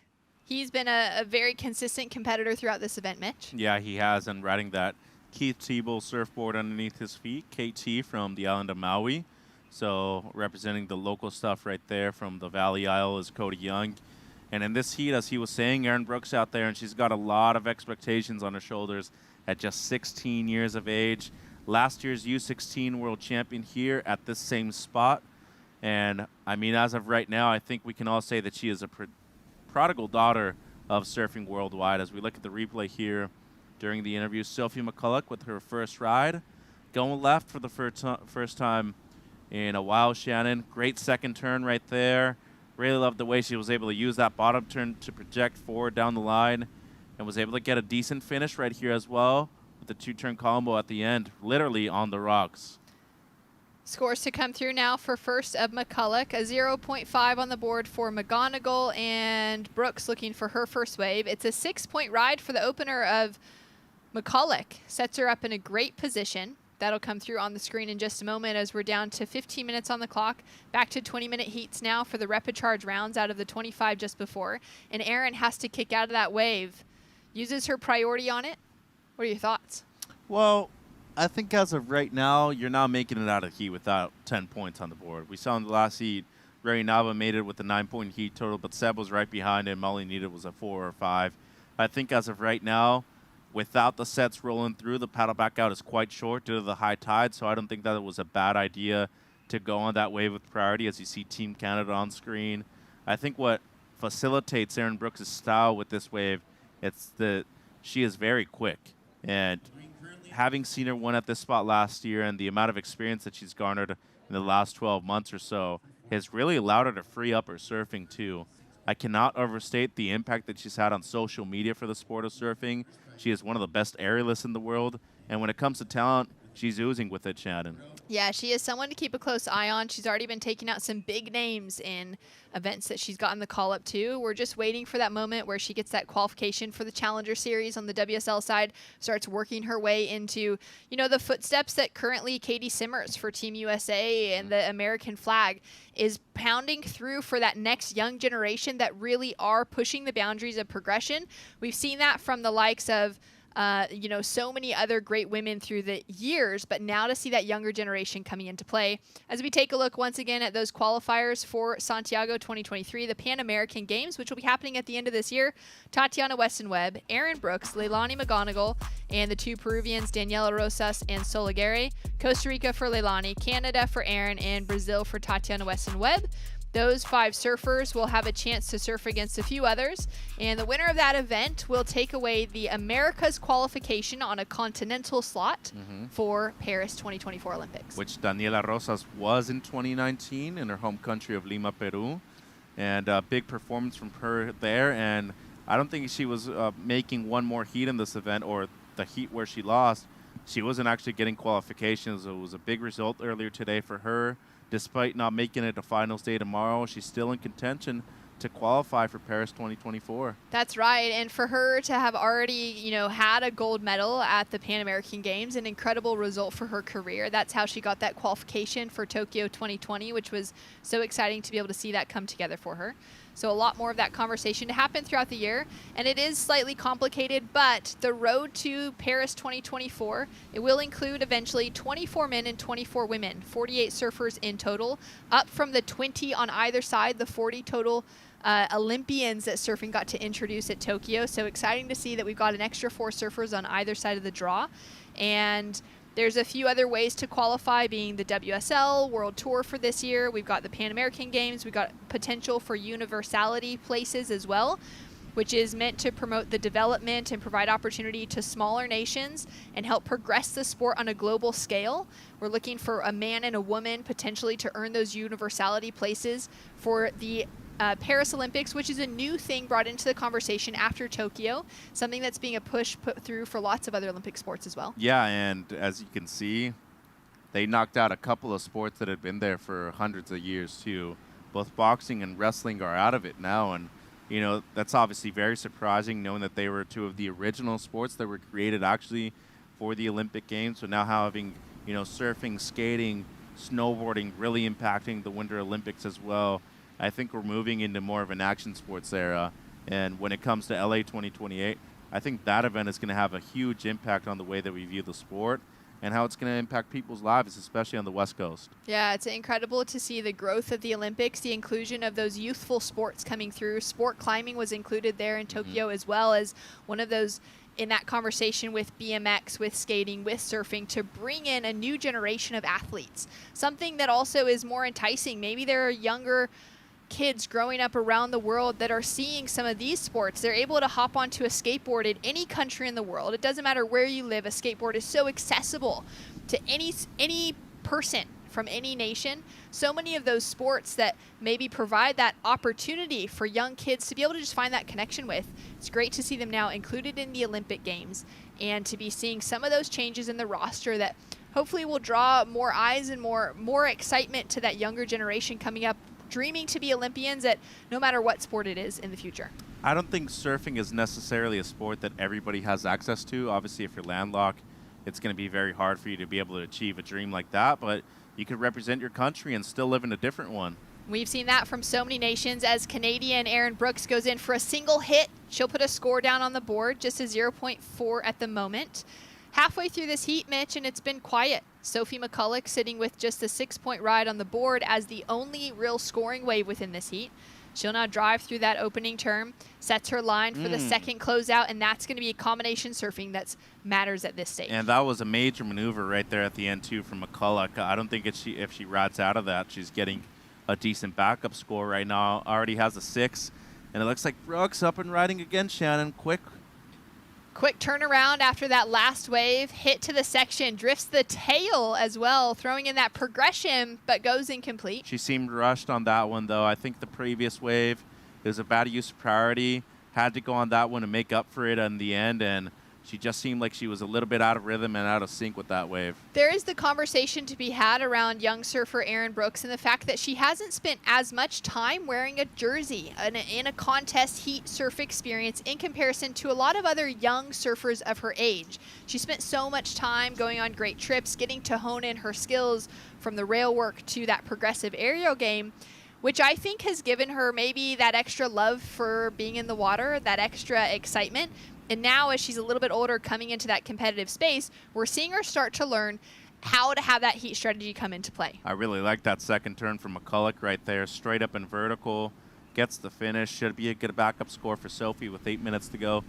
He's been a very consistent competitor throughout this event, Mitch. Yeah, he has, and riding that Keith Tebow surfboard underneath his feet, KT from the island of Maui. So representing the local stuff right there from the Valley Isle is Cody Young. And in this heat, as he was saying, Erin Brooks out there, and she's got a lot of expectations on her shoulders at just 16 years of age. Last year's U16 world champion here at this same spot. And, I mean, as of right now, I think we can all say that she is a prodigal daughter of surfing worldwide. As we look at the replay here during the interview, Sophie McCulloch with her first ride, going left for the first time in a while. Shannon, great second turn right there. Really loved the way she was able to use that bottom turn to project forward down the line and was able to get a decent finish right here as well with the 2-turn combo at the end, literally on the rocks. Scores to come through now for first of McCulloch. A 0.5 on the board for McGonigal, and Brooks looking for her first wave. It's a 6-point ride for the opener of McCulloch. Sets her up in a great position. That'll come through on the screen in just a moment as we're down to 15 minutes on the clock. Back to 20-minute heats now for the rapid charge rounds out of the 25 just before. And Erin has to kick out of that wave. Uses her priority on it. What are your thoughts? Well, I think as of right now, you're not making it out of heat without 10 points on the board. We saw in the last heat, Ray Nava made it with a 9-point heat total, but Seb was right behind him. All he needed was a 4 or 5. I think as of right now, without the sets rolling through, the paddle back out is quite short due to the high tide, so I don't think that it was a bad idea to go on that wave with priority as you see Team Canada on screen. I think what facilitates Erin Brooks' style with this wave, it's that she is very quick. And having seen her win at this spot last year and the amount of experience that she's garnered in the last 12 months or so has really allowed her to free up her surfing too. I cannot overstate the impact that she's had on social media for the sport of surfing. She is one of the best aerialists in the world. And when it comes to talent, she's oozing with it, Shannon. Yeah, she is someone to keep a close eye on. She's already been taking out some big names in events that she's gotten the call up to. We're just waiting for that moment where she gets that qualification for the Challenger Series on the WSL side, starts working her way into, you know, the footsteps that currently Katie Simmers for Team USA and the American flag is pounding through for that next young generation that really are pushing the boundaries of progression. We've seen that from the likes of you know, so many other great women through the years, but now to see that younger generation coming into play. As we take a look once again at those qualifiers for Santiago 2023, the Pan American Games, which will be happening at the end of this year, Tatiana Weston-Webb, Erin Brooks, Leilani McGonigal, and the two Peruvians, Daniela Rosas and Soligere. Costa Rica for Leilani, Canada for Erin, and Brazil for Tatiana Weston-Webb. Those 5 surfers will have a chance to surf against a few others, and the winner of that event will take away the America's qualification on a continental slot for Paris 2024 Olympics. Which Daniela Rosas was in 2019 in her home country of Lima, Peru. And a big performance from her there. And I don't think she was making one more heat in this event, or the heat where she lost. She wasn't actually getting qualifications. It was a big result earlier today for her despite not making it to finals day tomorrow, she's still in contention to qualify for Paris 2024. That's right. And for her to have already, had a gold medal at the Pan American Games, an incredible result for her career. That's how she got that qualification for Tokyo 2020, which was so exciting to be able to see that come together for her. So a lot more of that conversation to happen throughout the year. And it is slightly complicated, but the road to Paris 2024, it will include eventually 24 men and 24 women, 48 surfers in total, up from the 20 on either side, the 40 total Olympians that surfing got to introduce at Tokyo. So exciting to see that we've got an extra 4 surfers on either side of the draw. And there's a few other ways to qualify, being the WSL World Tour for this year. We've got the Pan American Games. We've got potential for universality places as well, which is meant to promote the development and provide opportunity to smaller nations and help progress the sport on a global scale. We're looking for a man and a woman potentially to earn those universality places for the Paris Olympics, which is a new thing brought into the conversation after Tokyo, something that's being a push put through for lots of other Olympic sports as well. Yeah, and as you can see, they knocked out a couple of sports that had been there for hundreds of years too. Both boxing and wrestling are out of it now, and that's obviously very surprising, knowing that they were 2 of the original sports that were created actually for the Olympic Games. So now having surfing, skating, snowboarding really impacting the Winter Olympics as well. I think we're moving into more of an action sports era. And when it comes to LA 2028, I think that event is going to have a huge impact on the way that we view the sport and how it's going to impact people's lives, especially on the West Coast. Yeah, it's incredible to see the growth of the Olympics, the inclusion of those youthful sports coming through. Sport climbing was included there in Tokyo as well as one of those in that conversation with BMX, with skating, with surfing, to bring in a new generation of athletes. Something that also is more enticing. Maybe there are younger kids growing up around the world that are seeing some of these sports. They're able to hop onto a skateboard in any country in the world. It doesn't matter where you live. A skateboard is so accessible to any person from any nation. So many of those sports that maybe provide that opportunity for young kids to be able to just find that connection with. It's great to see them now included in the Olympic Games and to be seeing some of those changes in the roster that hopefully will draw more eyes and more excitement to that younger generation coming up, dreaming to be Olympians at no matter what sport it is in the future. I don't think surfing is necessarily a sport that everybody has access to. Obviously, if you're landlocked, it's going to be very hard for you to be able to achieve a dream like that, but you could represent your country and still live in a different one. We've seen that from so many nations as Canadian Erin Brooks goes in for a single hit. She'll put a score down on the board, just a 0.4 at the moment. Halfway through this heat, Mitch, and it's been quiet. Sophie McCulloch sitting with just a 6-point ride on the board as the only real scoring wave within this heat. She'll now drive through that opening term, sets her line for the second closeout, and that's going to be a combination surfing that matters at this stage. And that was a major maneuver right there at the end, too, from McCulloch. I don't think if she rides out of that, she's getting a decent backup score right now. Already has a 6, and it looks like Brooks up and riding again, Shannon. Quick turnaround after that last wave, hit to the section, drifts the tail as well, throwing in that progression, but goes incomplete. She seemed rushed on that one, though. I think the previous wave, it was a bad use of priority. Had to go on that one to make up for it in the end, and she just seemed like she was a little bit out of rhythm and out of sync with that wave. There is the conversation to be had around young surfer Erin Brooks and the fact that she hasn't spent as much time wearing a jersey in a contest heat surf experience in comparison to a lot of other young surfers of her age. She spent so much time going on great trips, getting to hone in her skills from the rail work to that progressive aerial game, which I think has given her maybe that extra love for being in the water, that extra excitement. And now as she's a little bit older coming into that competitive space, we're seeing her start to learn how to have that heat strategy come into play. I really like that second turn from McCulloch right there, straight up and vertical, gets the finish. Should be a good backup score for Sophie with 8 minutes to go.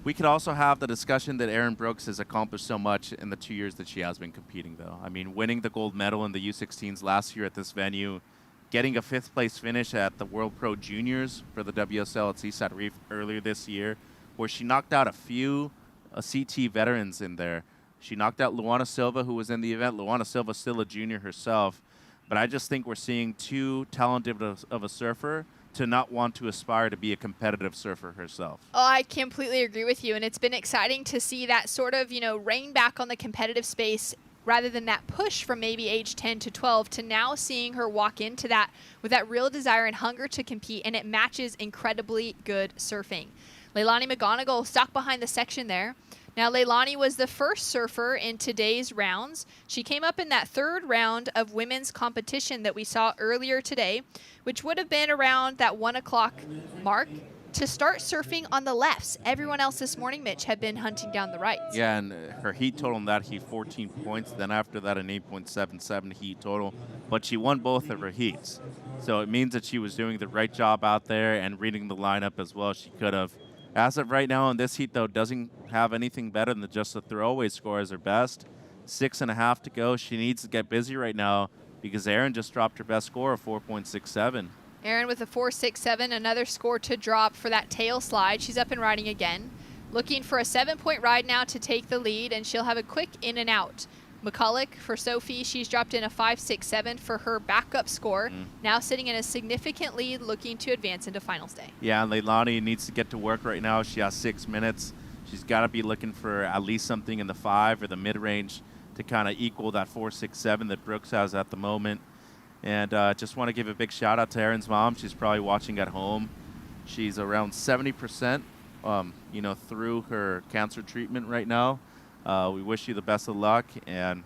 We could also have the discussion that Erin Brooks has accomplished so much in the 2 years that she has been competing, though. I mean, winning the gold medal in the U16s last year at this venue, getting a 5th place finish at the World Pro Juniors for the WSL at Seaside Reef earlier this year, where she knocked out a few CT veterans in there. She knocked out Luana Silva, who was in the event. Luana Silva still a junior herself. But I just think we're seeing too talented of a surfer to not want to aspire to be a competitive surfer herself. Oh, I completely agree with you. And it's been exciting to see that sort of, rein back on the competitive space rather than that push from maybe age 10 to 12 to now seeing her walk into that with that real desire and hunger to compete, and it matches incredibly good surfing. Leilani McGonigal stuck behind the section there. Now, Leilani was the first surfer in today's rounds. She came up in that third round of women's competition that we saw earlier today, which would have been around that 1 o'clock mark, to start surfing on the lefts. Everyone else this morning, Mitch, had been hunting down the rights. Yeah, and her heat total in that heat, 14 points. Then after that, an 8.77 heat total. But she won both of her heats. So it means that she was doing the right job out there and reading the lineup as well as she could have. As of right now in this heat, though, doesn't have anything better than just a throwaway score as her best. 6.5 to go. She needs to get busy right now because Erin just dropped her best score of 4.67. Erin with a 4.67, another score to drop for that tail slide. She's up and riding again. Looking for a 7-point ride now to take the lead, and she'll have a quick in and out. McCulloch for Sophie, she's dropped in a 5.67 for her backup score. Now sitting in a significant lead, looking to advance into finals day. Yeah, and Leilani needs to get to work right now. She has 6 minutes. She's got to be looking for at least something in the 5 or the mid-range to kind of equal that 4.67 that Brooks has at the moment. And just want to give a big shout out to Erin's mom. She's probably watching at home. She's around 70%, through her cancer treatment right now. We wish you the best of luck, and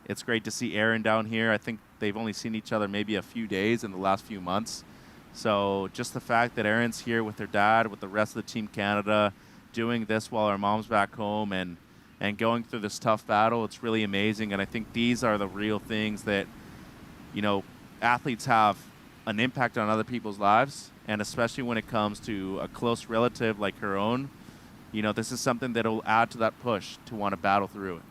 it's great to see Erin down here. I think they've only seen each other maybe a few days in the last few months. So just the fact that Erin's here with her dad, with the rest of the Team Canada, doing this while her mom's back home and going through this tough battle, it's really amazing. And I think these are the real things that athletes have an impact on other people's lives, and especially when it comes to a close relative like her own. This is something that will add to that push to want to battle through it.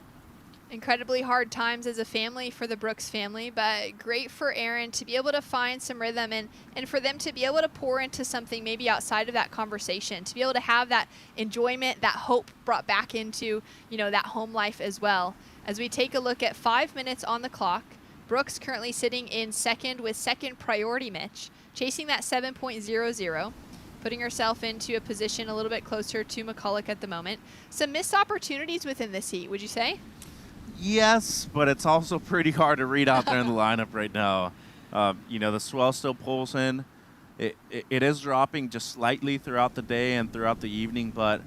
Incredibly hard times as a family for the Brooks family, but great for Erin to be able to find some rhythm and for them to be able to pour into something maybe outside of that conversation, to be able to have that enjoyment, that hope brought back into, that home life as well. As we take a look at 5 minutes on the clock, Brooks currently sitting in second with second priority Mitch, chasing that 7.00, putting herself into a position a little bit closer to McCulloch at the moment. Some missed opportunities within this heat, would you say? Yes, but it's also pretty hard to read out there in the lineup right now. The swell still pulls in. It is dropping just slightly throughout the day and throughout the evening, but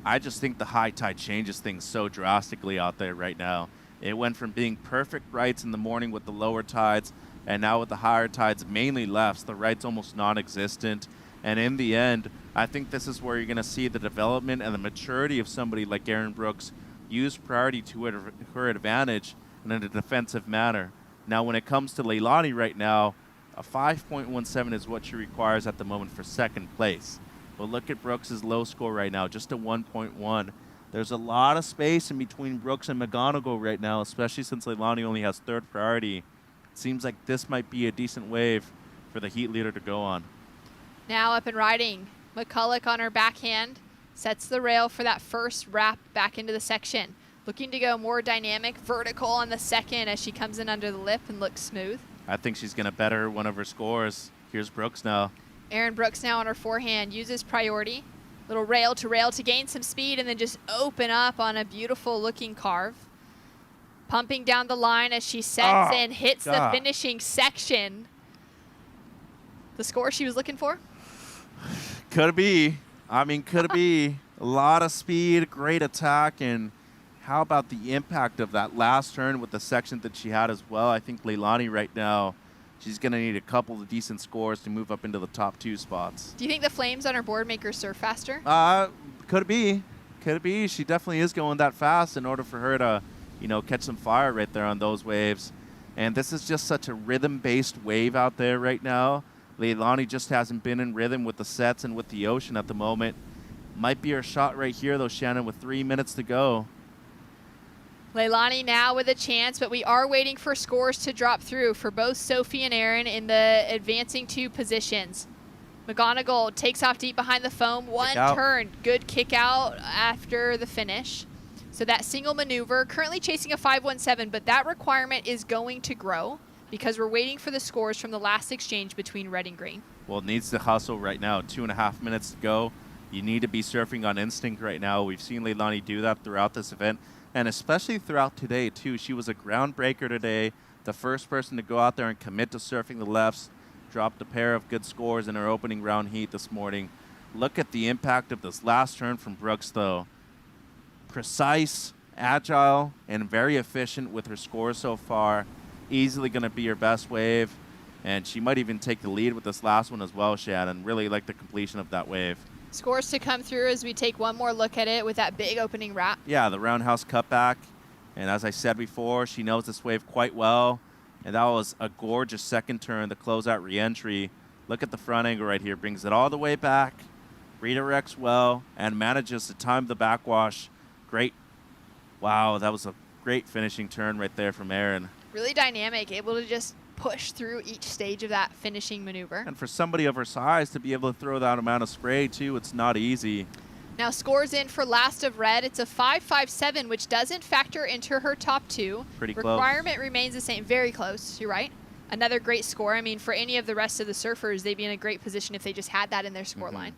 I just think the high tide changes things so drastically out there right now. It went from being perfect rights in the morning with the lower tides, and now with the higher tides, mainly lefts, the rights almost non-existent. And in the end, I think this is where you're going to see the development and the maturity of somebody like Erin Brooks use priority to her advantage in a defensive manner. Now, when it comes to Leilani right now, a 5.17 is what she requires at the moment for second place. But look at Brooks' low score right now, just a 1.1. There's a lot of space in between Brooks and McGonigal right now, especially since Leilani only has third priority. It seems like this might be a decent wave for the heat leader to go on. Now up and riding. McCulloch on her backhand sets the rail for that first wrap back into the section. Looking to go more dynamic, vertical on the second as she comes in under the lip and looks smooth. I think she's going to better one of her scores. Here's Brooks now. Erin Brooks now on her forehand uses priority. Little rail to gain some speed and then just open up on a beautiful looking carve. Pumping down the line as she sets and hits the finishing section. The score she was looking for? Could it be? Could it be? A lot of speed, great attack, and how about the impact of that last turn with the section that she had as well? I think Leilani right now, she's going to need a couple of decent scores to move up into the top 2 spots. Do you think the flames on her board make her surf faster? Could it be? Could it be? She definitely is going that fast in order for her to, catch some fire right there on those waves. And this is just such a rhythm-based wave out there right now. Leilani just hasn't been in rhythm with the sets and with the ocean at the moment. Might be her shot right here, though, Shannon, with 3 minutes to go. Leilani now with a chance, but we are waiting for scores to drop through for both Sophie and Erin in the advancing 2 positions. McGonigal takes off deep behind the foam. One turn, good kick out after the finish. So that single maneuver, currently chasing a 5.17, but that requirement is going to grow because we're waiting for the scores from the last exchange between red and green. Well, it needs to hustle right now. 2.5 minutes to go. You need to be surfing on instinct right now. We've seen Leilani do that throughout this event. And especially throughout today, too. She was a groundbreaker today. The first person to go out there and commit to surfing the lefts. Dropped a pair of good scores in her opening round heat this morning. Look at the impact of this last turn from Brooks, though. Precise, agile, and very efficient with her scores so far. Easily going to be her best wave. And she might even take the lead with this last one as well, Shannon. Really like the completion of that wave. Scores to come through as we take one more look at it with that big opening wrap. Yeah, the roundhouse cutback. And as I said before, she knows this wave quite well. And that was a gorgeous second turn, the closeout re-entry. Look at the front angle right here. Brings it all the way back, redirects well, and manages to time the backwash. Great. Wow, that was a great finishing turn right there from Erin. Really dynamic, able to just push through each stage of that finishing maneuver. And for somebody of her size to be able to throw that amount of spray, too, it's not easy. Now scores in for last of red. It's a 5.57, which doesn't factor into her top two. Pretty close. Requirement remains the same. Very close. You're right. Another great score. I mean, for any of the rest of the surfers, they'd be in a great position if they just had that in their score line.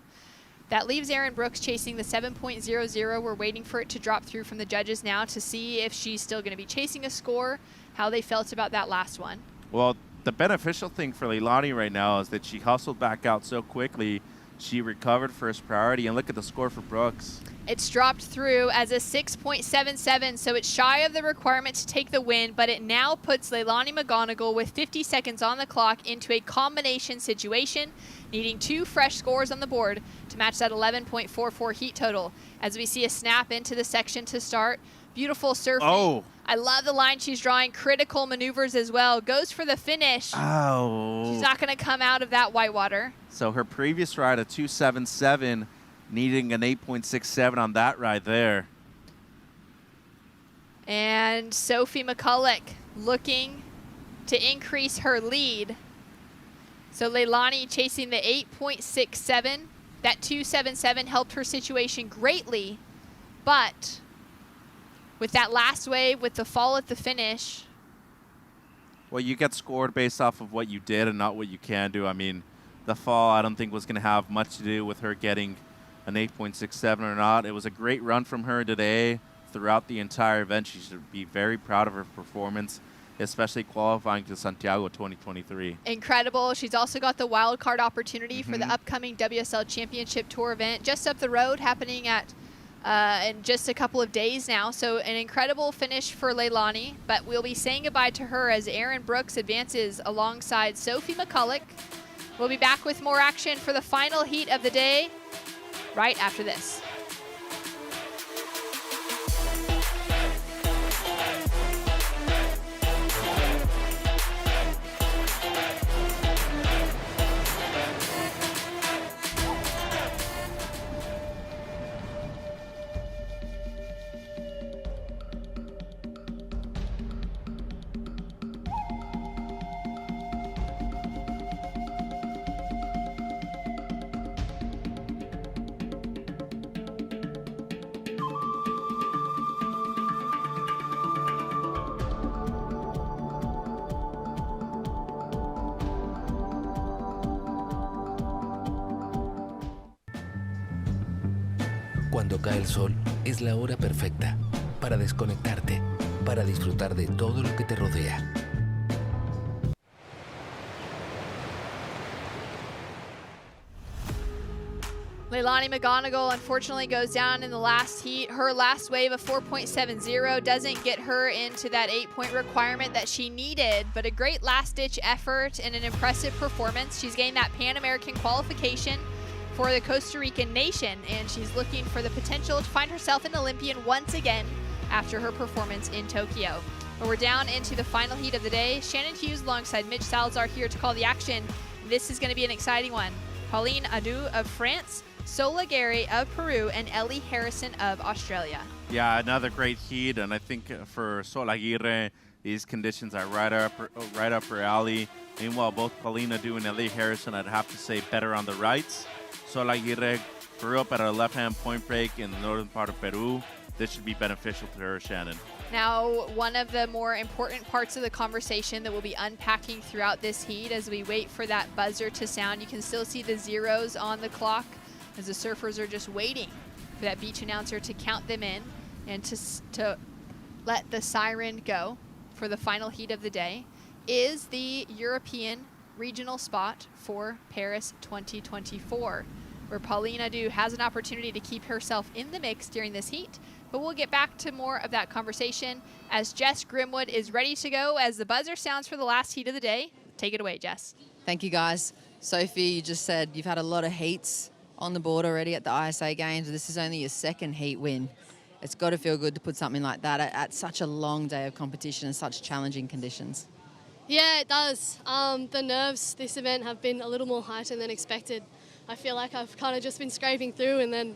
That leaves Erin Brooks chasing the 7.00. We're waiting for it to drop through from the judges now to see if she's still going to be chasing a score, how they felt about that last one. Well, the beneficial thing for Leilani right now is that she hustled back out so quickly. She recovered first priority, and look at the score for Brooks. It's dropped through as a 6.77, so it's shy of the requirement to take the win, but it now puts Leilani McGonigal with 50 seconds on the clock into a combination situation, needing 2 fresh scores on the board to match that 11.44 heat total. As we see a snap into the section to start. Beautiful surfing. Oh. I love the line she's drawing. Critical maneuvers as well. Goes for the finish. Oh. She's not going to come out of that whitewater. So her previous ride, a 2.77, needing an 8.67 on that ride there. And Sophie McCulloch looking to increase her lead. So Leilani chasing the 8.67. That 2.77 helped her situation greatly, but with that last wave, with the fall at the finish. Well, you get scored based off of what you did and not what you can do. I mean, the fall I don't think was going to have much to do with her getting an 8.67 or not. It was a great run from her today throughout the entire event. She should be very proud of her performance, especially qualifying to Santiago 2023. Incredible. She's also got the wild card opportunity for the upcoming WSL Championship Tour event just up the road, happening at in just a couple of days now. So an incredible finish for Leilani, but we'll be saying goodbye to her as Erin Brooks advances alongside Sophie McCulloch. We'll be back with more action for the final heat of the day right after this. Cuando cae el sol, es la hora perfecta para desconectarte, para disfrutar de todo lo que te rodea. Leilani McGonigal unfortunately goes down in the last heat. Her last wave of 4.70 doesn't get her into that 8-point requirement that she needed, but a great last-ditch effort and an impressive performance. She's gained that Pan American qualification for the Costa Rican nation, and she's looking for the potential to find herself an Olympian once again after her performance in Tokyo. But we're down into the final heat of the day. Shannon Hughes alongside Mitch Salazar here to call the action. This is going to be an exciting one. Pauline Adu of France, Sola Gary of Peru, and Ellie Harrison of Australia. Yeah, another great heat, and I think for Sol Aguirre, these conditions are right up her alley. Meanwhile, both Paulina Adu and Ellie Harrison, I'd have to say, better on the rights. Sol Aguirre grew up at a left-hand point break in the northern part of Peru. This should be beneficial to her, Shannon. Now, one of the more important parts of the conversation that we'll be unpacking throughout this heat as we wait for that buzzer to sound. You can still see the zeros on the clock as the surfers are just waiting for that beach announcer to count them in and to let the siren go for the final heat of the day is the European regional spot for Paris 2024, where Paulina Du has an opportunity to keep herself in the mix during this heat. But we'll get back to more of that conversation as Jess Grimwood is ready to go as the buzzer sounds for the last heat of the day. Take it away, Jess. Thank you, guys. Sophie, you just said you've had a lot of heats on the board already at the ISA Games. This is only your second heat win. It's got to feel good to put something like that at such a long day of competition and such challenging conditions. Yeah, it does. The nerves this event have been a little more heightened than expected. I feel like I've kind of just been scraping through, and then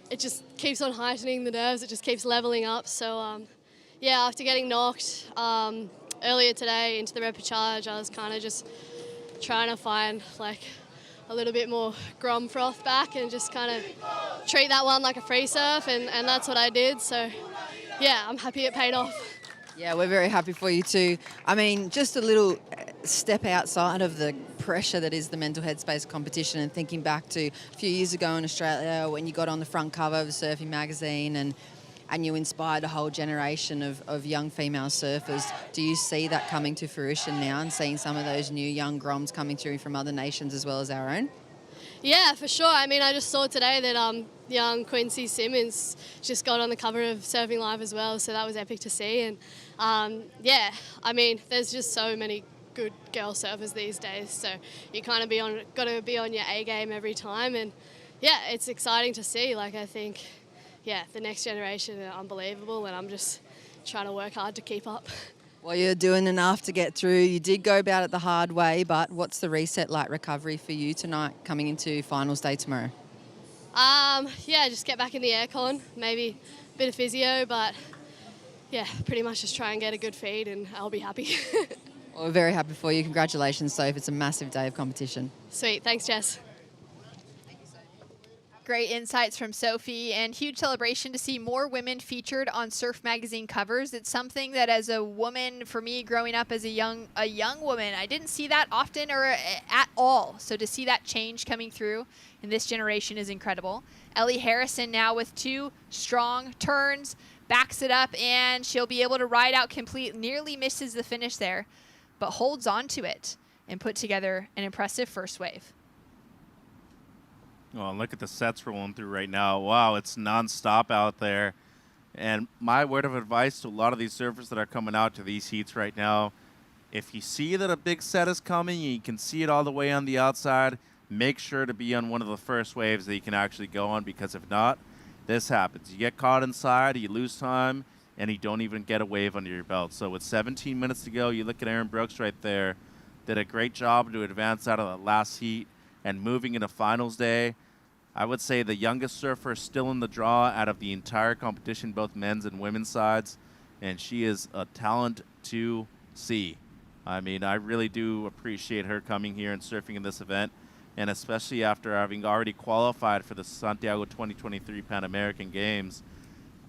it just keeps on heightening the nerves. It just keeps leveling up. So, yeah, after getting knocked earlier today into the repechage, I was kind of just trying to find like a little bit more grom froth back and just kind of treat that one like a free surf, and that's what I did. So, yeah, I'm happy it paid off. Yeah, we're very happy for you too. I mean, just a little step outside of the pressure that is the mental headspace competition, and thinking back to a few years ago in Australia when you got on the front cover of a surfing magazine and you inspired a whole generation of young female surfers. Do you see that coming to fruition now and seeing some of those new young groms coming through from other nations as well as our own? Yeah, for sure. I mean, I just saw today that young Quincy Simmons just got on the cover of Surfing Live as well, so that was epic to see. And yeah, I mean, there's just so many good girl surfers these days, so you kind of got to be on your A game every time. And yeah, it's exciting to see. Like, I think, yeah, the next generation are unbelievable, and I'm just trying to work hard to keep up. Well, you're doing enough to get through. You did go about it the hard way, but what's the reset like recovery for you tonight coming into finals day tomorrow? Yeah, just get back in the aircon, maybe a bit of physio, but yeah, pretty much just try and get a good feed and I'll be happy. Well, we're very happy for you. Congratulations, Soph. It's a massive day of competition. Sweet. Thanks, Jess. Great insights from Sophie, and huge celebration to see more women featured on surf magazine covers. It's something that, as a woman, for me growing up as a young woman, I didn't see that often or at all. So to see that change coming through in this generation is incredible. Ellie Harrison now with 2 strong turns, backs it up, and she'll be able to ride out complete. Nearly misses the finish there, but holds on to it and put together an impressive first wave. Well, look at the sets rolling through right now. Wow, it's nonstop out there. And my word of advice to a lot of these surfers that are coming out to these heats right now, if you see that a big set is coming and you can see it all the way on the outside, make sure to be on one of the first waves that you can actually go on, because if not, this happens. You get caught inside, you lose time, and you don't even get a wave under your belt. So with 17 minutes to go, you look at Aaron Brooks right there, did a great job to advance out of the last heat and moving into finals day. I would say the youngest surfer still in the draw out of the entire competition, both men's and women's sides, and she is a talent to see. I mean, I really do appreciate her coming here and surfing in this event, and especially after having already qualified for the Santiago 2023 Pan American Games.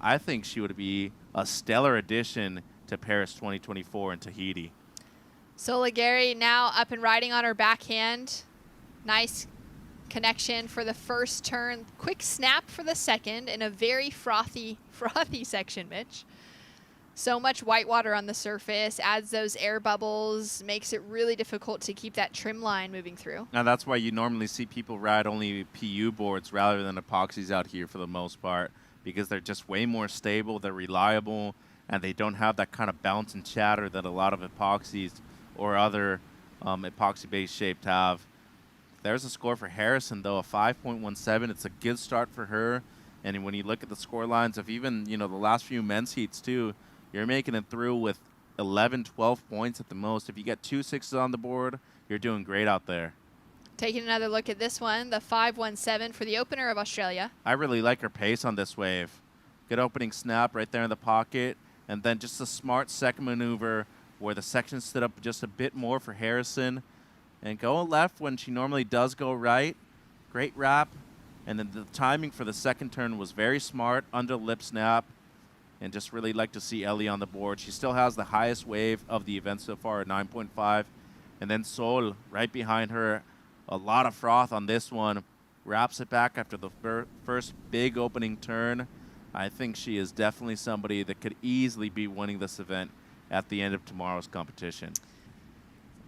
I think she would be a stellar addition to Paris 2024 in Tahiti. Sola Gary now up and riding on her backhand. Nice connection for the first turn. Quick snap for the second, and a very frothy section, Mitch. So much white water on the surface, adds those air bubbles, makes it really difficult to keep that trim line moving through. Now that's why you normally see people ride only PU boards rather than epoxies out here for the most part, because they're just way more stable, they're reliable, and they don't have that kind of bounce and chatter that a lot of epoxies or other epoxy-based shaped have. There's a score for Harrison, though, a 5.17. It's a good start for her. And when you look at the score lines of even, the last few men's heats, too, you're making it through with 11, 12 points at the most. If you get 2 6s on the board, you're doing great out there. Taking another look at this one, the 5.17 for the opener of Australia. I really like her pace on this wave. Good opening snap right there in the pocket. And then just a smart second maneuver where the section stood up just a bit more for Harrison. And go left when she normally does go right. Great wrap. And then the timing for the second turn was very smart, under lip snap. And just really like to see Ellie on the board. She still has the highest wave of the event so far at 9.5. And then Sol right behind her. A lot of froth on this one. Wraps it back after the first big opening turn. I think she is definitely somebody that could easily be winning this event at the end of tomorrow's competition.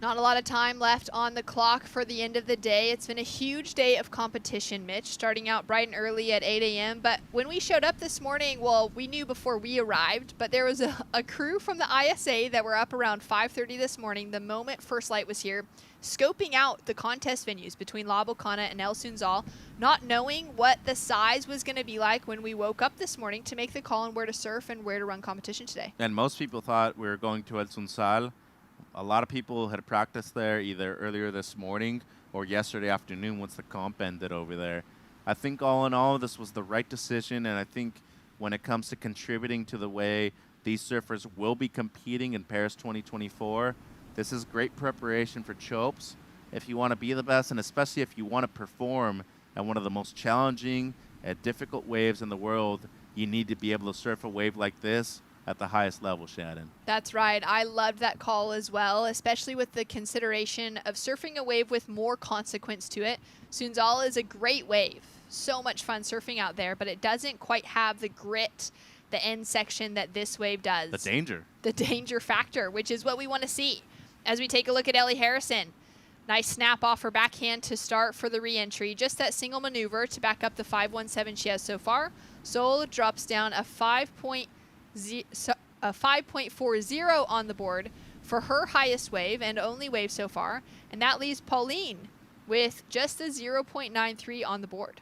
Not a lot of time left on the clock for the end of the day. It's been a huge day of competition, Mitch, starting out bright and early at 8 a.m. But when we showed up this morning, well, we knew before we arrived, but there was a crew from the ISA that were up around 5:30 this morning, the moment first light was here, scoping out the contest venues between La Bocana and El Sunzal, not knowing what the size was going to be like when we woke up this morning to make the call on where to surf and where to run competition today. And most people thought we were going to El Sunzal. A lot of people had practiced there either earlier this morning or yesterday afternoon once the comp ended over there. I think all in all, this was the right decision, and I think when it comes to contributing to the way these surfers will be competing in Paris 2024, this is great preparation for Chopes. If you want to be the best, and especially if you want to perform at one of the most challenging and difficult waves in the world, you need to be able to surf a wave like this at the highest level, Shannon. That's right. I loved that call as well, especially with the consideration of surfing a wave with more consequence to it. Sunzal is a great wave. So much fun surfing out there, but it doesn't quite have the grit, the end section that this wave does. The danger. The danger factor, which is what we want to see. As we take a look at Ellie Harrison, nice snap off her backhand to start for the re-entry. Just that single maneuver to back up the 5.17 she has so far. Sol drops down a 5.40 on the board for her highest wave and only wave so far, and that leaves Pauline with just a 0.93 on the board.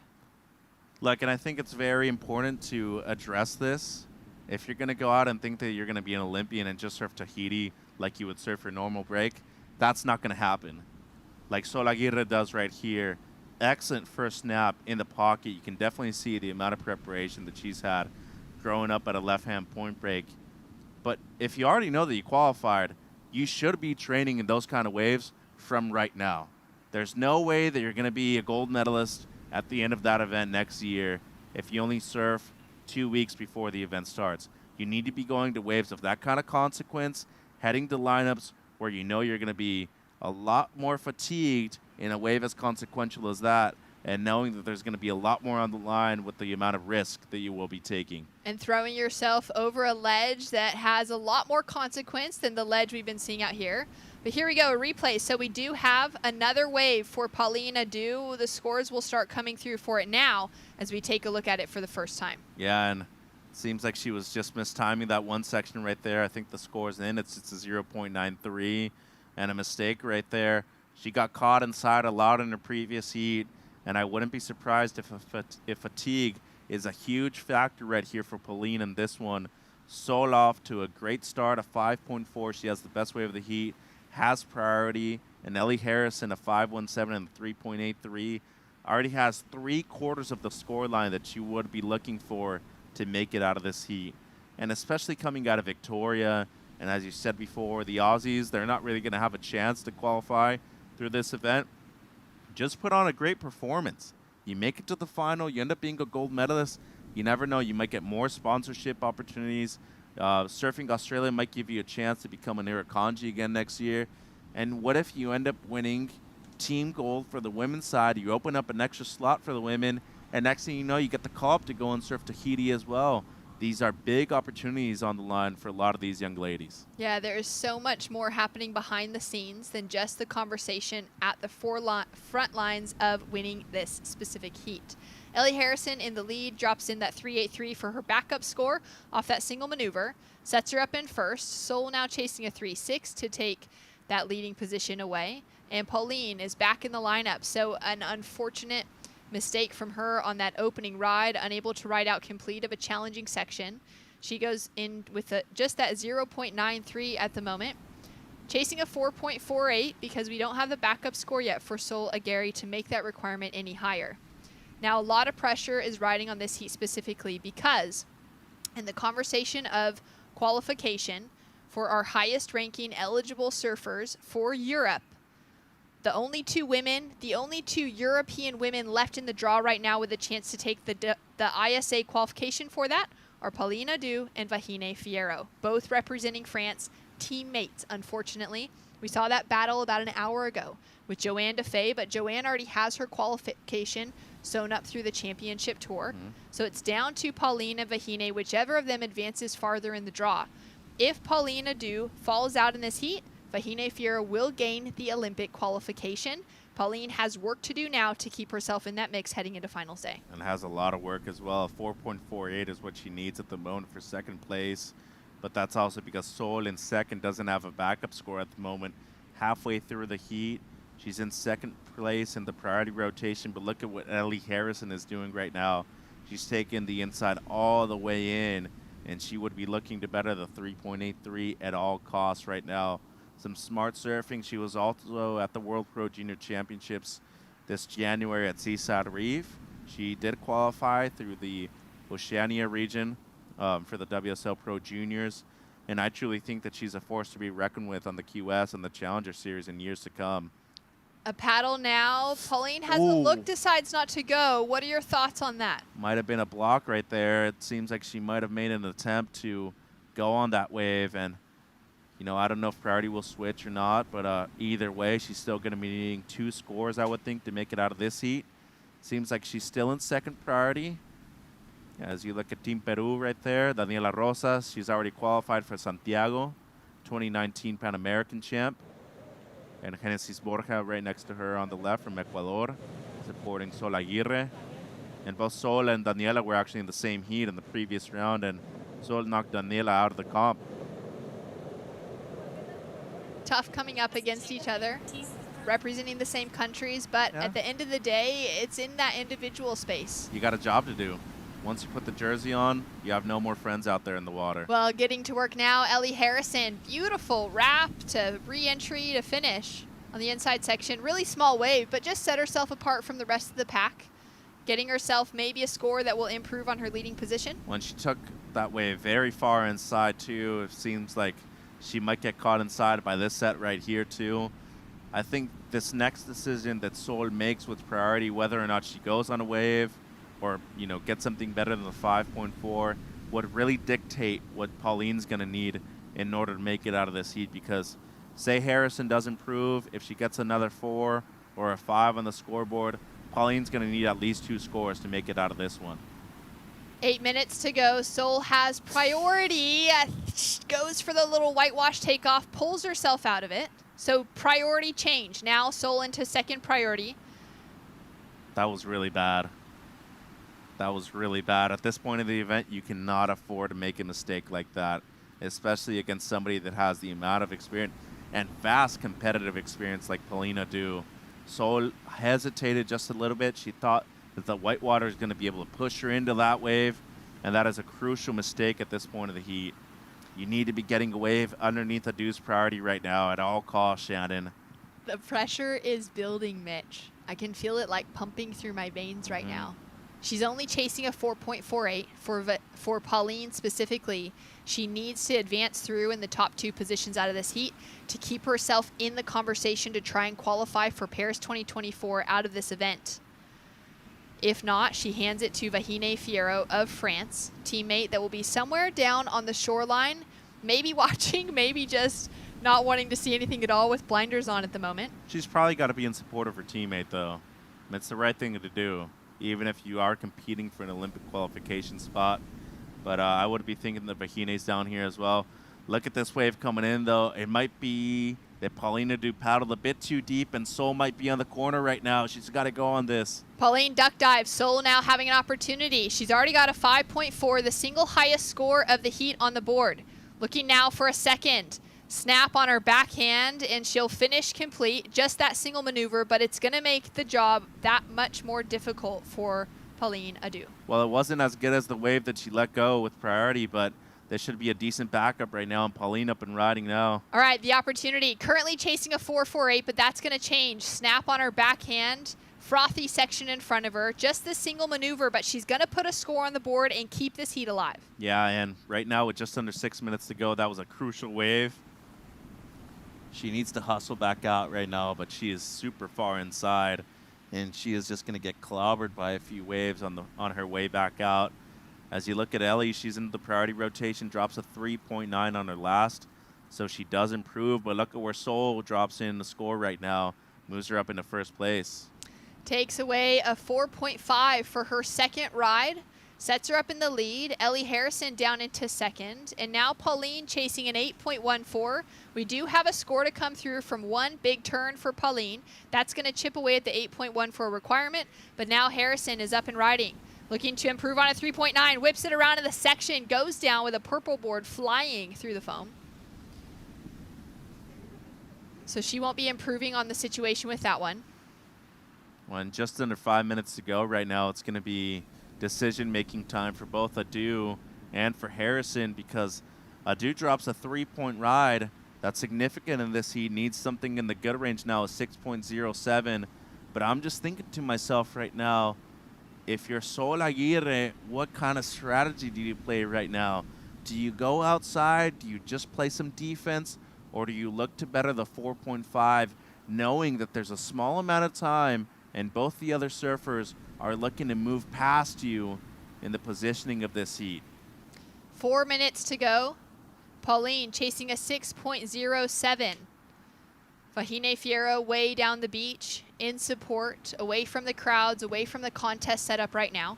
Look, and I think it's very important to address this. If you're going to go out and think that you're going to be an Olympian and just surf Tahiti like you would surf your normal break, that's not going to happen. Like Sol Aguirre does right here. Excellent first snap in the pocket. You can definitely see the amount of preparation that she's had growing up at a left-hand point break. But if you already know that you qualified, you should be training in those kind of waves from right now. There's no way that you're going to be a gold medalist at the end of that event next year if you only surf 2 weeks before the event starts. You need to be going to waves of that kind of consequence, heading to lineups where you know you're going to be a lot more fatigued in a wave as consequential as that, and knowing that there's going to be a lot more on the line with the amount of risk that you will be taking. And throwing yourself over a ledge that has a lot more consequence than the ledge we've been seeing out here. But here we go, a replay. So we do have another wave for Pauline Adu. The scores will start coming through for it now as we take a look at it for the first time. Yeah, and it seems like she was just mistiming that one section right there. I think the score's in. It's a 0.93 and a mistake right there. She got caught inside a lot in her previous heat. And I wouldn't be surprised if fatigue is a huge factor right here for Pauline in this one. Sol off to a great start, a 5.4. She has the best wave of the heat, has priority. And Ellie Harrison, a 5.17 and 3.83. Already has 3/4 of the score line that you would be looking for to make it out of this heat. And especially coming out of Victoria, and as you said before, the Aussies, they're not really going to have a chance to qualify through this event. Just put on a great performance. You make it to the final, you end up being a gold medalist. You never know, you might get more sponsorship opportunities. Surfing Australia might give you a chance to become an Irukandji again next year. And what if you end up winning team gold for the women's side? You open up an extra slot for the women, and next thing you know, you get the call up to go and surf Tahiti as well. These are big opportunities on the line for a lot of these young ladies. Yeah, there is so much more happening behind the scenes than just the conversation at the front lines of winning this specific heat. Ellie Harrison in the lead drops in that 3.83 for her backup score off that single maneuver, sets her up in first. Sol now chasing a 3.6 to take that leading position away. And Pauline is back in the lineup, so an unfortunate mistake from her on that opening ride, unable to ride out complete of a challenging section. She goes in with just that 0.93 at the moment. Chasing a 4.48 because we don't have the backup score yet for Sol Aguirre to make that requirement any higher. Now, a lot of pressure is riding on this heat specifically because in the conversation of qualification for our highest ranking eligible surfers for Europe, the only two European women left in the draw right now with a chance to take the ISA qualification for that are Pauline Adu and Vahine Fierro, both representing France, teammates, unfortunately. We saw that battle about an hour ago with Joanne DeFay, but Joanne already has her qualification sewn up through the championship tour. So it's down to Pauline and Vahine, whichever of them advances farther in the draw. If Pauline Adu falls out in this heat, Vahine Fierro will gain the Olympic qualification. Pauline has work to do now to keep herself in that mix heading into finals day. And has a lot of work as well. 4.48 is what she needs at the moment for second place. But that's also because Sol in second doesn't have a backup score at the moment. Halfway through the heat, she's in second place in the priority rotation. But look at what Ellie Harrison is doing right now. She's taking the inside all the way in, and she would be looking to better the 3.83 at all costs right now. Some smart surfing. She was also at the World Pro Junior Championships this January at Seaside Reef. She did qualify through the Oceania region for the WSL Pro Juniors, and I truly think that she's a force to be reckoned with on the QS and the Challenger Series in years to come. A paddle now. Pauline has a look, decides not to go. What are your thoughts on that? Might have been a block right there. It seems like she might have made an attempt to go on that wave, and you know, I don't know if priority will switch or not, but either way, she's still going to be needing 2 scores, I would think, to make it out of this heat. Seems like she's still in second priority. As you look at Team Peru right there, Daniela Rosas, she's already qualified for Santiago, 2019 Pan American champ. And Genesis Borja right next to her on the left from Ecuador, supporting Sol Aguirre. And both Sol and Daniela were actually in the same heat in the previous round, and Sol knocked Daniela out of the comp. Tough coming up against each other, representing the same countries, but at the end of the day, it's in that individual space. You got a job to do. Once you put the jersey on, you have no more friends out there in the water. Well, getting to work now, Ellie Harrison. Beautiful wrap to re-entry to finish on the inside section. Really small wave, but just set herself apart from the rest of the pack, getting herself maybe a score that will improve on her leading position. When she took that wave very far inside, too, it seems like she might get caught inside by this set right here, too. I think this next decision that Sol makes with priority, whether or not she goes on a wave or, you know, get something better than the 5.4, would really dictate what Pauline's going to need in order to make it out of this heat. Because say Harrison does improve, if she gets another 4 or a 5 on the scoreboard, Pauline's going to need at least 2 scores to make it out of this one. 8 minutes to go. Sol has priority. Goes for the little whitewash takeoff, pulls herself out of it. So priority change. Now Sol into second priority. That was really bad. That was really bad. At this point of the event, you cannot afford to make a mistake like that, especially against somebody that has the amount of experience and vast competitive experience like Pauline Adu. Sol hesitated just a little bit. She thought that the whitewater is going to be able to push her into that wave, and that is a crucial mistake at this point of the heat. You need to be getting a wave underneath Adu's priority right now at all costs, Shannon. The pressure is building, Mitch. I can feel it like pumping through my veins right now. She's only chasing a 4.48 for Pauline specifically. She needs to advance through in the top 2 positions out of this heat to keep herself in the conversation to try and qualify for Paris 2024 out of this event. If not, she hands it to Vahine Fierro of France, teammate that will be somewhere down on the shoreline, maybe watching, maybe just not wanting to see anything at all with blinders on at the moment. She's probably got to be in support of her teammate, though. It's the right thing to do, even if you are competing for an Olympic qualification spot. But I would be thinking that Vahine's down here as well. Look at this wave coming in, though. It might be that Pauline Adu paddled a bit too deep, and Sol might be on the corner right now. She's got to go on this. Pauline duck dives. Sol now having an opportunity. She's already got a 5.4, the single highest score of the heat on the board. Looking now for a second. Snap on her backhand, and she'll finish complete. Just that single maneuver, but it's going to make the job that much more difficult for Pauline Adu. Well, it wasn't as good as the wave that she let go with priority, but there should be a decent backup right now, and Pauline up and riding now. All right, the opportunity. Currently chasing a 4.48, but that's going to change. Snap on her backhand. Frothy section in front of her. Just the single maneuver, but she's going to put a score on the board and keep this heat alive. Yeah, and right now with just under 6 minutes to go, that was a crucial wave. She needs to hustle back out right now, but she is super far inside, and she is just going to get clobbered by a few waves on her way back out. As you look at Ellie, she's in the priority rotation, drops a 3.9 on her last. So she does improve, but look at where Seoul drops in the score right now. Moves her up into first place. Takes away a 4.5 for her second ride. Sets her up in the lead. Ellie Harrison down into second. And now Pauline chasing an 8.14. We do have a score to come through from one big turn for Pauline. That's going to chip away at the 8.14 requirement. But now Harrison is up and riding. Looking to improve on a 3.9. Whips it around in the section. Goes down with a purple board flying through the foam. So she won't be improving on the situation with that one. Well, and just under 5 minutes to go right now, it's going to be decision-making time for both Adu and for Harrison, because Adu drops a 3-point ride. That's significant in this heat. Needs something in the good range now, a 6.07. But I'm just thinking to myself right now, if you're Sol Aguirre, what kind of strategy do you play right now? Do you go outside? Do you just play some defense? Or do you look to better the 4.5, knowing that there's a small amount of time and both the other surfers are looking to move past you in the positioning of this heat? 4 minutes to go. Pauline chasing a 6.07. Fahine Fierro way down the beach, in support, away from the crowds, away from the contest setup right now.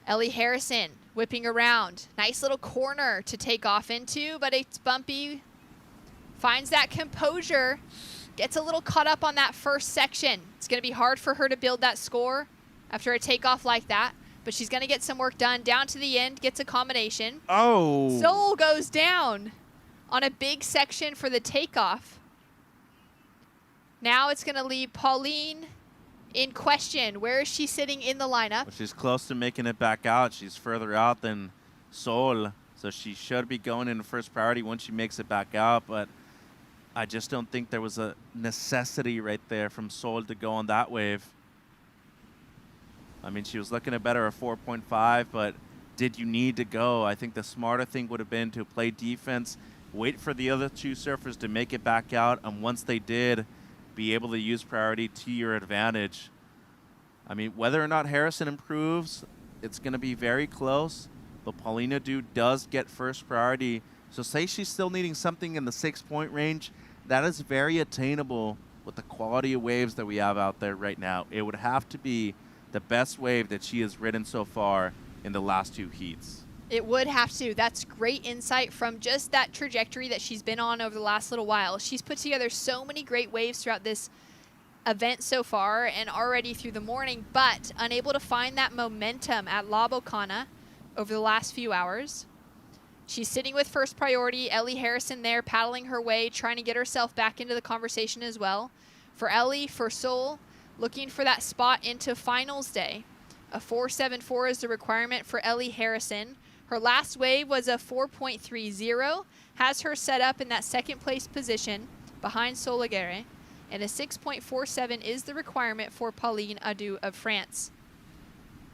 Ellie Harrison whipping around. Nice little corner to take off into, but it's bumpy. Finds that composure. Gets a little caught up on that first section. It's going to be hard for her to build that score after a takeoff like that, but she's going to get some work done. Down to the end, gets a combination. Oh! Seoul goes down on a big section for the takeoff. Now it's going to leave Pauline in question. Where is she sitting in the lineup? Well, she's close to making it back out. She's further out than Sol, so she should be going in first priority once she makes it back out, but I just don't think there was a necessity right there from Sol to go on that wave. I mean, she was looking at better a 4.5, but did you need to go? I think the smarter thing would have been to play defense, wait for the other two surfers to make it back out, and once they did, be able to use priority to your advantage. I mean, whether or not Harrison improves, it's going to be very close, but Pauline Adu does get first priority. So say she's still needing something in the 6-point range, that is very attainable with the quality of waves that we have out there right now. It would have to be the best wave that she has ridden so far in the last two heats. It would have to. That's great insight from just that trajectory that she's been on over the last little while. She's put together so many great waves throughout this event so far and already through the morning, but unable to find that momentum at La Bocana over the last few hours. She's sitting with first priority. Ellie Harrison there paddling her way, trying to get herself back into the conversation as well. For Ellie, for Seoul, looking for that spot into finals day. A 4.74 is the requirement for Ellie Harrison. Her last wave was a 4.30, has her set up in that second place position behind Sol Aguirre, and a 6.47 is the requirement for Pauline Adu of France.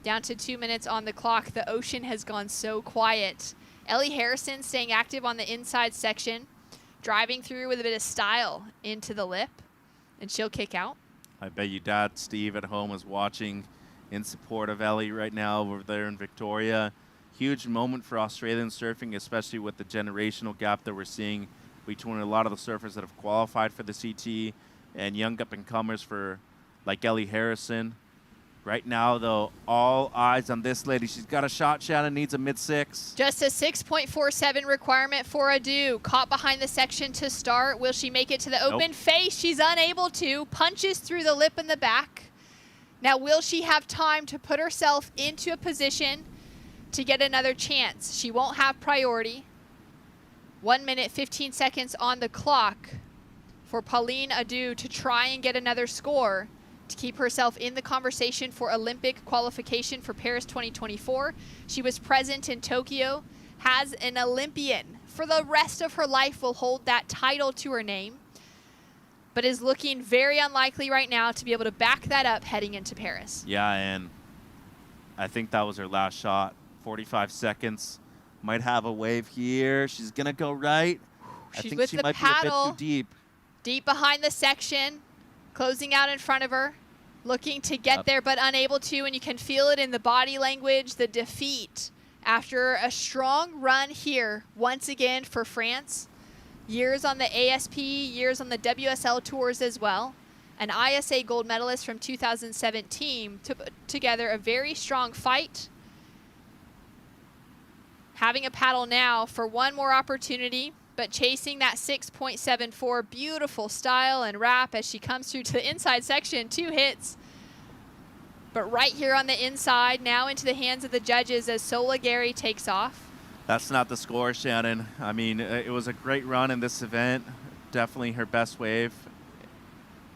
Down to 2 minutes on the clock. The ocean has gone so quiet. Ellie Harrison staying active on the inside section, driving through with a bit of style into the lip, and she'll kick out. I bet you Dad Steve at home is watching in support of Ellie right now over there in Victoria. Huge moment for Australian surfing, especially with the generational gap that we're seeing between a lot of the surfers that have qualified for the CT and young up-and-comers for like Ellie Harrison. Right now, though, all eyes on this lady. She's got a shot. Shannon needs a mid-6. Just a 6.47 requirement for Adu. Caught behind the section to start. Will she make it to the open face? She's unable to. Punches through the lip in the back. Now, will she have time to put herself into a position to get another chance? She won't have priority. 1 minute, 15 seconds on the clock for Pauline Adu to try and get another score to keep herself in the conversation for Olympic qualification for Paris 2024. She was present in Tokyo, has an Olympian for the rest of her life, will hold that title to her name, but is looking very unlikely right now to be able to back that up heading into Paris. Yeah, and I think that was her last shot. 45 seconds. Might have a wave here. She's going to go right. She's I think with she the might paddle, be a bit too deep. Deep behind the section, closing out in front of her, looking to get there but unable to, and you can feel it in the body language, the defeat After a strong run here, once again for France, years on the ASP, years on the WSL tours as well, an ISA gold medalist from 2017 to put together a very strong fight. Having a paddle now for one more opportunity, but chasing that 6.74, beautiful style and wrap as she comes through to the inside section, 2 hits. But right here on the inside, now into the hands of the judges as Sola Gary takes off. That's not the score, Shannon. I mean, it was a great run in this event. Definitely her best wave.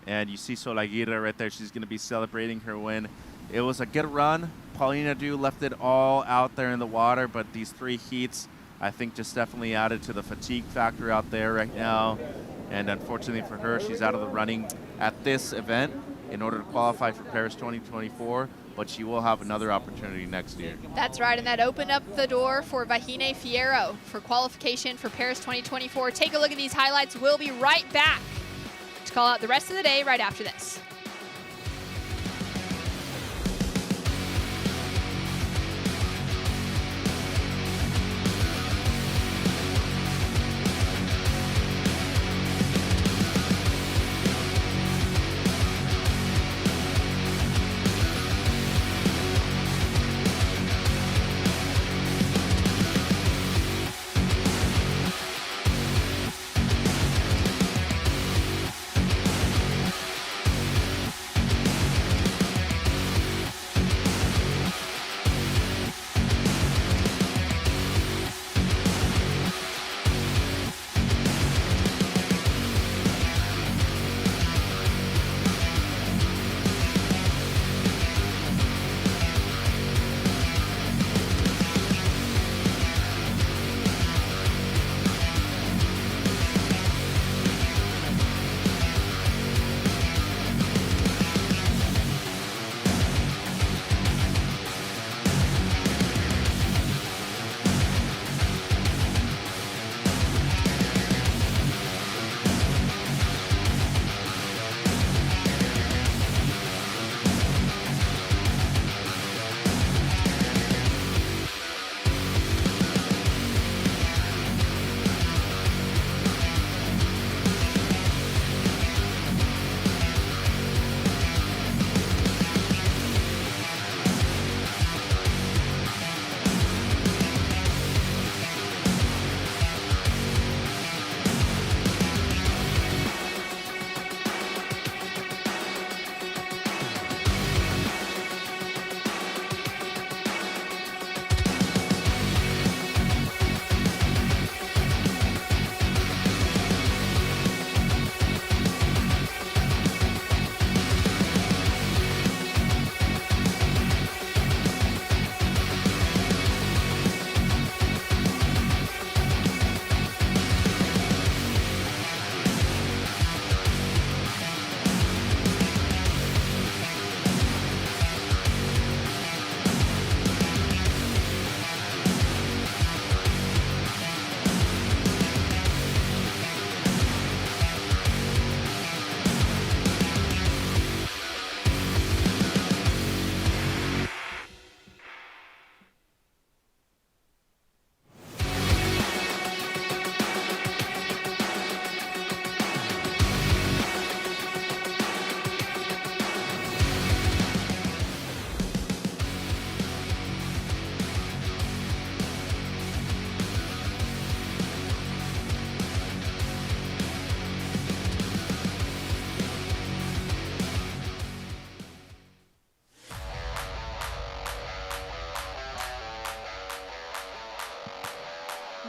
And you see Solaguirre right there. She's going to be celebrating her win. It was a good run. Paulina Du left it all out there in the water, but these 3 heats, I think, just definitely added to the fatigue factor out there right now. And unfortunately for her, she's out of the running at this event in order to qualify for Paris 2024, but she will have another opportunity next year. That's right, and that opened up the door for Vahine Fierro for qualification for Paris 2024. Take a look at these highlights. We'll be right back to call out the rest of the day right after this.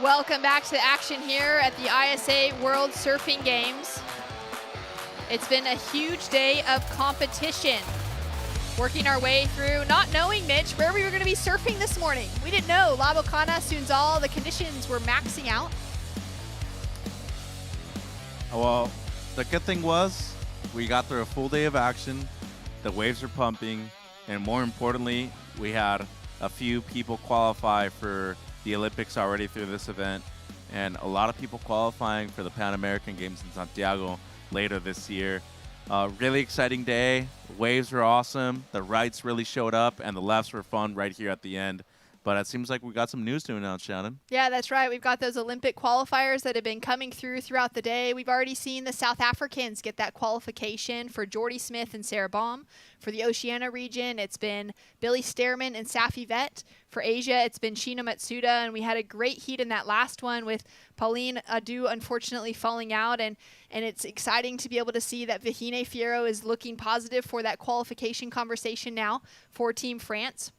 Welcome back to the action here at the ISA World Surfing Games. It's been a huge day of competition. Working our way through, not knowing, Mitch, where we were going to be surfing this morning. We didn't know. La Bocana, Sunzal, the conditions were maxing out. Well, the good thing was we got through a full day of action. The waves are pumping. And more importantly, we had a few people qualify for the Olympics already through this event. And a lot of people qualifying for the Pan American Games in Santiago later this year. Really exciting day. Waves were awesome. The rights really showed up, and the lefts were fun right here at the end. But it seems like we got some news to announce, Shannon. Yeah, that's right. We've got those Olympic qualifiers that have been coming throughout the day. We've already seen the South Africans get that qualification for Jordy Smith and Sarah Baum. For the Oceania region, it's been Billy Stearman and Safi Vet. For Asia, it's been Shino Matsuda, and we had a great heat in that last one with Pauline Adu unfortunately falling out, and it's exciting to be able to see that Virginie Fierro is looking positive for that qualification conversation now for Team France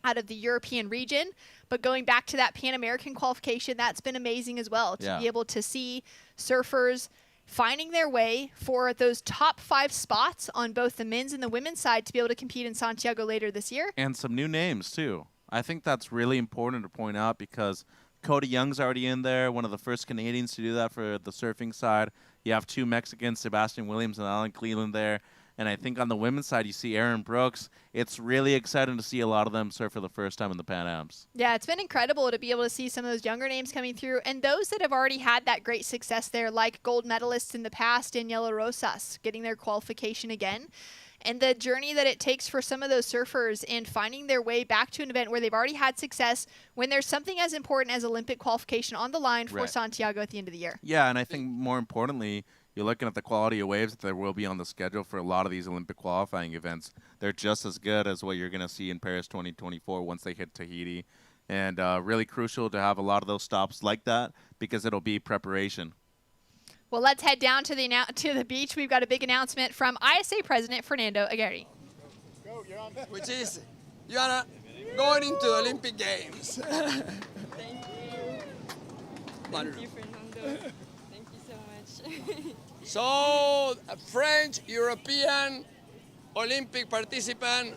out of the European region. But going back to that Pan American qualification, that's been amazing as well, to be able to see surfers finding their way for those top 5 spots on both the men's and the women's side to be able to compete in Santiago later this year. And some new names, too. I think that's really important to point out because Cody Young's already in there, one of the first Canadians to do that for the surfing side. You have 2 Mexicans, Sebastian Williams and Alan Cleland there. And I think on the women's side, you see Aaron Brooks. It's really exciting to see a lot of them surf for the first time in the Pan Ams. Yeah, it's been incredible to be able to see some of those younger names coming through and those that have already had that great success there, like gold medalists in the past, Daniela Rosas, getting their qualification again. And the journey that it takes for some of those surfers in finding their way back to an event where they've already had success when there's something as important as Olympic qualification on the line for Santiago at the end of the year. Yeah, and I think more importantly, you're looking at the quality of waves that there will be on the schedule for a lot of these Olympic qualifying events. They're just as good as what you're going to see in Paris 2024 once they hit Tahiti. And really crucial to have a lot of those stops like that because it'll be preparation. Well, let's head down to the beach. We've got a big announcement from ISA President Fernando Aguirre. Which is, Joanna, going into the Olympic Games. Thank you. Thank you, Fernando. Thank you so much. So, a French, European, Olympic participant.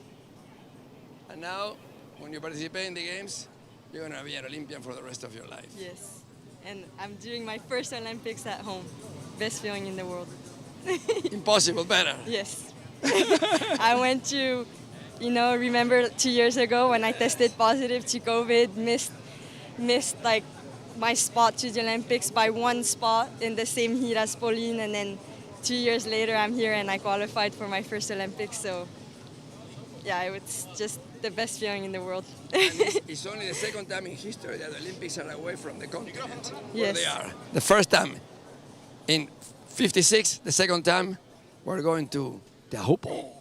And now, when you participate in the Games, you're going to be an Olympian for the rest of your life. Yes. And I'm doing my first Olympics at home. Best feeling in the world. Impossible, better. Yes. I went to, remember 2 years ago when I tested positive to COVID, missed like my spot to the Olympics by 1 spot in the same heat as Pauline, and then 2 years later I'm here and I qualified for my first Olympics. So yeah, it was just the best feeling in the world. It's only the second time in history that the Olympics are away from the continent where Yes. they are. The first time in 56, the second time we're going to Teahupo.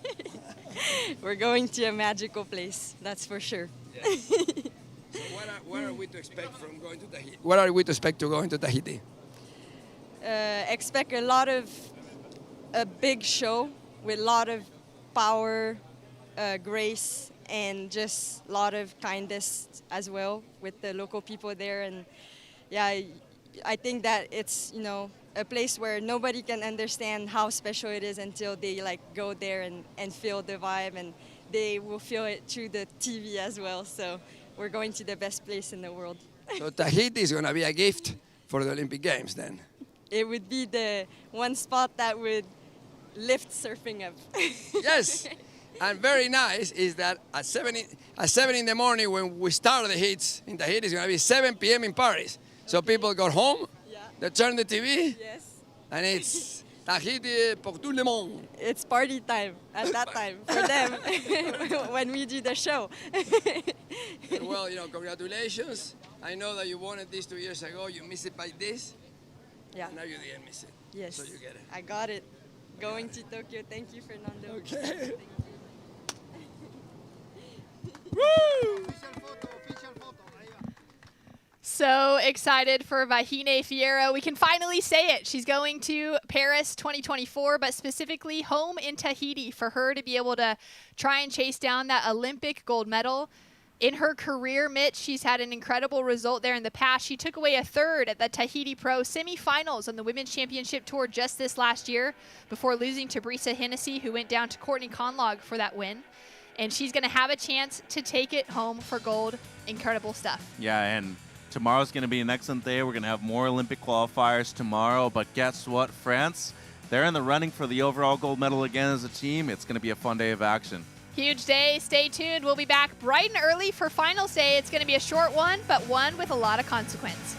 We're going to a magical place, that's for sure. So what are we to expect from going to Tahiti? What are we to expect to going to Tahiti? Expect a big show with a lot of power, grace, and just a lot of kindness as well with the local people there. And yeah, I think that it's, a place where nobody can understand how special it is until they go there and feel the vibe, and they will feel it through the TV as well. So we're going to the best place in the world. So Tahiti is going to be a gift for the Olympic Games then? It would be the one spot that would lift surfing up. Yes. And very nice is that at 7 in the morning when we start the heats in Tahiti, it's going to be 7 p.m. in Paris. So people go home, they turn the TV, and it's Tahiti pour tout le monde. It's party time at that time for them when we do the show. Well, congratulations. I know that you wanted this 2 years ago. You missed it by this. Yeah. Now you didn't miss it. Yes. So you get it. I got it. Going to Tokyo. Thank you, Fernando. Okay. Woo! So excited for Virginie Fierro. We can finally say it. She's going to Paris 2024, but specifically home in Tahiti for her to be able to try and chase down that Olympic gold medal. In her career, Mitch, she's had an incredible result there in the past. She took away a 3rd at the Tahiti Pro semifinals on the Women's Championship Tour just this last year before losing to Brisa Hennessy, who went down to Courtney Conlog for that win. And she's going to have a chance to take it home for gold. Incredible stuff. Yeah, and tomorrow's going to be an excellent day. We're going to have more Olympic qualifiers tomorrow. But guess what, France? They're in the running for the overall gold medal again as a team. It's going to be a fun day of action. Huge day. Stay tuned. We'll be back bright and early for finals day. It's going to be a short one, but one with a lot of consequence.